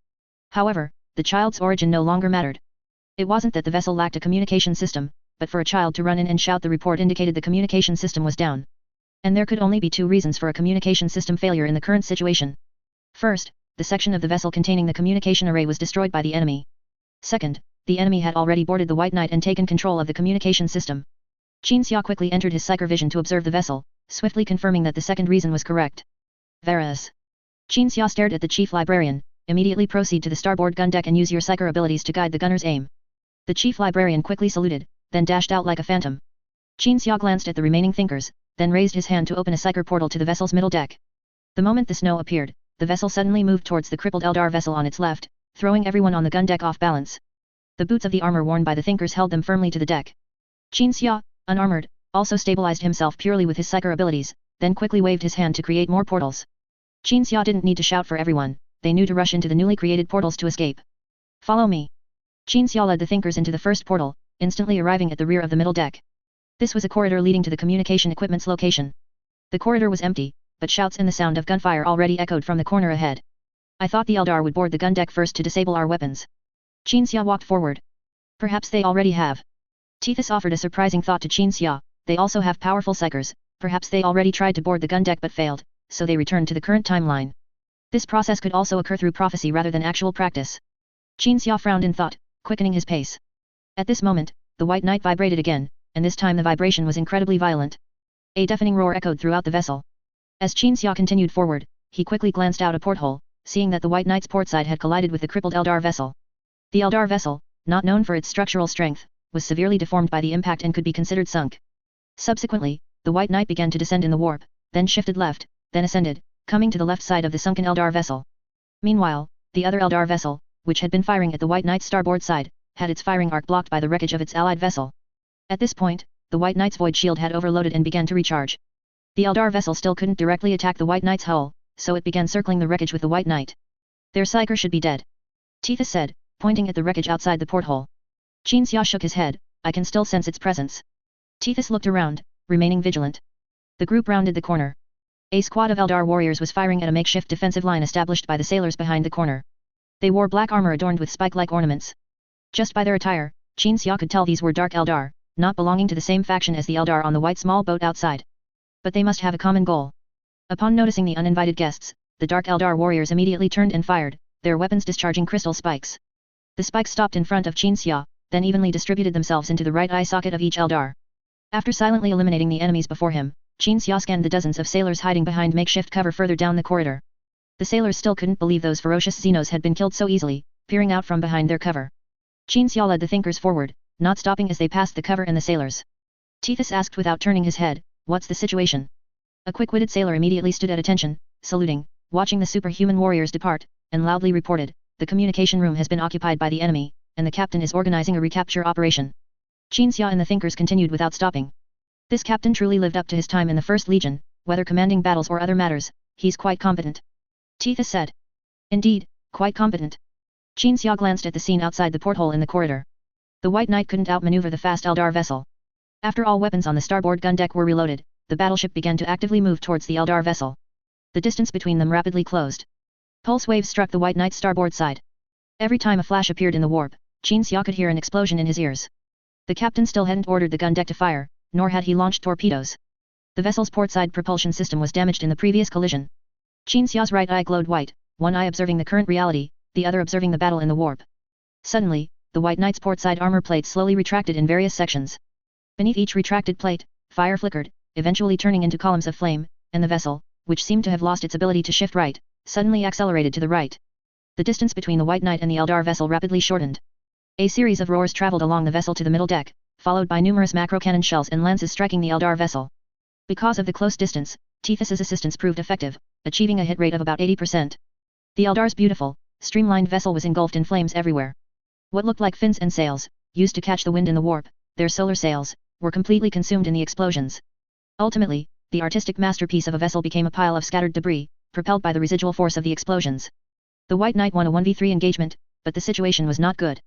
However, the child's origin no longer mattered. It wasn't that the vessel lacked a communication system, but for a child to run in and shout the report indicated the communication system was down. And there could only be two reasons for a communication system failure in the current situation. First, the section of the vessel containing the communication array was destroyed by the enemy. Second, the enemy had already boarded the White Knight and taken control of the communication system. Qin Xia quickly entered his psychic vision to observe the vessel, swiftly confirming that the second reason was correct. Varus. Qin Xia stared at the chief librarian. Immediately proceed to the starboard gun deck and use your psychic abilities to guide the gunner's aim. The chief librarian quickly saluted, then dashed out like a phantom. Qin Xia glanced at the remaining thinkers, then raised his hand to open a psychic portal to the vessel's middle deck. The moment the snow appeared, the vessel suddenly moved towards the crippled Eldar vessel on its left, throwing everyone on the gun deck off balance. The boots of the armor worn by the thinkers held them firmly to the deck. Qin Xia, unarmored, also stabilized himself purely with his psychic abilities, then quickly waved his hand to create more portals. Qin Xia didn't need to shout for everyone. They knew to rush into the newly created portals to escape. Follow me. Qin Xia led the thinkers into the first portal, instantly arriving at the rear of the middle deck. This was a corridor leading to the communication equipment's location. The corridor was empty, but shouts and the sound of gunfire already echoed from the corner ahead. I thought the Eldar would board the gun deck first to disable our weapons. Qin Xia walked forward. Perhaps they already have. Tethys offered a surprising thought to Qin Xia. They also have powerful psychers. Perhaps they already tried to board the gun deck but failed, so they returned to the current timeline. This process could also occur through prophecy rather than actual practice. Qin Xia frowned in thought, quickening his pace. At this moment, the White Knight vibrated again, and this time the vibration was incredibly violent. A deafening roar echoed throughout the vessel. As Qin Xia continued forward, he quickly glanced out a porthole, seeing that the White Knight's portside had collided with the crippled Eldar vessel. The Eldar vessel, not known for its structural strength, was severely deformed by the impact and could be considered sunk. Subsequently, the White Knight began to descend in the warp, then shifted left, then ascended, coming to the left side of the sunken Eldar vessel. Meanwhile, the other Eldar vessel, which had been firing at the White Knight's starboard side, had its firing arc blocked by the wreckage of its allied vessel. At this point, the White Knight's void shield had overloaded and began to recharge. The Eldar vessel still couldn't directly attack the White Knight's hull, so it began circling the wreckage with the White Knight. Their psyker should be dead. Tethys said, pointing at the wreckage outside the porthole. Qin Xia shook his head, I can still sense its presence. Tethys looked around, remaining vigilant. The group rounded the corner. A squad of Eldar warriors was firing at a makeshift defensive line established by the sailors behind the corner. They wore black armor adorned with spike-like ornaments. Just by their attire, Qin Xia could tell these were dark Eldar, not belonging to the same faction as the Eldar on the white small boat outside. But they must have a common goal. Upon noticing the uninvited guests, the dark Eldar warriors immediately turned and fired, their weapons discharging crystal spikes. The spikes stopped in front of Qin Xia, then evenly distributed themselves into the right eye socket of each Eldar. After silently eliminating the enemies before him, Qin Xia scanned the dozens of sailors hiding behind makeshift cover further down the corridor. The sailors still couldn't believe those ferocious Xenos had been killed so easily, peering out from behind their cover. Qin Xia led the thinkers forward, not stopping as they passed the cover and the sailors. Tethys asked without turning his head, what's the situation? A quick-witted sailor immediately stood at attention, saluting, watching the superhuman warriors depart, and loudly reported, the communication room has been occupied by the enemy, and the captain is organizing a recapture operation. Qin Xia and the thinkers continued without stopping. This captain truly lived up to his time in the First Legion, whether commanding battles or other matters, he's quite competent. Tethys said. Indeed, quite competent. Qin Xia glanced at the scene outside the porthole in the corridor. The White Knight couldn't outmaneuver the fast Eldar vessel. After all weapons on the starboard gun deck were reloaded, the battleship began to actively move towards the Eldar vessel. The distance between them rapidly closed. Pulse waves struck the White Knight's starboard side. Every time a flash appeared in the warp, Qin Xia could hear an explosion in his ears. The captain still hadn't ordered the gun deck to fire, nor had he launched torpedoes. The vessel's portside propulsion system was damaged in the previous collision. Qin Xia's right eye glowed white, one eye observing the current reality, the other observing the battle in the warp. Suddenly, the White Knight's portside armor plate slowly retracted in various sections. Beneath each retracted plate, fire flickered, eventually turning into columns of flame, and the vessel, which seemed to have lost its ability to shift right, suddenly accelerated to the right. The distance between the White Knight and the Eldar vessel rapidly shortened. A series of roars traveled along the vessel to the middle deck, followed by numerous macro-cannon shells and lances striking the Eldar vessel. Because of the close distance, Tethys's assistance proved effective, achieving a hit rate of about 80%. The Eldar's beautiful, streamlined vessel was engulfed in flames everywhere. What looked like fins and sails, used to catch the wind in the warp, their solar sails, were completely consumed in the explosions. Ultimately, the artistic masterpiece of a vessel became a pile of scattered debris, propelled by the residual force of the explosions. The White Knight won a 1v3 engagement, but the situation was not good.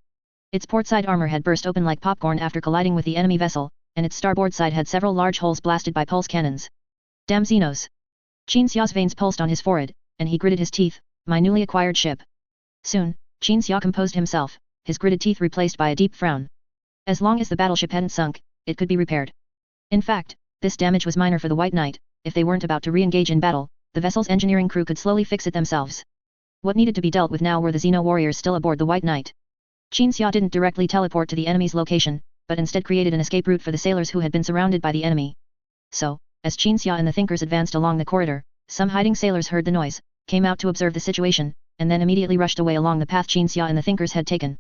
Its port side armor had burst open like popcorn after colliding with the enemy vessel, and its starboard side had several large holes blasted by pulse cannons. Damn Xenos! Qin Xiao's veins pulsed on his forehead, and he gritted his teeth. My newly acquired ship. Soon, Qin Xiao composed himself, his gritted teeth replaced by a deep frown. As long as the battleship hadn't sunk, it could be repaired. In fact, this damage was minor for the White Knight. If they weren't about to re-engage in battle, the vessel's engineering crew could slowly fix it themselves. What needed to be dealt with now were the Xeno warriors still aboard the White Knight. Qin Xiao didn't directly teleport to the enemy's location, but instead created an escape route for the sailors who had been surrounded by the enemy. So, as Qin Xiao and the Thinkers advanced along the corridor, some hiding sailors heard the noise, came out to observe the situation, and then immediately rushed away along the path Qin Xiao and the Thinkers had taken.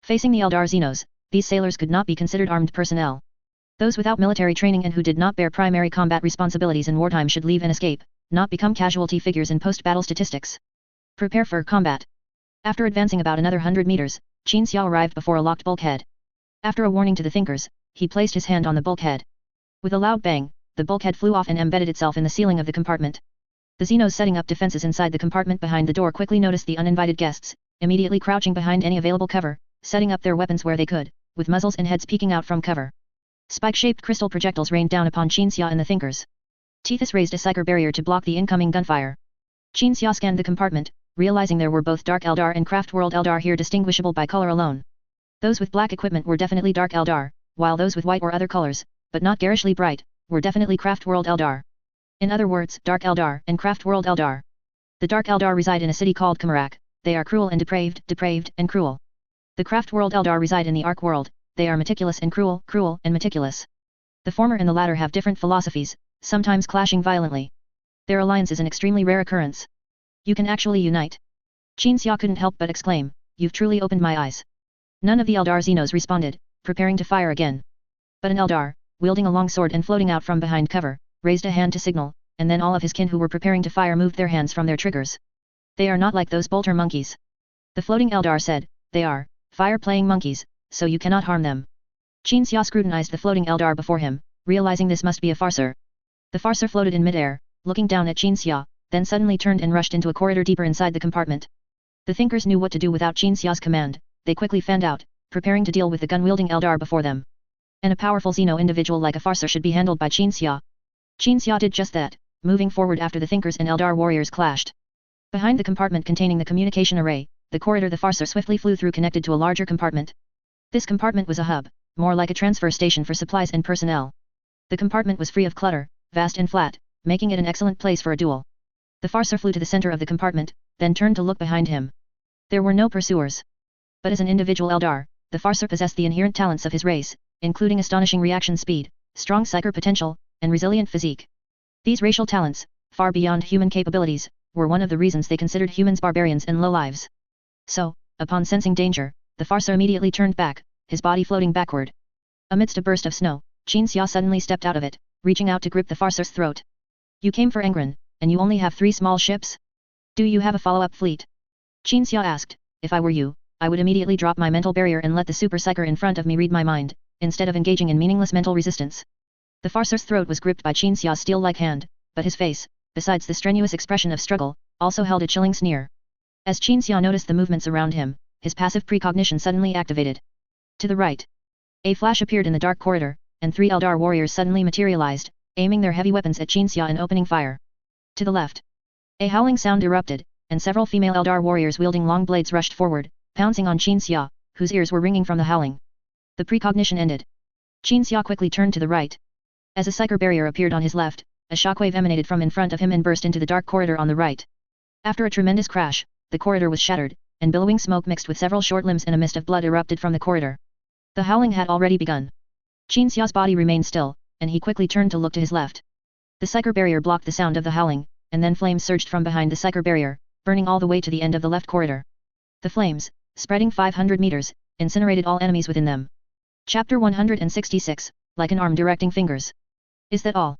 Facing the Eldar Xenos, these sailors could not be considered armed personnel. Those without military training and who did not bear primary combat responsibilities in wartime should leave and escape, not become casualty figures in post-battle statistics. Prepare for combat. After advancing about another 100 meters, Qin Xiao arrived before a locked bulkhead. After a warning to the Thinkers, he placed his hand on the bulkhead. With a loud bang, the bulkhead flew off and embedded itself in the ceiling of the compartment. The Xenos setting up defenses inside the compartment behind the door quickly noticed the uninvited guests, immediately crouching behind any available cover, setting up their weapons where they could, with muzzles and heads peeking out from cover. Spike-shaped crystal projectiles rained down upon Qin Xiao and the Thinkers. Tethys raised a psyker barrier to block the incoming gunfire. Qin Xiao scanned the compartment, realizing there were both Dark Eldar and Craft World Eldar here distinguishable by color alone. Those with black equipment were definitely Dark Eldar, while those with white or other colors, but not garishly bright, were definitely Craft World Eldar. In other words, Dark Eldar and Craft World Eldar. The Dark Eldar reside in a city called Kamarak. They are cruel and depraved, and cruel. The Craft World Eldar reside in the Ark world. They are meticulous and cruel, and meticulous. The former and the latter have different philosophies, sometimes clashing violently. Their alliance is an extremely rare occurrence. You can actually unite. Qin Xiao couldn't help but exclaim, you've truly opened my eyes. None of the Eldar Xenos responded, preparing to fire again. But an Eldar, wielding a long sword and floating out from behind cover, raised a hand to signal, and then all of his kin who were preparing to fire moved their hands from their triggers. They are not like those bolter monkeys. The floating Eldar said, they are fire-playing monkeys, so you cannot harm them. Qin Xiao scrutinized the floating Eldar before him, realizing this must be a farser. The farser floated in midair, looking down at Qin Xiao, then suddenly turned and rushed into a corridor deeper inside the compartment. The Thinkers knew what to do without Qin Xiao's command. They quickly fanned out, preparing to deal with the gun-wielding Eldar before them. And a powerful Xeno individual like a farser should be handled by Qin Xiao. Qin Xiao did just that, moving forward after the Thinkers and Eldar warriors clashed. Behind the compartment containing the communication array, the corridor the farser swiftly flew through connected to a larger compartment. This compartment was a hub, more like a transfer station for supplies and personnel. The compartment was free of clutter, vast and flat, making it an excellent place for a duel. The farser flew to the center of the compartment, then turned to look behind him. There were no pursuers. But as an individual Eldar, the farser possessed the inherent talents of his race, including astonishing reaction speed, strong psyker potential, and resilient physique. These racial talents, far beyond human capabilities, were one of the reasons they considered humans barbarians and lowlives. So, upon sensing danger, the farser immediately turned back, his body floating backward. Amidst a burst of snow, Qin Xiao suddenly stepped out of it, reaching out to grip the farser's throat. You came for Angron, and you only have 3 small ships? Do you have a follow-up fleet? Qin Xiao asked. If I were you, I would immediately drop my mental barrier and let the super psyker in front of me read my mind, instead of engaging in meaningless mental resistance. The farser's throat was gripped by Qin Xiao's steel-like hand, but his face, besides the strenuous expression of struggle, also held a chilling sneer. As Qin Xiao noticed the movements around him, his passive precognition suddenly activated. To the right, a flash appeared in the dark corridor, and 3 Eldar warriors suddenly materialized, aiming their heavy weapons at Qin Xiao and opening fire. To the left, a howling sound erupted, and several female Eldar warriors wielding long blades rushed forward, pouncing on Qin Xiao, whose ears were ringing from the howling. The precognition ended. Qin Xiao quickly turned to the right. As a psyker barrier appeared on his left, a shockwave emanated from in front of him and burst into the dark corridor on the right. After a tremendous crash, the corridor was shattered, and billowing smoke mixed with several short limbs and a mist of blood erupted from the corridor. The howling had already begun. Qin Xiao's body remained still, and he quickly turned to look to his left. The psyker barrier blocked the sound of the howling, and then flames surged from behind the psyker barrier, burning all the way to the end of the left corridor. The flames, spreading 500 meters, incinerated all enemies within them. Chapter 166, like an arm directing fingers. Is that all?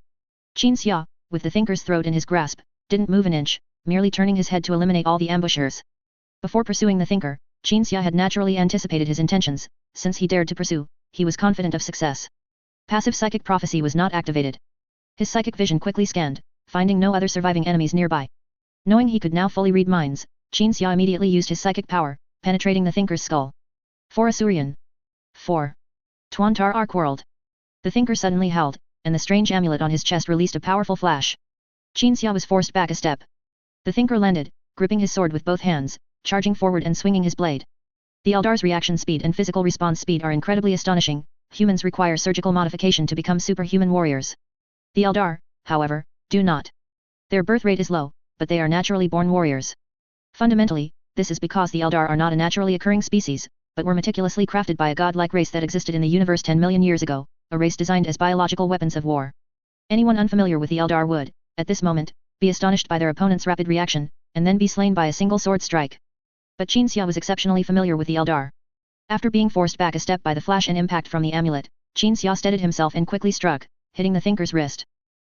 Qin Xiao, with the Thinker's throat in his grasp, didn't move an inch, merely turning his head to eliminate all the ambushers. Before pursuing the thinker, Qin Xia had naturally anticipated his intentions. Since he dared to pursue, he was confident of success. Passive psychic prophecy was not activated. His psychic vision quickly scanned, finding no other surviving enemies nearby. Knowing he could now fully read minds, Qin Xia immediately used his psychic power, penetrating the thinker's skull. For Asurian. 4. Tuantar Arc World. The thinker suddenly howled, and the strange amulet on his chest released a powerful flash. Qin Xia was forced back a step. The thinker landed, gripping his sword with both hands, charging forward and swinging his blade. The Eldar's reaction speed and physical response speed are incredibly astonishing. Humans require surgical modification to become superhuman warriors. The Eldar, however, do not. Their birth rate is low, but they are naturally born warriors. Fundamentally, this is because the Eldar are not a naturally occurring species, but were meticulously crafted by a godlike race that existed in the universe 10 million years ago, a race designed as biological weapons of war. Anyone unfamiliar with the Eldar would, at this moment, be astonished by their opponent's rapid reaction, and then be slain by a single sword strike. But Qin Xia was exceptionally familiar with the Eldar. After being forced back a step by the flash and impact from the amulet, Qin Xia steadied himself and quickly struck, hitting the thinker's wrist.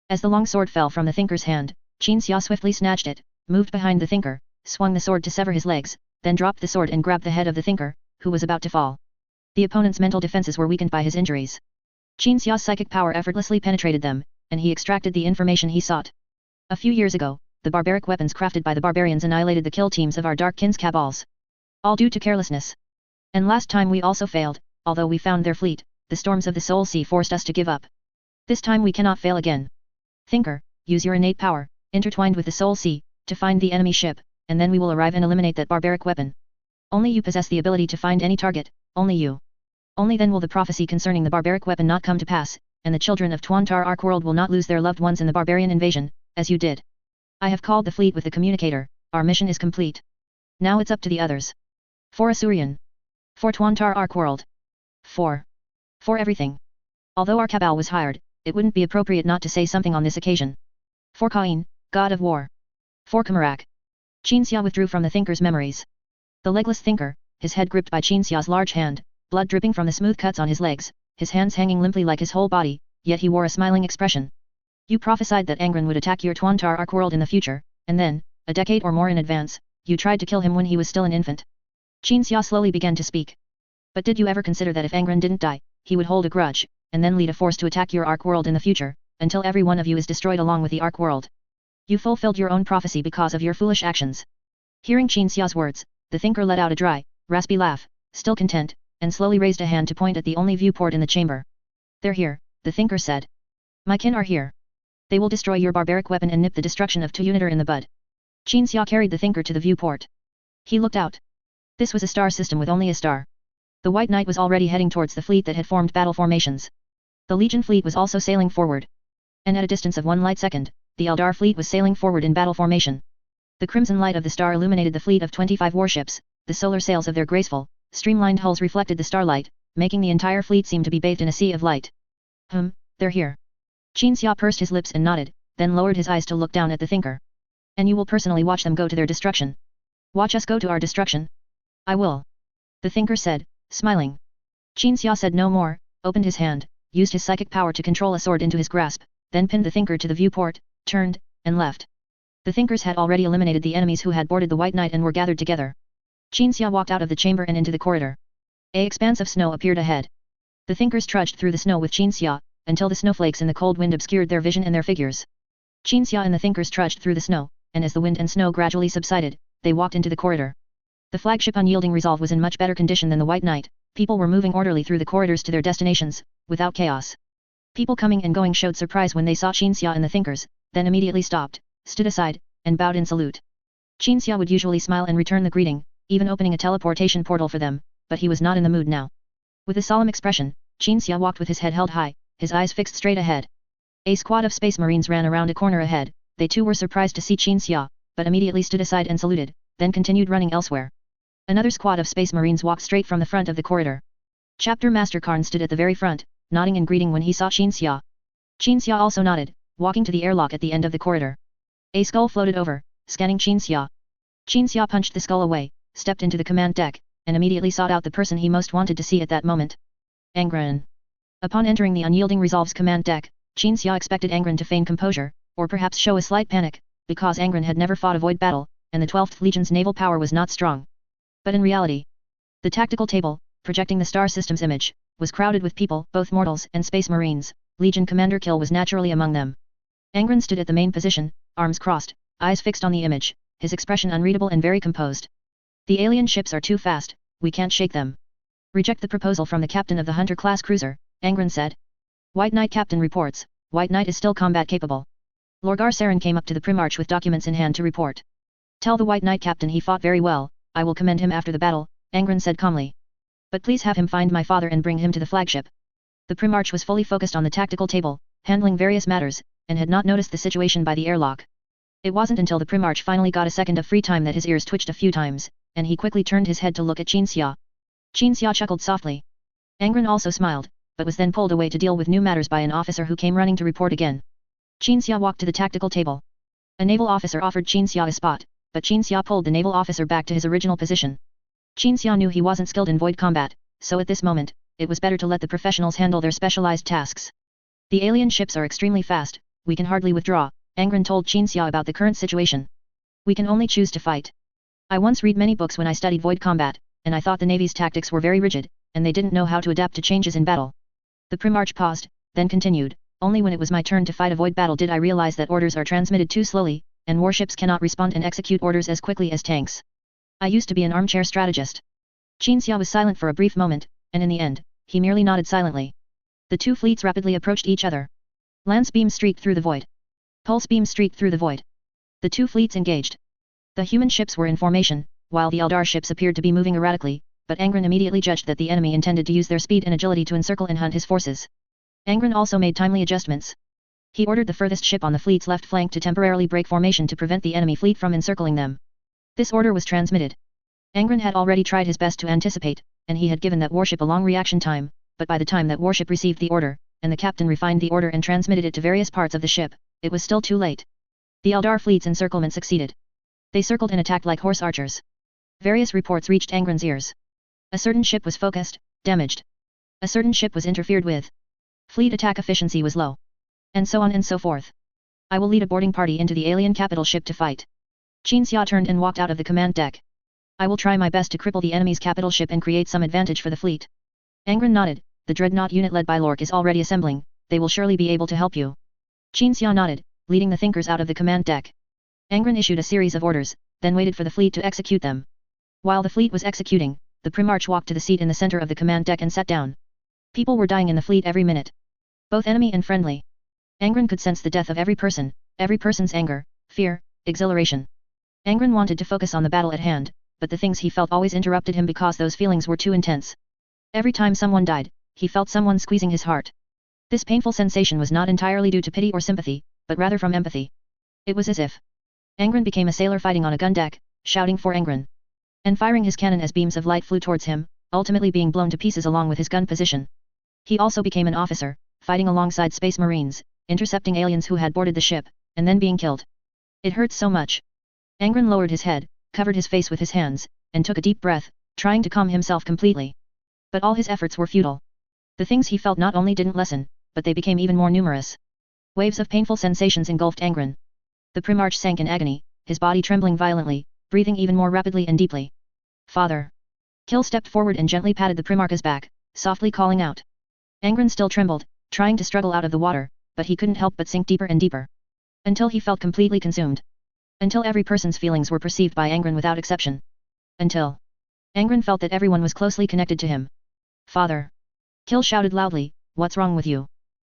As the long sword fell from the thinker's hand, Qin Xia swiftly snatched it, moved behind the thinker, swung the sword to sever his legs, then dropped the sword and grabbed the head of the thinker, who was about to fall. The opponent's mental defenses were weakened by his injuries. Qin Xia's psychic power effortlessly penetrated them, and he extracted the information he sought. A few years ago, the barbaric weapons crafted by the barbarians annihilated the kill teams of our Dark Kin's cabals. All due to carelessness. And last time we also failed, although we found their fleet, the storms of the Soul Sea forced us to give up. This time we cannot fail again. Thinker, use your innate power, intertwined with the Soul Sea, to find the enemy ship, and then we will arrive and eliminate that barbaric weapon. Only you possess the ability to find any target, only you. Only then will the prophecy concerning the barbaric weapon not come to pass, and the children of Tuantar Arc World will not lose their loved ones in the barbarian invasion, as you did. I have called the fleet with the communicator, our mission is complete. Now it's up to the others. For Asurian. For Tuantar Arc World. 4. For everything. Although our cabal was hired, it wouldn't be appropriate not to say something on this occasion. For Cain, god of war. For Kamarak. Qin Xia withdrew from the thinker's memories. The legless thinker, his head gripped by Qin Xia's large hand, blood dripping from the smooth cuts on his legs, his hands hanging limply like his whole body, yet he wore a smiling expression. You prophesied that Angron would attack your Tuantar Arc World in the future, and then, a decade or more in advance, you tried to kill him when he was still an infant. Qin Xia slowly began to speak. But did you ever consider that if Angron didn't die, he would hold a grudge, and then lead a force to attack your Arc World in the future, until every one of you is destroyed along with the Arc World? You fulfilled your own prophecy because of your foolish actions. Hearing Qin Xia's words, the thinker let out a dry, raspy laugh, still content, and slowly raised a hand to point at the only viewport in the chamber. They're here, the thinker said. My kin are here. They will destroy your barbaric weapon and nip the destruction of Tuyunitor in the bud. Qin Xia carried the thinker to the viewport. He looked out. This was a star system with only a star. The White Knight was already heading towards the fleet that had formed battle formations. The Legion fleet was also sailing forward. And at a distance of 1 light second, the Eldar fleet was sailing forward in battle formation. The crimson light of the star illuminated the fleet of 25 warships, the solar sails of their graceful, streamlined hulls reflected the starlight, making the entire fleet seem to be bathed in a sea of light. They're here. Qin Xia pursed his lips and nodded, then lowered his eyes to look down at the thinker. And you will personally watch them go to their destruction. Watch us go to our destruction? I will. The thinker said, smiling. Qin Xia said no more, opened his hand, used his psychic power to control a sword into his grasp, then pinned the thinker to the viewport, turned, and left. The thinkers had already eliminated the enemies who had boarded the White Knight and were gathered together. Qin Xia walked out of the chamber and into the corridor. An expanse of snow appeared ahead. The thinkers trudged through the snow with Qin Xia, until the snowflakes in the cold wind obscured their vision and their figures. Qin Xia and the thinkers trudged through the snow, and as the wind and snow gradually subsided, they walked into the corridor. The flagship Unyielding Resolve was in much better condition than the White Knight. People were moving orderly through the corridors to their destinations, without chaos. People coming and going showed surprise when they saw Qin Xia and the thinkers, then immediately stopped, stood aside, and bowed in salute. Qin Xia would usually smile and return the greeting, even opening a teleportation portal for them, but he was not in the mood now. With a solemn expression, Qin Xia walked with his head held high, his eyes fixed straight ahead. A squad of space marines ran around a corner ahead. They too were surprised to see Qin Xia, but immediately stood aside and saluted, then continued running elsewhere. Another squad of space marines walked straight from the front of the corridor. Chapter Master Karn stood at the very front, nodding in greeting when he saw Qin Xia. Qin Xia also nodded, walking to the airlock at the end of the corridor. A skull floated over, scanning Qin Xia. Qin Xia punched the skull away, stepped into the command deck, and immediately sought out the person he most wanted to see at that moment. Angron. Upon entering the Unyielding Resolve's command deck, Qin Xia expected Angron to feign composure, or perhaps show a slight panic, because Angron had never fought a void battle, and the 12th Legion's naval power was not strong. But in reality, the tactical table, projecting the star system's image, was crowded with people, both mortals and space marines. Legion Commander Kill was naturally among them. Angron stood at the main position, arms crossed, eyes fixed on the image, his expression unreadable and very composed. The alien ships are too fast, we can't shake them. Reject the proposal from the captain of the Hunter-class cruiser, Angron said. White Knight captain reports, White Knight is still combat capable. Lorgar Saren came up to the Primarch with documents in hand to report. Tell the White Knight captain he fought very well, I will commend him after the battle, Angron said calmly. But please have him find my father and bring him to the flagship. The Primarch was fully focused on the tactical table, handling various matters, and had not noticed the situation by the airlock. It wasn't until the Primarch finally got a second of free time that his ears twitched a few times, and he quickly turned his head to look at Qin Xia. Qin Xia chuckled softly. Angron also smiled, but was then pulled away to deal with new matters by an officer who came running to report again. Qin Xia walked to the tactical table. A naval officer offered Qin Xia a spot, but Qin Xia pulled the naval officer back to his original position. Qin Xia knew he wasn't skilled in void combat, so at this moment, it was better to let the professionals handle their specialized tasks. The alien ships are extremely fast, we can hardly withdraw, Angron told Qin Xia about the current situation. We can only choose to fight. I once read many books when I studied void combat, and I thought the Navy's tactics were very rigid, and they didn't know how to adapt to changes in battle. The Primarch paused, then continued, only when it was my turn to fight a void battle did I realize that orders are transmitted too slowly, and warships cannot respond and execute orders as quickly as tanks. I used to be an armchair strategist. Qin Xia was silent for a brief moment, and in the end, he merely nodded silently. The two fleets rapidly approached each other. Lance beam streaked through the void. Pulse beam streaked through the void. The two fleets engaged. The human ships were in formation, while the Eldar ships appeared to be moving erratically, but Angron immediately judged that the enemy intended to use their speed and agility to encircle and hunt his forces. Angron also made timely adjustments. He ordered the furthest ship on the fleet's left flank to temporarily break formation to prevent the enemy fleet from encircling them. This order was transmitted. Angron had already tried his best to anticipate, and he had given that warship a long reaction time, but by the time that warship received the order, and the captain refined the order and transmitted it to various parts of the ship, it was still too late. The Eldar fleet's encirclement succeeded. They circled and attacked like horse archers. Various reports reached Angron's ears. A certain ship was focused, damaged. A certain ship was interfered with. Fleet attack efficiency was low. And so on and so forth. I will lead a boarding party into the alien capital ship to fight. Qin Xia turned and walked out of the command deck. I will try my best to cripple the enemy's capital ship and create some advantage for the fleet. Angron nodded, the dreadnought unit led by Lork is already assembling, they will surely be able to help you. Qin Xia nodded, leading the thinkers out of the command deck. Angron issued a series of orders, then waited for the fleet to execute them. While the fleet was executing, the Primarch walked to the seat in the center of the command deck and sat down. People were dying in the fleet every minute. Both enemy and friendly. Angron could sense the death of every person's anger, fear, exhilaration. Angron wanted to focus on the battle at hand, but the things he felt always interrupted him because those feelings were too intense. Every time someone died, he felt someone squeezing his heart. This painful sensation was not entirely due to pity or sympathy, but rather from empathy. It was as if Angron became a sailor fighting on a gun deck, shouting for Angron, and firing his cannon as beams of light flew towards him, ultimately being blown to pieces along with his gun position. He also became an officer, fighting alongside space marines, intercepting aliens who had boarded the ship, and then being killed. It hurts so much. Angron lowered his head, covered his face with his hands, and took a deep breath, trying to calm himself completely. But all his efforts were futile. The things he felt not only didn't lessen, but they became even more numerous. Waves of painful sensations engulfed Angron. The Primarch sank in agony, his body trembling violently, breathing even more rapidly and deeply. Father! Kill stepped forward and gently patted the Primarch's back, softly calling out. Angron still trembled, trying to struggle out of the water, but he couldn't help but sink deeper and deeper. Until he felt completely consumed. Until every person's feelings were perceived by Angron without exception. Until Angron felt that everyone was closely connected to him. Father! Kill shouted loudly, what's wrong with you?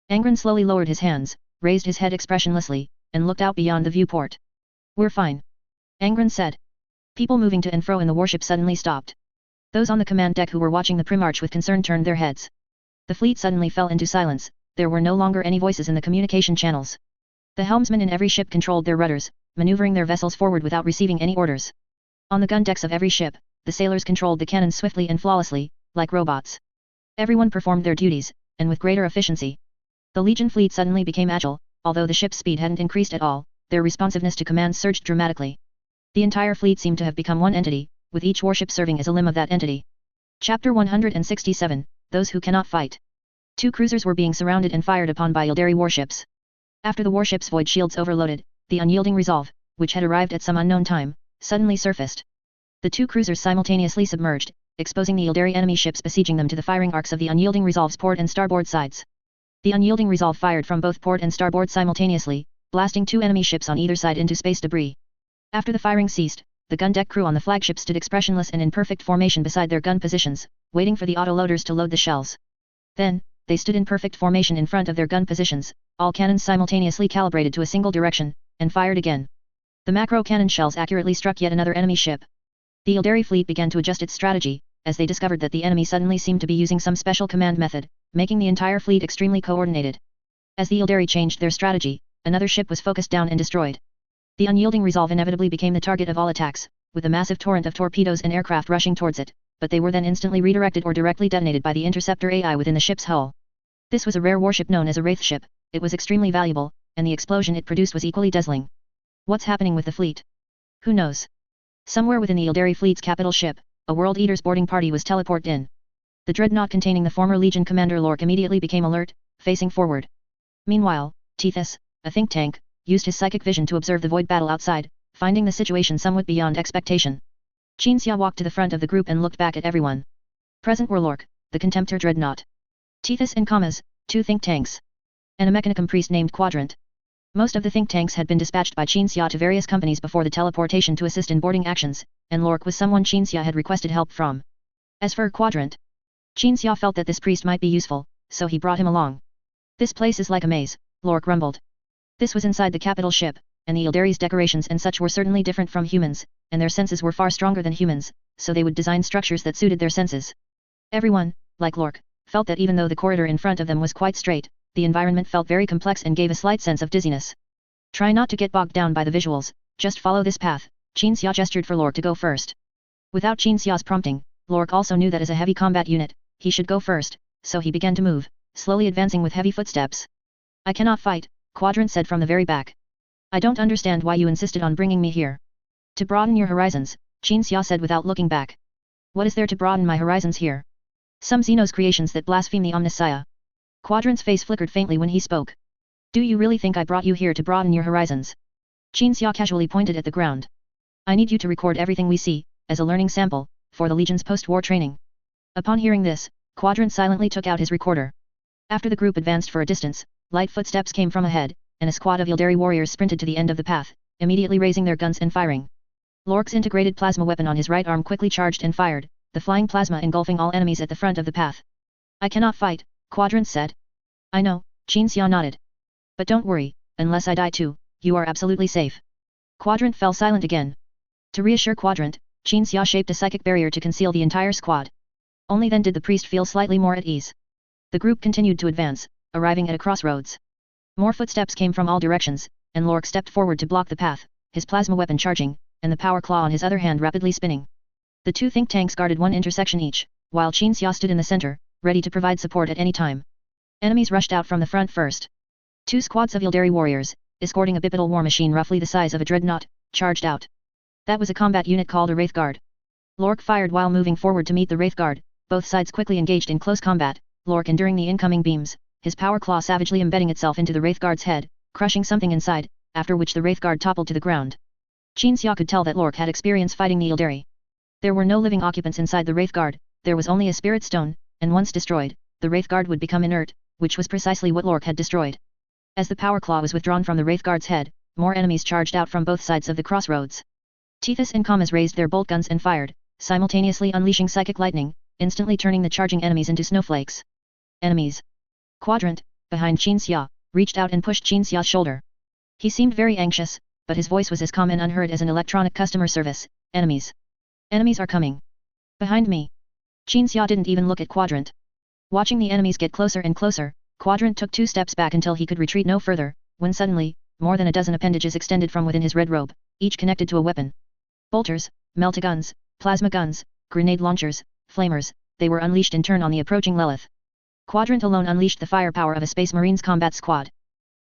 Angron slowly lowered his hands, raised his head expressionlessly, and looked out beyond the viewport. We're fine. Angron said. People moving to and fro in the warship suddenly stopped. Those on the command deck who were watching the Primarch with concern turned their heads. The fleet suddenly fell into silence, there were no longer any voices in the communication channels. The helmsmen in every ship controlled their rudders, maneuvering their vessels forward without receiving any orders. On the gun decks of every ship, the sailors controlled the cannons swiftly and flawlessly, like robots. Everyone performed their duties, and with greater efficiency. The Legion fleet suddenly became agile, although the ship's speed hadn't increased at all, their responsiveness to commands surged dramatically. The entire fleet seemed to have become one entity, with each warship serving as a limb of that entity. Chapter 167, Those Who Cannot Fight. 2 cruisers were being surrounded and fired upon by Yildari warships. After the warship's void shields overloaded, the unyielding resolve, which had arrived at some unknown time, suddenly surfaced. The two cruisers simultaneously submerged, exposing the Ildari enemy ships besieging them to the firing arcs of the Unyielding Resolve's port and starboard sides. The Unyielding Resolve fired from both port and starboard simultaneously, blasting two enemy ships on either side into space debris. After the firing ceased, the gun deck crew on the flagship stood expressionless and in perfect formation beside their gun positions, waiting for the autoloaders to load the shells. Then, they stood in perfect formation in front of their gun positions, all cannons simultaneously calibrated to a single direction, and fired again. The macro cannon shells accurately struck yet another enemy ship. The Ildari fleet began to adjust its strategy, as they discovered that the enemy suddenly seemed to be using some special command method, making the entire fleet extremely coordinated. As the Ildari changed their strategy, another ship was focused down and destroyed. The Unyielding Resolve inevitably became the target of all attacks, with a massive torrent of torpedoes and aircraft rushing towards it, but they were then instantly redirected or directly detonated by the interceptor AI within the ship's hull. This was a rare warship known as a Wraith ship. It was extremely valuable, and the explosion it produced was equally dazzling. What's happening with the fleet? Who knows? Somewhere within the Ildari fleet's capital ship, a World Eater's boarding party was teleported in. The dreadnought containing the former Legion commander Lork immediately became alert, facing forward. Meanwhile, Tethys, a think tank, used his psychic vision to observe the void battle outside, finding the situation somewhat beyond expectation. Xinxia walked to the front of the group and looked back at everyone. Present were Lork, the Contemptor dreadnought, Tethys and Kamas, two think tanks, and a Mechanicum priest named Quadrant. Most of the think tanks had been dispatched by Xinxia to various companies before the teleportation to assist in boarding actions, and Lork was someone Xinxia had requested help from. As for Quadrant, Xinxia felt that this priest might be useful, so he brought him along. This place is like a maze, Lork rumbled. This was inside the capital ship, and the Ildari's decorations and such were certainly different from humans, and their senses were far stronger than humans, so they would design structures that suited their senses. Everyone, like Lork, felt that even though the corridor in front of them was quite straight, the environment felt very complex and gave a slight sense of dizziness. Try not to get bogged down by the visuals, just follow this path. Xinxia gestured for Lork to go first. Without Xinxia's prompting, Lork also knew that as a heavy combat unit, he should go first, so he began to move, slowly advancing with heavy footsteps. I cannot fight, Quadrant said from the very back. I don't understand why you insisted on bringing me here. To broaden your horizons, Xinxia said without looking back. What is there to broaden my horizons here? Some Xenos creations that blaspheme the Omnissiah. Quadrant's face flickered faintly when he spoke. Do you really think I brought you here to broaden your horizons? Xinxia casually pointed at the ground. I need you to record everything we see, as a learning sample, for the Legion's post-war training. Upon hearing this, Quadrant silently took out his recorder. After the group advanced for a distance, light footsteps came from ahead, and a squad of Ildari warriors sprinted to the end of the path, immediately raising their guns and firing. Lork's integrated plasma weapon on his right arm quickly charged and fired, the flying plasma engulfing all enemies at the front of the path. I cannot fight, Quadrant said. I know, Xinxia nodded. But don't worry, unless I die too, you are absolutely safe. Quadrant fell silent again. To reassure Quadrant, Xinxia shaped a psychic barrier to conceal the entire squad. Only then did the priest feel slightly more at ease. The group continued to advance, arriving at a crossroads. More footsteps came from all directions, and Lork stepped forward to block the path, his plasma weapon charging, and the power claw on his other hand rapidly spinning. The two think tanks guarded one intersection each, while Xinxia stood in the center, ready to provide support at any time. Enemies rushed out from the front first. Two squads of Ildari warriors, escorting a bipedal war machine roughly the size of a dreadnought, charged out. That was a combat unit called a Wraith Guard. Lork fired while moving forward to meet the Wraith Guard, both sides quickly engaged in close combat, Lork enduring the incoming beams, his power claw savagely embedding itself into the Wraith Guard's head, crushing something inside, after which the Wraith Guard toppled to the ground. Xinxia could tell that Lork had experience fighting the Ildari. There were no living occupants inside the Wraith Guard, there was only a spirit stone, and once destroyed, the Wraith Guard would become inert, which was precisely what Lork had destroyed. As the power claw was withdrawn from the Wraith Guard's head, more enemies charged out from both sides of the crossroads. Tethys and Kamas raised their bolt guns and fired, simultaneously unleashing psychic lightning, instantly turning the charging enemies into snowflakes. Enemies. Quadrant, behind Xinxia, reached out and pushed Xinxia's shoulder. He seemed very anxious, but his voice was as calm and unheard as an electronic customer service. Enemies. Enemies are coming. Behind me. Xinxia didn't even look at Quadrant. Watching the enemies get closer and closer, Quadrant took 2 steps back until he could retreat no further, when suddenly, more than a dozen appendages extended from within his red robe, each connected to a weapon. Bolters, meltaguns, plasma guns, grenade launchers, flamers, they were unleashed in turn on the approaching Lilith. Quadrant alone unleashed the firepower of a Space Marines combat squad.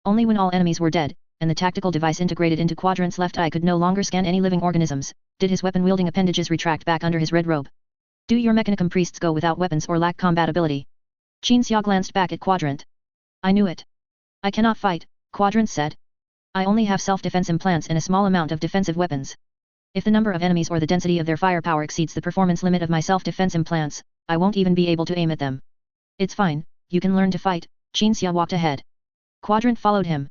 Only when all enemies were dead, and the tactical device integrated into Quadrant's left eye could no longer scan any living organisms, did his weapon-wielding appendages retract back under his red robe. Do your Mechanicum priests go without weapons or lack combat ability? Xinxia glanced back at Quadrant. I knew it. I cannot fight, Quadrant said. I only have self-defense implants and a small amount of defensive weapons. If the number of enemies or the density of their firepower exceeds the performance limit of my self-defense implants, I won't even be able to aim at them. It's fine, you can learn to fight. Qinxia walked ahead. Quadrant followed him.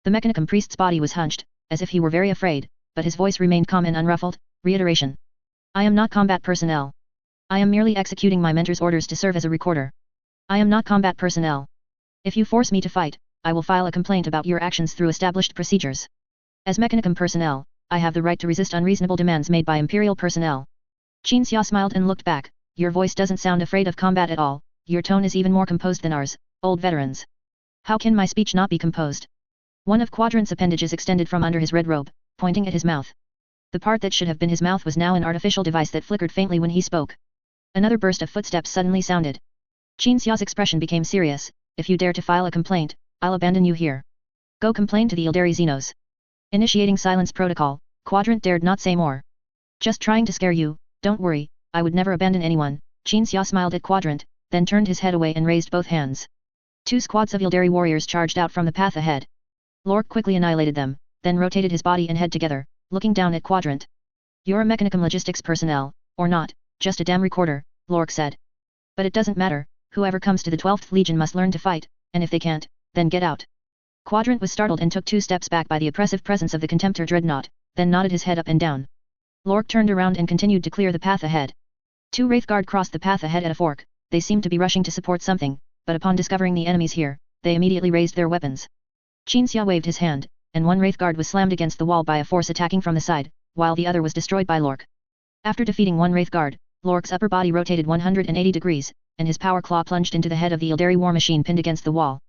The Mechanicum priest's body was hunched, as if he were very afraid, but his voice remained calm and unruffled. Reiteration. I am not combat personnel. I am merely executing my mentor's orders to serve as a recorder. I am not combat personnel. If you force me to fight, I will file a complaint about your actions through established procedures. As Mechanicum personnel, I have the right to resist unreasonable demands made by Imperial personnel. Qinxia smiled and looked back. Your voice doesn't sound afraid of combat at all, your tone is even more composed than ours, old veterans. How can my speech not be composed? One of Quadrant's appendages extended from under his red robe, pointing at his mouth. The part that should have been his mouth was now an artificial device that flickered faintly when he spoke. Another burst of footsteps suddenly sounded. Qinxia's expression became serious. If you dare to file a complaint, I'll abandon you here. Go complain to the Ildari Xenos. Initiating silence protocol, Quadrant dared not say more. Just trying to scare you, don't worry, I would never abandon anyone. Qinxia smiled at Quadrant, then turned his head away and raised both hands. 2 squads of Ildari warriors charged out from the path ahead. Lork quickly annihilated them, then rotated his body and head together, looking down at Quadrant. You're a Mechanicum logistics personnel, or not, just a damn recorder, Lork said. But it doesn't matter, whoever comes to the 12th Legion must learn to fight, and if they can't, then get out. Quadrant was startled and took 2 steps back by the oppressive presence of the Contemptor Dreadnought, then nodded his head up and down. Lork turned around and continued to clear the path ahead. 2 Wraithguard crossed the path ahead at a fork. They seemed to be rushing to support something, but upon discovering the enemies here, they immediately raised their weapons. Qinxia waved his hand, and 1 Wraithguard was slammed against the wall by a force attacking from the side, while the other was destroyed by Lork. After defeating 1 Wraithguard, Lork's upper body rotated 180 degrees, and his power claw plunged into the head of the Ildari war machine pinned against the wall.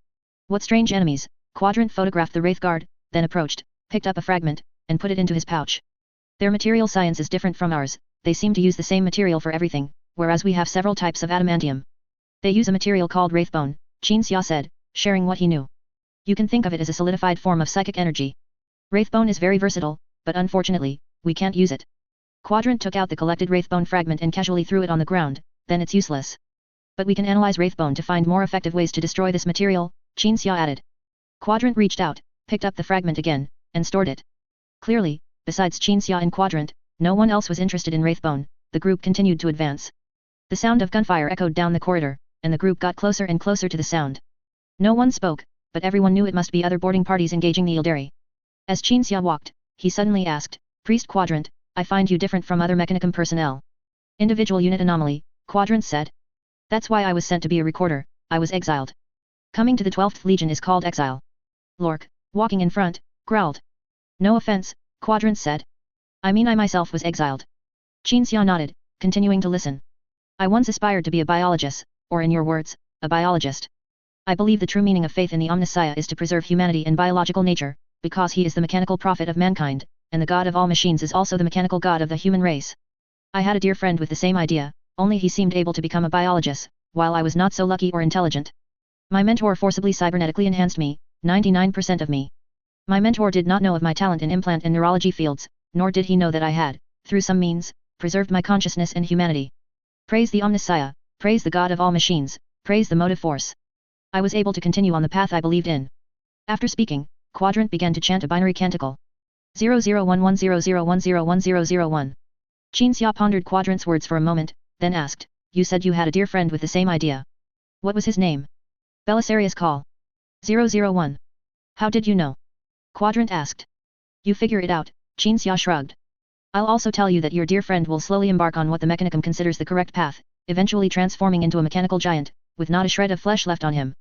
What strange enemies! Quadrant photographed the Wraithguard, then approached, picked up a fragment, and put it into his pouch. Their material science is different from ours, they seem to use the same material for everything, whereas we have several types of adamantium. They use a material called Wraithbone, Qinxia said, sharing what he knew. You can think of it as a solidified form of psychic energy. Wraithbone is very versatile, but unfortunately, we can't use it. Quadrant took out the collected Wraithbone fragment and casually threw it on the ground, then it's useless. But we can analyze Wraithbone to find more effective ways to destroy this material, Qinxia added. Quadrant reached out, picked up the fragment again, and stored it. Clearly, besides Qinxia and Quadrant, no one else was interested in Wraithbone. The group continued to advance. The sound of gunfire echoed down the corridor, and the group got closer and closer to the sound. No one spoke, but everyone knew it must be other boarding parties engaging the Ildari. As Qinxia walked, he suddenly asked, Priest Quadrant, I find you different from other Mechanicum personnel. Individual unit anomaly, Quadrant said. That's why I was sent to be a recorder, I was exiled. Coming to the 12th Legion is called exile. Lork, walking in front, growled. No offense, Quadrant said. I mean I myself was exiled. Qinxia nodded, continuing to listen. I once aspired to be a biologist, or in your words, a biologist. I believe the true meaning of faith in the Omnissiah is to preserve humanity and biological nature, because he is the mechanical prophet of mankind, and the god of all machines is also the mechanical god of the human race. I had a dear friend with the same idea, only he seemed able to become a biologist, while I was not so lucky or intelligent. My mentor forcibly cybernetically enhanced me, 99% of me. My mentor did not know of my talent in implant and neurology fields, nor did he know that I had, through some means, preserved my consciousness and humanity. Praise the Omnissiah, praise the god of all machines, praise the motive force. I was able to continue on the path I believed in. After speaking, Quadrant began to chant a binary canticle. 001100101001. Qinxia pondered Quadrant's words for a moment, then asked, You said you had a dear friend with the same idea. What was his name? Belisarius call. 001. How did you know? Quadrant asked. You figure it out, Qinxia shrugged. I'll also tell you that your dear friend will slowly embark on what the Mechanicum considers the correct path, eventually transforming into a mechanical giant, with not a shred of flesh left on him.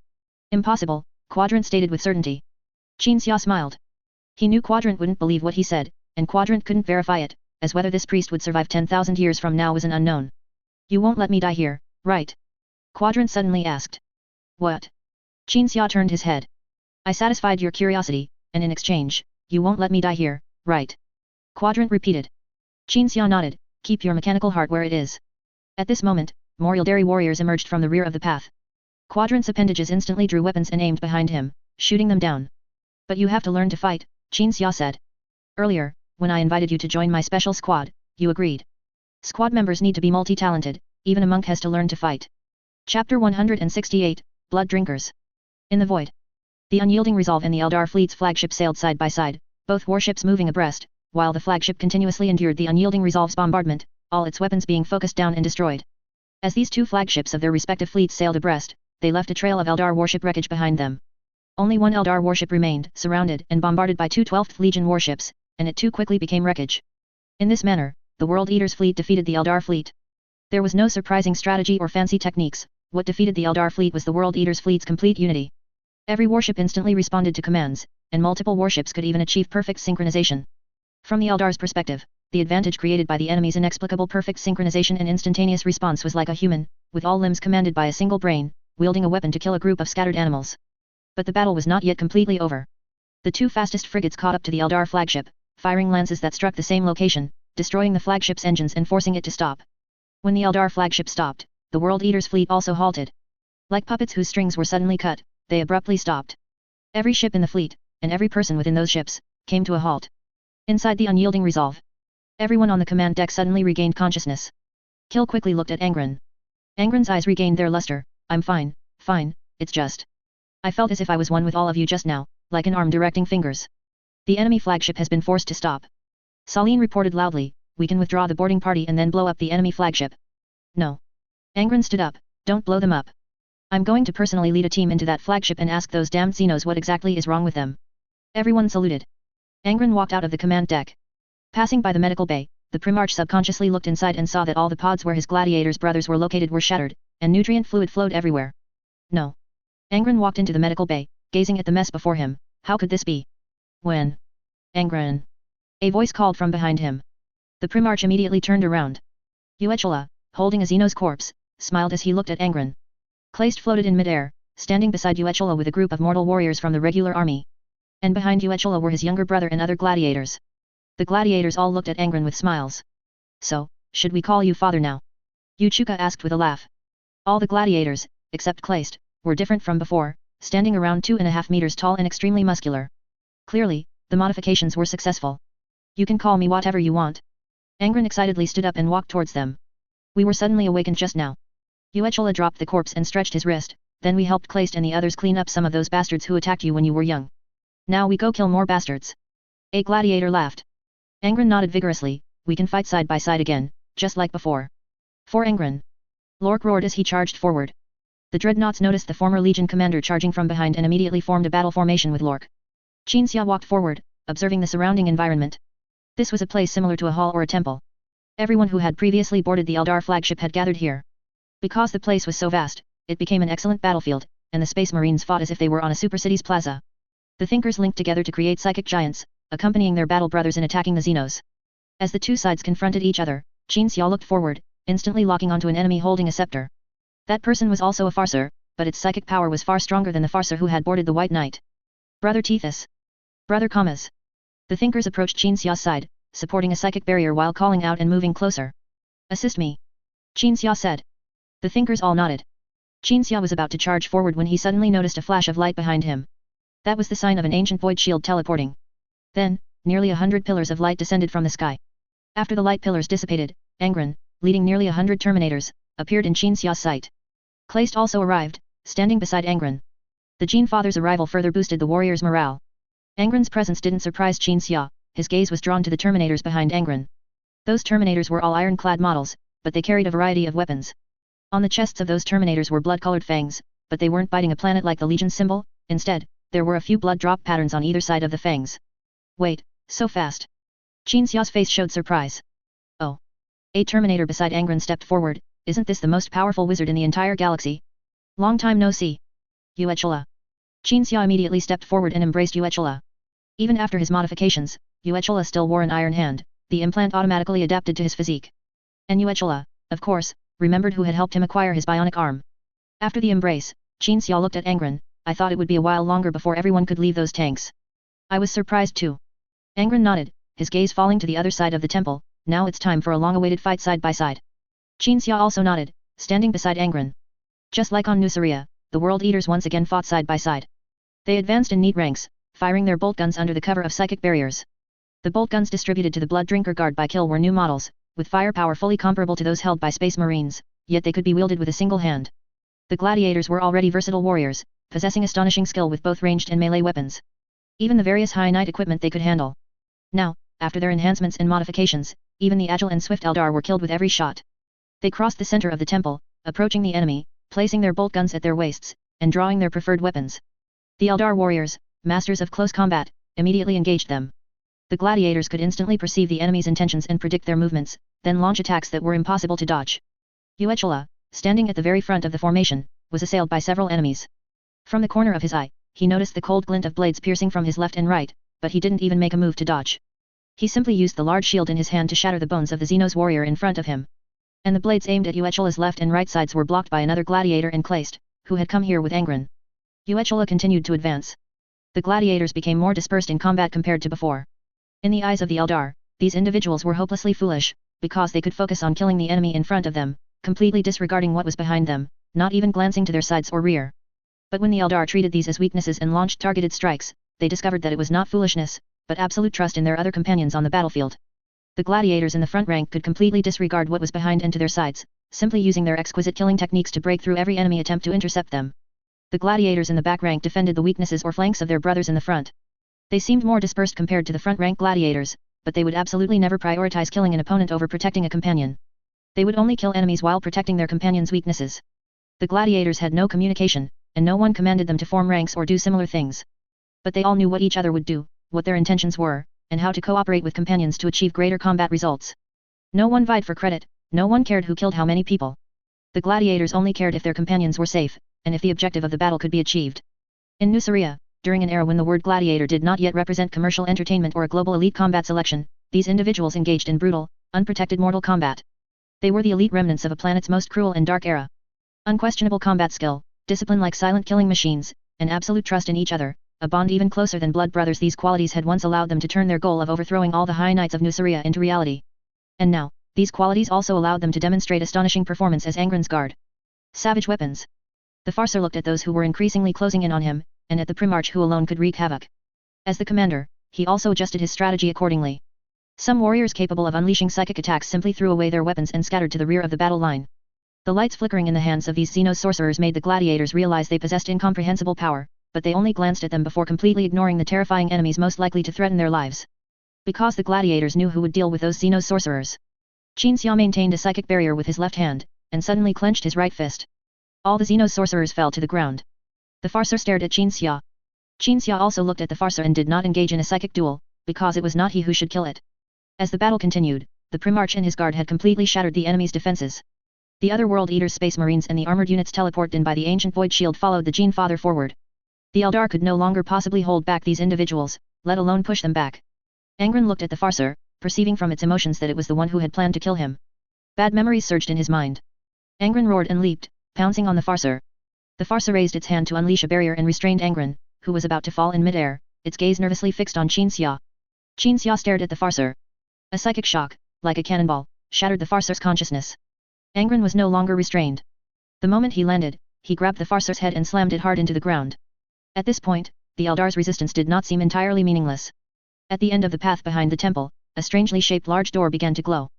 Impossible, Quadrant stated with certainty. Qinxia smiled. He knew Quadrant wouldn't believe what he said, and Quadrant couldn't verify it, as whether this priest would survive 10,000 years from now was an unknown. You won't let me die here, right? Quadrant suddenly asked. What? Qinxia turned his head. I satisfied your curiosity, and in exchange, you won't let me die here, right? Quadrant repeated. Qinxia nodded, keep your mechanical heart where it is. At this moment, more Ildari warriors emerged from the rear of the path. Quadrant's appendages instantly drew weapons and aimed behind him, shooting them down. But you have to learn to fight, Qinxia said. Earlier, when I invited you to join my special squad, you agreed. Squad members need to be multi-talented, even a monk has to learn to fight. Chapter 168, Blood Drinkers. In the void. The unyielding Resolve and the Eldar fleet's flagship sailed side by side, both warships moving abreast, while the flagship continuously endured the unyielding Resolve's bombardment, all its weapons being focused down and destroyed. As these two flagships of their respective fleets sailed abreast, they left a trail of Eldar warship wreckage behind them. Only one Eldar warship remained, surrounded and bombarded by two 12th Legion warships, and it too quickly became wreckage. In this manner, the World Eater's fleet defeated the Eldar fleet. There was no surprising strategy or fancy techniques. What defeated the Eldar fleet was the World Eater's fleet's complete unity. Every warship instantly responded to commands, and multiple warships could even achieve perfect synchronization. From the Eldar's perspective, the advantage created by the enemy's inexplicable perfect synchronization and instantaneous response was like a human, with all limbs commanded by a single brain, wielding a weapon to kill a group of scattered animals. But the battle was not yet completely over. The two fastest frigates caught up to the Eldar flagship, firing lances that struck the same location, destroying the flagship's engines and forcing it to stop. When the Eldar flagship stopped, the World Eater's fleet also halted. Like puppets whose strings were suddenly cut, they abruptly stopped. Every ship in the fleet, and every person within those ships, came to a halt. Inside the unyielding Resolve, everyone on the command deck suddenly regained consciousness. Kill quickly looked at Angron. Angron's eyes regained their luster. I'm fine, it's just. I felt as if I was one with all of you just now, like an arm directing fingers. The enemy flagship has been forced to stop. Saline reported loudly, we can withdraw the boarding party and then blow up the enemy flagship. No. Angron stood up, don't blow them up. I'm going to personally lead a team into that flagship and ask those damned Xenos what exactly is wrong with them. Everyone saluted. Angron walked out of the command deck. Passing by the medical bay, the Primarch subconsciously looked inside and saw that all the pods where his gladiators' brothers were located were shattered, and nutrient fluid flowed everywhere. No. Angron walked into the medical bay, gazing at the mess before him. How could this be? When? Angron. A voice called from behind him. The Primarch immediately turned around. Uechala, holding a Xeno's corpse, smiled as he looked at Angron. Kleist floated in midair, standing beside Uechala with a group of mortal warriors from the regular army. And behind Uechala were his younger brother and other gladiators. The gladiators all looked at Angron with smiles. So, should we call you father now? Uchuka asked with a laugh. All the gladiators, except Kleist, were different from before, standing around 2.5 meters tall and extremely muscular. Clearly, the modifications were successful. You can call me whatever you want. Angron excitedly stood up and walked towards them. We were suddenly awakened just now. Uechala dropped the corpse and stretched his wrist, then we helped Kleist and the others clean up some of those bastards who attacked you when you were young. Now we go kill more bastards. A gladiator laughed. Angron nodded vigorously, we can fight side by side again, just like before. For Angron. Lork roared as he charged forward. The dreadnoughts noticed the former Legion commander charging from behind and immediately formed a battle formation with Lork. Qinxia walked forward, observing the surrounding environment. This was a place similar to a hall or a temple. Everyone who had previously boarded the Eldar flagship had gathered here. Because the place was so vast, it became an excellent battlefield, and the Space Marines fought as if they were on a super city's plaza. The Thinkers linked together to create psychic giants, accompanying their battle brothers in attacking the Xenos. As the two sides confronted each other, Qinxia looked forward, instantly locking onto an enemy holding a scepter. That person was also a Farser, but its psychic power was far stronger than the Farser who had boarded the White Knight. Brother Tethys. Brother Kamas. The Thinkers approached Qinxia's side, supporting a psychic barrier while calling out and moving closer. Assist me. Qinxia said. The Thinkers all nodded. Qinxia was about to charge forward when he suddenly noticed a flash of light behind him. That was the sign of an ancient void shield teleporting. Then, nearly 100 pillars of light descended from the sky. After the light pillars dissipated, Angron, leading nearly 100 Terminators, appeared in Qinxia's sight. Kleist also arrived, standing beside Angron. The Gene Father's arrival further boosted the warriors' morale. Angron's presence didn't surprise Qinxia, his gaze was drawn to the Terminators behind Angron. Those Terminators were all iron-clad models, but they carried a variety of weapons. On the chests of those Terminators were blood-colored fangs, but they weren't biting a planet like the Legion symbol, instead, there were a few blood drop patterns on either side of the fangs. Wait, so fast. Qinxia's face showed surprise. Oh. A Terminator beside Angron stepped forward, isn't this the most powerful wizard in the entire galaxy? Long time no see. Uechala. Qinxia immediately stepped forward and embraced Uechala. Even after his modifications, Uechala still wore an iron hand, the implant automatically adapted to his physique. And Uechala, of course, remembered who had helped him acquire his bionic arm. After the embrace, Qinxia looked at Angron, I thought it would be a while longer before everyone could leave those tanks. I was surprised too. Angron nodded, his gaze falling to the other side of the temple, now it's time for a long-awaited fight side by side. Qinxia also nodded, standing beside Angron. Just like on Nuceria, the World Eaters once again fought side by side. They advanced in neat ranks, firing their bolt guns under the cover of psychic barriers. The bolt guns distributed to the Blood Drinker Guard by Kill were new models, with firepower fully comparable to those held by Space Marines, yet they could be wielded with a single hand. The Gladiators were already versatile warriors, possessing astonishing skill with both ranged and melee weapons. Even the various high knight equipment they could handle. Now, after their enhancements and modifications, even the agile and swift Eldar were killed with every shot. They crossed the center of the temple, approaching the enemy, placing their bolt guns at their waists, and drawing their preferred weapons. The Eldar warriors, masters of close combat, immediately engaged them. The gladiators could instantly perceive the enemy's intentions and predict their movements, then launch attacks that were impossible to dodge. Uechala, standing at the very front of the formation, was assailed by several enemies. From the corner of his eye, he noticed the cold glint of blades piercing from his left and right, but he didn't even make a move to dodge. He simply used the large shield in his hand to shatter the bones of the Xenos warrior in front of him. And the blades aimed at Uechala's left and right sides were blocked by another gladiator enclaced, who had come here with Angron. Uechala continued to advance. The gladiators became more dispersed in combat compared to before. In the eyes of the Eldar, these individuals were hopelessly foolish, because they could focus on killing the enemy in front of them, completely disregarding what was behind them, not even glancing to their sides or rear. But when the Eldar treated these as weaknesses and launched targeted strikes, they discovered that it was not foolishness, but absolute trust in their other companions on the battlefield. The gladiators in the front rank could completely disregard what was behind and to their sides, simply using their exquisite killing techniques to break through every enemy attempt to intercept them. The gladiators in the back rank defended the weaknesses or flanks of their brothers in the front. They seemed more dispersed compared to the front rank gladiators, but they would absolutely never prioritize killing an opponent over protecting a companion. They would only kill enemies while protecting their companions' weaknesses. The gladiators had no communication, and no one commanded them to form ranks or do similar things. But they all knew what each other would do, what their intentions were, and how to cooperate with companions to achieve greater combat results. No one vied for credit, no one cared who killed how many people. The gladiators only cared if their companions were safe, and if the objective of the battle could be achieved. In Nuceria, during an era when the word gladiator did not yet represent commercial entertainment or a global elite combat selection, these individuals engaged in brutal, unprotected mortal combat. They were the elite remnants of a planet's most cruel and dark era. Unquestionable combat skill, discipline like silent killing machines, and absolute trust in each other, a bond even closer than blood brothers. These qualities had once allowed them to turn their goal of overthrowing all the High Knights of Nuceria into reality. And now, these qualities also allowed them to demonstrate astonishing performance as Angron's guard. Savage weapons. The Farser looked at those who were increasingly closing in on him, and at the Primarch who alone could wreak havoc. As the commander, he also adjusted his strategy accordingly. Some warriors capable of unleashing psychic attacks simply threw away their weapons and scattered to the rear of the battle line. The lights flickering in the hands of these Xenos sorcerers made the gladiators realize they possessed incomprehensible power, but they only glanced at them before completely ignoring the terrifying enemies most likely to threaten their lives. Because the gladiators knew who would deal with those Xenos sorcerers. Qin Xia maintained a psychic barrier with his left hand, and suddenly clenched his right fist. All the Xenos sorcerers fell to the ground. The Farser stared at Qin Xia. Qin Xia also looked at the Farser and did not engage in a psychic duel, because it was not he who should kill it. As the battle continued, the Primarch and his guard had completely shattered the enemy's defenses. The other World Eaters, Space Marines and the armored units teleported in by the ancient Void Shield followed the Gene Father forward. The Eldar could no longer possibly hold back these individuals, let alone push them back. Angron looked at the Farser, perceiving from its emotions that it was the one who had planned to kill him. Bad memories surged in his mind. Angron roared and leaped, pouncing on the Farser. The Farser raised its hand to unleash a barrier and restrained Angron, who was about to fall in midair, its gaze nervously fixed on Qin Xia. Qin Xia stared at the Farser. A psychic shock, like a cannonball, shattered the Farser's consciousness. Angron was no longer restrained. The moment he landed, he grabbed the Farser's head and slammed it hard into the ground. At this point, the Eldar's resistance did not seem entirely meaningless. At the end of the path behind the temple, a strangely shaped large door began to glow.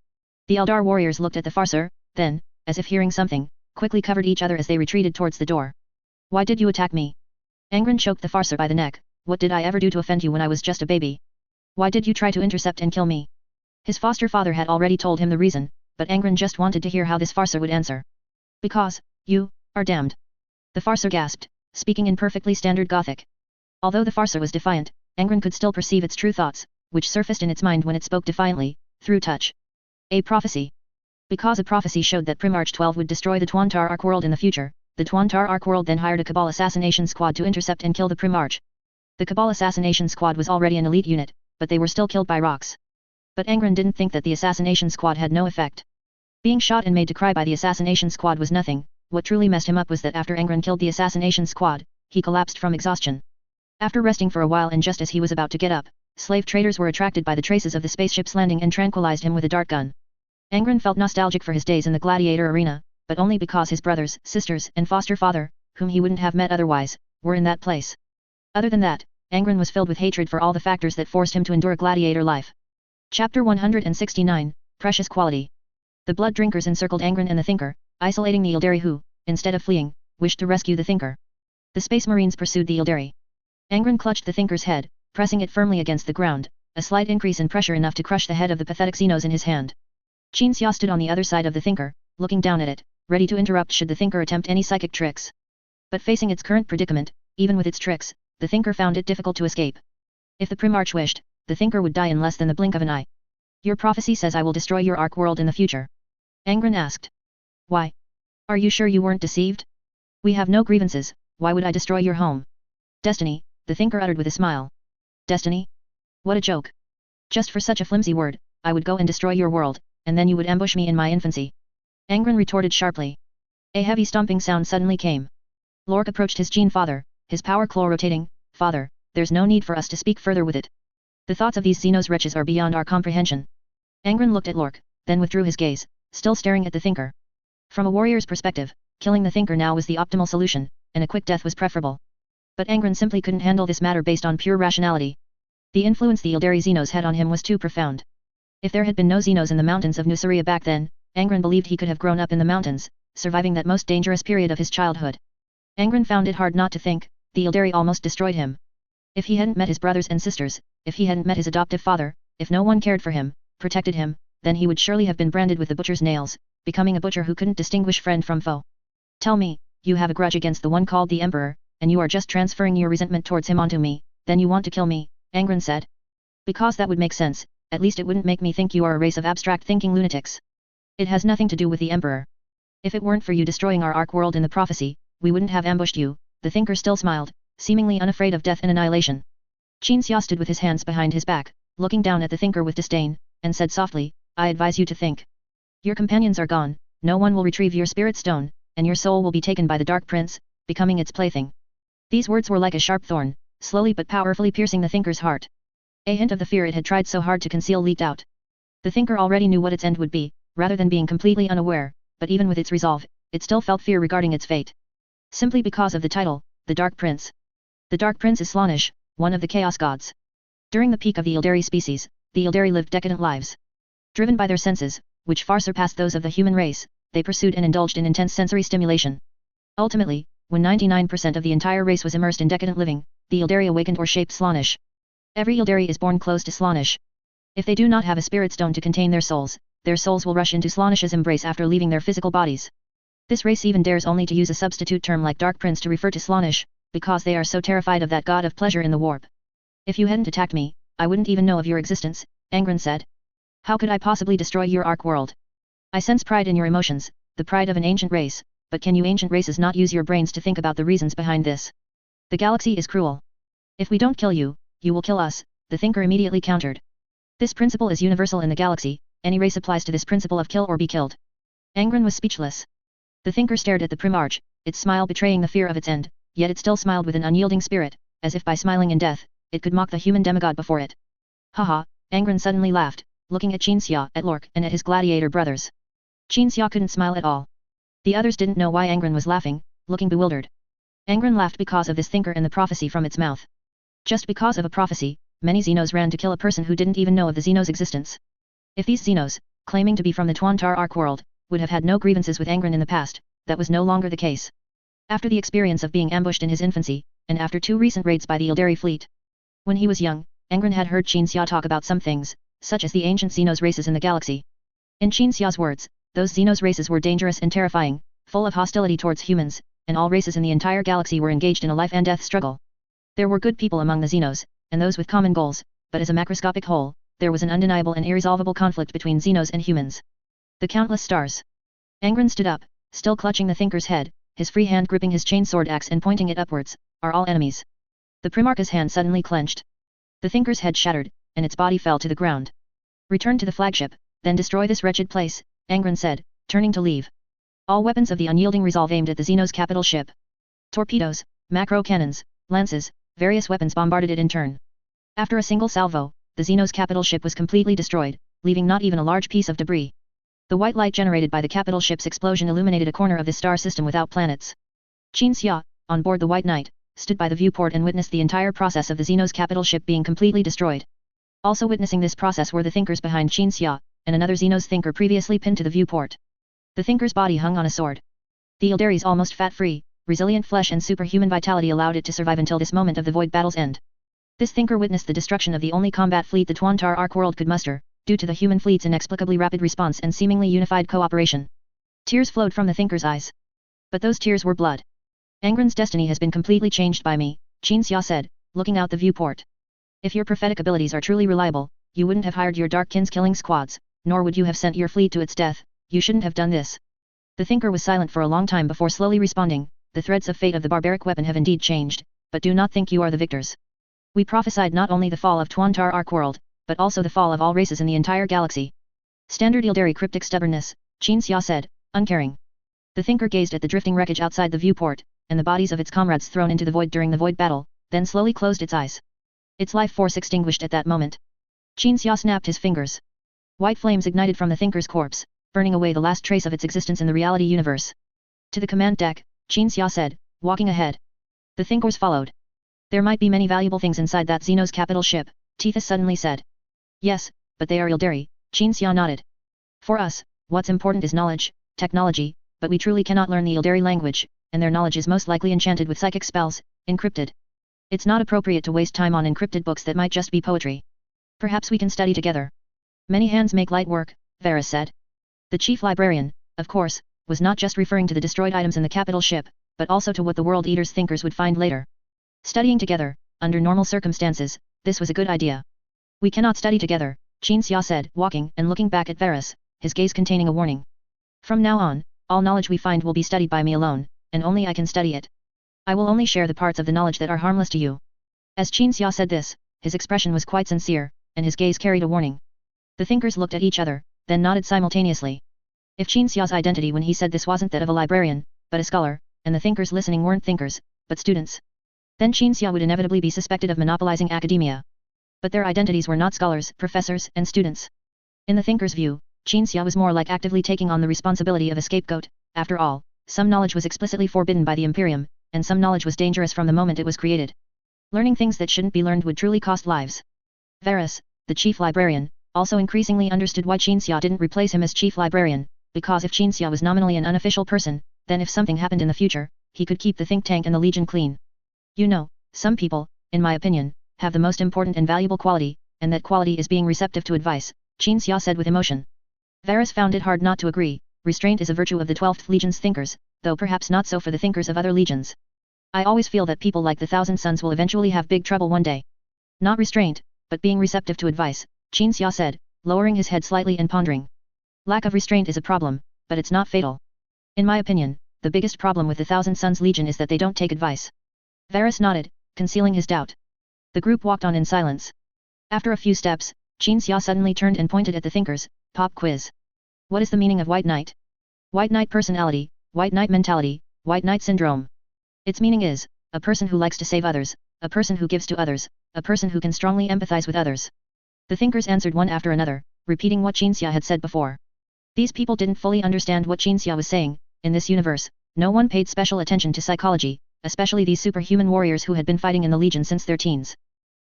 The Eldar warriors looked at the Farser, then, as if hearing something, quickly covered each other as they retreated towards the door. Why did you attack me? Angron choked the Farser by the neck. What did I ever do to offend you when I was just a baby? Why did you try to intercept and kill me? His foster father had already told him the reason, but Angron just wanted to hear how this Farser would answer. Because, you, are damned. The Farser gasped, speaking in perfectly standard Gothic. Although the Farser was defiant, Angron could still perceive its true thoughts, which surfaced in its mind when it spoke defiantly, through touch. A prophecy. Because a prophecy showed that Primarch 12 would destroy the Tuantar Ark world in the future, the Tuantar Ark world then hired a Cabal assassination squad to intercept and kill the Primarch. The Cabal assassination squad was already an elite unit, but they were still killed by rocks. But Angron didn't think that the assassination squad had no effect. Being shot and made to cry by the assassination squad was nothing. What truly messed him up was that after Angron killed the assassination squad, he collapsed from exhaustion. After resting for a while and just as he was about to get up, slave traders were attracted by the traces of the spaceship's landing and tranquilized him with a dart gun. Angron felt nostalgic for his days in the gladiator arena, but only because his brothers, sisters, and foster father, whom he wouldn't have met otherwise, were in that place. Other than that, Angron was filled with hatred for all the factors that forced him to endure gladiator life. Chapter 169, Precious Quality. The blood drinkers encircled Angron and the Thinker, isolating the Ildari who, instead of fleeing, wished to rescue the Thinker. The Space Marines pursued the Ildari. Angron clutched the Thinker's head, pressing it firmly against the ground. a slight increase in pressure enough to crush the head of the pathetic Xenos in his hand. Qin Xia stood on the other side of the thinker, looking down at it, ready to interrupt should the thinker attempt any psychic tricks. But facing its current predicament, even with its tricks, the thinker found it difficult to escape. If the Primarch wished, the thinker would die in less than the blink of an eye. Your prophecy says I will destroy your Ark world in the future. Angron asked. Why? Are you sure you weren't deceived? We have no grievances, why would I destroy your home? Destiny, the thinker uttered with a smile. Destiny? What a joke. Just for such a flimsy word, I would go and destroy your world, and then you would ambush me in my infancy. Angron retorted sharply. A heavy stomping sound suddenly came. Lork approached his Gene father, his power claw rotating. Father, there's no need for us to speak further with it. The thoughts of these Xenos wretches are beyond our comprehension. Angron looked at Lork, then withdrew his gaze, still staring at the thinker. From a warrior's perspective, killing the thinker now was the optimal solution, and a quick death was preferable. But Angron simply couldn't handle this matter based on pure rationality. The influence the Ildari Xenos had on him was too profound. If there had been no Xenos in the mountains of Nuceria back then, Angron believed he could have grown up in the mountains, surviving that most dangerous period of his childhood. Angron found it hard not to think, the Ildari almost destroyed him. If he hadn't met his brothers and sisters, if he hadn't met his adoptive father, if no one cared for him, protected him, then he would surely have been branded with the butcher's nails, becoming a butcher who couldn't distinguish friend from foe. Tell me, you have a grudge against the one called the Emperor, and you are just transferring your resentment towards him onto me, then you want to kill me, Angron said. Because that would make sense, at least it wouldn't make me think you are a race of abstract thinking lunatics. It has nothing to do with the Emperor. If it weren't for you destroying our Ark world in the prophecy, we wouldn't have ambushed you, the thinker still smiled, seemingly unafraid of death and annihilation. Qin Xia stood with his hands behind his back, looking down at the thinker with disdain, and said softly, I advise you to think. Your companions are gone, no one will retrieve your spirit stone, and your soul will be taken by the Dark Prince, becoming its plaything. These words were like a sharp thorn, slowly but powerfully piercing the thinker's heart. A hint of the fear it had tried so hard to conceal leaked out. The thinker already knew what its end would be, rather than being completely unaware, but even with its resolve, it still felt fear regarding its fate. Simply because of the title, the Dark Prince. The Dark Prince is Slaanesh, one of the Chaos Gods. During the peak of the Ildari species, the Ildari lived decadent lives. Driven by their senses, which far surpassed those of the human race, they pursued and indulged in intense sensory stimulation. Ultimately, when 99% of the entire race was immersed in decadent living, the Ildari awakened or shaped Slaanesh. Every Ildari is born close to Slaanesh. If they do not have a spirit stone to contain their souls will rush into Slaanesh's embrace after leaving their physical bodies. This race even dares only to use a substitute term like Dark Prince to refer to Slaanesh, because they are so terrified of that god of pleasure in the warp. If you hadn't attacked me, I wouldn't even know of your existence, Angron said. How could I possibly destroy your Ark world? I sense pride in your emotions, the pride of an ancient race, but can you ancient races not use your brains to think about the reasons behind this? The galaxy is cruel. If we don't kill you, you will kill us, the thinker immediately countered. This principle is universal in the galaxy, any race applies to this principle of kill or be killed. Angron was speechless. The thinker stared at the Primarch, its smile betraying the fear of its end, yet it still smiled with an unyielding spirit, as if by smiling in death, it could mock the human demigod before it. Haha, Angron suddenly laughed, looking at Qin Xia, at Lork, and at his gladiator brothers. Qin Xia couldn't smile at all. The others didn't know why Angron was laughing, looking bewildered. Angron laughed because of this thinker and the prophecy from its mouth. Just because of a prophecy, many Xenos ran to kill a person who didn't even know of the Xenos' existence. If these Xenos, claiming to be from the Tuantar Ark world, would have had no grievances with Angron in the past, that was no longer the case. After the experience of being ambushed in his infancy, and after 2 recent raids by the Ildari fleet. When he was young, Angron had heard Qin Xia talk about some things, such as the ancient Xenos races in the galaxy. In Qin Xia's words, those Xenos races were dangerous and terrifying, full of hostility towards humans, and all races in the entire galaxy were engaged in a life and death struggle. There were good people among the Xenos, and those with common goals, but as a macroscopic whole, there was an undeniable and irresolvable conflict between Xenos and humans. The countless stars. Angron stood up, still clutching the thinker's head, his free hand gripping his chainsword axe and pointing it upwards, are all enemies. The Primarch's hand suddenly clenched. The thinker's head shattered, and its body fell to the ground. Return to the flagship, then destroy this wretched place, Angron said, turning to leave. All weapons of the unyielding resolve aimed at the Xenos' capital ship. Torpedoes, macro cannons, lances, various weapons bombarded it in turn. After a single salvo, the Xenos' capital ship was completely destroyed, leaving not even a large piece of debris. The white light generated by the capital ship's explosion illuminated a corner of the star system without planets. Qin Xia, on board the White Knight, stood by the viewport and witnessed the entire process of the Xenos' capital ship being completely destroyed. Also witnessing this process were the thinkers behind Qin Xia, and another Xenos thinker previously pinned to the viewport. The thinker's body hung on a sword. The Ildari's almost fat-free, resilient flesh and superhuman vitality allowed it to survive until this moment of the void battle's end. This thinker witnessed the destruction of the only combat fleet the Tuantar Ark world could muster, due to the human fleet's inexplicably rapid response and seemingly unified cooperation. Tears flowed from the thinker's eyes. But those tears were blood. Angron's destiny has been completely changed by me, Qin Xia said, looking out the viewport. If your prophetic abilities are truly reliable, you wouldn't have hired your Darkkin's killing squads, nor would you have sent your fleet to its death. You shouldn't have done this. The thinker was silent for a long time before slowly responding. The threads of fate of the barbaric weapon have indeed changed, but do not think you are the victors. We prophesied not only the fall of Tuantar Ark world, but also the fall of all races in the entire galaxy. Standard Yildari cryptic stubbornness, Qin Xia said, uncaring. The thinker gazed at the drifting wreckage outside the viewport, and the bodies of its comrades thrown into the void during the void battle, then slowly closed its eyes. Its life force extinguished at that moment. Qin Xia snapped his fingers. White flames ignited from the thinker's corpse, burning away the last trace of its existence in the reality universe. To the command deck, Qin Xia said, walking ahead. The thinkers followed. There might be many valuable things inside that Xeno's capital ship, Tethys suddenly said. Yes, but they are Yildari, Qin Xia nodded. For us, what's important is knowledge, technology, but we truly cannot learn the Yildari language, and their knowledge is most likely enchanted with psychic spells, encrypted. It's not appropriate to waste time on encrypted books that might just be poetry. Perhaps we can study together. Many hands make light work, Varus said. The chief librarian, of course, was not just referring to the destroyed items in the capital ship, but also to what the World Eater's thinkers would find later. Studying together, under normal circumstances, this was a good idea. We cannot study together, Qin Xia said, walking and looking back at Varus, his gaze containing a warning. From now on, all knowledge we find will be studied by me alone, and only I can study it. I will only share the parts of the knowledge that are harmless to you. As Qin Xia said this, his expression was quite sincere, and his gaze carried a warning. The thinkers looked at each other, then nodded simultaneously. If Qin Xia's identity when he said this wasn't that of a librarian, but a scholar, and the thinkers listening weren't thinkers, but students, then Qin Xia would inevitably be suspected of monopolizing academia. But their identities were not scholars, professors, and students. In the thinkers' view, Qin Xia was more like actively taking on the responsibility of a scapegoat. After all, some knowledge was explicitly forbidden by the Imperium, and some knowledge was dangerous from the moment it was created. Learning things that shouldn't be learned would truly cost lives. Varus, the chief librarian, also increasingly understood why Qin Xia didn't replace him as chief librarian, because if Qin Xia was nominally an unofficial person, then if something happened in the future, he could keep the think tank and the Legion clean. You know, some people, in my opinion, have the most important and valuable quality, and that quality is being receptive to advice, Qin Xia said with emotion. Varus found it hard not to agree. Restraint is a virtue of the 12th Legion's thinkers, though perhaps not so for the thinkers of other legions. I always feel that people like the Thousand Sons will eventually have big trouble one day. Not restraint, but being receptive to advice, Qin Xia said, lowering his head slightly and pondering. Lack of restraint is a problem, but it's not fatal. In my opinion, the biggest problem with the Thousand Sons Legion is that they don't take advice. Varus nodded, concealing his doubt. The group walked on in silence. After a few steps, Qin Xia suddenly turned and pointed at the thinkers. Pop quiz. What is the meaning of White Knight? White Knight personality, White Knight mentality, White Knight syndrome. Its meaning is, a person who likes to save others, a person who gives to others, a person who can strongly empathize with others. The thinkers answered one after another, repeating what Qin Xia had said before. These people didn't fully understand what Qin Xia was saying. In this universe, no one paid special attention to psychology, especially these superhuman warriors who had been fighting in the Legion since their teens.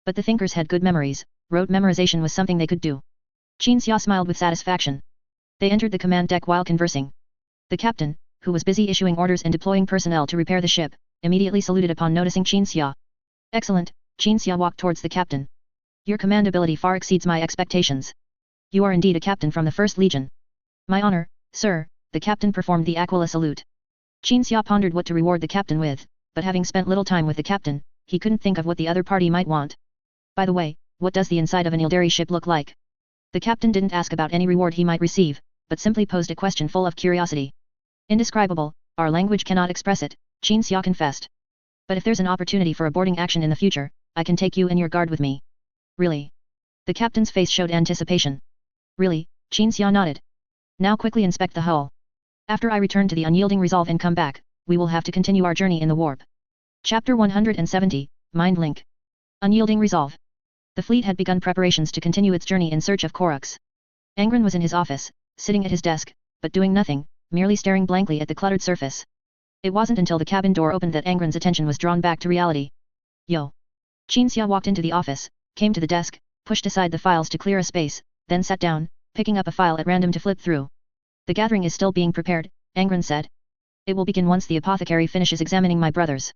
But the thinkers had good memories. Rote memorization was something they could do. Qin Xia smiled with satisfaction. They entered the command deck while conversing. The captain, who was busy issuing orders and deploying personnel to repair the ship, immediately saluted upon noticing Qin Xia. Excellent, Qin Xia walked towards the captain. Your command ability far exceeds my expectations. You are indeed a captain from the First Legion. My honor, sir, the captain performed the Aquila salute. Qin Xia pondered what to reward the captain with, but having spent little time with the captain, he couldn't think of what the other party might want. By the way, what does the inside of an Yildari ship look like? The captain didn't ask about any reward he might receive, but simply posed a question full of curiosity. Indescribable, our language cannot express it, Qin Xia confessed. But if there's an opportunity for a boarding action in the future, I can take you and your guard with me. Really? The captain's face showed anticipation. Really, Qin Xia nodded. Now quickly inspect the hull. After I return to the unyielding resolve and come back, we will have to continue our journey in the warp. Chapter 170, Mind Link. Unyielding Resolve. The fleet had begun preparations to continue its journey in search of Korax. Angron was in his office, sitting at his desk, but doing nothing, merely staring blankly at the cluttered surface. It wasn't until the cabin door opened that Angron's attention was drawn back to reality. Yo. Qin Xia walked into the office, came to the desk, pushed aside the files to clear a space, then sat down, picking up a file at random to flip through. The gathering is still being prepared, Angron said. It will begin once the apothecary finishes examining my brothers.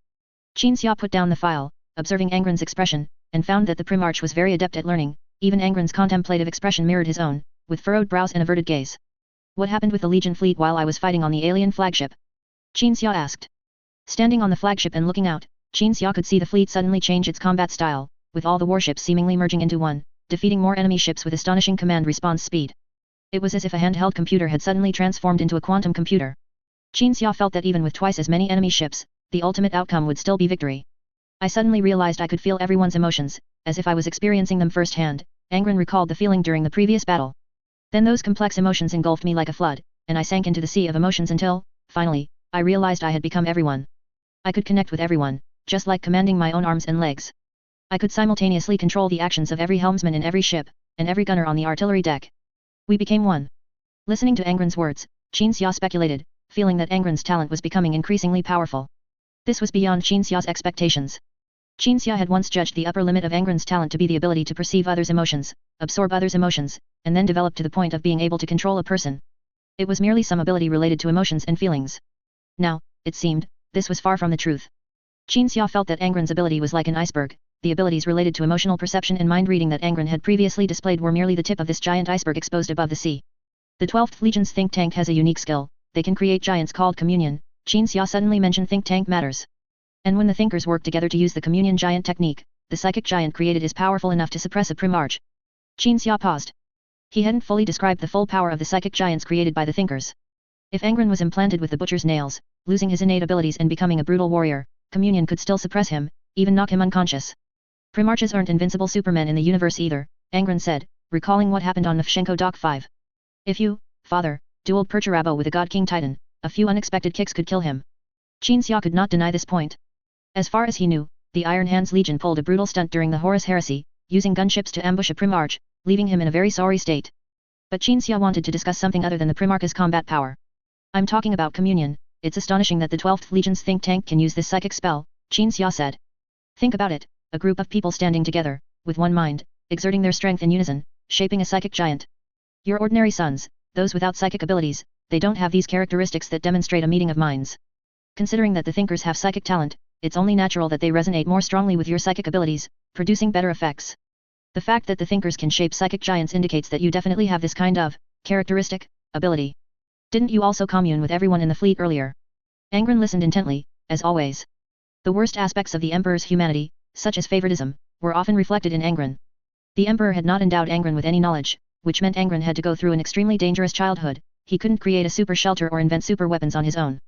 Qin Xia put down the file, observing Angron's expression, and found that the Primarch was very adept at learning. Even Angron's contemplative expression mirrored his own, with furrowed brows and averted gaze. What happened with the Legion fleet while I was fighting on the alien flagship? Qin Xia asked. Standing on the flagship and looking out, Qin Xia could see the fleet suddenly change its combat style, with all the warships seemingly merging into one, defeating more enemy ships with astonishing command response speed. It was as if a handheld computer had suddenly transformed into a quantum computer. Qin Xia felt that even with twice as many enemy ships, the ultimate outcome would still be victory. I suddenly realized I could feel everyone's emotions, as if I was experiencing them firsthand. Angron recalled the feeling during the previous battle. Then those complex emotions engulfed me like a flood, and I sank into the sea of emotions until, finally, I realized I had become everyone. I could connect with everyone, just like commanding my own arms and legs. I could simultaneously control the actions of every helmsman in every ship, and every gunner on the artillery deck. We became one. Listening to Angron's words, Qin Xia speculated, feeling that Angron's talent was becoming increasingly powerful. This was beyond Qin Xia's expectations. Qin Xia had once judged the upper limit of Angron's talent to be the ability to perceive others' emotions, absorb others' emotions, and then develop to the point of being able to control a person. It was merely some ability related to emotions and feelings. Now, it seemed, this was far from the truth. Qin Xia felt that Angron's ability was like an iceberg. The abilities related to emotional perception and mind reading that Angron had previously displayed were merely the tip of this giant iceberg exposed above the sea. The 12th Legion's think tank has a unique skill. They can create giants called communion. Qin Xia suddenly mentioned think tank matters. And when the thinkers worked together to use the communion giant technique, the psychic giant created is powerful enough to suppress a Primarch. Qin Xia paused. He hadn't fully described the full power of the psychic giants created by the thinkers. If Angron was implanted with the butcher's nails, losing his innate abilities and becoming a brutal warrior, communion could still suppress him, even knock him unconscious. Primarches aren't invincible supermen in the universe either, Angron said, recalling what happened on Nefshenko Dock 5. If you, father, dueled Perturabo with a God King Titan, a few unexpected kicks could kill him. Qin Xia could not deny this point. As far as he knew, the Iron Hands Legion pulled a brutal stunt during the Horus Heresy, using gunships to ambush a Primarch, leaving him in a very sorry state. But Qin Xia wanted to discuss something other than the Primarch's combat power. I'm talking about communion. It's astonishing that the 12th Legion's think tank can use this psychic spell, Qin Xia said. Think about it, a group of people standing together, with one mind, exerting their strength in unison, shaping a psychic giant. Your ordinary sons, those without psychic abilities, they don't have these characteristics that demonstrate a meeting of minds. Considering that the thinkers have psychic talent, it's only natural that they resonate more strongly with your psychic abilities, producing better effects. The fact that the thinkers can shape psychic giants indicates that you definitely have this kind of characteristic ability. Didn't you also commune with everyone in the fleet earlier? Angron listened intently, as always. The worst aspects of the Emperor's humanity, such as favoritism, were often reflected in Angron. The Emperor had not endowed Angron with any knowledge, which meant Angron had to go through an extremely dangerous childhood. He couldn't create a super shelter or invent super weapons on his own.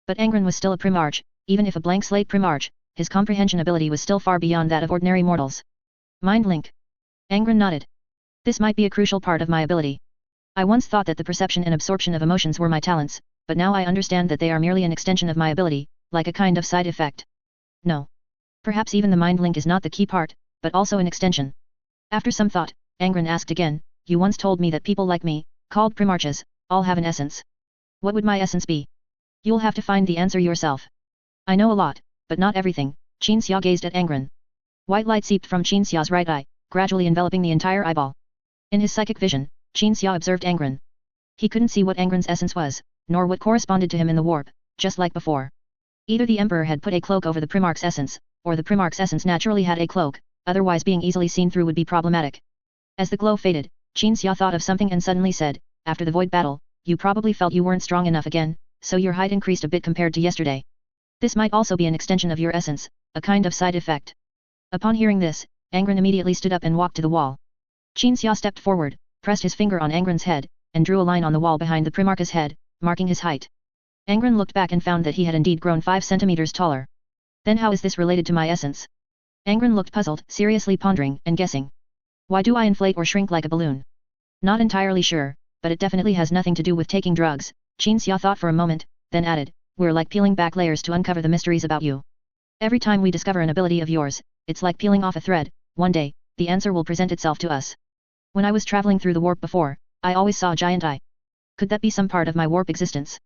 But Angron was still a Primarch, even if a blank slate Primarch, his comprehension ability was still far beyond that of ordinary mortals. Mind link. Angron nodded. This might be a crucial part of my ability. I once thought that the perception and absorption of emotions were my talents, but now I understand that they are merely an extension of my ability, like a kind of side effect. No. Perhaps even the mind link is not the key part, but also an extension. After some thought, Angron asked again, you once told me that people like me, called Primarches, all have an essence. What would my essence be? You'll have to find the answer yourself. I know a lot, but not everything. Qin Xia gazed at Angron. White light seeped from Qin Xia's right eye, gradually enveloping the entire eyeball. In his psychic vision, Qin Xia observed Angron. He couldn't see what Angron's essence was, nor what corresponded to him in the warp, just like before. Either the Emperor had put a cloak over the Primarch's essence, or the Primarch's essence naturally had a cloak, otherwise being easily seen through would be problematic. As the glow faded, Qin Xia thought of something and suddenly said, after the void battle, you probably felt you weren't strong enough again, so your height increased a bit compared to yesterday. This might also be an extension of your essence, a kind of side effect. Upon hearing this, Angron immediately stood up and walked to the wall. Qin Xia stepped forward, pressed his finger on Angron's head, and drew a line on the wall behind the Primarch's head, marking his height. Angron looked back and found that he had indeed grown 5 centimeters taller. Then how is this related to my essence? Angron looked puzzled, seriously pondering and guessing. Why do I inflate or shrink like a balloon? Not entirely sure, but it definitely has nothing to do with taking drugs, Qin Xia thought for a moment, then added, we're like peeling back layers to uncover the mysteries about you. Every time we discover an ability of yours, it's like peeling off a thread. One day, the answer will present itself to us. When I was traveling through the warp before, I always saw a giant eye. Could that be some part of my warp existence?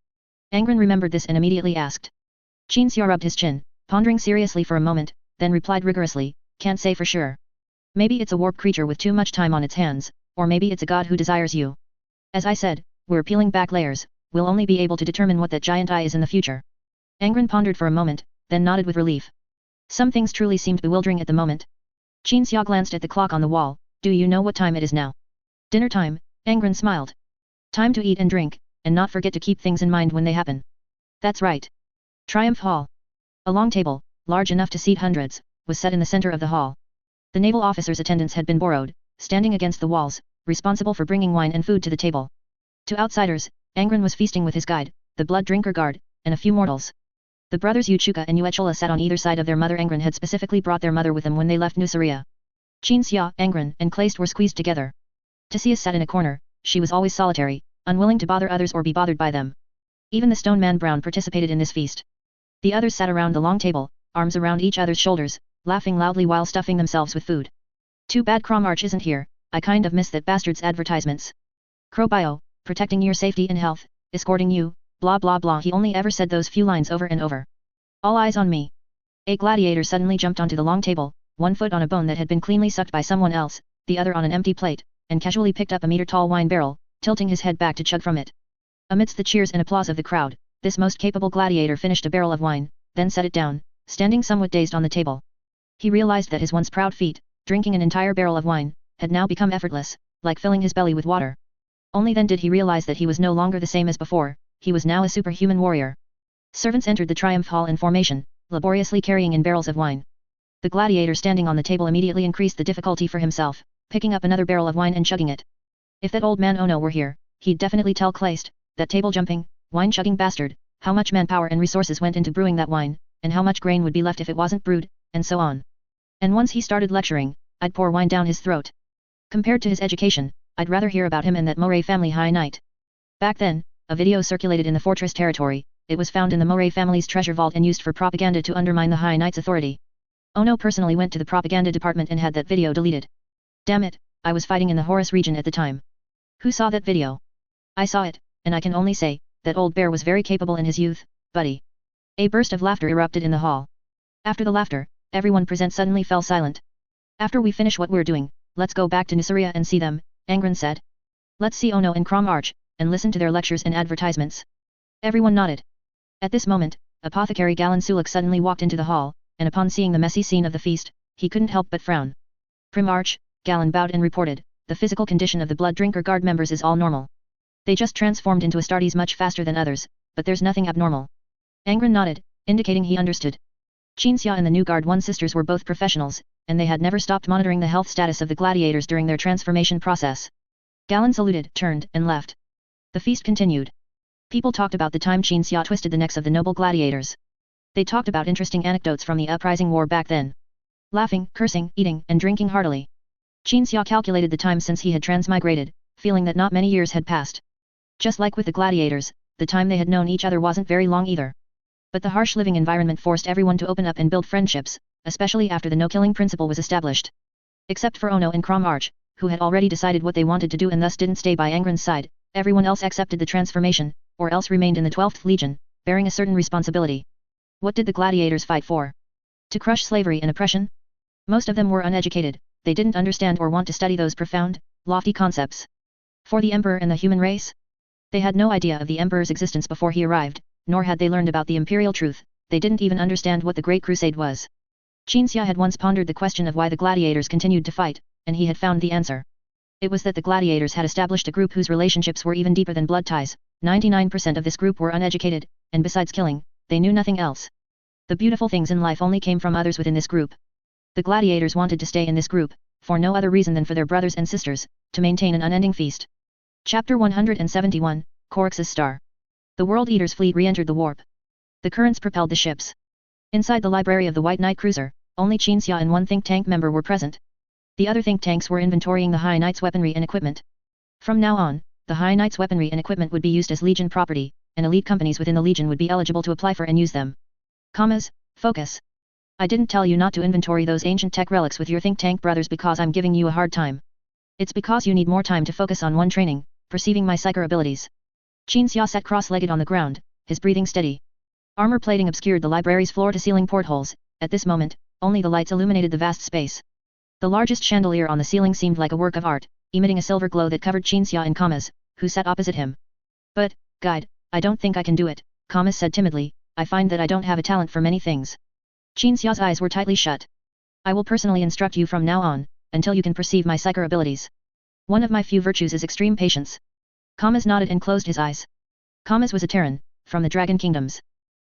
Angron remembered this and immediately asked. Qin Xia rubbed his chin, pondering seriously for a moment, then replied rigorously, can't say for sure. Maybe it's a warp creature with too much time on its hands, or maybe it's a god who desires you. As I said, we're peeling back layers, we'll only be able to determine what that giant eye is in the future. Angron pondered for a moment, then nodded with relief. Some things truly seemed bewildering at the moment. Qin Xia glanced at the clock on the wall. Do you know what time it is now? Dinner time, Angron smiled. Time to eat and drink, and not forget to keep things in mind when they happen. That's right. Triumph Hall. A long table, large enough to seat hundreds, was set in the center of the hall. The naval officer's attendants had been borrowed, standing against the walls, responsible for bringing wine and food to the table. To outsiders, Angron was feasting with his guide, the blood drinker guard, and a few mortals. The brothers Yuchuka and Yuechola sat on either side of their mother. Angron had specifically brought their mother with them when they left Nuceria. Qin Xia, Angron, and Kleist were squeezed together. Tessia sat in a corner. She was always solitary, unwilling to bother others or be bothered by them. Even the stone man Brown participated in this feast. The others sat around the long table, arms around each other's shoulders, laughing loudly while stuffing themselves with food. Too bad Cromarch isn't here, I kind of miss that bastard's advertisements. Crowbio, protecting your safety and health, escorting you, blah blah blah. He only ever said those few lines over and over. All eyes on me. A gladiator suddenly jumped onto the long table, one foot on a bone that had been cleanly sucked by someone else, the other on an empty plate, and casually picked up a meter-tall wine barrel, tilting his head back to chug from it. Amidst the cheers and applause of the crowd, this most capable gladiator finished a barrel of wine, then set it down, standing somewhat dazed on the table. He realized that his once proud feat, drinking an entire barrel of wine, had now become effortless, like filling his belly with water. Only then did he realize that he was no longer the same as before, he was now a superhuman warrior. Servants entered the Triumph Hall in formation, laboriously carrying in barrels of wine. The gladiator standing on the table immediately increased the difficulty for himself, picking up another barrel of wine and chugging it. If that old man Ono were here, he'd definitely tell Kleist, that table-jumping, wine-chugging bastard, how much manpower and resources went into brewing that wine, and how much grain would be left if it wasn't brewed, and so on. And once he started lecturing, I'd pour wine down his throat. Compared to his education, I'd rather hear about him and that Moray family high knight. Back then, a video circulated in the fortress territory. It was found in the Moray family's treasure vault and used for propaganda to undermine the high knight's authority. Ono personally went to the propaganda department and had that video deleted. Damn it, I was fighting in the Horus region at the time. Who saw that video? I saw it, and I can only say, that old bear was very capable in his youth, buddy. A burst of laughter erupted in the hall. After the laughter, everyone present suddenly fell silent. After we finish what we're doing, let's go back to Nuceria and see them, Angron said. Let's see Ono and Cromarch, and listen to their lectures and advertisements. Everyone nodded. At this moment, Apothecary Galan Sulak suddenly walked into the hall, and upon seeing the messy scene of the feast, he couldn't help but frown. Primarch, Galan bowed and reported, the physical condition of the Blood Drinker Guard members is all normal. They just transformed into Astartes much faster than others, but there's nothing abnormal. Angron nodded, indicating he understood. Qin Xia and the new Guard 1 sisters were both professionals, and they had never stopped monitoring the health status of the gladiators during their transformation process. Galan saluted, turned, and left. The feast continued. People talked about the time Qin Xia twisted the necks of the noble gladiators. They talked about interesting anecdotes from the uprising war back then. Laughing, cursing, eating, and drinking heartily. Qin Xia calculated the time since he had transmigrated, feeling that not many years had passed. Just like with the gladiators, the time they had known each other wasn't very long either. But the harsh living environment forced everyone to open up and build friendships, especially after the no-killing principle was established. Except for Ono and Cromarch, who had already decided what they wanted to do and thus didn't stay by Angron's side, everyone else accepted the transformation, or else remained in the 12th Legion, bearing a certain responsibility. What did the gladiators fight for? To crush slavery and oppression? Most of them were uneducated, they didn't understand or want to study those profound, lofty concepts. For the Emperor and the human race? They had no idea of the Emperor's existence before he arrived, nor had they learned about the imperial truth, they didn't even understand what the Great Crusade was. Qin Xia had once pondered the question of why the gladiators continued to fight, and he had found the answer. It was that the gladiators had established a group whose relationships were even deeper than blood ties. 99% of this group were uneducated, and besides killing, they knew nothing else. The beautiful things in life only came from others within this group. The gladiators wanted to stay in this group, for no other reason than for their brothers and sisters, to maintain an unending feast. Chapter 171, Coryx's Star. The World Eater's fleet re-entered the warp. The currents propelled the ships. Inside the library of the White Knight cruiser, only Qin Xia and one think tank member were present. The other think tanks were inventorying the High Knight's weaponry and equipment. From now on, the High Knight's weaponry and equipment would be used as Legion property, and elite companies within the Legion would be eligible to apply for and use them. Focus. I didn't tell you not to inventory those ancient tech relics with your think tank brothers because I'm giving you a hard time. It's because you need more time to focus on one training, perceiving my psyker abilities. Qin Xia sat cross-legged on the ground, his breathing steady. Armor plating obscured the library's floor-to-ceiling portholes. At this moment, only the lights illuminated the vast space. The largest chandelier on the ceiling seemed like a work of art, emitting a silver glow that covered Qin Xia and Kamas, who sat opposite him. But, guide, I don't think I can do it, Kamas said timidly. I find that I don't have a talent for many things. Qin Xia's eyes were tightly shut. I will personally instruct you from now on, until you can perceive my psyker abilities. One of my few virtues is extreme patience. Kamas nodded and closed his eyes. Kamas was a Terran, from the Dragon Kingdoms.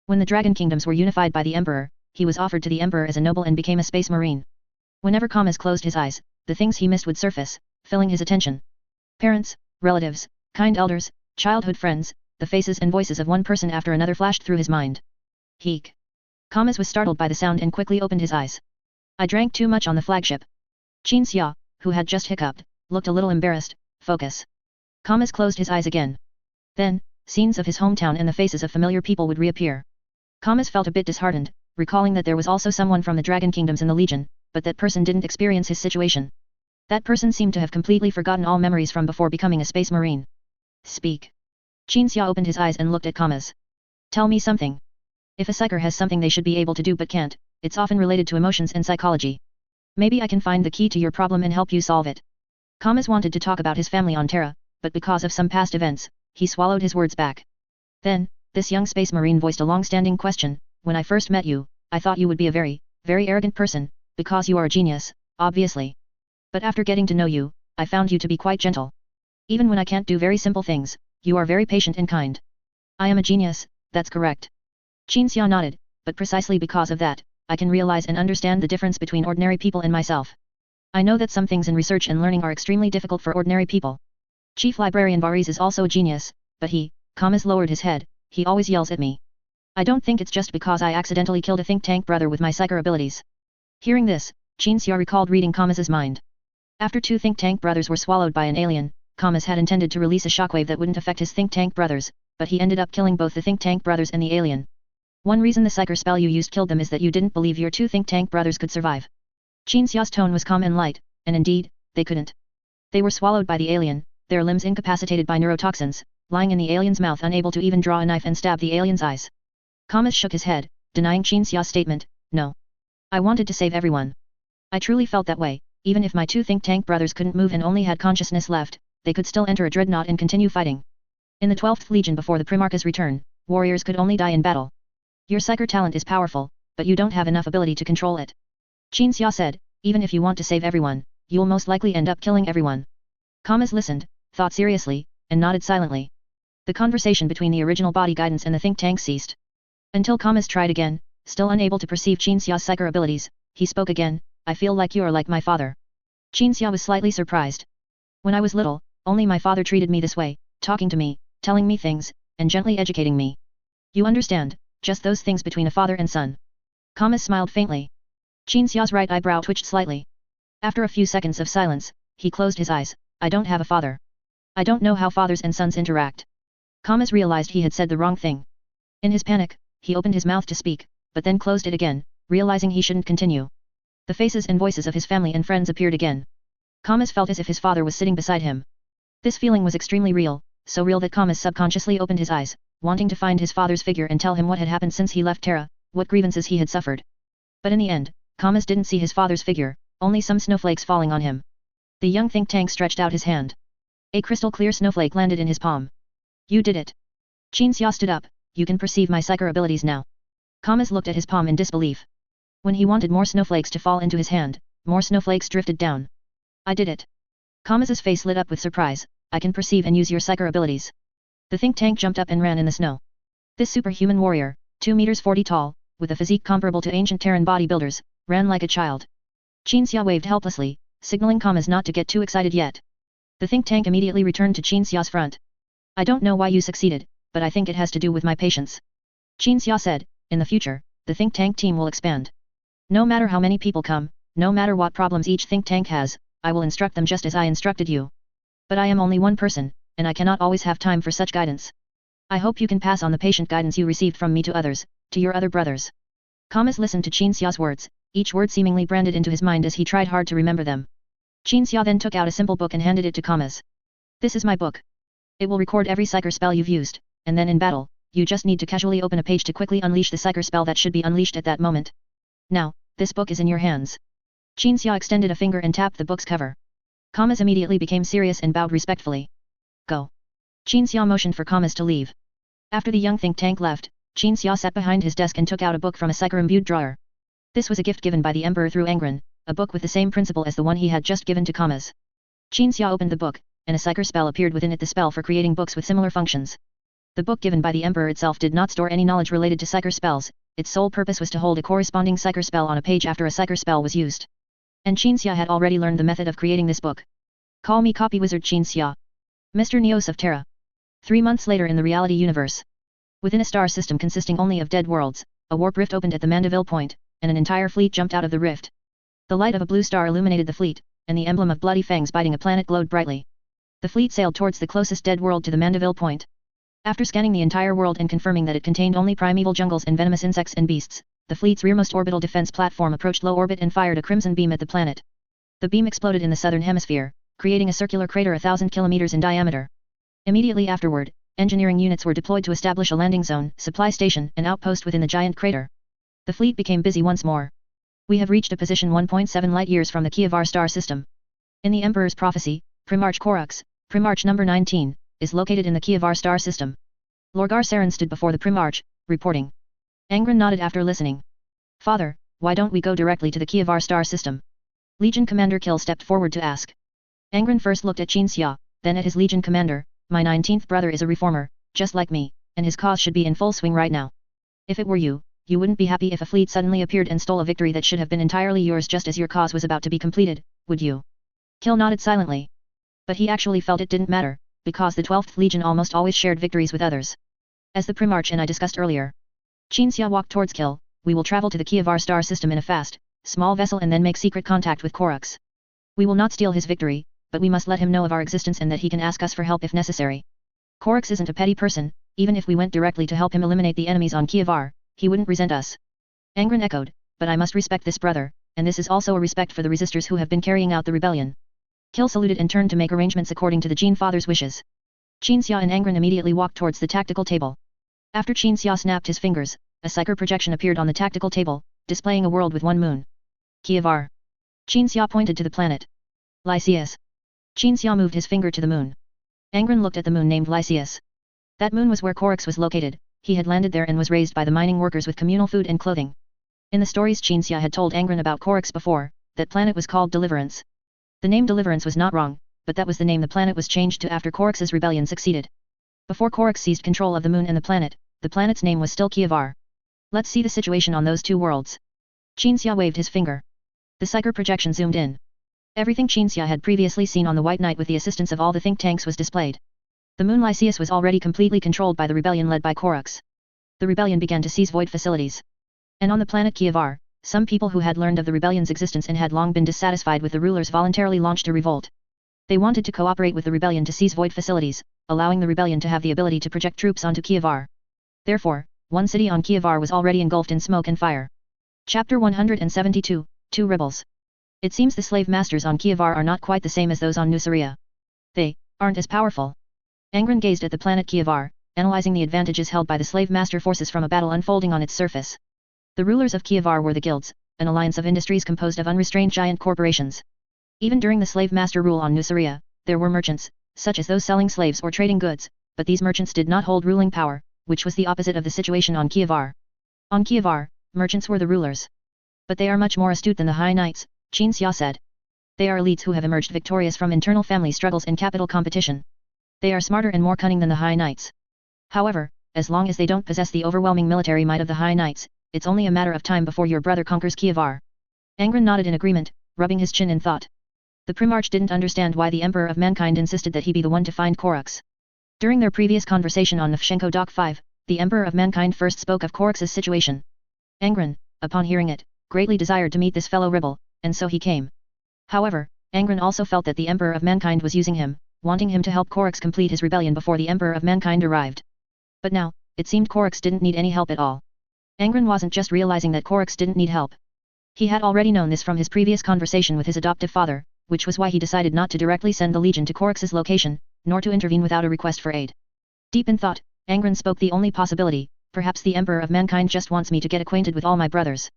When the Dragon Kingdoms were unified by the Emperor, he was offered to the Emperor as a noble and became a space marine. Whenever Kamas closed his eyes, the things he missed would surface, filling his attention. Parents, relatives, kind elders, childhood friends, the faces and voices of one person after another flashed through his mind. Heek. Kamas was startled by the sound and quickly opened his eyes. I drank too much on the flagship. Qin Xia, who had just hiccuped, looked a little embarrassed. Focus. Kamas closed his eyes again. Then, scenes of his hometown and the faces of familiar people would reappear. Kamas felt a bit disheartened, recalling that there was also someone from the Dragon Kingdoms in the Legion, but that person didn't experience his situation. That person seemed to have completely forgotten all memories from before becoming a space marine. Speak. Qin Xia opened his eyes and looked at Kamas. Tell me something. If a psyker has something they should be able to do but can't, it's often related to emotions and psychology. Maybe I can find the key to your problem and help you solve it. Kamas wanted to talk about his family on Terra, but because of some past events, he swallowed his words back. Then, this young space marine voiced a long-standing question. When I first met you, I thought you would be a very, very arrogant person, because you are a genius, obviously. But after getting to know you, I found you to be quite gentle. Even when I can't do very simple things, you are very patient and kind. I am a genius, that's correct. Qin Xia nodded, but precisely because of that, I can realize and understand the difference between ordinary people and myself. I know that some things in research and learning are extremely difficult for ordinary people. Chief Librarian Varis is also a genius, but he, Kamas lowered his head, he always yells at me. I don't think it's just because I accidentally killed a think tank brother with my psyker abilities. Hearing this, Qin Xia recalled reading Kamas's mind. After 2 think tank brothers were swallowed by an alien, Kamas had intended to release a shockwave that wouldn't affect his think tank brothers, but he ended up killing both the think tank brothers and the alien. One reason the psyker spell you used killed them is that you didn't believe your 2 think tank brothers could survive. Qin Xia's tone was calm and light, and indeed, they couldn't. They were swallowed by the alien, their limbs incapacitated by neurotoxins, lying in the alien's mouth unable to even draw a knife and stab the alien's eyes. Kamas shook his head, denying Qin Xia's statement. No. I wanted to save everyone. I truly felt that way. Even if my 2 think tank brothers couldn't move and only had consciousness left, they could still enter a dreadnought and continue fighting. In the 12th Legion before the Primarch's return, warriors could only die in battle. Your psyker talent is powerful, but you don't have enough ability to control it. Qin Xia said, even if you want to save everyone, you'll most likely end up killing everyone. Kamas listened, thought seriously, and nodded silently. The conversation between the original body guidance and the think tank ceased. Until Kamas tried again, still unable to perceive Qin Xia's psyker abilities, he spoke again, I feel like you are like my father. Qin Xia was slightly surprised. When I was little, only my father treated me this way, talking to me, telling me things, and gently educating me. You understand, just those things between a father and son. Kamas smiled faintly. Qin Xia's right eyebrow twitched slightly. After a few seconds of silence, he closed his eyes. I don't have a father. I don't know how fathers and sons interact. Kamas realized he had said the wrong thing. In his panic, he opened his mouth to speak, but then closed it again, realizing he shouldn't continue. The faces and voices of his family and friends appeared again. Kamas felt as if his father was sitting beside him. This feeling was extremely real, so real that Kamas subconsciously opened his eyes, wanting to find his father's figure and tell him what had happened since he left Terra, what grievances he had suffered. But in the end, Kamas didn't see his father's figure, only some snowflakes falling on him. The young think tank stretched out his hand. A crystal-clear snowflake landed in his palm. You did it. Qin Xia stood up, you can perceive my psyker abilities now. Kamas looked at his palm in disbelief. When he wanted more snowflakes to fall into his hand, more snowflakes drifted down. I did it. Kamas's face lit up with surprise, I can perceive and use your psyker abilities. The think tank jumped up and ran in the snow. This superhuman warrior, 2 meters 40 tall, with a physique comparable to ancient Terran bodybuilders, ran like a child. Qin Xia waved helplessly, signaling Kamas not to get too excited yet. The think tank immediately returned to Qin Xia's front. I don't know why you succeeded, but I think it has to do with my patience. Qin Xia said, in the future, the think tank team will expand. No matter how many people come, no matter what problems each think tank has, I will instruct them just as I instructed you. But I am only one person, and I cannot always have time for such guidance. I hope you can pass on the patient guidance you received from me to others, to your other brothers. Kamas listened to Qin Xia's words, each word seemingly branded into his mind as he tried hard to remember them. Qin Xia then took out a simple book and handed it to Kamas. This is my book. It will record every psyker spell you've used, and then in battle, you just need to casually open a page to quickly unleash the psyker spell that should be unleashed at that moment. Now, this book is in your hands. Qin Xia extended a finger and tapped the book's cover. Kamas immediately became serious and bowed respectfully. Go. Qin Xia motioned for Kamas to leave. After the young think tank left, Qin Xia sat behind his desk and took out a book from a psyker-imbued drawer. This was a gift given by the Emperor through Angron, a book with the same principle as the one he had just given to Kamas. Qin Xia opened the book, and a psyker spell appeared within it, the spell for creating books with similar functions. The book given by the Emperor itself did not store any knowledge related to psyker spells, its sole purpose was to hold a corresponding psyker spell on a page after a psyker spell was used. And Qin Xia had already learned the method of creating this book. Call me Copy Wizard Qin Xia. Mr. Neos of Terra. 3 months later in the reality universe. Within a star system consisting only of dead worlds, a warp rift opened at the Mandeville Point, and an entire fleet jumped out of the rift. The light of a blue star illuminated the fleet, and the emblem of bloody fangs biting a planet glowed brightly. The fleet sailed towards the closest dead world to the Mandeville Point. After scanning the entire world and confirming that it contained only primeval jungles and venomous insects and beasts, the fleet's rearmost orbital defense platform approached low orbit and fired a crimson beam at the planet. The beam exploded in the southern hemisphere, creating a circular crater 1,000 kilometers in diameter. Immediately afterward, engineering units were deployed to establish a landing zone, supply station, and outpost within the giant crater. The fleet became busy once more. We have reached a position 1.7 light-years from the key of our star system. In the Emperor's prophecy, Primarch Korux, Primarch number 19, is located in the key of our star system. Lorgar Saren stood before the Primarch, reporting. Angron nodded after listening. Father, why don't we go directly to the key of our star system? Legion Commander Kill stepped forward to ask. Angron first looked at Qin Xia, then at his Legion Commander. My 19th brother is a reformer, just like me, and his cause should be in full swing right now. If it were you, you wouldn't be happy if a fleet suddenly appeared and stole a victory that should have been entirely yours just as your cause was about to be completed, would you? Kill nodded silently. But he actually felt it didn't matter, because the 12th Legion almost always shared victories with others. As the Primarch and I discussed earlier. Qin Xia walked towards Kill. We will travel to the key of our star system in a fast, small vessel and then make secret contact with Korux. We will not steal his victory, but we must let him know of our existence and that he can ask us for help if necessary. Korux isn't a petty person, even if we went directly to help him eliminate the enemies on Kievar, he wouldn't resent us. Angron echoed, but I must respect this brother, and this is also a respect for the resistors who have been carrying out the rebellion. Kill saluted and turned to make arrangements according to the Gene Father's wishes. Qin Xia and Angron immediately walked towards the tactical table. After Qin Xia snapped his fingers, a psyker projection appeared on the tactical table, displaying a world with one moon. Kievar. Qin Xia pointed to the planet. Lycius. Qin Xia moved his finger to the moon. Angron looked at the moon named Lycius. That moon was where Korux was located. He had landed there and was raised by the mining workers with communal food and clothing. In the stories Qin Xia had told Angron about Korux before, that planet was called Deliverance. The name Deliverance was not wrong, but that was the name the planet was changed to after Korux's rebellion succeeded. Before Korux seized control of the moon and the planet's name was still Kievar. Let's see the situation on those two worlds. Qin Xia waved his finger. The psyker projection zoomed in. Everything Qin Xia had previously seen on the White Knight with the assistance of all the think tanks was displayed. The moon Lycius was already completely controlled by the rebellion led by Korux. The rebellion began to seize void facilities. And on the planet Kievar, some people who had learned of the rebellion's existence and had long been dissatisfied with the rulers voluntarily launched a revolt. They wanted to cooperate with the rebellion to seize void facilities, allowing the rebellion to have the ability to project troops onto Kievar. Therefore, one city on Kievar was already engulfed in smoke and fire. Chapter 172, Two Rebels. It seems the slave masters on Kievar are not quite the same as those on Nuceria. They aren't as powerful. Angron gazed at the planet Kievar, analyzing the advantages held by the slave master forces from a battle unfolding on its surface. The rulers of Kievar were the guilds, an alliance of industries composed of unrestrained giant corporations. Even during the slave master rule on Nuceria, there were merchants, such as those selling slaves or trading goods, but these merchants did not hold ruling power, which was the opposite of the situation on Kievar. On Kievar, merchants were the rulers. But they are much more astute than the High Knights, Qin Xia said. They are elites who have emerged victorious from internal family struggles and capital competition. They are smarter and more cunning than the High Knights. However, as long as they don't possess the overwhelming military might of the High Knights, it's only a matter of time before your brother conquers Kievar. Angron nodded in agreement, rubbing his chin in thought. The Primarch didn't understand why the Emperor of Mankind insisted that he be the one to find Korux. During their previous conversation on Nefshenko Dock 5, the Emperor of Mankind first spoke of Korux's situation. Angron, upon hearing it, greatly desired to meet this fellow rebel, and so he came. However, Angron also felt that the Emperor of Mankind was using him, wanting him to help Korux complete his rebellion before the Emperor of Mankind arrived. But now, it seemed Korux didn't need any help at all. Angron wasn't just realizing that Korux didn't need help. He had already known this from his previous conversation with his adoptive father, which was why he decided not to directly send the Legion to Korux's location, nor to intervene without a request for aid. Deep in thought, Angron spoke the only possibility, perhaps the Emperor of Mankind just wants me to get acquainted with all my brothers.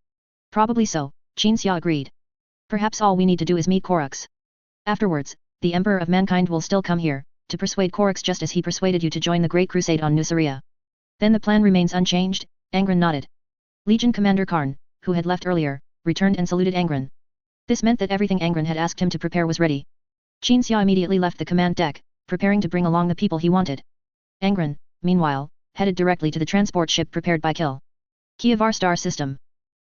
Probably so, Qin Xia agreed. Perhaps all we need to do is meet Korux. Afterwards, the Emperor of Mankind will still come here, to persuade Korux just as he persuaded you to join the Great Crusade on Nuceria. Then the plan remains unchanged, Angron nodded. Legion Commander Karn, who had left earlier, returned and saluted Angron. This meant that everything Angron had asked him to prepare was ready. Qin Xia immediately left the command deck, preparing to bring along the people he wanted. Angron, meanwhile, headed directly to the transport ship prepared by Kievar Star System.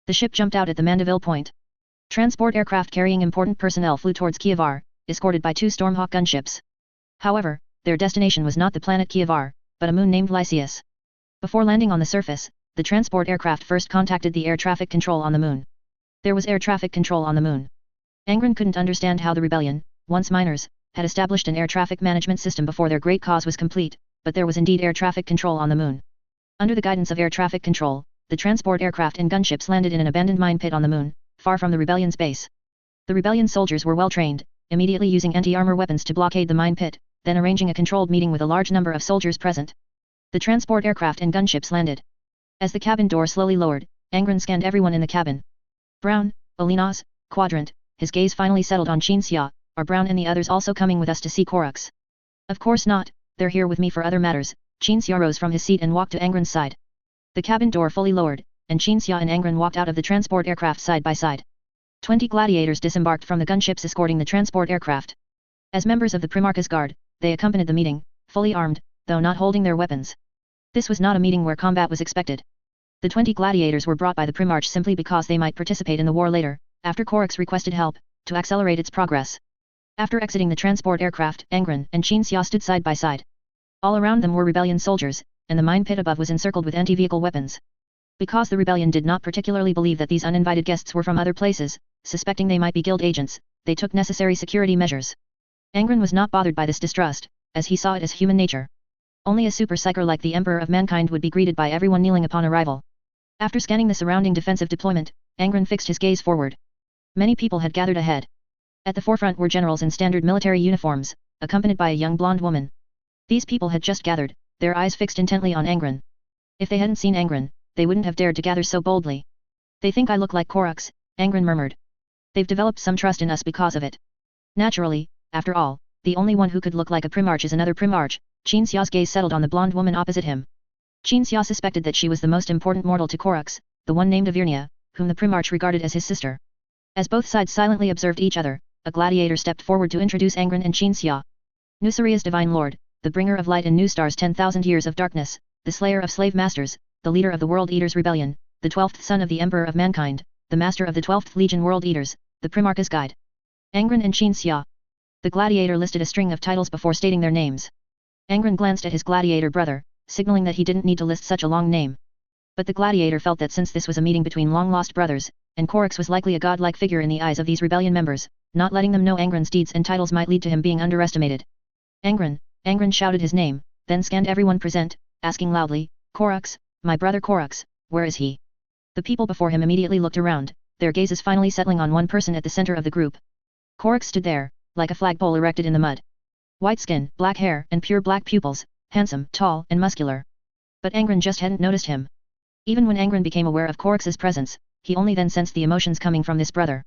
The ship jumped out at the Mandeville point. Transport aircraft carrying important personnel flew towards Kievar, escorted by 2 Stormhawk gunships. However, their destination was not the planet Kievar, but a moon named Lycius. Before landing on the surface, the transport aircraft first contacted the air traffic control on the moon. There was air traffic control on the moon. Angron couldn't understand how the rebellion, once miners, had established an air traffic management system before their great cause was complete, but there was indeed air traffic control on the moon. Under the guidance of air traffic control, the transport aircraft and gunships landed in an abandoned mine pit on the moon, far from the rebellion's base. The rebellion soldiers were well trained, immediately using anti-armor weapons to blockade the mine pit, then arranging a controlled meeting with a large number of soldiers present. The transport aircraft and gunships landed. As the cabin door slowly lowered, Angron scanned everyone in the cabin. Brown, Alina's, Quadrant, his gaze finally settled on Qin Xia. Are Brown and the others also coming with us to see Korux? Of course not, they're here with me for other matters. Qin Xia rose from his seat and walked to Angron's side. The cabin door fully lowered, and Qin Xia and Angron walked out of the transport aircraft side by side. 20 gladiators disembarked from the gunships escorting the transport aircraft. As members of the Primarch's Guard, they accompanied the meeting, fully armed, though not holding their weapons. This was not a meeting where combat was expected. The 20 gladiators were brought by the Primarch simply because they might participate in the war later, after Korux requested help, to accelerate its progress. After exiting the transport aircraft, Angron and Qin Xia stood side by side. All around them were rebellion soldiers, and the mine pit above was encircled with anti-vehicle weapons. Because the rebellion did not particularly believe that these uninvited guests were from other places, suspecting they might be guild agents, they took necessary security measures. Angron was not bothered by this distrust, as he saw it as human nature. Only a super psyker like the Emperor of Mankind would be greeted by everyone kneeling upon arrival. After scanning the surrounding defensive deployment, Angron fixed his gaze forward. Many people had gathered ahead. At the forefront were generals in standard military uniforms, accompanied by a young blonde woman. These people had just gathered, their eyes fixed intently on Angron. If they hadn't seen Angron, they wouldn't have dared to gather so boldly. They think I look like Korux, Angron murmured. They've developed some trust in us because of it. Naturally, after all, the only one who could look like a Primarch is another Primarch. Qin Xia's gaze settled on the blonde woman opposite him. Qin Xia suspected that she was the most important mortal to Korux, the one named Avirnia, whom the Primarch regarded as his sister. As both sides silently observed each other, a gladiator stepped forward to introduce Angron and Qin Xia. Nusaria's divine lord, the bringer of light and new stars 10,000 years of darkness, the slayer of slave masters, the leader of the World Eaters Rebellion, the 12th son of the Emperor of Mankind, the master of the 12th Legion World Eaters, the Primarch's guide. Angron and Qin Xia. The gladiator listed a string of titles before stating their names. Angron glanced at his gladiator brother, signaling that he didn't need to list such a long name. But the gladiator felt that since this was a meeting between long-lost brothers, and Korux was likely a godlike figure in the eyes of these rebellion members, not letting them know Angron's deeds and titles might lead to him being underestimated. Angron shouted his name, then scanned everyone present, asking loudly, Korux, my brother Korux, where is he? The people before him immediately looked around, their gazes finally settling on one person at the center of the group. Korux stood there, like a flagpole erected in the mud. White skin, black hair, and pure black pupils, handsome, tall, and muscular. But Angron just hadn't noticed him. Even when Angron became aware of Korux's presence, he only then sensed the emotions coming from this brother.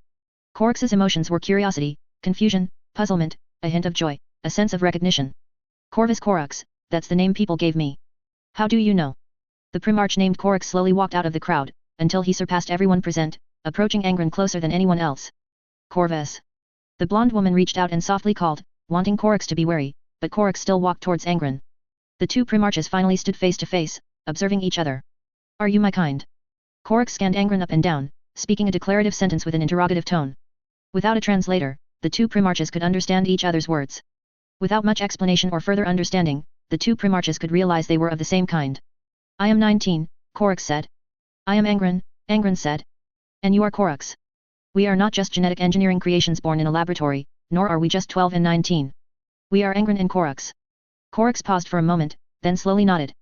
Korux's emotions were curiosity, confusion, puzzlement, a hint of joy, a sense of recognition. Corvus Korux, that's the name people gave me. How do you know? The Primarch named Korux slowly walked out of the crowd, until he surpassed everyone present, approaching Angron closer than anyone else. Corvus. The blonde woman reached out and softly called, wanting Korux to be wary, but Korux still walked towards Angron. The two Primarches finally stood face to face, observing each other. Are you my kind? Korux scanned Angron up and down, speaking a declarative sentence with an interrogative tone. Without a translator, the two Primarches could understand each other's words. Without much explanation or further understanding, the two Primarches could realize they were of the same kind. I am 19, Korux said. I am Angron, Angron said. And you are Korux. We are not just genetic engineering creations born in a laboratory, nor are we just 12 and 19. We are Angron and Korux. Korux paused for a moment, then slowly nodded.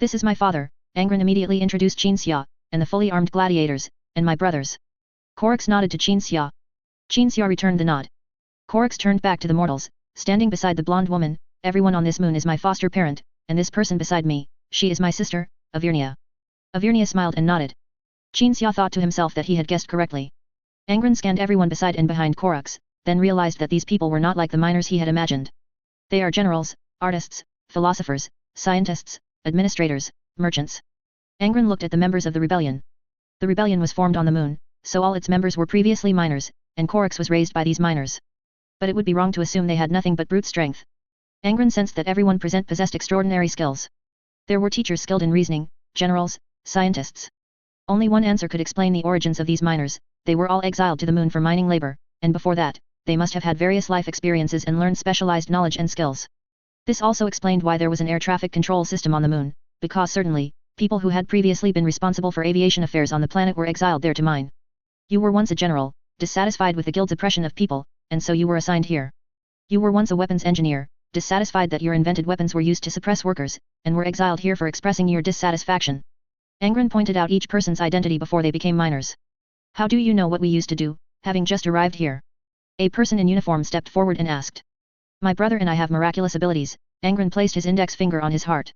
This is my father, Angron immediately introduced Qin Xia, and the fully armed gladiators, and my brothers. Korux nodded to Qin Xia. Qin Xia returned the nod. Korux turned back to the mortals, standing beside the blonde woman. Everyone on this moon is my foster parent, and this person beside me, she is my sister, Avirnia. Avirnia smiled and nodded. Qin Xia thought to himself that he had guessed correctly. Angron scanned everyone beside and behind Korux, then realized that these people were not like the miners he had imagined. They are generals, artists, philosophers, scientists, administrators, merchants. Angron looked at the members of the rebellion. The rebellion was formed on the moon, so all its members were previously miners, and Corax was raised by these miners. But it would be wrong to assume they had nothing but brute strength. Angron sensed that everyone present possessed extraordinary skills. There were teachers skilled in reasoning, generals, scientists. Only one answer could explain the origins of these miners: they were all exiled to the moon for mining labor, and before that, they must have had various life experiences and learned specialized knowledge and skills. This also explained why there was an air traffic control system on the moon, because certainly, people who had previously been responsible for aviation affairs on the planet were exiled there to mine. You were once a general, dissatisfied with the guild's oppression of people, and so you were assigned here. You were once a weapons engineer, dissatisfied that your invented weapons were used to suppress workers, and were exiled here for expressing your dissatisfaction. Angron pointed out each person's identity before they became miners. How do you know what we used to do, having just arrived here? A person in uniform stepped forward and asked. My brother and I have miraculous abilities. Angron placed his index finger on his heart.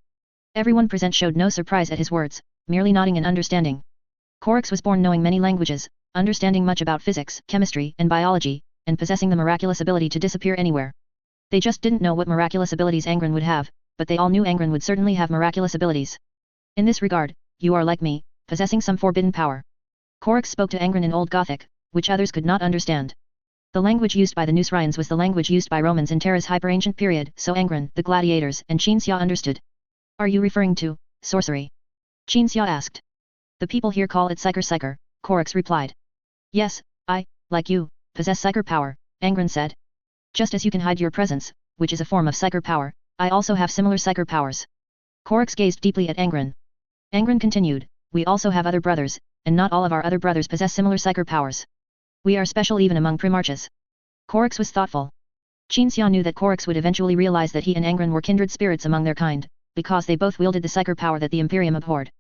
Everyone present showed no surprise at his words, merely nodding in understanding. Corax was born knowing many languages, understanding much about physics, chemistry, and biology, and possessing the miraculous ability to disappear anywhere. They just didn't know what miraculous abilities Angron would have, but they all knew Angron would certainly have miraculous abilities. In this regard, you are like me, possessing some forbidden power. Corax spoke to Angron in Old Gothic, which others could not understand. The language used by the Nusrians was the language used by Romans in Terra's hyper-ancient period, so Angron, the gladiators, and Xia understood. Are you referring to sorcery? Xia asked. The people here call it psyker, Corax replied. Yes, I, like you, possess psyker power, Angron said. Just as you can hide your presence, which is a form of psyker power, I also have similar psyker powers. Corax gazed deeply at Angron. Angron continued, we also have other brothers, and not all of our other brothers possess similar psyker powers. We are special even among primarchs. Corax was thoughtful. Xia knew that Corax would eventually realize that he and Angron were kindred spirits among their kind, because they both wielded the psyker power that the Imperium abhorred.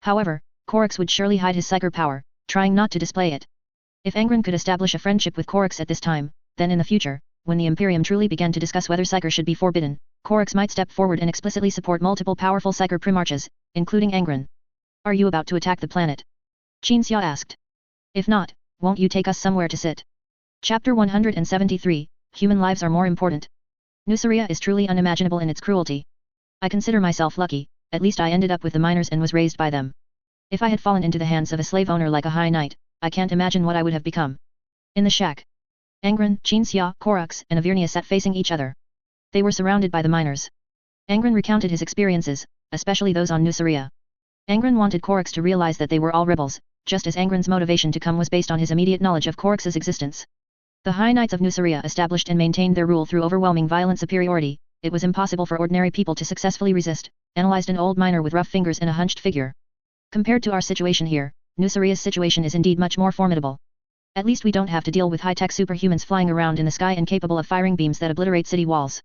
However, Corax would surely hide his psyker power, trying not to display it. If Angron could establish a friendship with Corax at this time, then in the future, when the Imperium truly began to discuss whether psyker should be forbidden, Corax might step forward and explicitly support multiple powerful psyker primarchs, including Angron. Are you about to attack the planet? Xia asked. If not, won't you take us somewhere to sit? Chapter 173, Human lives are more important. Nusaria is truly unimaginable in its cruelty. I consider myself lucky, at least I ended up with the miners and was raised by them. If I had fallen into the hands of a slave owner like a high knight, I can't imagine what I would have become. In the shack, Angron, Xia, Corax, and Avernia sat facing each other. They were surrounded by the miners. Angron recounted his experiences, especially those on Nusaria. Angron wanted Corax to realize that they were all rebels, just as Angron's motivation to come was based on his immediate knowledge of Corax's existence. The High Knights of Nusaria established and maintained their rule through overwhelming violent superiority. It was impossible for ordinary people to successfully resist, analyzed an old miner with rough fingers and a hunched figure. Compared to our situation here, Nusaria's situation is indeed much more formidable. At least we don't have to deal with high-tech superhumans flying around in the sky and capable of firing beams that obliterate city walls.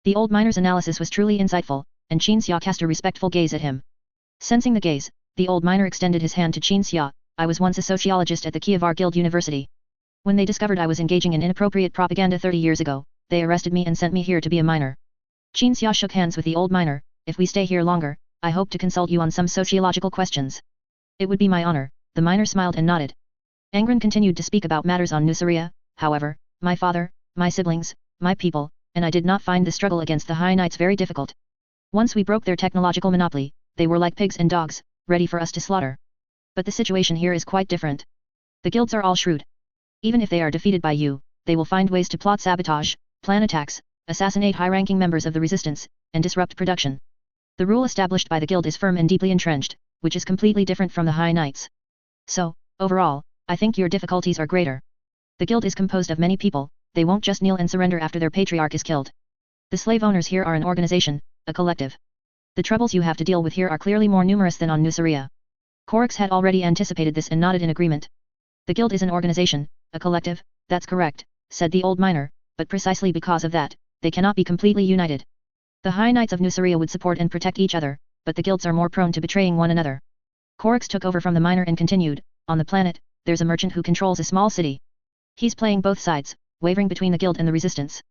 The old miner's analysis was truly insightful, and Xia cast a respectful gaze at him. Sensing the gaze, the old miner extended his hand to Xia. I was once a sociologist at the Kievar Guild University. When they discovered I was engaging in inappropriate propaganda 30 years ago, they arrested me and sent me here to be a miner. Xia shook hands with the old miner. If we stay here longer, I hope to consult you on some sociological questions. It would be my honor, the miner smiled and nodded. Angron continued to speak about matters on Nusaria. However, my father, my siblings, my people, and I did not find the struggle against the High Knights very difficult. Once we broke their technological monopoly, they were like pigs and dogs, ready for us to slaughter. But the situation here is quite different. The guilds are all shrewd. Even if they are defeated by you, they will find ways to plot sabotage, plan attacks, assassinate high-ranking members of the resistance, and disrupt production. The rule established by the guild is firm and deeply entrenched, which is completely different from the High Knights. So, overall, I think your difficulties are greater. The guild is composed of many people, they won't just kneel and surrender after their patriarch is killed. The slave owners here are an organization, a collective. The troubles you have to deal with here are clearly more numerous than on Nusaria. Corax had already anticipated this and nodded in agreement. The guild is an organization, a collective, that's correct, said the old miner, but precisely because of that, they cannot be completely united. The High Knights of Nusaria would support and protect each other, but the guilds are more prone to betraying one another. Corax took over from the miner and continued, on the planet, there's a merchant who controls a small city. He's playing both sides, wavering between the guild and the resistance.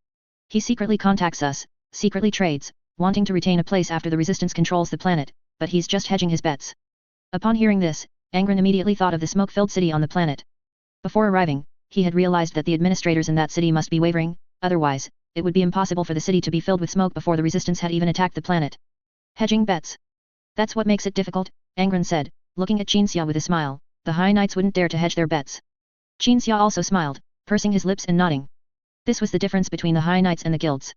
He secretly contacts us, secretly trades, wanting to retain a place after the resistance controls the planet, but he's just hedging his bets. Upon hearing this, Angron immediately thought of the smoke-filled city on the planet. Before arriving, he had realized that the administrators in that city must be wavering, otherwise, it would be impossible for the city to be filled with smoke before the resistance had even attacked the planet. Hedging bets. That's what makes it difficult, Angron said, looking at Xia with a smile. the High Knights wouldn't dare to hedge their bets. Qin Xia also smiled, pursing his lips and nodding. This was the difference between the High Knights and the guilds.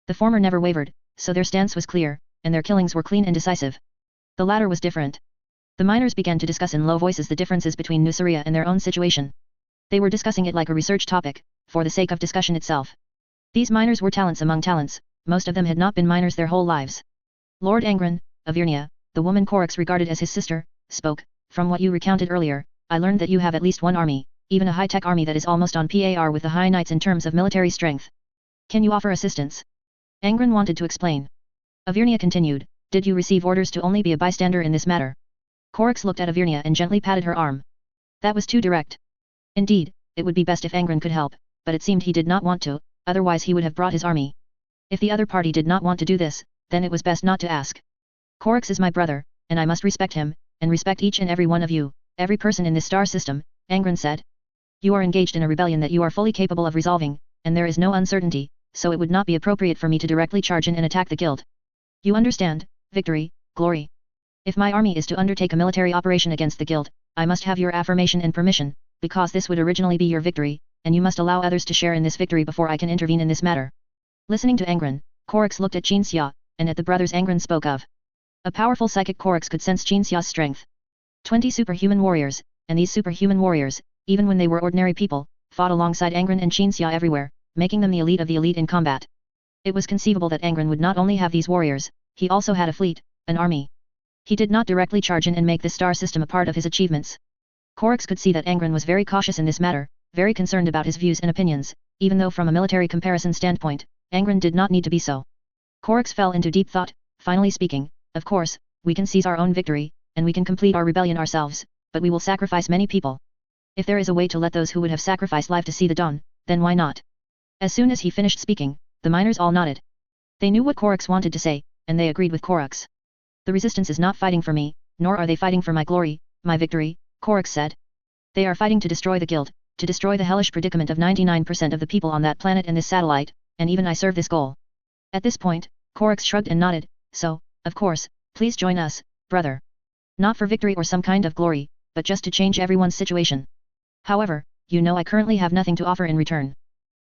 The former never wavered, so their stance was clear, and their killings were clean and decisive. The latter was different. The miners began to discuss in low voices the differences between Nuceria and their own situation. They were discussing it like a research topic, for the sake of discussion itself. These miners were talents among talents, most of them had not been miners their whole lives. Lord Angron, of Virnia, the woman Corax regarded as his sister, spoke. From what you recounted earlier, I learned that you have at least one army, even a high-tech army that is almost on par with the High Knights in terms of military strength. Can you offer assistance? Angron wanted to explain. Avirnia continued, did you receive orders to only be a bystander in this matter? Corax looked at Avirnia and gently patted her arm. That was too direct. Indeed, it would be best if Angron could help, but it seemed he did not want to, otherwise he would have brought his army. If the other party did not want to do this, then it was best not to ask. Corax is my brother, and I must respect him, and respect each and every one of you, every person in this star system, Angron said. You are engaged in a rebellion that you are fully capable of resolving, and there is no uncertainty, so it would not be appropriate for me to directly charge in and attack the guild. You understand, victory, glory. If my army is to undertake a military operation against the guild, I must have your affirmation and permission, because this would originally be your victory, and you must allow others to share in this victory before I can intervene in this matter. Listening to Angron, Corax looked at Qin Xia, and at the brothers Angron spoke of. A powerful psychic Corax could sense Qin Xia's strength. 20 superhuman warriors, and these superhuman warriors, even when they were ordinary people, fought alongside Angron and Qin Xia everywhere, making them the elite of the elite in combat. It was conceivable that Angron would not only have these warriors, he also had a fleet, an army. He did not directly charge in and make this star system a part of his achievements. Corax could see that Angron was very cautious in this matter, very concerned about his views and opinions, even though from a military comparison standpoint, Angron did not need to be so. Corax fell into deep thought, finally speaking, of course, we can seize our own victory, and we can complete our rebellion ourselves, but we will sacrifice many people. If there is a way to let those who would have sacrificed life to see the dawn, then why not? As soon as he finished speaking, the miners all nodded. They knew what Corax wanted to say, and they agreed with Corax. The resistance is not fighting for me, nor are they fighting for my glory, my victory, Corax said. They are fighting to destroy the guild, to destroy the hellish predicament of 99% of the people on that planet and this satellite, and even I serve this goal. At this point, Corax shrugged and nodded, so, of course, please join us, brother. Not for victory or some kind of glory, but just to change everyone's situation. However, you know I currently have nothing to offer in return.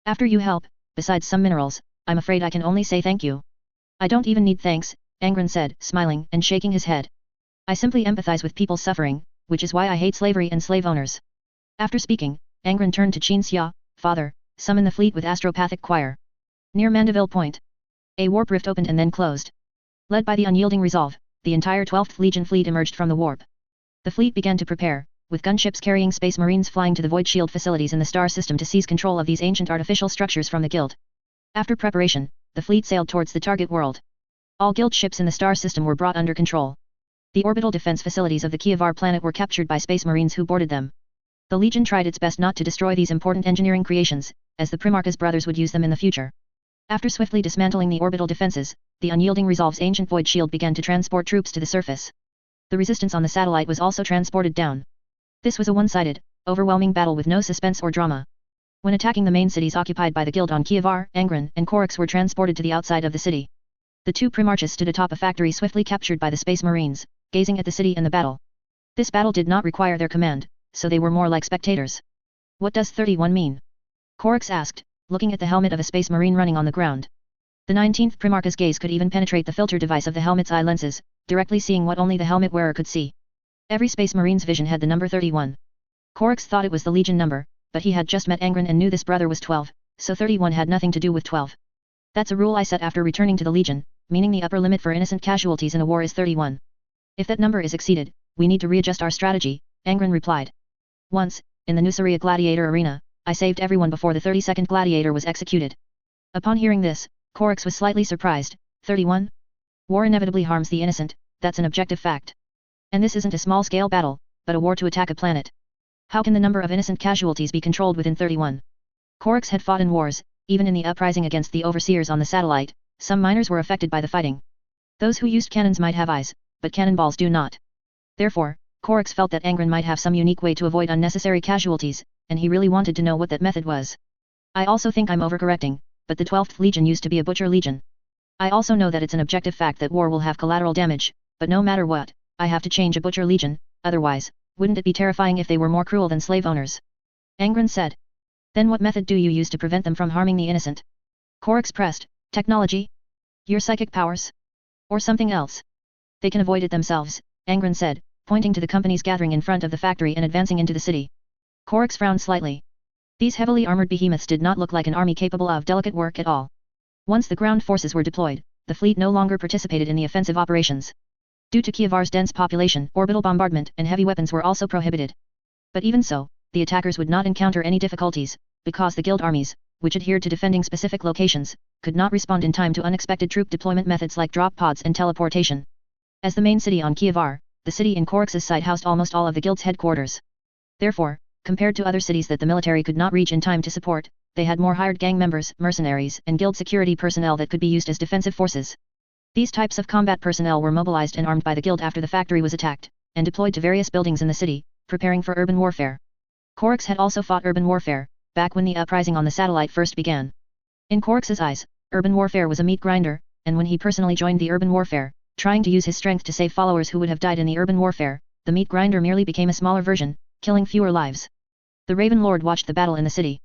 After you help, besides some minerals, I'm afraid I can only say thank you. I don't even need thanks, Angron said, smiling and shaking his head. I simply empathize with people's suffering, which is why I hate slavery and slave owners. After speaking, Angron turned to Qin Xia, father, summon the fleet with astropathic choir. Near Mandeville Point. A warp rift opened and then closed. Led by the unyielding resolve, the entire 12th Legion fleet emerged from the warp. The fleet began to prepare, with gunships carrying space marines flying to the void shield facilities in the star system to seize control of these ancient artificial structures from the guild. After preparation, the fleet sailed towards the target world. All guild ships in the star system were brought under control. The orbital defense facilities of the Kievar planet were captured by space marines who boarded them. The Legion tried its best not to destroy these important engineering creations, as the Primarchus brothers would use them in the future. After swiftly dismantling the orbital defenses, the unyielding Resolve's ancient void shield began to transport troops to the surface. The resistance on the satellite was also transported down. This was a one-sided, overwhelming battle with no suspense or drama. When attacking the main cities occupied by the guild on Kievar, Angron and Corax were transported to the outside of the city. The two Primarchus stood atop a factory swiftly captured by the space marines, gazing at the city and the battle. This battle did not require their command, so they were more like spectators. What does 31 mean? Corax asked, looking at the helmet of a space marine running on the ground. The 19th Primarchus' gaze could even penetrate the filter device of the helmet's eye lenses, directly seeing what only the helmet wearer could see. Every space marine's vision had the number 31. Corax thought it was the Legion number, but he had just met Angron and knew this brother was 12, so 31 had nothing to do with 12. That's a rule I set after returning to the Legion, meaning the upper limit for innocent casualties in a war is 31. If that number is exceeded, we need to readjust our strategy, Angron replied. Once, in the Nuceria Gladiator Arena, I saved everyone before the 32nd Gladiator was executed. Upon hearing this, Corax was slightly surprised. 31? War inevitably harms the innocent, that's an objective fact. And this isn't a small-scale battle, but a war to attack a planet. How can the number of innocent casualties be controlled within 31? Corax had fought in wars, even in the uprising against the overseers on the satellite, some miners were affected by the fighting. Those who used cannons might have eyes, but cannonballs do not. Therefore, Corax felt that Angron might have some unique way to avoid unnecessary casualties, and he really wanted to know what that method was. I also think I'm overcorrecting, but the 12th Legion used to be a butcher legion. I also know that it's an objective fact that war will have collateral damage, but no matter what, I have to change a butcher legion, otherwise, Wouldn't it be terrifying if they were more cruel than slave owners? Angron said. Then what method do you use to prevent them from harming the innocent? Korix pressed. Technology? Your psychic powers? Or something else? They can avoid it themselves, Angron said, pointing to the companies gathering in front of the factory and advancing into the city. Korix frowned slightly. These heavily armored behemoths did not look like an army capable of delicate work at all. Once the ground forces were deployed, the fleet no longer participated in the offensive operations. Due to Kievar's dense population, orbital bombardment and heavy weapons were also prohibited. But even so, the attackers would not encounter any difficulties, because the guild armies, which adhered to defending specific locations, could not respond in time to unexpected troop deployment methods like drop pods and teleportation. As the main city on Kievar, the city in Korix's site housed almost all of the guild's headquarters. Therefore, compared to other cities that the military could not reach in time to support, they had more hired gang members, mercenaries, and guild security personnel that could be used as defensive forces. These types of combat personnel were mobilized and armed by the guild after the factory was attacked, and deployed to various buildings in the city, preparing for urban warfare. Korix had also fought urban warfare, back when the uprising on the satellite first began. In Korix's eyes, urban warfare was a meat grinder, and when he personally joined the urban warfare, trying to use his strength to save followers who would have died in the urban warfare, the meat grinder merely became a smaller version, killing fewer lives. The Raven Lord watched the battle in the city.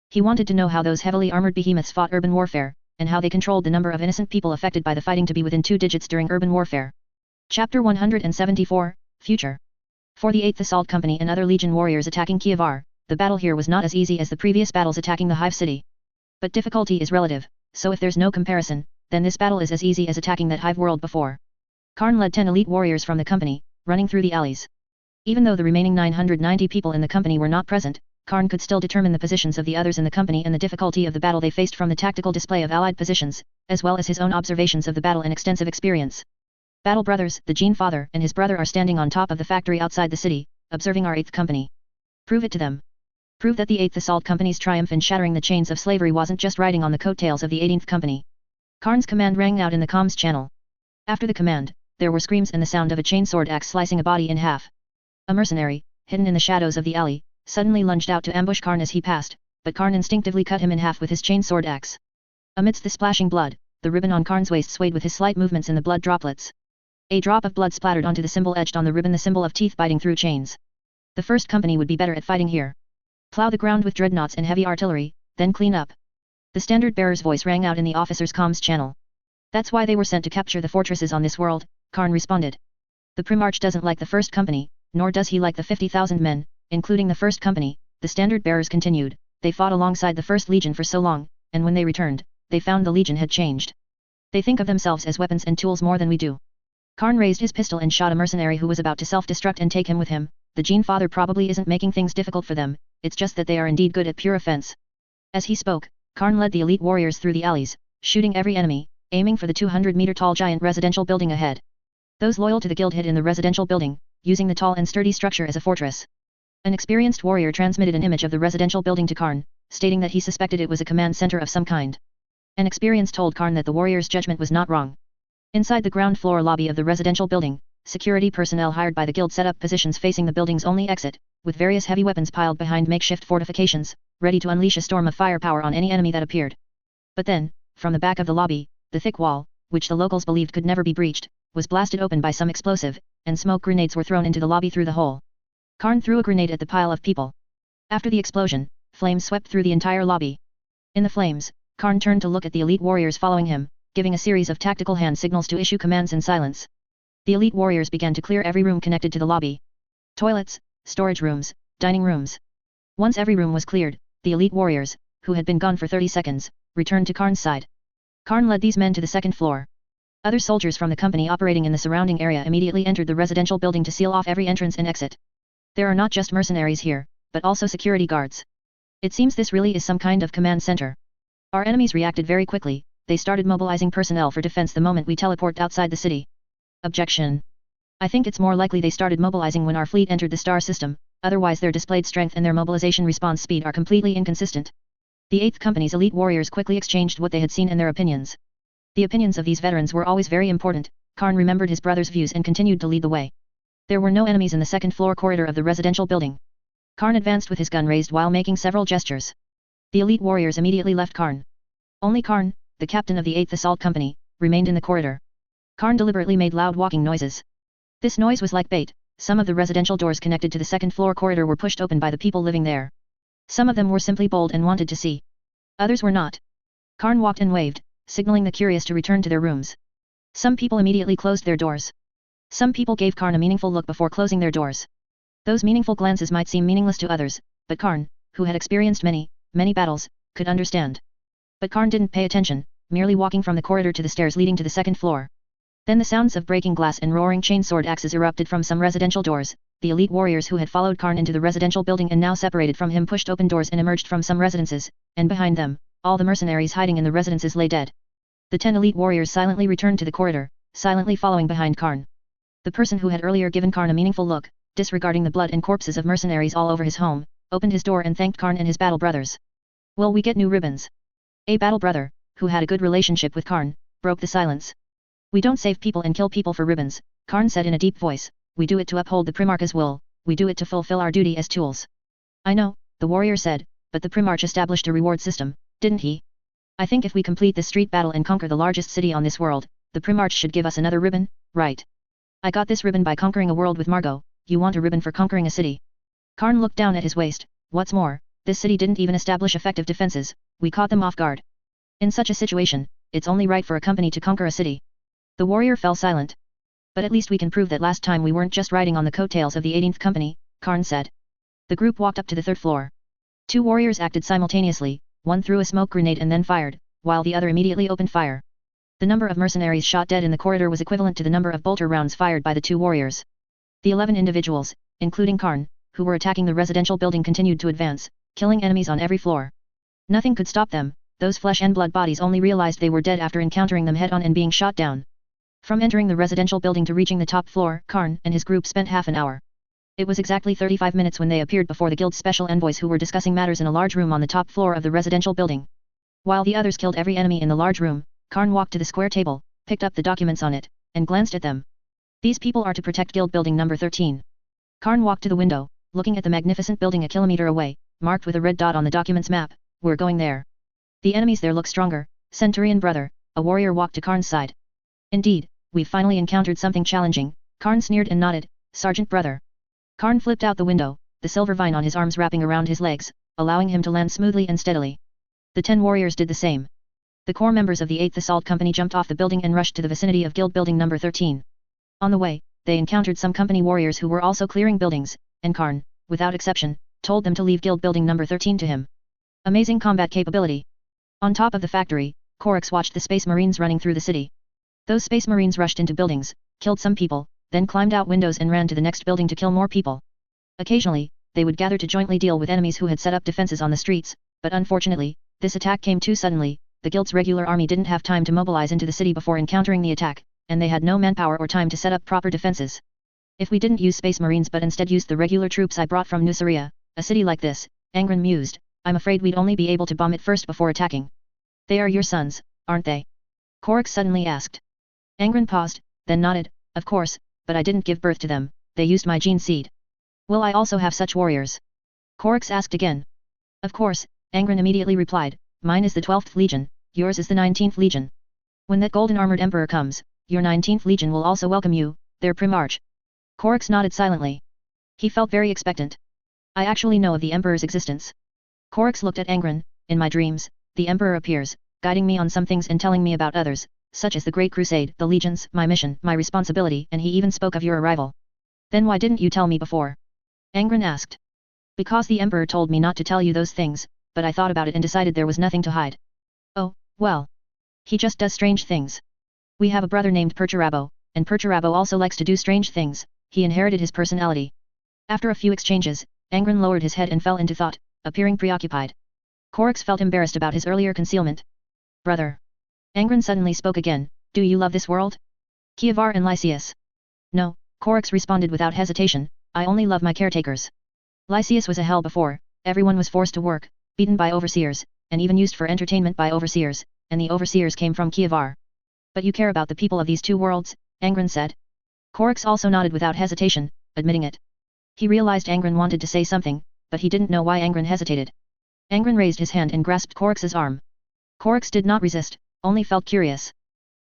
He wanted to know how those heavily armored behemoths fought urban warfare, and how they controlled the number of innocent people affected by the fighting to be within 2 digits during urban warfare. Chapter 174, Future. For the 8th Assault Company and other Legion warriors attacking Kievar, the battle here was not as easy as the previous battles attacking the Hive City. But difficulty is relative, so if there's no comparison, then this battle is as easy as attacking that Hive world before. Karn led 10 elite warriors from the company, running through the alleys. Even though the remaining 990 people in the company were not present, Karn could still determine the positions of the others in the company and the difficulty of the battle they faced from the tactical display of allied positions, as well as his own observations of the battle and extensive experience. Battle Brothers, the Gene Father and his brother are standing on top of the factory outside the city, observing our 8th Company. Prove it to them. Prove that the 8th Assault Company's triumph in shattering the chains of slavery wasn't just riding on the coattails of the 18th Company. Karn's command rang out in the comms channel. After the command, there were screams and the sound of a chainsword axe slicing a body in half. A mercenary, hidden in the shadows of the alley, suddenly lunged out to ambush Karn as he passed, but Karn instinctively cut him in half with his chainsword axe. Amidst the splashing blood, the ribbon on Karn's waist swayed with his slight movements in the blood droplets. A drop of blood splattered onto the symbol etched on the ribbon, the symbol of teeth biting through chains. The 1st Company would be better at fighting here. Plow the ground with dreadnoughts and heavy artillery, then clean up. The standard bearer's voice rang out in the officer's comms channel. That's why they were sent to capture the fortresses on this world, Karn responded. The Primarch doesn't like the 1st Company, nor does he like the 50,000 men, including the 1st Company, the standard bearers continued. They fought alongside the 1st Legion for so long, and when they returned, they found the Legion had changed. They think of themselves as weapons and tools more than we do. Karn raised his pistol and shot a mercenary who was about to self-destruct and take him with him. The Gene Father probably isn't making things difficult for them, it's just that they are indeed good at pure offense. As he spoke, Karn led the elite warriors through the alleys, shooting every enemy, aiming for the 200-meter-tall giant residential building ahead. Those loyal to the guild hid in the residential building, using the tall and sturdy structure as a fortress. An experienced warrior transmitted an image of the residential building to Karn, stating that he suspected it was a command center of some kind. An experience told Karn that the warrior's judgment was not wrong. Inside the ground floor lobby of the residential building, security personnel hired by the guild set up positions facing the building's only exit, with various heavy weapons piled behind makeshift fortifications, ready to unleash a storm of firepower on any enemy that appeared. But then, from the back of the lobby, the thick wall, which the locals believed could never be breached, was blasted open by some explosive, and smoke grenades were thrown into the lobby through the hole. Karn threw a grenade at the pile of people. After the explosion, flames swept through the entire lobby. In the flames, Karn turned to look at the elite warriors following him, giving a series of tactical hand signals to issue commands in silence. The elite warriors began to clear every room connected to the lobby. Toilets, storage rooms, dining rooms. Once every room was cleared, the elite warriors, who had been gone for 30 seconds, returned to Karn's side. Karn led these men to the 2nd floor. Other soldiers from the company operating in the surrounding area immediately entered the residential building to seal off every entrance and exit. There are not just mercenaries here, but also security guards. It seems this really is some kind of command center. Our enemies reacted very quickly. They started mobilizing personnel for defense the moment we teleport outside the city. Objection. I think it's more likely they started mobilizing when our fleet entered the star system, otherwise their displayed strength and their mobilization response speed are completely inconsistent. The 8th Company's elite warriors quickly exchanged what they had seen and their opinions. The opinions of these veterans were always very important. Karn remembered his brother's views and continued to lead the way. There were no enemies in the 2nd floor corridor of the residential building. Karn advanced with his gun raised while making several gestures. The elite warriors immediately left Karn. Only Karn, the captain of the 8th Assault Company, remained in the corridor. Karn deliberately made loud walking noises. This noise was like bait, some of the residential doors connected to the second floor corridor were pushed open by the people living there. Some of them were simply bold and wanted to see. Others were not. Karn walked and waved, signaling the curious to return to their rooms. Some people immediately closed their doors. Some people gave Karn a meaningful look before closing their doors. Those meaningful glances might seem meaningless to others, but Karn, who had experienced many battles, could understand. But Karn didn't pay attention, merely walking from the corridor to the stairs leading to the second floor. Then the sounds of breaking glass and roaring chainsword axes erupted from some residential doors. The elite warriors who had followed Karn into the residential building and now separated from him pushed open doors and emerged from some residences, and behind them, all the mercenaries hiding in the residences lay dead. The 10 elite warriors silently returned to the corridor, silently following behind Karn. The person who had earlier given Karn a meaningful look, disregarding the blood and corpses of mercenaries all over his home, opened his door and thanked Karn and his battle brothers. "Will we get new ribbons?" A battle brother, who had a good relationship with Karn, broke the silence. "We don't save people and kill people for ribbons," Karn said in a deep voice. "We do it to uphold the Primarch's will, we do it to fulfill our duty as tools." "I know," the warrior said, "but the Primarch established a reward system, didn't he? I think if we complete this street battle and conquer the largest city on this world, the Primarch should give us another ribbon, right? I got this ribbon by conquering a world with Margot, you want a ribbon for conquering a city?" Karn looked down at his waist. "What's more, this city didn't even establish effective defenses, we caught them off guard. In such a situation, it's only right for a company to conquer a city." The warrior fell silent. "But at least we can prove that last time we weren't just riding on the coattails of the 18th Company," Karn said. The group walked up to the third floor. 2 warriors acted simultaneously, one threw a smoke grenade and then fired, while the other immediately opened fire. The number of mercenaries shot dead in the corridor was equivalent to the number of bolter rounds fired by the 2 warriors. The 11 individuals, including Karn, who were attacking the residential building continued to advance, killing enemies on every floor. Nothing could stop them, those flesh and blood bodies only realized they were dead after encountering them head-on and being shot down. From entering the residential building to reaching the top floor, Karn and his group spent half an hour. It was exactly 35 minutes when they appeared before the guild's special envoys who were discussing matters in a large room on the top floor of the residential building. While the others killed every enemy in the large room, Karn walked to the square table, picked up the documents on it, and glanced at them. "These people are to protect guild building number 13. Karn walked to the window, looking at the magnificent building a kilometer away, marked with a red dot on the document's map. "We're going there. The enemies there look stronger." Centurion brother, a warrior walked to Karn's side. "Indeed, we've finally encountered something challenging," Karn sneered and nodded. "Sergeant brother." Karn flipped out the window, the silver vine on his arms wrapping around his legs, allowing him to land smoothly and steadily. The 10 warriors did the same. The core members of the 8th Assault Company jumped off the building and rushed to the vicinity of guild building number 13. On the way, they encountered some company warriors who were also clearing buildings, and Karn, without exception, told them to leave guild building number 13 to him. Amazing combat capability. On top of the factory, Korix watched the Space Marines running through the city. Those Space Marines rushed into buildings, killed some people, then climbed out windows and ran to the next building to kill more people. Occasionally, they would gather to jointly deal with enemies who had set up defenses on the streets, but unfortunately, this attack came too suddenly. The guild's regular army didn't have time to mobilize into the city before encountering the attack, and they had no manpower or time to set up proper defenses. "If we didn't use Space Marines but instead used the regular troops I brought from Nuceria, a city like this," Angron mused, "I'm afraid we'd only be able to bomb it first before attacking." "They are your sons, aren't they?" Korix suddenly asked. Angron paused, then nodded. "Of course, but I didn't give birth to them, they used my gene seed." "Will I also have such warriors?" Korix asked again. "Of course," Angron immediately replied, "mine is the 12th Legion, yours is the 19th Legion. When that golden armored emperor comes, your 19th Legion will also welcome you, their Primarch." Korix nodded silently. He felt very expectant. "I actually know of the Emperor's existence." Korix looked at Angron. "In my dreams, the Emperor appears, guiding me on some things and telling me about others, such as the Great Crusade, the legions, my mission, my responsibility, and he even spoke of your arrival." "Then why didn't you tell me before?" Angron asked. "Because the Emperor told me not to tell you those things, but I thought about it and decided there was nothing to hide." "Oh, well. He just does strange things. We have a brother named Perturabo, and Perturabo also likes to do strange things, he inherited his personality." After a few exchanges, Angron lowered his head and fell into thought, appearing preoccupied. Korix felt embarrassed about his earlier concealment. "Brother." Angron suddenly spoke again, "Do you love this world?" "Kievar and Lysias." "No," Korix responded without hesitation, "I only love my caretakers. Lysias was a hell before, everyone was forced to work, beaten by overseers, and even used for entertainment by overseers, and the overseers came from Kievar." "But you care about the people of these 2 worlds," Angron said. Korix also nodded without hesitation, admitting it. He realized Angron wanted to say something, but he didn't know why Angron hesitated. Angron raised his hand and grasped Korix's arm. Korix did not resist, only felt curious.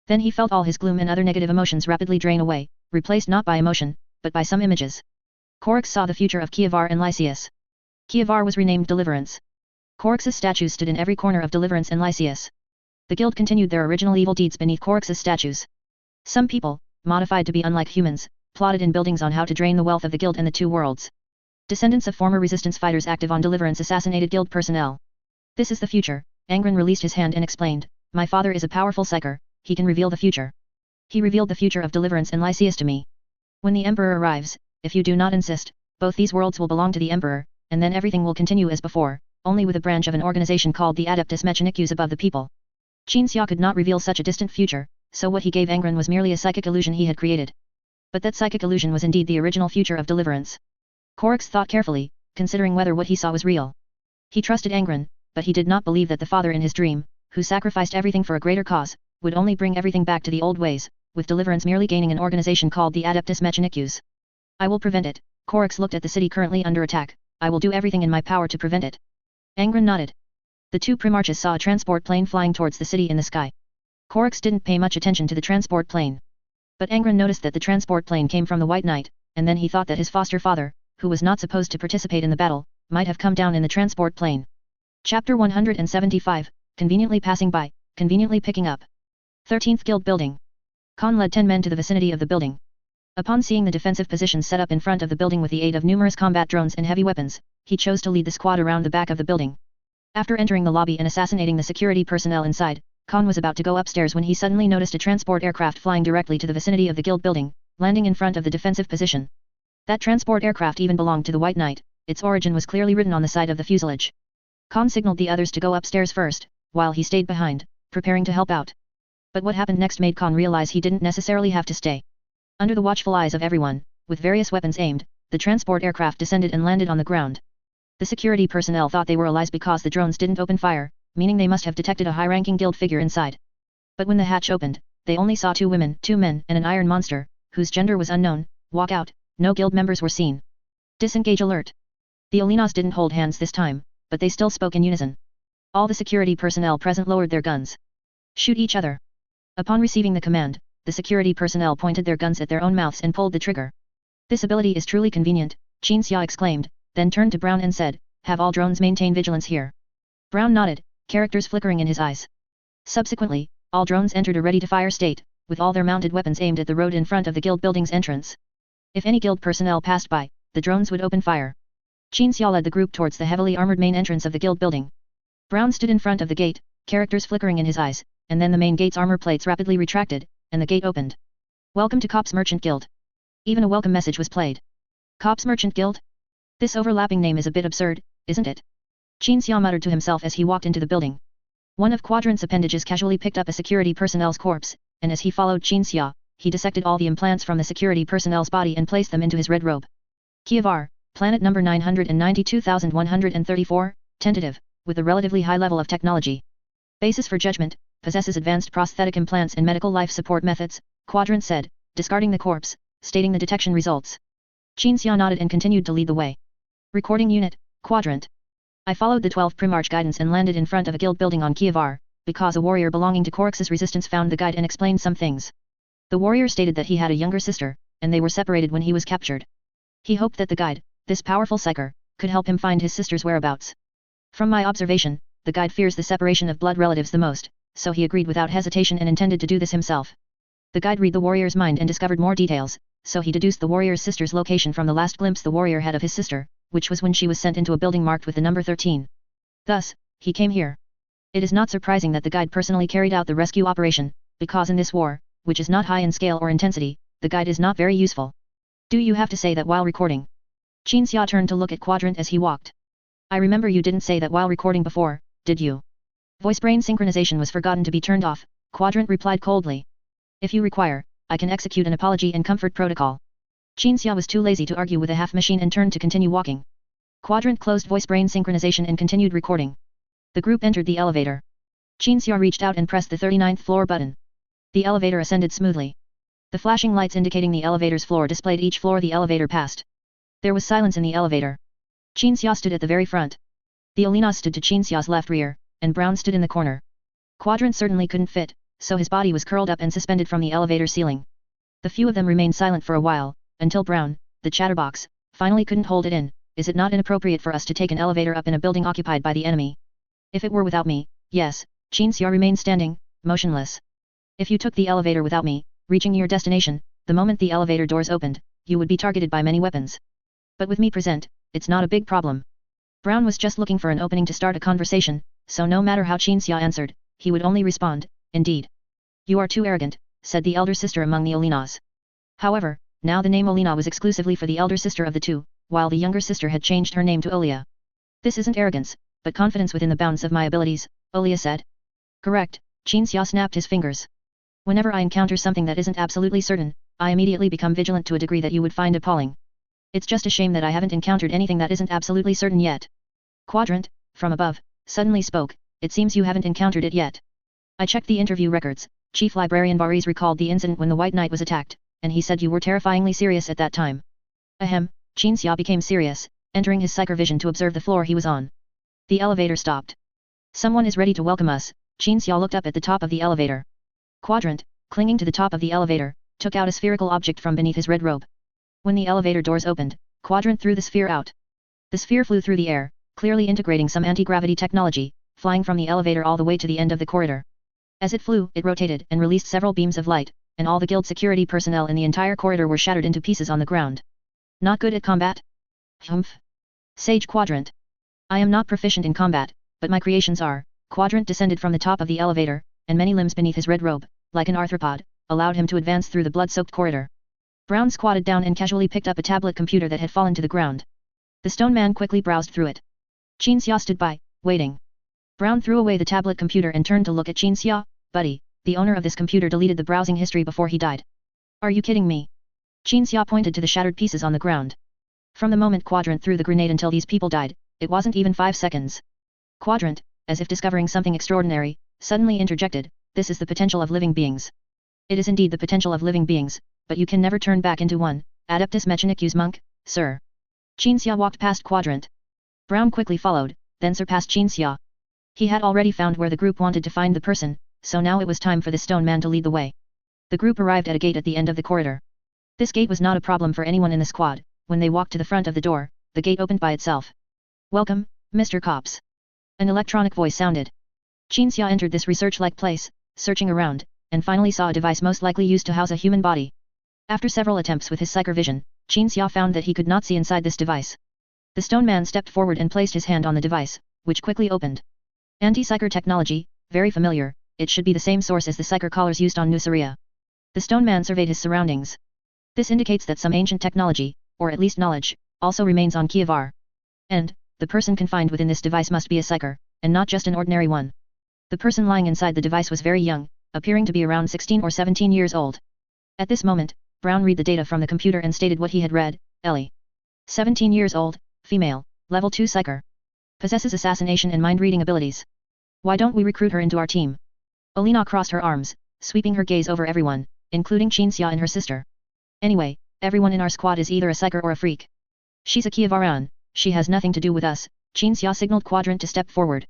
Then he felt all his gloom and other negative emotions rapidly drain away, replaced not by emotion, but by some images. Korix saw the future of Kievar and Lysias. Kievar was renamed Deliverance. Korix's statues stood in every corner of Deliverance and Lysias. The guild continued their original evil deeds beneath Korix's statues. Some people, modified to be unlike humans, plotted in buildings on how to drain the wealth of the guild and the two worlds. Descendants of former resistance fighters active on Deliverance assassinated guild personnel. This is the future. Angron released his hand and explained, my father is a powerful psyker, he can reveal the future. He revealed the future of Deliverance and Lysias to me. When the Emperor arrives, if you do not insist, both these worlds will belong to the Emperor, and then everything will continue as before, only with a branch of an organization called the Adeptus Mechanicus above the people. Qin Xia could not reveal such a distant future, so what he gave Angron was merely a psychic illusion he had created. But that psychic illusion was indeed the original future of Deliverance. Korix thought carefully, considering whether what he saw was real. He trusted Angron, but he did not believe that the father in his dream, who sacrificed everything for a greater cause, would only bring everything back to the old ways, with Deliverance merely gaining an organization called the Adeptus Mechanicus. I will prevent it. Korix looked at the city currently under attack. I will do everything in my power to prevent it. Angron nodded. The two primarchs saw a transport plane flying towards the city in the sky. Korix didn't pay much attention to the transport plane. But Angron noticed that the transport plane came from the White Knight, and then he thought that his foster father, who was not supposed to participate in the battle, might have come down in the transport plane. Chapter 175, Conveniently Passing By, Conveniently Picking Up. 13th Guild Building. Khan led 10 men to the vicinity of the building. Upon seeing the defensive positions set up in front of the building with the aid of numerous combat drones and heavy weapons, he chose to lead the squad around the back of the building. After entering the lobby and assassinating the security personnel inside, Khan was about to go upstairs when he suddenly noticed a transport aircraft flying directly to the vicinity of the guild building, landing in front of the defensive position. That transport aircraft even belonged to the White Knight, its origin was clearly written on the side of the fuselage. Khan signaled the others to go upstairs first, while he stayed behind, preparing to help out. But what happened next made Khan realize he didn't necessarily have to stay. Under the watchful eyes of everyone, with various weapons aimed, the transport aircraft descended and landed on the ground. The security personnel thought they were allies because the drones didn't open fire, meaning they must have detected a high-ranking guild figure inside. But when the hatch opened, they only saw 2 women, 2 men, and an iron monster, whose gender was unknown. Walk out. No guild members were seen. Disengage alert. The Alinas didn't hold hands this time, but they still spoke in unison. All the security personnel present lowered their guns. Shoot each other. Upon receiving the command, the security personnel pointed their guns at their own mouths and pulled the trigger. This ability is truly convenient, Qin Xia exclaimed, then turned to Brown and said, have all drones maintain vigilance here. Brown nodded, characters flickering in his eyes. Subsequently, all drones entered a ready-to-fire state, with all their mounted weapons aimed at the road in front of the guild building's entrance. If any guild personnel passed by, the drones would open fire. Qin Xia led the group towards the heavily armored main entrance of the guild building. Brown stood in front of the gate, characters flickering in his eyes, and then the main gate's armor plates rapidly retracted, and the gate opened. Welcome to Cops Merchant Guild. Even a welcome message was played. Cops Merchant Guild? This overlapping name is a bit absurd, isn't it? Qin Xia muttered to himself as he walked into the building. One of Quadrant's appendages casually picked up a security personnel's corpse, and as he followed Qin Xia, he dissected all the implants from the security personnel's body and placed them into his red robe. Kievar, planet number 992,134, tentative, with a relatively high level of technology. Basis for judgment, possesses advanced prosthetic implants and medical life support methods, Quadrant said, discarding the corpse, stating the detection results. Qin Xia nodded and continued to lead the way. Recording unit, Quadrant. I followed the 12 Primarch guidance and landed in front of a guild building on Kievar, because a warrior belonging to Korix's resistance found the guide and explained some things. The warrior stated that he had a younger sister, and they were separated when he was captured. He hoped that the guide, this powerful psyker, could help him find his sister's whereabouts. From my observation, the guide fears the separation of blood relatives the most, so he agreed without hesitation and intended to do this himself. The guide read the warrior's mind and discovered more details, so he deduced the warrior's sister's location from the last glimpse the warrior had of his sister, which was when she was sent into a building marked with the number 13. Thus, he came here. It is not surprising that the guide personally carried out the rescue operation, because in this war, which is not high in scale or intensity, the guide is not very useful. Do you have to say that while recording? Qin Xia turned to look at Quadrant as he walked. I remember you didn't say that while recording before, did you? Voice-brain synchronization was forgotten to be turned off, Quadrant replied coldly. If you require, I can execute an apology and comfort protocol. Qin Xia was too lazy to argue with a half-machine and turned to continue walking. Quadrant closed voice-brain synchronization and continued recording. The group entered the elevator. Qin Xia reached out and pressed the 39th floor button. The elevator ascended smoothly. The flashing lights indicating the elevator's floor displayed each floor the elevator passed. There was silence in the elevator. Qin Xia stood at the very front. The Alinas stood to Qin Xia's left rear, and Brown stood in the corner. Quadrant certainly couldn't fit, so his body was curled up and suspended from the elevator ceiling. The few of them remained silent for a while, until Brown, the chatterbox, finally couldn't hold it in. Is it not inappropriate for us to take an elevator up in a building occupied by the enemy? If it were without me, yes. Qin Xia remained standing, motionless. If you took the elevator without me, reaching your destination, the moment the elevator doors opened, you would be targeted by many weapons. But with me present, it's not a big problem. Brown was just looking for an opening to start a conversation, so no matter how Qin Xia answered, he would only respond, indeed. You are too arrogant, said the elder sister among the Olinas. However, now the name Olina was exclusively for the elder sister of the two, while the younger sister had changed her name to Olia. This isn't arrogance, but confidence within the bounds of my abilities, Olia said. Correct, Qin Xia snapped his fingers. Whenever I encounter something that isn't absolutely certain, I immediately become vigilant to a degree that you would find appalling. It's just a shame that I haven't encountered anything that isn't absolutely certain yet. Quadrant, from above, suddenly spoke, it seems you haven't encountered it yet. I checked the interview records. Chief Librarian Varese recalled the incident when the White Knight was attacked, and he said you were terrifyingly serious at that time. Ahem, Qin Xia became serious, entering his psychic vision to observe the floor he was on. The elevator stopped. Someone is ready to welcome us. Qin Xia looked up at the top of the elevator. Quadrant, clinging to the top of the elevator, took out a spherical object from beneath his red robe. When the elevator doors opened, Quadrant threw the sphere out. The sphere flew through the air, clearly integrating some anti-gravity technology, flying from the elevator all the way to the end of the corridor. As it flew, it rotated and released several beams of light, and all the guild security personnel in the entire corridor were shattered into pieces on the ground. Not good at combat? Humph. Sage Quadrant. I am not proficient in combat, but my creations are. Quadrant descended from the top of the elevator, and many limbs beneath his red robe, like an arthropod, allowed him to advance through the blood-soaked corridor. Brown squatted down and casually picked up a tablet computer that had fallen to the ground. The stone man quickly browsed through it. Qin Xia stood by, waiting. Brown threw away the tablet computer and turned to look at Qin Xia. Buddy, the owner of this computer deleted the browsing history before he died. Are you kidding me? Qin Xia pointed to the shattered pieces on the ground. From the moment Quadrant threw the grenade until these people died, it wasn't even 5 seconds. Quadrant, as if discovering something extraordinary, suddenly interjected, this is the potential of living beings. It is indeed the potential of living beings, but you can never turn back into one, Adeptus Mechanicus monk, sir. Qin Xia walked past Quadrant. Brown quickly followed, then surpassed Qin Xia. He had already found where the group wanted to find the person, so now it was time for the stone man to lead the way. The group arrived at a gate at the end of the corridor. This gate was not a problem for anyone in the squad. When they walked to the front of the door, the gate opened by itself. Welcome, Mr. Cops. An electronic voice sounded. Qin Xia entered this research-like place, searching around, and finally saw a device most likely used to house a human body. After several attempts with his psychic vision, Qin Xia found that he could not see inside this device. The stone man stepped forward and placed his hand on the device, which quickly opened. Anti-psychic technology, very familiar, it should be the same source as the psychic collars used on Nuceria. The stone man surveyed his surroundings. This indicates that some ancient technology, or at least knowledge, also remains on Kievar. And, the person confined within this device must be a psyker, and not just an ordinary one. The person lying inside the device was very young, appearing to be around 16 or 17 years old. At this moment, Brown read the data from the computer and stated what he had read. Ellie. 17 years old, female, level 2 psyker. Possesses assassination and mind-reading abilities. Why don't we recruit her into our team? Alina crossed her arms, sweeping her gaze over everyone, including Qin Xia and her sister. Anyway, everyone in our squad is either a psyker or a freak. She's a Kievaran, she has nothing to do with us. Qin Xia signaled Quadrant to step forward.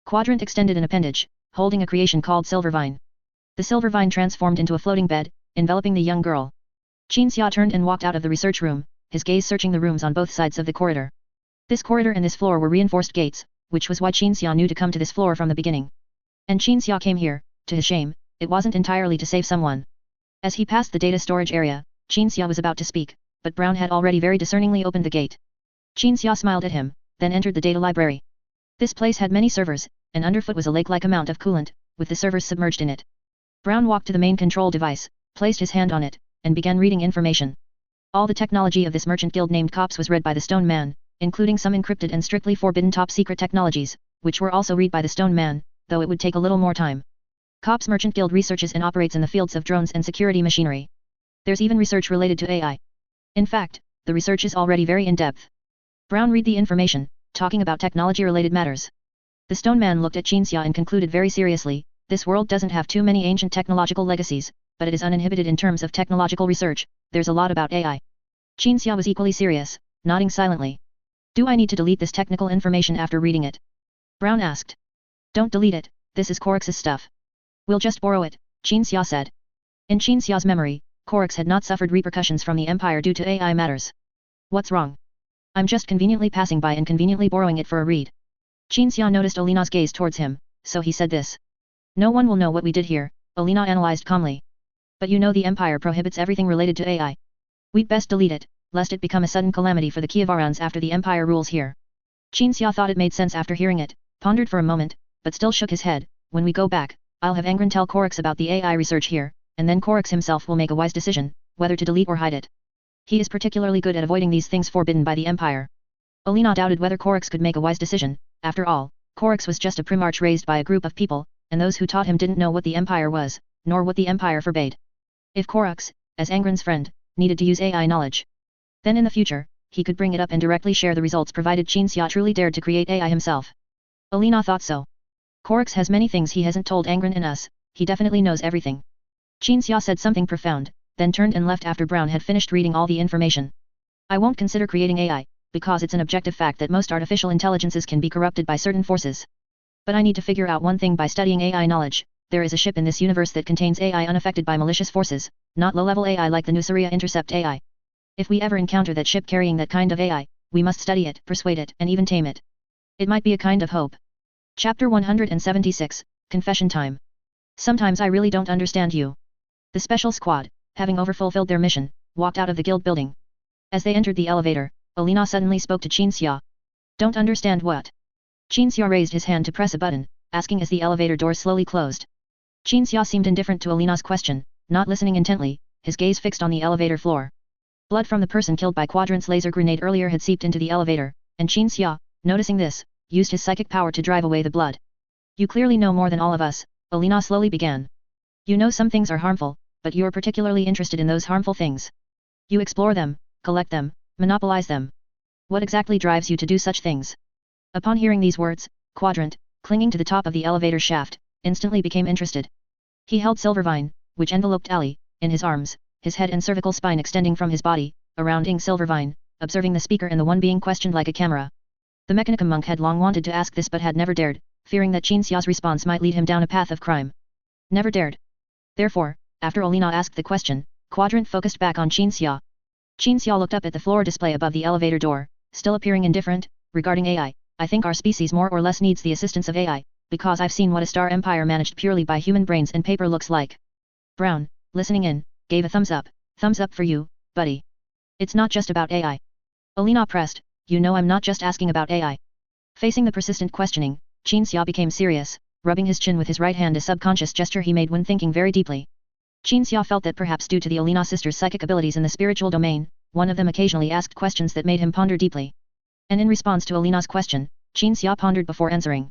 Quadrant extended an appendage, holding a creation called Silvervine. The Silvervine transformed into a floating bed, enveloping the young girl. Qin Xia turned and walked out of the research room, his gaze searching the rooms on both sides of the corridor. This corridor and this floor were reinforced gates, which was why Qin Xia knew to come to this floor from the beginning. And Qin Xia came here, to his shame, it wasn't entirely to save someone. As he passed the data storage area, Qin Xia was about to speak, but Brown had already very discerningly opened the gate. Qin Xia smiled at him, then entered the data library. This place had many servers, and underfoot was a lake-like amount of coolant, with the servers submerged in it. Brown walked to the main control device, placed his hand on it, and began reading information. All the technology of this merchant guild named Cops was read by the Stone Man, including some encrypted and strictly forbidden top-secret technologies, which were also read by the Stone Man, though it would take a little more time. Cops Merchant Guild researches and operates in the fields of drones and security machinery. There's even research related to AI. In fact, the research is already very in-depth. Brown read the information, talking about technology-related matters. The Stone Man looked at Qin Xia and concluded very seriously, this world doesn't have too many ancient technological legacies, but it is uninhibited in terms of technological research, there's a lot about AI. Qin Xia was equally serious, nodding silently. Do I need to delete this technical information after reading it? Brown asked. Don't delete it, this is Korix's stuff. We'll just borrow it, Qin Xia said. In Qin Xia's memory, Korix had not suffered repercussions from the Empire due to AI matters. What's wrong? I'm just conveniently passing by and conveniently borrowing it for a read. Qin Xia noticed Alina's gaze towards him, so he said this. No one will know what we did here, Alina analyzed calmly. But you know the Empire prohibits everything related to AI. We'd best delete it, lest it become a sudden calamity for the Kievarans after the Empire rules here. Qin Xia thought it made sense after hearing it, pondered for a moment, but still shook his head. When we go back, I'll have Angron tell Korix about the AI research here, and then Korix himself will make a wise decision, whether to delete or hide it. He is particularly good at avoiding these things forbidden by the Empire. Alina doubted whether Korix could make a wise decision. After all, Korix was just a primarch raised by a group of people, and those who taught him didn't know what the Empire was, nor what the Empire forbade. If Korix, as Angron's friend, needed to use AI knowledge, then in the future, he could bring it up and directly share the results provided Qin Xia truly dared to create AI himself. Alina thought so. Korix has many things he hasn't told Angron and us, he definitely knows everything. Qin Xia said something profound, then turned and left after Brown had finished reading all the information. I won't consider creating AI, because it's an objective fact that most artificial intelligences can be corrupted by certain forces. But I need to figure out one thing by studying AI knowledge. There is a ship in this universe that contains AI unaffected by malicious forces, not low-level AI like the Nuceria Intercept AI. If we ever encounter that ship carrying that kind of AI, we must study it, persuade it, and even tame it. It might be a kind of hope. Chapter 176, Confession Time. Sometimes I really don't understand you. The special squad, having overfulfilled their mission, walked out of the guild building. As they entered the elevator, Alina suddenly spoke to Qin Xia. Don't understand what? Qin Xia raised his hand to press a button, asking as the elevator doors slowly closed. Qin Xia seemed indifferent to Alina's question, not listening intently, his gaze fixed on the elevator floor. Blood from the person killed by Quadrant's laser grenade earlier had seeped into the elevator, and Qin Xia, noticing this, used his psychic power to drive away the blood. You clearly know more than all of us, Alina slowly began. You know some things are harmful, but you are particularly interested in those harmful things. You explore them, collect them, monopolize them. What exactly drives you to do such things? Upon hearing these words, Quadrant, clinging to the top of the elevator shaft, instantly became interested. He held Silvervine, which enveloped Ali, in his arms, his head and cervical spine extending from his body, around Silvervine, observing the speaker and the one being questioned like a camera. The Mechanicum monk had long wanted to ask this but had never dared, fearing that Qin Xia's response might lead him down a path of crime. Never dared. Therefore, after Alina asked the question, Quadrant focused back on Qin Xia. Qin Xia looked up at the floor display above the elevator door, still appearing indifferent. Regarding AI, I think our species more or less needs the assistance of AI, because I've seen what a star empire managed purely by human brains and paper looks like. Brown, listening in, gave a thumbs up for you, buddy. It's not just about AI. Alina pressed, you know I'm not just asking about AI. Facing the persistent questioning, Qin Xia became serious, rubbing his chin with his right hand, a subconscious gesture he made when thinking very deeply. Qin Xia felt that perhaps due to the Alina sisters' psychic abilities in the spiritual domain, one of them occasionally asked questions that made him ponder deeply. And in response to Alina's question, Qin Xia pondered before answering.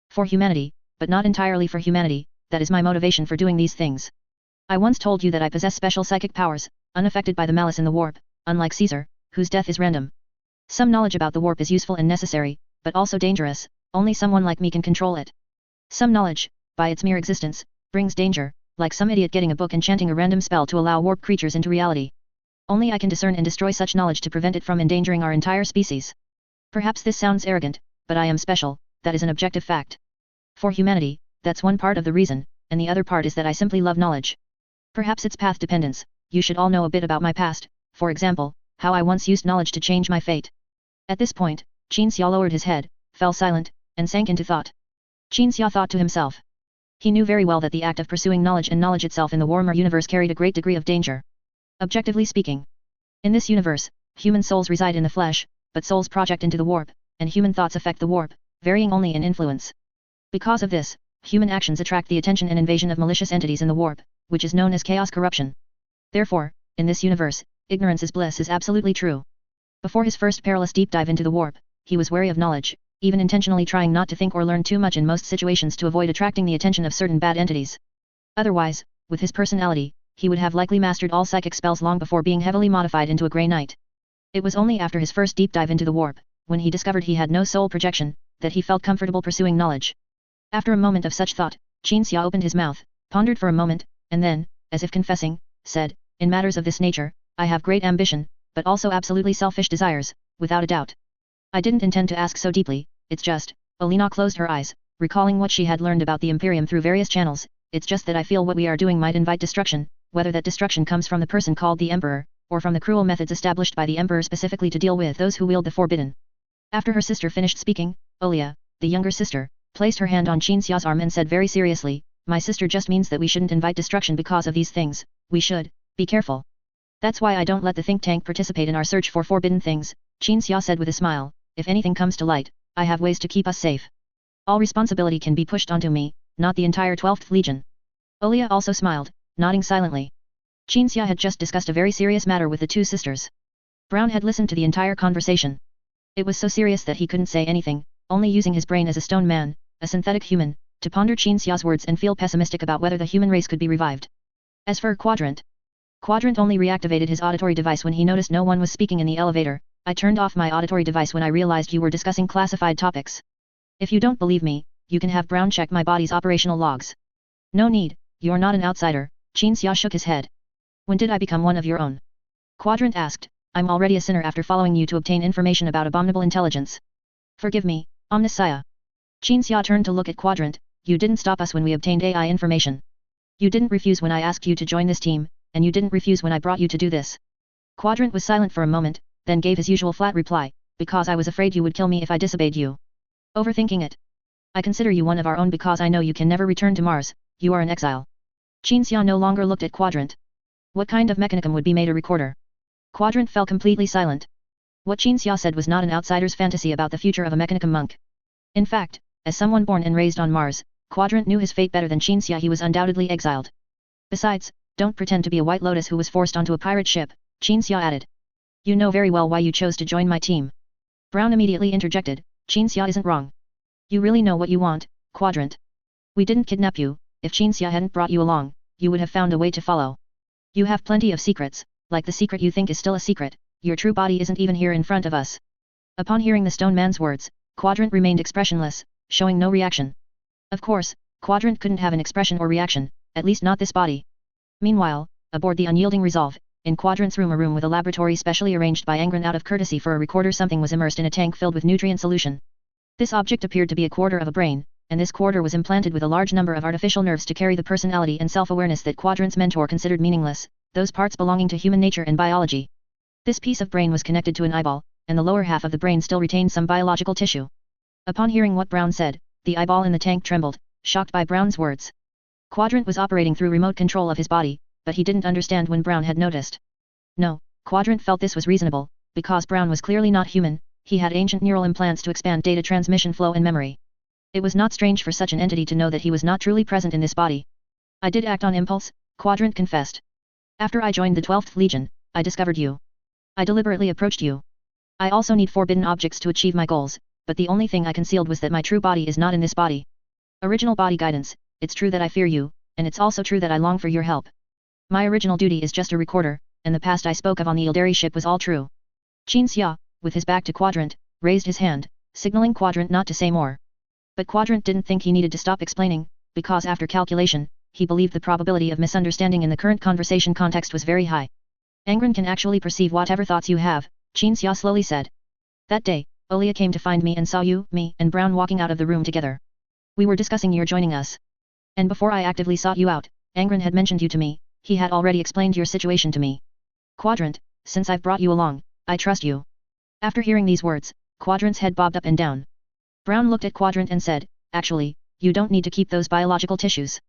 For humanity, but not entirely for humanity, that is my motivation for doing these things. I once told you that I possess special psychic powers, unaffected by the malice in the warp, unlike Caesar, whose death is random. Some knowledge about the warp is useful and necessary, but also dangerous, only someone like me can control it. Some knowledge, by its mere existence, brings danger, like some idiot getting a book and chanting a random spell to allow warp creatures into reality. Only I can discern and destroy such knowledge to prevent it from endangering our entire species. Perhaps this sounds arrogant, but I am special, that is an objective fact. For humanity, that's one part of the reason, and the other part is that I simply love knowledge. Perhaps it's path dependence, you should all know a bit about my past, for example, how I once used knowledge to change my fate. At this point, Qin Xia lowered his head, fell silent, and sank into thought. Qin Xia thought to himself. He knew very well that the act of pursuing knowledge and knowledge itself in the Warhammer universe carried a great degree of danger. Objectively speaking. In this universe, human souls reside in the flesh, but souls project into the warp, and human thoughts affect the warp, varying only in influence. Because of this, human actions attract the attention and invasion of malicious entities in the warp, which is known as chaos corruption. Therefore, in this universe, ignorance is bliss is absolutely true. Before his first perilous deep dive into the warp, he was wary of knowledge, even intentionally trying not to think or learn too much in most situations to avoid attracting the attention of certain bad entities. Otherwise, with his personality, he would have likely mastered all psychic spells long before being heavily modified into a Grey Knight. It was only after his first deep dive into the warp, when he discovered he had no soul projection, that he felt comfortable pursuing knowledge. After a moment of such thought, Qin Xia opened his mouth, pondered for a moment, and then, as if confessing, said, in matters of this nature, I have great ambition, but also absolutely selfish desires, without a doubt. I didn't intend to ask so deeply, it's just, Alina closed her eyes, recalling what she had learned about the Imperium through various channels, it's just that I feel what we are doing might invite destruction, whether that destruction comes from the person called the Emperor, or from the cruel methods established by the Emperor specifically to deal with those who wield the forbidden. After her sister finished speaking, Olia, the younger sister, placed her hand on Qin Xia's arm and said very seriously, "My sister just means that we shouldn't invite destruction because of these things, we should be careful. That's why I don't let the think tank participate in our search for forbidden things," Qin Xia said with a smile. "If anything comes to light, I have ways to keep us safe. All responsibility can be pushed onto me, not the entire 12th Legion." Olia also smiled, nodding silently. Qin Xia had just discussed a very serious matter with the two sisters. Brown had listened to the entire conversation. It was so serious that he couldn't say anything, only using his brain as a stone man, a synthetic human, to ponder Qin Xia's words and feel pessimistic about whether the human race could be revived. As for Quadrant only reactivated his auditory device when he noticed no one was speaking in the elevator. "I turned off my auditory device when I realized you were discussing classified topics. If you don't believe me, you can have Brown check my body's operational logs." "No need, you're not an outsider," Qin Xia shook his head. "When did I become one of your own?" Quadrant asked. "I'm already a sinner after following you to obtain information about abominable intelligence. Forgive me, Omniscia." Qin Xia turned to look at Quadrant. "You didn't stop us when we obtained AI information. You didn't refuse when I asked you to join this team, and you didn't refuse when I brought you to do this." Quadrant was silent for a moment, then gave his usual flat reply, "Because I was afraid you would kill me if I disobeyed you. Overthinking it. I consider you one of our own because I know you can never return to Mars, you are in exile." Qin Xia no longer looked at Quadrant. What kind of mechanicum would be made a recorder? Quadrant fell completely silent. What Qin Xia said was not an outsider's fantasy about the future of a mechanicum monk. In fact, as someone born and raised on Mars, Quadrant knew his fate better than Qin Xia. He was undoubtedly exiled. Besides, don't pretend to be a White Lotus who was forced onto a pirate ship, Qin Xia added. You know very well why you chose to join my team. Brown immediately interjected, Qin Xia isn't wrong. You really know what you want, Quadrant. We didn't kidnap you. If Qin Xia hadn't brought you along, you would have found a way to follow. You have plenty of secrets, like the secret you think is still a secret. Your true body isn't even here in front of us. Upon hearing the stone man's words, Quadrant remained expressionless, showing no reaction. Of course, Quadrant couldn't have an expression or reaction, at least not this body. Meanwhile, aboard the Unyielding Resolve, in Quadrant's room, a room with a laboratory specially arranged by Angron out of courtesy for a recorder, something was immersed in a tank filled with nutrient solution. This object appeared to be a quarter of a brain, and this quarter was implanted with a large number of artificial nerves to carry the personality and self-awareness that Quadrant's mentor considered meaningless, those parts belonging to human nature and biology. This piece of brain was connected to an eyeball, and the lower half of the brain still retained some biological tissue. Upon hearing what Brown said, the eyeball in the tank trembled, shocked by Brown's words. Quadrant was operating through remote control of his body, but he didn't understand when Brown had noticed. No, Quadrant felt this was reasonable, because Brown was clearly not human. He had ancient neural implants to expand data transmission flow and memory. It was not strange for such an entity to know that he was not truly present in this body. I did act on impulse, Quadrant confessed. After I joined the 12th Legion, I discovered you. I deliberately approached you. I also need forbidden objects to achieve my goals, but the only thing I concealed was that my true body is not in this body. Original body guidance, it's true that I fear you, and it's also true that I long for your help. My original duty is just a recorder, and the past I spoke of on the Ildari ship was all true. Qin Xia, with his back to Quadrant, raised his hand, signaling Quadrant not to say more. But Quadrant didn't think he needed to stop explaining, because after calculation, he believed the probability of misunderstanding in the current conversation context was very high. Angron can actually perceive whatever thoughts you have, Qin Xia slowly said. That day, Olia came to find me and saw you, me, and Brown walking out of the room together. We were discussing your joining us. And before I actively sought you out, Angron had mentioned you to me. He had already explained your situation to me. Quadrant, since I've brought you along, I trust you. After hearing these words, Quadrant's head bobbed up and down. Brown looked at Quadrant and said, actually, you don't need to keep those biological tissues.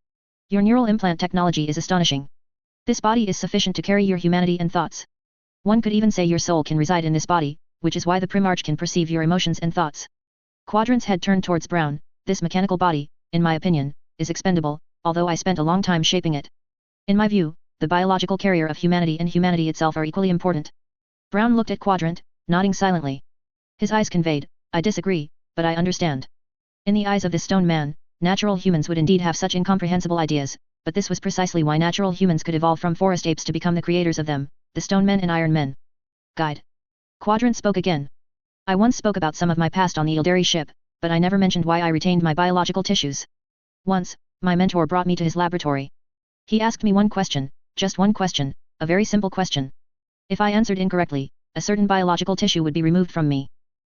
Your neural implant technology is astonishing. This body is sufficient to carry your humanity and thoughts. One could even say your soul can reside in this body, which is why the Primarch can perceive your emotions and thoughts. Quadrant's head turned towards Brown. This mechanical body, in my opinion, is expendable, although I spent a long time shaping it. In my view, the biological carrier of humanity and humanity itself are equally important. Brown looked at Quadrant, nodding silently. His eyes conveyed, I disagree, but I understand. In the eyes of this stone man, natural humans would indeed have such incomprehensible ideas, but this was precisely why natural humans could evolve from forest apes to become the creators of them, the stone men and iron men. Guide. Quadrant spoke again. I once spoke about some of my past on the Ildari ship, but I never mentioned why I retained my biological tissues. Once, my mentor brought me to his laboratory. He asked me one question, just one question, a very simple question. If I answered incorrectly, a certain biological tissue would be removed from me.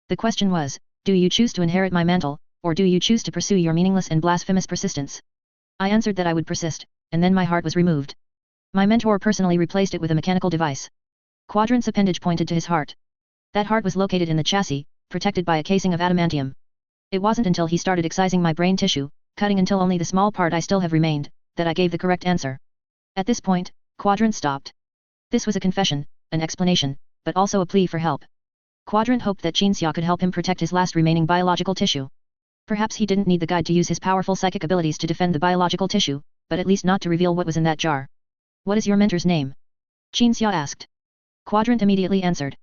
The question was, do you choose to inherit my mantle, or do you choose to pursue your meaningless and blasphemous persistence? I answered that I would persist, and then my heart was removed. My mentor personally replaced it with a mechanical device. Quadrant's appendage pointed to his heart. That heart was located in the chassis, protected by a casing of adamantium. It wasn't until he started excising my brain tissue, cutting until only the small part I still have remained, that I gave the correct answer. At this point, Quadrant stopped. This was a confession, an explanation, but also a plea for help. Quadrant hoped that Qinxia could help him protect his last remaining biological tissue. Perhaps he didn't need the guide to use his powerful psychic abilities to defend the biological tissue, but at least not to reveal what was in that jar. What is your mentor's name? Qinxia asked. Quadrant immediately answered.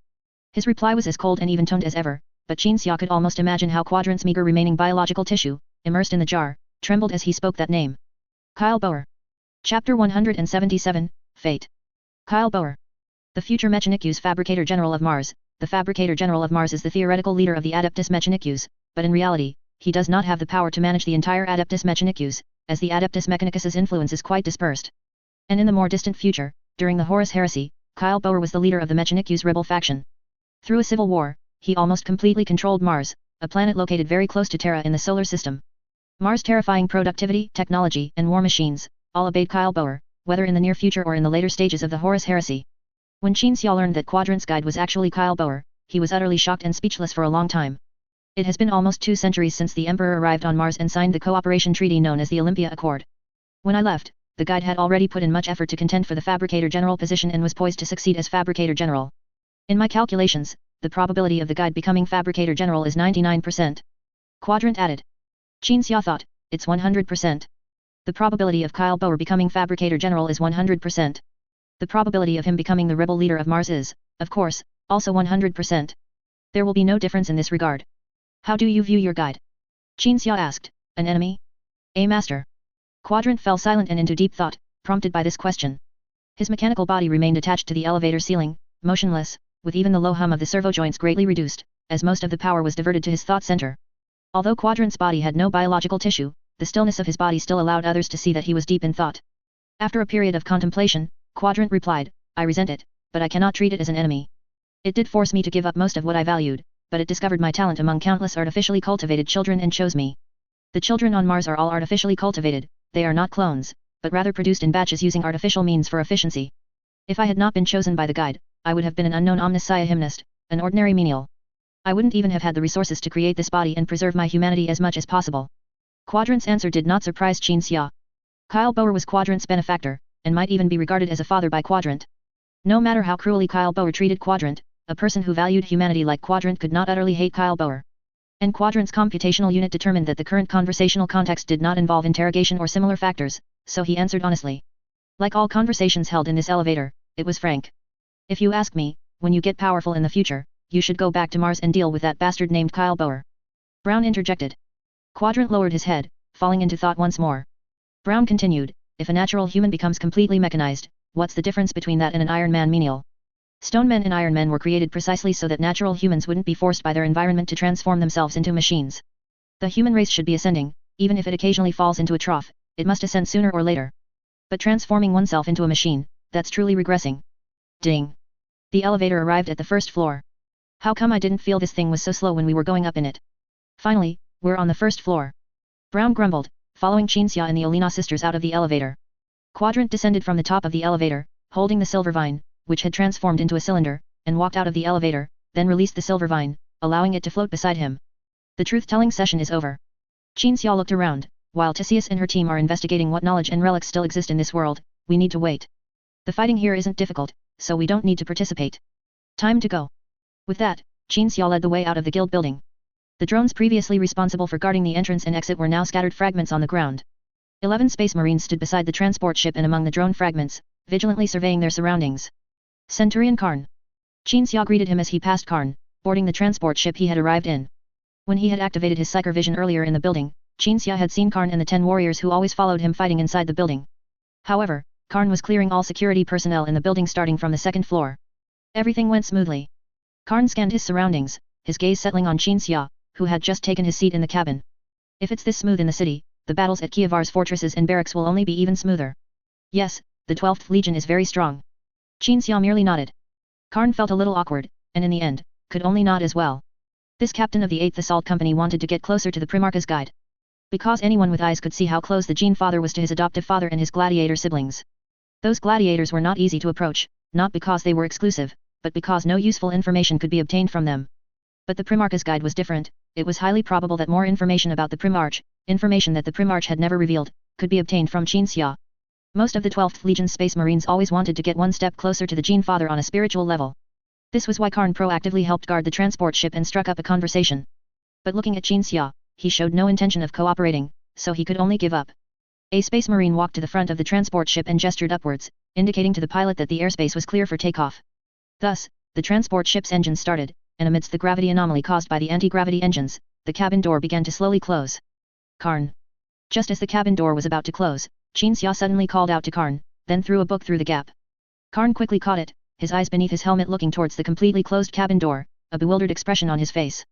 His reply was as cold and even-toned as ever, but Qinxia could almost imagine how Quadrant's meager remaining biological tissue, immersed in the jar, trembled as he spoke that name. Kyle Boer. Chapter 177, Fate. Kyle Boer. The future Mechanicu's Fabricator General of Mars. The Fabricator General of Mars is the theoretical leader of the Adeptus Mechanicus, but in reality, he does not have the power to manage the entire Adeptus Mechanicus, as the Adeptus Mechanicus's influence is quite dispersed. And in the more distant future, during the Horus Heresy, Kyle Boer was the leader of the Mechanicus rebel faction. Through a civil war, he almost completely controlled Mars, a planet located very close to Terra in the solar system. Mars' terrifying productivity, technology, and war machines, all obeyed Kyle Boer, whether in the near future or in the later stages of the Horus Heresy. When Qinxia learned that Quadrant's guide was actually Kyle Boer, he was utterly shocked and speechless for a long time. It has been almost 2 centuries since the Emperor arrived on Mars and signed the cooperation treaty known as the Olympia Accord. When I left, the guide had already put in much effort to contend for the Fabricator General position and was poised to succeed as Fabricator General. In my calculations, the probability of the guide becoming Fabricator General is 99%. Quadrant added. Qinxia thought, it's 100%. The probability of Kyle Boer becoming Fabricator General is 100%. The probability of him becoming the rebel leader of Mars is, of course, also 100%. There will be no difference in this regard. How do you view your guide? Qinxia asked, an enemy? A master. Quadrant fell silent and into deep thought, prompted by this question. His mechanical body remained attached to the elevator ceiling, motionless, with even the low hum of the servo joints greatly reduced, as most of the power was diverted to his thought center. Although Quadrant's body had no biological tissue, the stillness of his body still allowed others to see that he was deep in thought. After a period of contemplation, Quadrant replied, I resent it, but I cannot treat it as an enemy. It did force me to give up most of what I valued, but it discovered my talent among countless artificially cultivated children and chose me. The children on Mars are all artificially cultivated, they are not clones, but rather produced in batches using artificial means for efficiency. If I had not been chosen by the guide, I would have been an unknown omniscient hymnist, an ordinary menial. I wouldn't even have had the resources to create this body and preserve my humanity as much as possible. Quadrant's answer did not surprise Qinxia. Kyle Boer was Quadrant's benefactor, and might even be regarded as a father by Quadrant. No matter how cruelly Kyle Boer treated Quadrant, a person who valued humanity like Quadrant could not utterly hate Kyle Boer. And Quadrant's computational unit determined that the current conversational context did not involve interrogation or similar factors, so he answered honestly. Like all conversations held in this elevator, it was frank. If you ask me, when you get powerful in the future, you should go back to Mars and deal with that bastard named Kyle Boer. Brown interjected. Quadrant lowered his head, falling into thought once more. Brown continued, if a natural human becomes completely mechanized, what's the difference between that and an Iron Man menial? Stone men and Iron Men were created precisely so that natural humans wouldn't be forced by their environment to transform themselves into machines. The human race should be ascending, even if it occasionally falls into a trough, it must ascend sooner or later. But transforming oneself into a machine, that's truly regressing. Ding. The elevator arrived at the first floor. How come I didn't feel this thing was so slow when we were going up in it? Finally, we're on the first floor. Brown grumbled, following Qinxia and the Olina sisters out of the elevator. Quadrant descended from the top of the elevator, holding the silver vine, which had transformed into a cylinder, and walked out of the elevator, then released the silver vine, allowing it to float beside him. The truth-telling session is over. Qinxia looked around. While Tisius and her team are investigating what knowledge and relics still exist in this world, we need to wait. The fighting here isn't difficult, so we don't need to participate. Time to go. With that, Qinxia led the way out of the guild building. The drones previously responsible for guarding the entrance and exit were now scattered fragments on the ground. 11 space marines stood beside the transport ship and among the drone fragments, vigilantly surveying their surroundings. Centurion Karn. Qinxia greeted him as he passed Karn, boarding the transport ship he had arrived in. When he had activated his psychic vision earlier in the building, Qinxia had seen Karn and the 10 warriors who always followed him fighting inside the building. However, Karn was clearing all security personnel in the building starting from the second floor. Everything went smoothly. Karn scanned his surroundings, his gaze settling on Qinxia, who had just taken his seat in the cabin. If it's this smooth in the city, the battles at Kievar's fortresses and barracks will only be even smoother. Yes, the 12th Legion is very strong. Qinxia merely nodded. Karn felt a little awkward, and in the end, could only nod as well. This captain of the 8th Assault Company wanted to get closer to the Primarch's guide. Because anyone with eyes could see how close the Gene Father was to his adoptive father and his gladiator siblings. Those gladiators were not easy to approach, not because they were exclusive, but because no useful information could be obtained from them. But the Primarch's guide was different. It was highly probable that more information about the Primarch, information that the Primarch had never revealed, could be obtained from Qin Xia. Most of the 12th Legion's Space Marines always wanted to get one step closer to the Gene Father on a spiritual level. This was why Karn proactively helped guard the transport ship and struck up a conversation. But looking at Qin Xia, he showed no intention of cooperating, so he could only give up. A Space Marine walked to the front of the transport ship and gestured upwards, indicating to the pilot that the airspace was clear for takeoff. Thus, the transport ship's engine started, and amidst the gravity anomaly caused by the anti-gravity engines, the cabin door began to slowly close. Karn. Just as the cabin door was about to close, Qin Xia suddenly called out to Karn, then threw a book through the gap. Karn quickly caught it, his eyes beneath his helmet looking towards the completely closed cabin door, a bewildered expression on his face.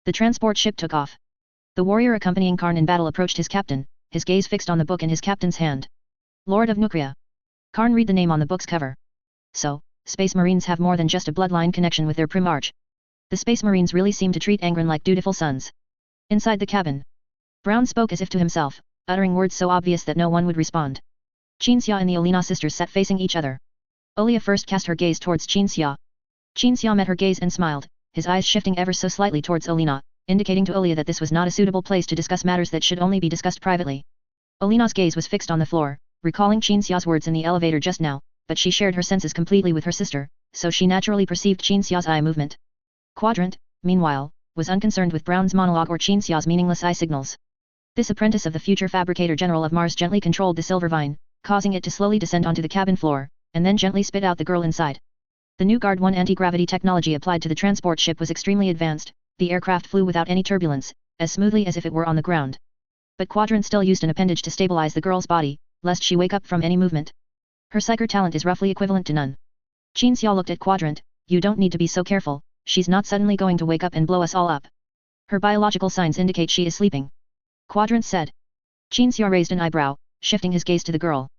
The transport ship took off. The warrior accompanying Karn in battle approached his captain, his gaze fixed on the book in his captain's hand. Lord of Nukria. Karn read the name on the book's cover. So, Space Marines have more than just a bloodline connection with their Primarch. The Space Marines really seem to treat Angron like dutiful sons. Inside the cabin, Brown spoke as if to himself, uttering words so obvious that no one would respond. Qin Xia and the Olina sisters sat facing each other. Olia first cast her gaze towards Qin Xia. Qin Xia met her gaze and smiled, his eyes shifting ever so slightly towards Olina, indicating to Olia that this was not a suitable place to discuss matters that should only be discussed privately. Olina's gaze was fixed on the floor, recalling Qin Xia's words in the elevator just now, but she shared her senses completely with her sister, so she naturally perceived Qin Xia's eye movement. Quadrant, meanwhile, was unconcerned with Brown's monologue or Qin Xia's meaningless eye signals. This apprentice of the future fabricator general of Mars gently controlled the silver vine, causing it to slowly descend onto the cabin floor, and then gently spit out the girl inside. The new Guard 1 anti-gravity technology applied to the transport ship was extremely advanced. The aircraft flew without any turbulence, as smoothly as if it were on the ground. But Quadrant still used an appendage to stabilize the girl's body, lest she wake up from any movement. Her psyker talent is roughly equivalent to none. Qin Xia looked at Quadrant. You don't need to be so careful, she's not suddenly going to wake up and blow us all up. Her biological signs indicate she is sleeping. Quadrant said. Qin Xia raised an eyebrow, shifting his gaze to the girl.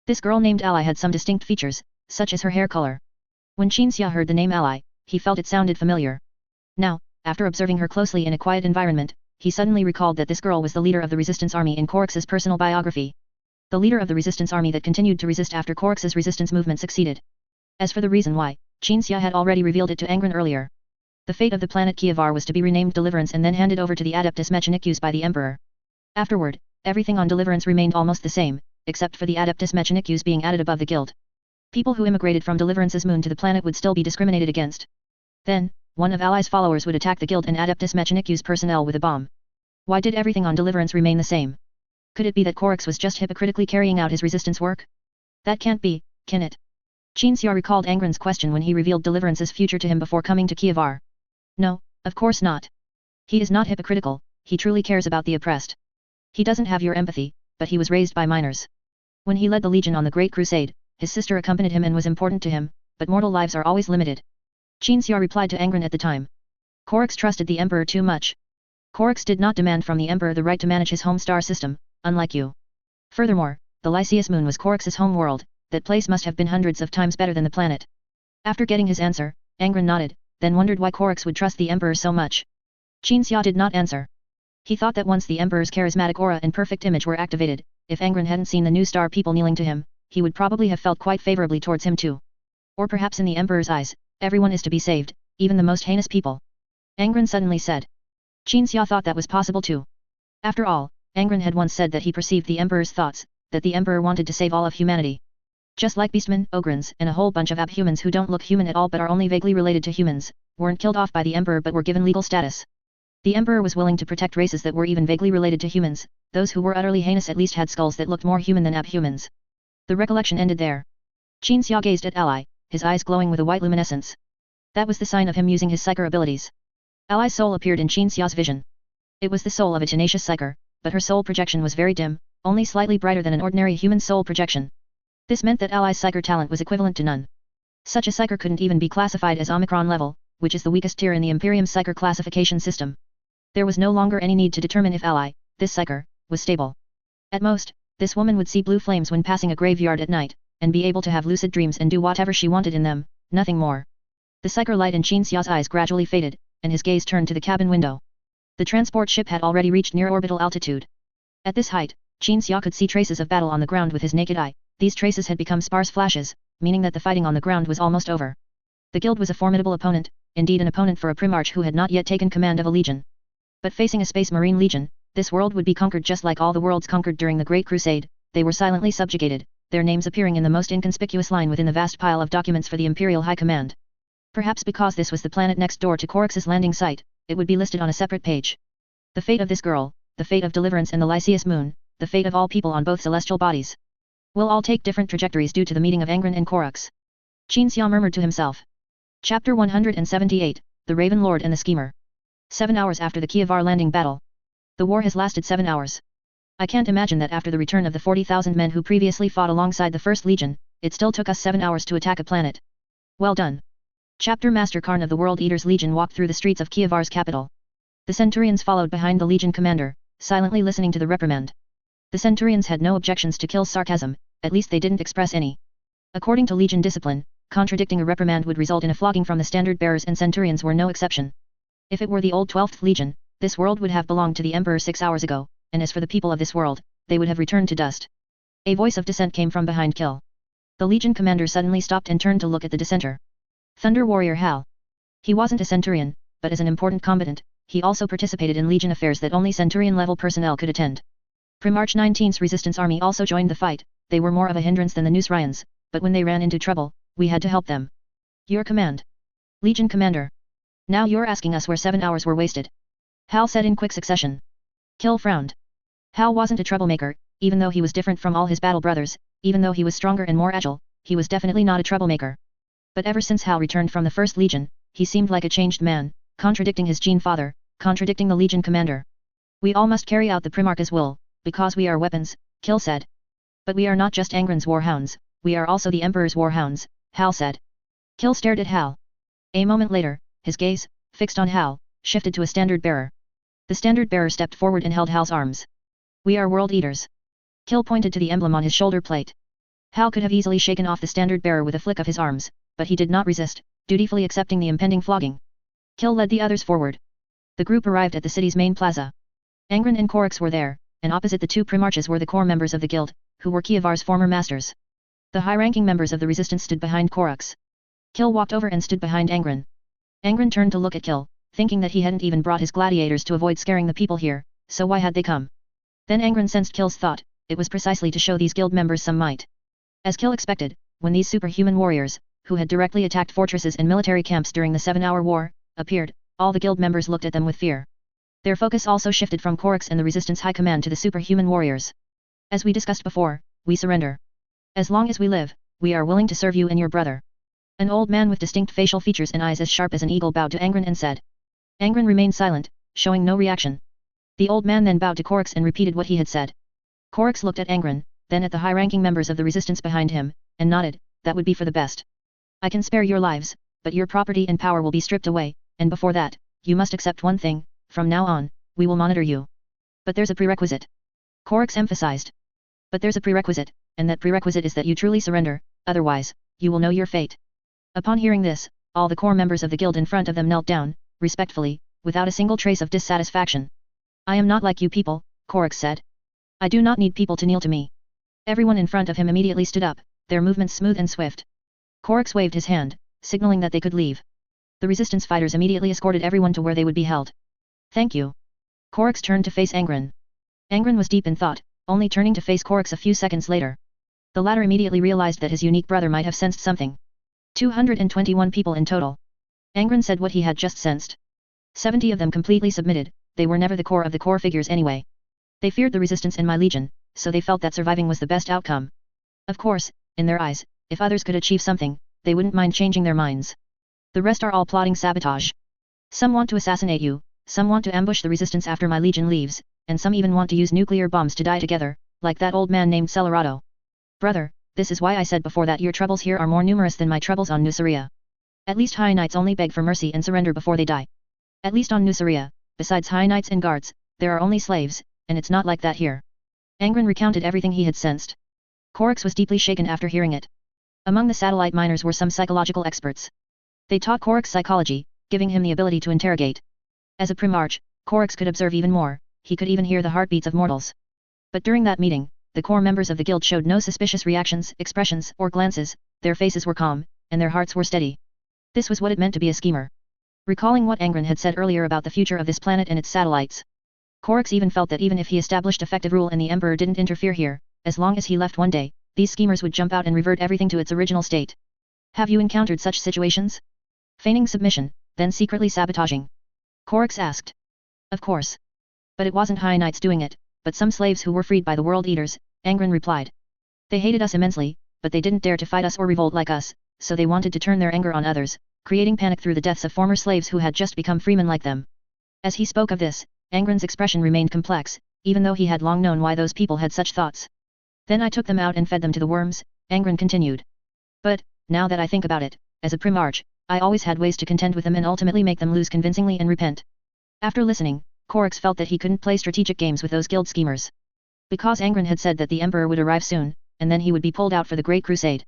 This girl named Ally had some distinct features, such as her hair color. When Qin Xia heard the name Ally, he felt it sounded familiar. Now, after observing her closely in a quiet environment, he suddenly recalled that this girl was the leader of the resistance army in Korix's personal biography. The leader of the resistance army that continued to resist after Korix's resistance movement succeeded. As for the reason why, Qin Xia had already revealed it to Angron earlier. The fate of the planet Kievar was to be renamed Deliverance and then handed over to the Adeptus Mechanicus by the Emperor. Afterward, everything on Deliverance remained almost the same, except for the Adeptus Mechanicus being added above the guild. People who immigrated from Deliverance's moon to the planet would still be discriminated against. Then, one of Ally's followers would attack the guild and Adeptus Mechanicus personnel with a bomb. Why did everything on Deliverance remain the same? Could it be that Korix was just hypocritically carrying out his resistance work? That can't be, can it? Qin Xia recalled Angron's question when he revealed Deliverance's future to him before coming to Kievar. No, of course not. He is not hypocritical, he truly cares about the oppressed. He doesn't have your empathy, but he was raised by miners. When he led the Legion on the Great Crusade, his sister accompanied him and was important to him, but mortal lives are always limited. Qin Xia replied to Angron at the time. Korix trusted the Emperor too much. Korix did not demand from the Emperor the right to manage his home star system, unlike you. Furthermore, the Lycius moon was Korix's home world, that place must have been hundreds of times better than the planet. After getting his answer, Angron nodded, then wondered why Korix would trust the Emperor so much. Qin Xia did not answer. He thought that once the Emperor's charismatic aura and perfect image were activated, if Angron hadn't seen the new star people kneeling to him, he would probably have felt quite favorably towards him too. Or perhaps in the Emperor's eyes, everyone is to be saved, even the most heinous people. Angron suddenly said. Qin Xia thought that was possible too. After all, Angron had once said that he perceived the Emperor's thoughts, that the Emperor wanted to save all of humanity. Just like beastmen, ogrins, and a whole bunch of abhumans who don't look human at all but are only vaguely related to humans, weren't killed off by the Emperor but were given legal status. The Emperor was willing to protect races that were even vaguely related to humans, those who were utterly heinous at least had skulls that looked more human than abhumans. The recollection ended there. Qin Xia gazed at Ally, his eyes glowing with a white luminescence. That was the sign of him using his psyker abilities. Ally's soul appeared in Qin Xia's vision. It was the soul of a tenacious psyker, but her soul projection was very dim, only slightly brighter than an ordinary human soul projection. This meant that Ally's psyker talent was equivalent to none. Such a psyker couldn't even be classified as Omicron level, which is the weakest tier in the Imperium psyker classification system. There was no longer any need to determine if Ally, this psyker, was stable. At most, this woman would see blue flames when passing a graveyard at night, and be able to have lucid dreams and do whatever she wanted in them, nothing more. The psyker light in Qin Xia's eyes gradually faded, and his gaze turned to the cabin window. The transport ship had already reached near orbital altitude. At this height, Qin Xia could see traces of battle on the ground with his naked eye, these traces had become sparse flashes, meaning that the fighting on the ground was almost over. The guild was a formidable opponent, indeed an opponent for a Primarch who had not yet taken command of a legion. But facing a Space Marine legion, this world would be conquered just like all the worlds conquered during the Great Crusade. They were silently subjugated, their names appearing in the most inconspicuous line within the vast pile of documents for the Imperial High Command. Perhaps because this was the planet next door to Coryx's landing site, it would be listed on a separate page. The fate of this girl, the fate of Deliverance and the Lycius Moon, the fate of all people on both celestial bodies. Will all take different trajectories due to the meeting of Angron and Coryx. Qin Xia murmured to himself. Chapter 178, The Raven Lord and the Schemer. 7 hours after the Kievar landing battle. The war has lasted 7 hours. I can't imagine that after the return of the 40,000 men who previously fought alongside the First Legion, it still took us 7 hours to attack a planet. Well done. Chapter Master Karn of the World Eaters Legion walked through the streets of Kievar's capital. The Centurions followed behind the Legion commander, silently listening to the reprimand. The Centurions had no objections to Kill's sarcasm, at least they didn't express any. According to Legion discipline, contradicting a reprimand would result in a flogging from the standard bearers, and Centurions were no exception. If it were the old 12th Legion, this world would have belonged to the Emperor 6 hours ago, and as for the people of this world, they would have returned to dust. A voice of dissent came from behind Kill. The Legion commander suddenly stopped and turned to look at the dissenter. Thunder Warrior Hal. He wasn't a Centurion, but as an important combatant, he also participated in Legion affairs that only Centurion-level personnel could attend. Primarch 19's resistance army also joined the fight. They were more of a hindrance than the Nusryans, but when they ran into trouble, we had to help them. Your command. Legion commander. Now you're asking us where 7 hours were wasted. Hal said in quick succession. Kill frowned. Hal wasn't a troublemaker, even though he was different from all his battle brothers, even though he was stronger and more agile, he was definitely not a troublemaker. But ever since Hal returned from the First Legion, he seemed like a changed man, contradicting his Gene father, contradicting the Legion commander. We all must carry out the Primarch's will, because we are weapons, Kill said. But we are not just Angron's warhounds, we are also the Emperor's warhounds, Hal said. Kill stared at Hal. A moment later, his gaze, fixed on Hal, shifted to a standard bearer. The standard bearer stepped forward and held Hal's arms. We are World Eaters. Kill pointed to the emblem on his shoulder plate. Hal could have easily shaken off the standard bearer with a flick of his arms, but he did not resist, dutifully accepting the impending flogging. Kill led the others forward. The group arrived at the city's main plaza. Angron and Coryx were there, and opposite the two Primarches were the core members of the guild, who were Kievar's former masters. The high-ranking members of the resistance stood behind Coryx. Kill walked over and stood behind Angron. Angron turned to look at Kill, thinking that he hadn't even brought his gladiators to avoid scaring the people here, so why had they come? Then Angron sensed Kill's thought, it was precisely to show these guild members some might. As Kill expected, when these superhuman warriors, who had directly attacked fortresses and military camps during the 7-hour war, appeared, all the guild members looked at them with fear. Their focus also shifted from Coryx and the Resistance High Command to the superhuman warriors. As we discussed before, we surrender. As long as we live, we are willing to serve you and your brother. An old man with distinct facial features and eyes as sharp as an eagle bowed to Angron and said. Angron remained silent, showing no reaction. The old man then bowed to Coryx and repeated what he had said. Coryx looked at Angron, then at the high-ranking members of the resistance behind him, and nodded, that would be for the best. I can spare your lives, but your property and power will be stripped away, and before that, you must accept one thing, from now on, we will monitor you. But there's a prerequisite. Coryx emphasized. But there's a prerequisite, and that prerequisite is that you truly surrender, otherwise, you will know your fate. Upon hearing this, all the core members of the guild in front of them knelt down, respectfully, without a single trace of dissatisfaction. I am not like you people, Coryx said. I do not need people to kneel to me. Everyone in front of him immediately stood up, their movements smooth and swift. Coryx waved his hand, signaling that they could leave. The resistance fighters immediately escorted everyone to where they would be held. Thank you. Coryx turned to face Angron. Angron was deep in thought, only turning to face Coryx a few seconds later. The latter immediately realized that his unique brother might have sensed something. 221 people in total. Angron said what he had just sensed. 70 of them completely submitted, they were never the core of the core figures anyway. They feared the resistance in my legion, so they felt that surviving was the best outcome. Of course, in their eyes, if others could achieve something, they wouldn't mind changing their minds. The rest are all plotting sabotage. Some want to assassinate you, some want to ambush the resistance after my legion leaves, and some even want to use nuclear bombs to die together, like that old man named Celerado. Brother, this is why I said before that your troubles here are more numerous than my troubles on Nuceria. At least High Knights only beg for mercy and surrender before they die. At least on Nuceria, besides High Knights and guards, there are only slaves, and it's not like that here. Angron recounted everything he had sensed. Coryx was deeply shaken after hearing it. Among the satellite miners were some psychological experts. They taught Coryx psychology, giving him the ability to interrogate. As a Primarch, Coryx could observe even more, he could even hear the heartbeats of mortals. But during that meeting, the core members of the guild showed no suspicious reactions, expressions, or glances, their faces were calm, and their hearts were steady. This was what it meant to be a schemer. Recalling what Angron had said earlier about the future of this planet and its satellites, Korix even felt that even if he established effective rule and the Emperor didn't interfere here, as long as he left one day, these schemers would jump out and revert everything to its original state. Have you encountered such situations? Feigning submission, then secretly sabotaging? Korix asked. Of course. But it wasn't High Knights doing it, but some slaves who were freed by the World Eaters, Angron replied. They hated us immensely, but they didn't dare to fight us or revolt like us, so they wanted to turn their anger on others, creating panic through the deaths of former slaves who had just become freemen like them. As he spoke of this, Angron's expression remained complex, even though he had long known why those people had such thoughts. Then I took them out and fed them to the worms, Angron continued. But, now that I think about it, as a Primarch, I always had ways to contend with them and ultimately make them lose convincingly and repent. After listening, Korix felt that he couldn't play strategic games with those guild schemers. Because Angron had said that the Emperor would arrive soon, and then he would be pulled out for the Great Crusade.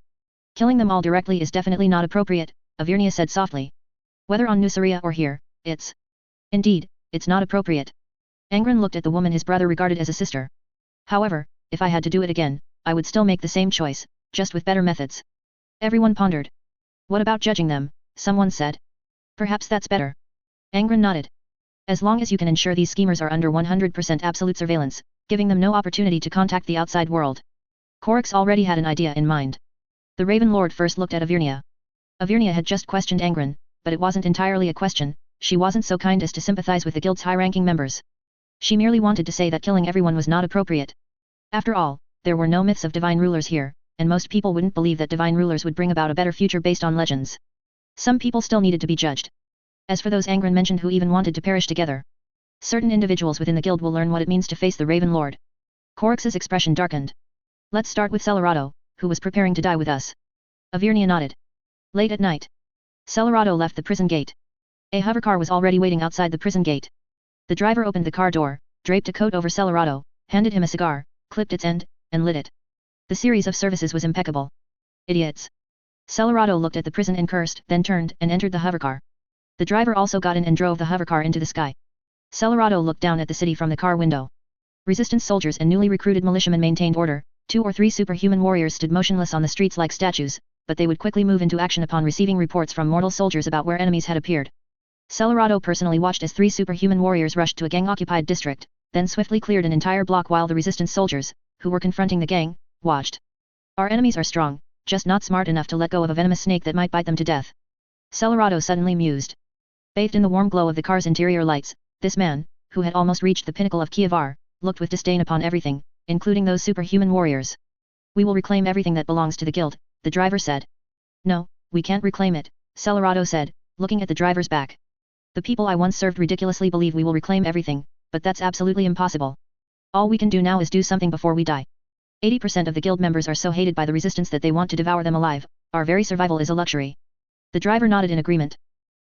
Killing them all directly is definitely not appropriate, Avirnia said softly. Whether on Nuceria or here, it's... Indeed, it's not appropriate. Angron looked at the woman his brother regarded as a sister. However, if I had to do it again, I would still make the same choice, just with better methods. Everyone pondered. What about judging them? Someone said. Perhaps that's better. Angron nodded. As long as you can ensure these schemers are under 100% absolute surveillance, giving them no opportunity to contact the outside world. Korix already had an idea in mind. The Raven Lord first looked at Avirnia. Avirnia had just questioned Angron, but it wasn't entirely a question, she wasn't so kind as to sympathize with the guild's high-ranking members. She merely wanted to say that killing everyone was not appropriate. After all, there were no myths of divine rulers here, and most people wouldn't believe that divine rulers would bring about a better future based on legends. Some people still needed to be judged. As for those Angron mentioned who even wanted to perish together, certain individuals within the guild will learn what it means to face the Raven Lord. Korix's expression darkened. Let's start with Celerado, who was preparing to die with us. Avirnia nodded. Late at night, Celerado left the prison gate. A hovercar was already waiting outside the prison gate. The driver opened the car door, draped a coat over Celerado, handed him a cigar, clipped its end, and lit it. The series of services was impeccable. Idiots. Celerado looked at the prison and cursed, then turned and entered the hovercar. The driver also got in and drove the hovercar into the sky. Celerado looked down at the city from the car window. Resistance soldiers and newly recruited militiamen maintained order, 2 or 3 superhuman warriors stood motionless on the streets like statues, but they would quickly move into action upon receiving reports from mortal soldiers about where enemies had appeared. Celerado personally watched as 3 superhuman warriors rushed to a gang-occupied district, then swiftly cleared an entire block while the resistance soldiers, who were confronting the gang, watched. Our enemies are strong, just not smart enough to let go of a venomous snake that might bite them to death. Celerado suddenly mused. Bathed in the warm glow of the car's interior lights, this man, who had almost reached the pinnacle of Kievar, looked with disdain upon everything, including those superhuman warriors. We will reclaim everything that belongs to the guild, the driver said. No, we can't reclaim it, Celerado said, looking at the driver's back. The people I once served ridiculously believe we will reclaim everything, but that's absolutely impossible. All we can do now is do something before we die. 80% of the guild members are so hated by the resistance that they want to devour them alive, our very survival is a luxury. The driver nodded in agreement.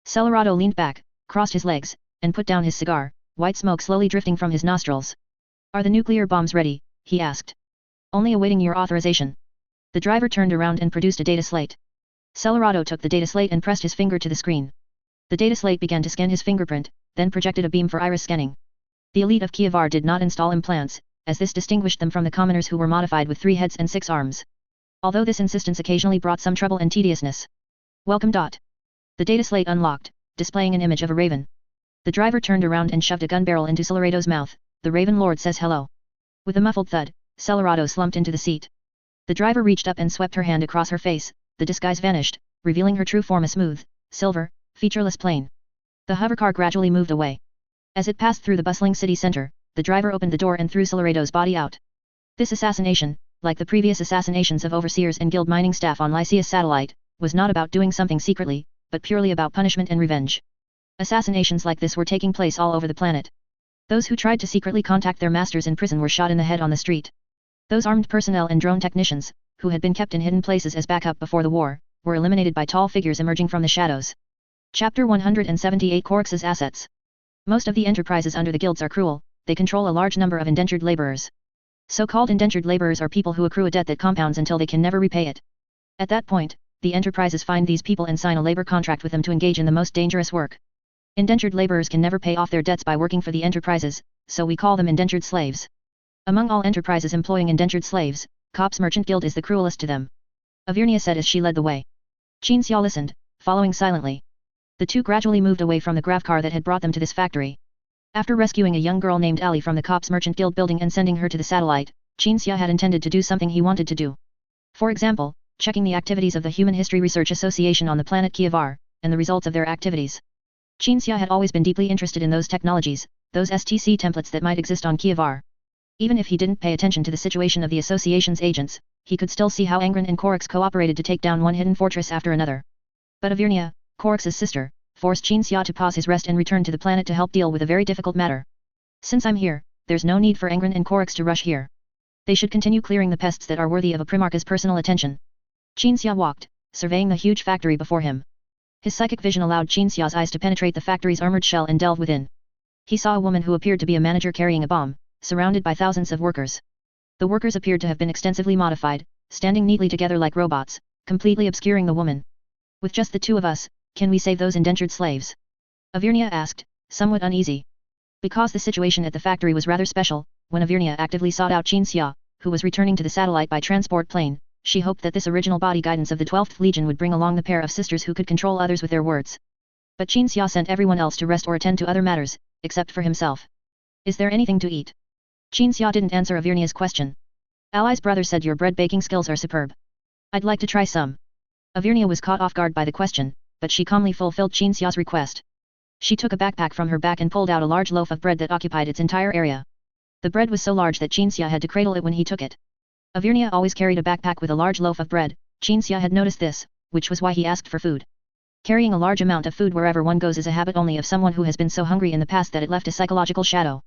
Celerado leaned back, crossed his legs, and put down his cigar, white smoke slowly drifting from his nostrils. Are the nuclear bombs ready? He asked. Only awaiting your authorization. The driver turned around and produced a data slate. Celerado took the data slate and pressed his finger to the screen. The data slate began to scan his fingerprint, then projected a beam for iris scanning. The elite of Kievar did not install implants, as this distinguished them from the commoners who were modified with 3 heads and 6 arms. Although this insistence occasionally brought some trouble and tediousness. Welcome. The data slate unlocked, displaying an image of a raven. The driver turned around and shoved a gun barrel into Celerado's mouth. The Raven Lord says hello. With a muffled thud, Celerado slumped into the seat. The driver reached up and swept her hand across her face, the disguise vanished, revealing her true form, a smooth, silver, featureless plane. The hovercar gradually moved away. As it passed through the bustling city center, the driver opened the door and threw Celerado's body out. This assassination, like the previous assassinations of overseers and guild mining staff on Lycia's satellite, was not about doing something secretly, but purely about punishment and revenge. Assassinations like this were taking place all over the planet. Those who tried to secretly contact their masters in prison were shot in the head on the street. Those armed personnel and drone technicians, who had been kept in hidden places as backup before the war, were eliminated by tall figures emerging from the shadows. Chapter 178 Korix's Assets. Most of the enterprises under the guilds are cruel, they control a large number of indentured laborers. So-called indentured laborers are people who accrue a debt that compounds until they can never repay it. At that point, the enterprises find these people and sign a labor contract with them to engage in the most dangerous work. Indentured laborers can never pay off their debts by working for the enterprises, so we call them indentured slaves. Among all enterprises employing indentured slaves, Cop's Merchant Guild is the cruelest to them. Avirnia said as she led the way. Qin Xia listened, following silently. The two gradually moved away from the grav car that had brought them to this factory. After rescuing a young girl named Ali from the Cop's Merchant Guild building and sending her to the satellite, Qin Xia had intended to do something he wanted to do. For example, checking the activities of the Human History Research Association on the planet Kievar, and the results of their activities. Qin Xia had always been deeply interested in those technologies, those STC templates that might exist on Kievar. Even if he didn't pay attention to the situation of the association's agents, he could still see how Angron and Korix cooperated to take down one hidden fortress after another. But Avirnia, Korix's sister, forced Qin Xia to pause his rest and return to the planet to help deal with a very difficult matter. Since I'm here, there's no need for Angron and Korix to rush here. They should continue clearing the pests that are worthy of a Primarch's personal attention. Qin Xia walked, surveying the huge factory before him. His psychic vision allowed Qin Xia's eyes to penetrate the factory's armored shell and delve within. He saw a woman who appeared to be a manager carrying a bomb, surrounded by thousands of workers. The workers appeared to have been extensively modified, standing neatly together like robots, completely obscuring the woman. With just the two of us, can we save those indentured slaves? Avirnia asked, somewhat uneasy. Because the situation at the factory was rather special, when Avirnia actively sought out Qin Xia, who was returning to the satellite by transport plane, she hoped that this original body guidance of the 12th Legion would bring along the pair of sisters who could control others with their words. But Qin Xia sent everyone else to rest or attend to other matters, except for himself. Is there anything to eat? Qin Xia didn't answer Avirnia's question. Ali's brother said your bread baking skills are superb. I'd like to try some. Avirnia was caught off guard by the question, but she calmly fulfilled Qin Xia's request. She took a backpack from her back and pulled out a large loaf of bread that occupied its entire area. The bread was so large that Qin Xia had to cradle it when he took it. Avirnia always carried a backpack with a large loaf of bread. Qin Xia had noticed this, which was why he asked for food. Carrying a large amount of food wherever one goes is a habit only of someone who has been so hungry in the past that it left a psychological shadow.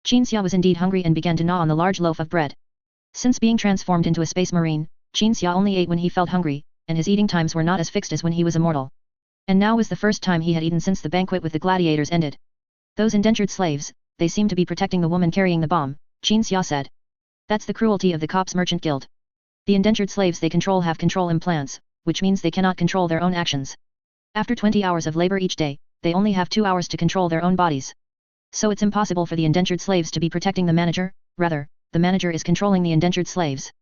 Qin Xia was indeed hungry and began to gnaw on the large loaf of bread. Since being transformed into a space marine, Qin Xia only ate when he felt hungry, and his eating times were not as fixed as when he was immortal. And now was the first time he had eaten since the banquet with the gladiators ended. Those indentured slaves, they seem to be protecting the woman carrying the bomb, Qin Xia said. That's the cruelty of the Cop's Merchant Guild. The indentured slaves they control have control implants, which means they cannot control their own actions. After 20 hours of labor each day, they only have 2 hours to control their own bodies. So it's impossible for the indentured slaves to be protecting the manager, rather, the manager is controlling the indentured slaves.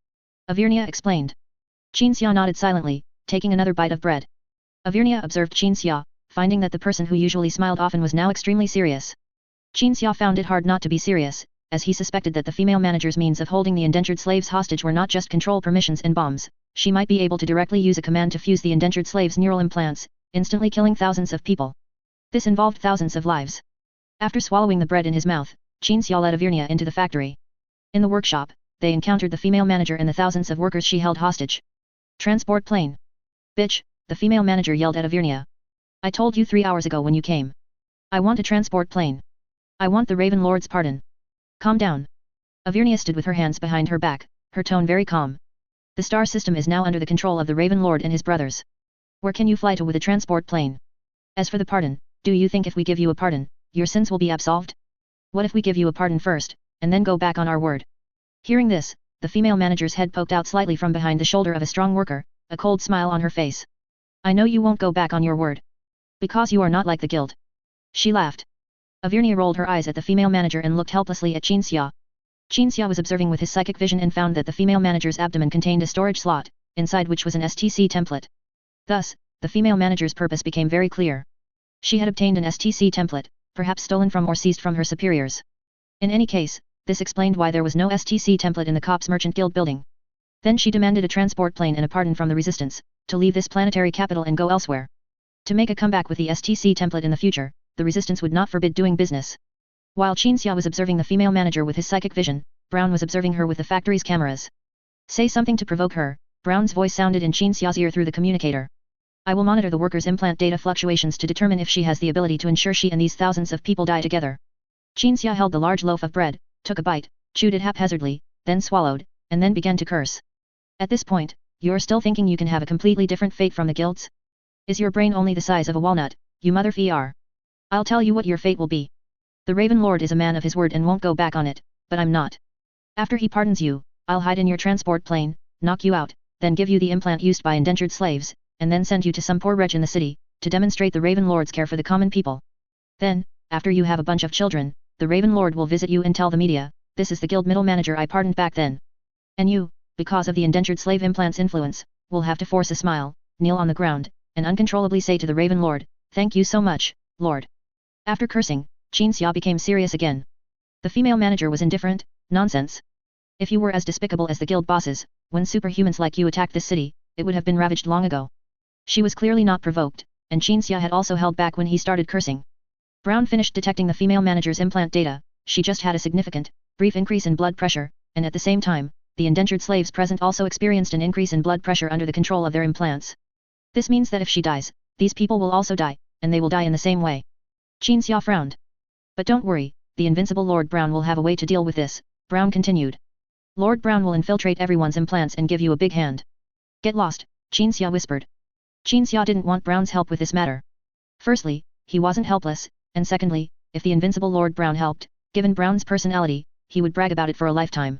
Avirnia explained. Qin Xia nodded silently, taking another bite of bread. Avirnia observed Qin Xia, finding that the person who usually smiled often was now extremely serious. Qin Xia found it hard not to be serious, as he suspected that the female manager's means of holding the indentured slaves hostage were not just control permissions and bombs, she might be able to directly use a command to fuse the indentured slaves' neural implants, instantly killing thousands of people. This involved thousands of lives. After swallowing the bread in his mouth, Qin Xia led Avirnia into the factory. In the workshop, they encountered the female manager and the thousands of workers she held hostage. Transport plane. Bitch, the female manager yelled at Avirnia. I told you 3 hours ago when you came. I want a transport plane. I want the Raven Lord's pardon. Calm down. Avirnia stood with her hands behind her back, her tone very calm. The star system is now under the control of the Raven Lord and his brothers. Where can you fly to with a transport plane? As for the pardon, do you think if we give you a pardon, your sins will be absolved? What if we give you a pardon first, and then go back on our word? Hearing this, the female manager's head poked out slightly from behind the shoulder of a strong worker, a cold smile on her face. I know you won't go back on your word. Because you are not like the guild. She laughed. Avirnia rolled her eyes at the female manager and looked helplessly at Qin Xia. Qin Xia was observing with his psychic vision and found that the female manager's abdomen contained a storage slot, inside which was an STC template. Thus, the female manager's purpose became very clear. She had obtained an STC template, perhaps stolen from or seized from her superiors. In any case, this explained why there was no STC template in the Cop's Merchant Guild building. Then she demanded a transport plane and a pardon from the resistance, to leave this planetary capital and go elsewhere. To make a comeback with the STC template in the future, the resistance would not forbid doing business. While Qin Xia was observing the female manager with his psychic vision, Brown was observing her with the factory's cameras. Say something to provoke her, Brown's voice sounded in Qin Xia's ear through the communicator. I will monitor the worker's implant data fluctuations to determine if she has the ability to ensure she and these thousands of people die together. Qin Xia held the large loaf of bread, took a bite, chewed it haphazardly, then swallowed, and then began to curse. At this point, you're still thinking you can have a completely different fate from the guilds? Is your brain only the size of a walnut, you mother fr? I'll tell you what your fate will be. The Raven Lord is a man of his word and won't go back on it, but I'm not. After he pardons you, I'll hide in your transport plane, knock you out, then give you the implant used by indentured slaves, and then send you to some poor wretch in the city, to demonstrate the Raven Lord's care for the common people. Then, after you have a bunch of children, the Raven Lord will visit you and tell the media, this is the guild middle manager I pardoned back then. And you, because of the indentured slave implant's influence, will have to force a smile, kneel on the ground, and uncontrollably say to the Raven Lord, thank you so much, Lord. After cursing, Qin Xia became serious again. The female manager was indifferent. Nonsense. If you were as despicable as the guild bosses, when superhumans like you attacked this city, it would have been ravaged long ago. She was clearly not provoked, and Qin Xia had also held back when he started cursing. Brown finished detecting the female manager's implant data. She just had a significant, brief increase in blood pressure, and at the same time, the indentured slaves present also experienced an increase in blood pressure under the control of their implants. This means that if she dies, these people will also die, and they will die in the same way. Qin Xia frowned. But don't worry, the invincible Lord Brown will have a way to deal with this, Brown continued. Lord Brown will infiltrate everyone's implants and give you a big hand. Get lost, Qin Xia whispered. Qin Xia didn't want Brown's help with this matter. Firstly, he wasn't helpless, and secondly, if the invincible Lord Brown helped, given Brown's personality, he would brag about it for a lifetime.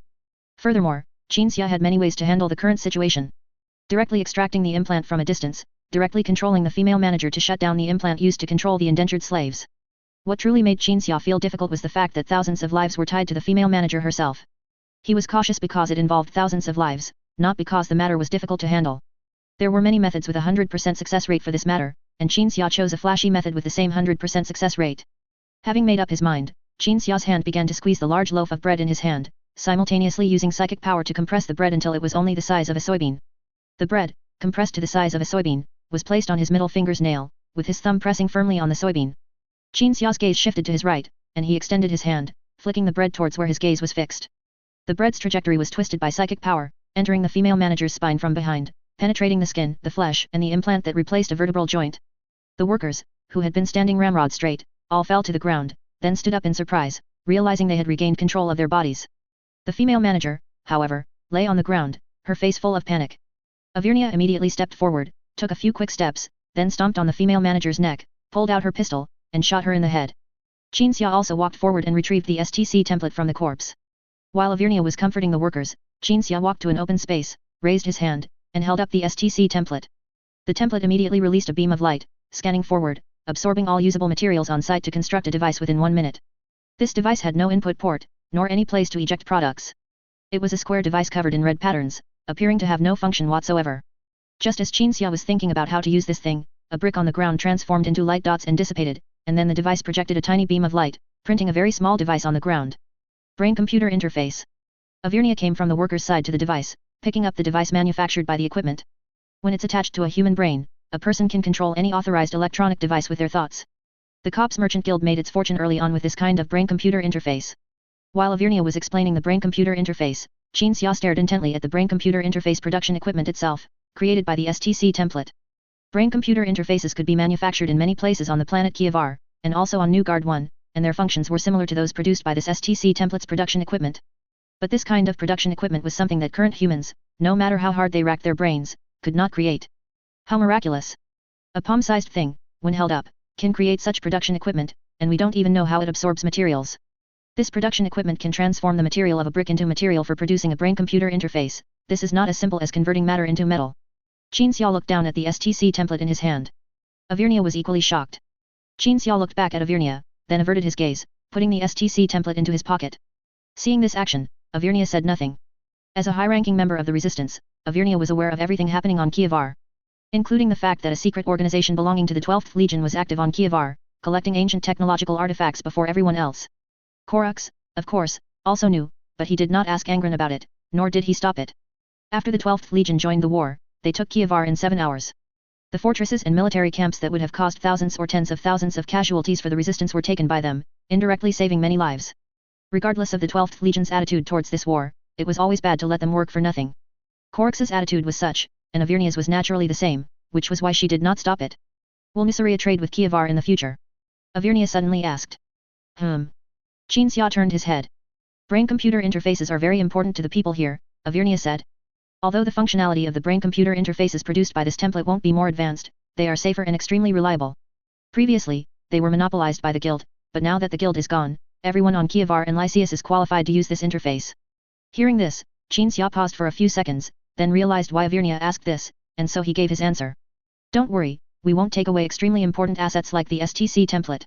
Furthermore, Qin Xia had many ways to handle the current situation. Directly extracting the implant from a distance, directly controlling the female manager to shut down the implant used to control the indentured slaves. What truly made Qin Xia feel difficult was the fact that thousands of lives were tied to the female manager herself. He was cautious because it involved thousands of lives, not because the matter was difficult to handle. There were many methods with a 100% success rate for this matter, and Qin Xia chose a flashy method with the same 100% success rate. Having made up his mind, Qin Xia's hand began to squeeze the large loaf of bread in his hand, simultaneously using psychic power to compress the bread until it was only the size of a soybean. The bread, compressed to the size of a soybean, was placed on his middle finger's nail, with his thumb pressing firmly on the soybean. Qin Xia's gaze shifted to his right, and he extended his hand, flicking the bread towards where his gaze was fixed. The bread's trajectory was twisted by psychic power, entering the female manager's spine from behind, penetrating the skin, the flesh, and the implant that replaced a vertebral joint. The workers, who had been standing ramrod straight, all fell to the ground, then stood up in surprise, realizing they had regained control of their bodies. The female manager, however, lay on the ground, her face full of panic. Avirnia immediately stepped forward, took a few quick steps, then stomped on the female manager's neck, pulled out her pistol, and shot her in the head. Qin Xia also walked forward and retrieved the STC template from the corpse. While Avirnia was comforting the workers, Qin Xia walked to an open space, raised his hand, and held up the STC template. The template immediately released a beam of light, scanning forward, absorbing all usable materials on site to construct a device within 1 minute. This device had no input port, nor any place to eject products. It was a square device covered in red patterns, appearing to have no function whatsoever. Just as Qin Xia was thinking about how to use this thing, a brick on the ground transformed into light dots and dissipated, and then the device projected a tiny beam of light, printing a very small device on the ground. Brain-computer interface. Avirnia came from the worker's side to the device, picking up the device manufactured by the equipment. When it's attached to a human brain, a person can control any authorized electronic device with their thoughts. The Cops Merchant Guild made its fortune early on with this kind of brain-computer interface. While Avirnia was explaining the brain-computer interface, Qin Xia stared intently at the brain-computer interface production equipment itself, created by the STC template. Brain-computer interfaces could be manufactured in many places on the planet Kievar, and also on New Guard 1, and their functions were similar to those produced by this STC template's production equipment. But this kind of production equipment was something that current humans, no matter how hard they racked their brains, could not create. How miraculous! A palm-sized thing, when held up, can create such production equipment, and we don't even know how it absorbs materials. This production equipment can transform the material of a brick into material for producing a brain-computer interface. This is not as simple as converting matter into metal. Qin Xia looked down at the STC template in his hand. Avirnia was equally shocked. Qin Xia looked back at Avirnia, then averted his gaze, putting the STC template into his pocket. Seeing this action, Avirnia said nothing. As a high-ranking member of the resistance, Avirnia was aware of everything happening on Kievar, including the fact that a secret organization belonging to the 12th Legion was active on Kievar, collecting ancient technological artifacts before everyone else. Korux, of course, also knew, but he did not ask Angron about it, nor did he stop it. After the 12th Legion joined the war, they took Kievar in 7 hours. The fortresses and military camps that would have cost thousands or tens of thousands of casualties for the resistance were taken by them, indirectly saving many lives. Regardless of the 12th Legion's attitude towards this war, it was always bad to let them work for nothing. Korux's attitude was such, and Avirnia's was naturally the same, which was why she did not stop it. Will Nissaria trade with Kievar in the future? Avirnia suddenly asked. Qin Xia turned his head. Brain-computer interfaces are very important to the people here, Avirnia said. Although the functionality of the brain-computer interfaces produced by this template won't be more advanced, they are safer and extremely reliable. Previously, they were monopolized by the guild, but now that the guild is gone, everyone on Kievar and Lycius is qualified to use this interface. Hearing this, Qin Xia paused for a few seconds, then realized why Avirnia asked this, and so he gave his answer. Don't worry, we won't take away extremely important assets like the STC template.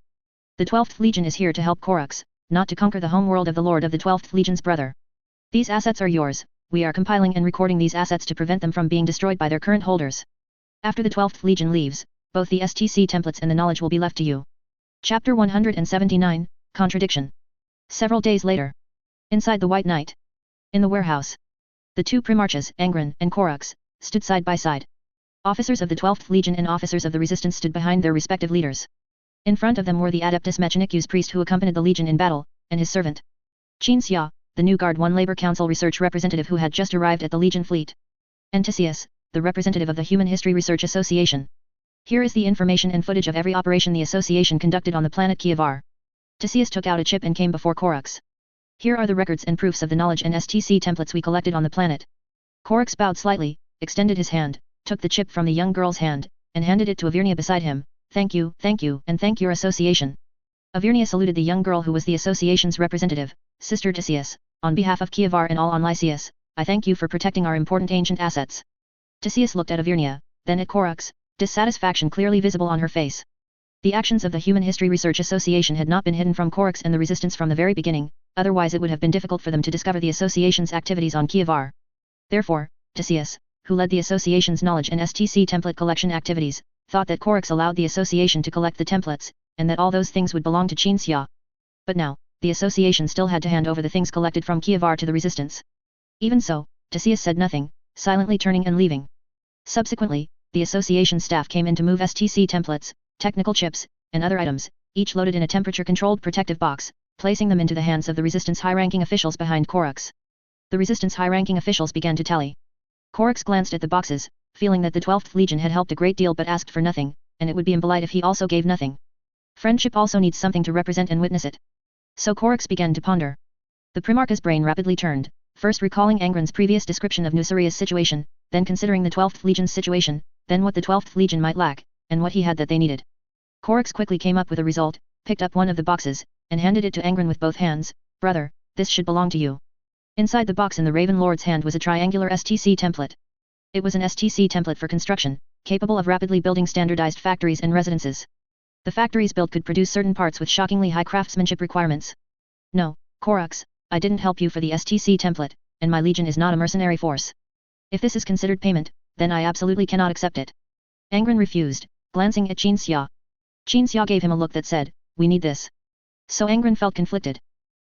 The 12th Legion is here to help Korux, not to conquer the home world of the Lord of the 12th Legion's brother. These assets are yours, we are compiling and recording these assets to prevent them from being destroyed by their current holders. After the 12th Legion leaves, both the STC templates and the knowledge will be left to you. Chapter 179, Contradiction. Several days later. Inside the White Knight. In the warehouse. The two Primarchs, Angron and Korux, stood side by side. Officers of the 12th Legion and officers of the Resistance stood behind their respective leaders. In front of them were the Adeptus Mechanicus priest who accompanied the Legion in battle, and his servant. Qin Xia, the new Guard 1 Labor Council research representative who had just arrived at the Legion fleet. And Tisius, the representative of the Human History Research Association. Here is the information and footage of every operation the association conducted on the planet Kievar. Tisius took out a chip and came before Korux. Here are the records and proofs of the knowledge and STC templates we collected on the planet. Korux bowed slightly, extended his hand, took the chip from the young girl's hand, and handed it to Avirnia beside him. Thank you, and thank your association. Avirnia saluted the young girl who was the association's representative. Sister Tisius, on behalf of Kievar and all on Lycius, I thank you for protecting our important ancient assets. Tisius looked at Avirnia, then at Korux, dissatisfaction clearly visible on her face. The actions of the Human History Research Association had not been hidden from Korux and the Resistance from the very beginning, otherwise it would have been difficult for them to discover the association's activities on Kievar. Therefore, Tisius, who led the association's knowledge and STC template collection activities, thought that Korux allowed the association to collect the templates, and that all those things would belong to Qin Xia. But now, the association still had to hand over the things collected from Kievar to the Resistance. Even so, Tisius said nothing, silently turning and leaving. Subsequently, the association staff came in to move STC templates, technical chips, and other items, each loaded in a temperature-controlled protective box, placing them into the hands of the Resistance high-ranking officials behind Korux. The Resistance high-ranking officials began to tally. Korux glanced at the boxes, feeling that the 12th Legion had helped a great deal but asked for nothing, and it would be impolite if he also gave nothing. Friendship also needs something to represent and witness it. So Korux began to ponder. The Primarch's brain rapidly turned, first recalling Angron's previous description of Nusaria's situation, then considering the 12th Legion's situation, then what the 12th Legion might lack, and what he had that they needed. Korux quickly came up with a result, picked up one of the boxes, and handed it to Angron with both hands. Brother, this should belong to you. Inside the box in the Raven Lord's hand was a triangular STC template. It was an STC template for construction, capable of rapidly building standardized factories and residences. The factories built could produce certain parts with shockingly high craftsmanship requirements. No, Korux, I didn't help you for the STC template, and my legion is not a mercenary force. If this is considered payment, then I absolutely cannot accept it. Angron refused, glancing at Qin Xia. Qin Xia gave him a look that said, we need this. So Angron felt conflicted.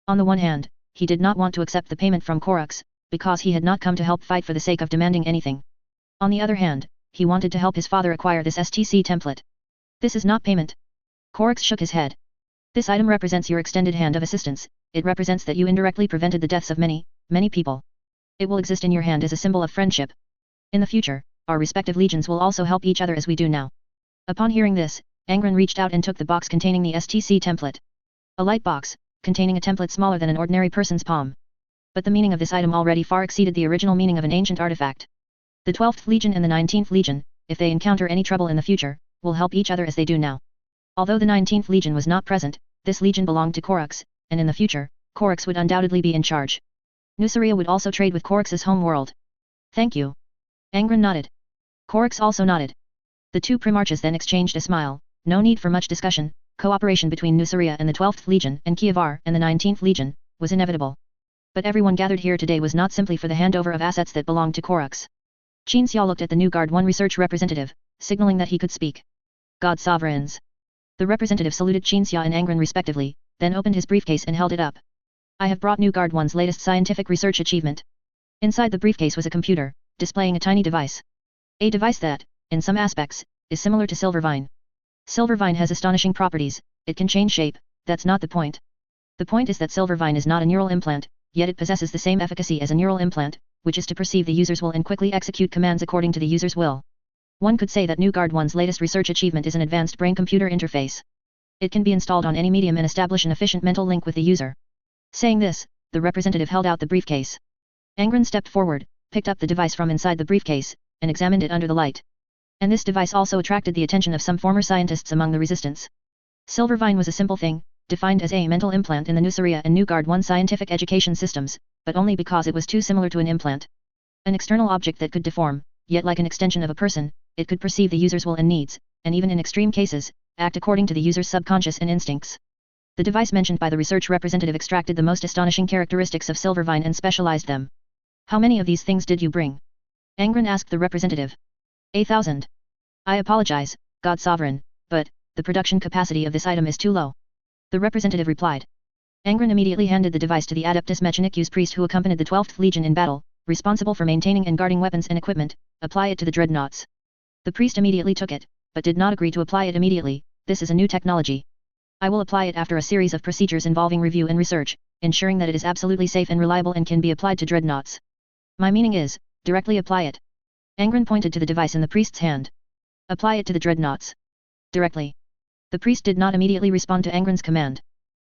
On the one hand, he did not want to accept the payment from Korux, because he had not come to help fight for the sake of demanding anything. On the other hand, he wanted to help his father acquire this STC template. This is not payment. Korux shook his head. This item represents your extended hand of assistance, it represents that you indirectly prevented the deaths of many, many people. It will exist in your hand as a symbol of friendship. In the future, our respective legions will also help each other as we do now. Upon hearing this, Angron reached out and took the box containing the STC template. A light box, containing a template smaller than an ordinary person's palm. But the meaning of this item already far exceeded the original meaning of an ancient artifact. The 12th Legion and the 19th Legion, if they encounter any trouble in the future, will help each other as they do now. Although the 19th Legion was not present, this legion belonged to Korux, and in the future, Korux would undoubtedly be in charge. Nusaria would also trade with Korux's home world. Thank you. Angron nodded. Korux also nodded. The two Primarchs then exchanged a smile. No need for much discussion. Cooperation between Nusaria and the 12th Legion and Kievar and the 19th Legion was inevitable. But everyone gathered here today was not simply for the handover of assets that belonged to Korux. Qin Xia looked at the new Guard 1 research representative, signaling that he could speak. God Sovereigns. The representative saluted Qin Xia and Angron respectively, then opened his briefcase and held it up. I have brought new Guard 1's latest scientific research achievement. Inside the briefcase was a computer, displaying a tiny device. A device that, in some aspects, is similar to Silvervine. Silvervine has astonishing properties, it can change shape, that's not the point. The point is that Silvervine is not a neural implant, yet it possesses the same efficacy as a neural implant, which is to perceive the user's will and quickly execute commands according to the user's will. One could say that new Guard 1's latest research achievement is an advanced brain-computer interface. It can be installed on any medium and establish an efficient mental link with the user. Saying this, the representative held out the briefcase. Angron stepped forward, picked up the device from inside the briefcase, and examined it under the light. And this device also attracted the attention of some former scientists among the Resistance. Silvervine was a simple thing, defined as a mental implant in the Nusaria and New Guard 1 scientific education systems, but only because it was too similar to an implant. An external object that could deform, yet like an extension of a person, it could perceive the user's will and needs, and even in extreme cases, act according to the user's subconscious and instincts. The device mentioned by the research representative extracted the most astonishing characteristics of Silvervine and specialized them. How many of these things did you bring? Angron asked the representative. 1,000. I apologize, God Sovereign, but the production capacity of this item is too low. The representative replied. Angron immediately handed the device to the Adeptus Mechanicus priest who accompanied the 12th Legion in battle, responsible for maintaining and guarding weapons and equipment. Apply it to the dreadnoughts. The priest immediately took it, but did not agree to apply it immediately. This is a new technology. I will apply it after a series of procedures involving review and research, ensuring that it is absolutely safe and reliable and can be applied to dreadnoughts. My meaning is, directly apply it. Angron pointed to the device in the priest's hand. Apply it to the dreadnoughts. Directly. The priest did not immediately respond to Angron's command.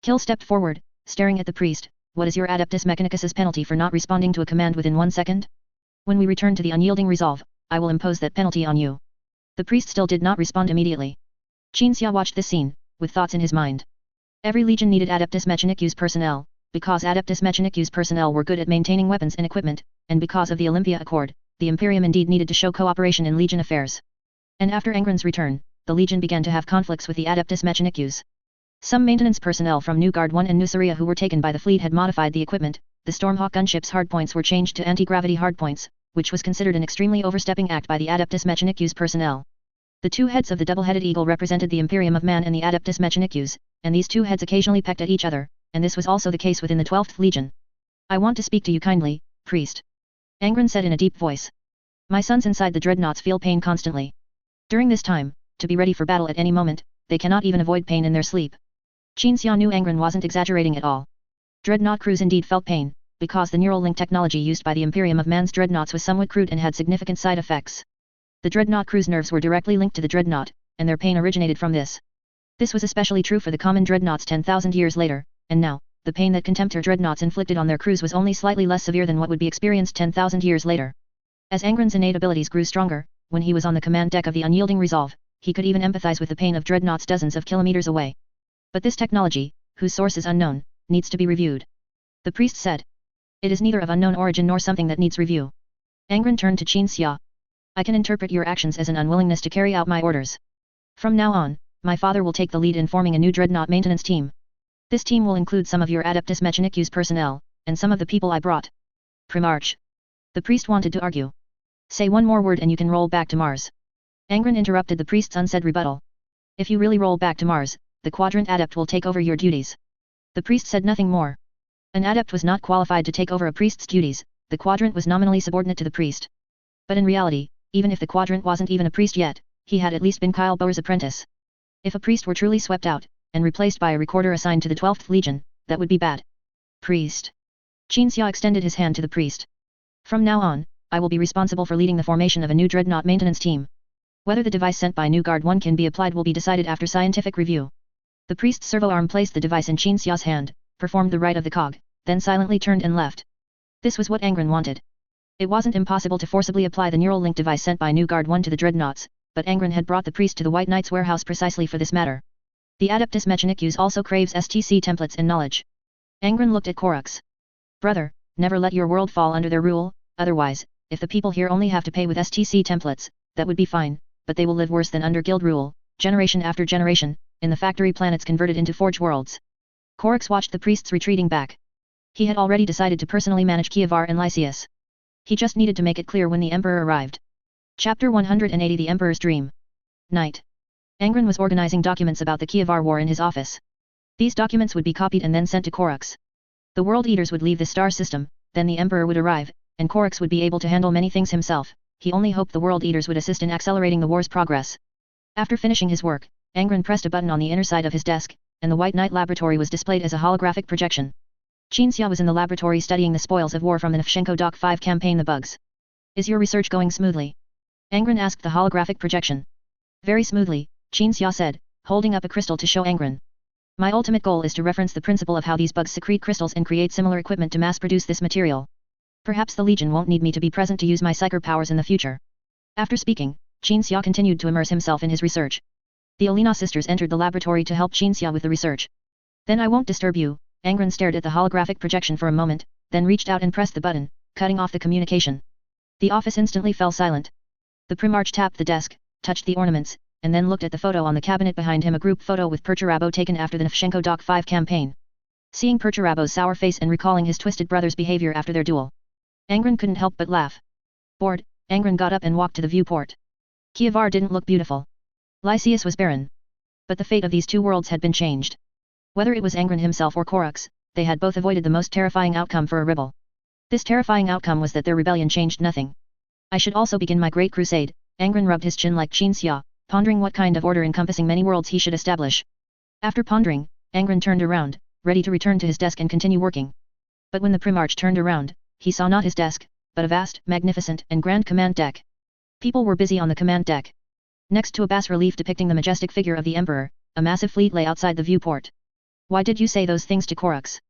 Kill stepped forward, staring at the priest. What is your Adeptus Mechanicus's penalty for not responding to a command within 1 second? When we return to the unyielding resolve, I will impose that penalty on you. The priest still did not respond immediately. Qin Xia watched this scene, with thoughts in his mind. Every legion needed Adeptus Mechanicus personnel, because Adeptus Mechanicus personnel were good at maintaining weapons and equipment, and because of the Olympia Accord, the Imperium indeed needed to show cooperation in legion affairs. And after Angron's return, the legion began to have conflicts with the Adeptus Mechanicus. Some maintenance personnel from New Guard 1 and Nuceria who were taken by the fleet had modified the equipment. The Stormhawk gunship's hardpoints were changed to anti-gravity hardpoints, which was considered an extremely overstepping act by the Adeptus Mechanicus personnel. The two heads of the double-headed eagle represented the Imperium of Man and the Adeptus Mechanicus, and these two heads occasionally pecked at each other, and this was also the case within the 12th Legion. I want to speak to you kindly, priest. Angron said in a deep voice. My sons inside the dreadnoughts feel pain constantly. During this time, to be ready for battle at any moment, they cannot even avoid pain in their sleep. Qin Xia knew Angron wasn't exaggerating at all. Dreadnought crews indeed felt pain, because the neural link technology used by the Imperium of Man's dreadnoughts was somewhat crude and had significant side effects. The dreadnought crew's nerves were directly linked to the dreadnought, and their pain originated from this. This was especially true for the common dreadnoughts 10,000 years later, and now, the pain that Contemptor dreadnoughts inflicted on their crews was only slightly less severe than what would be experienced 10,000 years later. As Angron's innate abilities grew stronger, when he was on the command deck of the Unyielding Resolve, he could even empathize with the pain of dreadnoughts dozens of kilometers away. But this technology, whose source is unknown, needs to be reviewed. The priest said. It is neither of unknown origin nor something that needs review. Angron turned to Qin Xia. I can interpret your actions as an unwillingness to carry out my orders. From now on, my father will take the lead in forming a new dreadnought maintenance team. This team will include some of your Adeptus Mechanicus personnel, and some of the people I brought. Primarch. The priest wanted to argue. Say one more word and you can roll back to Mars. Angron interrupted the priest's unsaid rebuttal. If you really roll back to Mars, the Quadrant Adept will take over your duties. The priest said nothing more. An adept was not qualified to take over a priest's duties. The Quadrant was nominally subordinate to the priest. But in reality, even if the Quadrant wasn't even a priest yet, he had at least been Kyle Boer's apprentice. If a priest were truly swept out, and replaced by a recorder assigned to the 12th Legion, that would be bad. Priest. Qin Xia extended his hand to the priest. From now on, I will be responsible for leading the formation of a new dreadnought maintenance team. Whether the device sent by New Guard 1 can be applied will be decided after scientific review. The priest's servo arm placed the device in Qin Xia's hand, performed the rite of the cog, then silently turned and left. This was what Angron wanted. It wasn't impossible to forcibly apply the neural link device sent by New Guard 1 to the dreadnoughts, but Angron had brought the priest to the White Knight's warehouse precisely for this matter. The Adeptus Mechanicus also craves STC templates and knowledge. Angron looked at Korux. Brother, never let your world fall under their rule, otherwise, if the people here only have to pay with STC templates, that would be fine, but they will live worse than under guild rule, generation after generation, in the factory planets converted into forge worlds. Korux watched the priests retreating back. He had already decided to personally manage Kievar and Lysias. He just needed to make it clear when the Emperor arrived. Chapter 180 The Emperor's Dream. Night. Angron was organizing documents about the Kievar War in his office. These documents would be copied and then sent to Korux. The World Eaters would leave the star system, then the Emperor would arrive, and Korux would be able to handle many things himself. He only hoped the World Eaters would assist in accelerating the war's progress. After finishing his work, Angron pressed a button on the inner side of his desk, and the White Knight laboratory was displayed as a holographic projection. Qin Xia was in the laboratory studying the spoils of war from the Nefshenko Doc 5 campaign The Bugs. Is your research going smoothly? Angron asked the holographic projection. Very smoothly, Qin Xia said, holding up a crystal to show Angron. My ultimate goal is to reference the principle of how these bugs secrete crystals and create similar equipment to mass produce this material. Perhaps the Legion won't need me to be present to use my psyker powers in the future. After speaking, Qin Xia continued to immerse himself in his research. The Olina sisters entered the laboratory to help Qin Xia with the research. Then I won't disturb you. Angron stared at the holographic projection for a moment, then reached out and pressed the button, cutting off the communication. The office instantly fell silent. The Primarch tapped the desk, touched the ornaments, and then looked at the photo on the cabinet behind him, a group photo with Perturabo taken after the Nefchenko Doc 5 campaign. Seeing Perturabo's sour face and recalling his twisted brother's behavior after their duel, Angron couldn't help but laugh. Bored, Angron got up and walked to the viewport. Kievar didn't look beautiful. Lysias was barren. But the fate of these two worlds had been changed. Whether it was Angron himself or Korux, they had both avoided the most terrifying outcome for a rebel. This terrifying outcome was that their rebellion changed nothing. I should also begin my great crusade. Angron rubbed his chin like Qin Xia, pondering what kind of order encompassing many worlds he should establish. After pondering, Angron turned around, ready to return to his desk and continue working. But when the Primarch turned around, he saw not his desk, but a vast, magnificent, and grand command deck. People were busy on the command deck. Next to a bas-relief depicting the majestic figure of the Emperor, a massive fleet lay outside the viewport. Why did you say those things to Korux?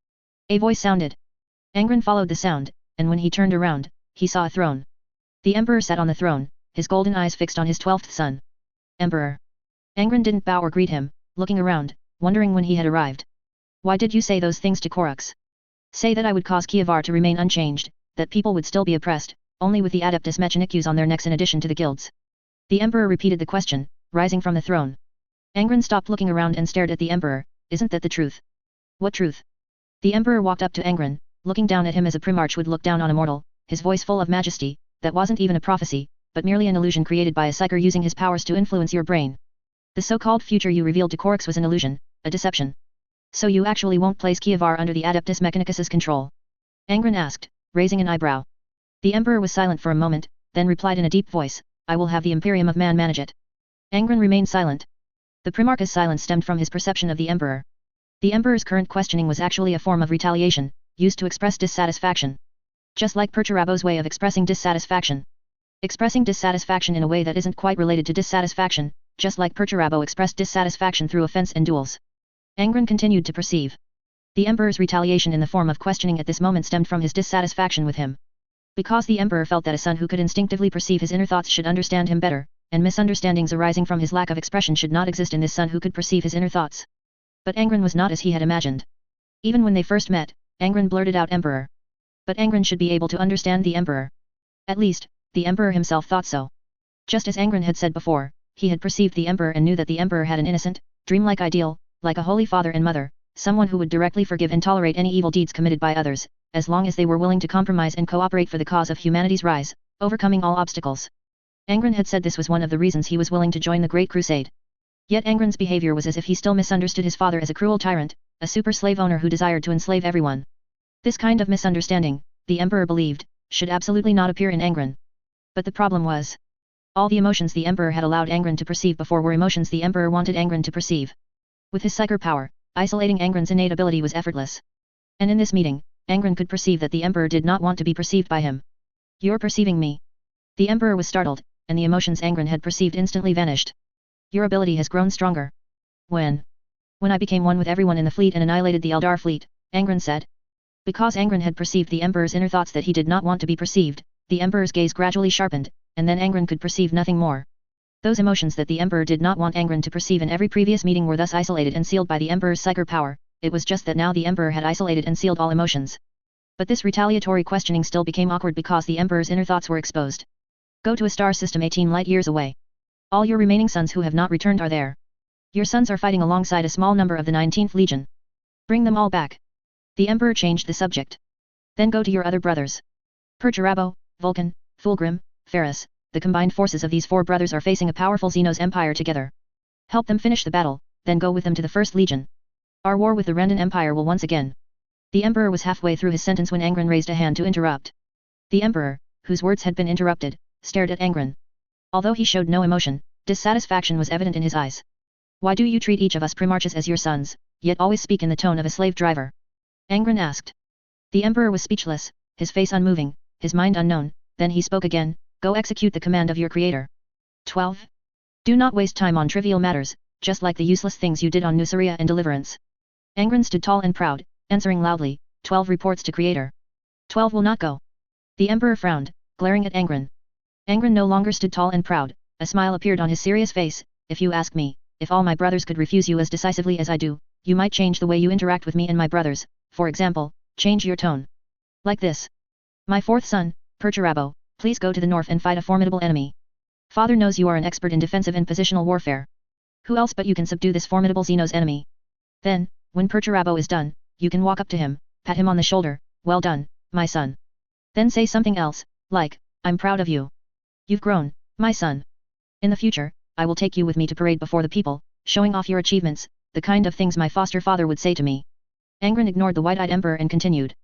A voice sounded. Angron followed the sound, and when he turned around, he saw a throne. The Emperor sat on the throne, his golden eyes fixed on his 12th son. Emperor. Angron didn't bow or greet him, looking around, wondering when he had arrived. Why did you say those things to Korux? Say that I would cause Kievar to remain unchanged, that people would still be oppressed, only with the Adeptus Mechanicus on their necks in addition to the guilds. The Emperor repeated the question, rising from the throne. Angron stopped looking around and stared at the Emperor. Isn't that the truth? What truth? The Emperor walked up to Angron, looking down at him as a Primarch would look down on a mortal, his voice full of majesty. That wasn't even a prophecy, but merely an illusion created by a psyker using his powers to influence your brain. The so-called future you revealed to Korux was an illusion, a deception. So you actually won't place Kievar under the Adeptus Mechanicus's control? Angron asked, raising an eyebrow. The Emperor was silent for a moment, then replied in a deep voice, I will have the Imperium of Man manage it. Angron remained silent. The Primarch's silence stemmed from his perception of the Emperor. The Emperor's current questioning was actually a form of retaliation, used to express dissatisfaction. Just like Perturabo's way of expressing dissatisfaction. Expressing dissatisfaction in a way that isn't quite related to dissatisfaction, just like Perturabo expressed dissatisfaction through offense and duels. Angron continued to perceive. The Emperor's retaliation in the form of questioning at this moment stemmed from his dissatisfaction with him. Because the Emperor felt that a son who could instinctively perceive his inner thoughts should understand him better, and misunderstandings arising from his lack of expression should not exist in this son who could perceive his inner thoughts. But Angron was not as he had imagined. Even when they first met, Angron blurted out Emperor. But Angron should be able to understand the Emperor. At least, the Emperor himself thought so. Just as Angron had said before, he had perceived the Emperor and knew that the Emperor had an innocent, dreamlike ideal, like a holy father and mother, someone who would directly forgive and tolerate any evil deeds committed by others, as long as they were willing to compromise and cooperate for the cause of humanity's rise, overcoming all obstacles. Angron had said this was one of the reasons he was willing to join the Great Crusade. Yet Angron's behavior was as if he still misunderstood his father as a cruel tyrant, a super slave owner who desired to enslave everyone. This kind of misunderstanding, the Emperor believed, should absolutely not appear in Angron. But the problem was, all the emotions the Emperor had allowed Angron to perceive before were emotions the Emperor wanted Angron to perceive. With his psyker power, isolating Angron's innate ability was effortless. And in this meeting, Angron could perceive that the Emperor did not want to be perceived by him. You're perceiving me. The Emperor was startled, and the emotions Angron had perceived instantly vanished. Your ability has grown stronger. When I became one with everyone in the fleet and annihilated the Eldar fleet, Angron said. Because Angron had perceived the Emperor's inner thoughts that he did not want to be perceived, the Emperor's gaze gradually sharpened, and then Angron could perceive nothing more. Those emotions that the Emperor did not want Angron to perceive in every previous meeting were thus isolated and sealed by the Emperor's psyker power. It was just that now the Emperor had isolated and sealed all emotions. But this retaliatory questioning still became awkward because the Emperor's inner thoughts were exposed. Go to a star system 18 light-years away. All your remaining sons who have not returned are there. Your sons are fighting alongside a small number of the 19th Legion. Bring them all back. The Emperor changed the subject. Then go to your other brothers. Perturabo, Vulcan, Fulgrim, Ferris, the combined forces of these four brothers are facing a powerful Xenos Empire together. Help them finish the battle, then go with them to the First Legion. Our war with the Rendan Empire will once again. The Emperor was halfway through his sentence when Angron raised a hand to interrupt. The Emperor, whose words had been interrupted, stared at Angron. Although he showed no emotion, dissatisfaction was evident in his eyes. Why do you treat each of us Primarches as your sons, yet always speak in the tone of a slave driver? Angron asked. The Emperor was speechless, his face unmoving, his mind unknown, then he spoke again, go execute the command of your creator. 12. Do not waste time on trivial matters, just like the useless things you did on Nuceria and Deliverance. Angron stood tall and proud, answering loudly, 12 reports to creator. 12 will not go. The Emperor frowned, glaring at Angron. Angron no longer stood tall and proud, a smile appeared on his serious face. If you ask me, if all my brothers could refuse you as decisively as I do, you might change the way you interact with me and my brothers, for example, change your tone. Like this. My fourth son, Perturabo, please go to the north and fight a formidable enemy. Father knows you are an expert in defensive and positional warfare. Who else but you can subdue this formidable Xeno's enemy? Then, when Perturabo is done, you can walk up to him, pat him on the shoulder, well done, my son. Then say something else, like, I'm proud of you. You've grown, my son. In the future, I will take you with me to parade before the people, showing off your achievements, the kind of things my foster father would say to me. Angron ignored the wide-eyed emperor and continued.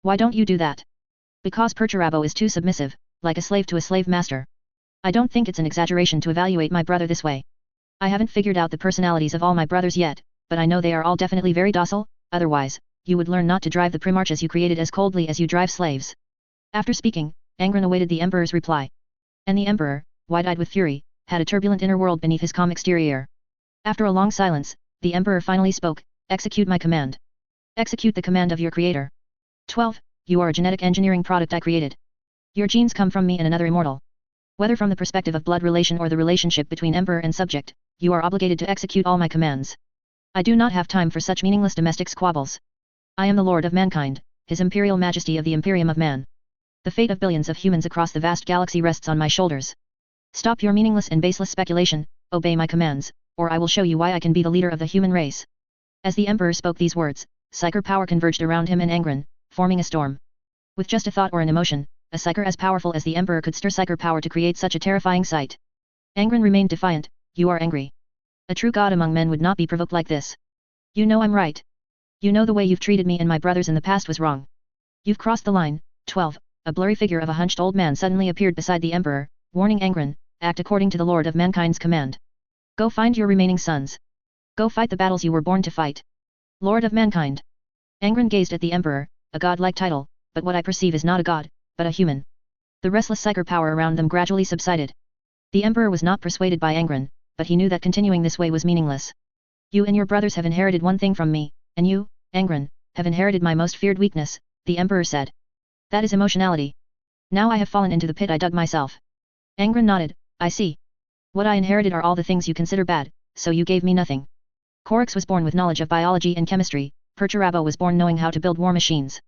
Why don't you do that? Because Perturabo is too submissive, like a slave to a slave master. I don't think it's an exaggeration to evaluate my brother this way. I haven't figured out the personalities of all my brothers yet, but I know they are all definitely very docile, otherwise, you would learn not to drive the primarchs you created as coldly as you drive slaves. After speaking, Angron awaited the emperor's reply. And the emperor, wide-eyed with fury, had a turbulent inner world beneath his calm exterior. After a long silence, the emperor finally spoke, execute my command. Execute the command of your creator. 12. You are a genetic engineering product I created. Your genes come from me and another immortal. Whether from the perspective of blood relation or the relationship between emperor and subject, you are obligated to execute all my commands. I do not have time for such meaningless domestic squabbles. I am the Lord of mankind, His Imperial Majesty of the Imperium of Man. The fate of billions of humans across the vast galaxy rests on my shoulders. Stop your meaningless and baseless speculation, obey my commands, or I will show you why I can be the leader of the human race. As the emperor spoke these words, psyker power converged around him and Angron, forming a storm. With just a thought or an emotion, a psyker as powerful as the emperor could stir psyker power to create such a terrifying sight. Angron remained defiant. You are angry. A true god among men would not be provoked like this. You know I'm right. You know the way you've treated me and my brothers in the past was wrong. You've crossed the line. 12. A blurry figure of a hunched old man suddenly appeared beside the emperor, warning Angron, act according to the Lord of Mankind's command. Go find your remaining sons. Go fight the battles you were born to fight. Lord of Mankind. Angron gazed at the emperor, a god-like title, but what I perceive is not a god, but a human. The restless psyker power around them gradually subsided. The emperor was not persuaded by Angron, but he knew that continuing this way was meaningless. You and your brothers have inherited one thing from me, and you, Angron, have inherited my most feared weakness, the emperor said. That is emotionality. Now I have fallen into the pit I dug myself. Angron nodded, I see. What I inherited are all the things you consider bad, so you gave me nothing. Korix was born with knowledge of biology and chemistry, Perturabo was born knowing how to build war machines.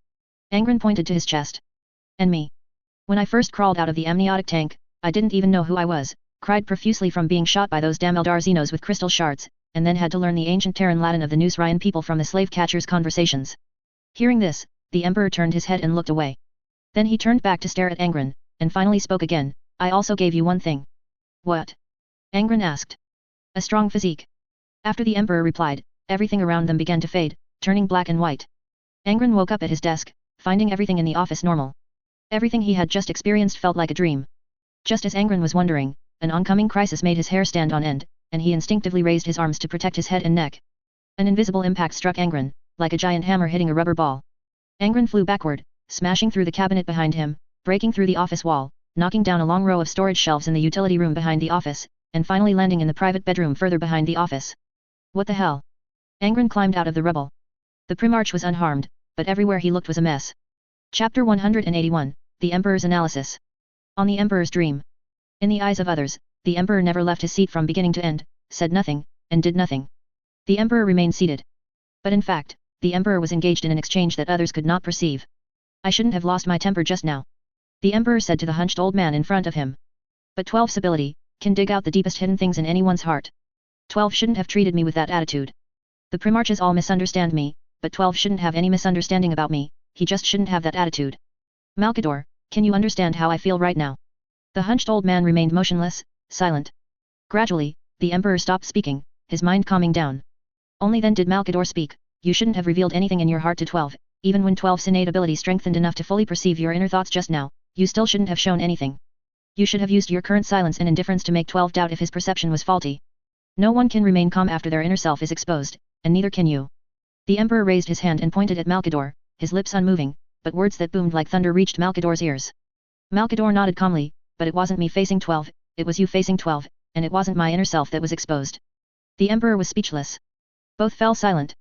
Angron pointed to his chest. And me. When I first crawled out of the amniotic tank, I didn't even know who I was, cried profusely from being shot by those damn Eldar Xenos with crystal shards, and then had to learn the ancient Terran Latin of the Noose Ryan people from the slave catchers' conversations. Hearing this, the emperor turned his head and looked away. Then he turned back to stare at Angron, and finally spoke again, I also gave you one thing. What? Angron asked. A strong physique. After the emperor replied, everything around them began to fade, turning black and white. Angron woke up at his desk, finding everything in the office normal. Everything he had just experienced felt like a dream. Just as Angron was wondering, an oncoming crisis made his hair stand on end, and he instinctively raised his arms to protect his head and neck. An invisible impact struck Angron, like a giant hammer hitting a rubber ball. Angron flew backward, smashing through the cabinet behind him, breaking through the office wall, knocking down a long row of storage shelves in the utility room behind the office, and finally landing in the private bedroom further behind the office. What the hell? Angron climbed out of the rubble. The Primarch was unharmed, but everywhere he looked was a mess. Chapter 181, The Emperor's Analysis. On the Emperor's Dream. In the eyes of others, the Emperor never left his seat from beginning to end, said nothing, and did nothing. The Emperor remained seated. But in fact, the Emperor was engaged in an exchange that others could not perceive. I shouldn't have lost my temper just now. The Emperor said to the hunched old man in front of him. But 12's ability can dig out the deepest hidden things in anyone's heart. 12 shouldn't have treated me with that attitude. The Primarches all misunderstand me, but 12 shouldn't have any misunderstanding about me, he just shouldn't have that attitude. Malkador, can you understand how I feel right now? The hunched old man remained motionless, silent. Gradually, the Emperor stopped speaking, his mind calming down. Only then did Malkador speak, you shouldn't have revealed anything in your heart to 12, even when 12's innate ability strengthened enough to fully perceive your inner thoughts just now, you still shouldn't have shown anything. You should have used your current silence and indifference to make 12 doubt if his perception was faulty. No one can remain calm after their inner self is exposed, and neither can you. The Emperor raised his hand and pointed at Malkador, his lips unmoving, but words that boomed like thunder reached Malkador's ears. Malkador nodded calmly, but it wasn't me facing 12, it was you facing 12, and it wasn't my inner self that was exposed. The Emperor was speechless. Both fell silent.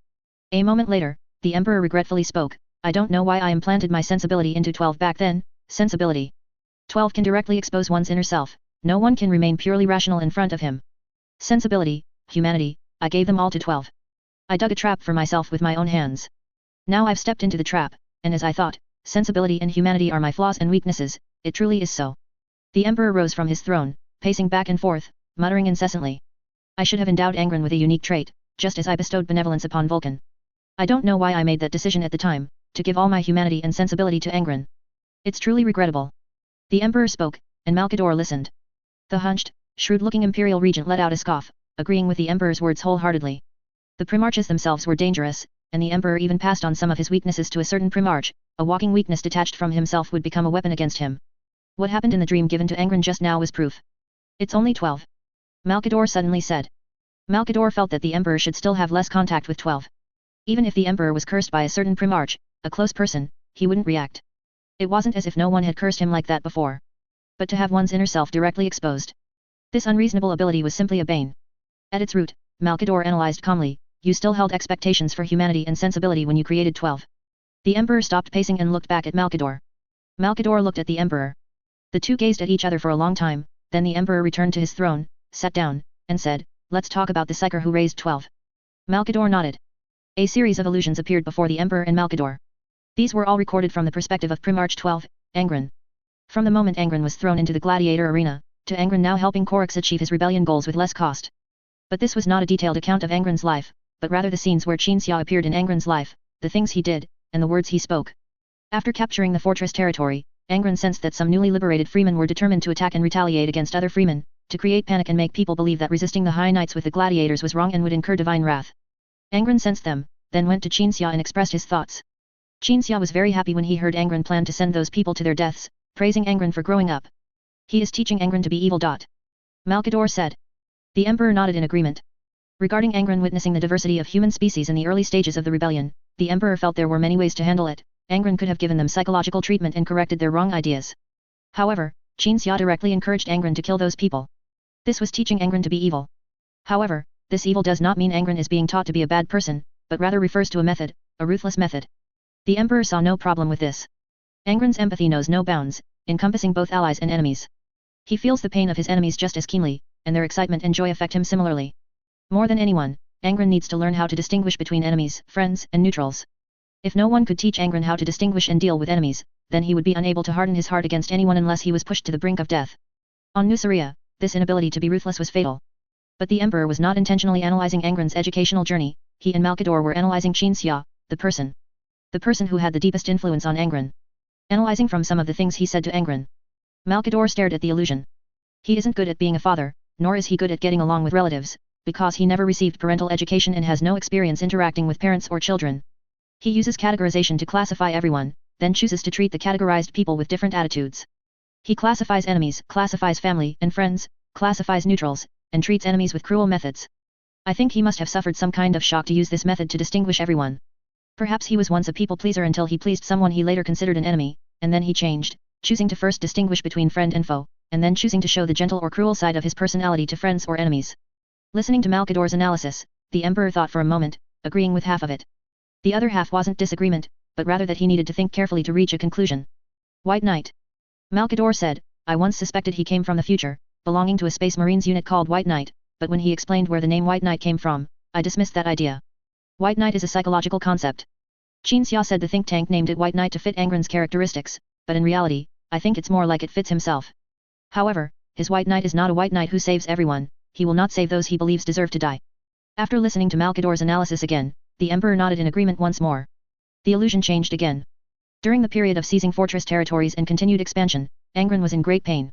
A moment later, the Emperor regretfully spoke, I don't know why I implanted my sensibility into 12 back then, sensibility. 12 can directly expose one's inner self, no one can remain purely rational in front of him. Sensibility, humanity, I gave them all to 12. I dug a trap for myself with my own hands. Now I've stepped into the trap, and as I thought, sensibility and humanity are my flaws and weaknesses, it truly is so. The Emperor rose from his throne, pacing back and forth, muttering incessantly. I should have endowed Angron with a unique trait, just as I bestowed benevolence upon Vulcan. I don't know why I made that decision at the time, to give all my humanity and sensibility to Angron. It's truly regrettable. The Emperor spoke, and Malkador listened. The hunched, shrewd-looking Imperial Regent let out a scoff, agreeing with the Emperor's words wholeheartedly. The Primarchs themselves were dangerous, and the Emperor even passed on some of his weaknesses to a certain Primarch. A walking weakness detached from himself would become a weapon against him. What happened in the dream given to Angron just now was proof. It's only 12. Malkador suddenly said. Malkador felt that the Emperor should still have less contact with 12. Even if the Emperor was cursed by a certain Primarch, a close person, he wouldn't react. It wasn't as if no one had cursed him like that before. But to have one's inner self directly exposed. This unreasonable ability was simply a bane. At its root, Malkador analyzed calmly, you still held expectations for humanity and sensibility when you created 12. The Emperor stopped pacing and looked back at Malkador. Malkador looked at the Emperor. The two gazed at each other for a long time, then the Emperor returned to his throne, sat down, and said, let's talk about the Psyker who raised 12. Malkador nodded. A series of illusions appeared before the Emperor and Malkador. These were all recorded from the perspective of Primarch 12, Angron. From the moment Angron was thrown into the gladiator arena, to Angron now helping Corax achieve his rebellion goals with less cost. But this was not a detailed account of Angron's life, but rather the scenes where Qinxia appeared in Angron's life, the things he did, and the words he spoke. After capturing the fortress territory, Angron sensed that some newly liberated freemen were determined to attack and retaliate against other freemen, to create panic and make people believe that resisting the High Knights with the gladiators was wrong and would incur divine wrath. Angron sensed them, then went to Qinxia and expressed his thoughts. Qinxia was very happy when he heard Angron plan to send those people to their deaths, praising Angron for growing up. He is teaching Angron to be evil. Malkador said. The Emperor nodded in agreement. Regarding Angron witnessing the diversity of human species in the early stages of the rebellion, the Emperor felt there were many ways to handle it. Angron could have given them psychological treatment and corrected their wrong ideas. However, Qinxia directly encouraged Angron to kill those people. This was teaching Angron to be evil. However, this evil does not mean Angron is being taught to be a bad person, but rather refers to a method, a ruthless method. The Emperor saw no problem with this. Angron's empathy knows no bounds, encompassing both allies and enemies. He feels the pain of his enemies just as keenly, and their excitement and joy affect him similarly. More than anyone, Angron needs to learn how to distinguish between enemies, friends, and neutrals. If no one could teach Angron how to distinguish and deal with enemies, then he would be unable to harden his heart against anyone unless he was pushed to the brink of death. On Nuceria, this inability to be ruthless was fatal. But the Emperor was not intentionally analyzing Angron's educational journey, he and Malkador were analyzing Qinxia, the person. The person who had the deepest influence on Angron. Analyzing from some of the things he said to Angron. Malkador stared at the illusion. He isn't good at being a father, nor is he good at getting along with relatives, because he never received parental education and has no experience interacting with parents or children. He uses categorization to classify everyone, then chooses to treat the categorized people with different attitudes. He classifies enemies, classifies family and friends, classifies neutrals, and treats enemies with cruel methods. I think he must have suffered some kind of shock to use this method to distinguish everyone. Perhaps he was once a people-pleaser until he pleased someone he later considered an enemy, and then he changed, choosing to first distinguish between friend and foe, and then choosing to show the gentle or cruel side of his personality to friends or enemies. Listening to Malkador's analysis, the Emperor thought for a moment, agreeing with half of it. The other half wasn't disagreement, but rather that he needed to think carefully to reach a conclusion. White Knight. Malkador said, I once suspected he came from the future, belonging to a Space Marines unit called White Knight, but when he explained where the name White Knight came from, I dismissed that idea. White Knight is a psychological concept. Qinxia said the think tank named it White Knight to fit Angron's characteristics, but in reality, I think it's more like it fits himself. However, his White Knight is not a White Knight who saves everyone, he will not save those he believes deserve to die. After listening to Malkador's analysis again, the Emperor nodded in agreement once more. The illusion changed again. During the period of seizing fortress territories and continued expansion, Angron was in great pain.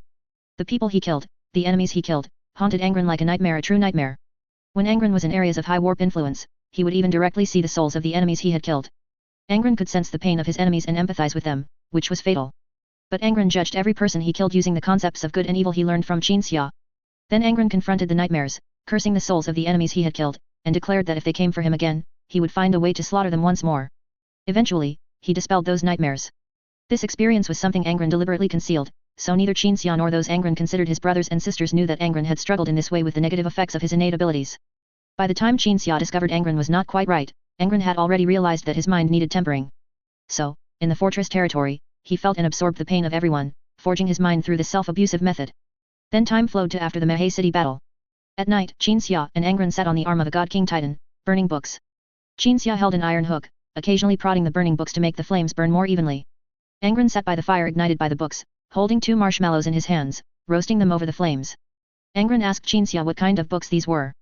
The people he killed, the enemies he killed, haunted Angron like a nightmare, a true nightmare. When Angron was in areas of high warp influence, he would even directly see the souls of the enemies he had killed. Angron could sense the pain of his enemies and empathize with them, which was fatal. But Angron judged every person he killed using the concepts of good and evil he learned from Qinxia. Then Angron confronted the nightmares, cursing the souls of the enemies he had killed, and declared that if they came for him again, he would find a way to slaughter them once more. Eventually, he dispelled those nightmares. This experience was something Angron deliberately concealed, so neither Qinxia nor those Angron considered his brothers and sisters knew that Angron had struggled in this way with the negative effects of his innate abilities. By the time Qinxia discovered Angron was not quite right, Angron had already realized that his mind needed tempering. So, in the fortress territory, he felt and absorbed the pain of everyone, forging his mind through this self-abusive method. Then time flowed to after the Mehe City battle. At night, Qinxia and Angron sat on the arm of a God King Titan, burning books. Qinxia held an iron hook, occasionally prodding the burning books to make the flames burn more evenly. Angron sat by the fire ignited by the books, holding 2 marshmallows in his hands, roasting them over the flames. Angron asked Qinxia what kind of books these were.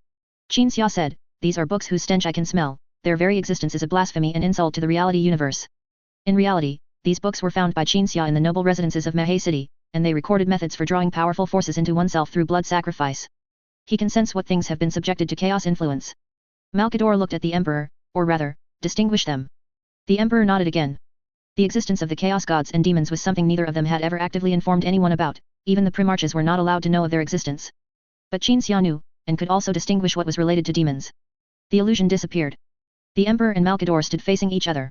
Qinxia said, these are books whose stench I can smell, their very existence is a blasphemy and insult to the reality universe. In reality, these books were found by Qinxia in the noble residences of Mehe City, and they recorded methods for drawing powerful forces into oneself through blood sacrifice. He can sense what things have been subjected to chaos influence. Malkador looked at the Emperor, or rather, distinguished them. The Emperor nodded again. The existence of the chaos gods and demons was something neither of them had ever actively informed anyone about, even the Primarchs were not allowed to know of their existence. But Qinxia knew, and could also distinguish what was related to demons. The illusion disappeared. The Emperor and Malkador stood facing each other.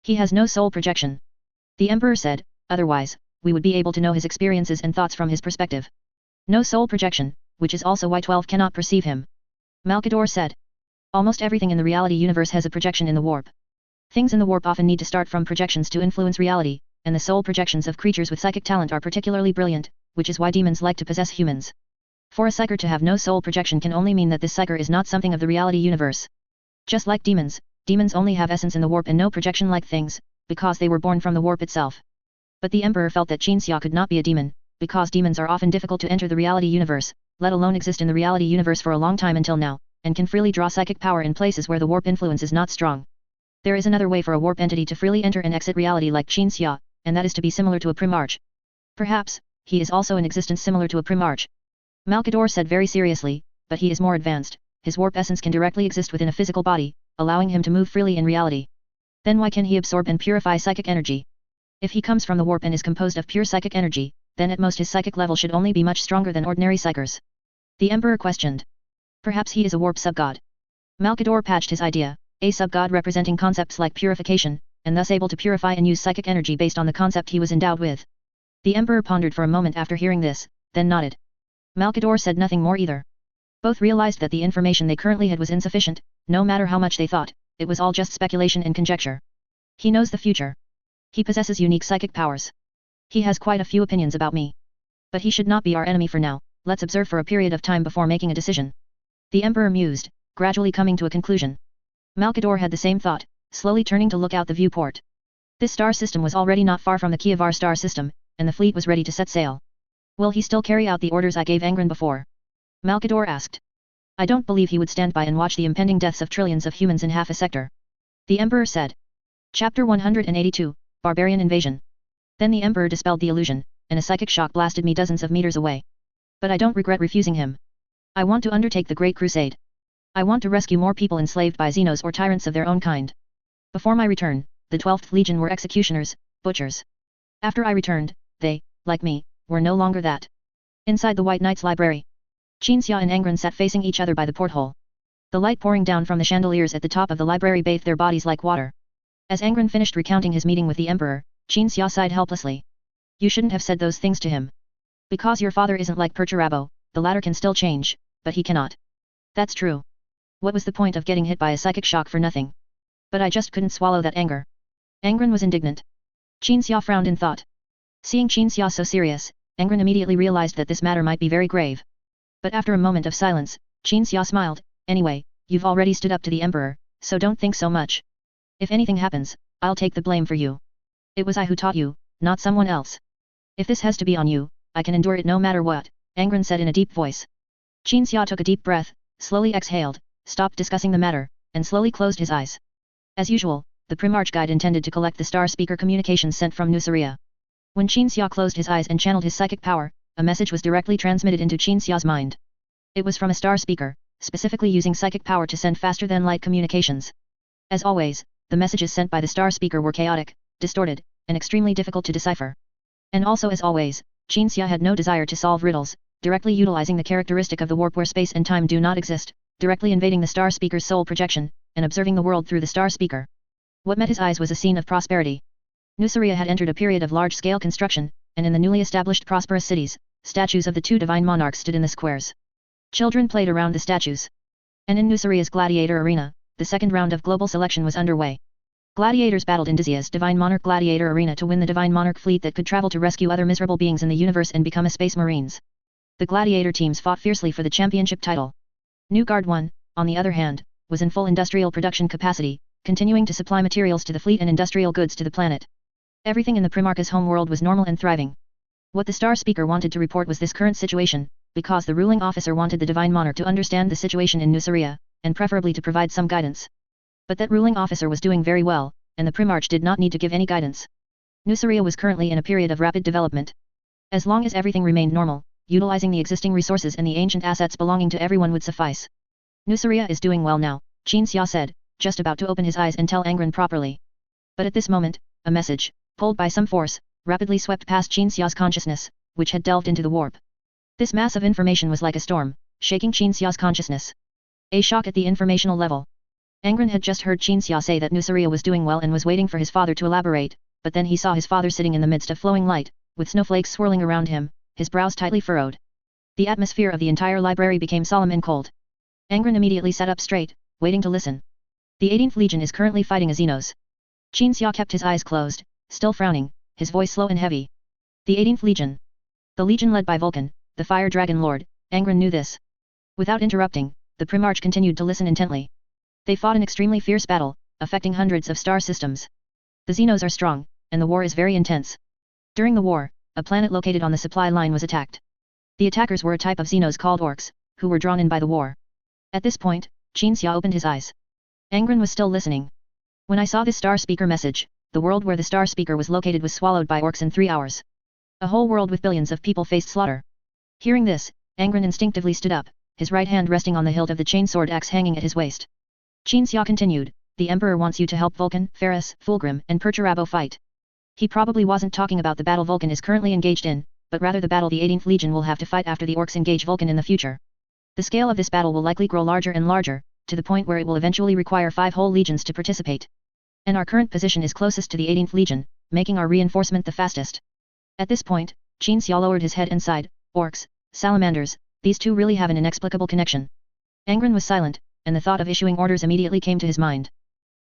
He has no soul projection. The Emperor said, otherwise, we would be able to know his experiences and thoughts from his perspective. No soul projection, which is also why 12 cannot perceive him. Malkador said. Almost everything in the reality universe has a projection in the warp. Things in the warp often need to start from projections to influence reality, and the soul projections of creatures with psychic talent are particularly brilliant, which is why demons like to possess humans. For a psyker to have no soul projection can only mean that this psyker is not something of the reality universe. Just like demons, demons only have essence in the warp and no projection-like things, because they were born from the warp itself. But the Emperor felt that Qinxia could not be a demon, because demons are often difficult to enter the reality universe, let alone exist in the reality universe for a long time until now, and can freely draw psychic power in places where the warp influence is not strong. There is another way for a warp entity to freely enter and exit reality like Qinxia, and that is to be similar to a Primarch. Perhaps, he is also in existence similar to a Primarch. Malkador said very seriously, but he is more advanced, his warp essence can directly exist within a physical body, allowing him to move freely in reality. Then why can he absorb and purify psychic energy? If he comes from the warp and is composed of pure psychic energy, then at most his psychic level should only be much stronger than ordinary psychers. The Emperor questioned. Perhaps he is a warp subgod. Malkador patched his idea, a subgod representing concepts like purification, and thus able to purify and use psychic energy based on the concept he was endowed with. The Emperor pondered for a moment after hearing this, then nodded. Malkador said nothing more either. Both realized that the information they currently had was insufficient, no matter how much they thought, it was all just speculation and conjecture. He knows the future. He possesses unique psychic powers. He has quite a few opinions about me. But he should not be our enemy for now, let's observe for a period of time before making a decision. The Emperor mused, gradually coming to a conclusion. Malkador had the same thought, slowly turning to look out the viewport. This star system was already not far from the Kievar star system, and the fleet was ready to set sail. Will he still carry out the orders I gave Angron before? Malkador asked. I don't believe he would stand by and watch the impending deaths of trillions of humans in half a sector. The Emperor said. Chapter 182, Barbarian Invasion. Then the Emperor dispelled the illusion, and a psychic shock blasted me dozens of meters away. But I don't regret refusing him. I want to undertake the Great Crusade. I want to rescue more people enslaved by Xenos or tyrants of their own kind. Before my return, the 12th Legion were executioners, butchers. After I returned, they, like me, were no longer that. Inside the White Knight's library, Qinxia and Angron sat facing each other by the porthole. The light pouring down from the chandeliers at the top of the library bathed their bodies like water. As Angron finished recounting his meeting with the Emperor, Qinxia sighed helplessly. You shouldn't have said those things to him. Because your father isn't like Perturabo, the latter can still change, but he cannot. That's true. What was the point of getting hit by a psychic shock for nothing? But I just couldn't swallow that anger. Angron was indignant. Qinxia frowned in thought. Seeing Qinxia so serious, Angron immediately realized that this matter might be very grave. But after a moment of silence, Qinxia smiled, anyway, you've already stood up to the Emperor, so don't think so much. If anything happens, I'll take the blame for you. It was I who taught you, not someone else. If this has to be on you, I can endure it no matter what, Angron said in a deep voice. Qinxia took a deep breath, slowly exhaled, stopped discussing the matter, and slowly closed his eyes. As usual, the Primarch guide intended to collect the star speaker communications sent from Nuceria. When Qinxia closed his eyes and channeled his psychic power, a message was directly transmitted into Qinxia's mind. It was from a star speaker, specifically using psychic power to send faster-than-light communications. As always, the messages sent by the star speaker were chaotic, distorted, and extremely difficult to decipher. And also as always, Qinxia had no desire to solve riddles, directly utilizing the characteristic of the warp where space and time do not exist, directly invading the star speaker's soul projection, and observing the world through the star speaker. What met his eyes was a scene of prosperity. Nuceria had entered a period of large-scale construction, and in the newly established prosperous cities, statues of the two divine monarchs stood in the squares. Children played around the statues. And in Nuceria's gladiator arena, the second round of global selection was underway. Gladiators battled in Dizia's Divine Monarch Gladiator Arena to win the Divine Monarch fleet that could travel to rescue other miserable beings in the universe and become a Space Marines. The gladiator teams fought fiercely for the championship title. New Guard 1, on the other hand, was in full industrial production capacity, continuing to supply materials to the fleet and industrial goods to the planet. Everything in the Primarch's home world was normal and thriving. What the star speaker wanted to report was this current situation, because the ruling officer wanted the divine monarch to understand the situation in Nuceria, and preferably to provide some guidance. But that ruling officer was doing very well, and the Primarch did not need to give any guidance. Nuceria was currently in a period of rapid development. As long as everything remained normal, utilizing the existing resources and the ancient assets belonging to everyone would suffice. Nuceria is doing well now, Qin Xia said, just about to open his eyes and tell Angron properly. But at this moment, a message, pulled by some force, rapidly swept past Qin Xia's consciousness, which had delved into the warp. This mass of information was like a storm, shaking Qin Xia's consciousness. A shock at the informational level. Angron had just heard Qin Xia say that Nuceria was doing well and was waiting for his father to elaborate, but then he saw his father sitting in the midst of flowing light, with snowflakes swirling around him, his brows tightly furrowed. The atmosphere of the entire library became solemn and cold. Angron immediately sat up straight, waiting to listen. The 18th Legion is currently fighting a Xenos. Qin Xia kept his eyes closed, still frowning, his voice slow and heavy. The 18th Legion. The legion led by Vulcan, the Fire Dragon Lord. Angron knew this. Without interrupting, the Primarch continued to listen intently. They fought an extremely fierce battle, affecting hundreds of star systems. The Xenos are strong, and the war is very intense. During the war, a planet located on the supply line was attacked. The attackers were a type of Xenos called Orcs, who were drawn in by the war. At this point, Qin Xia opened his eyes. Angron was still listening. When I saw this Star Speaker message, the world where the Star Speaker was located was swallowed by Orcs in 3 hours. A whole world with billions of people faced slaughter. Hearing this, Angron instinctively stood up, his right hand resting on the hilt of the chainsword axe hanging at his waist. Qin Xia continued, the Emperor wants you to help Vulcan, Ferris, Fulgrim, and Perturabo fight. He probably wasn't talking about the battle Vulcan is currently engaged in, but rather the battle the 18th Legion will have to fight after the Orcs engage Vulcan in the future. The scale of this battle will likely grow larger and larger, to the point where it will eventually require 5 whole legions to participate. And our current position is closest to the 18th Legion, making our reinforcement the fastest. At this point, Qin Xia lowered his head and sighed, Orcs, salamanders, these two really have an inexplicable connection. Angron was silent, and the thought of issuing orders immediately came to his mind.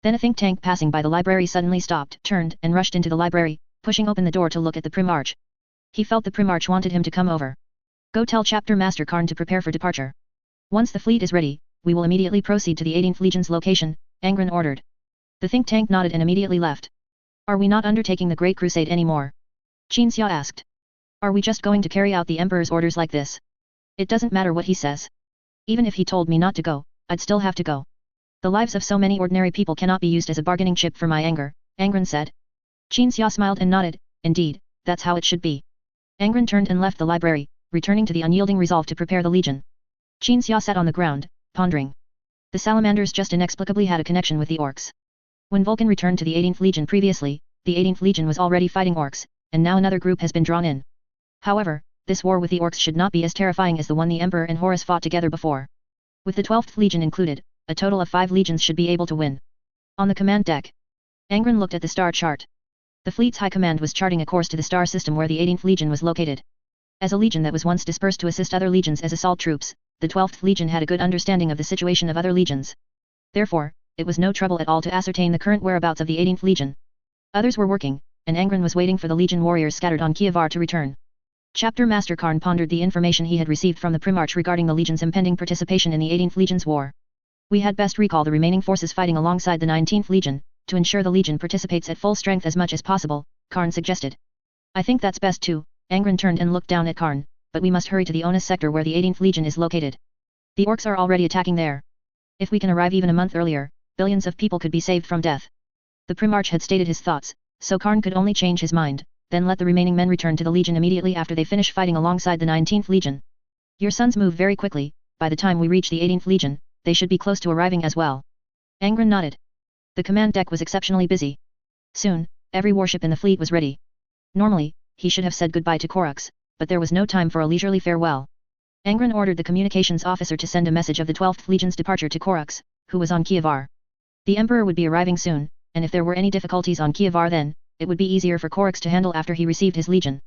Then a think tank passing by the library suddenly stopped, turned, and rushed into the library, pushing open the door to look at the Primarch. He felt the Primarch wanted him to come over. Go tell Chapter Master Karn to prepare for departure. Once the fleet is ready, we will immediately proceed to the 18th Legion's location, Angron ordered. The think tank nodded and immediately left. Are we not undertaking the Great Crusade anymore? Qin Xia asked. Are we just going to carry out the Emperor's orders like this? It doesn't matter what he says. Even if he told me not to go, I'd still have to go. The lives of so many ordinary people cannot be used as a bargaining chip for my anger, Angron said. Qin Xia smiled and nodded, indeed, that's how it should be. Angron turned and left the library, returning to the unyielding resolve to prepare the legion. Qin Xia sat on the ground, pondering. The salamanders just inexplicably had a connection with the Orcs. When Vulcan returned to the 18th Legion previously, the 18th Legion was already fighting Orcs, and now another group has been drawn in. However, this war with the Orcs should not be as terrifying as the one the Emperor and Horus fought together before. With the 12th Legion included, a total of 5 legions should be able to win. On the command deck, Angron looked at the star chart. The fleet's high command was charting a course to the star system where the 18th Legion was located. As a legion that was once dispersed to assist other legions as assault troops, the 12th Legion had a good understanding of the situation of other legions. Therefore, it was no trouble at all to ascertain the current whereabouts of the 18th Legion. Others were working, and Angron was waiting for the legion warriors scattered on Kievar to return. Chapter Master Karn pondered the information he had received from the Primarch regarding the legion's impending participation in the 18th Legion's war. We had best recall the remaining forces fighting alongside the 19th Legion, to ensure the legion participates at full strength as much as possible, Karn suggested. I think that's best too. Angron turned and looked down at Karn, but we must hurry to the Onus sector where the 18th Legion is located. The Orcs are already attacking there. If we can arrive even a month earlier, billions of people could be saved from death. The Primarch had stated his thoughts, so Karn could only change his mind, then let the remaining men return to the Legion immediately after they finish fighting alongside the 19th Legion. Your sons move very quickly, by the time we reach the 18th Legion, they should be close to arriving as well. Angron nodded. The command deck was exceptionally busy. Soon, every warship in the fleet was ready. Normally, he should have said goodbye to Korux, but there was no time for a leisurely farewell. Angron ordered the communications officer to send a message of the 12th Legion's departure to Korux, who was on Kievar. The Emperor would be arriving soon, and if there were any difficulties on Kievar then, it would be easier for Korux to handle after he received his legion.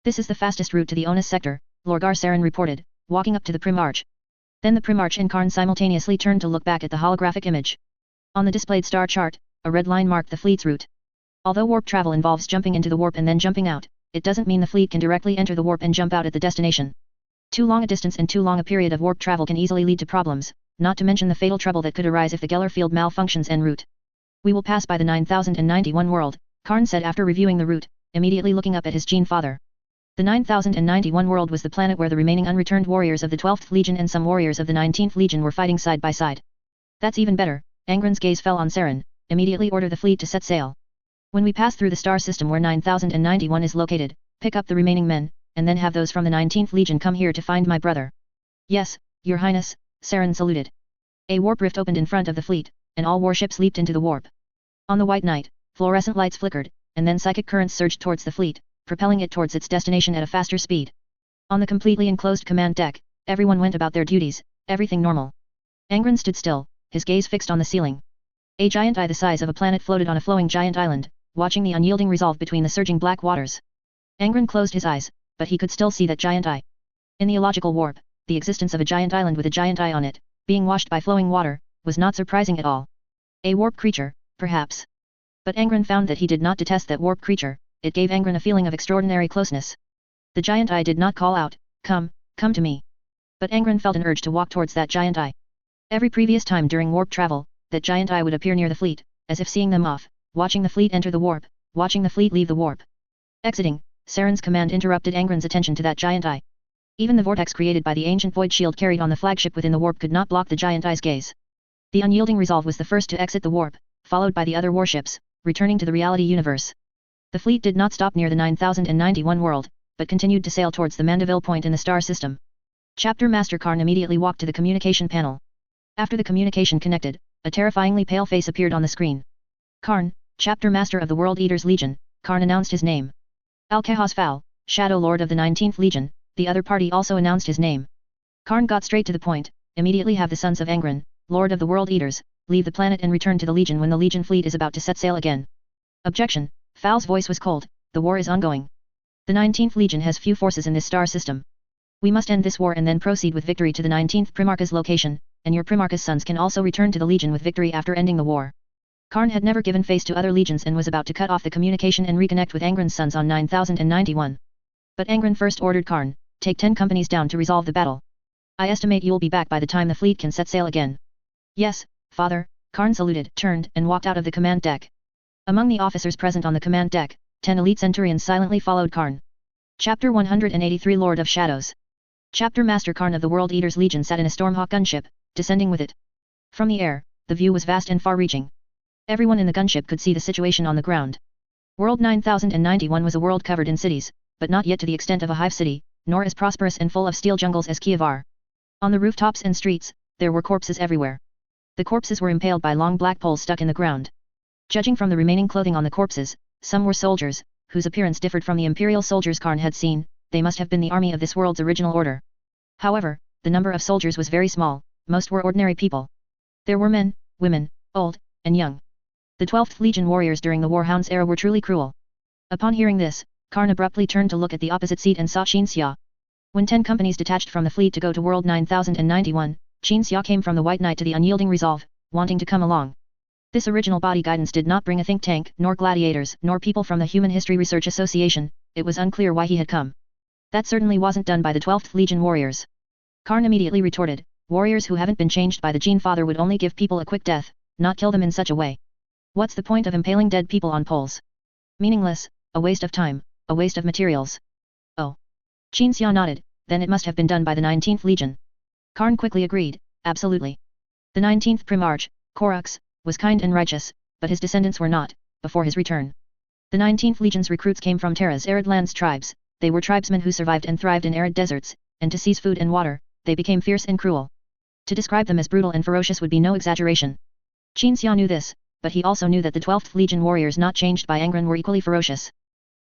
This is the fastest route to the Onus sector, Lorgar Saren reported, walking up to the Primarch. Then the Primarch and Karn simultaneously turned to look back at the holographic image. On the displayed star chart, a red line marked the fleet's route. Although warp travel involves jumping into the warp and then jumping out, it doesn't mean the fleet can directly enter the warp and jump out at the destination. Too long a distance and too long a period of warp travel can easily lead to problems, not to mention the fatal trouble that could arise if the Geller field malfunctions en route. We will pass by the 9091 world, Karn said after reviewing the route, immediately looking up at his Gene father. The 9091 world was the planet where the remaining unreturned warriors of the 12th Legion and some warriors of the 19th Legion were fighting side by side. That's even better. Angron's gaze fell on Saren. Immediately order the fleet to set sail. When we pass through the star system where 9091 is located, pick up the remaining men, and then have those from the 19th Legion come here to find my brother. Yes, Your Highness, Saren saluted. A warp rift opened in front of the fleet, and all warships leaped into the warp. On the white night, fluorescent lights flickered, and then psychic currents surged towards the fleet, propelling it towards its destination at a faster speed. On the completely enclosed command deck, everyone went about their duties, everything normal. Angron stood still, his gaze fixed on the ceiling. A giant eye the size of a planet floated on a flowing giant island, watching the unyielding resolve between the surging black waters. Angron closed his eyes, but he could still see that giant eye. In the illogical warp, the existence of a giant island with a giant eye on it, being washed by flowing water, was not surprising at all. A warp creature, perhaps. But Angron found that he did not detest that warp creature. It gave Angron a feeling of extraordinary closeness. The giant eye did not call out, come to me. But Angron felt an urge to walk towards that giant eye. Every previous time during warp travel, that giant eye would appear near the fleet, as if seeing them off, watching the fleet enter the warp, watching the fleet leave the warp. Exiting, Saren's command interrupted Angron's attention to that giant eye. Even the vortex created by the ancient void shield carried on the flagship within the warp could not block the giant eye's gaze. The unyielding resolve was the first to exit the warp, followed by the other warships, returning to the reality universe. The fleet did not stop near the 9091 world, but continued to sail towards the Mandeville point in the star system. Chapter Master Karn immediately walked to the communication panel. After the communication connected, a terrifyingly pale face appeared on the screen. Karn, Chapter Master of the World Eaters Legion, Karn announced his name. Al-Kahaz Fal, Shadow Lord of the 19th Legion, the other party also announced his name. Karn got straight to the point, immediately have the sons of Angron, Lord of the World Eaters, leave the planet and return to the Legion when the Legion fleet is about to set sail again. Objection. Fal's voice was cold, the war is ongoing. The 19th Legion has few forces in this star system. We must end this war and then proceed with victory to the 19th Primarch's location, and your Primarch's sons can also return to the Legion with victory after ending the war. Karn had never given face to other legions and was about to cut off the communication and reconnect with Angron's sons on 9091. But Angron first ordered Karn, take 10 companies down to resolve the battle. I estimate you'll be back by the time the fleet can set sail again. Yes, father, Karn saluted, turned, and walked out of the command deck. Among the officers present on the command deck, 10 elite centurions silently followed Karn. Chapter 183 Lord of Shadows. Chapter Master Karn of the World Eaters Legion sat in a Stormhawk gunship, descending with it. From the air, the view was vast and far-reaching. Everyone in the gunship could see the situation on the ground. World 9091 was a world covered in cities, but not yet to the extent of a hive city, nor as prosperous and full of steel jungles as Kievar. On the rooftops and streets, there were corpses everywhere. The corpses were impaled by long black poles stuck in the ground. Judging from the remaining clothing on the corpses, some were soldiers, whose appearance differed from the imperial soldiers Karn had seen. They must have been the army of this world's original order. However, the number of soldiers was very small, most were ordinary people. There were men, women, old, and young. The 12th Legion warriors during the Warhounds era were truly cruel. Upon hearing this, Karn abruptly turned to look at the opposite seat and saw Xia. When 10 companies detached from the fleet to go to World 9091, Xia came from the White Knight to the unyielding resolve, wanting to come along. This original body guidance did not bring a think tank, nor gladiators, nor people from the Human History Research Association. It was unclear why he had come. That certainly wasn't done by the 12th Legion warriors. Karn immediately retorted, warriors who haven't been changed by the Gene Father would only give people a quick death, not kill them in such a way. What's the point of impaling dead people on poles? Meaningless, a waste of time, a waste of materials. Oh. Xia nodded, then it must have been done by the 19th Legion. Karn quickly agreed, absolutely. The 19th Primarch, Korux, was kind and righteous, but his descendants were not, before his return. The 19th Legion's recruits came from Terra's arid lands tribes. They were tribesmen who survived and thrived in arid deserts, and to seize food and water, they became fierce and cruel. To describe them as brutal and ferocious would be no exaggeration. Xia knew this, but he also knew that the 12th Legion warriors not changed by Angron were equally ferocious.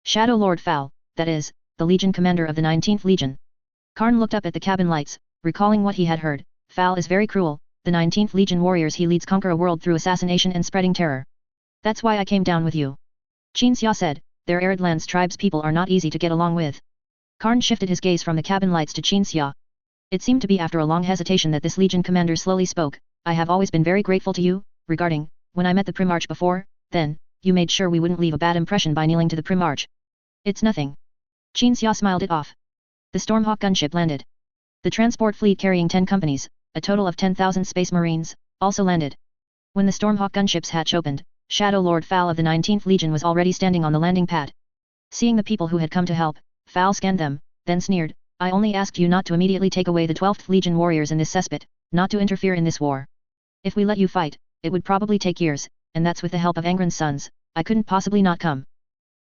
Shadow Lord Fal, that is, the Legion commander of the 19th Legion. Karn looked up at the cabin lights, recalling what he had heard. Fal is very cruel, the 19th Legion warriors he leads conquer a world through assassination and spreading terror. That's why I came down with you. Xia said, their arid lands tribes people are not easy to get along with. Karn shifted his gaze from the cabin lights to Xia. It seemed to be after a long hesitation that this Legion commander slowly spoke. I have always been very grateful to you, regarding, when I met the Primarch before, then, you made sure we wouldn't leave a bad impression by kneeling to the Primarch. It's nothing. Xia smiled it off. The Stormhawk gunship landed. The transport fleet carrying 10 companies, a total of 10,000 space marines, also landed. When the Stormhawk gunship's hatch opened, Shadow Lord Fal of the 19th Legion was already standing on the landing pad. Seeing the people who had come to help, Fowl scanned them, then sneered, I only asked you not to immediately take away the 12th Legion warriors in this cesspit, not to interfere in this war. If we let you fight, it would probably take years, and that's with the help of Angron's sons, I couldn't possibly not come.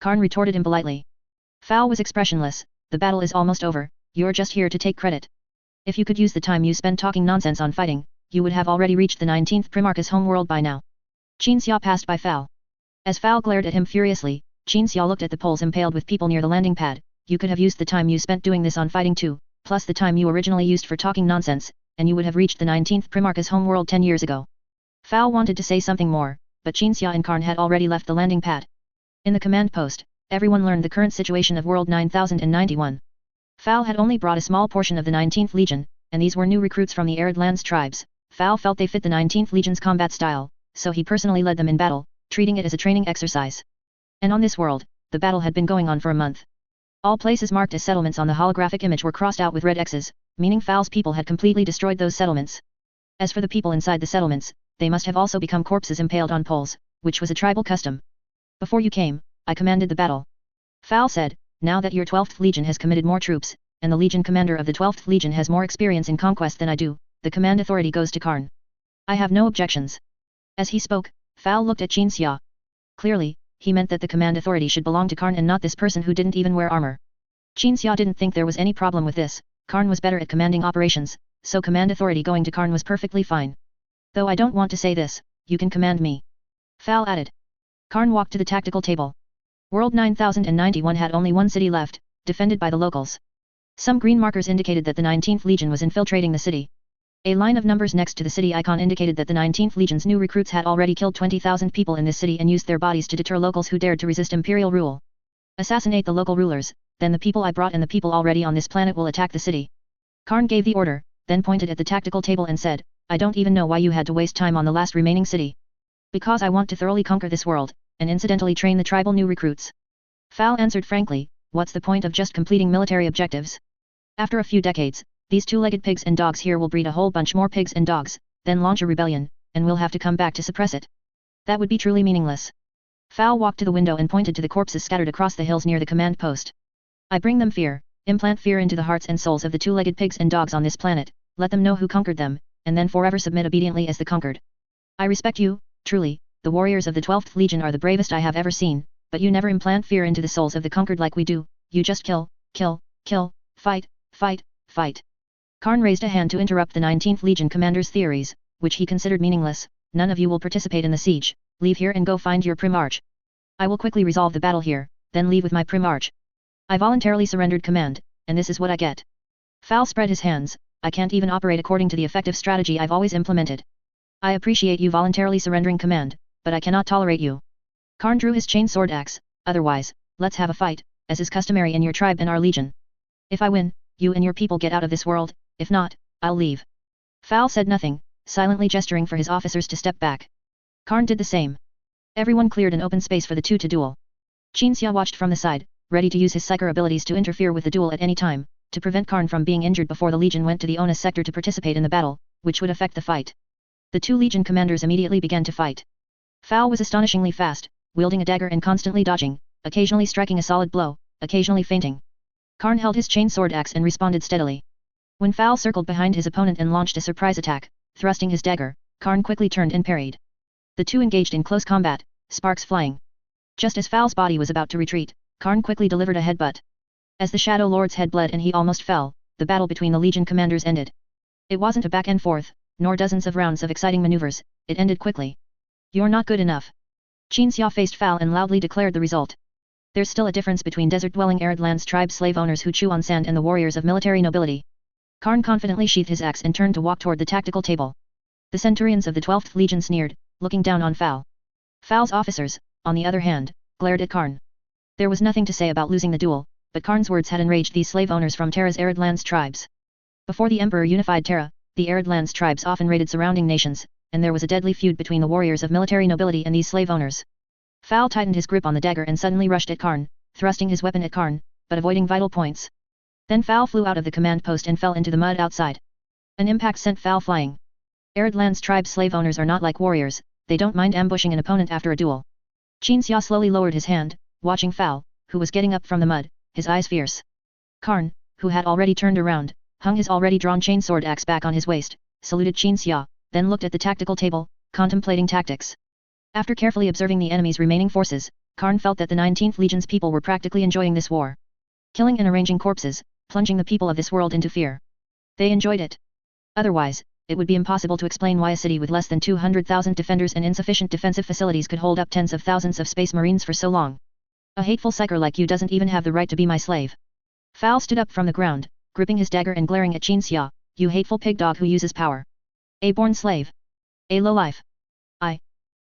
Karn retorted impolitely. Fowl was expressionless, the battle is almost over, you're just here to take credit. If you could use the time you spent talking nonsense on fighting, you would have already reached the 19th Primarch's homeworld by now. Qin Xia passed by Fowl. As Fowl glared at him furiously, Qin Xia looked at the poles impaled with people near the landing pad, you could have used the time you spent doing this on fighting too, plus the time you originally used for talking nonsense, and you would have reached the 19th Primarch's homeworld 10 years ago. Fowl wanted to say something more, but Qin Xia and Karn had already left the landing pad. In the command post, everyone learned the current situation of World 9091. Fowl had only brought a small portion of the 19th Legion, and these were new recruits from the Arid Lands tribes. Fowl felt they fit the 19th Legion's combat style, so he personally led them in battle, treating it as a training exercise. And on this world, the battle had been going on for a month. All places marked as settlements on the holographic image were crossed out with red X's, meaning Fowl's people had completely destroyed those settlements. As for the people inside the settlements, they must have also become corpses impaled on poles, which was a tribal custom. Before you came, I commanded the battle. Fowl said, now that your 12th Legion has committed more troops, and the Legion commander of the 12th Legion has more experience in conquest than I do, the command authority goes to Karn. I have no objections. As he spoke, Fowl looked at Qin Xia. Clearly, he meant that the command authority should belong to Karn and not this person who didn't even wear armor. Qin Xia didn't think there was any problem with this, Karn was better at commanding operations, so command authority going to Karn was perfectly fine. Though I don't want to say this, you can command me. Fowl added. Karn walked to the tactical table. World 9091 had only one city left, defended by the locals. Some green markers indicated that the 19th Legion was infiltrating the city. A line of numbers next to the city icon indicated that the 19th Legion's new recruits had already killed 20,000 people in this city and used their bodies to deter locals who dared to resist imperial rule. Assassinate the local rulers, then the people I brought and the people already on this planet will attack the city. Karn gave the order, then pointed at the tactical table and said, I don't even know why you had to waste time on the last remaining city. Because I want to thoroughly conquer this world, and incidentally train the tribal new recruits. Fowl answered frankly, what's the point of just completing military objectives? After a few decades, these two-legged pigs and dogs here will breed a whole bunch more pigs and dogs, then launch a rebellion, and we'll have to come back to suppress it. That would be truly meaningless. Fowl walked to the window and pointed to the corpses scattered across the hills near the command post. I bring them fear, implant fear into the hearts and souls of the two-legged pigs and dogs on this planet, let them know who conquered them, and then forever submit obediently as the conquered. I respect you, truly, the warriors of the 12th Legion are the bravest I have ever seen, but you never implant fear into the souls of the conquered like we do, you just kill, kill, kill, fight, fight, fight. Karn raised a hand to interrupt the 19th Legion commander's theories, which he considered meaningless. None of you will participate in the siege, leave here and go find your Primarch. I will quickly resolve the battle here, then leave with my Primarch. I voluntarily surrendered command, and this is what I get. Fowl spread his hands, I can't even operate according to the effective strategy I've always implemented. I appreciate you voluntarily surrendering command, but I cannot tolerate you. Karn drew his chain sword axe, otherwise, let's have a fight, as is customary in your tribe and our legion. If I win, you and your people get out of this world, if not, I'll leave. Fowl said nothing, silently gesturing for his officers to step back. Karn did the same. Everyone cleared an open space for the two to duel. Qin Xia watched from the side, ready to use his psyker abilities to interfere with the duel at any time, to prevent Karn from being injured before the legion went to the Onus sector to participate in the battle, which would affect the fight. The two legion commanders immediately began to fight. Fowl was astonishingly fast, wielding a dagger and constantly dodging, occasionally striking a solid blow, occasionally feinting. Karn held his chain sword axe and responded steadily. When Fowl circled behind his opponent and launched a surprise attack, thrusting his dagger, Karn quickly turned and parried. The two engaged in close combat, sparks flying. Just as Fowl's body was about to retreat, Karn quickly delivered a headbutt. As the Shadow Lord's head bled and he almost fell, the battle between the Legion commanders ended. It wasn't a back and forth, nor dozens of rounds of exciting maneuvers, it ended quickly. You're not good enough. Qin Xia faced Fowl and loudly declared the result. There's still a difference between desert-dwelling arid lands tribe slave owners who chew on sand and the warriors of military nobility. Karn confidently sheathed his axe and turned to walk toward the tactical table. The centurions of the 12th Legion sneered, looking down on Fowl. Fowl's officers, on the other hand, glared at Karn. There was nothing to say about losing the duel, but Karn's words had enraged these slave owners from Terra's arid lands tribes. Before the Emperor unified Terra, the arid lands tribes often raided surrounding nations, and there was a deadly feud between the warriors of military nobility and these slave owners. Fowl tightened his grip on the dagger and suddenly rushed at Karn, thrusting his weapon at Karn, but avoiding vital points. Then Fowl flew out of the command post and fell into the mud outside. An impact sent Fowl flying. Arid lands tribe slave owners are not like warriors, they don't mind ambushing an opponent after a duel. Qin Xia slowly lowered his hand, watching Fowl, who was getting up from the mud, his eyes fierce. Karn, who had already turned around, hung his already drawn chainsword axe back on his waist, saluted Qin Xia, then looked at the tactical table, contemplating tactics. After carefully observing the enemy's remaining forces, Karn felt that the 19th Legion's people were practically enjoying this war. Killing and arranging corpses, plunging the people of this world into fear. They enjoyed it. Otherwise, it would be impossible to explain why a city with less than 200,000 defenders and insufficient defensive facilities could hold up tens of thousands of space marines for so long. A hateful psyker like you doesn't even have the right to be my slave. Fowl stood up from the ground, gripping his dagger and glaring at Qin Xia, you hateful pig dog who uses power. A born slave. A lowlife.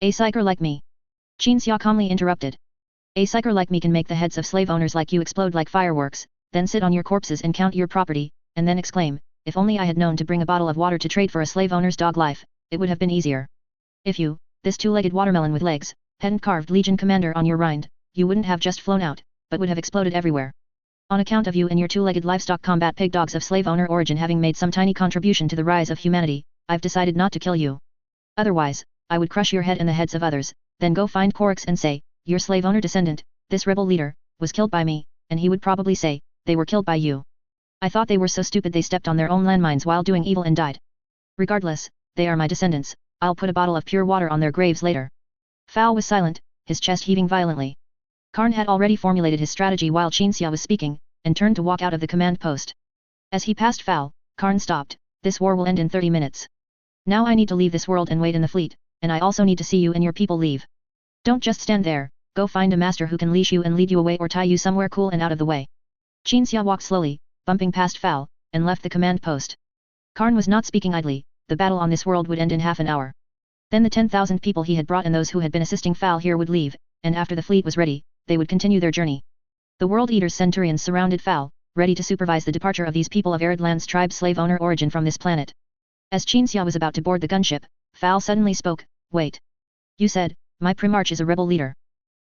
A psyker like me. Qin Xia calmly interrupted. A psyker like me can make the heads of slave owners like you explode like fireworks, then sit on your corpses and count your property, and then exclaim, if only I had known to bring a bottle of water to trade for a slave owner's dog life, it would have been easier. If you, this two-legged watermelon with legs, hadn't carved Legion Commander on your rind, you wouldn't have just flown out, but would have exploded everywhere. On account of you and your two-legged livestock combat pig dogs of slave owner origin having made some tiny contribution to the rise of humanity, I've decided not to kill you. Otherwise, I would crush your head and the heads of others, then go find Korix and say, your slave owner descendant, this rebel leader, was killed by me, and he would probably say, they were killed by you. I thought they were so stupid they stepped on their own landmines while doing evil and died. Regardless, they are my descendants, I'll put a bottle of pure water on their graves later. Fowl was silent, his chest heaving violently. Karn had already formulated his strategy while Qin Xia was speaking, and turned to walk out of the command post. As he passed Fowl, Karn stopped, this war will end in 30 minutes. Now I need to leave this world and wait in the fleet, and I also need to see you and your people leave. Don't just stand there, go find a master who can leash you and lead you away or tie you somewhere cool and out of the way. Qin Xia walked slowly, bumping past Fowl, and left the command post. Karn was not speaking idly, the battle on this world would end in half an hour. Then the 10,000 people he had brought and those who had been assisting Fowl here would leave, and after the fleet was ready, they would continue their journey. The World Eater's centurions surrounded Fowl, ready to supervise the departure of these people of Arid Land's tribe slave owner origin from this planet. As Qin Xia was about to board the gunship, Fowl suddenly spoke, wait. You said, my Primarch is a rebel leader.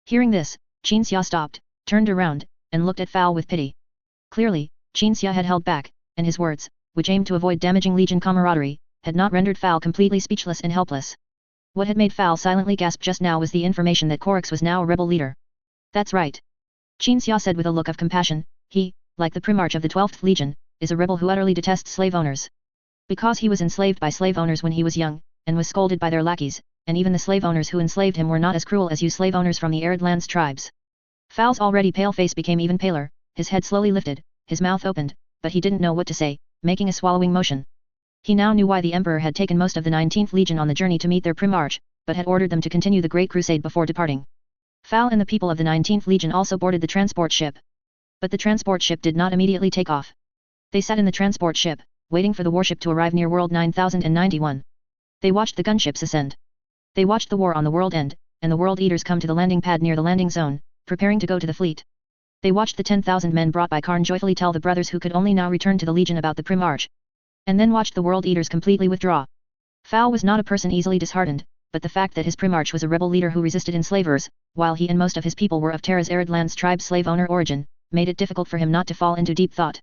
Hearing this, Qin Xia stopped, turned around, and looked at Fowl with pity. Clearly, Qin Xia had held back, and his words, which aimed to avoid damaging Legion camaraderie, had not rendered Fowl completely speechless and helpless. What had made Fowl silently gasp just now was the information that Korix was now a rebel leader. That's right. Qin Xia said with a look of compassion, he, like the Primarch of the 12th Legion, is a rebel who utterly detests slave owners. Because he was enslaved by slave owners when he was young, and was scolded by their lackeys, and even the slave owners who enslaved him were not as cruel as you slave owners from the Arid Lands tribes. Fowl's already pale face became even paler, his head slowly lifted, his mouth opened, but he didn't know what to say, making a swallowing motion. He now knew why the Emperor had taken most of the 19th Legion on the journey to meet their Primarch, but had ordered them to continue the Great Crusade before departing. Fowl and the people of the 19th Legion also boarded the transport ship. But the transport ship did not immediately take off. They sat in the transport ship, waiting for the warship to arrive near World 9091. They watched the gunships ascend. They watched the war on the world end, and the World Eaters come to the landing pad near the landing zone, preparing to go to the fleet. They watched the 10,000 men brought by Karn joyfully tell the brothers who could only now return to the Legion about the Primarch. And then watched the World Eaters completely withdraw. Fowl was not a person easily disheartened, but the fact that his Primarch was a rebel leader who resisted enslavers, while he and most of his people were of Terra's Arid Lands tribe slave owner origin, made it difficult for him not to fall into deep thought.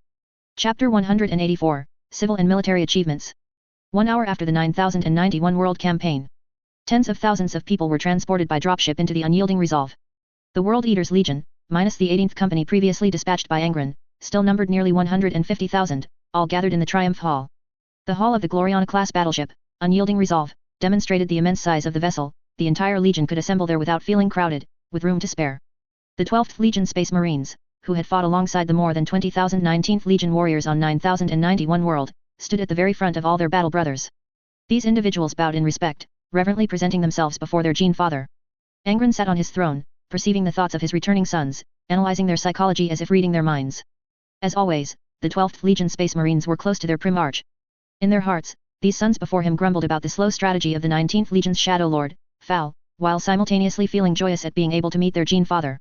Chapter 184, Civil and Military Achievements. 1 hour after the 9091 World Campaign. Tens of thousands of people were transported by dropship into the unyielding Resolve. The World Eaters Legion, minus the 18th Company previously dispatched by Angron, still numbered nearly 150,000, all gathered in the Triumph Hall. The hull of the Gloriana-class battleship, Unyielding Resolve, demonstrated the immense size of the vessel. The entire Legion could assemble there without feeling crowded, with room to spare. The 12th Legion Space Marines, who had fought alongside the more than 20,000 19th Legion warriors on 9091 World, stood at the very front of all their battle brothers. These individuals bowed in respect, reverently presenting themselves before their Gene Father. Angron sat on his throne, perceiving the thoughts of his returning sons, analyzing their psychology as if reading their minds. As always, the 12th Legion Space Marines were close to their Primarch. In their hearts, these sons before him grumbled about the slow strategy of the 19th Legion's Shadow Lord, Fowl, while simultaneously feeling joyous at being able to meet their Gene Father.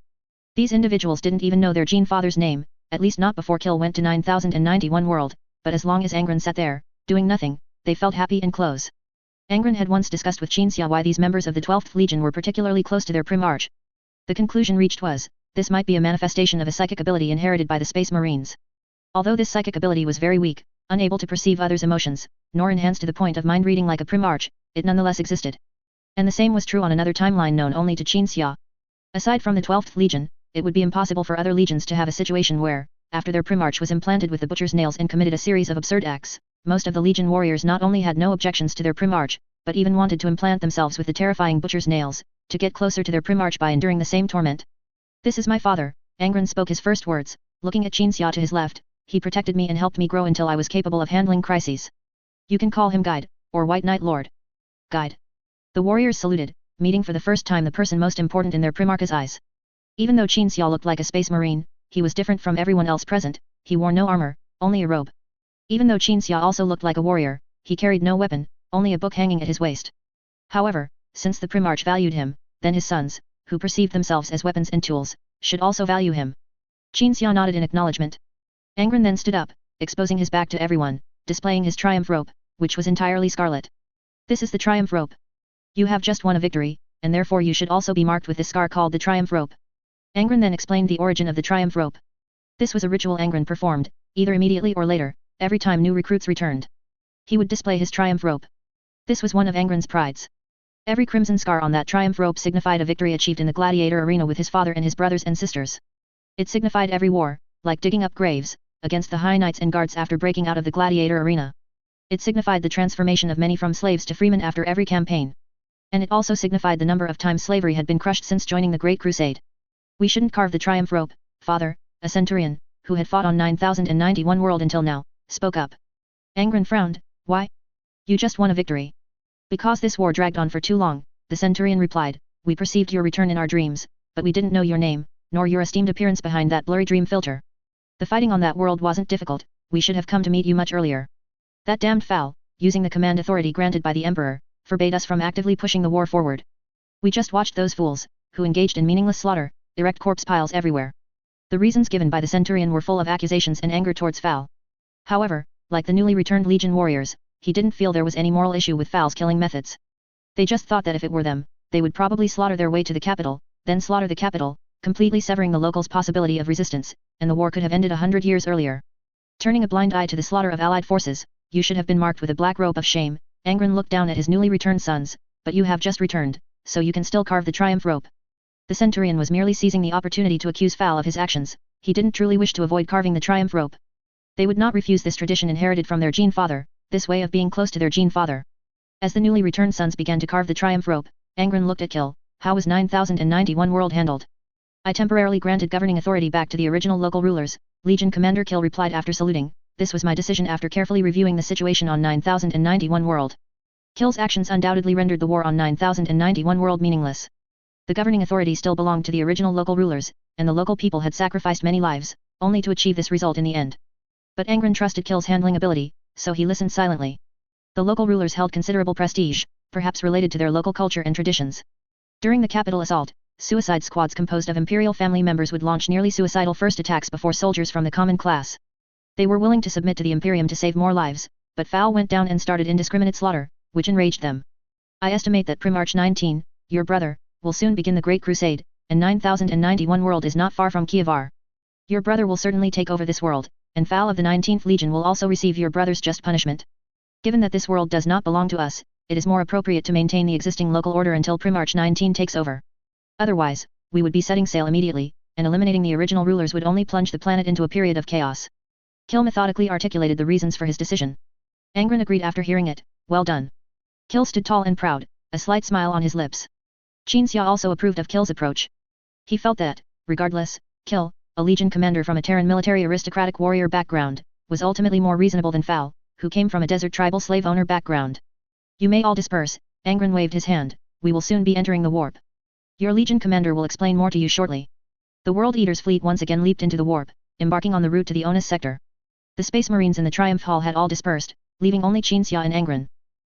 These individuals didn't even know their Gene Father's name, at least not before Kill went to 9091 World, but as long as Angron sat there, doing nothing, they felt happy and close. Angron had once discussed with Qin Xia why these members of the 12th Legion were particularly close to their Primarch. The conclusion reached was, this might be a manifestation of a psychic ability inherited by the Space Marines. Although this psychic ability was very weak, unable to perceive others' emotions, nor enhanced to the point of mind reading like a Primarch, it nonetheless existed. And the same was true on another timeline known only to Qin Xia. Aside from the 12th Legion, it would be impossible for other legions to have a situation where, after their Primarch was implanted with the butcher's nails and committed a series of absurd acts, most of the Legion warriors not only had no objections to their Primarch, but even wanted to implant themselves with the terrifying butcher's nails, to get closer to their Primarch by enduring the same torment. This is my father, Angron spoke his first words, looking at Qinxia to his left. He protected me and helped me grow until I was capable of handling crises. You can call him Guide, or White Knight Lord. Guide. The warriors saluted, meeting for the first time the person most important in their Primarch's eyes. Even though Qinxia looked like a space marine, he was different from everyone else present. He wore no armor, only a robe. Even though Qinxia also looked like a warrior, he carried no weapon, only a book hanging at his waist. However, since the Primarch valued him, then his sons, who perceived themselves as weapons and tools, should also value him. Qinxia nodded in acknowledgement. Angron then stood up, exposing his back to everyone, displaying his triumph rope, which was entirely scarlet. This is the triumph rope. You have just won a victory, and therefore you should also be marked with this scar called the triumph rope. Angron then explained the origin of the triumph rope. This was a ritual Angron performed, either immediately or later, every time new recruits returned. He would display his triumph rope. This was one of Angron's prides. Every crimson scar on that triumph rope signified a victory achieved in the gladiator arena with his father and his brothers and sisters. It signified every war, like digging up graves, against the high knights and guards after breaking out of the gladiator arena. It signified the transformation of many from slaves to freemen after every campaign. And it also signified the number of times slavery had been crushed since joining the Great Crusade. We shouldn't carve the triumph rope, father, a centurion, who had fought on 9091 world until now, spoke up. Angron frowned. Why? You just won a victory. Because this war dragged on for too long, the centurion replied. We perceived your return in our dreams, but we didn't know your name, nor your esteemed appearance behind that blurry dream filter. The fighting on that world wasn't difficult, we should have come to meet you much earlier. That damned foul, using the command authority granted by the Emperor, forbade us from actively pushing the war forward. We just watched those fools, who engaged in meaningless slaughter, erect corpse piles everywhere. The reasons given by the centurion were full of accusations and anger towards Foul. However, like the newly returned Legion warriors, he didn't feel there was any moral issue with Foul's killing methods. They just thought that if it were them, they would probably slaughter their way to the capital, then slaughter the capital, completely severing the locals' possibility of resistance, and the war could have ended 100 years earlier. Turning a blind eye to the slaughter of allied forces, you should have been marked with a black rope of shame. Angron looked down at his newly returned sons, but you have just returned, so you can still carve the triumph rope. The centurion was merely seizing the opportunity to accuse Foul of his actions. He didn't truly wish to avoid carving the triumph rope. They would not refuse this tradition inherited from their gene father, this way of being close to their gene father. As the newly returned sons began to carve the triumph rope, Angron looked at Kill. How was 9091 world handled? I temporarily granted governing authority back to the original local rulers, Legion Commander Kill replied after saluting. This was my decision after carefully reviewing the situation on 9091 world. Kill's actions undoubtedly rendered the war on 9091 world meaningless. The governing authority still belonged to the original local rulers, and the local people had sacrificed many lives, only to achieve this result in the end. But Angron trusted Kill's handling ability, so he listened silently. The local rulers held considerable prestige, perhaps related to their local culture and traditions. During the capital assault, suicide squads composed of Imperial family members would launch nearly suicidal first attacks before soldiers from the common class. They were willing to submit to the Imperium to save more lives, but Foul went down and started indiscriminate slaughter, which enraged them. I estimate that Primarch 19, your brother, will soon begin the Great Crusade, and 9091 world is not far from Kievar. Your brother will certainly take over this world, and Foul of the 19th Legion will also receive your brother's just punishment. Given that this world does not belong to us, it is more appropriate to maintain the existing local order until Primarch 19 takes over. Otherwise, we would be setting sail immediately, and eliminating the original rulers would only plunge the planet into a period of chaos. Kill methodically articulated the reasons for his decision. Angron agreed after hearing it. Well done. Kill stood tall and proud, a slight smile on his lips. Qinxia also approved of Kill's approach. He felt that, regardless, Kill, a Legion commander from a Terran military aristocratic warrior background, was ultimately more reasonable than Foul, who came from a desert tribal slave owner background. You may all disperse, Angron waved his hand, we will soon be entering the warp. Your Legion commander will explain more to you shortly. The World Eater's fleet once again leaped into the warp, embarking on the route to the Onus sector. The Space Marines in the Triumph Hall had all dispersed, leaving only Qinxia and Angron.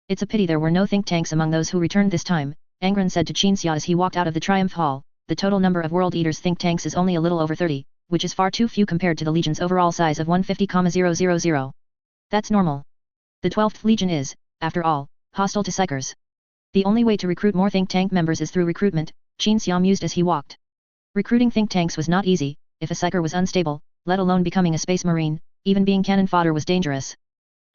It's a pity there were no think tanks among those who returned this time, Angron said to Qinxia as he walked out of the Triumph Hall. The total number of World Eater's think tanks is only a little over 30, which is far too few compared to the Legion's overall size of 150,000. That's normal. The 12th Legion is, after all, hostile to psychers. The only way to recruit more think tank members is through recruitment, Qinxia mused as he walked. Recruiting think tanks was not easy. If a psycher was unstable, let alone becoming a space marine, even being cannon fodder was dangerous.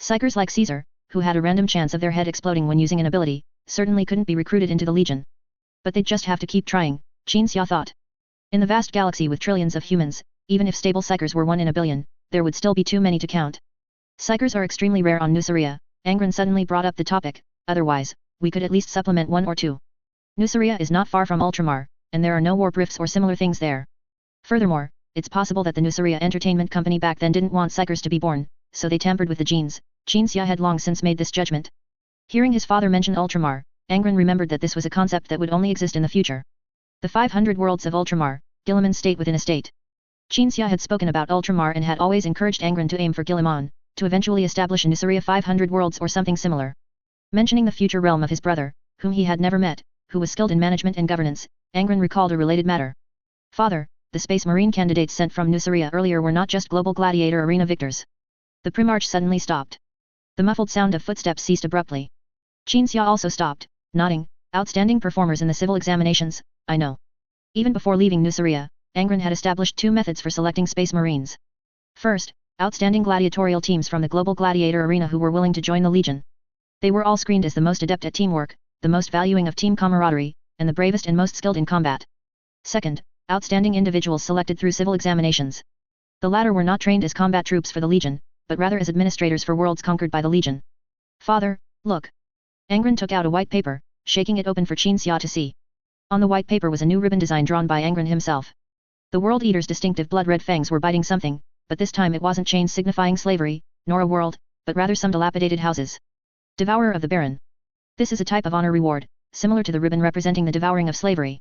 Psychers like Caesar, who had a random chance of their head exploding when using an ability, certainly couldn't be recruited into the Legion. But they'd just have to keep trying, Qinxia thought. In the vast galaxy with trillions of humans, even if stable psychers were 1 in a billion, there would still be too many to count. Psychers are extremely rare on Nuceria. Angron suddenly brought up the topic, otherwise, we could at least supplement 1 or 2. Nuceria is not far from Ultramar, and there are no warp rifts or similar things there. Furthermore, it's possible that the Nuceria Entertainment Company back then didn't want psychers to be born, so they tampered with the genes. Qin Xia had long since made this judgment. Hearing his father mention Ultramar, Angron remembered that this was a concept that would only exist in the future. The 500 worlds of Ultramar, Guilliman state within a state. Qin Xia had spoken about Ultramar and had always encouraged Angron to aim for Guilliman, to eventually establish a Nuceria 500 worlds or something similar. Mentioning the future realm of his brother, whom he had never met, who was skilled in management and governance, Angron recalled a related matter. Father, the Space Marine candidates sent from Nuceria earlier were not just global gladiator arena victors. The Primarch suddenly stopped. The muffled sound of footsteps ceased abruptly. Qin Xia also stopped, nodding. Outstanding performers in the civil examinations, I know. Even before leaving Nuceria, Angron had established 2 methods for selecting Space Marines. First, outstanding gladiatorial teams from the global gladiator arena who were willing to join the Legion. They were all screened as the most adept at teamwork, the most valuing of team camaraderie, and the bravest and most skilled in combat. Second, outstanding individuals selected through civil examinations. The latter were not trained as combat troops for the Legion, but rather as administrators for worlds conquered by the Legion. Father, look. Angron took out a white paper, shaking it open for Qin Xia to see. On the white paper was a new ribbon design drawn by Angron himself. The World Eater's distinctive blood-red fangs were biting something, but this time it wasn't chains signifying slavery, nor a world, but rather some dilapidated houses. Devourer of the Baron. This is a type of honor reward, similar to the ribbon representing the devouring of slavery.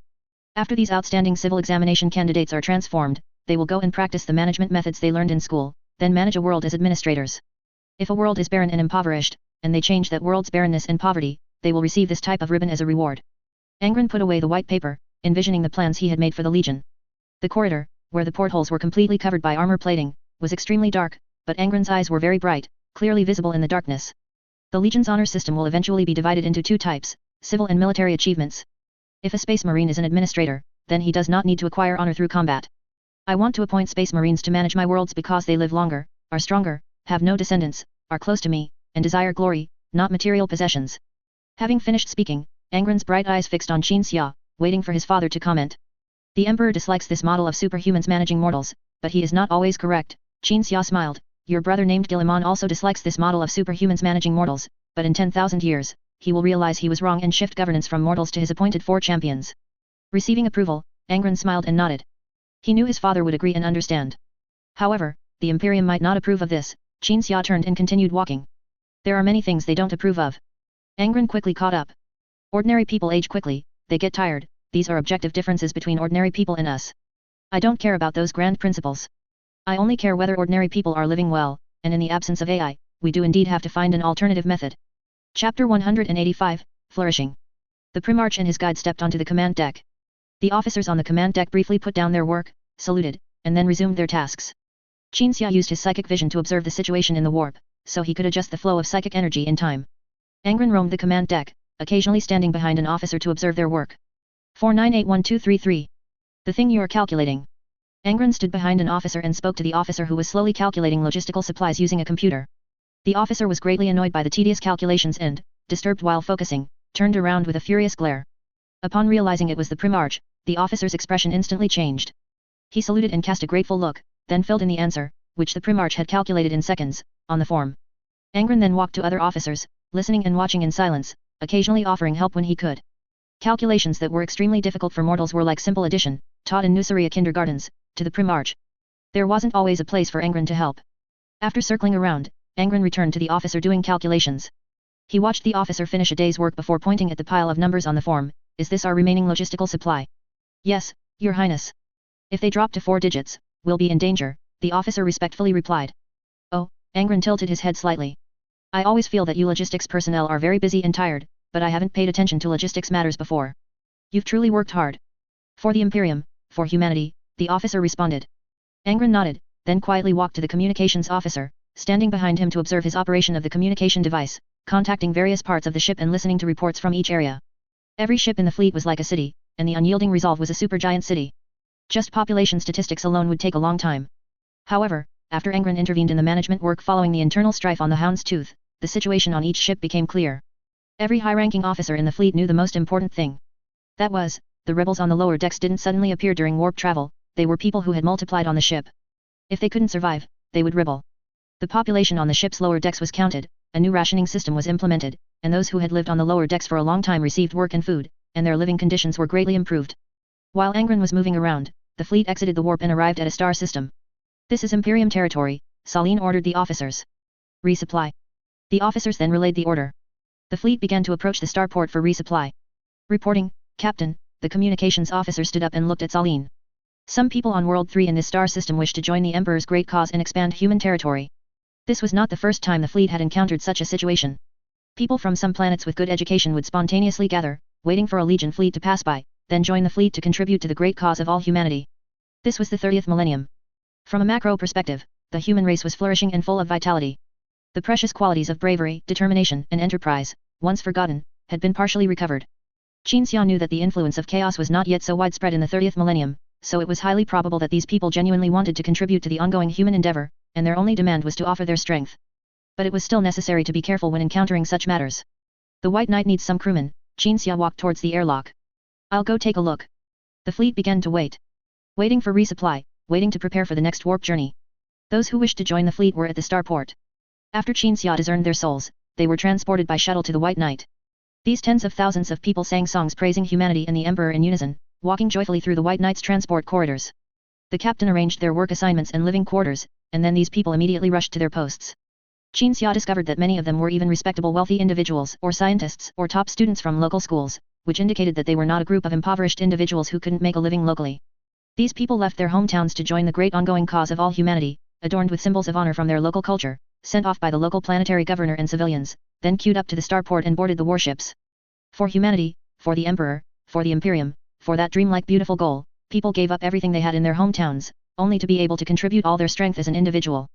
After these outstanding civil examination candidates are transformed, they will go and practice the management methods they learned in school, then manage a world as administrators. If a world is barren and impoverished, and they change that world's barrenness and poverty, they will receive this type of ribbon as a reward. Angron put away the white paper, envisioning the plans he had made for the Legion. The corridor, where the portholes were completely covered by armor plating, was extremely dark, but Angron's eyes were very bright, clearly visible in the darkness. The Legion's honor system will eventually be divided into 2 types, civil and military achievements. If a Space Marine is an administrator, then he does not need to acquire honor through combat. I want to appoint Space Marines to manage my worlds because they live longer, are stronger, have no descendants, are close to me, and desire glory, not material possessions. Having finished speaking, Angron's bright eyes fixed on Qin Xia, waiting for his father to comment. The Emperor dislikes this model of superhumans managing mortals, but he is not always correct. Qin Xia smiled. Your brother named Guilliman also dislikes this model of superhumans managing mortals, but in 10,000 years, he will realize he was wrong and shift governance from mortals to his appointed 4 champions. Receiving approval, Angron smiled and nodded. He knew his father would agree and understand. However, the Imperium might not approve of this. Qin Xia turned and continued walking. There are many things they don't approve of. Angron quickly caught up. Ordinary people age quickly, they get tired, these are objective differences between ordinary people and us. I don't care about those grand principles. I only care whether ordinary people are living well, and in the absence of AI, we do indeed have to find an alternative method. Chapter 185, Flourishing. The Primarch and his guide stepped onto the command deck. The officers on the command deck briefly put down their work, saluted, and then resumed their tasks. Qin Xia used his psychic vision to observe the situation in the warp, so he could adjust the flow of psychic energy in time. Angron roamed the command deck, occasionally standing behind an officer to observe their work. 49812333. The thing you are calculating. Angron stood behind an officer and spoke to the officer who was slowly calculating logistical supplies using a computer. The officer was greatly annoyed by the tedious calculations and, disturbed while focusing, turned around with a furious glare. Upon realizing it was the Primarch, the officer's expression instantly changed. He saluted and cast a grateful look, then filled in the answer, which the Primarch had calculated in seconds, on the form. Angron then walked to other officers, listening and watching in silence, occasionally offering help when he could. Calculations that were extremely difficult for mortals were like simple addition, taught in Nuceria kindergartens, to the Primarch. There wasn't always a place for Angron to help. After circling around, Angron returned to the officer doing calculations. He watched the officer finish a day's work before pointing at the pile of numbers on the form. Is this our remaining logistical supply? Yes, Your Highness. If they drop to 4 digits, we'll be in danger, the officer respectfully replied. Oh, Angron tilted his head slightly. I always feel that you logistics personnel are very busy and tired, but I haven't paid attention to logistics matters before. You've truly worked hard. For the Imperium, for humanity, the officer responded. Angron nodded, then quietly walked to the communications officer, standing behind him to observe his operation of the communication device, contacting various parts of the ship and listening to reports from each area. Every ship in the fleet was like a city, and the unyielding resolve was a supergiant city. Just population statistics alone would take a long time. However, after Angron intervened in the management work following the internal strife on the Hound's Tooth, the situation on each ship became clear. Every high-ranking officer in the fleet knew the most important thing. That was, the rebels on the lower decks didn't suddenly appear during warp travel, they were people who had multiplied on the ship. If they couldn't survive, they would rebel. The population on the ship's lower decks was counted, a new rationing system was implemented, and those who had lived on the lower decks for a long time received work and food, and their living conditions were greatly improved. While Angron was moving around, the fleet exited the warp and arrived at a star system. This is Imperium territory, Saline ordered the officers. Resupply. The officers then relayed the order. The fleet began to approach the starport for resupply. Reporting, Captain, the communications officer stood up and looked at Saline. Some people on World 3 in this star system wish to join the Emperor's great cause and expand human territory. This was not the first time the fleet had encountered such a situation. People from some planets with good education would spontaneously gather, waiting for a legion fleet to pass by, then join the fleet to contribute to the great cause of all humanity. This was the 30th millennium. From a macro perspective, the human race was flourishing and full of vitality. The precious qualities of bravery, determination, and enterprise, once forgotten, had been partially recovered. Qin Xia knew that the influence of chaos was not yet so widespread in the 30th millennium, so it was highly probable that these people genuinely wanted to contribute to the ongoing human endeavor, and their only demand was to offer their strength. But it was still necessary to be careful when encountering such matters. The White Knight needs some crewmen. Qin Xia walked towards the airlock. I'll go take a look. The fleet began to wait. Waiting for resupply, waiting to prepare for the next warp journey. Those who wished to join the fleet were at the starport. After Qin Xia discerned their souls, they were transported by shuttle to the White Knight. These tens of thousands of people sang songs praising humanity and the Emperor in unison, walking joyfully through the White Knight's transport corridors. The captain arranged their work assignments and living quarters, and then these people immediately rushed to their posts. Qin Xia discovered that many of them were even respectable wealthy individuals or scientists or top students from local schools, which indicated that they were not a group of impoverished individuals who couldn't make a living locally. These people left their hometowns to join the great ongoing cause of all humanity, adorned with symbols of honor from their local culture, sent off by the local planetary governor and civilians, then queued up to the starport and boarded the warships. For humanity, for the Emperor, for the Imperium, for that dreamlike beautiful goal, people gave up everything they had in their hometowns, only to be able to contribute all their strength as an individual.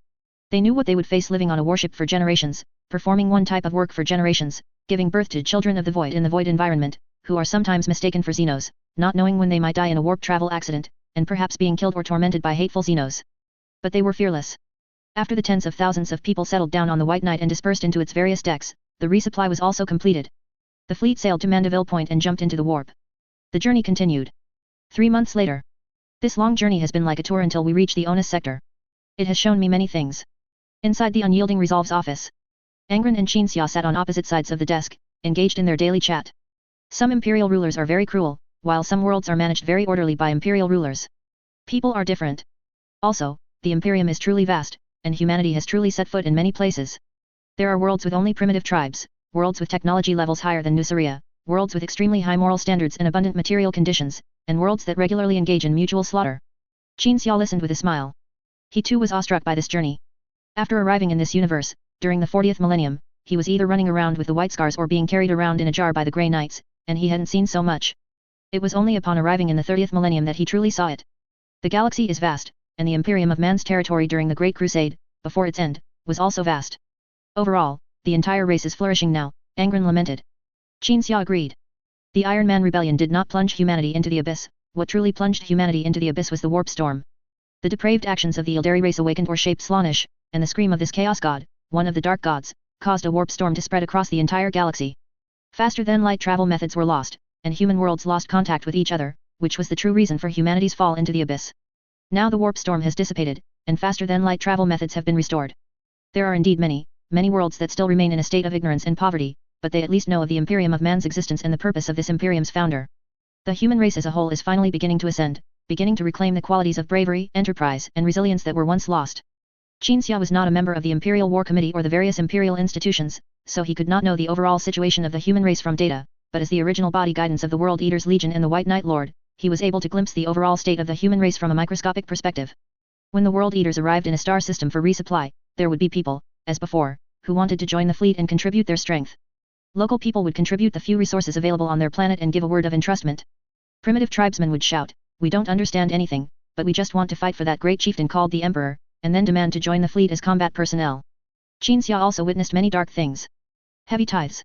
They knew what they would face living on a warship for generations, performing one type of work for generations, giving birth to children of the void in the void environment, who are sometimes mistaken for Xenos, not knowing when they might die in a warp travel accident, and perhaps being killed or tormented by hateful Xenos. But they were fearless. After the tens of thousands of people settled down on the White Knight and dispersed into its various decks, the resupply was also completed. The fleet sailed to Mandeville Point and jumped into the warp. The journey continued. 3 months later. This long journey has been like a tour until we reach the Onus sector. It has shown me many things. Inside the Unyielding Resolve's office, Angron and Qin Xia sat on opposite sides of the desk, engaged in their daily chat. Some imperial rulers are very cruel, while some worlds are managed very orderly by imperial rulers. People are different. Also, the Imperium is truly vast, and humanity has truly set foot in many places. There are worlds with only primitive tribes, worlds with technology levels higher than Nuceria, worlds with extremely high moral standards and abundant material conditions, and worlds that regularly engage in mutual slaughter. Qin Xia listened with a smile. He too was awestruck by this journey. After arriving in this universe, during the 40th millennium, he was either running around with the White Scars or being carried around in a jar by the Grey Knights, and he hadn't seen so much. It was only upon arriving in the 30th millennium that he truly saw it. The galaxy is vast, and the Imperium of Man's territory during the Great Crusade, before its end, was also vast. Overall, the entire race is flourishing now, Angron lamented. Qin Xia agreed. The Iron Man rebellion did not plunge humanity into the abyss. What truly plunged humanity into the abyss was the warp storm. The depraved actions of the Ildari race awakened or shaped Slaanesh, and the scream of this chaos god, one of the dark gods, caused a warp storm to spread across the entire galaxy. Faster than light travel methods were lost, and human worlds lost contact with each other, which was the true reason for humanity's fall into the abyss. Now the warp storm has dissipated, and faster than light travel methods have been restored. There are indeed many worlds that still remain in a state of ignorance and poverty, but they at least know of the Imperium of Man's existence and the purpose of this Imperium's founder. The human race as a whole is finally beginning to ascend, beginning to reclaim the qualities of bravery, enterprise, and resilience that were once lost. Qin Xia was not a member of the Imperial War Committee or the various imperial institutions, so he could not know the overall situation of the human race from data, but as the original body guidance of the World Eaters Legion and the White Knight Lord, he was able to glimpse the overall state of the human race from a microscopic perspective. When the World Eaters arrived in a star system for resupply, there would be people, as before, who wanted to join the fleet and contribute their strength. Local people would contribute the few resources available on their planet and give a word of entrustment. Primitive tribesmen would shout, "We don't understand anything, but we just want to fight for that great chieftain called the Emperor," and then demand to join the fleet as combat personnel. Qin Xia also witnessed many dark things. Heavy tithes.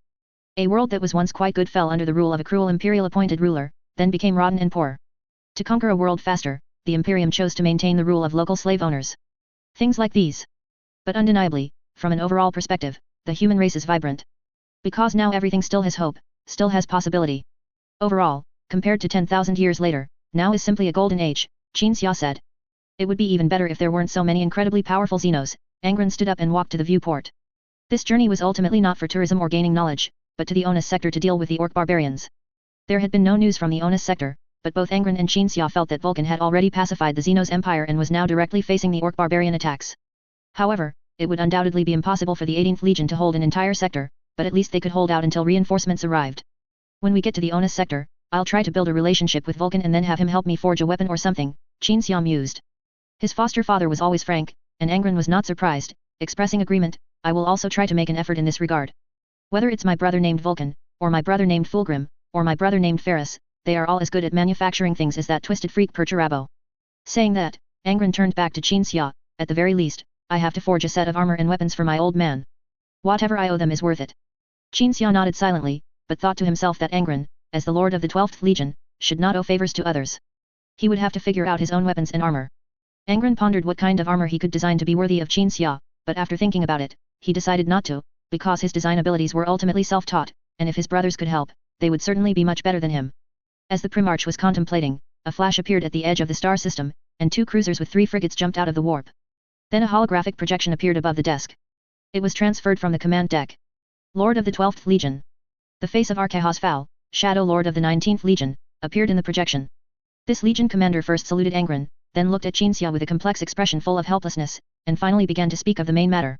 A world that was once quite good fell under the rule of a cruel imperial-appointed ruler, then became rotten and poor. To conquer a world faster, the Imperium chose to maintain the rule of local slave owners. Things like these. But undeniably, from an overall perspective, the human race is vibrant. Because now everything still has hope, still has possibility. Overall, compared to 10,000 years later, now is simply a golden age, Qin Xia said. It would be even better if there weren't so many incredibly powerful Xenos. Angron stood up and walked to the viewport. This journey was ultimately not for tourism or gaining knowledge, but to the Onus sector to deal with the orc barbarians. There had been no news from the Onus sector, but both Angron and Qin Xia felt that Vulcan had already pacified the Xenos Empire and was now directly facing the orc barbarian attacks. However, it would undoubtedly be impossible for the 18th Legion to hold an entire sector, but at least they could hold out until reinforcements arrived. When we get to the Onus sector, I'll try to build a relationship with Vulcan and then have him help me forge a weapon or something, Qin Xia mused. His foster father was always frank, and Angron was not surprised, expressing agreement. I will also try to make an effort in this regard. Whether it's my brother named Vulcan, or my brother named Fulgrim, or my brother named Ferris, they are all as good at manufacturing things as that twisted freak Perturabo. Saying that, Angron turned back to Qin Xia. At the very least, I have to forge a set of armor and weapons for my old man. Whatever I owe them is worth it. Qin Xia nodded silently, but thought to himself that Angron, as the lord of the 12th Legion, should not owe favors to others. He would have to figure out his own weapons and armor. Angron pondered what kind of armor he could design to be worthy of Qin Xia, but after thinking about it, he decided not to, because his design abilities were ultimately self-taught, and if his brothers could help, they would certainly be much better than him. As the Primarch was contemplating, a flash appeared at the edge of the star system, and 2 cruisers with 3 frigates jumped out of the warp. Then a holographic projection appeared above the desk. It was transferred from the command deck. Lord of the 12th Legion. The face of Archehos Fal, Shadow Lord of the 19th Legion, appeared in the projection. This Legion commander first saluted Angron, then looked at Qin Xia with a complex expression full of helplessness, and finally began to speak of the main matter.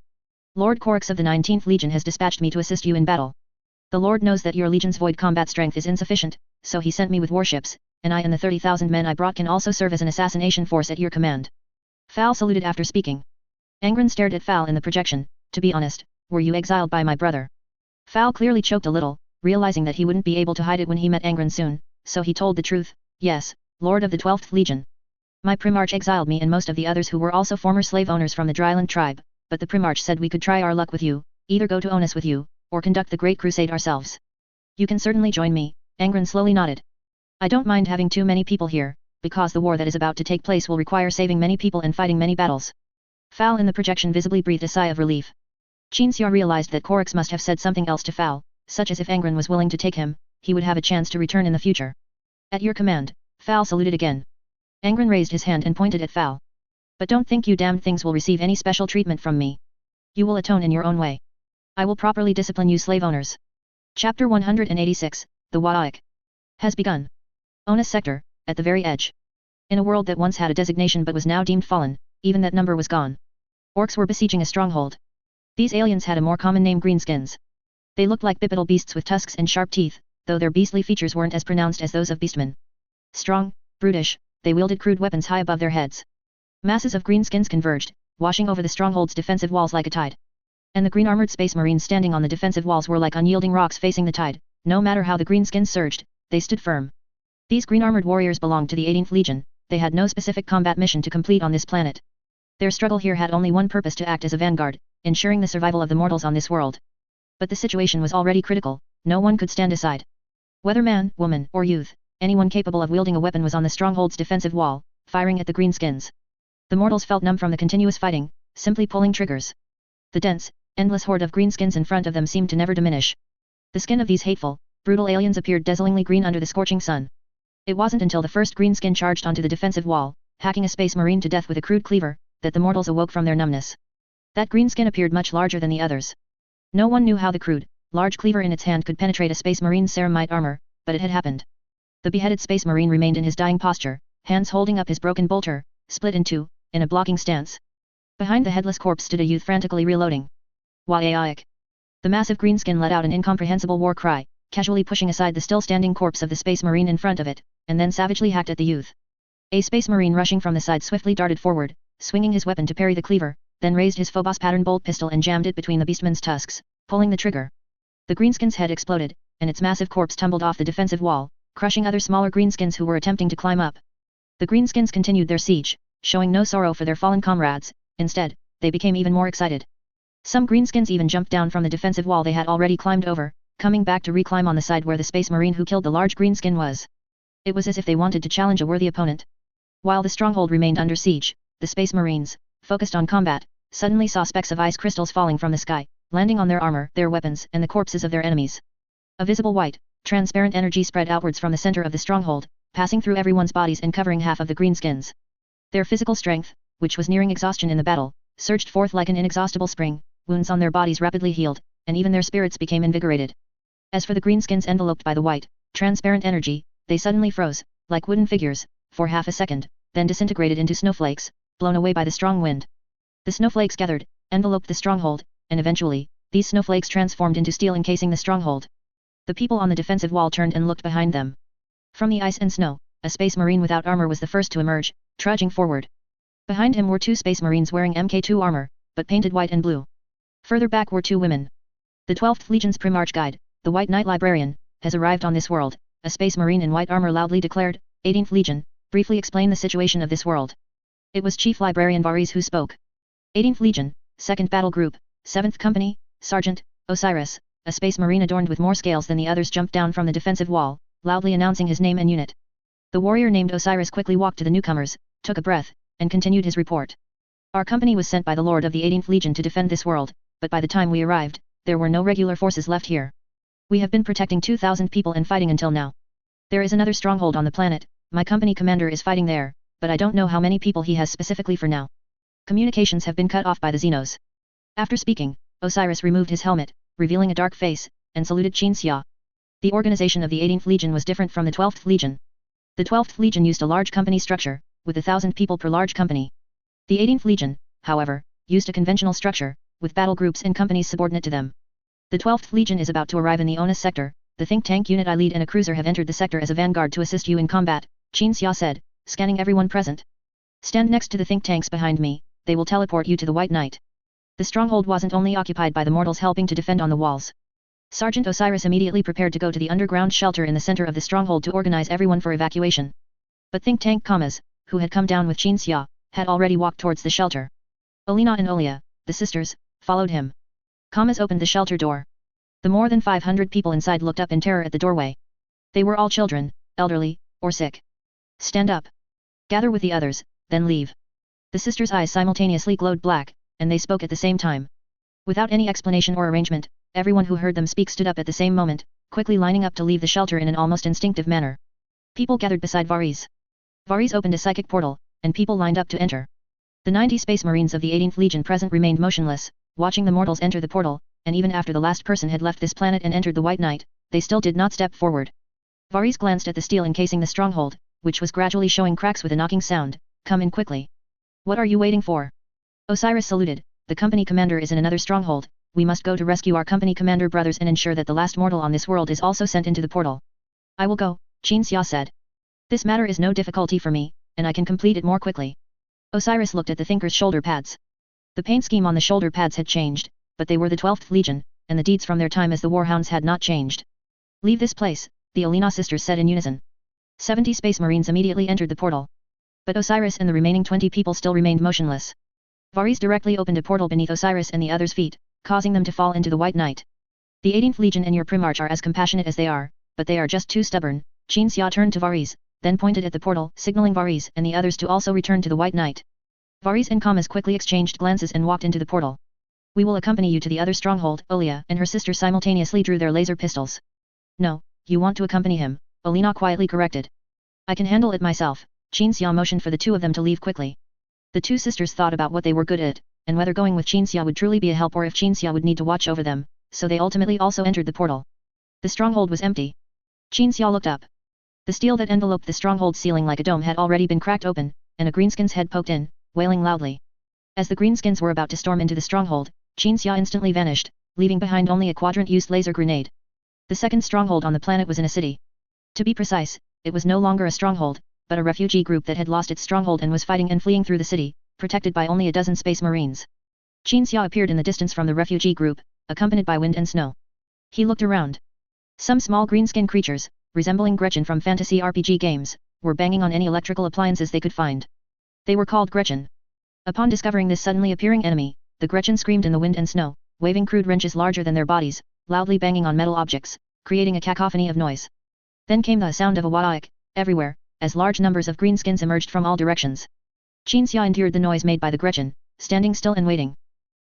Lord Korix of the 19th Legion has dispatched me to assist you in battle. The Lord knows that your Legion's void combat strength is insufficient, so he sent me with warships, and I and the 30,000 men I brought can also serve as an assassination force at your command. Fal saluted after speaking. Angron stared at Fal in the projection. To be honest, were you exiled by my brother? Fal clearly choked a little, realizing that he wouldn't be able to hide it when he met Angron soon, so he told the truth. Yes, Lord of the 12th Legion. My Primarch exiled me and most of the others who were also former slave owners from the Dryland tribe, but the Primarch said we could try our luck with you, either go to Onus with you, or conduct the Great Crusade ourselves. You can certainly join me, Angron slowly nodded. I don't mind having too many people here, because the war that is about to take place will require saving many people and fighting many battles. Fal in the projection visibly breathed a sigh of relief. Qin Xia realized that Korix must have said something else to Fal, such as if Angron was willing to take him, he would have a chance to return in the future. At your command, Fal saluted again. Angron raised his hand and pointed at Fal. But don't think you damned things will receive any special treatment from me. You will atone in your own way. I will properly discipline you slave owners. Chapter 186, The Wa'ak has begun. Onus sector, at the very edge. In a world that once had a designation but was now deemed fallen, even that number was gone. Orcs were besieging a stronghold. These aliens had a more common name: greenskins. They looked like bipedal beasts with tusks and sharp teeth, though their beastly features weren't as pronounced as those of beastmen. Strong, brutish, they wielded crude weapons high above their heads. Masses of greenskins converged, washing over the stronghold's defensive walls like a tide. And the green-armored space marines standing on the defensive walls were like unyielding rocks facing the tide. No matter how the greenskins surged, they stood firm. These green-armored warriors belonged to the 18th Legion. They had no specific combat mission to complete on this planet. Their struggle here had only one purpose: to act as a vanguard, ensuring the survival of the mortals on this world. But the situation was already critical. No one could stand aside. Whether man, woman, or youth, anyone capable of wielding a weapon was on the stronghold's defensive wall, firing at the greenskins. The mortals felt numb from the continuous fighting, simply pulling triggers. The dense, endless horde of greenskins in front of them seemed to never diminish. The skin of these hateful, brutal aliens appeared dazzlingly green under the scorching sun. It wasn't until the first greenskin charged onto the defensive wall, hacking a space marine to death with a crude cleaver, that the mortals awoke from their numbness. That greenskin appeared much larger than the others. No one knew how the crude, large cleaver in its hand could penetrate a space marine's ceramite armor, but it had happened. The beheaded space marine remained in his dying posture, hands holding up his broken bolter, split in two, in a blocking stance. Behind the headless corpse stood a youth frantically reloading. Wa'ak! The massive greenskin let out an incomprehensible war cry, casually pushing aside the still-standing corpse of the space marine in front of it, and then savagely hacked at the youth. A space marine rushing from the side swiftly darted forward, swinging his weapon to parry the cleaver, then raised his Phobos pattern bolt pistol and jammed it between the beastman's tusks, pulling the trigger. The greenskin's head exploded, and its massive corpse tumbled off the defensive wall, crushing other smaller greenskins who were attempting to climb up. The greenskins continued their siege, showing no sorrow for their fallen comrades. Instead, they became even more excited. Some greenskins even jumped down from the defensive wall they had already climbed over, coming back to reclimb on the side where the space marine who killed the large greenskin was. It was as if they wanted to challenge a worthy opponent. While the stronghold remained under siege, the space marines, focused on combat, suddenly saw specks of ice crystals falling from the sky, landing on their armor, their weapons, and the corpses of their enemies. A visible white, transparent energy spread outwards from the center of the stronghold, passing through everyone's bodies and covering half of the greenskins. Their physical strength, which was nearing exhaustion in the battle, surged forth like an inexhaustible spring, wounds on their bodies rapidly healed, and even their spirits became invigorated. As for the greenskins enveloped by the white, transparent energy, they suddenly froze, like wooden figures, for half a second, then disintegrated into snowflakes, blown away by the strong wind. The snowflakes gathered, enveloped the stronghold, and eventually, these snowflakes transformed into steel encasing the stronghold. The people on the defensive wall turned and looked behind them. From the ice and snow, a space marine without armor was the first to emerge, trudging forward. Behind him were two space marines wearing Mk2 armor, but painted white and blue. Further back were two women. The 12th Legion's Primarch Guide, the White Knight Librarian, has arrived on this world, a space marine in white armor loudly declared. 18th Legion, briefly explain the situation of this world. It was Chief Librarian Varys who spoke. 18th Legion, 2nd Battle Group, 7th Company, Sergeant Osiris, a space marine adorned with more scales than the others jumped down from the defensive wall, loudly announcing his name and unit. The warrior named Osiris quickly walked to the newcomers, took a breath, and continued his report. Our company was sent by the Lord of the 18th Legion to defend this world, but by the time we arrived, there were no regular forces left here. We have been protecting 2,000 people and fighting until now. There is another stronghold on the planet, my company commander is fighting there, but I don't know how many people he has specifically for now. Communications have been cut off by the Xenos. After speaking, Osiris removed his helmet, revealing a dark face, and saluted Qin Xia. The organization of the 18th Legion was different from the 12th Legion. The 12th Legion used a large company structure, with 1,000 people per large company. The 18th Legion, however, used a conventional structure, with battle groups and companies subordinate to them. The 12th Legion is about to arrive in the Onus sector, the think tank unit I lead and a cruiser have entered the sector as a vanguard to assist you in combat, Qin Xia said, scanning everyone present. Stand next to the think tanks behind me, they will teleport you to the White Knight. The stronghold wasn't only occupied by the mortals helping to defend on the walls. Sergeant Osiris immediately prepared to go to the underground shelter in the center of the stronghold to organize everyone for evacuation. But think tank Kamas, who had come down with Qin Xia, had already walked towards the shelter. Olina and Olia, the sisters, followed him. Kamas opened the shelter door. The more than 500 people inside looked up in terror at the doorway. They were all children, elderly, or sick. Stand up. Gather with the others, then leave. The sisters' eyes simultaneously glowed black, and they spoke at the same time. Without any explanation or arrangement, everyone who heard them speak stood up at the same moment, quickly lining up to leave the shelter in an almost instinctive manner. People gathered beside Varys. Varys opened a psychic portal, and people lined up to enter. The 90 space marines of the 18th Legion present remained motionless, watching the mortals enter the portal, and even after the last person had left this planet and entered the White Knight, they still did not step forward. Varys glanced at the steel encasing the stronghold, which was gradually showing cracks with a knocking sound. Come in quickly. What are you waiting for? Osiris saluted. The company commander is in another stronghold, we must go to rescue our company commander brothers and ensure that the last mortal on this world is also sent into the portal. I will go, Qin Xia said. This matter is no difficulty for me, and I can complete it more quickly. Osiris looked at the thinker's shoulder pads. The paint scheme on the shoulder pads had changed, but they were the 12th Legion, and the deeds from their time as the Warhounds had not changed. Leave this place, the Olina sisters said in unison. 70 space marines immediately entered the portal. But Osiris and the remaining 20 people still remained motionless. Varys directly opened a portal beneath Osiris and the others' feet, causing them to fall into the White Knight. The 18th Legion and your Primarch are as compassionate as they are, but they are just too stubborn. Qin Xia turned to Varys, then pointed at the portal, signaling Varys and the others to also return to the White Knight. Varys and Kamas quickly exchanged glances and walked into the portal. We will accompany you to the other stronghold. Olia and her sister simultaneously drew their laser pistols. No, you want to accompany him, Olina quietly corrected. I can handle it myself. Qin Xia motioned for the two of them to leave quickly. The two sisters thought about what they were good at, and whether going with Qin Xia would truly be a help or if Qin Xia would need to watch over them, so they ultimately also entered the portal. The stronghold was empty. Qin Xia looked up. The steel that enveloped the stronghold ceiling like a dome had already been cracked open, and a greenskin's head poked in, wailing loudly. As the greenskins were about to storm into the stronghold, Qin Xia instantly vanished, leaving behind only a quadrant-used laser grenade. The second stronghold on the planet was in a city. To be precise, it was no longer a stronghold, but a refugee group that had lost its stronghold and was fighting and fleeing through the city, protected by only a dozen space marines. Qin Xia appeared in the distance from the refugee group, accompanied by wind and snow. He looked around. Some small greenskin creatures, resembling Gretchen from fantasy RPG games, were banging on any electrical appliances they could find. They were called Gretchen. Upon discovering this suddenly appearing enemy, the Gretchen screamed in the wind and snow, waving crude wrenches larger than their bodies, loudly banging on metal objects, creating a cacophony of noise. Then came the sound of a wadaik, everywhere, as large numbers of greenskins emerged from all directions. Qin Xia endured the noise made by the Gretchen, standing still and waiting.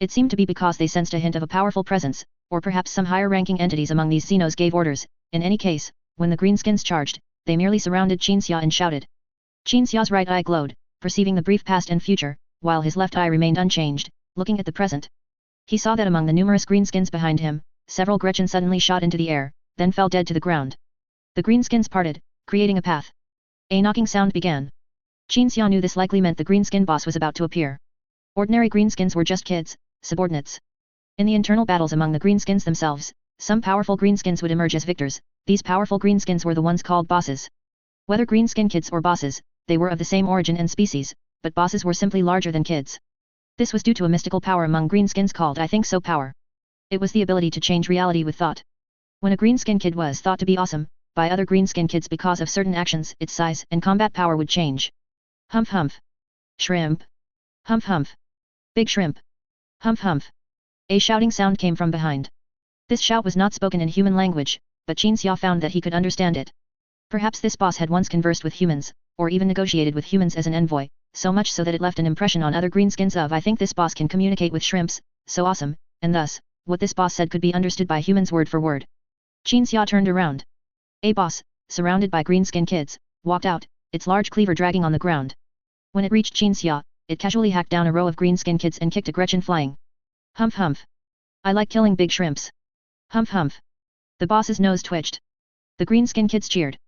It seemed to be because they sensed a hint of a powerful presence, or perhaps some higher-ranking entities among these Xenos gave orders. In any case, when the greenskins charged, they merely surrounded Qin Xia and shouted. Qin Xia's right eye glowed, perceiving the brief past and future, while his left eye remained unchanged, looking at the present. He saw that among the numerous greenskins behind him, several Gretchen suddenly shot into the air, then fell dead to the ground. The greenskins parted, creating a path. A knocking sound began. Qin Xia knew this likely meant the greenskin boss was about to appear. Ordinary greenskins were just kids, subordinates. In the internal battles among the greenskins themselves, some powerful greenskins would emerge as victors. These powerful greenskins were the ones called bosses. Whether greenskin kids or bosses, they were of the same origin and species, but bosses were simply larger than kids. This was due to a mystical power among greenskins called I think so power. It was the ability to change reality with thought. When a greenskin kid was thought to be awesome, by other greenskin kids because of certain actions, its size and combat power would change. Humph humph. Shrimp. Humph humph. Big shrimp. Humph humph. A shouting sound came from behind. This shout was not spoken in human language, but Qin Xia found that he could understand it. Perhaps this boss had once conversed with humans, or even negotiated with humans as an envoy, so much so that it left an impression on other greenskins of I think this boss can communicate with shrimps, so awesome, and thus, what this boss said could be understood by humans word for word. Qin Xia turned around. A boss, surrounded by greenskin kids, walked out, its large cleaver dragging on the ground. When it reached Qin Xia, it casually hacked down a row of greenskin kids and kicked a Gretchen flying. Humph humph. I like killing big shrimps. Humph humph. The boss's nose twitched. The greenskin kids cheered.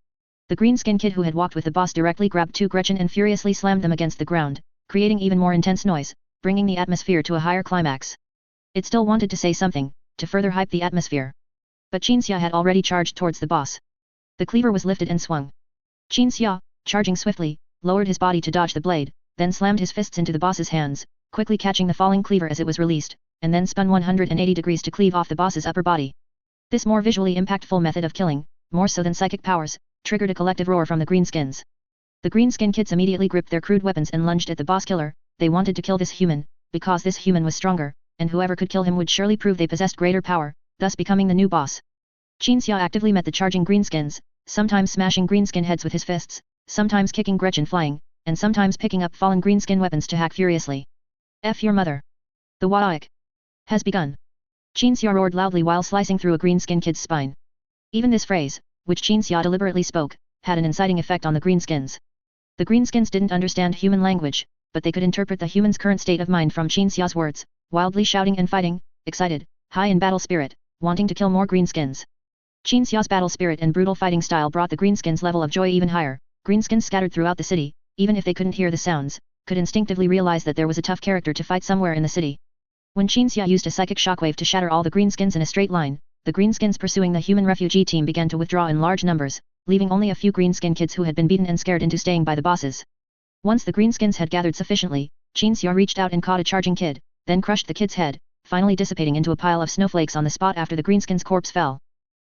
The greenskin kid who had walked with the boss directly grabbed two Gretchen and furiously slammed them against the ground, creating even more intense noise, bringing the atmosphere to a higher climax. It still wanted to say something, to further hype the atmosphere. But Qin Xia had already charged towards the boss. The cleaver was lifted and swung. Qin Xia, charging swiftly, lowered his body to dodge the blade, then slammed his fists into the boss's hands, quickly catching the falling cleaver as it was released, and then spun 180 degrees to cleave off the boss's upper body. This more visually impactful method of killing, more so than psychic powers, triggered a collective roar from the greenskins. The greenskin kids immediately gripped their crude weapons and lunged at the boss killer. They wanted to kill this human, because this human was stronger, and whoever could kill him would surely prove they possessed greater power, thus becoming the new boss. Qin Xia actively met the charging greenskins, sometimes smashing greenskin heads with his fists, sometimes kicking Gretchen flying, and sometimes picking up fallen greenskin weapons to hack furiously. F your mother. The Wadaik has begun. Qin Xia roared loudly while slicing through a greenskin kid's spine. Even this phrase, which Qin Xia deliberately spoke, had an inciting effect on the greenskins. The greenskins didn't understand human language, but they could interpret the human's current state of mind from Qin Xia's words, wildly shouting and fighting, excited, high in battle spirit, wanting to kill more greenskins. Qin Xia's battle spirit and brutal fighting style brought the greenskins' level of joy even higher. Greenskins scattered throughout the city, even if they couldn't hear the sounds, could instinctively realize that there was a tough character to fight somewhere in the city. When Qin Xia used a psychic shockwave to shatter all the greenskins in a straight line, the greenskins pursuing the human refugee team began to withdraw in large numbers, leaving only a few greenskin kids who had been beaten and scared into staying by the bosses. Once the greenskins had gathered sufficiently, Qin Xia reached out and caught a charging kid, then crushed the kid's head, finally dissipating into a pile of snowflakes on the spot after the greenskin's corpse fell.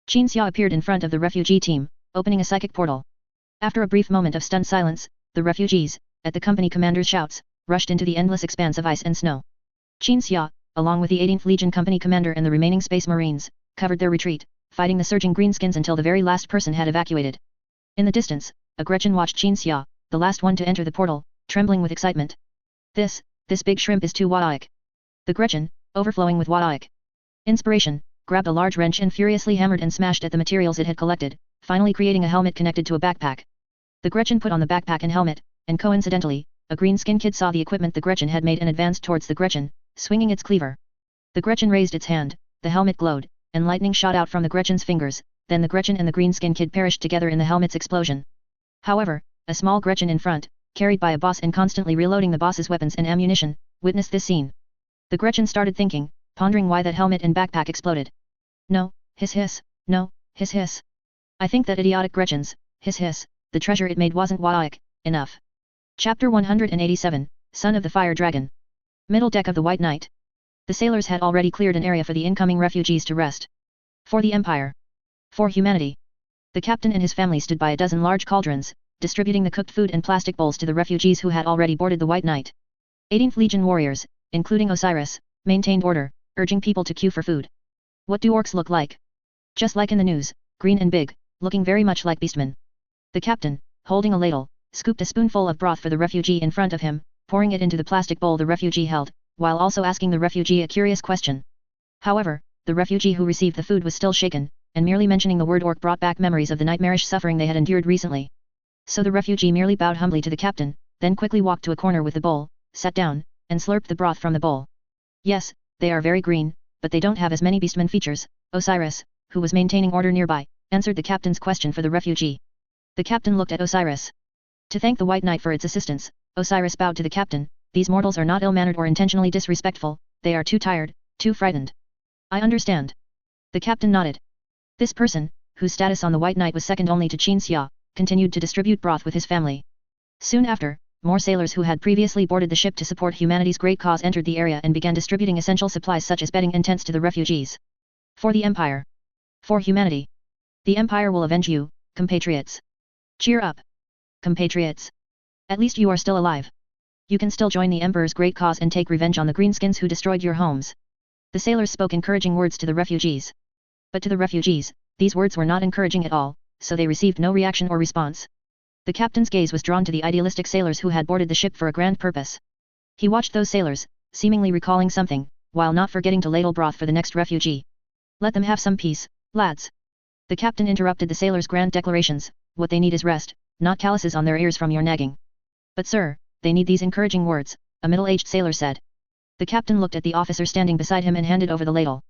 Qin Xia appeared in front of the refugee team, opening a psychic portal. After a brief moment of stunned silence, the refugees, at the company commander's shouts, rushed into the endless expanse of ice and snow. Qin Xia, along with the 18th Legion company commander and the remaining space marines, covered their retreat, fighting the surging greenskins until the very last person had evacuated. In the distance, a Gretchen watched Qin Xia, the last one to enter the portal, trembling with excitement. This big shrimp is too Wadaik. The Gretchen, overflowing with Wadaik inspiration, grabbed a large wrench and furiously hammered and smashed at the materials it had collected, finally creating a helmet connected to a backpack. The Gretchen put on the backpack and helmet, and coincidentally, a greenskin kid saw the equipment the Gretchen had made and advanced towards the Gretchen, swinging its cleaver. The Gretchen raised its hand, the helmet glowed, and lightning shot out from the Gretchen's fingers, then the Gretchen and the greenskin kid perished together in the helmet's explosion. However, a small Gretchen in front, carried by a boss and constantly reloading the boss's weapons and ammunition, witnessed this scene. The Gretchen started thinking, pondering why that helmet and backpack exploded. No, hiss hiss, no, hiss hiss. I think that idiotic Gretchen's, hiss hiss, the treasure it made wasn't Wadaik enough. Chapter 187, Son of the Fire Dragon. Middle deck of the White Knight. The sailors had already cleared an area for the incoming refugees to rest. For the Empire. For humanity. The captain and his family stood by a dozen large cauldrons, distributing the cooked food and plastic bowls to the refugees who had already boarded the White Knight. 18th Legion warriors, including Osiris, maintained order, urging people to queue for food. What do orcs look like? Just like in the news, green and big, looking very much like beastmen. The captain, holding a ladle, scooped a spoonful of broth for the refugee in front of him, pouring it into the plastic bowl the refugee held, while also asking the refugee a curious question. However, the refugee who received the food was still shaken, and merely mentioning the word orc brought back memories of the nightmarish suffering they had endured recently. So the refugee merely bowed humbly to the captain, then quickly walked to a corner with the bowl, sat down, and slurped the broth from the bowl. Yes, they are very green, but they don't have as many beastman features. Osiris, who was maintaining order nearby, answered the captain's question for the refugee. The captain looked at Osiris. To thank the White Knight for its assistance, Osiris bowed to the captain. These mortals are not ill-mannered or intentionally disrespectful, they are too tired, too frightened. I understand. The captain nodded. This person, whose status on the White Knight was second only to Qin Xia, continued to distribute broth with his family. Soon after, more sailors who had previously boarded the ship to support humanity's great cause entered the area and began distributing essential supplies such as bedding and tents to the refugees. For the Empire. For humanity. The Empire will avenge you, compatriots. Cheer up. Compatriots. At least you are still alive. You can still join the Emperor's great cause and take revenge on the greenskins who destroyed your homes. The sailors spoke encouraging words to the refugees. But to the refugees, these words were not encouraging at all, so they received no reaction or response. The captain's gaze was drawn to the idealistic sailors who had boarded the ship for a grand purpose. He watched those sailors, seemingly recalling something, while not forgetting to ladle broth for the next refugee. Let them have some peace, lads. The captain interrupted the sailors' grand declarations. What they need is rest, not calluses on their ears from your nagging. But sir, they need these encouraging words, a middle-aged sailor said. The captain looked at the officer standing beside him and handed over the ladle.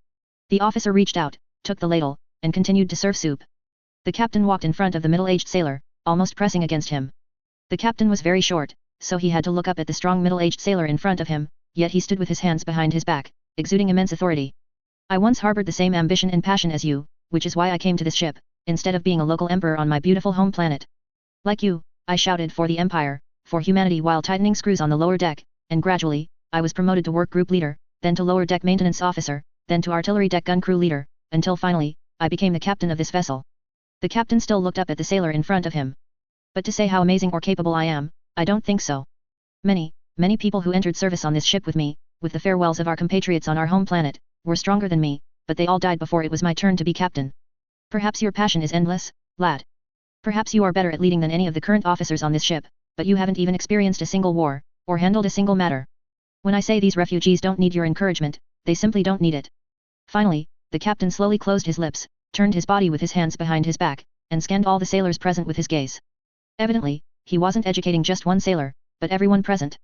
The officer reached out, took the ladle, and continued to serve soup. The captain walked in front of the middle-aged sailor, almost pressing against him. The captain was very short, so he had to look up at the strong middle-aged sailor in front of him, yet he stood with his hands behind his back, exuding immense authority. I once harbored the same ambition and passion as you, which is why I came to this ship, instead of being a local emperor on my beautiful home planet. Like you, I shouted for the Empire, for humanity while tightening screws on the lower deck, and gradually, I was promoted to work group leader, then to lower deck maintenance officer, then to artillery deck gun crew leader, until finally, I became the captain of this vessel. The captain still looked up at the sailor in front of him. But to say how amazing or capable I am, I don't think so. Many people who entered service on this ship with me, with the farewells of our compatriots on our home planet, were stronger than me, but they all died before it was my turn to be captain. Perhaps your passion is endless, lad. Perhaps you are better at leading than any of the current officers on this ship, but you haven't even experienced a single war, or handled a single matter. When I say these refugees don't need your encouragement, they simply don't need it. Finally, the captain slowly closed his lips, turned his body with his hands behind his back, and scanned all the sailors present with his gaze. Evidently, he wasn't educating just one sailor, but everyone present.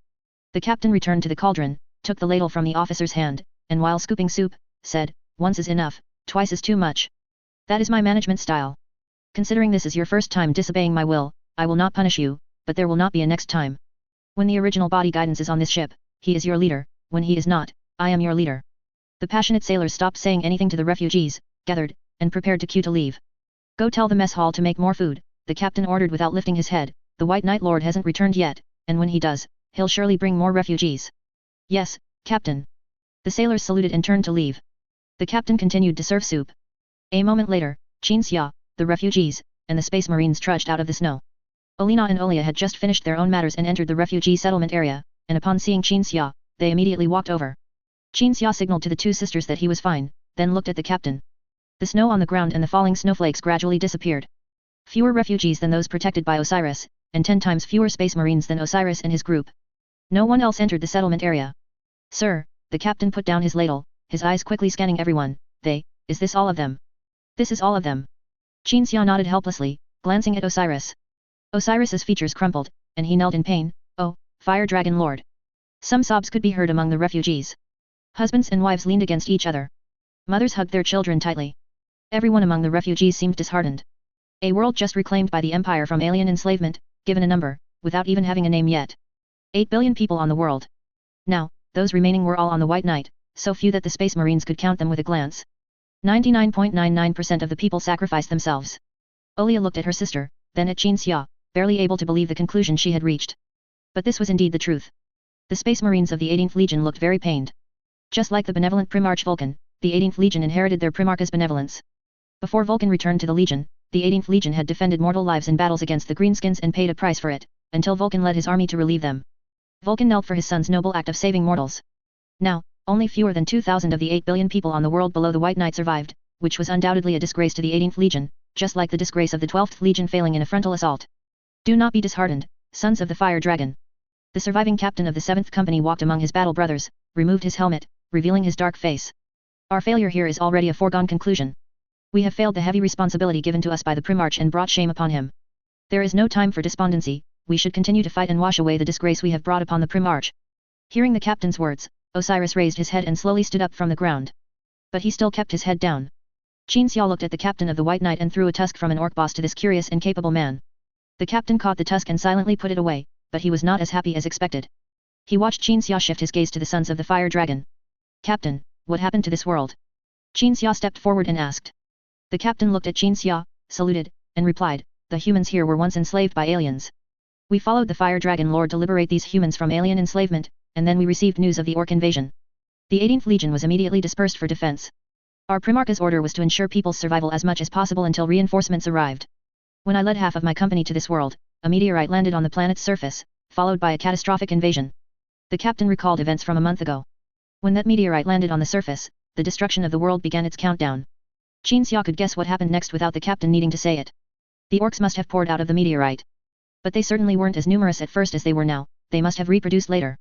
The captain returned to the cauldron, took the ladle from the officer's hand, and while scooping soup, said, "Once is enough, twice is too much. That is my management style. Considering this is your first time disobeying my will, I will not punish you, but there will not be a next time. When the original body guidance is on this ship, he is your leader, when he is not, I am your leader." The passionate sailors stopped saying anything to the refugees, gathered, and prepared to queue to leave. "Go tell the mess hall to make more food," the captain ordered without lifting his head. "The White Knight Lord hasn't returned yet, and when he does, he'll surely bring more refugees." "Yes, Captain." The sailors saluted and turned to leave. The captain continued to serve soup. A moment later, Qin Xia, the refugees, and the Space Marines trudged out of the snow. Olina and Olia had just finished their own matters and entered the refugee settlement area, and upon seeing Qin Xia, they immediately walked over. Qin Xia signaled to the two sisters that he was fine, then looked at the captain. The snow on the ground and the falling snowflakes gradually disappeared. Fewer refugees than those protected by Osiris, and 10 times fewer Space Marines than Osiris and his group. No one else entered the settlement area. "Sir," the captain put down his ladle, his eyes quickly scanning everyone. Is this all of them?" "This is all of them." Qin Xia nodded helplessly, glancing at Osiris. Osiris's features crumpled, and he knelt in pain. "Oh, Fire Dragon Lord." Some sobs could be heard among the refugees. Husbands and wives leaned against each other. Mothers hugged their children tightly. Everyone among the refugees seemed disheartened. A world just reclaimed by the Empire from alien enslavement, given a number, without even having a name yet. 8 billion people on the world. Now, those remaining were all on the White Knight, so few that the Space Marines could count them with a glance. 99.99% of the people sacrificed themselves. Olia looked at her sister, then at Qin Xia, barely able to believe the conclusion she had reached. But this was indeed the truth. The Space Marines of the 18th Legion looked very pained. Just like the benevolent Primarch Vulcan, the 18th Legion inherited their Primarch's benevolence. Before Vulcan returned to the Legion, the 18th Legion had defended mortal lives in battles against the Greenskins and paid a price for it, until Vulcan led his army to relieve them. Vulcan knelt for his son's noble act of saving mortals. Now, only fewer than 2,000 of the 8 billion people on the world below the White Knight survived, which was undoubtedly a disgrace to the 18th Legion, just like the disgrace of the 12th Legion failing in a frontal assault. Do not be disheartened, sons of the Fire Dragon. The surviving captain of the 7th Company walked among his battle brothers, removed his helmet, revealing his dark face. Our failure here is already a foregone conclusion. We have failed the heavy responsibility given to us by the Primarch and brought shame upon him. There is no time for despondency, we should continue to fight and wash away the disgrace we have brought upon the Primarch. Hearing the captain's words, Osiris raised his head and slowly stood up from the ground. But he still kept his head down. Qin Xia looked at the captain of the White Knight and threw a tusk from an orc boss to this curious and capable man. The captain caught the tusk and silently put it away, but he was not as happy as expected. He watched Qin Xia shift his gaze to the sons of the fire dragon. Captain, what happened to this world? Qin Xia stepped forward and asked. The captain looked at Qin Xia, saluted, and replied, the humans here were once enslaved by aliens. We followed the fire dragon lord to liberate these humans from alien enslavement, and then we received news of the orc invasion. The 18th Legion was immediately dispersed for defense. Our Primarch's order was to ensure people's survival as much as possible until reinforcements arrived. When I led half of my company to this world, a meteorite landed on the planet's surface, followed by a catastrophic invasion. The captain recalled events from a month ago. When that meteorite landed on the surface, the destruction of the world began its countdown. Qin Xia could guess what happened next without the captain needing to say it. The orcs must have poured out of the meteorite. But they certainly weren't as numerous at first as they were now, they must have reproduced later.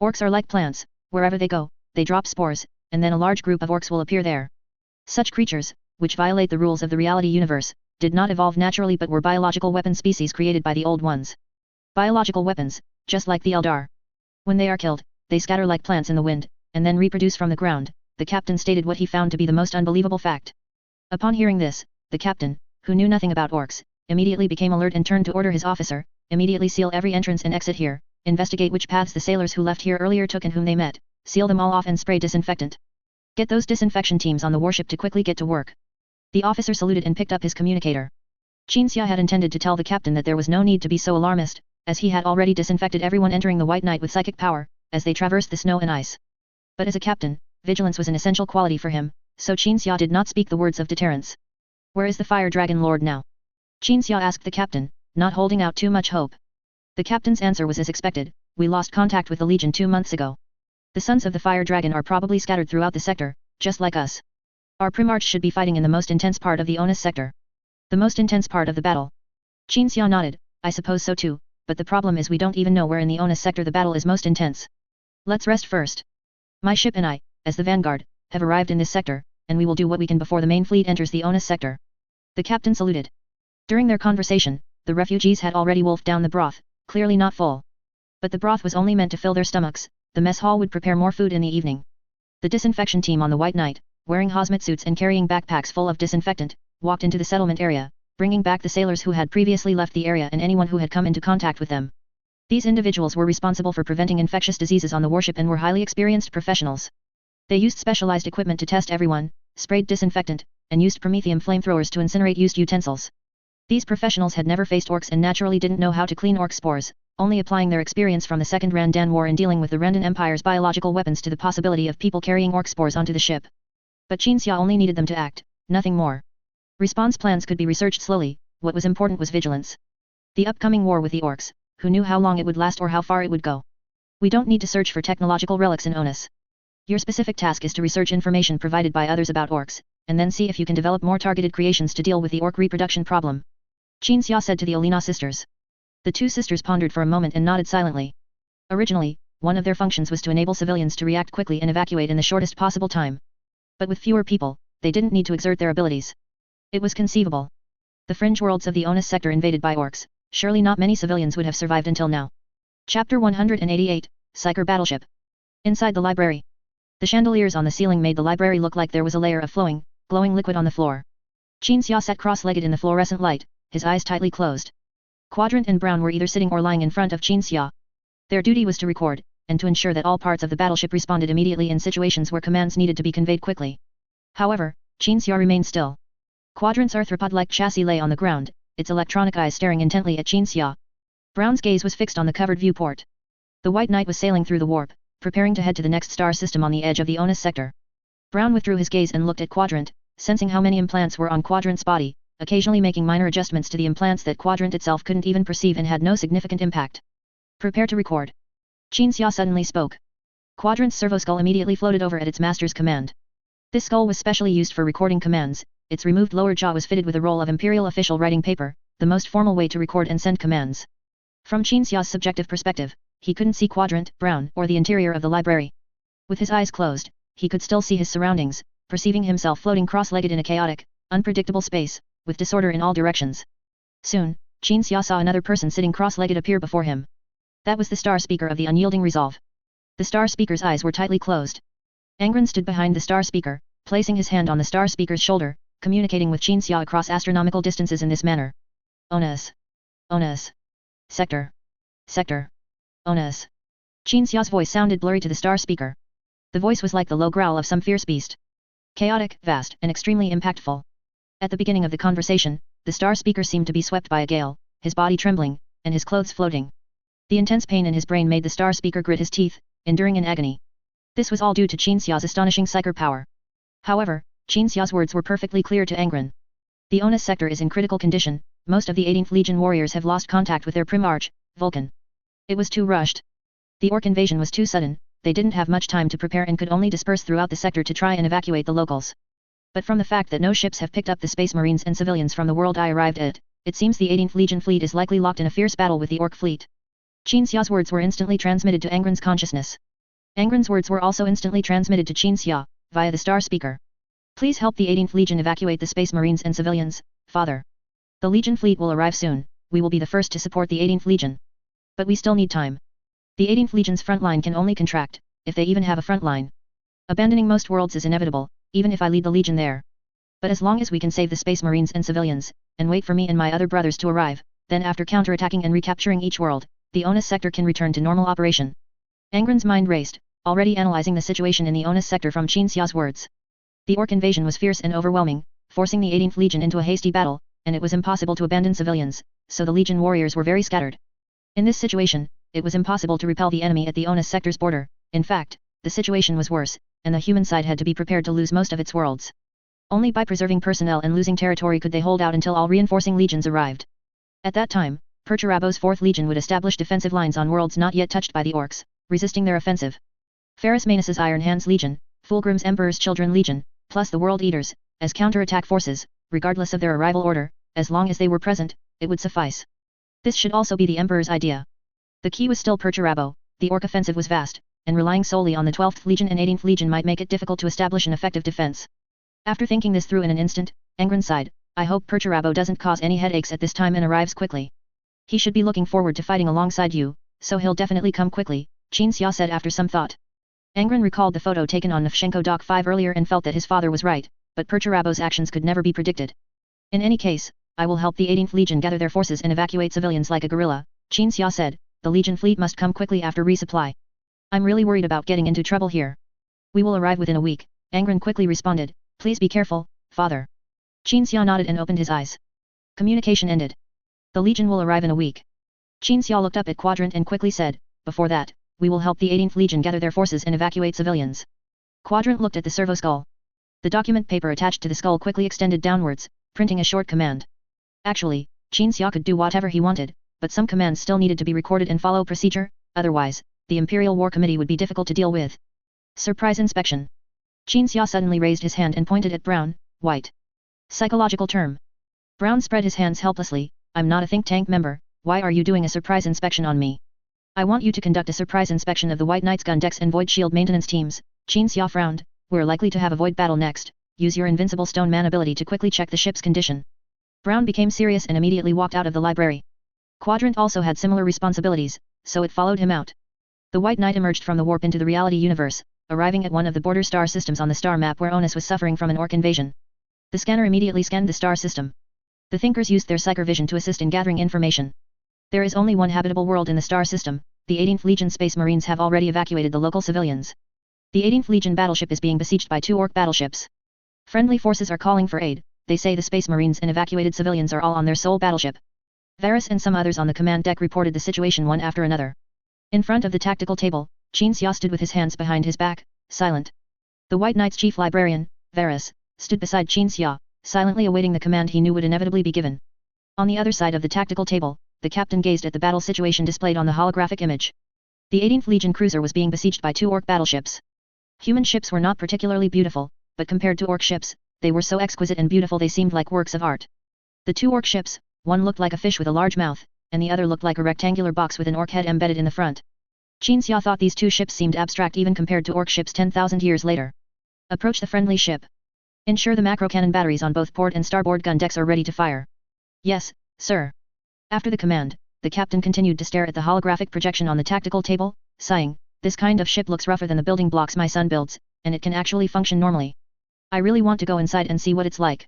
Orcs are like plants, wherever they go, they drop spores, and then a large group of orcs will appear there. Such creatures, which violate the rules of the reality universe, did not evolve naturally but were biological weapon species created by the old ones. Biological weapons, just like the Eldar. When they are killed, they scatter like plants in the wind, and then reproduce from the ground, the captain stated what he found to be the most unbelievable fact. Upon hearing this, the captain, who knew nothing about orcs, immediately became alert and turned to order his officer, immediately seal every entrance and exit here, investigate which paths the sailors who left here earlier took and whom they met, seal them all off and spray disinfectant. Get those disinfection teams on the warship to quickly get to work. The officer saluted and picked up his communicator. Qin Xia had intended to tell the captain that there was no need to be so alarmist, as he had already disinfected everyone entering the White Knight with psychic power, as they traversed the snow and ice. But as a captain, vigilance was an essential quality for him, so Qin Xia did not speak the words of deterrence. Where is the Fire Dragon Lord now? Qin Xia asked the captain, not holding out too much hope. The captain's answer was as expected, we lost contact with the Legion 2 months ago. The sons of the Fire Dragon are probably scattered throughout the sector, just like us. Our Primarch should be fighting in the most intense part of the Onus sector. The most intense part of the battle. Qin Xia nodded, I suppose so too, but the problem is we don't even know where in the Onus sector the battle is most intense. Let's rest first. My ship and I, as the vanguard, have arrived in this sector, and we will do what we can before the main fleet enters the Onus sector. The captain saluted. During their conversation, the refugees had already wolfed down the broth, clearly not full. But the broth was only meant to fill their stomachs, the mess hall would prepare more food in the evening. The disinfection team on the White Knight, wearing hazmat suits and carrying backpacks full of disinfectant, walked into the settlement area, bringing back the sailors who had previously left the area and anyone who had come into contact with them. These individuals were responsible for preventing infectious diseases on the warship and were highly experienced professionals. They used specialized equipment to test everyone, sprayed disinfectant, and used promethium flamethrowers to incinerate used utensils. These professionals had never faced orcs and naturally didn't know how to clean orc spores, only applying their experience from the Second Randan War in dealing with the Rendan Empire's biological weapons to the possibility of people carrying orc spores onto the ship. But Qin Xia only needed them to act, nothing more. Response plans could be researched slowly, what was important was vigilance. The upcoming war with the orcs, who knew how long it would last or how far it would go. We don't need to search for technological relics in Onus. Your specific task is to research information provided by others about orcs, and then see if you can develop more targeted creations to deal with the orc reproduction problem. Qin Xia said to the Olina sisters. The two sisters pondered for a moment and nodded silently. Originally, one of their functions was to enable civilians to react quickly and evacuate in the shortest possible time. But with fewer people, they didn't need to exert their abilities. It was conceivable. The fringe worlds of the Onus sector invaded by orcs, surely not many civilians would have survived until now. Chapter 188, Psyker Battleship. Inside the library. The chandeliers on the ceiling made the library look like there was a layer of flowing, glowing liquid on the floor. Qin Xia sat cross-legged in the fluorescent light, his eyes tightly closed. Quadrant and Brown were either sitting or lying in front of Qin Xia. Their duty was to record, and to ensure that all parts of the battleship responded immediately in situations where commands needed to be conveyed quickly. However, Qin Xia remained still. Quadrant's arthropod-like chassis lay on the ground, its electronic eyes staring intently at Qin Xia. Brown's gaze was fixed on the covered viewport. The White Knight was sailing through the warp, preparing to head to the next star system on the edge of the Onus sector. Brown withdrew his gaze and looked at Quadrant, sensing how many implants were on Quadrant's body, occasionally making minor adjustments to the implants that Quadrant itself couldn't even perceive and had no significant impact. Prepare to record. Qin Xia suddenly spoke. Quadrant's servoskull immediately floated over at its master's command. This skull was specially used for recording commands, its removed lower jaw was fitted with a roll of imperial official writing paper, the most formal way to record and send commands. From Qin Xia's subjective perspective, he couldn't see Quadrant, Brown, or the interior of the library. With his eyes closed, he could still see his surroundings, perceiving himself floating cross-legged in a chaotic, unpredictable space, with disorder in all directions. Soon, Qin Xia saw another person sitting cross-legged appear before him. That was the star speaker of the unyielding resolve. The star speaker's eyes were tightly closed. Angron stood behind the star speaker, placing his hand on the star speaker's shoulder, communicating with Qin Xia across astronomical distances in this manner. Onus. Onus. Sector. Sector. Onus. Qin Xia's voice sounded blurry to the star speaker. The voice was like the low growl of some fierce beast. Chaotic, vast, and extremely impactful. At the beginning of the conversation, the star speaker seemed to be swept by a gale, his body trembling, and his clothes floating. The intense pain in his brain made the star speaker grit his teeth, enduring in agony. This was all due to Qin Xia's astonishing psychic power. However, Qin Xia's words were perfectly clear to Angron. The Onus sector is in critical condition, most of the 18th Legion warriors have lost contact with their Primarch, Vulcan. It was too rushed. The Orc invasion was too sudden, they didn't have much time to prepare and could only disperse throughout the sector to try and evacuate the locals. But from the fact that no ships have picked up the Space Marines and civilians from the world I arrived at, it seems the 18th Legion fleet is likely locked in a fierce battle with the Orc fleet. Qin Xia's words were instantly transmitted to Angron's consciousness. Angron's words were also instantly transmitted to Qin Xia, via the star speaker. Please help the 18th Legion evacuate the Space Marines and civilians, Father. The Legion fleet will arrive soon, we will be the first to support the 18th Legion. But we still need time. The 18th Legion's front line can only contract, if they even have a front line. Abandoning most worlds is inevitable, even if I lead the Legion there. But as long as we can save the Space Marines and civilians, and wait for me and my other brothers to arrive, then after counterattacking and recapturing each world, the Onus sector can return to normal operation. Angron's mind raced, already analyzing the situation in the Onus sector from Qin Xia's words. The Orc invasion was fierce and overwhelming, forcing the 18th Legion into a hasty battle, and it was impossible to abandon civilians, so the Legion warriors were very scattered. In this situation, it was impossible to repel the enemy at the Onus sector's border. In fact, the situation was worse, and the human side had to be prepared to lose most of its worlds. Only by preserving personnel and losing territory could they hold out until all reinforcing legions arrived. At that time, Perturabo's 4th Legion would establish defensive lines on worlds not yet touched by the Orcs, resisting their offensive. Ferrus Manus's Iron Hands Legion, Fulgrim's Emperor's Children Legion, plus the World Eaters, as counter-attack forces, regardless of their arrival order, as long as they were present, it would suffice. This should also be the Emperor's idea. The key was still Perturabo, the Orc offensive was vast, and relying solely on the 12th Legion and 18th Legion might make it difficult to establish an effective defense. After thinking this through in an instant, Angron sighed, I hope Perturabo doesn't cause any headaches at this time and arrives quickly. He should be looking forward to fighting alongside you, so he'll definitely come quickly, Qin Xia said after some thought. Angron recalled the photo taken on Nefshenko Dock 5 earlier and felt that his father was right, but Perturabo's actions could never be predicted. In any case, I will help the 18th Legion gather their forces and evacuate civilians like a guerrilla, Qin Xia said, the Legion fleet must come quickly after resupply. I'm really worried about getting into trouble here. We will arrive within a week, Angron quickly responded, please be careful, father. Qin Xia nodded and opened his eyes. Communication ended. The Legion will arrive in a week. Qin Xia looked up at Quadrant and quickly said, before that, we will help the 18th Legion gather their forces and evacuate civilians. Quadrant looked at the servo skull. The document paper attached to the skull quickly extended downwards, printing a short command. Actually, Qin Xia could do whatever he wanted, but some commands still needed to be recorded and follow procedure, otherwise, the Imperial War Committee would be difficult to deal with. Surprise inspection. Qin Xia suddenly raised his hand and pointed at Brown, white. Psychological term. Brown spread his hands helplessly, I'm not a think tank member, why are you doing a surprise inspection on me? I want you to conduct a surprise inspection of the White Knight's gun decks and Void Shield maintenance teams, Qin Xia frowned, we're likely to have a Void battle next, use your invincible stone man ability to quickly check the ship's condition. Brown became serious and immediately walked out of the library. Quadrant also had similar responsibilities, so it followed him out. The White Knight emerged from the warp into the reality universe, arriving at one of the border star systems on the star map where Onus was suffering from an Orc invasion. The scanner immediately scanned the star system. The Thinkers used their psychic vision to assist in gathering information. There is only one habitable world in the star system, the 18th Legion Space Marines have already evacuated the local civilians. The 18th Legion battleship is being besieged by 2 Orc battleships. Friendly forces are calling for aid, they say the Space Marines and evacuated civilians are all on their sole battleship. Varys and some others on the command deck reported the situation one after another. In front of the tactical table, Qin Xia stood with his hands behind his back, silent. The White Knight's chief librarian, Varys, stood beside Qin Xia, silently awaiting the command he knew would inevitably be given. On the other side of the tactical table, the captain gazed at the battle situation displayed on the holographic image. The 18th Legion cruiser was being besieged by 2 Orc battleships. Human ships were not particularly beautiful, but compared to Orc ships, they were so exquisite and beautiful they seemed like works of art. The 2 Orc ships, one looked like a fish with a large mouth, and the other looked like a rectangular box with an Orc head embedded in the front. Qin Xia thought these 2 ships seemed abstract even compared to Orc ships 10,000 years later. Approach the friendly ship. Ensure the macro cannon batteries on both port and starboard gun decks are ready to fire. Yes, sir. After the command, the captain continued to stare at the holographic projection on the tactical table, sighing, "This kind of ship looks rougher than the building blocks my son builds, and it can actually function normally. I really want to go inside and see what it's like."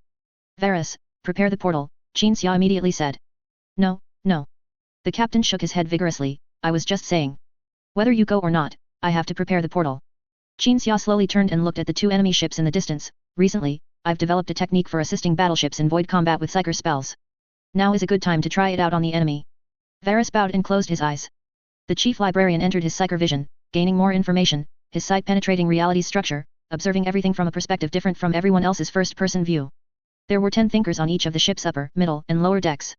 "Varus, prepare the portal," Qin Xia immediately said. "No, no." The captain shook his head vigorously, "I was just saying. Whether you go or not, I have to prepare the portal." Qin Xia slowly turned and looked at the two enemy ships in the distance. "Recently, I've developed a technique for assisting battleships in void combat with psyker spells. Now is a good time to try it out on the enemy." Varus bowed and closed his eyes. The chief librarian entered his psyker vision, gaining more information, his sight penetrating reality's structure, observing everything from a perspective different from everyone else's first-person view. There were 10 thinkers on each of the ship's upper, middle, and lower decks.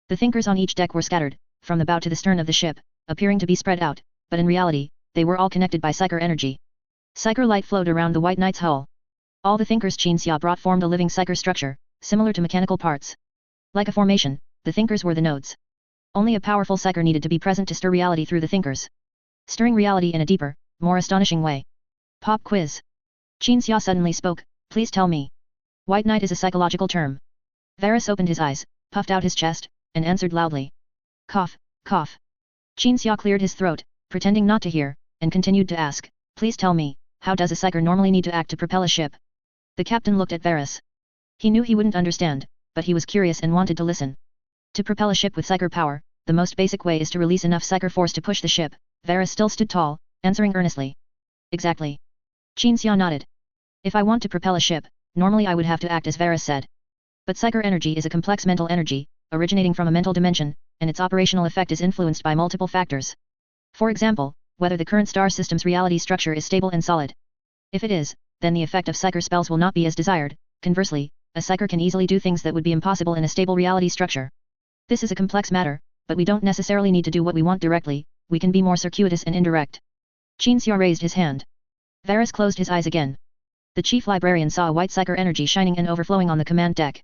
The thinkers on each deck were scattered, from the bow to the stern of the ship, appearing to be spread out, but in reality, they were all connected by psyker energy. Psyker light flowed around the White Knight's hull. All the thinkers Qin Xia brought formed a living psyker structure, similar to mechanical parts. Like a formation, the thinkers were the nodes. Only a powerful psyker needed to be present to stir reality through the thinkers. Stirring reality in a deeper, more astonishing way. Pop quiz. Qin Xia suddenly spoke, "Please tell me. White Knight is a psychological term." Varus opened his eyes, puffed out his chest, and answered loudly. Cough, cough. Qin Xia cleared his throat, pretending not to hear, and continued to ask, "Please tell me, how does a psyker normally need to act to propel a ship?" The captain looked at Varus. He knew he wouldn't understand, but he was curious and wanted to listen. To propel a ship with psyker power, the most basic way is to release enough psyker force to push the ship. Varus still stood tall, answering earnestly. "Exactly." Qin Xia nodded. "If I want to propel a ship, normally I would have to act as Varus said. But psyker energy is a complex mental energy, originating from a mental dimension, and its operational effect is influenced by multiple factors. For example, whether the current star system's reality structure is stable and solid. If it is, then the effect of psyker spells will not be as desired. Conversely, a psyker can easily do things that would be impossible in a stable reality structure. This is a complex matter, but we don't necessarily need to do what we want directly, we can be more circuitous and indirect." Qin Xia raised his hand. Varus closed his eyes again. The chief librarian saw a white psyker energy shining and overflowing on the command deck.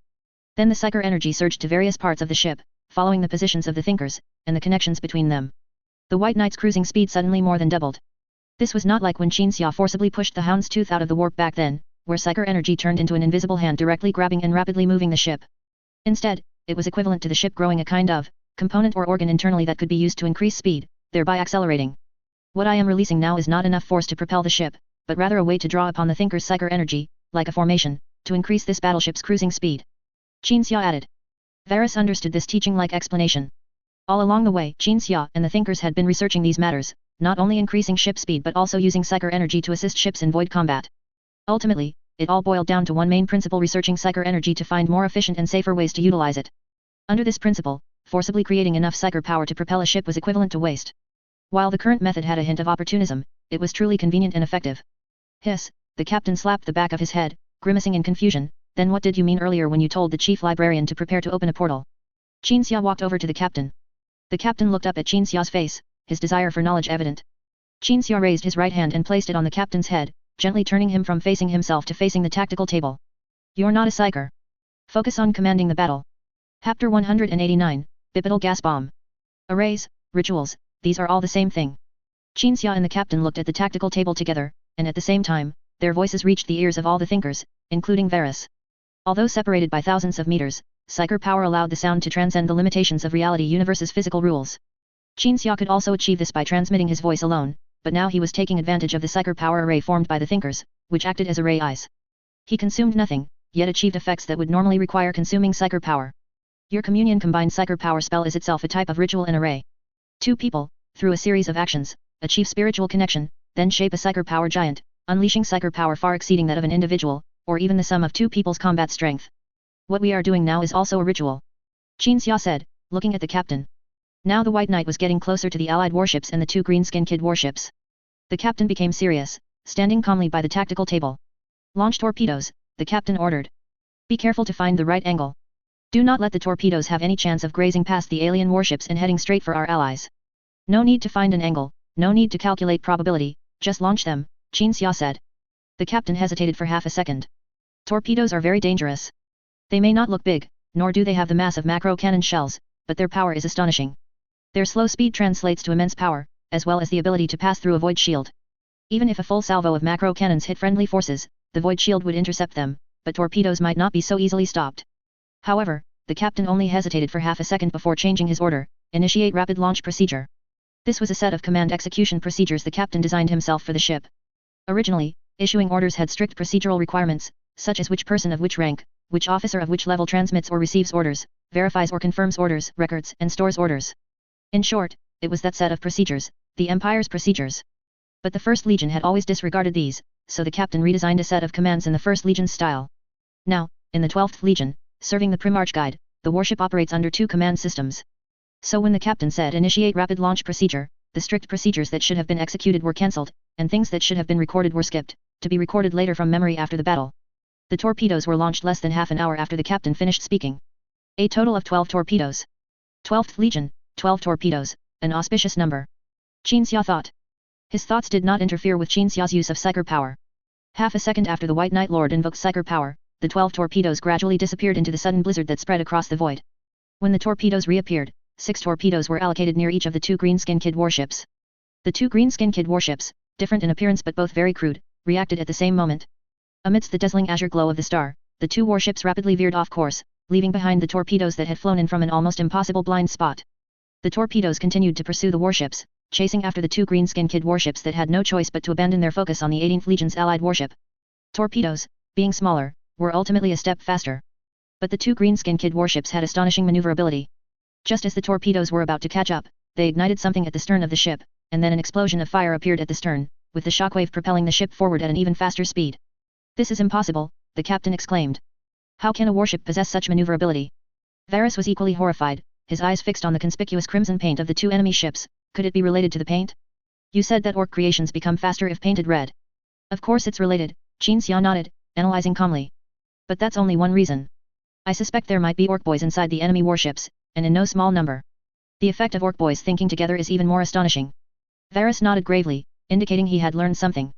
Then the psyker energy surged to various parts of the ship, following the positions of the thinkers, and the connections between them. The White Knight's cruising speed suddenly more than doubled. This was not like when Qin Xia forcibly pushed the Hound's Tooth out of the warp back then, where psyker energy turned into an invisible hand directly grabbing and rapidly moving the ship. Instead, it was equivalent to the ship growing a kind of component or organ internally that could be used to increase speed, thereby accelerating. "What I am releasing now is not enough force to propel the ship, but rather a way to draw upon the thinker's psyker energy, like a formation, to increase this battleship's cruising speed," Qin Xia added. Varus understood this teaching-like explanation. All along the way, Qin Xia and the thinkers had been researching these matters, not only increasing ship speed but also using psyker energy to assist ships in void combat. Ultimately, it all boiled down to one main principle: researching psyker energy to find more efficient and safer ways to utilize it. Under this principle, forcibly creating enough psyker power to propel a ship was equivalent to waste. While the current method had a hint of opportunism, it was truly convenient and effective. "Hiss," the captain slapped the back of his head, grimacing in confusion, "then what did you mean earlier when you told the chief librarian to prepare to open a portal?" Qin Xia walked over to the captain. The captain looked up at Qin Xia's face, his desire for knowledge evident. Qin Xia raised his right hand and placed it on the captain's head, gently turning him from facing himself to facing the tactical table. "You're not a psyker. Focus on commanding the battle." Chapter 189, Bipedal Gas Bomb. Arrays, rituals, these are all the same thing. Qin Xia and the captain looked at the tactical table together, and at the same time, their voices reached the ears of all the thinkers, including Varus. Although separated by thousands of meters, psyker power allowed the sound to transcend the limitations of reality universe's physical rules. Qin Xia could also achieve this by transmitting his voice alone, but now he was taking advantage of the psyker power array formed by the thinkers, which acted as array eyes. He consumed nothing, yet achieved effects that would normally require consuming psyker power. Your communion combined psyker power spell is itself a type of ritual and array. Two people, through a series of actions, achieve spiritual connection, then shape a psyker power giant, unleashing psyker power far exceeding that of an individual, or even the sum of two people's combat strength. What we are doing now is also a ritual, Qin Xia said, looking at the captain. Now the White Knight was getting closer to the allied warships and the two Greenskin Kid warships. The captain became serious, standing calmly by the tactical table. "Launch torpedoes," the captain ordered. "Be careful to find the right angle. Do not let the torpedoes have any chance of grazing past the alien warships and heading straight for our allies. No need to find an angle, no need to calculate probability, just launch them," Qin Xia said. The captain hesitated for half a second. Torpedoes are very dangerous. They may not look big, nor do they have the mass of macro cannon shells, but their power is astonishing. Their slow speed translates to immense power, as well as the ability to pass through a void shield. Even if a full salvo of macro cannons hit friendly forces, the void shield would intercept them, but torpedoes might not be so easily stopped. However, the captain only hesitated for half a second before changing his order, initiate rapid launch procedure. This was a set of command execution procedures the captain designed himself for the ship. Originally, issuing orders had strict procedural requirements, such as which person of which rank, which officer of which level transmits or receives orders, verifies or confirms orders, records, and stores orders. In short, it was that set of procedures, the Empire's procedures. But the First Legion had always disregarded these, so the captain redesigned a set of commands in the First Legion's style. Now, in the 12th Legion, serving the Primarch Guide, the warship operates under two command systems. So when the captain said initiate rapid launch procedure, the strict procedures that should have been executed were cancelled, and things that should have been recorded were skipped, to be recorded later from memory after the battle. The torpedoes were launched less than half an hour after the captain finished speaking. A total of 12 torpedoes. 12th Legion, 12 torpedoes, an auspicious number. Qin Xia thought. His thoughts did not interfere with Qin Xia's use of psyker power. Half a second after the White Knight Lord invoked psyker power, the 12 torpedoes gradually disappeared into the sudden blizzard that spread across the void. When the torpedoes reappeared, 6 torpedoes were allocated near each of the 2 Greenskin Kid warships. The 2 Greenskin Kid warships, different in appearance but both very crude, reacted at the same moment. Amidst the dazzling azure glow of the star, the 2 warships rapidly veered off course, leaving behind the torpedoes that had flown in from an almost impossible blind spot. The torpedoes continued to pursue the warships, chasing after the 2 Greenskin Kid warships that had no choice but to abandon their focus on the 18th Legion's allied warship. Torpedoes, being smaller, were ultimately a step faster. But the 2 Greenskin Kid warships had astonishing maneuverability. Just as the torpedoes were about to catch up, they ignited something at the stern of the ship, and then an explosion of fire appeared at the stern, with the shockwave propelling the ship forward at an even faster speed. "This is impossible," the captain exclaimed. "How can a warship possess such maneuverability?" Varus was equally horrified, his eyes fixed on the conspicuous crimson paint of the 2 enemy ships. Could it be related to the paint? "You said that orc creations become faster if painted red." "Of course it's related," Qin Xia nodded, analyzing calmly. "But that's only one reason. I suspect there might be orc boys inside the enemy warships, and in no small number. The effect of orc boys thinking together is even more astonishing." Varus nodded gravely, indicating he had learned something.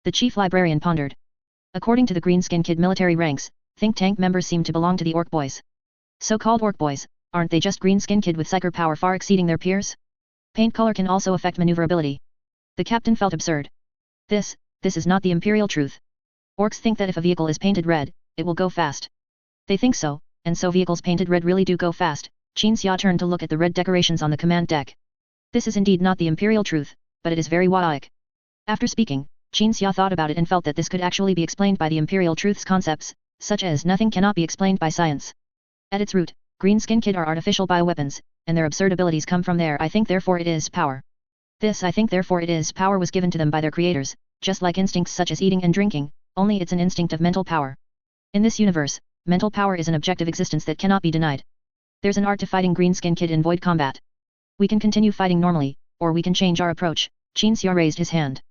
The chief librarian pondered. According to the Greenskin Kid military ranks, think tank members seem to belong to the orc boys. So-called orc boys, aren't they just Greenskin Kid with psyker power far exceeding their peers? Paint color can also affect maneuverability. The captain felt absurd. This is not the imperial truth. Orcs think that if a vehicle is painted red, it will go fast. They think so, and so vehicles painted red really do go fast. Qin Xia turned to look at the red decorations on the command deck. This is indeed not the imperial truth, but it is very Waiic. After speaking, Qin Xia thought about it and felt that this could actually be explained by the imperial truth's concepts, such as nothing cannot be explained by science. At its root, Greenskin Kid are artificial bioweapons, and their absurd abilities come from there. I think therefore it is power. This I think therefore it is power was given to them by their creators, just like instincts such as eating and drinking, only it's an instinct of mental power. In this universe, mental power is an objective existence that cannot be denied. There's an art to fighting Greenskin Kid in void combat. We can continue fighting normally, or we can change our approach. Qin Xia raised his hand.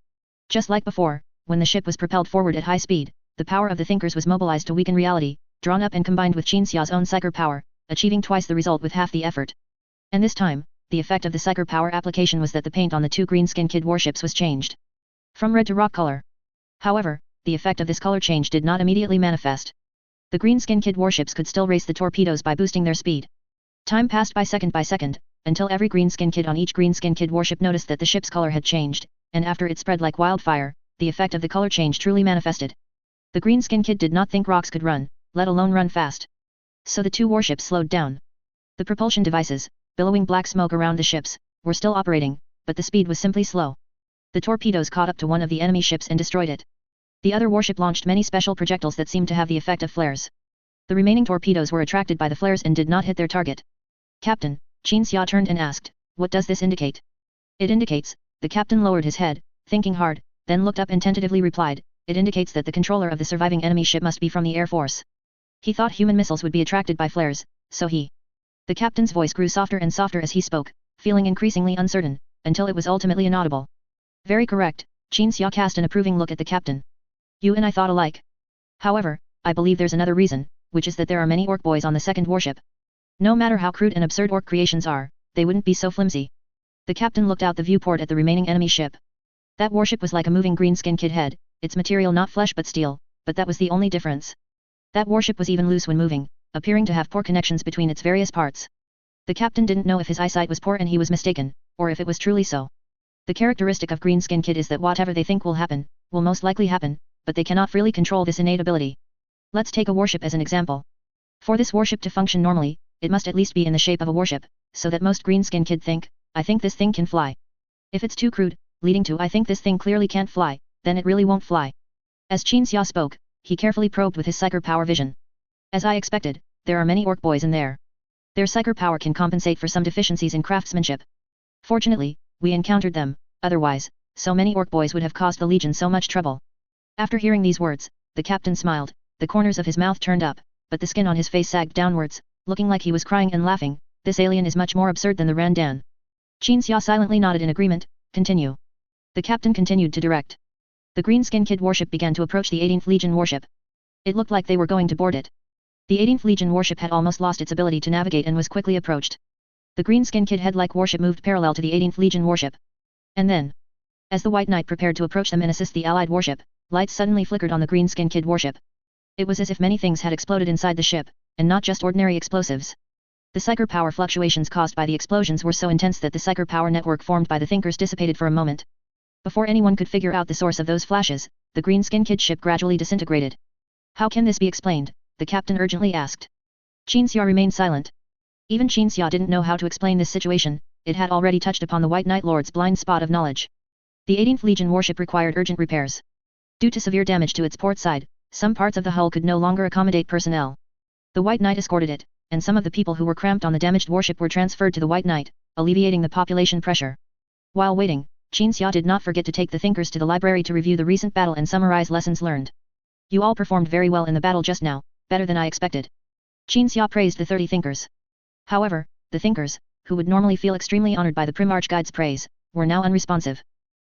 Just like before, when the ship was propelled forward at high speed, the power of the thinkers was mobilized to weaken reality, drawn up and combined with Qin Xia's own psyker power, achieving twice the result with half the effort. And this time, the effect of the psyker power application was that the paint on the 2 Greenskin Kid warships was changed from red to rock color. However, the effect of this color change did not immediately manifest. The Greenskin Kid warships could still race the torpedoes by boosting their speed. Time passed by second, until every Greenskin Kid on each Greenskin Kid warship noticed that the ship's color had changed, and after it spread like wildfire, the effect of the color change truly manifested. The Greenskin Kid did not think rocks could run, let alone run fast. So the 2 warships slowed down. The propulsion devices, billowing black smoke around the ships, were still operating, but the speed was simply slow. The torpedoes caught up to one of the enemy ships and destroyed it. The other warship launched many special projectiles that seemed to have the effect of flares. The remaining torpedoes were attracted by the flares and did not hit their target. "Captain," Qin Xia turned and asked, "what does this indicate?" "It indicates," the captain lowered his head, thinking hard, then looked up and tentatively replied, "it indicates that the controller of the surviving enemy ship must be from the Air Force. He thought human missiles would be attracted by flares, so he..." The captain's voice grew softer and softer as he spoke, feeling increasingly uncertain, until it was ultimately inaudible. "Very correct," Qin Xia cast an approving look at the captain. "You and I thought alike. However, I believe there's another reason, which is that there are many orc boys on the second warship. No matter how crude and absurd orc creations are, they wouldn't be so flimsy." The captain looked out the viewport at the remaining enemy ship. That warship was like a moving Greenskin Kid head, its material not flesh but steel, but that was the only difference. That warship was even loose when moving, appearing to have poor connections between its various parts. The captain didn't know if his eyesight was poor and he was mistaken, or if it was truly so. The characteristic of Greenskin Kid is that whatever they think will happen, will most likely happen, but they cannot freely control this innate ability. Let's take a warship as an example. For this warship to function normally, it must at least be in the shape of a warship, so that most green-skin kid think, I think this thing can fly. If it's too crude, leading to I think this thing clearly can't fly, then it really won't fly. As Qin Xia spoke, he carefully probed with his psyker power vision. As I expected, there are many orc boys in there. Their psyker power can compensate for some deficiencies in craftsmanship. Fortunately, we encountered them, otherwise, so many orc boys would have caused the Legion so much trouble. After hearing these words, the captain smiled, the corners of his mouth turned up, but the skin on his face sagged downwards, looking like he was crying and laughing. This alien is much more absurd than the Randan. Qin Xia silently nodded in agreement. Continue. The captain continued to direct. The Green-Skin Kid warship began to approach the 18th Legion warship. It looked like they were going to board it. The 18th Legion warship had almost lost its ability to navigate and was quickly approached. The Green-Skin Kid head-like warship moved parallel to the 18th Legion warship. And then, as the White Knight prepared to approach them and assist the allied warship, lights suddenly flickered on the Green-Skin Kid warship. It was as if many things had exploded inside the ship, and not just ordinary explosives. The psyker power fluctuations caused by the explosions were so intense that the psyker power network formed by the thinkers dissipated for a moment. Before anyone could figure out the source of those flashes, the Green-Skin Kid ship gradually disintegrated. How can this be explained? The captain urgently asked. Qin Xia remained silent. Even Qin Xia didn't know how to explain this situation, it had already touched upon the White Knight Lord's blind spot of knowledge. The 18th Legion warship required urgent repairs. Due to severe damage to its port side, some parts of the hull could no longer accommodate personnel. The White Knight escorted it, and some of the people who were cramped on the damaged warship were transferred to the White Knight, alleviating the population pressure. While waiting, Qin Xia did not forget to take the thinkers to the library to review the recent battle and summarize lessons learned. You all performed very well in the battle just now, better than I expected. Qin Xia praised the 30 thinkers. However, the thinkers, who would normally feel extremely honored by the Prim Archguide's praise, were now unresponsive.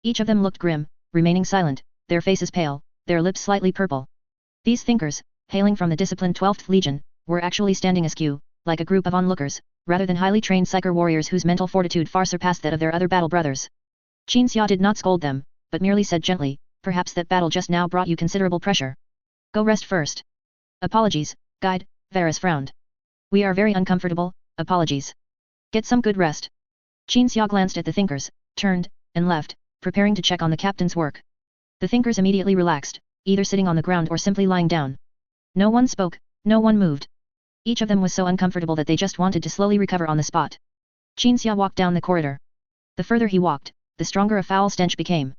Each of them looked grim, remaining silent, their faces pale, their lips slightly purple. These thinkers, hailing from the disciplined 12th Legion, were actually standing askew, like a group of onlookers, rather than highly trained psyker warriors whose mental fortitude far surpassed that of their other battle brothers. Qin Xia did not scold them, but merely said gently, perhaps that battle just now brought you considerable pressure. Go rest first. Apologies, guide, Varus frowned. We are very uncomfortable, apologies. Get some good rest. Qin Xia glanced at the thinkers, turned, and left, preparing to check on the captain's work. The thinkers immediately relaxed, either sitting on the ground or simply lying down. No one spoke, no one moved. Each of them was so uncomfortable that they just wanted to slowly recover on the spot. Qin Xia walked down the corridor. The further he walked, the stronger a foul stench became.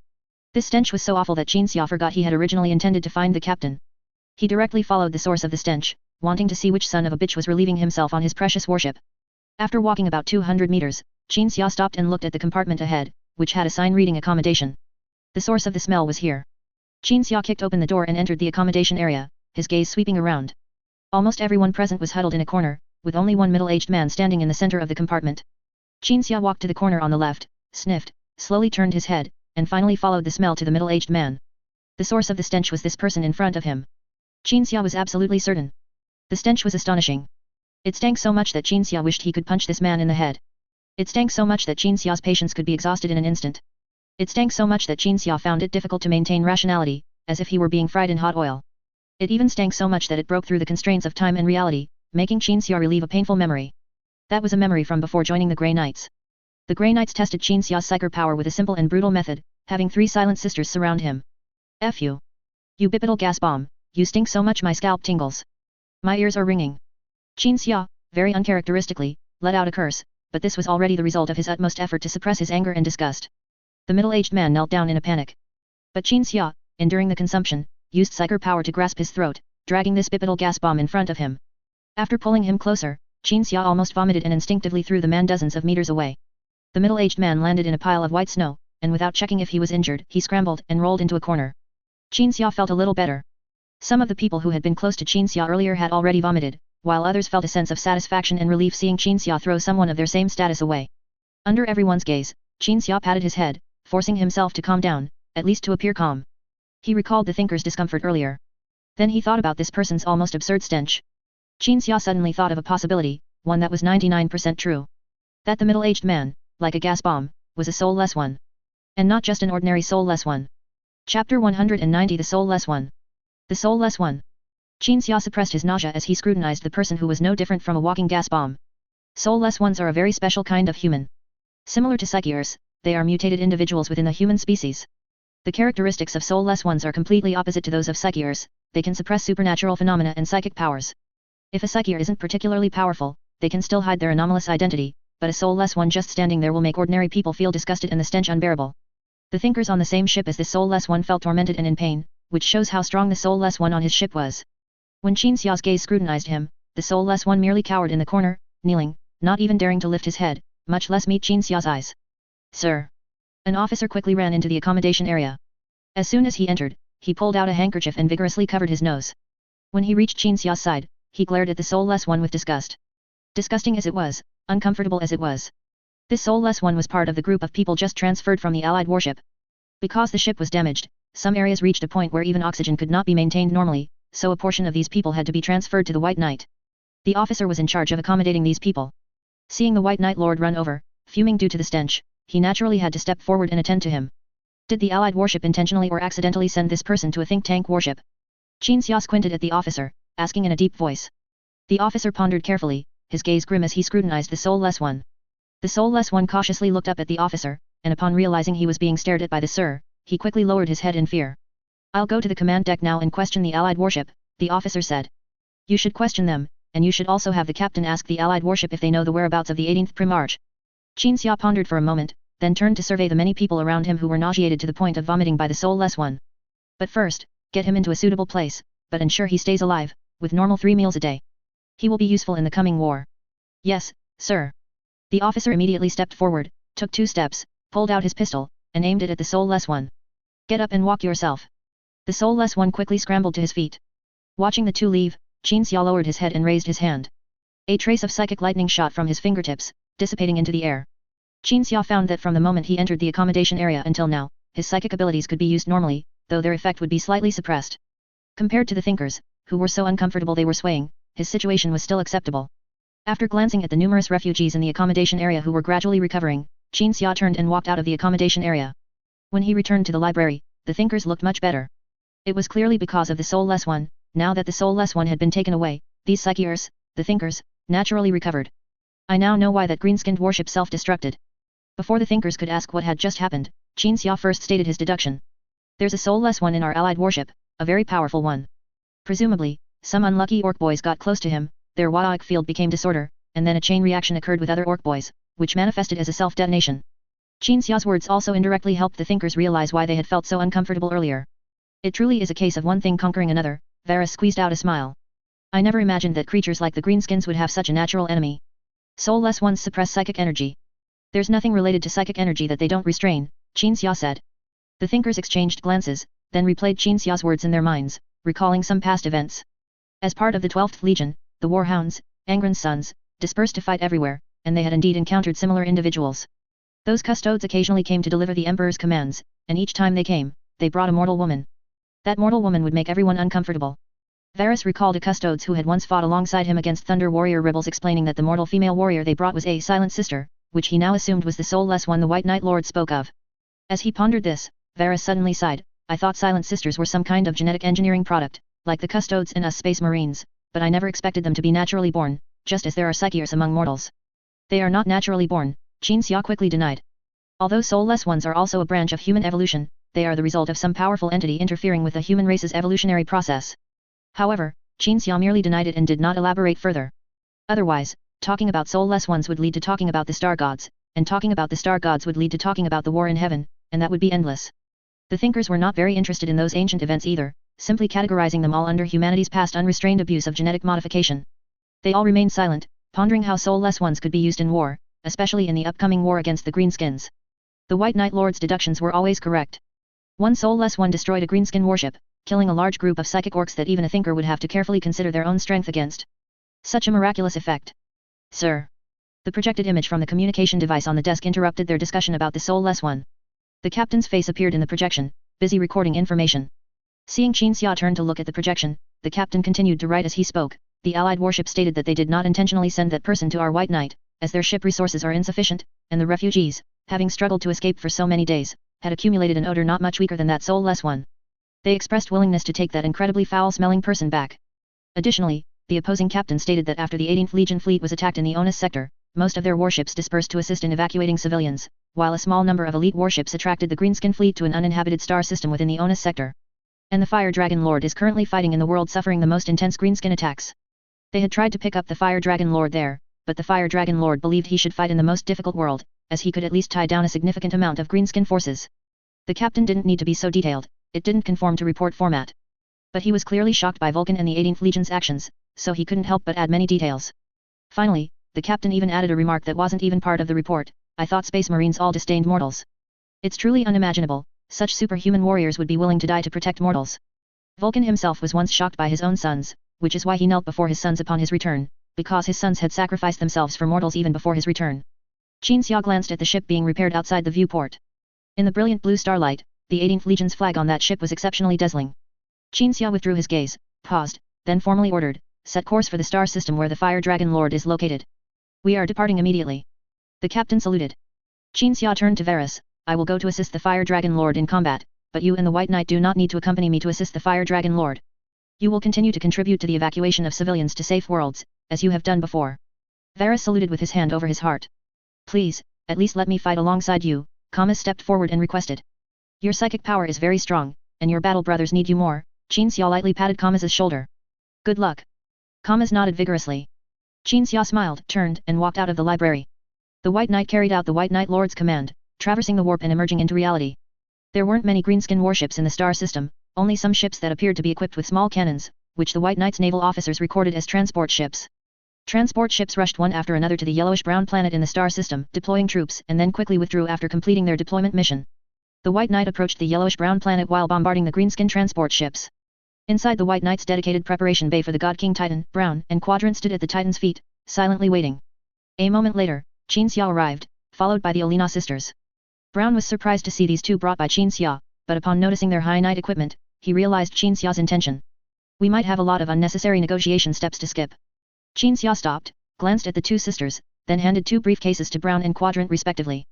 This stench was so awful that Qin Xia forgot he had originally intended to find the captain. He directly followed the source of the stench, wanting to see which son of a bitch was relieving himself on his precious warship. After walking about 200 meters, Qin Xia stopped and looked at the compartment ahead, which had a sign reading accommodation. The source of the smell was here. Qin Xia kicked open the door and entered the accommodation area, his gaze sweeping around. Almost everyone present was huddled in a corner, with only one middle-aged man standing in the center of the compartment. Qin Xia walked to the corner on the left, sniffed, slowly turned his head, and finally followed the smell to the middle-aged man. The source of the stench was this person in front of him. Qin Xia was absolutely certain. The stench was astonishing. It stank so much that Qin Xia wished he could punch this man in the head. It stank so much that Qin Xia's patience could be exhausted in an instant. It stank so much that Qin Xia found it difficult to maintain rationality, as if he were being fried in hot oil. It even stank so much that it broke through the constraints of time and reality, making Qin Xia relieve a painful memory. That was a memory from before joining the Grey Knights. The Grey Knights tested Qin Xia's psyker power with a simple and brutal method, having 3 silent sisters surround him. F you. You bipedal gas bomb, you stink so much my scalp tingles. My ears are ringing. Qin Xia, very uncharacteristically, let out a curse, but this was already the result of his utmost effort to suppress his anger and disgust. The middle-aged man knelt down in a panic. But Qin Xia, enduring the consumption, used psyker power to grasp his throat, dragging this bipedal gas bomb in front of him. After pulling him closer, Qin Xia almost vomited and instinctively threw the man dozens of meters away. The middle-aged man landed in a pile of white snow, and without checking if he was injured, he scrambled and rolled into a corner. Qin Xia felt a little better. Some of the people who had been close to Qin Xia earlier had already vomited, while others felt a sense of satisfaction and relief seeing Qin Xia throw someone of their same status away. Under everyone's gaze, Qin Xia patted his head, forcing himself to calm down, at least to appear calm. He recalled the thinker's discomfort earlier. Then he thought about this person's almost absurd stench. Qin Xia suddenly thought of a possibility, one that was 99% true. That the middle-aged man, like a gas bomb, was a soulless one. And not just an ordinary soulless one. Chapter 190 The Soulless One. The Soulless One. Qin Xia suppressed his nausea as he scrutinized the person who was no different from a walking gas bomb. Soulless ones are a very special kind of human. Similar to psychiers, they are mutated individuals within the human species. The characteristics of soulless ones are completely opposite to those of psychiers, they can suppress supernatural phenomena and psychic powers. If a Psychier isn't particularly powerful, they can still hide their anomalous identity, but a soulless one just standing there will make ordinary people feel disgusted and the stench unbearable. The thinkers on the same ship as this soulless one felt tormented and in pain, which shows how strong the soulless one on his ship was. When Qin Xiao's gaze scrutinized him, the soulless one merely cowered in the corner, kneeling, not even daring to lift his head, much less meet Qin Xiao's eyes. Sir! An officer quickly ran into the accommodation area. As soon as he entered, he pulled out a handkerchief and vigorously covered his nose. When he reached Qin Xiao's side, he glared at the soulless one with disgust. Disgusting as it was, uncomfortable as it was. This soulless one was part of the group of people just transferred from the Allied warship. Because the ship was damaged, some areas reached a point where even oxygen could not be maintained normally, so a portion of these people had to be transferred to the White Knight. The officer was in charge of accommodating these people. Seeing the White Knight Lord run over, fuming due to the stench, he naturally had to step forward and attend to him. Did the Allied warship intentionally or accidentally send this person to a think tank warship? Qin Xiao squinted at the officer, asking in a deep voice. The officer pondered carefully, his gaze grim as he scrutinized the soulless one. The soulless one cautiously looked up at the officer, and upon realizing he was being stared at by the Sir, he quickly lowered his head in fear. I'll go to the command deck now and question the Allied warship, the officer said. You should question them, and you should also have the captain ask the Allied warship if they know the whereabouts of the 18th Primarch. Qin Xiao pondered for a moment, then turned to survey the many people around him who were nauseated to the point of vomiting by the soulless one. But first, get him into a suitable place, but ensure he stays alive, with normal 3 meals a day. He will be useful in the coming war. Yes, sir. The officer immediately stepped forward, took 2 steps, pulled out his pistol, and aimed it at the soulless one. Get up and walk yourself. The soulless one quickly scrambled to his feet. Watching the two leave, Qin Xiao lowered his head and raised his hand. A trace of psychic lightning shot from his fingertips, dissipating into the air. Qin Xiao found that from the moment he entered the accommodation area until now, his psychic abilities could be used normally, though their effect would be slightly suppressed. Compared to the thinkers, who were so uncomfortable they were swaying, his situation was still acceptable. After glancing at the numerous refugees in the accommodation area who were gradually recovering, Qin Xiao turned and walked out of the accommodation area. When he returned to the library, the thinkers looked much better. It was clearly because of the soulless one. Now that the soulless one had been taken away, these Psychiers, the thinkers, naturally recovered. I now know why that green-skinned warship self-destructed. Before the thinkers could ask what had just happened, Qin Xiao first stated his deduction. There's a soulless one in our allied warship, a very powerful one. Presumably, some unlucky orc boys got close to him, their Waoic field became disorder, and then a chain reaction occurred with other orc boys, which manifested as a self-detonation. Qin Xiao's words also indirectly helped the thinkers realize why they had felt so uncomfortable earlier. It truly is a case of one thing conquering another. Varus squeezed out a smile. I never imagined that creatures like the greenskins would have such a natural enemy. Soulless ones suppress psychic energy. There's nothing related to psychic energy that they don't restrain, Qin Xiao said. The thinkers exchanged glances, then replayed Qin Xiao's words in their minds, recalling some past events. As part of the 12th Legion, the Warhounds, Angron's sons, dispersed to fight everywhere, and they had indeed encountered similar individuals. Those custodes occasionally came to deliver the Emperor's commands, and each time they came, they brought a mortal woman. That mortal woman would make everyone uncomfortable. Varus recalled a custodes who had once fought alongside him against Thunder Warrior rebels, explaining that the mortal female warrior they brought was a Silent Sister, which he now assumed was the soulless one the White Knight Lord spoke of. As he pondered this, Varus suddenly sighed. I thought Silent Sisters were some kind of genetic engineering product, like the custodes and us Space Marines, but I never expected them to be naturally born, just as there are Psychiers among mortals. They are not naturally born, Qin Xiao quickly denied. Although soulless ones are also a branch of human evolution, they are the result of some powerful entity interfering with the human race's evolutionary process. However, Qin Xiao merely denied it and did not elaborate further. Otherwise, talking about soulless ones would lead to talking about the star gods, and talking about the star gods would lead to talking about the war in heaven, and that would be endless. The thinkers were not very interested in those ancient events either, simply categorizing them all under humanity's past unrestrained abuse of genetic modification. They all remained silent, pondering how soulless ones could be used in war, especially in the upcoming war against the Greenskins. The White Knight Lord's deductions were always correct. One soulless one destroyed a greenskin warship, killing a large group of psychic orcs that even a thinker would have to carefully consider their own strength against. Such a miraculous effect. Sir. The projected image from the communication device on the desk interrupted their discussion about the soulless one. The captain's face appeared in the projection, busy recording information. Seeing Qin Xiao turn to look at the projection, the captain continued to write as he spoke. The allied warship stated that they did not intentionally send that person to our White Knight, as their ship resources are insufficient, and the refugees, having struggled to escape for so many days, had accumulated an odor not much weaker than that soulless one. They expressed willingness to take that incredibly foul-smelling person back. Additionally, the opposing captain stated that after the 18th Legion fleet was attacked in the Onus sector, most of their warships dispersed to assist in evacuating civilians, while a small number of elite warships attracted the Greenskin fleet to an uninhabited star system within the Onus sector. And the Fire Dragon Lord is currently fighting in the world, suffering the most intense Greenskin attacks. They had tried to pick up the Fire Dragon Lord there, but the Fire Dragon Lord believed he should fight in the most difficult world, as he could at least tie down a significant amount of greenskin forces. The captain didn't need to be so detailed, it didn't conform to report format. But he was clearly shocked by Vulcan and the 18th Legion's actions, so he couldn't help but add many details. Finally, the captain even added a remark that wasn't even part of the report: "I thought Space Marines all disdained mortals. It's truly unimaginable, such superhuman warriors would be willing to die to protect mortals." Vulcan himself was once shocked by his own sons, which is why he knelt before his sons upon his return, because his sons had sacrificed themselves for mortals even before his return. Qin Xia glanced at the ship being repaired outside the viewport. In the brilliant blue starlight, the 18th Legion's flag on that ship was exceptionally dazzling. Qin Xia withdrew his gaze, paused, then formally ordered, "Set course for the star system where the Fire Dragon Lord is located. We are departing immediately." The captain saluted. Qin Xia turned to Varus, "I will go to assist the Fire Dragon Lord in combat, but you and the White Knight do not need to accompany me to assist the Fire Dragon Lord. You will continue to contribute to the evacuation of civilians to safe worlds, as you have done before." Varus saluted with his hand over his heart. "Please, at least let me fight alongside you," Kama stepped forward and requested. "Your psychic power is very strong, and your battle brothers need you more." Qin Xia lightly patted Kama's shoulder. "Good luck." Kama's nodded vigorously. Qin Xia smiled, turned, and walked out of the library. The White Knight carried out the White Knight Lord's command, traversing the warp and emerging into reality. There weren't many greenskin warships in the star system, only some ships that appeared to be equipped with small cannons, which the White Knight's naval officers recorded as transport ships. Transport ships rushed one after another to the yellowish-brown planet in the star system, deploying troops, and then quickly withdrew after completing their deployment mission. The White Knight approached the yellowish-brown planet while bombarding the greenskin transport ships. Inside the White Knight's dedicated preparation bay for the God King Titan, Brown and Quadrant stood at the Titan's feet, silently waiting. A moment later, Qin Xia arrived, followed by the Olina sisters. Brown was surprised to see these two brought by Qin Xia, but upon noticing their high knight equipment, he realized Qin Xia's intention. "We might have a lot of unnecessary negotiation steps to skip." Qin Xia stopped, glanced at the two sisters, then handed 2 briefcases to Brown and Quadrant respectively.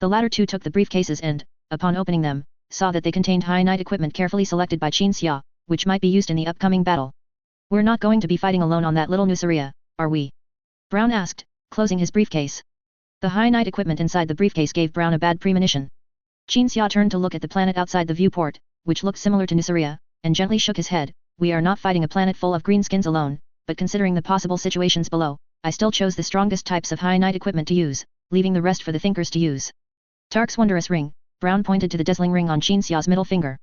The latter two took the briefcases and, upon opening them, saw that they contained high knight equipment carefully selected by Qin Xia, which might be used in the upcoming battle. "We're not going to be fighting alone on that little Nuceria, are we?" Brown asked, closing his briefcase. The high knight equipment inside the briefcase gave Brown a bad premonition. Qin Xia turned to look at the planet outside the viewport, which looked similar to Nuceria, and gently shook his head. "We are not fighting a planet full of greenskins alone, but considering the possible situations below, I still chose the strongest types of high knight equipment to use, leaving the rest for the thinkers to use." Tark's wondrous ring, Brown pointed to the dazzling ring on Qin Xia's middle finger.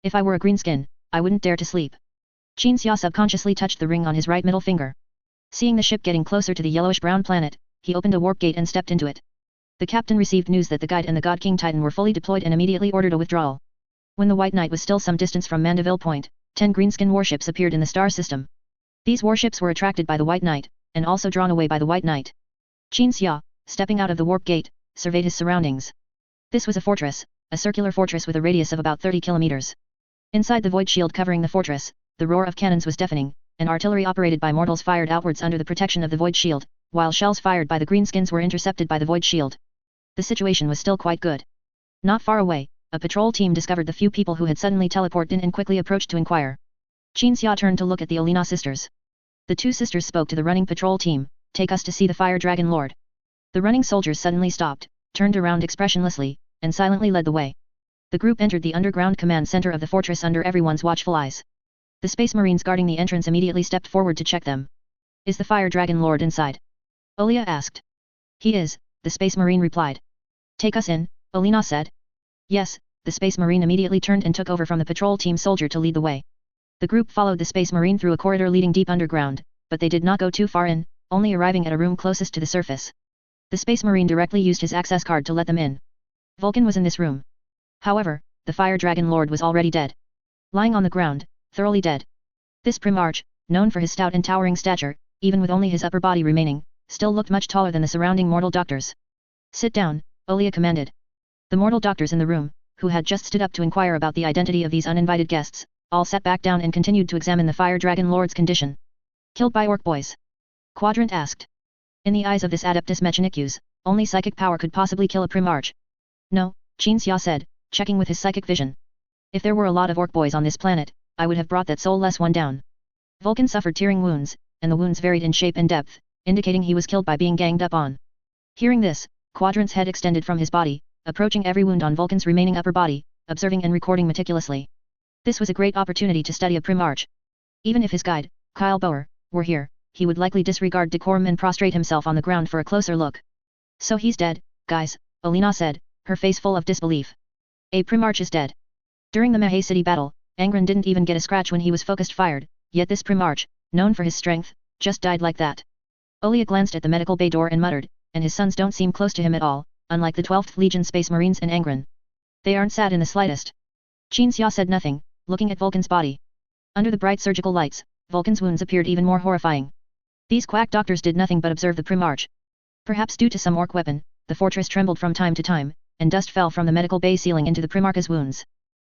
"If I were a greenskin, I wouldn't dare to sleep." Qin Xia subconsciously touched the ring on his right middle finger. Seeing the ship getting closer to the yellowish-brown planet, he opened a warp gate and stepped into it. The captain received news that the Guide and the God King Titan were fully deployed and immediately ordered a withdrawal. When the White Knight was still some distance from Mandeville Point, 10 greenskin warships appeared in the star system. These warships were attracted by the White Knight, and also drawn away by the White Knight. Qin Xia, stepping out of the warp gate, surveyed his surroundings. This was a fortress, a circular fortress with a radius of about 30 kilometers. Inside the void shield covering the fortress, the roar of cannons was deafening, and artillery operated by mortals fired outwards under the protection of the void shield, while shells fired by the greenskins were intercepted by the void shield. The situation was still quite good. Not far away, a patrol team discovered the few people who had suddenly teleported in and quickly approached to inquire. Qin Xia turned to look at the Olina sisters. The two sisters spoke to the running patrol team, "Take us to see the Fire Dragon Lord." The running soldiers suddenly stopped, turned around expressionlessly, and silently led the way. The group entered the underground command center of the fortress under everyone's watchful eyes. The Space Marines guarding the entrance immediately stepped forward to check them. "Is the Fire Dragon Lord inside?" Olia asked. "He is," the Space Marine replied. "Take us in," Olina said. "Yes," the Space Marine immediately turned and took over from the patrol team soldier to lead the way. The group followed the Space Marine through a corridor leading deep underground, but they did not go too far in, only arriving at a room closest to the surface. The Space Marine directly used his access card to let them in. Vulcan was in this room. However, the Fire Dragon Lord was already dead. Lying on the ground, thoroughly dead. This Primarch, known for his stout and towering stature, even with only his upper body remaining, still looked much taller than the surrounding mortal doctors. "Sit down," Olia commanded. The mortal doctors in the room, who had just stood up to inquire about the identity of these uninvited guests, all sat back down and continued to examine the Fire Dragon Lord's condition. "Killed by orc boys?" Quadrant asked. In the eyes of this Adeptus Mechanicus, only psychic power could possibly kill a Primarch. "No," Qin Xia said, checking with his psychic vision. "If there were a lot of orc boys on this planet, I would have brought that soulless one down." Vulcan suffered tearing wounds, and the wounds varied in shape and depth, indicating he was killed by being ganged up on. Hearing this, Quadrant's head extended from his body, approaching every wound on Vulcan's remaining upper body, observing and recording meticulously. This was a great opportunity to study a Primarch. Even if his guide, Kyle Boer, were here, he would likely disregard decorum and prostrate himself on the ground for a closer look. So he's dead, guys, Alina said, her face full of disbelief. A Primarch is dead. During the Mahe City battle, Angron didn't even get a scratch when he was focused fired, yet this Primarch, known for his strength, just died like that. Olia glanced at the medical bay door and muttered, and his sons don't seem close to him at all, unlike the 12th Legion Space Marines and Angron. They aren't sad in the slightest. Qin Xia said nothing, looking at Vulcan's body. Under the bright surgical lights, Vulcan's wounds appeared even more horrifying. These quack doctors did nothing but observe the Primarch. Perhaps due to some orc weapon, the fortress trembled from time to time, and dust fell from the medical bay ceiling into the Primarch's wounds.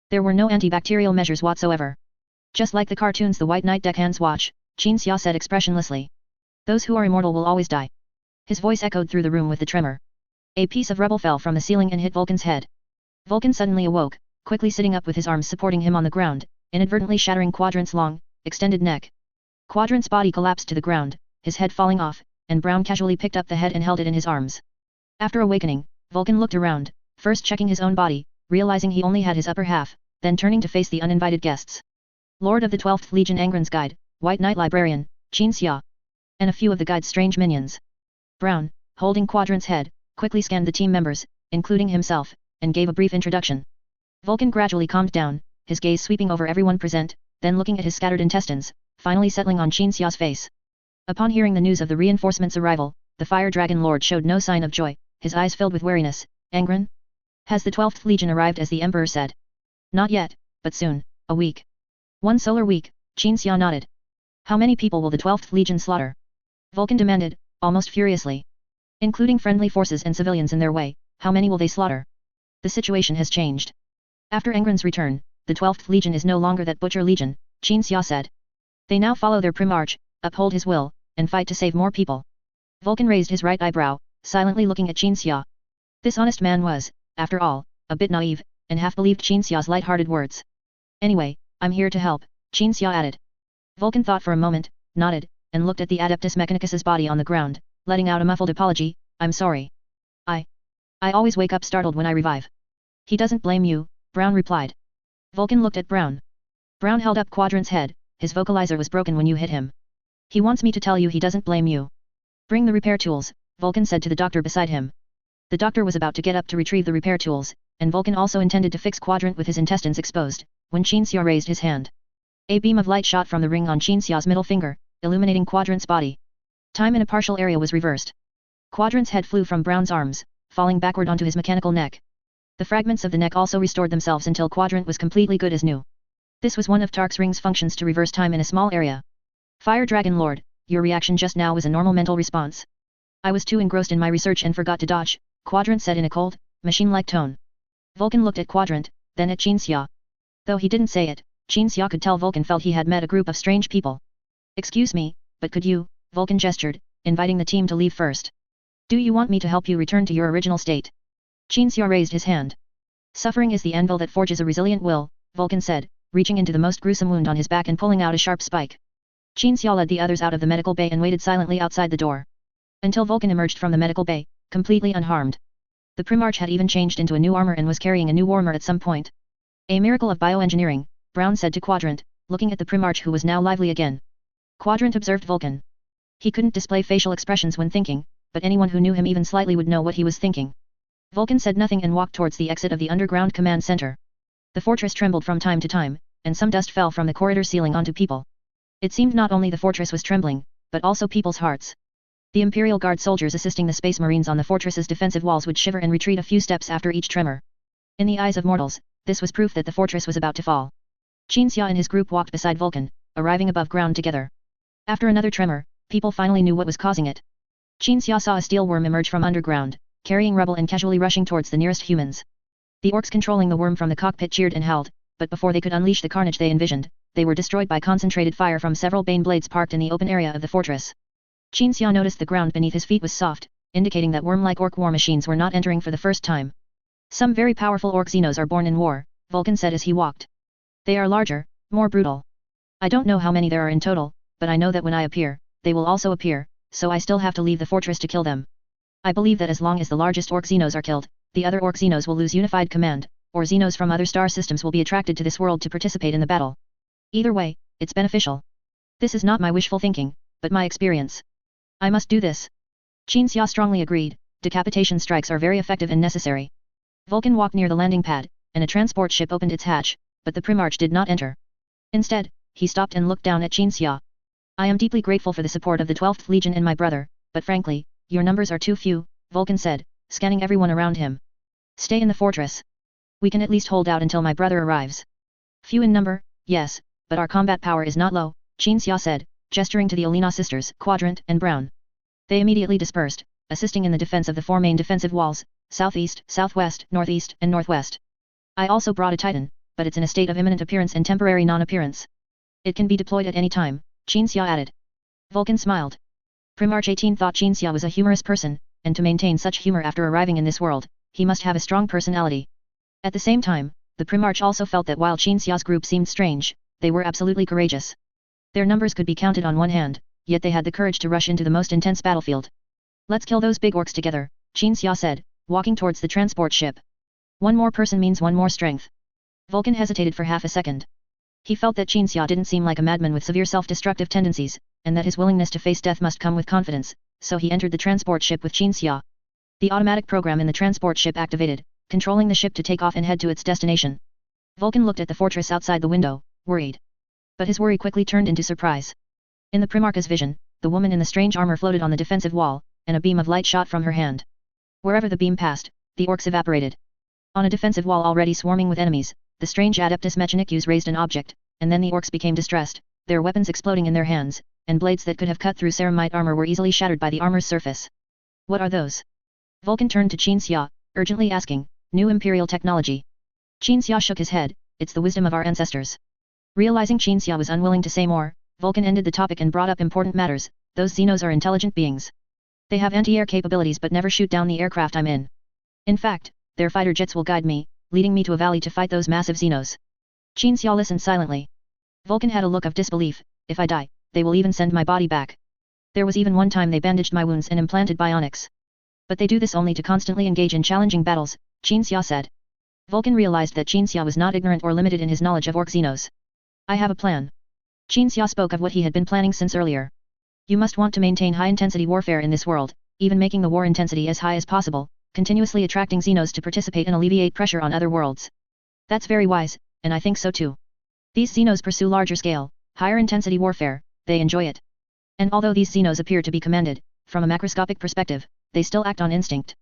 There were no antibacterial measures whatsoever. Just like the cartoons the White Knight deckhands watch, Qin Xia said expressionlessly. Those who are immortal will always die. His voice echoed through the room with the tremor. A piece of rubble fell from the ceiling and hit Vulcan's head. Vulcan suddenly awoke, quickly sitting up with his arms supporting him on the ground, inadvertently shattering Quadrant's long, extended neck. Quadrant's body collapsed to the ground, his head falling off, and Brown casually picked up the head and held it in his arms. After awakening, Vulcan looked around, first checking his own body, realizing he only had his upper half, then turning to face the uninvited guests. Lord of the 12th Legion Angron's guide, White Knight Librarian, Qin Xia, and a few of the guide's strange minions. Brown, holding Quadrant's head, quickly scanned the team members, including himself, and gave a brief introduction. Vulcan gradually calmed down, his gaze sweeping over everyone present, then looking at his scattered intestines, finally settling on Qin Xia's face. Upon hearing the news of the reinforcements' arrival, the Fire Dragon Lord showed no sign of joy, his eyes filled with wariness. Angron? Has the 12th Legion arrived as the Emperor said? Not yet, but soon, a week. 1 solar week, Qin Xia nodded. How many people will the 12th Legion slaughter? Vulcan demanded, almost furiously. Including friendly forces and civilians in their way, how many will they slaughter? The situation has changed. After Angron's return, the 12th Legion is no longer that Butcher Legion, Qin Xia said. They now follow their Primarch, uphold his will, and fight to save more people. Vulcan raised his right eyebrow, silently looking at Qin Xia. This honest man was, after all, a bit naive, and half believed Qin Xia's light-hearted words. Anyway, I'm here to help, Qin Xia added. Vulcan thought for a moment, nodded, and looked at the Adeptus Mechanicus's body on the ground, letting out a muffled apology. I'm sorry. I always wake up startled when I revive. He doesn't blame you, Brown replied. Vulcan looked at Brown. Brown held up Quadrant's head, his vocalizer was broken when you hit him. He wants me to tell you he doesn't blame you. Bring the repair tools, Vulcan said to the doctor beside him. The doctor was about to get up to retrieve the repair tools, and Vulcan also intended to fix Quadrant with his intestines exposed, when Qin Xia raised his hand. A beam of light shot from the ring on Qin Xia's middle finger, illuminating Quadrant's body. Time in a partial area was reversed. Quadrant's head flew from Brown's arms, falling backward onto his mechanical neck. The fragments of the neck also restored themselves until Quadrant was completely good as new. This was one of Tark's ring's functions to reverse time in a small area. Fire Dragon Lord, your reaction just now was a normal mental response. I was too engrossed in my research and forgot to dodge, Quadrant said in a cold, machine-like tone. Vulcan looked at Quadrant, then at Qin Xia. Though he didn't say it, Qin Xia could tell Vulcan felt he had met a group of strange people. Excuse me, but could you, Vulcan gestured, inviting the team to leave first. Do you want me to help you return to your original state? Qin Xia raised his hand. Suffering is the anvil that forges a resilient will, Vulcan said, reaching into the most gruesome wound on his back and pulling out a sharp spike. Qin Xia led the others out of the medical bay and waited silently outside the door. Until Vulcan emerged from the medical bay, completely unharmed. The Primarch had even changed into a new armor and was carrying a new warmer at some point. A miracle of bioengineering, Brown said to Quadrant, looking at the Primarch who was now lively again. Quadrant observed Vulcan. He couldn't display facial expressions when thinking, but anyone who knew him even slightly would know what he was thinking. Vulcan said nothing and walked towards the exit of the underground command center. The fortress trembled from time to time, and some dust fell from the corridor ceiling onto people. It seemed not only the fortress was trembling, but also people's hearts. The Imperial Guard soldiers assisting the Space Marines on the fortress's defensive walls would shiver and retreat a few steps after each tremor. In the eyes of mortals, this was proof that the fortress was about to fall. Qin Xia and his group walked beside Vulcan, arriving above ground together. After another tremor, people finally knew what was causing it. Qin Xia saw a steel worm emerge from underground, carrying rubble and casually rushing towards the nearest humans. The orcs controlling the worm from the cockpit cheered and howled, but before they could unleash the carnage they envisioned, they were destroyed by concentrated fire from several bane blades parked in the open area of the fortress. Qin Xia noticed the ground beneath his feet was soft, indicating that worm-like orc war machines were not entering for the first time. Some very powerful orc xenos are born in war, Vulcan said as he walked. They are larger, more brutal. I don't know how many there are in total, but I know that when I appear, they will also appear, so I still have to leave the fortress to kill them. I believe that as long as the largest orc xenos are killed, the other orc xenos will lose unified command, or xenos from other star systems will be attracted to this world to participate in the battle. Either way, it's beneficial. This is not my wishful thinking, but my experience. I must do this. Qin Xia strongly agreed, decapitation strikes are very effective and necessary. Vulcan walked near the landing pad, and a transport ship opened its hatch, but the Primarch did not enter. Instead, he stopped and looked down at Qin Xia. I am deeply grateful for the support of the 12th Legion and my brother, but frankly, your numbers are too few, Vulcan said, scanning everyone around him. Stay in the fortress. We can at least hold out until my brother arrives. Few in number, yes, but our combat power is not low, Qin Xia said, gesturing to the Alina sisters, Quadrant and Brown. They immediately dispersed, assisting in the defense of the 4 main defensive walls, southeast, southwest, northeast, and northwest. I also brought a Titan, but it's in a state of imminent appearance and temporary non-appearance. It can be deployed at any time, Qin Xia added. Vulcan smiled. Primarch 18 thought Qin Xia was a humorous person, and to maintain such humor after arriving in this world, he must have a strong personality. At the same time, the Primarch also felt that while Qin Xia's group seemed strange, they were absolutely courageous. Their numbers could be counted on one hand, yet they had the courage to rush into the most intense battlefield. Let's kill those big orcs together, Qin Xia said, walking towards the transport ship. One more person means one more strength. Vulcan hesitated for half a second. He felt that Qin Xia didn't seem like a madman with severe self-destructive tendencies, and that his willingness to face death must come with confidence, so he entered the transport ship with Qin Xia. The automatic program in the transport ship activated, controlling the ship to take off and head to its destination. Vulcan looked at the fortress outside the window, worried. But his worry quickly turned into surprise. In the Primarch's vision, the woman in the strange armor floated on the defensive wall, and a beam of light shot from her hand. Wherever the beam passed, the orcs evaporated. On a defensive wall already swarming with enemies, the strange Adeptus Mechanicus raised an object, and then the orcs became distressed, their weapons exploding in their hands, and blades that could have cut through ceramite armor were easily shattered by the armor's surface. What are those? Vulcan turned to Qin Xia, urgently asking, new Imperial technology. Qin Xia shook his head, it's the wisdom of our ancestors. Realizing Qin Xia was unwilling to say more, Vulcan ended the topic and brought up important matters, those Xenos are intelligent beings. They have anti-air capabilities but never shoot down the aircraft I'm in. In fact, their fighter jets will guide me, leading me to a valley to fight those massive Xenos. Qin Xia listened silently. Vulcan had a look of disbelief, if I die, they will even send my body back. There was even one time they bandaged my wounds and implanted bionics. But they do this only to constantly engage in challenging battles, Qin Xia said. Vulcan realized that Qin Xia was not ignorant or limited in his knowledge of orc Xenos. I have a plan. Qin Xia spoke of what he had been planning since earlier. You must want to maintain high-intensity warfare in this world, even making the war intensity as high as possible, continuously attracting Xenos to participate and alleviate pressure on other worlds. That's very wise, and I think so too. These Xenos pursue larger scale, higher intensity warfare, they enjoy it. And although these Xenos appear to be commanded, from a macroscopic perspective, they still act on instinct.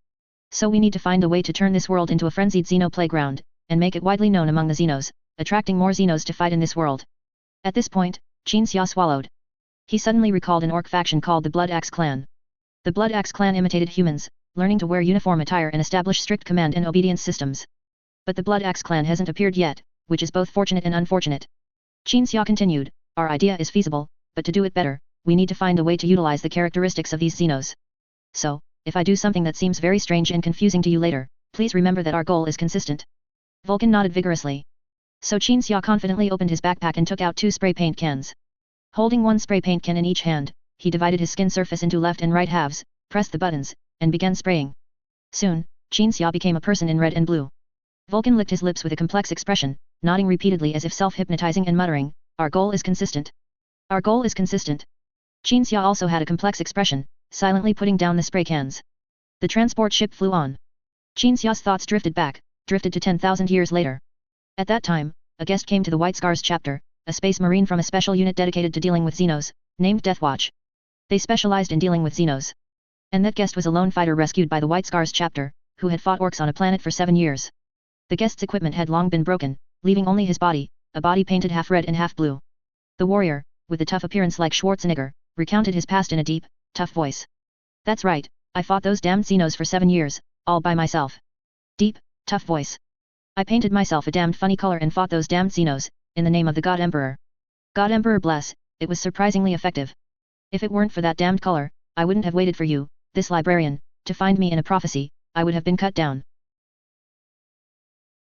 So we need to find a way to turn this world into a frenzied Xeno playground, and make it widely known among the Xenos, attracting more Xenos to fight in this world. At this point, Qin Xia swallowed. He suddenly recalled an orc faction called the Blood Axe Clan. The Blood Axe Clan imitated humans, learning to wear uniform attire and establish strict command and obedience systems. But the Blood Axe Clan hasn't appeared yet, which is both fortunate and unfortunate. Qin Xia continued, our idea is feasible, but to do it better, we need to find a way to utilize the characteristics of these Xenos. So, if I do something that seems very strange and confusing to you later, please remember that our goal is consistent. Vulcan nodded vigorously. So Qin Xia confidently opened his backpack and took out 2 spray paint cans. Holding one spray paint can in each hand, he divided his skin surface into left and right halves, pressed the buttons, and began spraying. Soon, Qin Xia became a person in red and blue. Vulcan licked his lips with a complex expression, nodding repeatedly as if self-hypnotizing and muttering, our goal is consistent. Our goal is consistent. Qin Xia also had a complex expression, silently putting down the spray cans. The transport ship flew on. Qin Xia's thoughts drifted to 10,000 years later. At that time, a guest came to the White Scars chapter, a space marine from a special unit dedicated to dealing with Xenos, named Deathwatch. They specialized in dealing with Xenos. And that guest was a lone fighter rescued by the White Scars chapter, who had fought orcs on a planet for 7 years. The guest's equipment had long been broken, leaving only his body, a body painted half red and half blue. The warrior, with a tough appearance like Schwarzenegger, recounted his past in a deep, tough voice. That's right, I fought those damned Xenos for 7 years, all by myself. Deep, tough voice. I painted myself a damned funny color and fought those damned Xenos, in the name of the God Emperor. God Emperor bless, it was surprisingly effective. If it weren't for that damned color, I wouldn't have waited for you, this librarian, to find me in a prophecy, I would have been cut down.